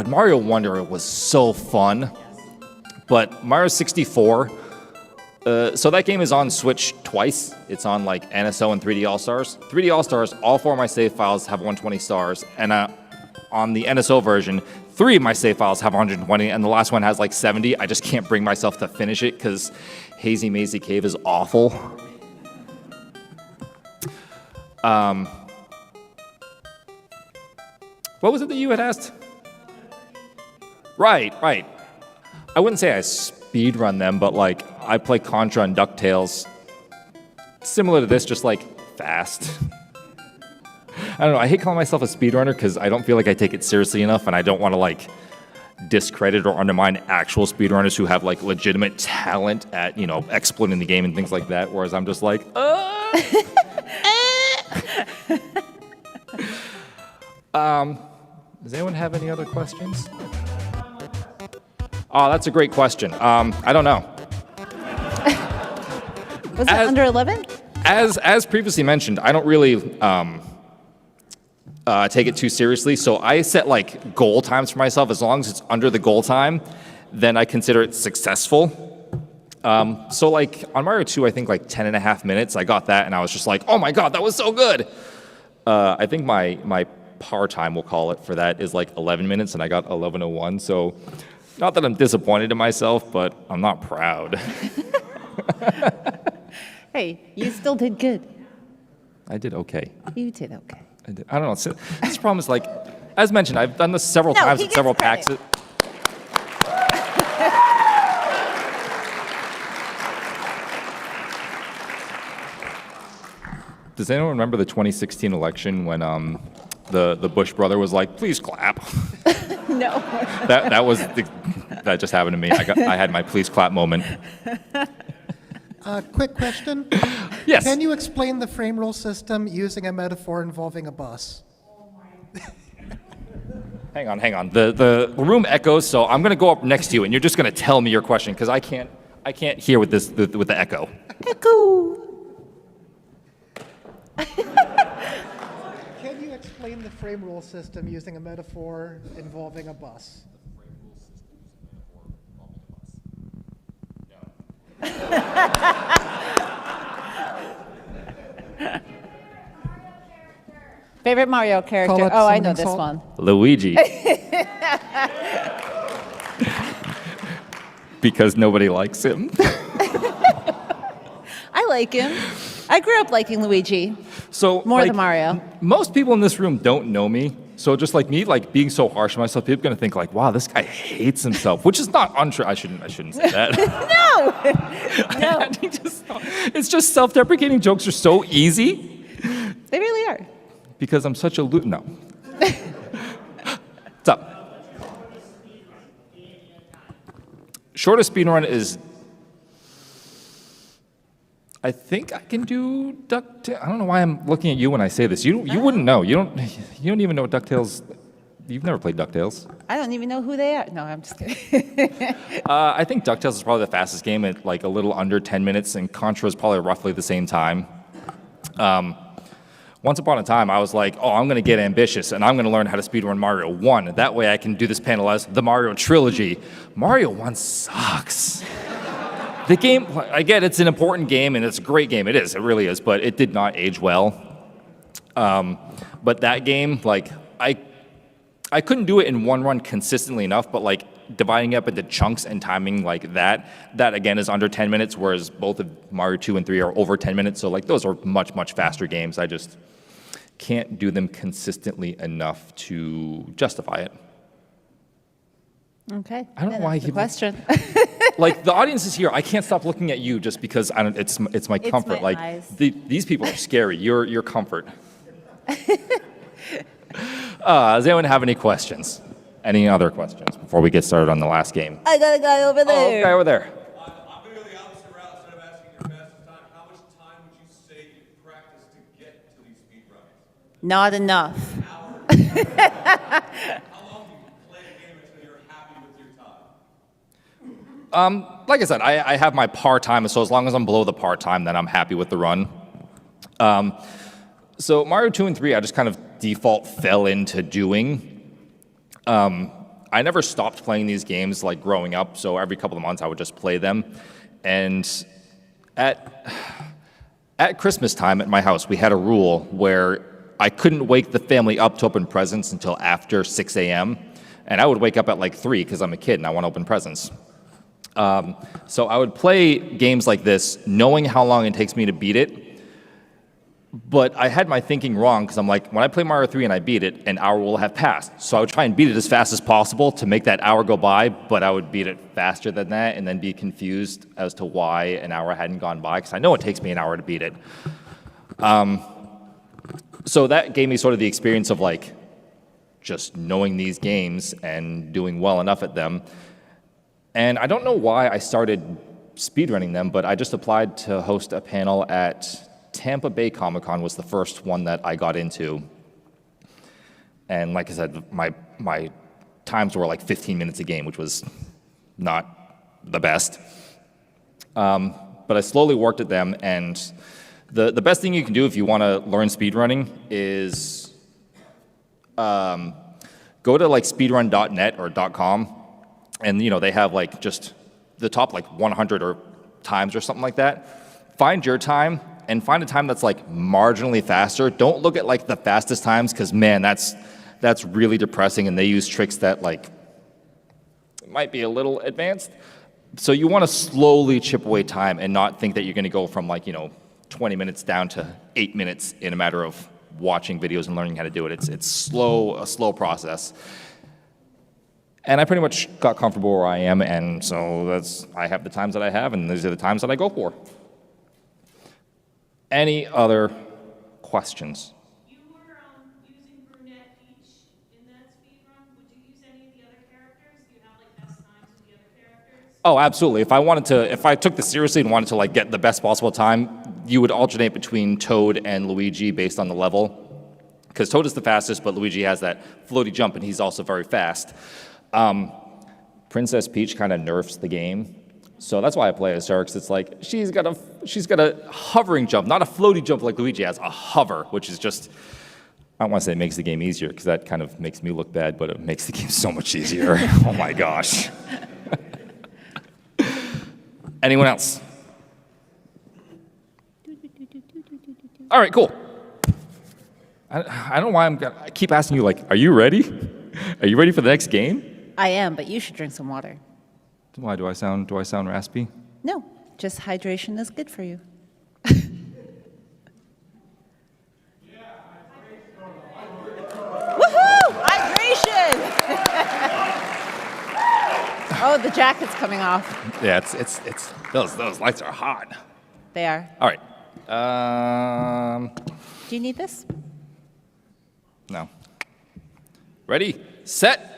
Mario Wonder was so fun. But Mario 64, so that game is on Switch twice. It's on like NSO and 3D All-Stars. 3D All-Stars, all 4 of my save files have 120 stars. And on the NSO version, 3 of my save files have 120, and the last one has like 70. I just can't bring myself to finish it because Hazy Mazy Cave is awful. What was it that you had asked? Right. I wouldn't say I speedrun them, but like I play Contra and DuckTales. Similar to this, just like fast. I don't know, I hate calling myself a speedrunner because I don't feel like I take it seriously enough, and I don't want to like discredit or undermine actual speedrunners who have like legitimate talent at, you know, exploiting the game and things like that, whereas I'm just like, Does anyone have any other questions? Oh, that's a great question. I don't know. Was it under 11? As previously mentioned, I don't really take it too seriously, so I set like goal times for myself. As long as it's under the goal time, then I consider it successful. So like on Mario 2, I think like 10 and a half minutes, I got that, and I was just like, oh my god, that was so good. I think my par time, we'll call it, for that is like 11 minutes, and I got 11:01, so not that I'm disappointed in myself, but I'm not proud. Hey, you still did good. I did okay. You did okay. I don't know. This problem is like, as mentioned, I've done this several times at several PAX. Does anyone remember the 2016 election when the Bush brother was like, "Please clap"? No. That just happened to me. I had my please clap moment. Quick question. Yes. Can you explain the frame rule system using a metaphor involving a bus? Hang on. The room echoes, so I'm gonna go up next to you, and you're just gonna tell me your question because I can't hear with the echo. Echo. Can you explain the frame rule system using a metaphor involving a bus? Favorite Mario character? Call it Oh, I know summoning this salt. one. Luigi. Because nobody likes him. I like him. I grew up liking Luigi. So More than Mario. Most people in this room don't know me. So just like me, like being so harsh on myself, people are gonna think like, wow, this guy hates himself, which is not untrue. I shouldn't say that. No. It's just self-deprecating jokes are so easy. They really are. Because I'm such a no. What's up? Shortest speedrun is, I think I can do DuckTales. I don't know why I'm looking at you when I say this. You wouldn't know. You don't even know what DuckTales. You've never played DuckTales. I don't even know who they are. No, I'm just kidding. I think DuckTales is probably the fastest game at like a little under 10 minutes, and Contra is probably roughly the same time. Once upon a time, I was like, oh, I'm going to get ambitious, and I'm going to learn how to speedrun Mario 1. That way I can do this panel as the Mario trilogy. Mario 1 sucks. The game, I get it's an important game, and it's a great game. It is, it really is, but it did not age well. But that game, like, I couldn't do it in one run consistently enough, but like dividing it up into chunks and timing like that again is under 10 minutes, whereas both of Mario 2 and 3 are over 10 minutes. So like those are much, much faster games. I just can't do them consistently enough to justify it. Okay. I don't know why the question. Like the audience is here. I can't stop looking at you just because it's my comfort. my Like eyes. These people are scary. Your comfort. Does anyone have any questions? Any other questions before we get started on the last game? I got a guy over there. Oh, guy over there. Not enough. Like I said, I have my par time, so as long as I'm below the par time, then I'm happy with the run. So Mario 2 and 3, I just kind of default fell into doing. I never stopped playing these games like growing up, so every couple of months I would just play them. And at Christmas time at my house, we had a rule where I couldn't wake the family up to open presents until after 6 a.m. And I would wake up at like 3 because I'm a kid and I want to open presents. So I would play games like this knowing how long it takes me to beat it. But I had my thinking wrong because I'm like, when I play Mario 3 and I beat it, an hour will have passed. So I would try and beat it as fast as possible to make that hour go by, but I would beat it faster than that and then be confused as to why an hour hadn't gone by because I know it takes me an hour to beat it. So that gave me sort of the experience of like just knowing these games and doing well enough at them. And I don't know why I started speedrunning them, but I just applied to host a panel at Tampa Bay Comic-Con was the first one that I got into. And like I said, my times were like 15 minutes a game, which was not the best. But I slowly worked at them, and the best thing you can do if you want to learn speedrunning is go to like speedrun.net or .com, and you know they have like just the top like 100 or times or something like that. Find your time and find a time that's like marginally faster. Don't look at like the fastest times because man, that's really depressing, and they use tricks that like might be a little advanced. So you want to slowly chip away time and not think that you're going to go from like 20 minutes down to 8 minutes in a matter of watching videos and learning how to do it. It's a slow process. And I pretty much got comfortable where I am, and so I have the times that I have, and these are the times that I go for. Any other questions? You were using Brunette Peach in that speedrun. Would you use any of the other characters? Do you have like best times with the other characters? Oh, absolutely. If I took this seriously and wanted to like get the best possible time, you would alternate between Toad and Luigi based on the level. Because Toad is the fastest, but Luigi has that floaty jump, and he's also very fast. Princess Peach kind of nerfs the game. So that's why I play as her, because it's like, she's got a hovering jump, not a floaty jump like Luigi has, a hover, which is just, I don't want to say it makes the game easier, because that kind of makes me look bad, but it makes the game so much easier. Oh my gosh. Anyone else? All right, cool. I don't know why I keep asking you, like, are you ready? Are you ready for the next game? I am, but you should drink some water. Why do I sound raspy? No, just hydration is good for you. Woohoo! Hydration! Oh, the jacket's coming off. Yeah, it's those lights are hot. They are. All right. Do you need this? No. Ready, set.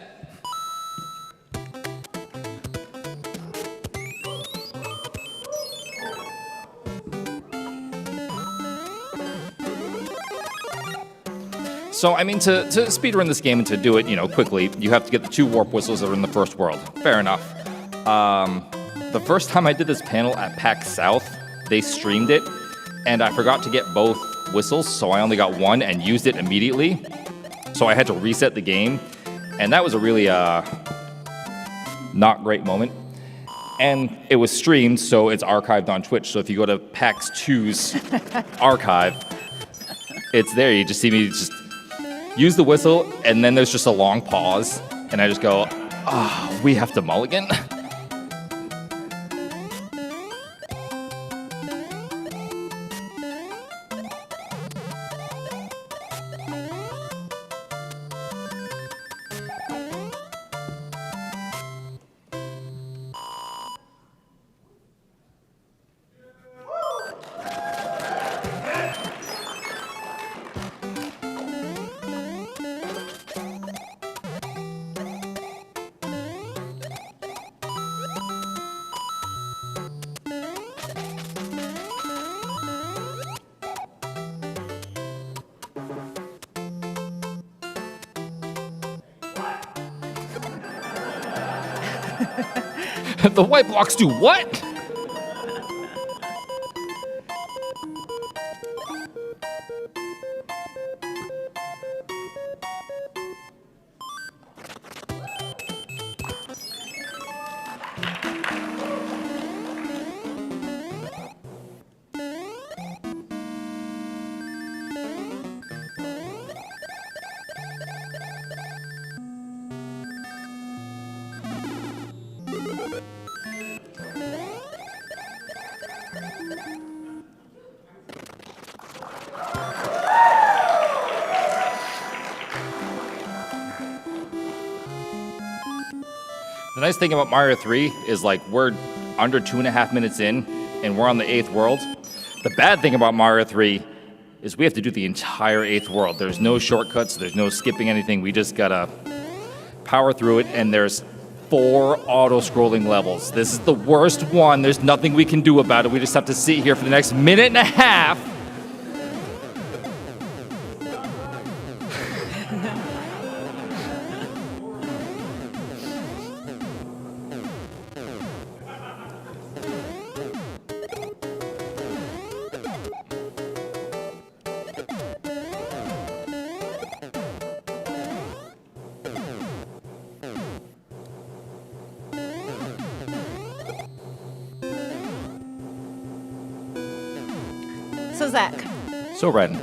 So, I mean, to speedrun this game and to do it, quickly, you have to get the 2 warp whistles that are in the first world. Fair enough. The first time I did this panel at PAX South, they streamed it, and I forgot to get both whistles, so I only got one and used it immediately. So I had to reset the game, and that was a really not great moment. And it was streamed, so it's archived on Twitch. So if you go to PAX 2's archive, it's there. You just see me just use the whistle, and then there's just a long pause, and I just go, we have to mulligan. The white blocks do what? The nice thing about Mario 3 is we're under 2.5 minutes in and we're on the 8th world. The bad thing about Mario 3 is we have to do the entire 8th world. There's no shortcuts, there's no skipping anything. We just gotta power through it, and there's 4 auto-scrolling levels. This is the worst one. There's nothing we can do about it. We just have to sit here for the next 1.5 minutes. So Zach, So Ren,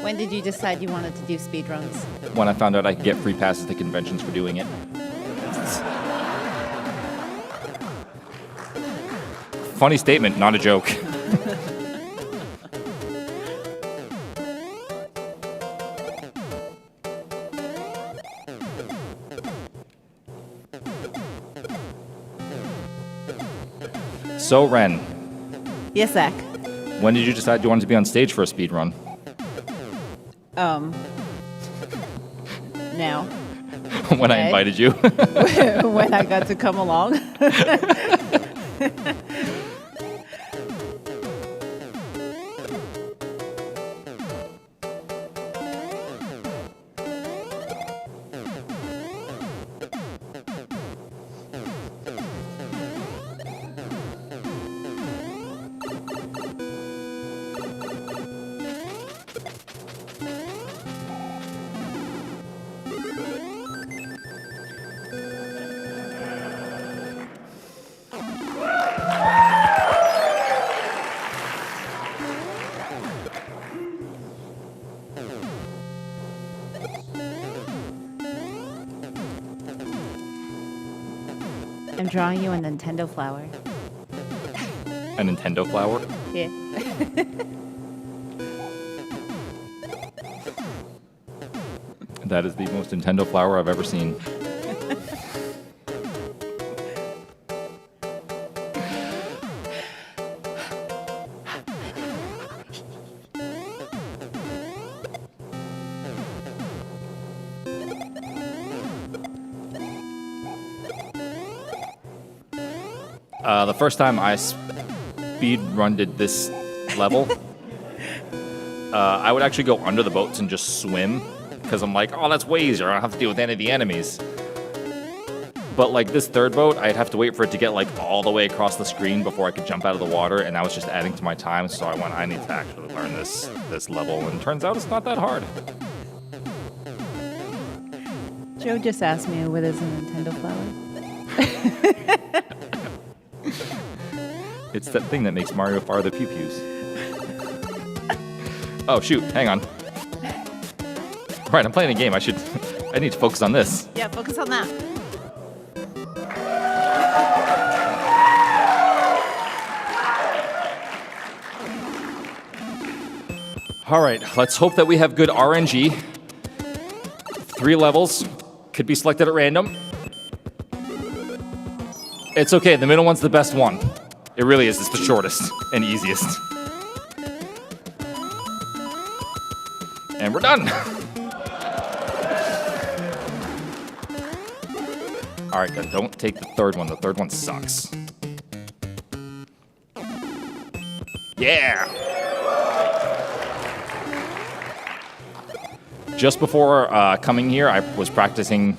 when did you decide you wanted to do speedruns? when I found out I could get free passes to conventions for doing it. Funny statement, not a joke. So Ren, Yes, Zach. when did you decide you wanted to be on stage for a speed run? Now. When I invited you. When I got to come along. I'm drawing you a Nintendo flower. A Nintendo flower? Yeah. That is the most Nintendo flower I've ever seen. The first time I speedrunned this level, I would actually go under the boats and just swim, because I'm like, oh, that's way easier. I don't have to deal with any of the enemies. But like this third boat, I'd have to wait for it to get like all the way across the screen before I could jump out of the water, and that was just adding to my time. So I need to actually learn this level, and it turns out it's not that hard. Joe just asked me what is a Nintendo flower. It's that thing that makes Mario fire the pew-pews. Oh shoot, hang on. Right, I'm playing a game. I need to focus on this. Yeah, focus on that. All right, let's hope that we have good RNG. 3 levels, could be selected at random. It's okay, the middle one's the best one. It really is, it's the shortest and easiest. And we're done. All right, guys, don't take the third one. The third one sucks. Yeah! Just before coming here, I was practicing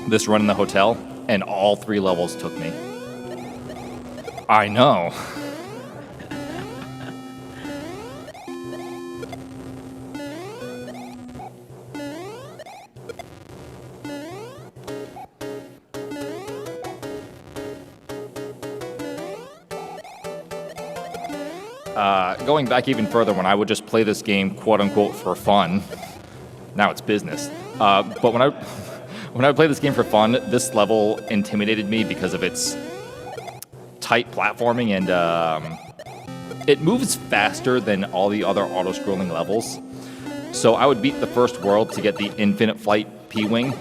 this run in the hotel, and all 3 levels took me. I know. Going back even further, when I would just play this game, quote unquote, for fun. Now it's business. But when I would play this game for fun, this level intimidated me because of its tight platforming, and it moves faster than all the other auto-scrolling levels. So I would beat the first world to get the Infinite Flight P-Wing,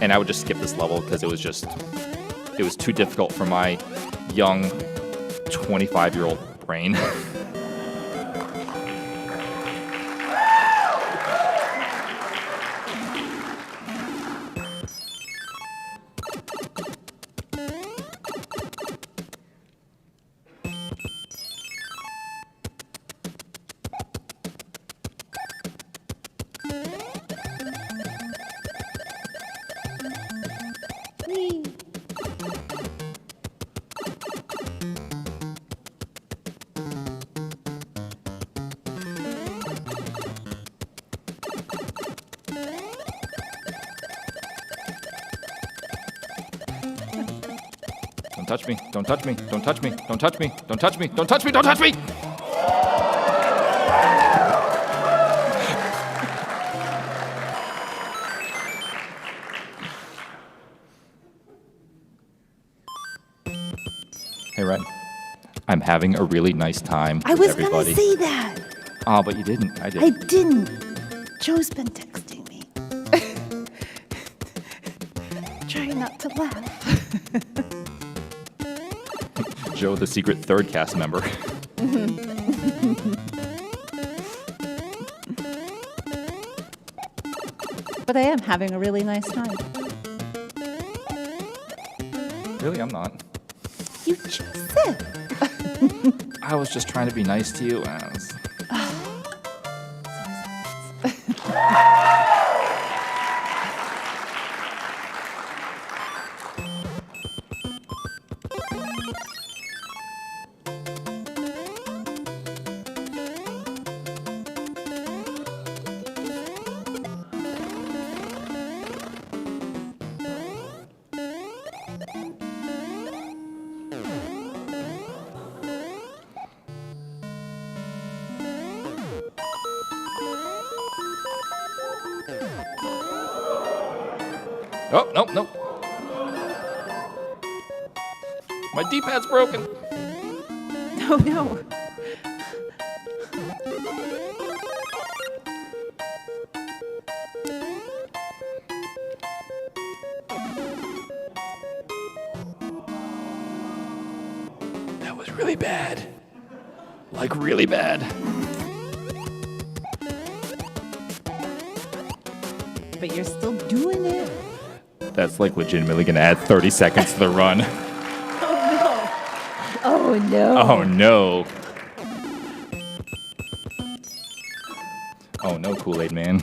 and I would just skip this level because it was too difficult for my young 25-year-old brain. Don't touch me, don't touch me, don't touch me, don't touch me, don't touch me, don't touch me, don't touch me! Hey, Red. I'm having a really nice time I with was everybody. gonna say that. Oh, but you didn't. I did. I didn't. Joe's been texting me. Try not to laugh. Joe, the secret third cast member. But I am having a really nice time. Really, I'm not. You just said. I was just trying to be nice to you. And I was... Oh, nope, nope. My D-pad's broken. Oh no. That was really bad. Like, really bad. But you're still doing it. That's like legitimately gonna add 30 seconds to the run. Oh no. Oh no. Oh no, Kool-Aid man.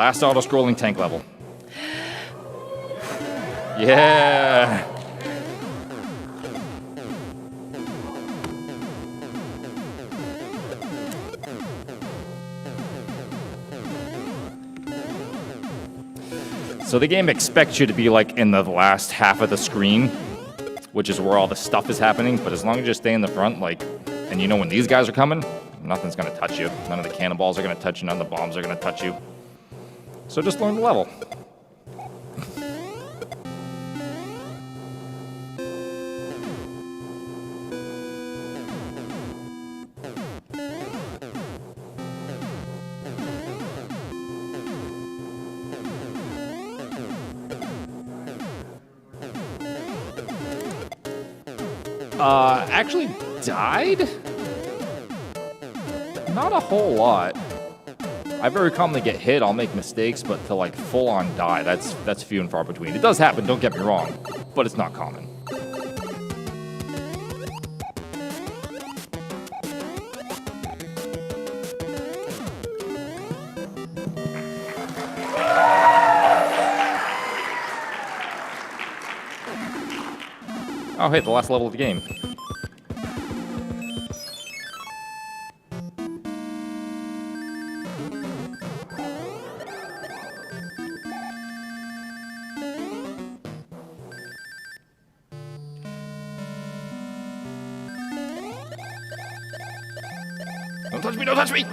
Last auto-scrolling tank level. Yeah. So the game expects you to be like in the last half of the screen, which is where all the stuff is happening. But as long as you stay in the front, like, and you know when these guys are coming, nothing's gonna touch you. None of the cannonballs are gonna touch you. None of the bombs are gonna touch you. So just learn the level. Actually died? Not a whole lot. I very commonly get hit, I'll make mistakes, but to like full on die, that's few and far between. It does happen, don't get me wrong, but it's not common. Oh, hey, the last level of the game. Don't touch me, don't touch me!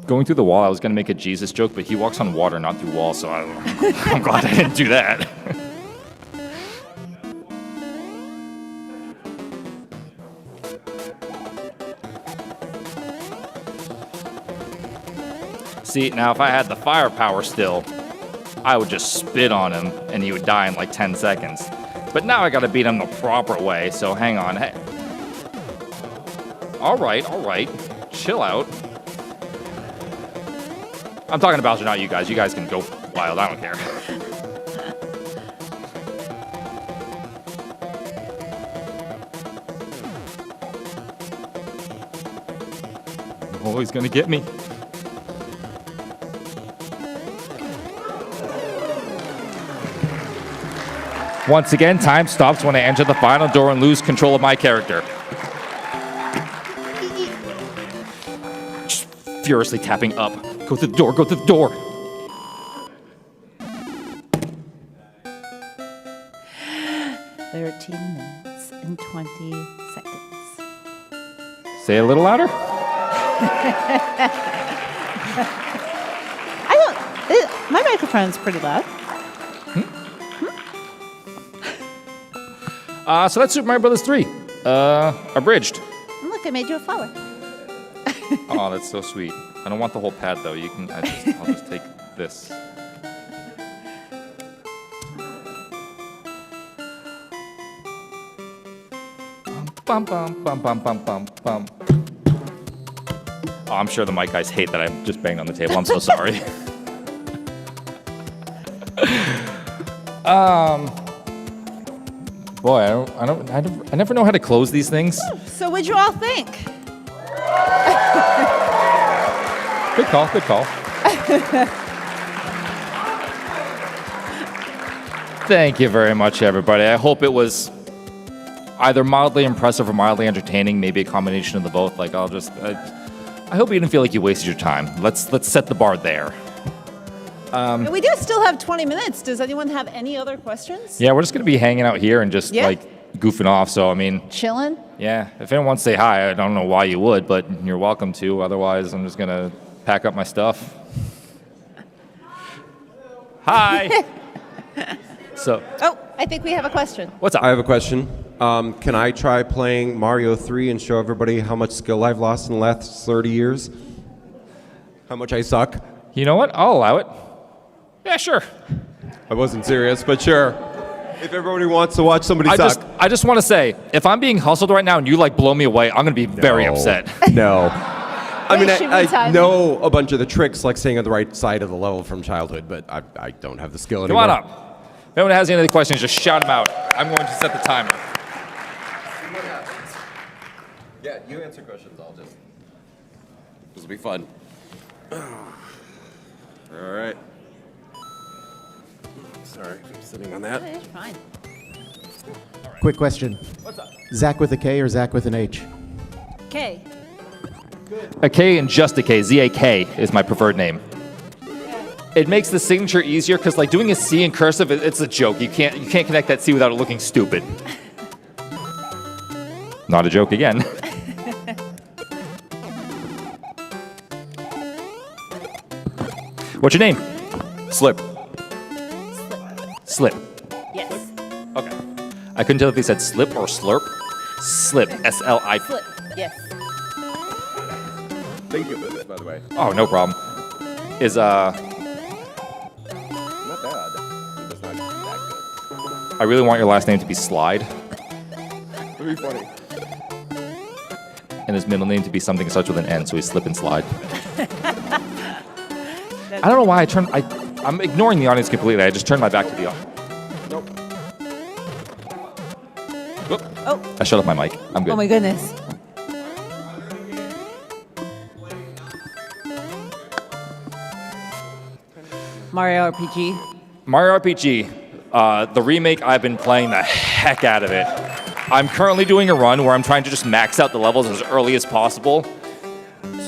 Going through the wall, I was going to make a Jesus joke, but he walks on water, not through walls, so I'm glad I didn't do that. See, now if I had the firepower still, I would just spit on him, and he would die in like 10 seconds. But now I got to beat him the proper way, so hang on. Hey. All right, chill out. I'm talking to Bowser, not you guys. You guys can go wild. I don't care. Oh, he's gonna get me. Once again, time stops when I enter the final door and lose control of my character. Just furiously tapping up. Go to the door, go to the door. minutes and 20 seconds. Say it a little louder. My microphone's pretty loud. So that's Super Mario Brothers 3, abridged. And look, I made you a flower. Oh, that's so sweet. I don't want the whole pad though. You can. I'll just take this. Bum bum bum bum bum bum bum. Oh, I'm sure the mic guys hate that I just banged on the table. I'm so sorry. Boy, I never know how to close these things. So what'd you all think? Good call, good call. Thank you very much, everybody. I hope it was either mildly impressive or mildly entertaining, maybe a combination of the both. Like, I hope you didn't feel like you wasted your time. Let's set the bar there. We do still have 20 minutes. Does anyone have any other questions? Yeah, we're just gonna be hanging out here and just like goofing off. So I mean, chilling. Yeah, if anyone wants to say hi, I don't know why you would, but you're welcome to. Otherwise, I'm just gonna pack up my stuff. Hi. So. Oh, I think we have a question. What's up? I have a question. Can I try playing Mario 3 and show everybody how much skill I've lost in the last 30 years? How much I suck? You know what? I'll allow it. Yeah, sure. I wasn't serious, but sure. If everybody wants to watch somebody suck. I just want to say, if I'm being hustled right now and you like blow me away, I'm going to be very upset. No. I mean, Wait, should we I time know a bunch of the tricks, like staying on the right side of the level from childhood, but I don't have the skill Come anymore. on up. If anyone has any other questions, just shout them out. I'm going to set the timer. Yeah, you answer questions. I'll just. This will be fun. All right. Sorry, I'm sitting on that. It's fine. Quick question. What's up? Zach with a K or Zach with an H? K. A K and just a K. Z-A-K is my preferred name. It makes the signature easier because like doing a C in cursive, it's a joke. You can't connect that C without it looking stupid. Not a joke again. What's your name? Slip. Slip. Yes. Okay. I couldn't tell if he said slip or slurp. Slip. S-L-I. Slip. Yes. Thank you for this, by the way. Oh, no problem. Is Not bad. It's not that I really want your last name to be Slide, good. It'd be funny. and his middle name to be something that starts with an N, so he's Slip and Slide. I don't know why I'm ignoring the audience completely. I just turned my back to the audience. Nope. Whoop. Oh. I shut off my mic. I'm good. Oh my goodness. Mario RPG. Mario RPG, the remake, I've been playing the heck out of it. I'm currently doing a run where I'm trying to just max out the levels as early as possible.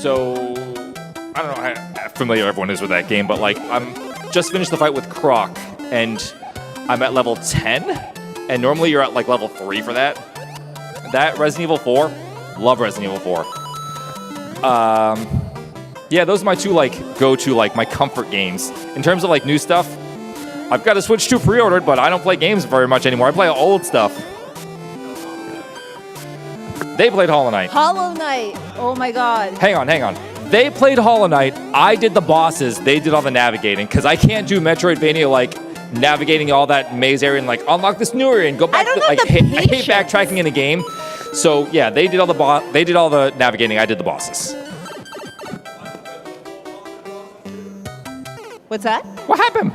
So, I don't know how familiar everyone is with that game, but like, I'm just finished the fight with Croc, and I'm at level 10, and normally you're at like level 3 for that. That, Resident Evil 4, love Resident Evil 4. Yeah, those are my two like go-to like my comfort games. In terms of like new stuff, I've got a Switch 2 pre-ordered, but I don't play games very much anymore. I play old stuff. They played Hollow Knight. Hollow Knight. Oh my god. Hang on. They played Hollow Knight. I did the bosses. They did all the navigating because I can't do Metroidvania like navigating all that maze area and like unlock this new area and go back. I hate backtracking in a game. So yeah, they did all the navigating. I did the bosses. What's that? What happened?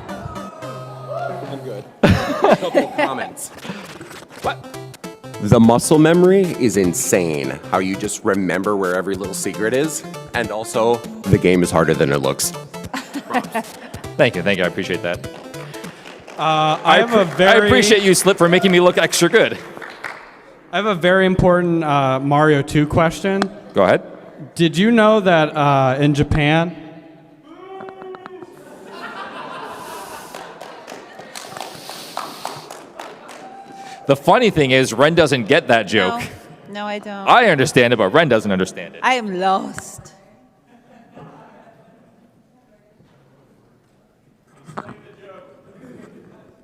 I'm good. A couple of comments. What? The muscle memory is insane. How you just remember where every little secret is. And also, the game is harder than it looks. Thank you. I appreciate that. I appreciate you, Slip, for making me look extra good. I have a very important Mario 2 question. Go ahead. Did you know that in Japan, The funny thing is, Ren doesn't get that joke. No, I don't. I understand it, but Ren doesn't understand it. I am lost.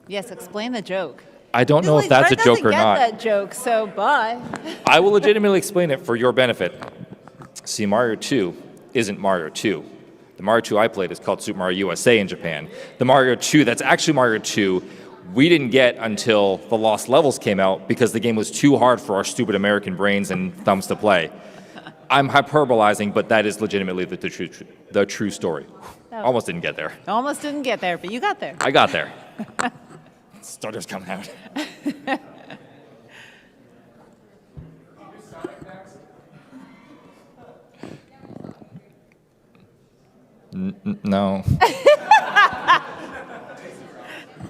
Yes, explain the joke. I don't know if that's a joke or Ren not. doesn't get that joke, so bye. I will legitimately explain it for your benefit. See, Mario 2 isn't Mario 2. The Mario 2 I played is called Super Mario USA in Japan. The Mario 2 that's actually Mario 2 we didn't get until the Lost Levels came out because the game was too hard for our stupid American brains and thumbs to play. I'm hyperbolizing, but that is legitimately the true story. Oh. Almost didn't get there. Almost didn't get there, but you got there. I got there. Starter's coming out. No.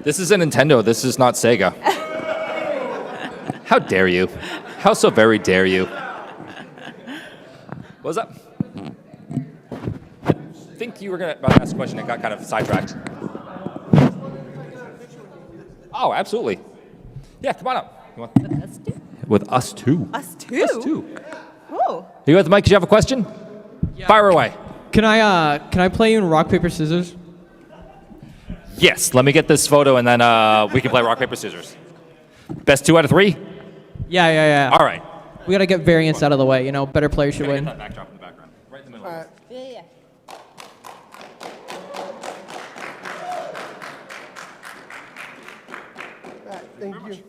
This is a Nintendo. This is not Sega. How dare you? How so very dare you? What's up? I think you were about to ask a question and got kind of sidetracked. Oh, absolutely. Yeah, come on up. With us too. Us too? Us too. Oh. You at the mic? Did you have a question? Yeah. Fire away. Can I play you in rock, paper, scissors? Yes, let me get this photo and then we can play rock, paper, scissors. Best 2 out of 3? Yeah. All right. We gotta get variance out of the way, you know, better players should win. Get that backdrop in the background. Right in the middle. Yeah. Thank you.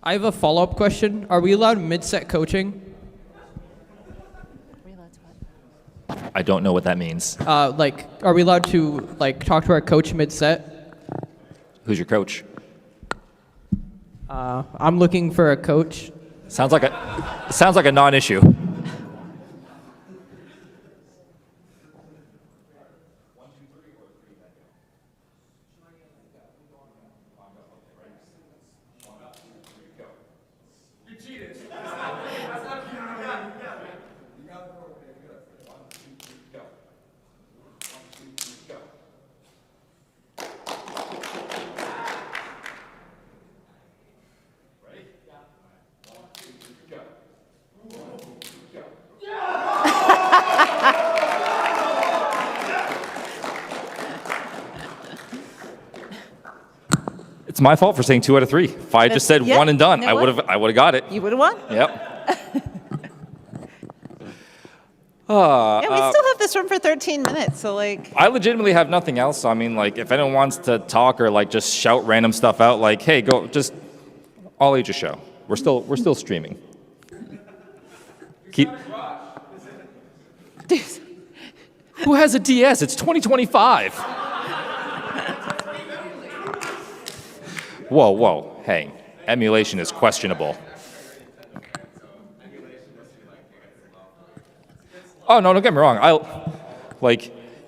I have a follow-up question. Are we allowed mid-set coaching? I don't know what that means. Like, are we allowed to like talk to our coach mid-set? Who's your coach? I'm looking for a coach. Sounds like a non-issue. It's my fault for saying 2 out of 3. If I just said 1 and done, I would have got it. You would have won? Yep. Yeah, we still have this room for 13 minutes, so like. I legitimately have nothing else. So I mean, like, if anyone wants to talk or like just shout random stuff out, like, hey, go, just, I'll lead your show. We're still streaming. Keep. Who has a DS? It's 2025. Whoa, hey, emulation is questionable. Oh, no, don't get me wrong.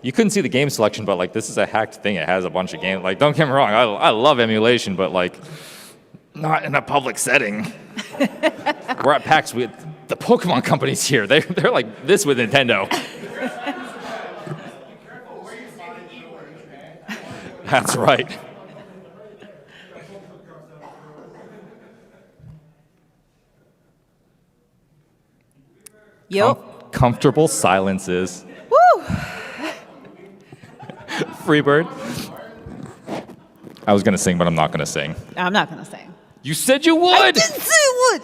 You couldn't see the game selection, but like, this is a hacked thing. It has a bunch of games. Like, don't get me wrong. I love emulation, but like, not in a public setting. We're at PAX. The Pokemon company's here. They're like this with Nintendo. That's right. Yep. Comfortable silences. Woo! Freebird. I was going to sing, but I'm not going to sing. I'm not going to sing. You said you would! I didn't say I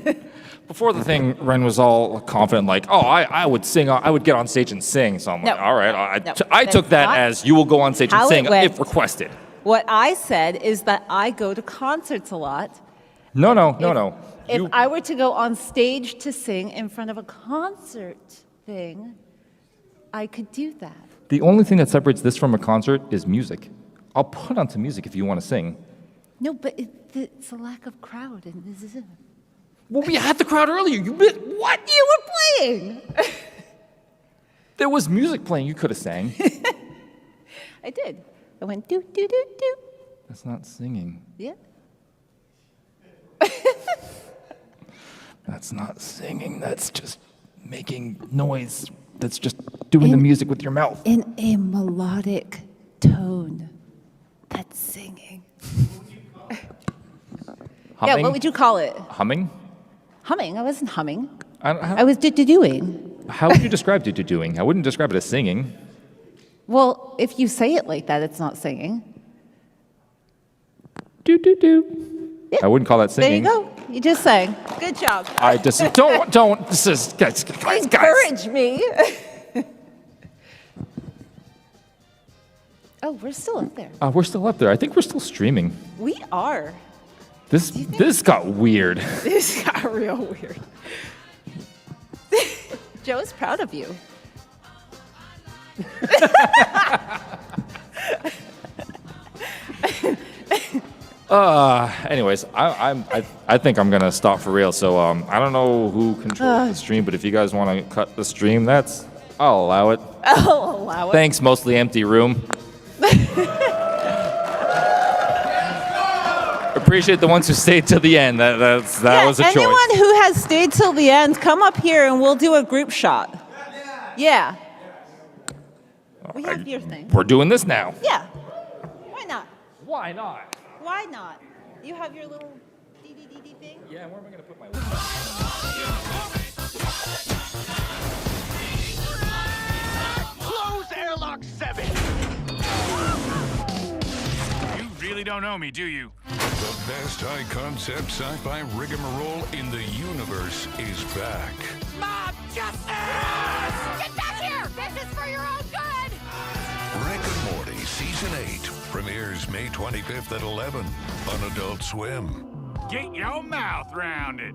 would! Before the thing, Ren was all confident, like, oh, I would sing, I would get on stage and sing. So I'm like, all right. I took that as you will go on stage and sing if requested. What I said is that I go to concerts a lot. No. If I were to go on stage to sing in front of a concert thing, I could do that. The only thing that separates this from a concert is music. I'll put on some music if you want to sing. No, but it's a lack of crowd. And this is it. Well, we had the crowd earlier. What? You were playing. There was music playing. You could have sang. I did. I went do, do, do, do. That's not singing. Yeah. That's not singing. That's just making noise. That's just doing the music with your mouth. In a melodic tone. That's singing. Yeah, what would you call it? Humming? Humming. I wasn't humming. I was do-do-doing. How would you describe do-do-doing? I wouldn't describe it as singing. Well, if you say it like that, it's not singing. Do-do-do. Yeah. I wouldn't call that singing. There you go. You just sang. Good job. I just don't. This is guys. Encourage me. Oh, we're still up there. We're still up there. I think we're still streaming. We are. This got weird. This got real weird. Joe is proud of you. Anyways, I think I'm gonna stop for real. So I don't know who controls the stream, but if you guys want to cut the stream, I'll allow it. I'll allow it. Thanks, mostly empty room. Appreciate the ones who stayed till the end. That was a choice. Anyone who has stayed till the end, come up here and we'll do a group shot. Yeah. We have your thing. We're doing this now. Yeah. Why not? Why not? Why not? You have your little DDDD thing? Yeah, where am I going to put my Close airlock 7. You really don't know me, do you? The best high-concept sci-fi rigmarole in the universe is back. Mob justice! Get back here! This is for your own good! Rick and Morty Season 8 premieres May 25th at 11 on Adult Swim. Get your mouth round it.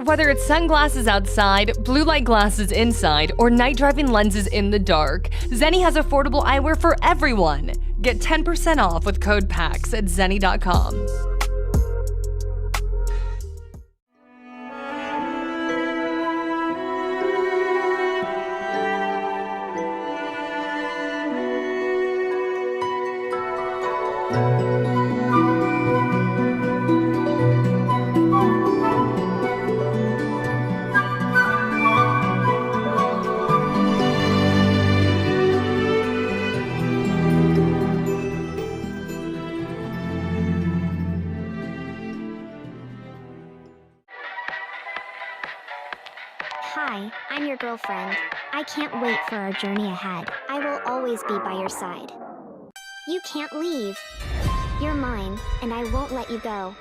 Whether it's sunglasses outside, blue light glasses inside, or night driving lenses in the dark, Zenni has affordable eyewear for everyone. Get 10% off with code PAX at zenni.com. Hi, I'm your girlfriend. I can't wait for our journey ahead. I will always be by your side. You can't leave. You're mine, and I won't let you go.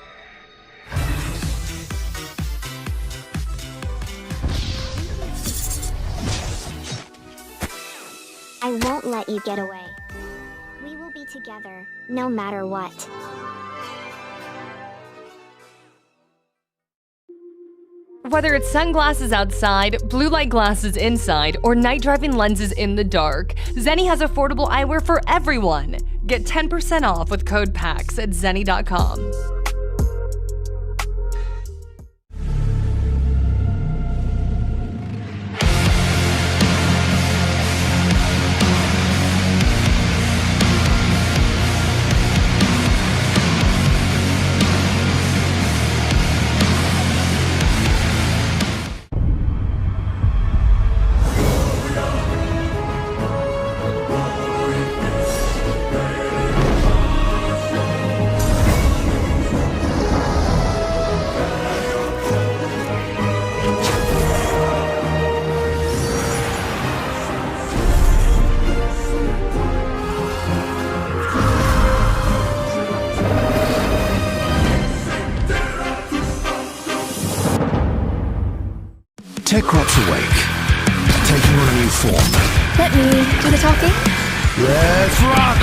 I won't let you get away. We will be together, no matter what. Whether it's sunglasses outside, blue light glasses inside, or night driving lenses in the dark, Zenni has affordable eyewear for everyone. Get 10% off with code PAX at zenni.com. Techrop's awake, taking on a new form. Let me do the talking. Let's rock!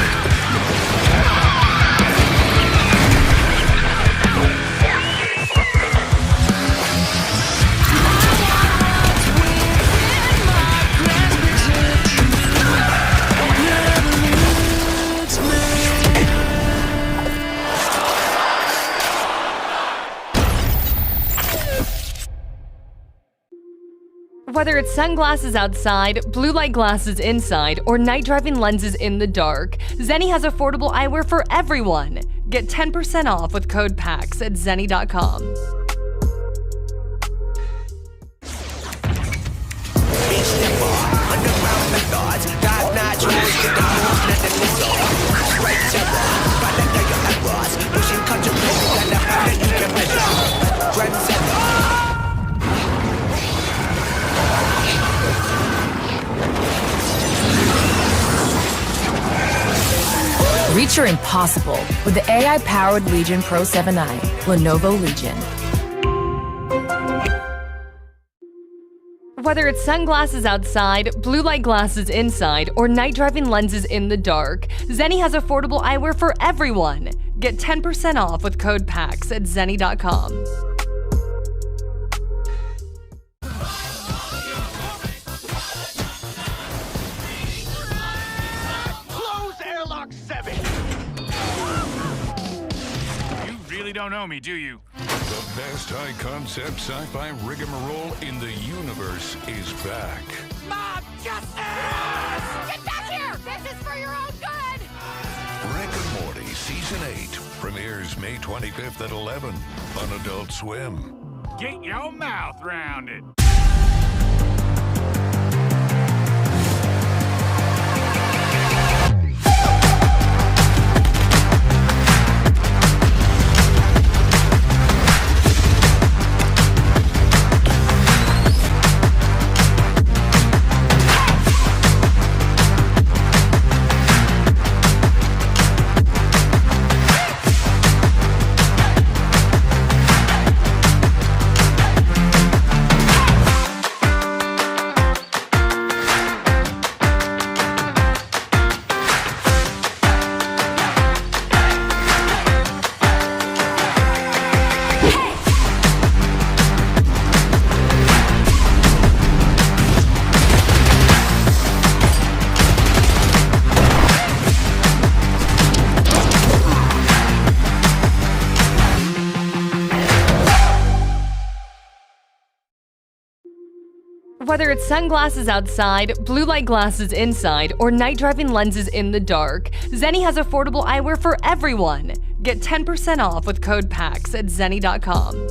Whether it's sunglasses outside, blue light glasses inside, or night driving lenses in the dark, Zenni has affordable eyewear for everyone. Get 10% off with code PAX at zenni.com. Reach your impossible with the AI-powered Legion Pro 7i, Lenovo Legion. Whether it's sunglasses outside, blue light glasses inside, or night driving lenses in the dark, Zenni has affordable eyewear for everyone. Get 10% off with code PAX at zenni.com. Don't know me, do you? The best high-concept sci-fi rigmarole in the universe is back. Mom, justice! Get back here! This is for your own good! Rick and Morty Season 8 premieres May 25th at 11 on Adult Swim. Get your mouth round it. Whether it's sunglasses outside, blue light glasses inside, or night driving lenses in the dark, Zenni has affordable eyewear for everyone. Get 10% off with code PAX at zenni.com.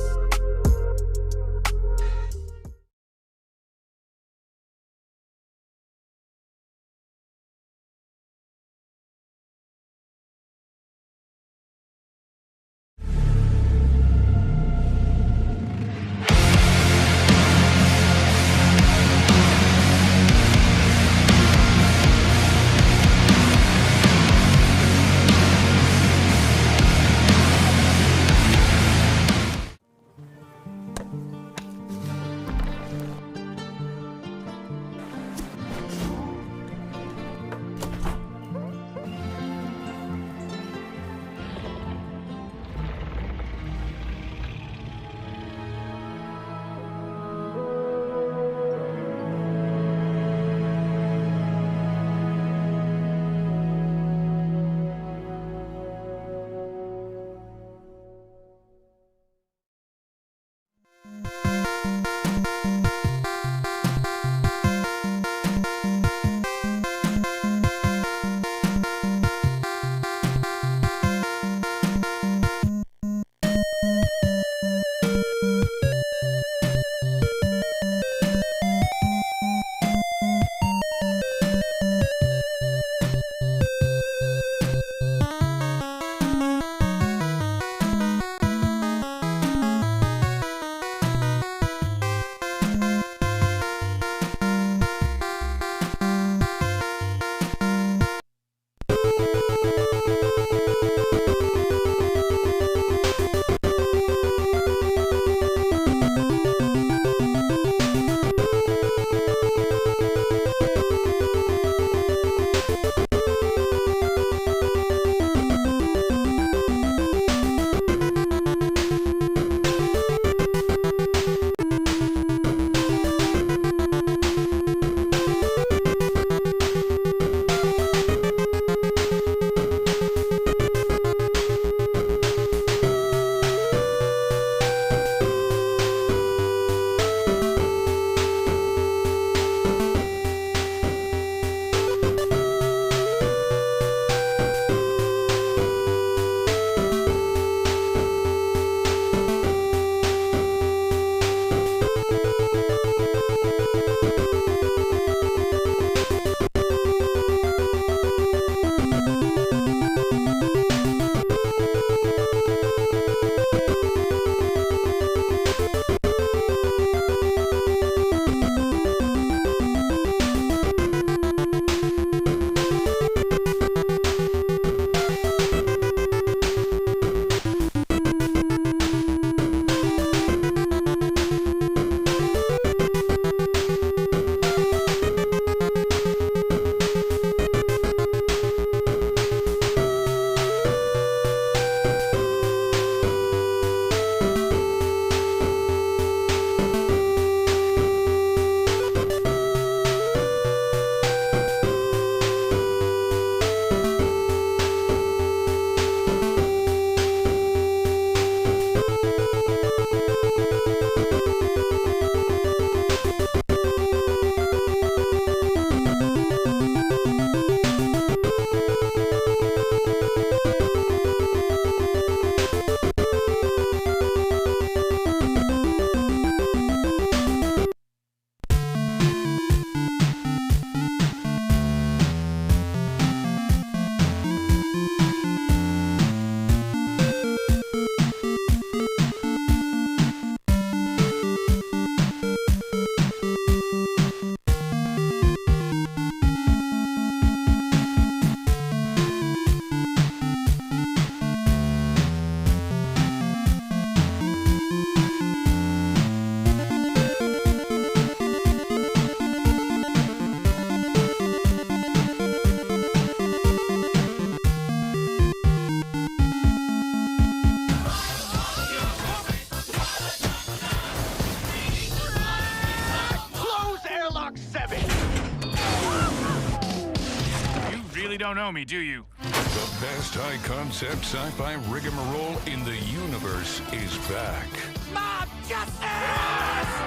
don't know me, do you? The best high-concept sci-fi rigmarole in the universe is back. Mob justice!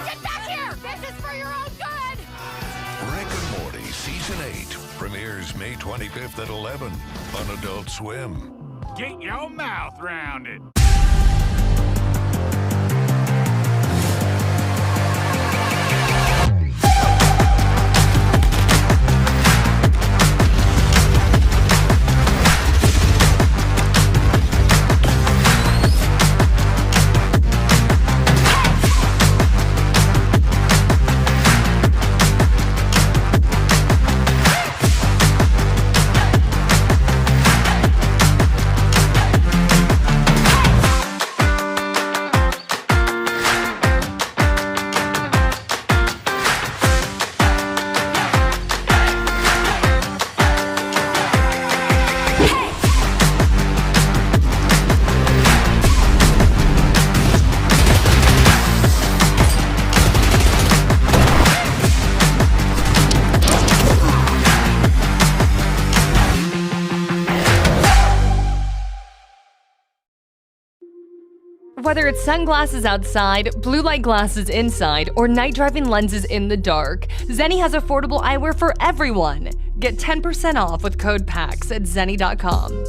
Get back here! This is for your own good! Season 8 premieres May 25th at 11 on Adult Swim. Get your mouth round it. Whether it's sunglasses outside, blue light glasses inside, or night driving lenses in the dark, Zenni has affordable eyewear for everyone. Get 10% off with code PAX at zenni.com.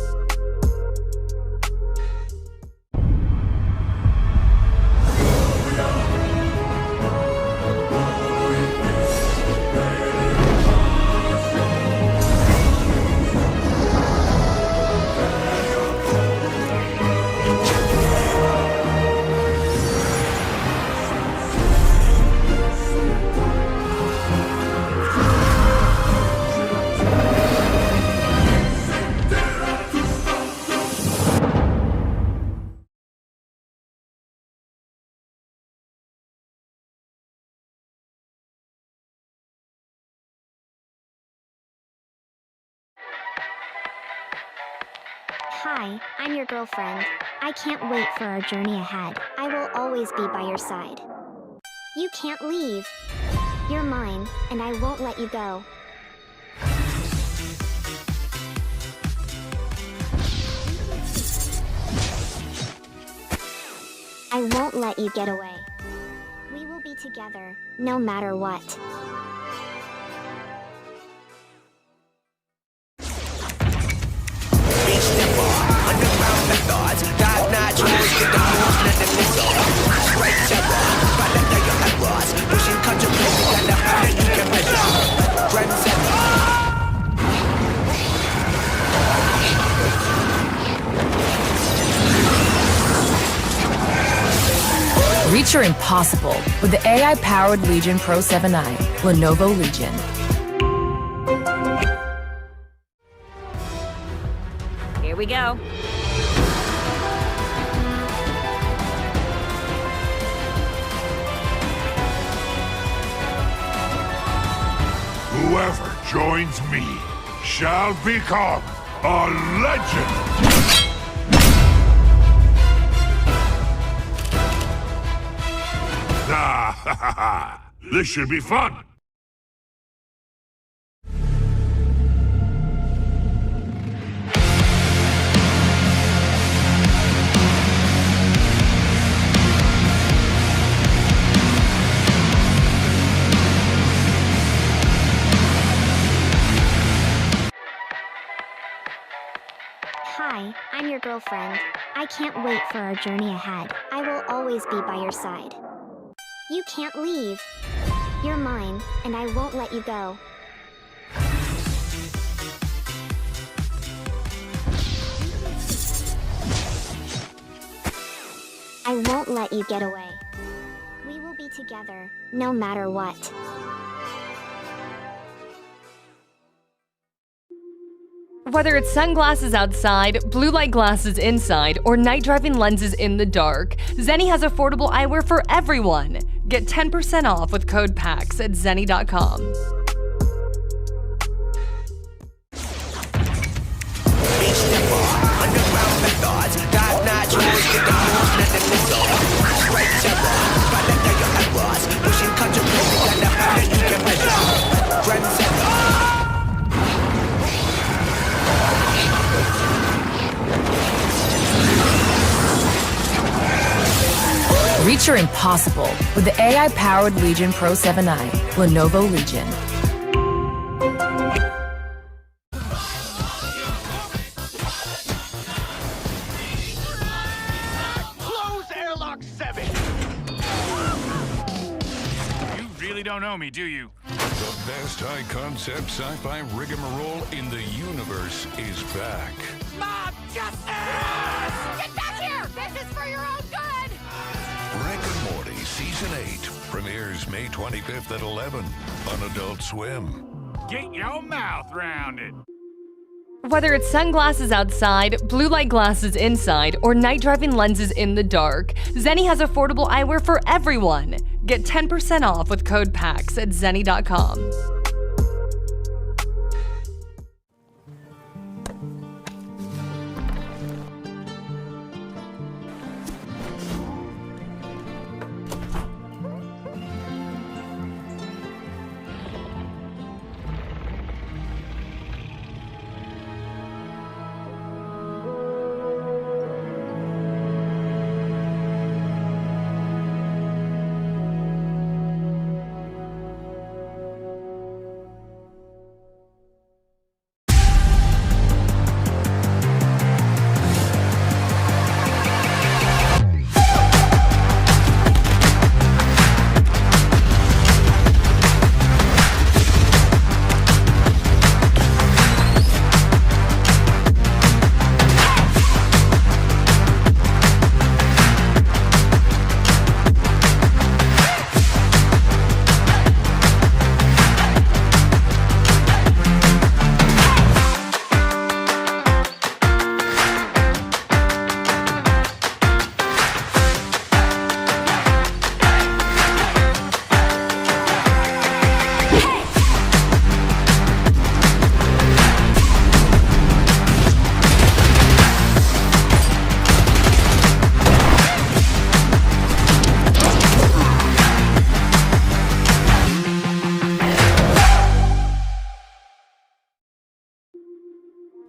Hi, I'm your girlfriend. I can't wait for our journey ahead. I will always be by your side. You can't leave. You're mine, and I won't let you go. I won't let you get away. We will be together, no matter what. Reach your impossible with the AI-powered Legion Pro 7i, Lenovo Legion. Here we go. Whoever joins me shall become a legend! This should be fun! Hi, I'm your girlfriend. I can't wait for our journey ahead. I will always be by your side. You can't leave. You're mine, and I won't let you go. I won't let you get away. We will be together, no matter what. Whether it's sunglasses outside, blue light glasses inside, or night driving lenses in the dark, Zenni has affordable eyewear for everyone. Get 10% off with code PAX at zenni.com. Reach your impossible with the AI-powered Legion Pro 7i, Lenovo Legion. don't know me, do you? The best high-concept sci-fi rigmarole in the universe is back. Mob justice! Get back here! This is for your own good! Rick and Morty Season 8 premieres May 25th at 11 on Adult Swim. Get your mouth round it. Whether it's sunglasses outside, blue light glasses inside, or night driving lenses in the dark, Zenni has affordable eyewear for everyone. Get 10% off with code PAX at zenni.com.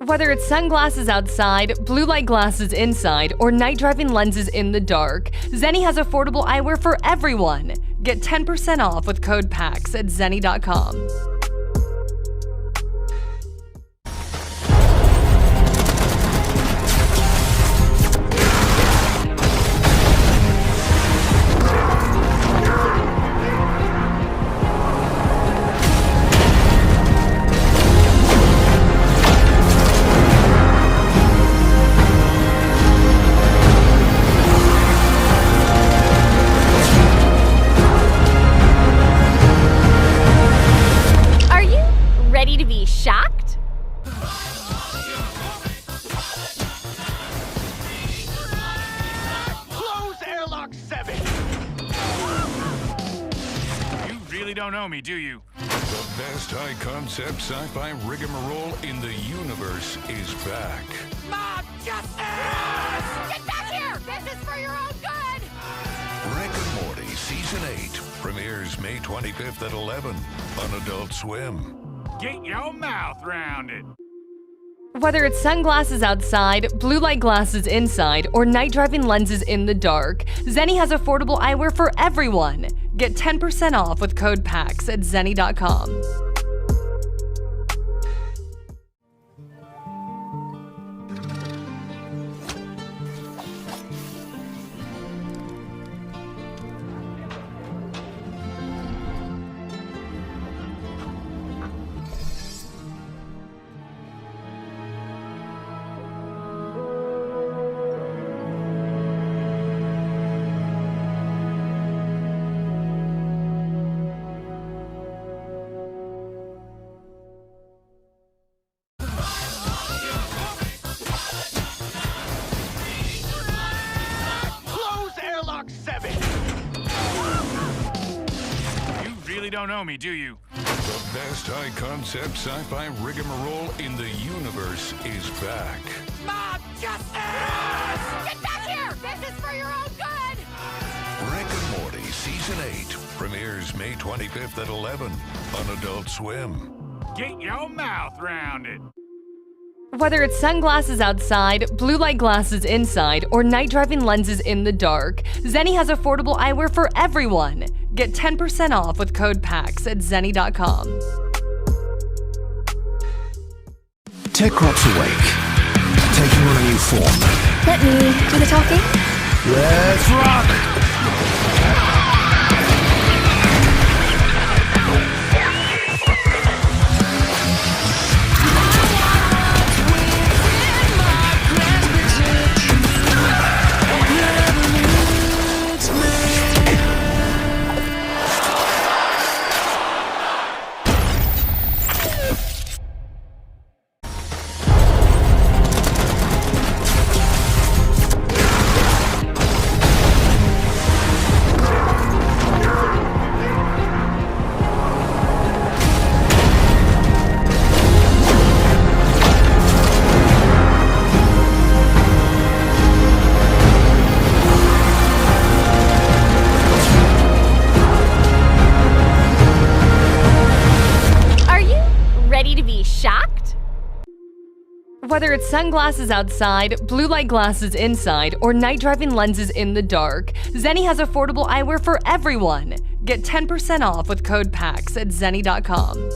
Whether it's sunglasses outside, blue light glasses inside, or night driving lenses in the dark, Zenni has affordable eyewear for everyone. Get 10% off with code PAX at zenni.com. Ready to be shocked? Close airlock 7! You really don't know me, do you? The best high-concept sci-fi rigmarole in the universe is back. Mob justice! Get back here! This is for your own good! Rick and Morty Season 8 premieres May 25th at 11 on Adult Swim. Get your mouth round it. Whether it's sunglasses outside, blue light glasses inside, or night driving lenses in the dark, Zenni has affordable eyewear for everyone. Get 10% off with code PAX at zenni.com. Don't know me, do you? The best high-concept sci-fi rigmarole in the universe is back. Mob justice! Get back here! This is for your own good! Rick and Morty Season 8 premieres May 25th at 11 on Adult Swim. Get your mouth round it. Whether it's sunglasses outside, blue light glasses inside, or night driving lenses in the dark, Zenni has affordable eyewear for everyone. Get 10% off with code PAX at zenni.com. Techcrops awake, taking on a new form. Let me do the talking. Let's rock! Whether it's sunglasses outside, blue light glasses inside, or night driving lenses in the dark, Zenni has affordable eyewear for everyone. Get 10% off with code PAX at zenni.com.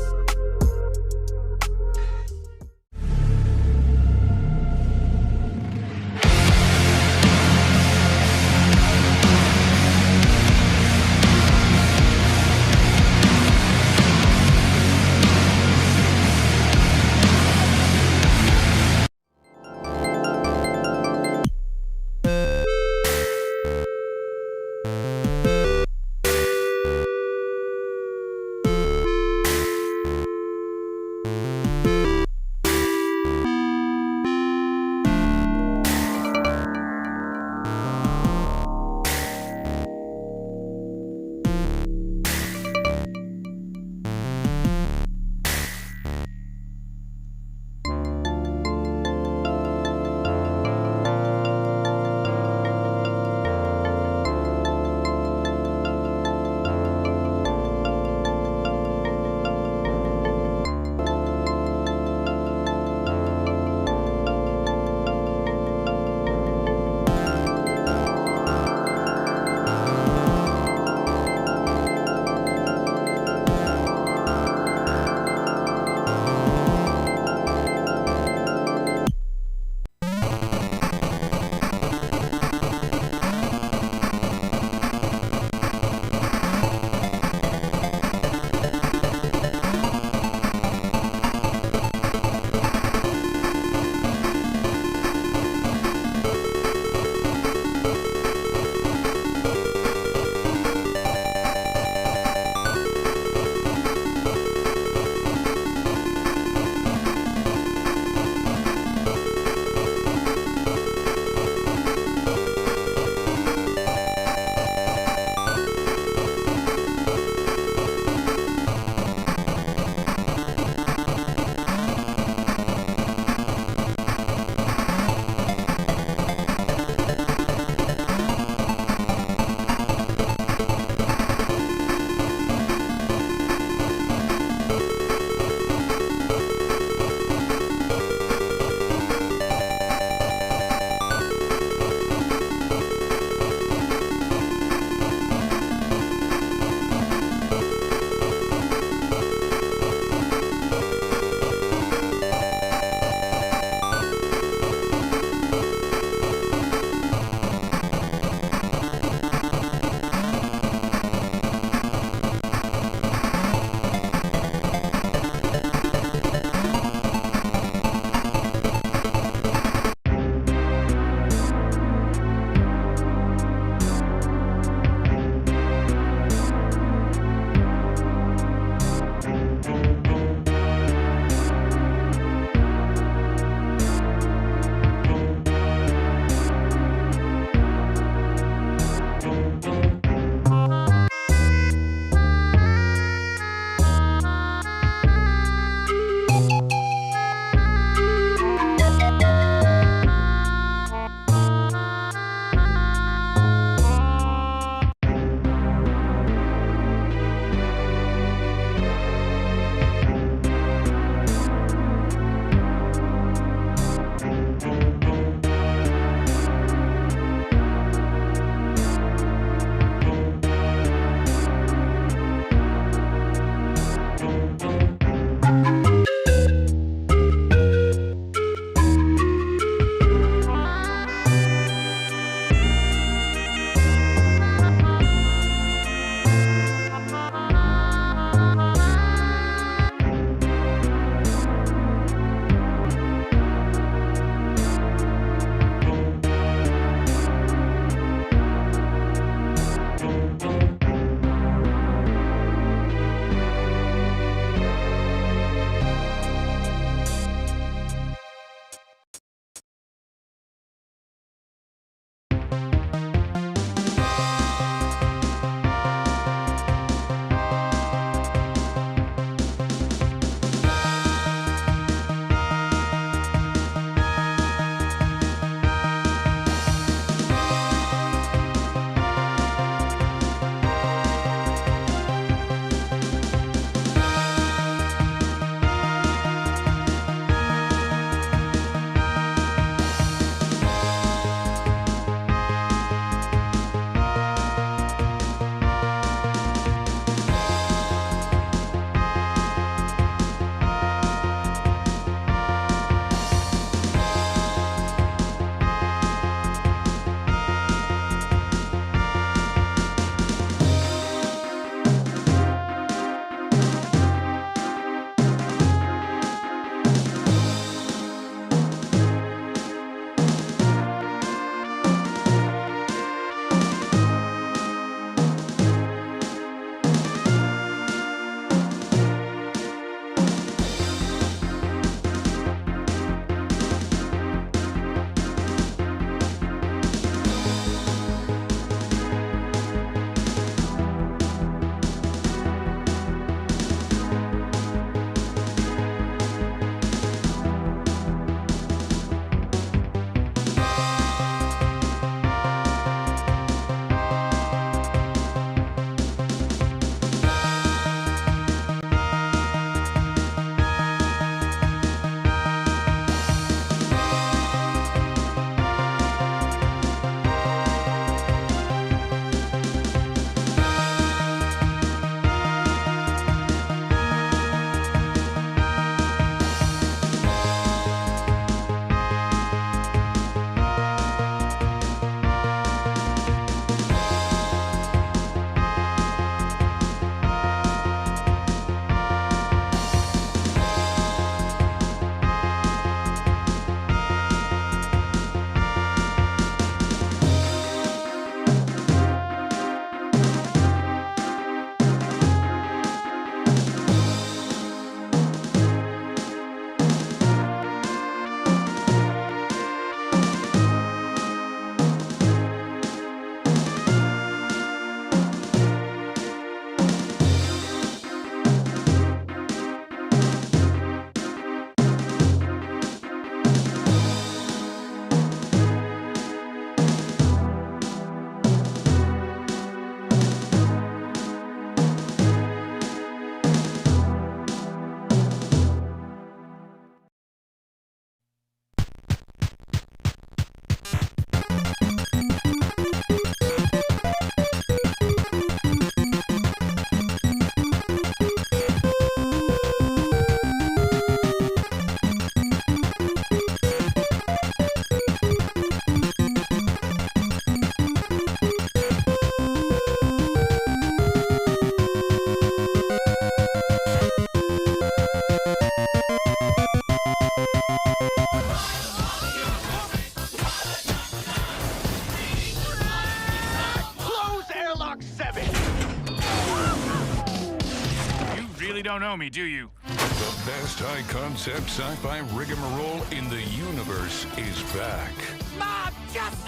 don't know me, do you? The best high-concept sci-fi rigmarole in the universe is back. Mob justice!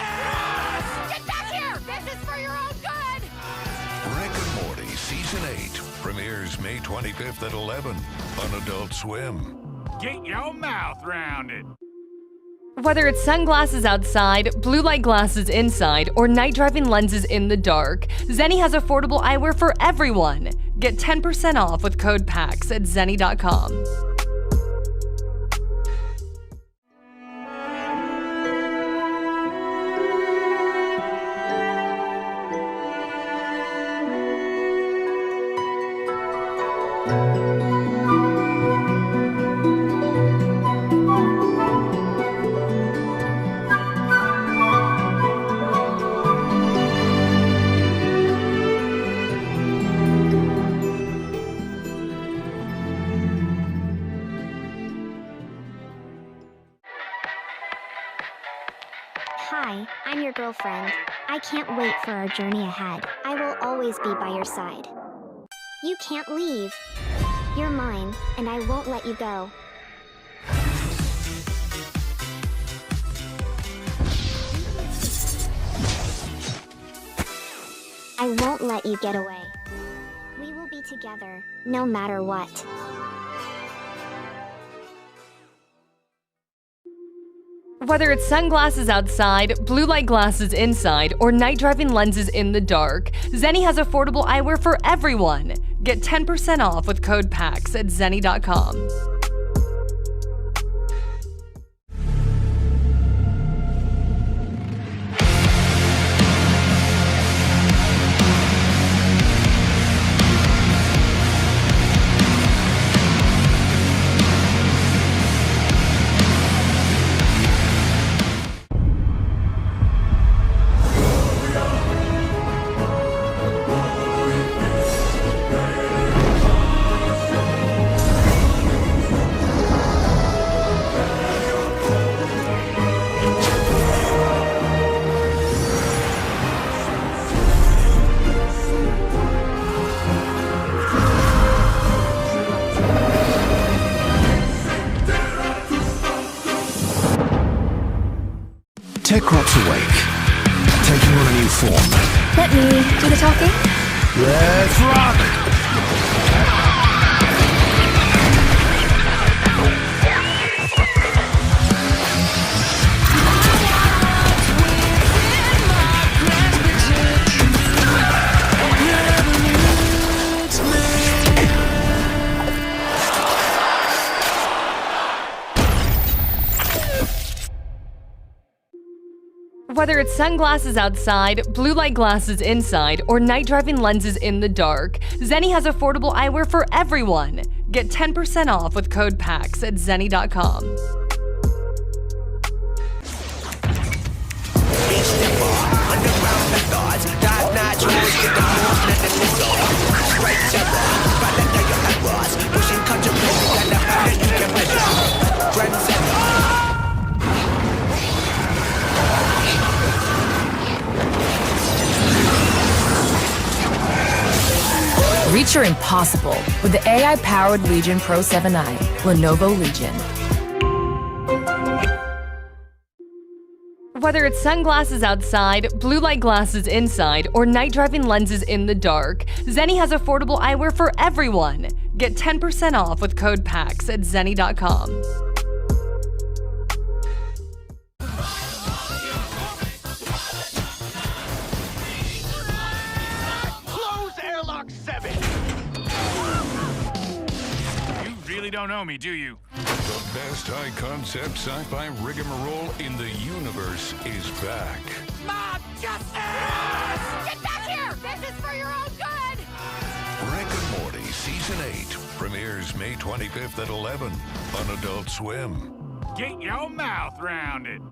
Get back here! This is for your own good! Rick and Morty Season 8 premieres May 25th at 11 on Adult Swim. Get your mouth round it. Whether it's sunglasses outside, blue light glasses inside, or night driving lenses in the dark, Zenni has affordable eyewear for everyone. Get 10% off with code PAX at zenni.com. Hi, I'm your girlfriend. I can't wait for our journey ahead. I will always be by your side. You can't leave. You're mine, and I won't let you go. I won't let you get away. We will be together, no matter what. Whether it's sunglasses outside, blue light glasses inside, or night driving lenses in the dark, Zenni has affordable eyewear for everyone. Get 10% off with code PAX at zenni.com. Techrop's awake, taking on a new form. Let me do the talking. Let's rock! Whether it's sunglasses outside, blue light glasses inside, or night driving lenses in the dark, Zenni has affordable eyewear for everyone. Get 10% off with code PAX at zenni.com. Reach your impossible with the AI-powered Legion Pro 7i, Lenovo Legion. Whether it's sunglasses outside, blue light glasses inside, or night driving lenses in the dark, Zenni has affordable eyewear for everyone. Get 10% off with code PAX at zenni.com. Don't know me, do you? The best high-concept sci-fi rigmarole in the universe is back. Mob justice! Get back here! This is for your own good! Rick and Morty Season 8 premieres May 25th at 11 on Adult Swim. Get your mouth round it.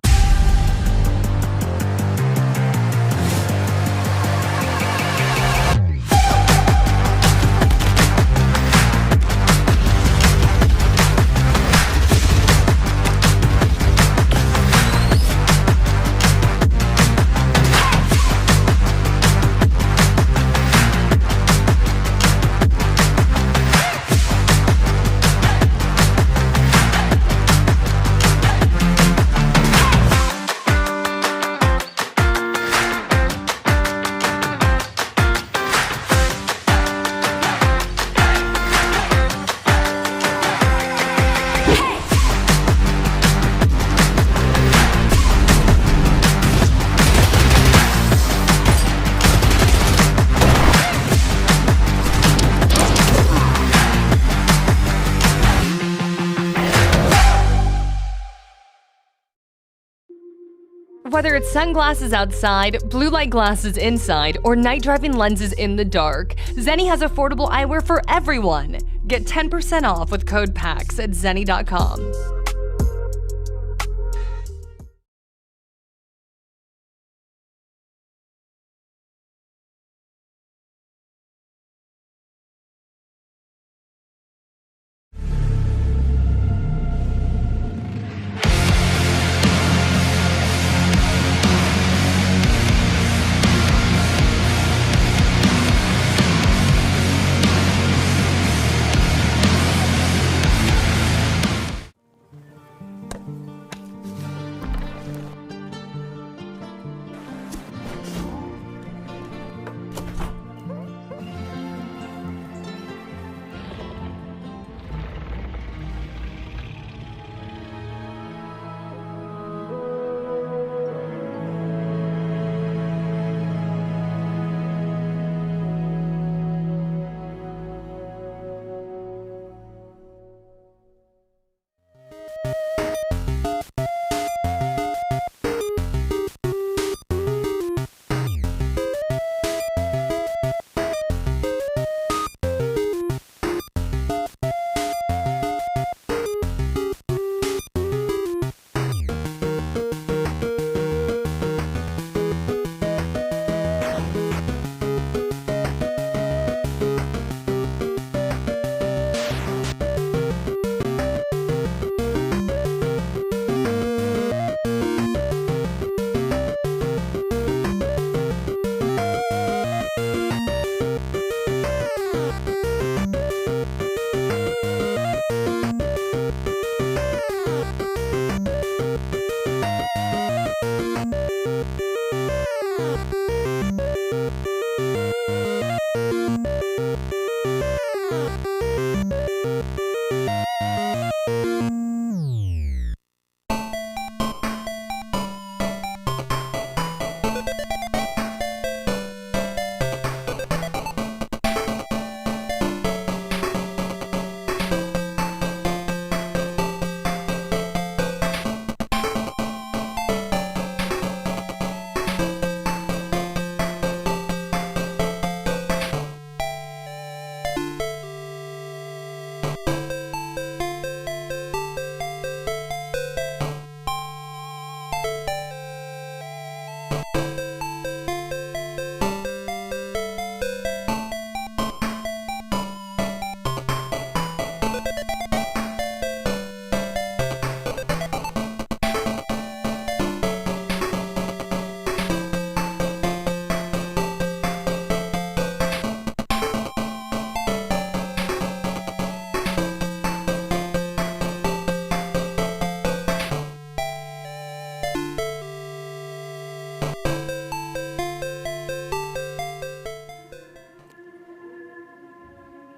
Whether it's sunglasses outside, blue light glasses inside, or night driving lenses in the dark, Zenni has affordable eyewear for everyone. Get 10% off with code PAX at zenni.com.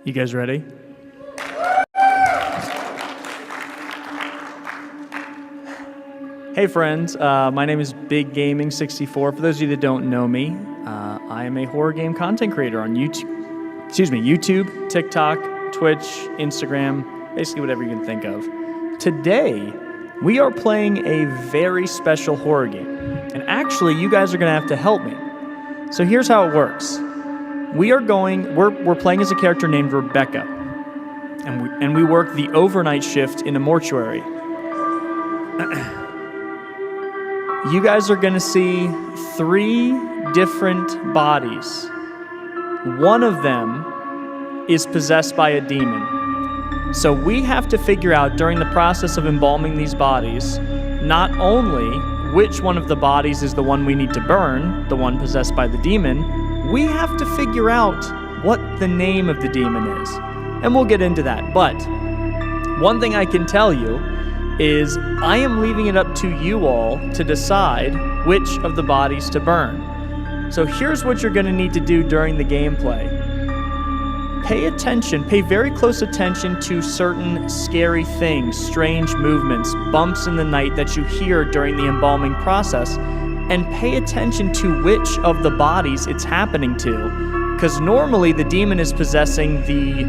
You guys ready? Hey friends, my name is Big Gaming 64. For those of you that don't know me, I am a horror game content creator on YouTube, TikTok, Twitch, Instagram, basically whatever you can think of. Today, we are playing a very special horror game. And actually, you guys are gonna have to help me. So here's how it works. We're playing as a character named Rebecca. And we work the overnight shift in a mortuary. You guys are gonna see 3 different bodies. One of them is possessed by a demon. So we have to figure out during the process of embalming these bodies, not only which one of the bodies is the one we need to burn, the one possessed by the demon, we have to figure out what the name of the demon is. And we'll get into that. But one thing I can tell you is I am leaving it up to you all to decide which of the bodies to burn. So here's what you're going to need to do during the gameplay. Pay very close attention to certain scary things, strange movements, bumps in the night that you hear during the embalming process, and pay attention to which of the bodies it's happening to. Because normally the demon is possessing the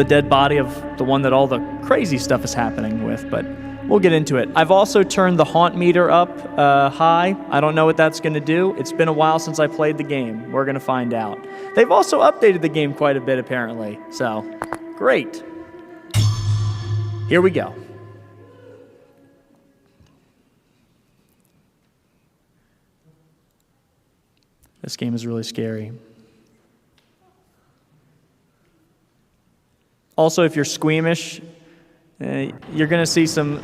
dead body of the one that all the crazy stuff is happening with. But we'll get into it. I've also turned the haunt meter up high. I don't know what that's going to do. It's been a while since I played the game. We're going to find out. They've also updated the game quite a bit, apparently. So, great. Here we go. This game is really scary. Also, if you're squeamish, you're going to see some,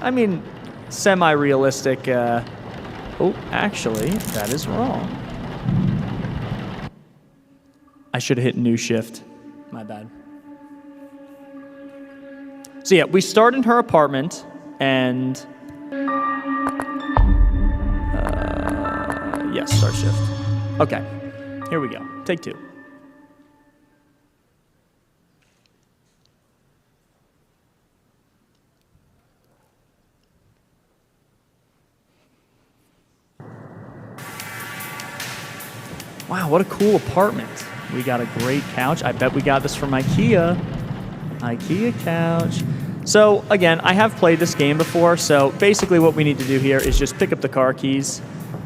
semi-realistic... oh, actually, that is wrong. I should have hit new shift. My bad. So yeah, we start in her apartment, and... yes, start shift. Okay, here we go. Take two. Wow, what a cool apartment. We got a great couch. I bet we got this from IKEA. IKEA couch. So, again, I have played this game before, so basically what we need to do here is just pick up the car keys,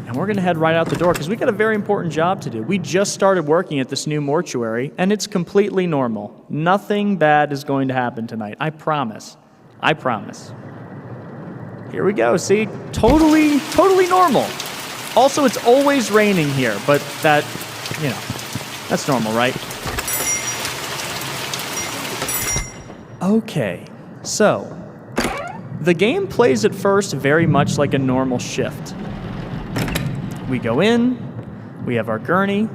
and we're going to head right out the door, because we got a very important job to do. We just started working at this new mortuary, and it's completely normal. Nothing bad is going to happen tonight. I promise. I promise. Here we go. See? Totally normal. Also, it's always raining here, but that, that's normal, right? Okay, so the game plays at first very much like a normal shift. We go in, we have our gurney,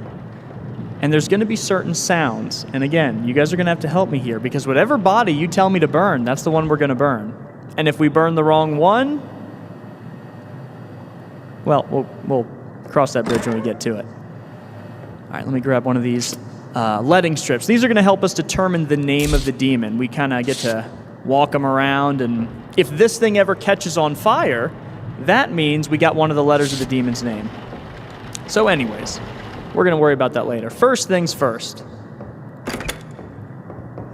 and there's going to be certain sounds. And again, you guys are going to have to help me here, because whatever body you tell me to burn, that's the one we're going to burn. And if we burn the wrong one, well, we'll cross that bridge when we get to it. All right, let me grab one of these leading strips. These are going to help us determine the name of the demon. We kind of get to walk them around, and if this thing ever catches on fire, that means we got one of the letters of the demon's name. So anyways, we're going to worry about that later. First things first.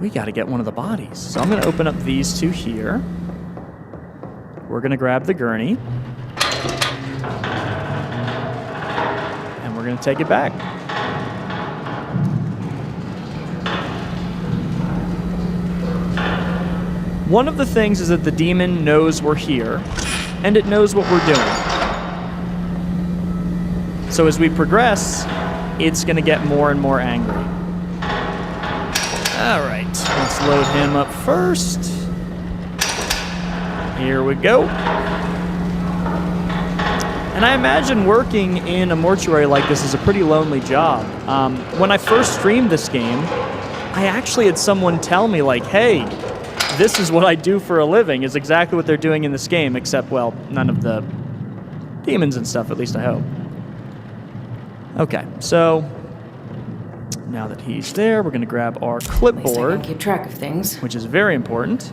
We got to get one of the bodies. So I'm going to open up these two here. We're going to grab the gurney. And we're going to take it back. One of the things is that the demon knows we're here, and it knows what we're doing. So as we progress, it's going to get more and more angry. All right, let's load him up first. Here we go. And I imagine working in a mortuary like this is a pretty lonely job. When I first streamed this game, I actually had someone tell me, like, hey, this is what I do for a living, is exactly what they're doing in this game, except, well, none of the demons and stuff, at least I hope. Okay, so now that he's there, we're going to grab our clipboard, keep track of things, which is very important.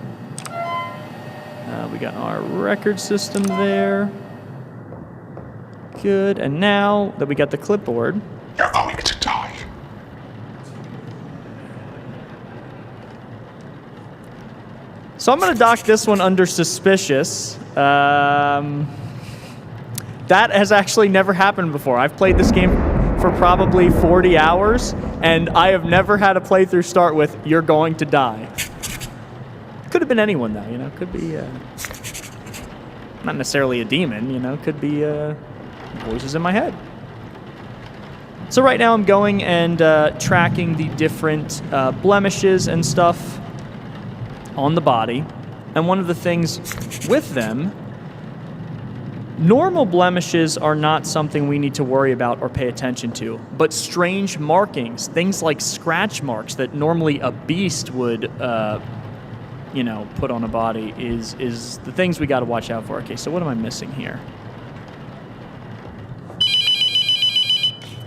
We got our record system there. Good, and now that we got the clipboard, you're going to die. So I'm going to dock this one under suspicious. That has actually never happened before. I've played this game for probably 40 hours, and I have never had a playthrough start with, you're going to die. Could have been anyone, though, you know? Could be, not necessarily a demon, you know? Could be voices in my head. So right now I'm going and tracking the different blemishes and stuff on the body. And one of the things with them, normal blemishes are not something we need to worry about or pay attention to, but strange markings, things like scratch marks that normally a beast would, you know, put on a body is the things we got to watch out for. Okay, so what am I missing here?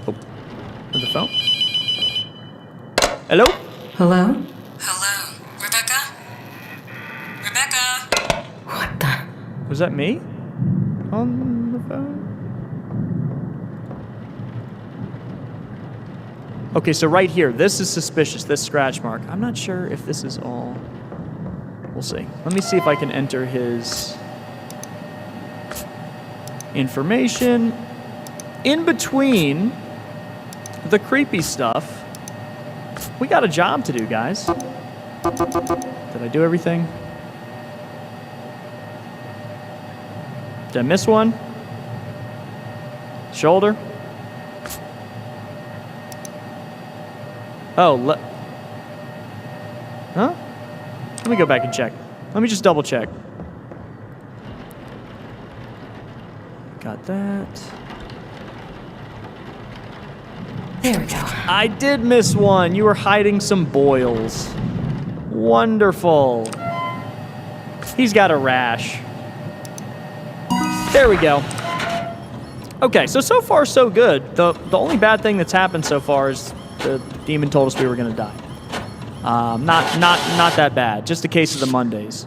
Oh, the phone? Hello? Hello? Hello? Rebecca? Rebecca? What the? Was that me? On the phone? Okay, so right here, this is suspicious, this scratch mark. I'm not sure if this is all... We'll see. Let me see if I can enter his information. In between the creepy stuff, we got a job to do, guys. Did I do everything? Did I miss one? Shoulder? Oh, huh? Let me go back and check. Let me just double check. Got that. There we go. I did miss one. You were hiding some boils. Wonderful. He's got a rash. There we go. Okay, so far so good. The only bad thing that's happened so far is the demon told us we were gonna die. Not that bad. Just a case of the Mondays.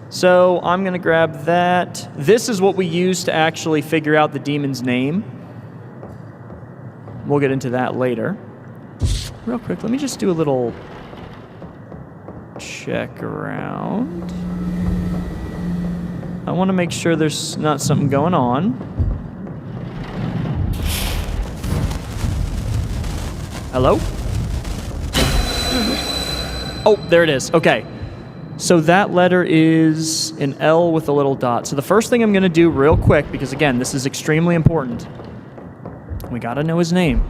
So I'm gonna grab that. This is what we use to actually figure out the demon's name. We'll get into that later. Real quick, let me just do a little check around. I want to make sure there's not something going on. Hello? Oh, there it is. Okay. So that letter is an L with a little dot. So the first thing I'm going to do real quick, because again, this is extremely important. We got to know his name.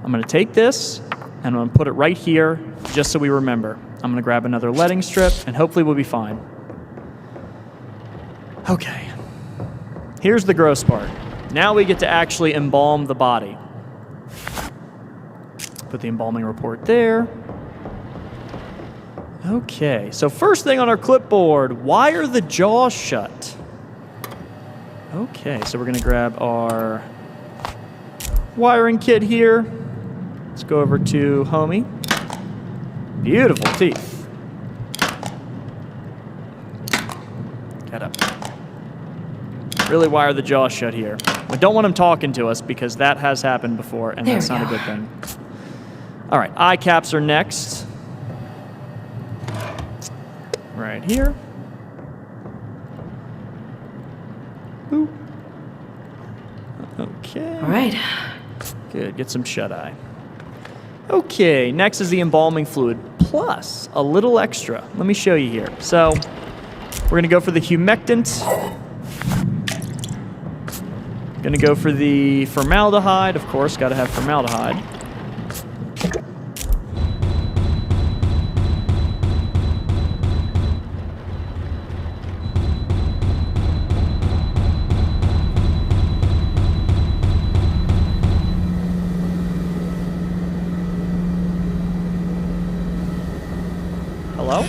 I'm going to take this, and I'm going to put it right here, just so we remember. I'm going to grab another letting strip, and hopefully we'll be fine. Okay. Here's the gross part. Now we get to actually embalm the body. Put the embalming report there. Okay, so first thing on our clipboard, wire the jaw shut. Okay, so we're going to grab our wiring kit here. Let's go over to homie. Beautiful teeth. Get up. Really wire the jaw shut here. We don't want him talking to us because that has happened before, and that's not a good thing. All right, eye caps are next. Right here. Boop. Okay. All right. Good, get some shut-eye. Okay, next is the embalming fluid, plus a little extra. Let me show you here. So, we're gonna go for the humectant. Gonna go for the formaldehyde, of course, gotta have formaldehyde. Hello?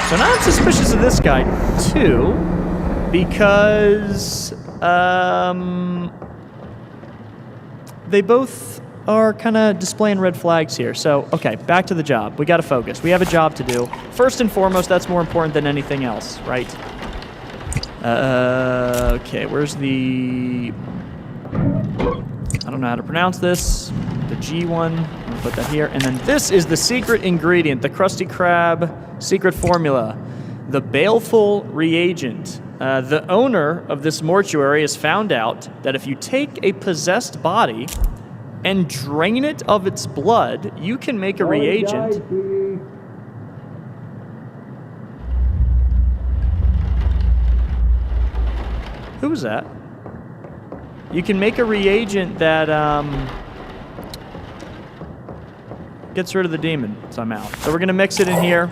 So now I'm suspicious of this guy, too, because they both are kind of displaying red flags here. So, okay, back to the job. We got to focus. We have a job to do. First and foremost, that's more important than anything else, right? Okay, where's the... I don't know how to pronounce this. The G one. I'm going to put that here. And then this is the secret ingredient, the Krusty Krab secret formula, the baleful reagent. The owner of this mortuary has found out that if you take a possessed body and drain it of its blood, you can make a reagent. Who was that? You can make a reagent that gets rid of the demon somehow. So we're gonna mix it in here.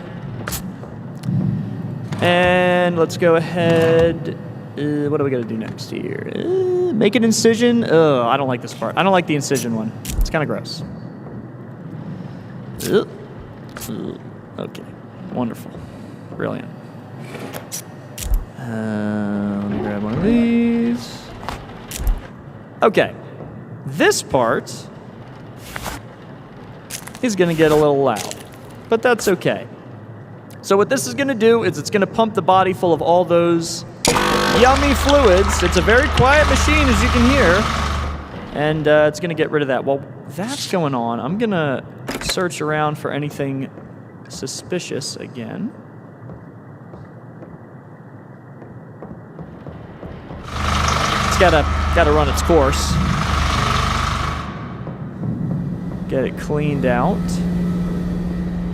And let's go ahead. What do we gotta do next here? Make an incision. Oh, I don't like this part. I don't like the incision one. It's kind of gross. Okay, wonderful, brilliant. Let me grab one of these. Okay, this part is gonna get a little loud, but that's okay. So what this is gonna do is it's gonna pump the body full of all those yummy fluids. It's a very quiet machine, as you can hear, and it's gonna get rid of that. While that's going on, I'm gonna search around for anything suspicious again. gotta run its course. Get it cleaned out.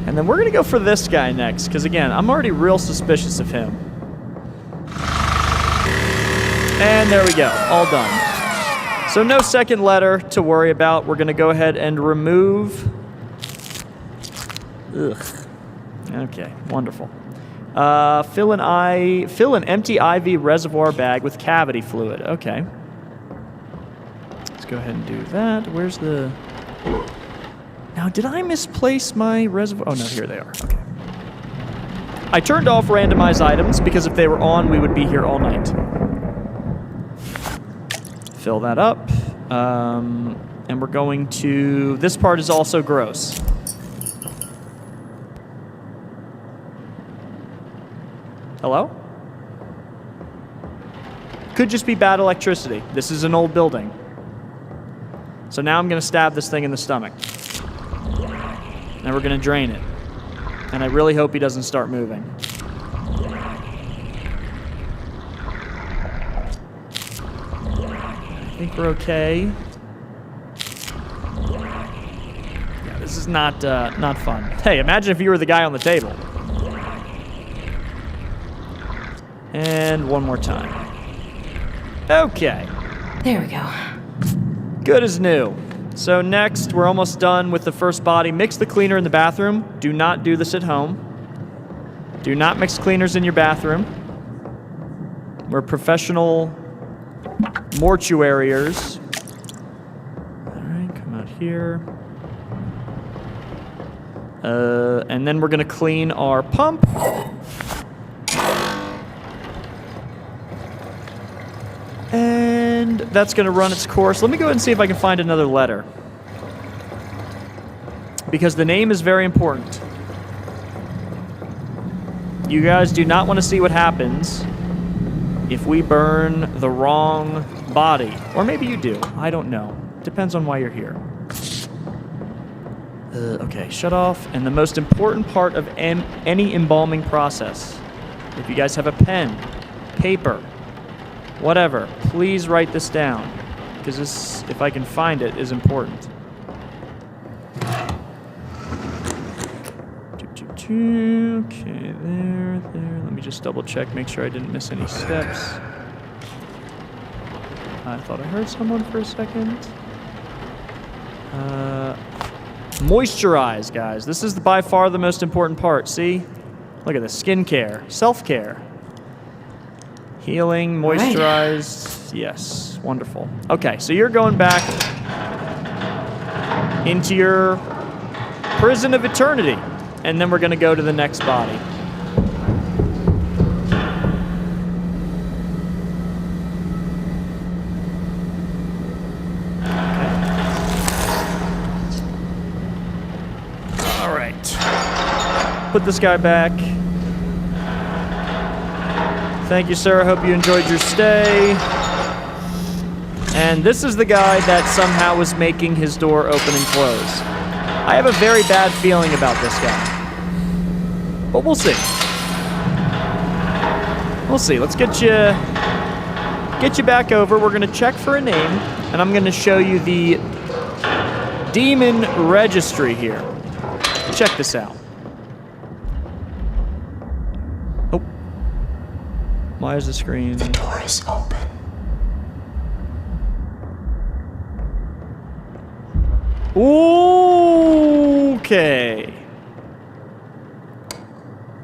And then we're gonna go for this guy next, because again, I'm already real suspicious of him. And there we go, all done. So no second letter to worry about. We're gonna go ahead and remove. Ugh. Okay, wonderful. Fill an empty IV reservoir bag with cavity fluid. Okay. Let's go ahead and do that. Where's the... Now, did I misplace my reservoir? Oh, no, here they are. Okay. I turned off randomized items because if they were on, we would be here all night. Fill that up. And we're going to... This part is also gross. Hello? Could just be bad electricity. This is an old building. So now I'm going to stab this thing in the stomach. And we're going to drain it. And I really hope he doesn't start moving. I think we're okay. Yeah, this is not fun. Hey, imagine if you were the guy on the table. And one more time. Okay. There we go. Good as new. So next, we're almost done with the first body. Mix the cleaner in the bathroom. Do not do this at home. Do not mix cleaners in your bathroom. We're professional mortuariers. All right, come out here. And then we're going to clean our pump. And that's going to run its course. Let me go ahead and see if I can find another letter. Because the name is very important. You guys do not want to see what happens if we burn the wrong body. Or maybe you do. I don't know. Depends on why you're here. Okay, shut off. And the most important part of any embalming process. If you guys have a pen, paper, whatever, please write this down, because this, if I can find it, is important. Okay, there. Let me just double check, make sure I didn't miss any steps. I thought I heard someone for a second. Moisturize, guys. This is by far the most important part. See? Look at this. Skincare. Self-care. Healing, moisturized, yes, wonderful. Okay, so you're going back into your prison of eternity, and then we're going to go to the next body. Okay. All right. Put this guy back. Thank you, sir. I hope you enjoyed your stay. And this is the guy that somehow was making his door open and close. I have a very bad feeling about this guy. But we'll see. We'll see. Let's get you back over. We're going to check for a name, and I'm going to show you the demon registry here. Check this out. Why is the screen? The door is open. Okay.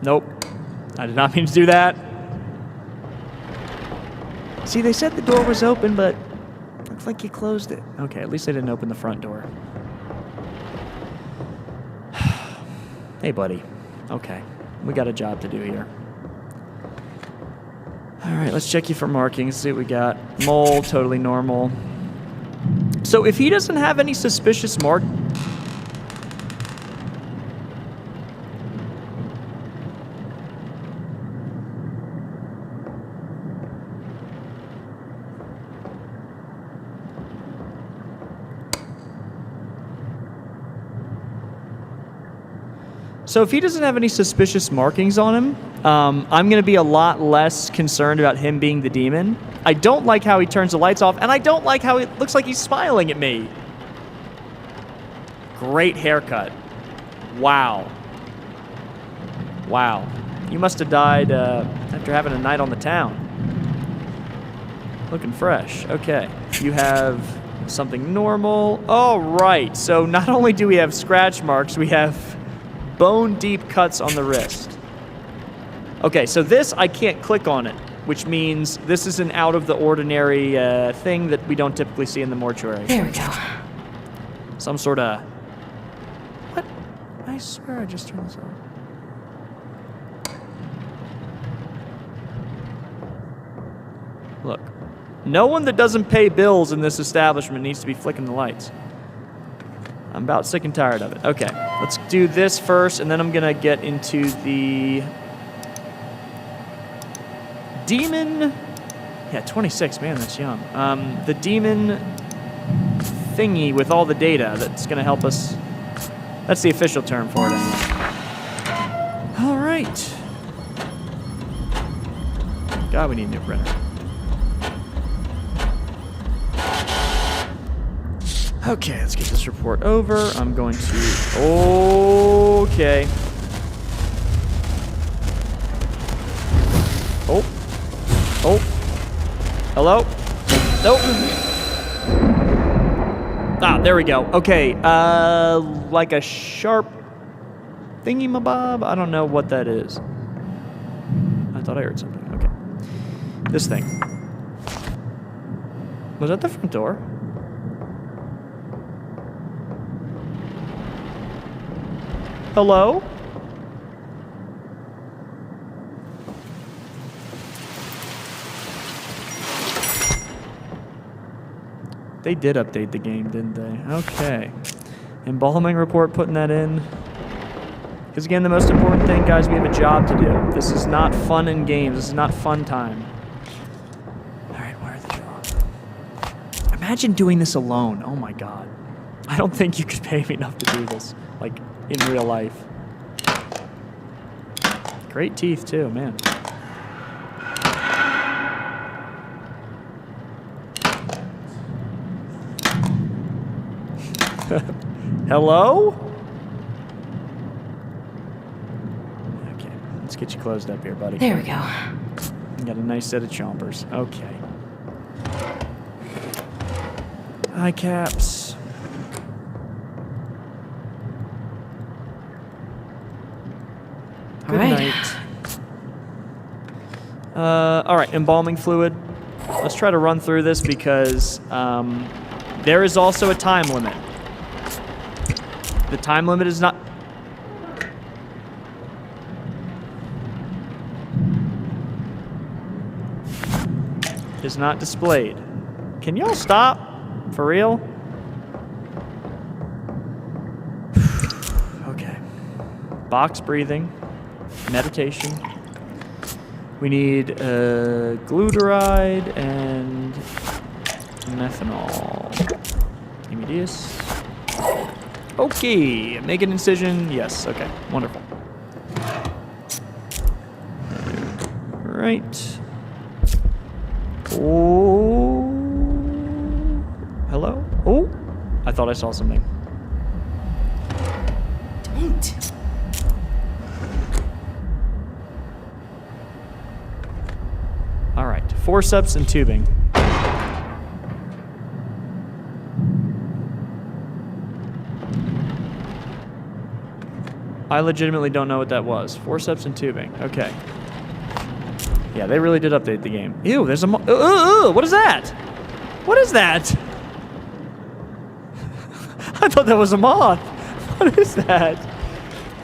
Nope. I did not mean to do that. See, they said the door was open, but looks like you closed it. Okay, at least they didn't open the front door. Hey, buddy. Okay, we got a job to do here. All right, let's check you for markings, see what we got. Mole, totally normal. So if he doesn't have any suspicious mark... So if he doesn't have any suspicious markings on him, I'm going to be a lot less concerned about him being the demon. I don't like how he turns the lights off, and I don't like how it looks like he's smiling at me. Great haircut. Wow. Wow. You must have died after having a night on the town. Looking fresh. Okay. You have something normal. All right. So not only do we have scratch marks, we have bone-deep cuts on the wrist. Okay, so this, I can't click on it, which means this is an out-of-the-ordinary thing that we don't typically see in the mortuary. There we go. Some sort of... What? I swear I just turned this on. Look. No one that doesn't pay bills in this establishment needs to be flicking the lights. I'm about sick and tired of it. Okay, let's do this first, and then I'm gonna get into the demon. Yeah, 26, man, that's young. The demon thingy with all the data that's gonna help us. That's the official term for it anyway. All right. God, we need a new printer. Okay, let's get this report over. I'm going to... Okay. Oh. Oh. Hello? Nope. Ah, there we go. Okay, like a sharp thingy-mabob? I don't know what that is. I thought I heard something. Okay. This thing. Was that the front door? Hello? They did update the game, didn't they? Okay. Embalming report, putting that in. Because again, the most important thing, guys, we have a job to do. This is not fun and games. This is not fun time. Alright, where are the jobs? Imagine doing this alone. Oh my god. I don't think you could pay me enough to do this. Like, in real life. Great teeth, too, man. Hello? Okay, let's get you closed up here, buddy. There we go. You got a nice set of chompers. Okay. Eye caps. Good night. All right, embalming fluid. Let's try to run through this because there is also a time limit. The time limit is not... is not displayed. Can y'all stop? For real? Okay. Box breathing. Meditation. We need glutaride and methanol. Give me this. Okay, make an incision. Yes, okay, wonderful. Right. Oh. Hello? Oh, I thought I saw something. Don't. All right, forceps and tubing. I legitimately don't know what that was. Forceps and tubing. Okay. Yeah, they really did update the game. Ew, there's a what is that? What is that? I thought that was a moth. What is that?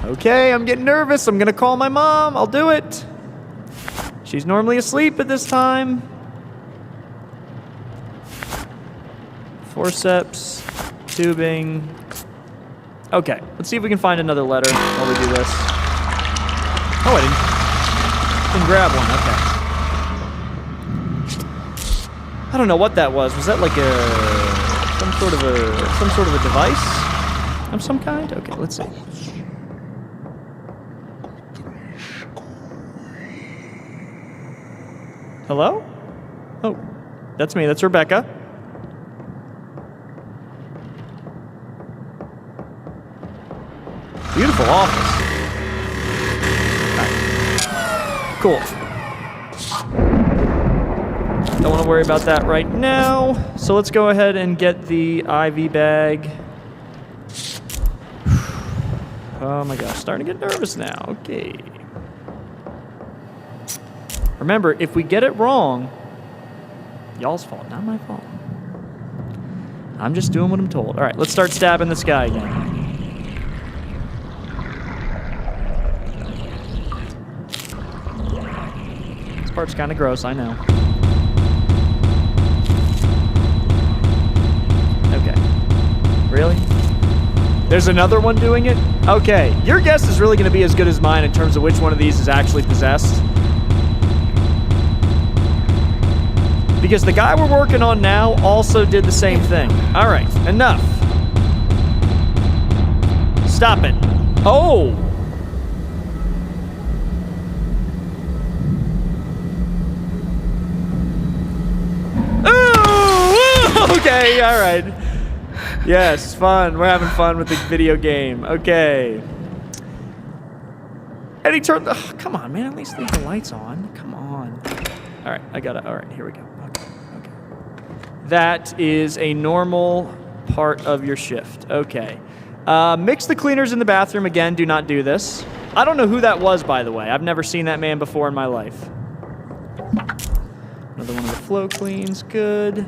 Okay, I'm getting nervous. I'm gonna call my mom. I'll do it. She's normally asleep at this time. Forceps, tubing. Okay, let's see if we can find another letter while we do this. Oh, I didn't grab one. Okay. I don't know what that was. Was that like some sort of a device of some kind? Okay, let's see. Hello? Oh. That's me. That's Rebecca. Beautiful office. Right. Cool. Don't want to worry about that right now. So let's go ahead and get the IV bag. Oh my gosh, starting to get nervous now. Okay. Remember, if we get it wrong, y'all's fault, not my fault. I'm just doing what I'm told. All right, let's start stabbing this guy again. This part's kind of gross, I know. Okay. Really? There's another one doing it? Okay. Your guess is really going to be as good as mine in terms of which one of these is actually possessed. Because the guy we're working on now also did the same thing. All right, enough. Stop it. Oh! Ooh! Okay, all right. Yes, fun. We're having fun with the video game. Okay. And he turned the... Oh, come on, man. At least leave the lights on. Come on. All right, I got it. All right, here we go. Okay. That is a normal part of your shift. Okay. Mix the cleaners in the bathroom. Again, do not do this. I don't know who that was, by the way. I've never seen that man before in my life. Another one of the flow cleans. Good.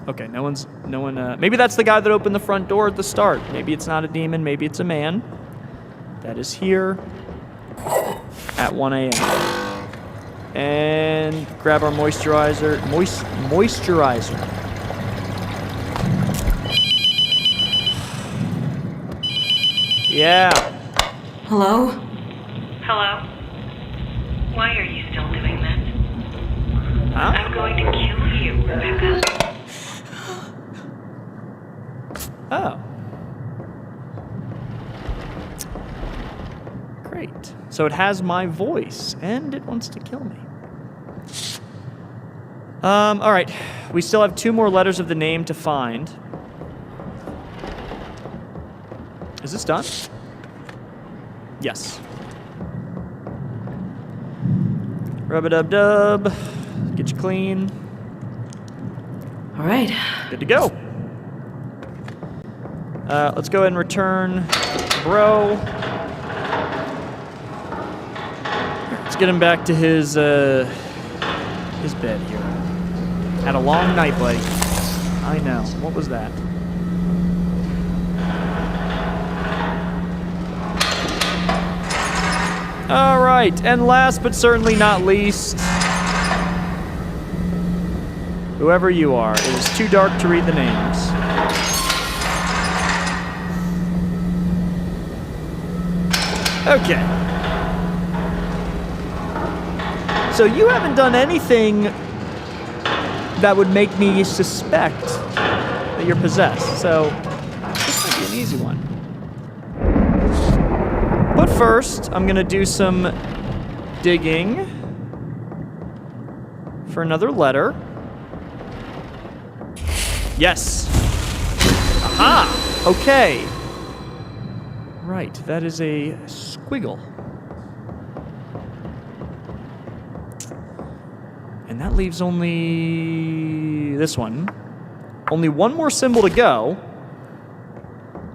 Okay, no one, maybe that's the guy that opened the front door at the start. Maybe it's not a demon, maybe it's a man. That is here at 1 a.m. And grab our moisturizer. Moisturizer. Yeah. Hello? Hello? Why are you still doing that? Huh? I'm going to kill you, Rebecca. Oh. Great. So it has my voice, and it wants to kill me. All right. We still have 2 more letters of the name to find. Is this done? Yes. Rub-a-dub-dub. Get you clean. All right. Good to go. Let's go ahead and return bro. Let's get him back to his bed here. Had a long night, buddy. I know. What was that? All right, and last but certainly not least, whoever you are, it is too dark to read the names. Okay. So you haven't done anything that would make me suspect that you're possessed. So this might be an easy one. But first, I'm gonna do some digging for another letter. Yes. Aha! Okay. Right, that is a squiggle. And that leaves only this one. Only one more symbol to go.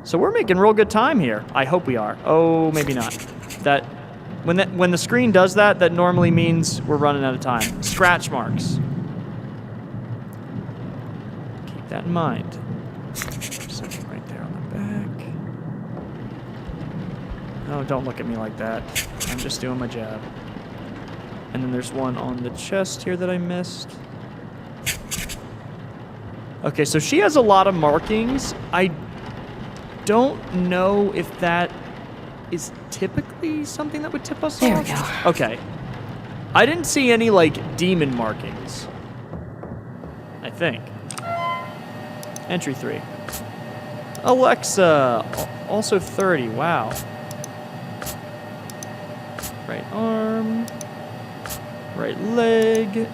So we're making real good time here. I hope we are. Oh, maybe not. That when the screen does that, that normally means we're running out of time. Scratch marks. Keep that in mind. Something right there on the back. Oh, don't look at me like that. I'm just doing my job. And then there's one on the chest here that I missed. Okay, so she has a lot of markings. I don't know if that is typically something that would tip us off. There we go. Okay. I didn't see any, like, demon markings. I think. Entry 3. Alexa, also 30, wow. Right arm, right leg,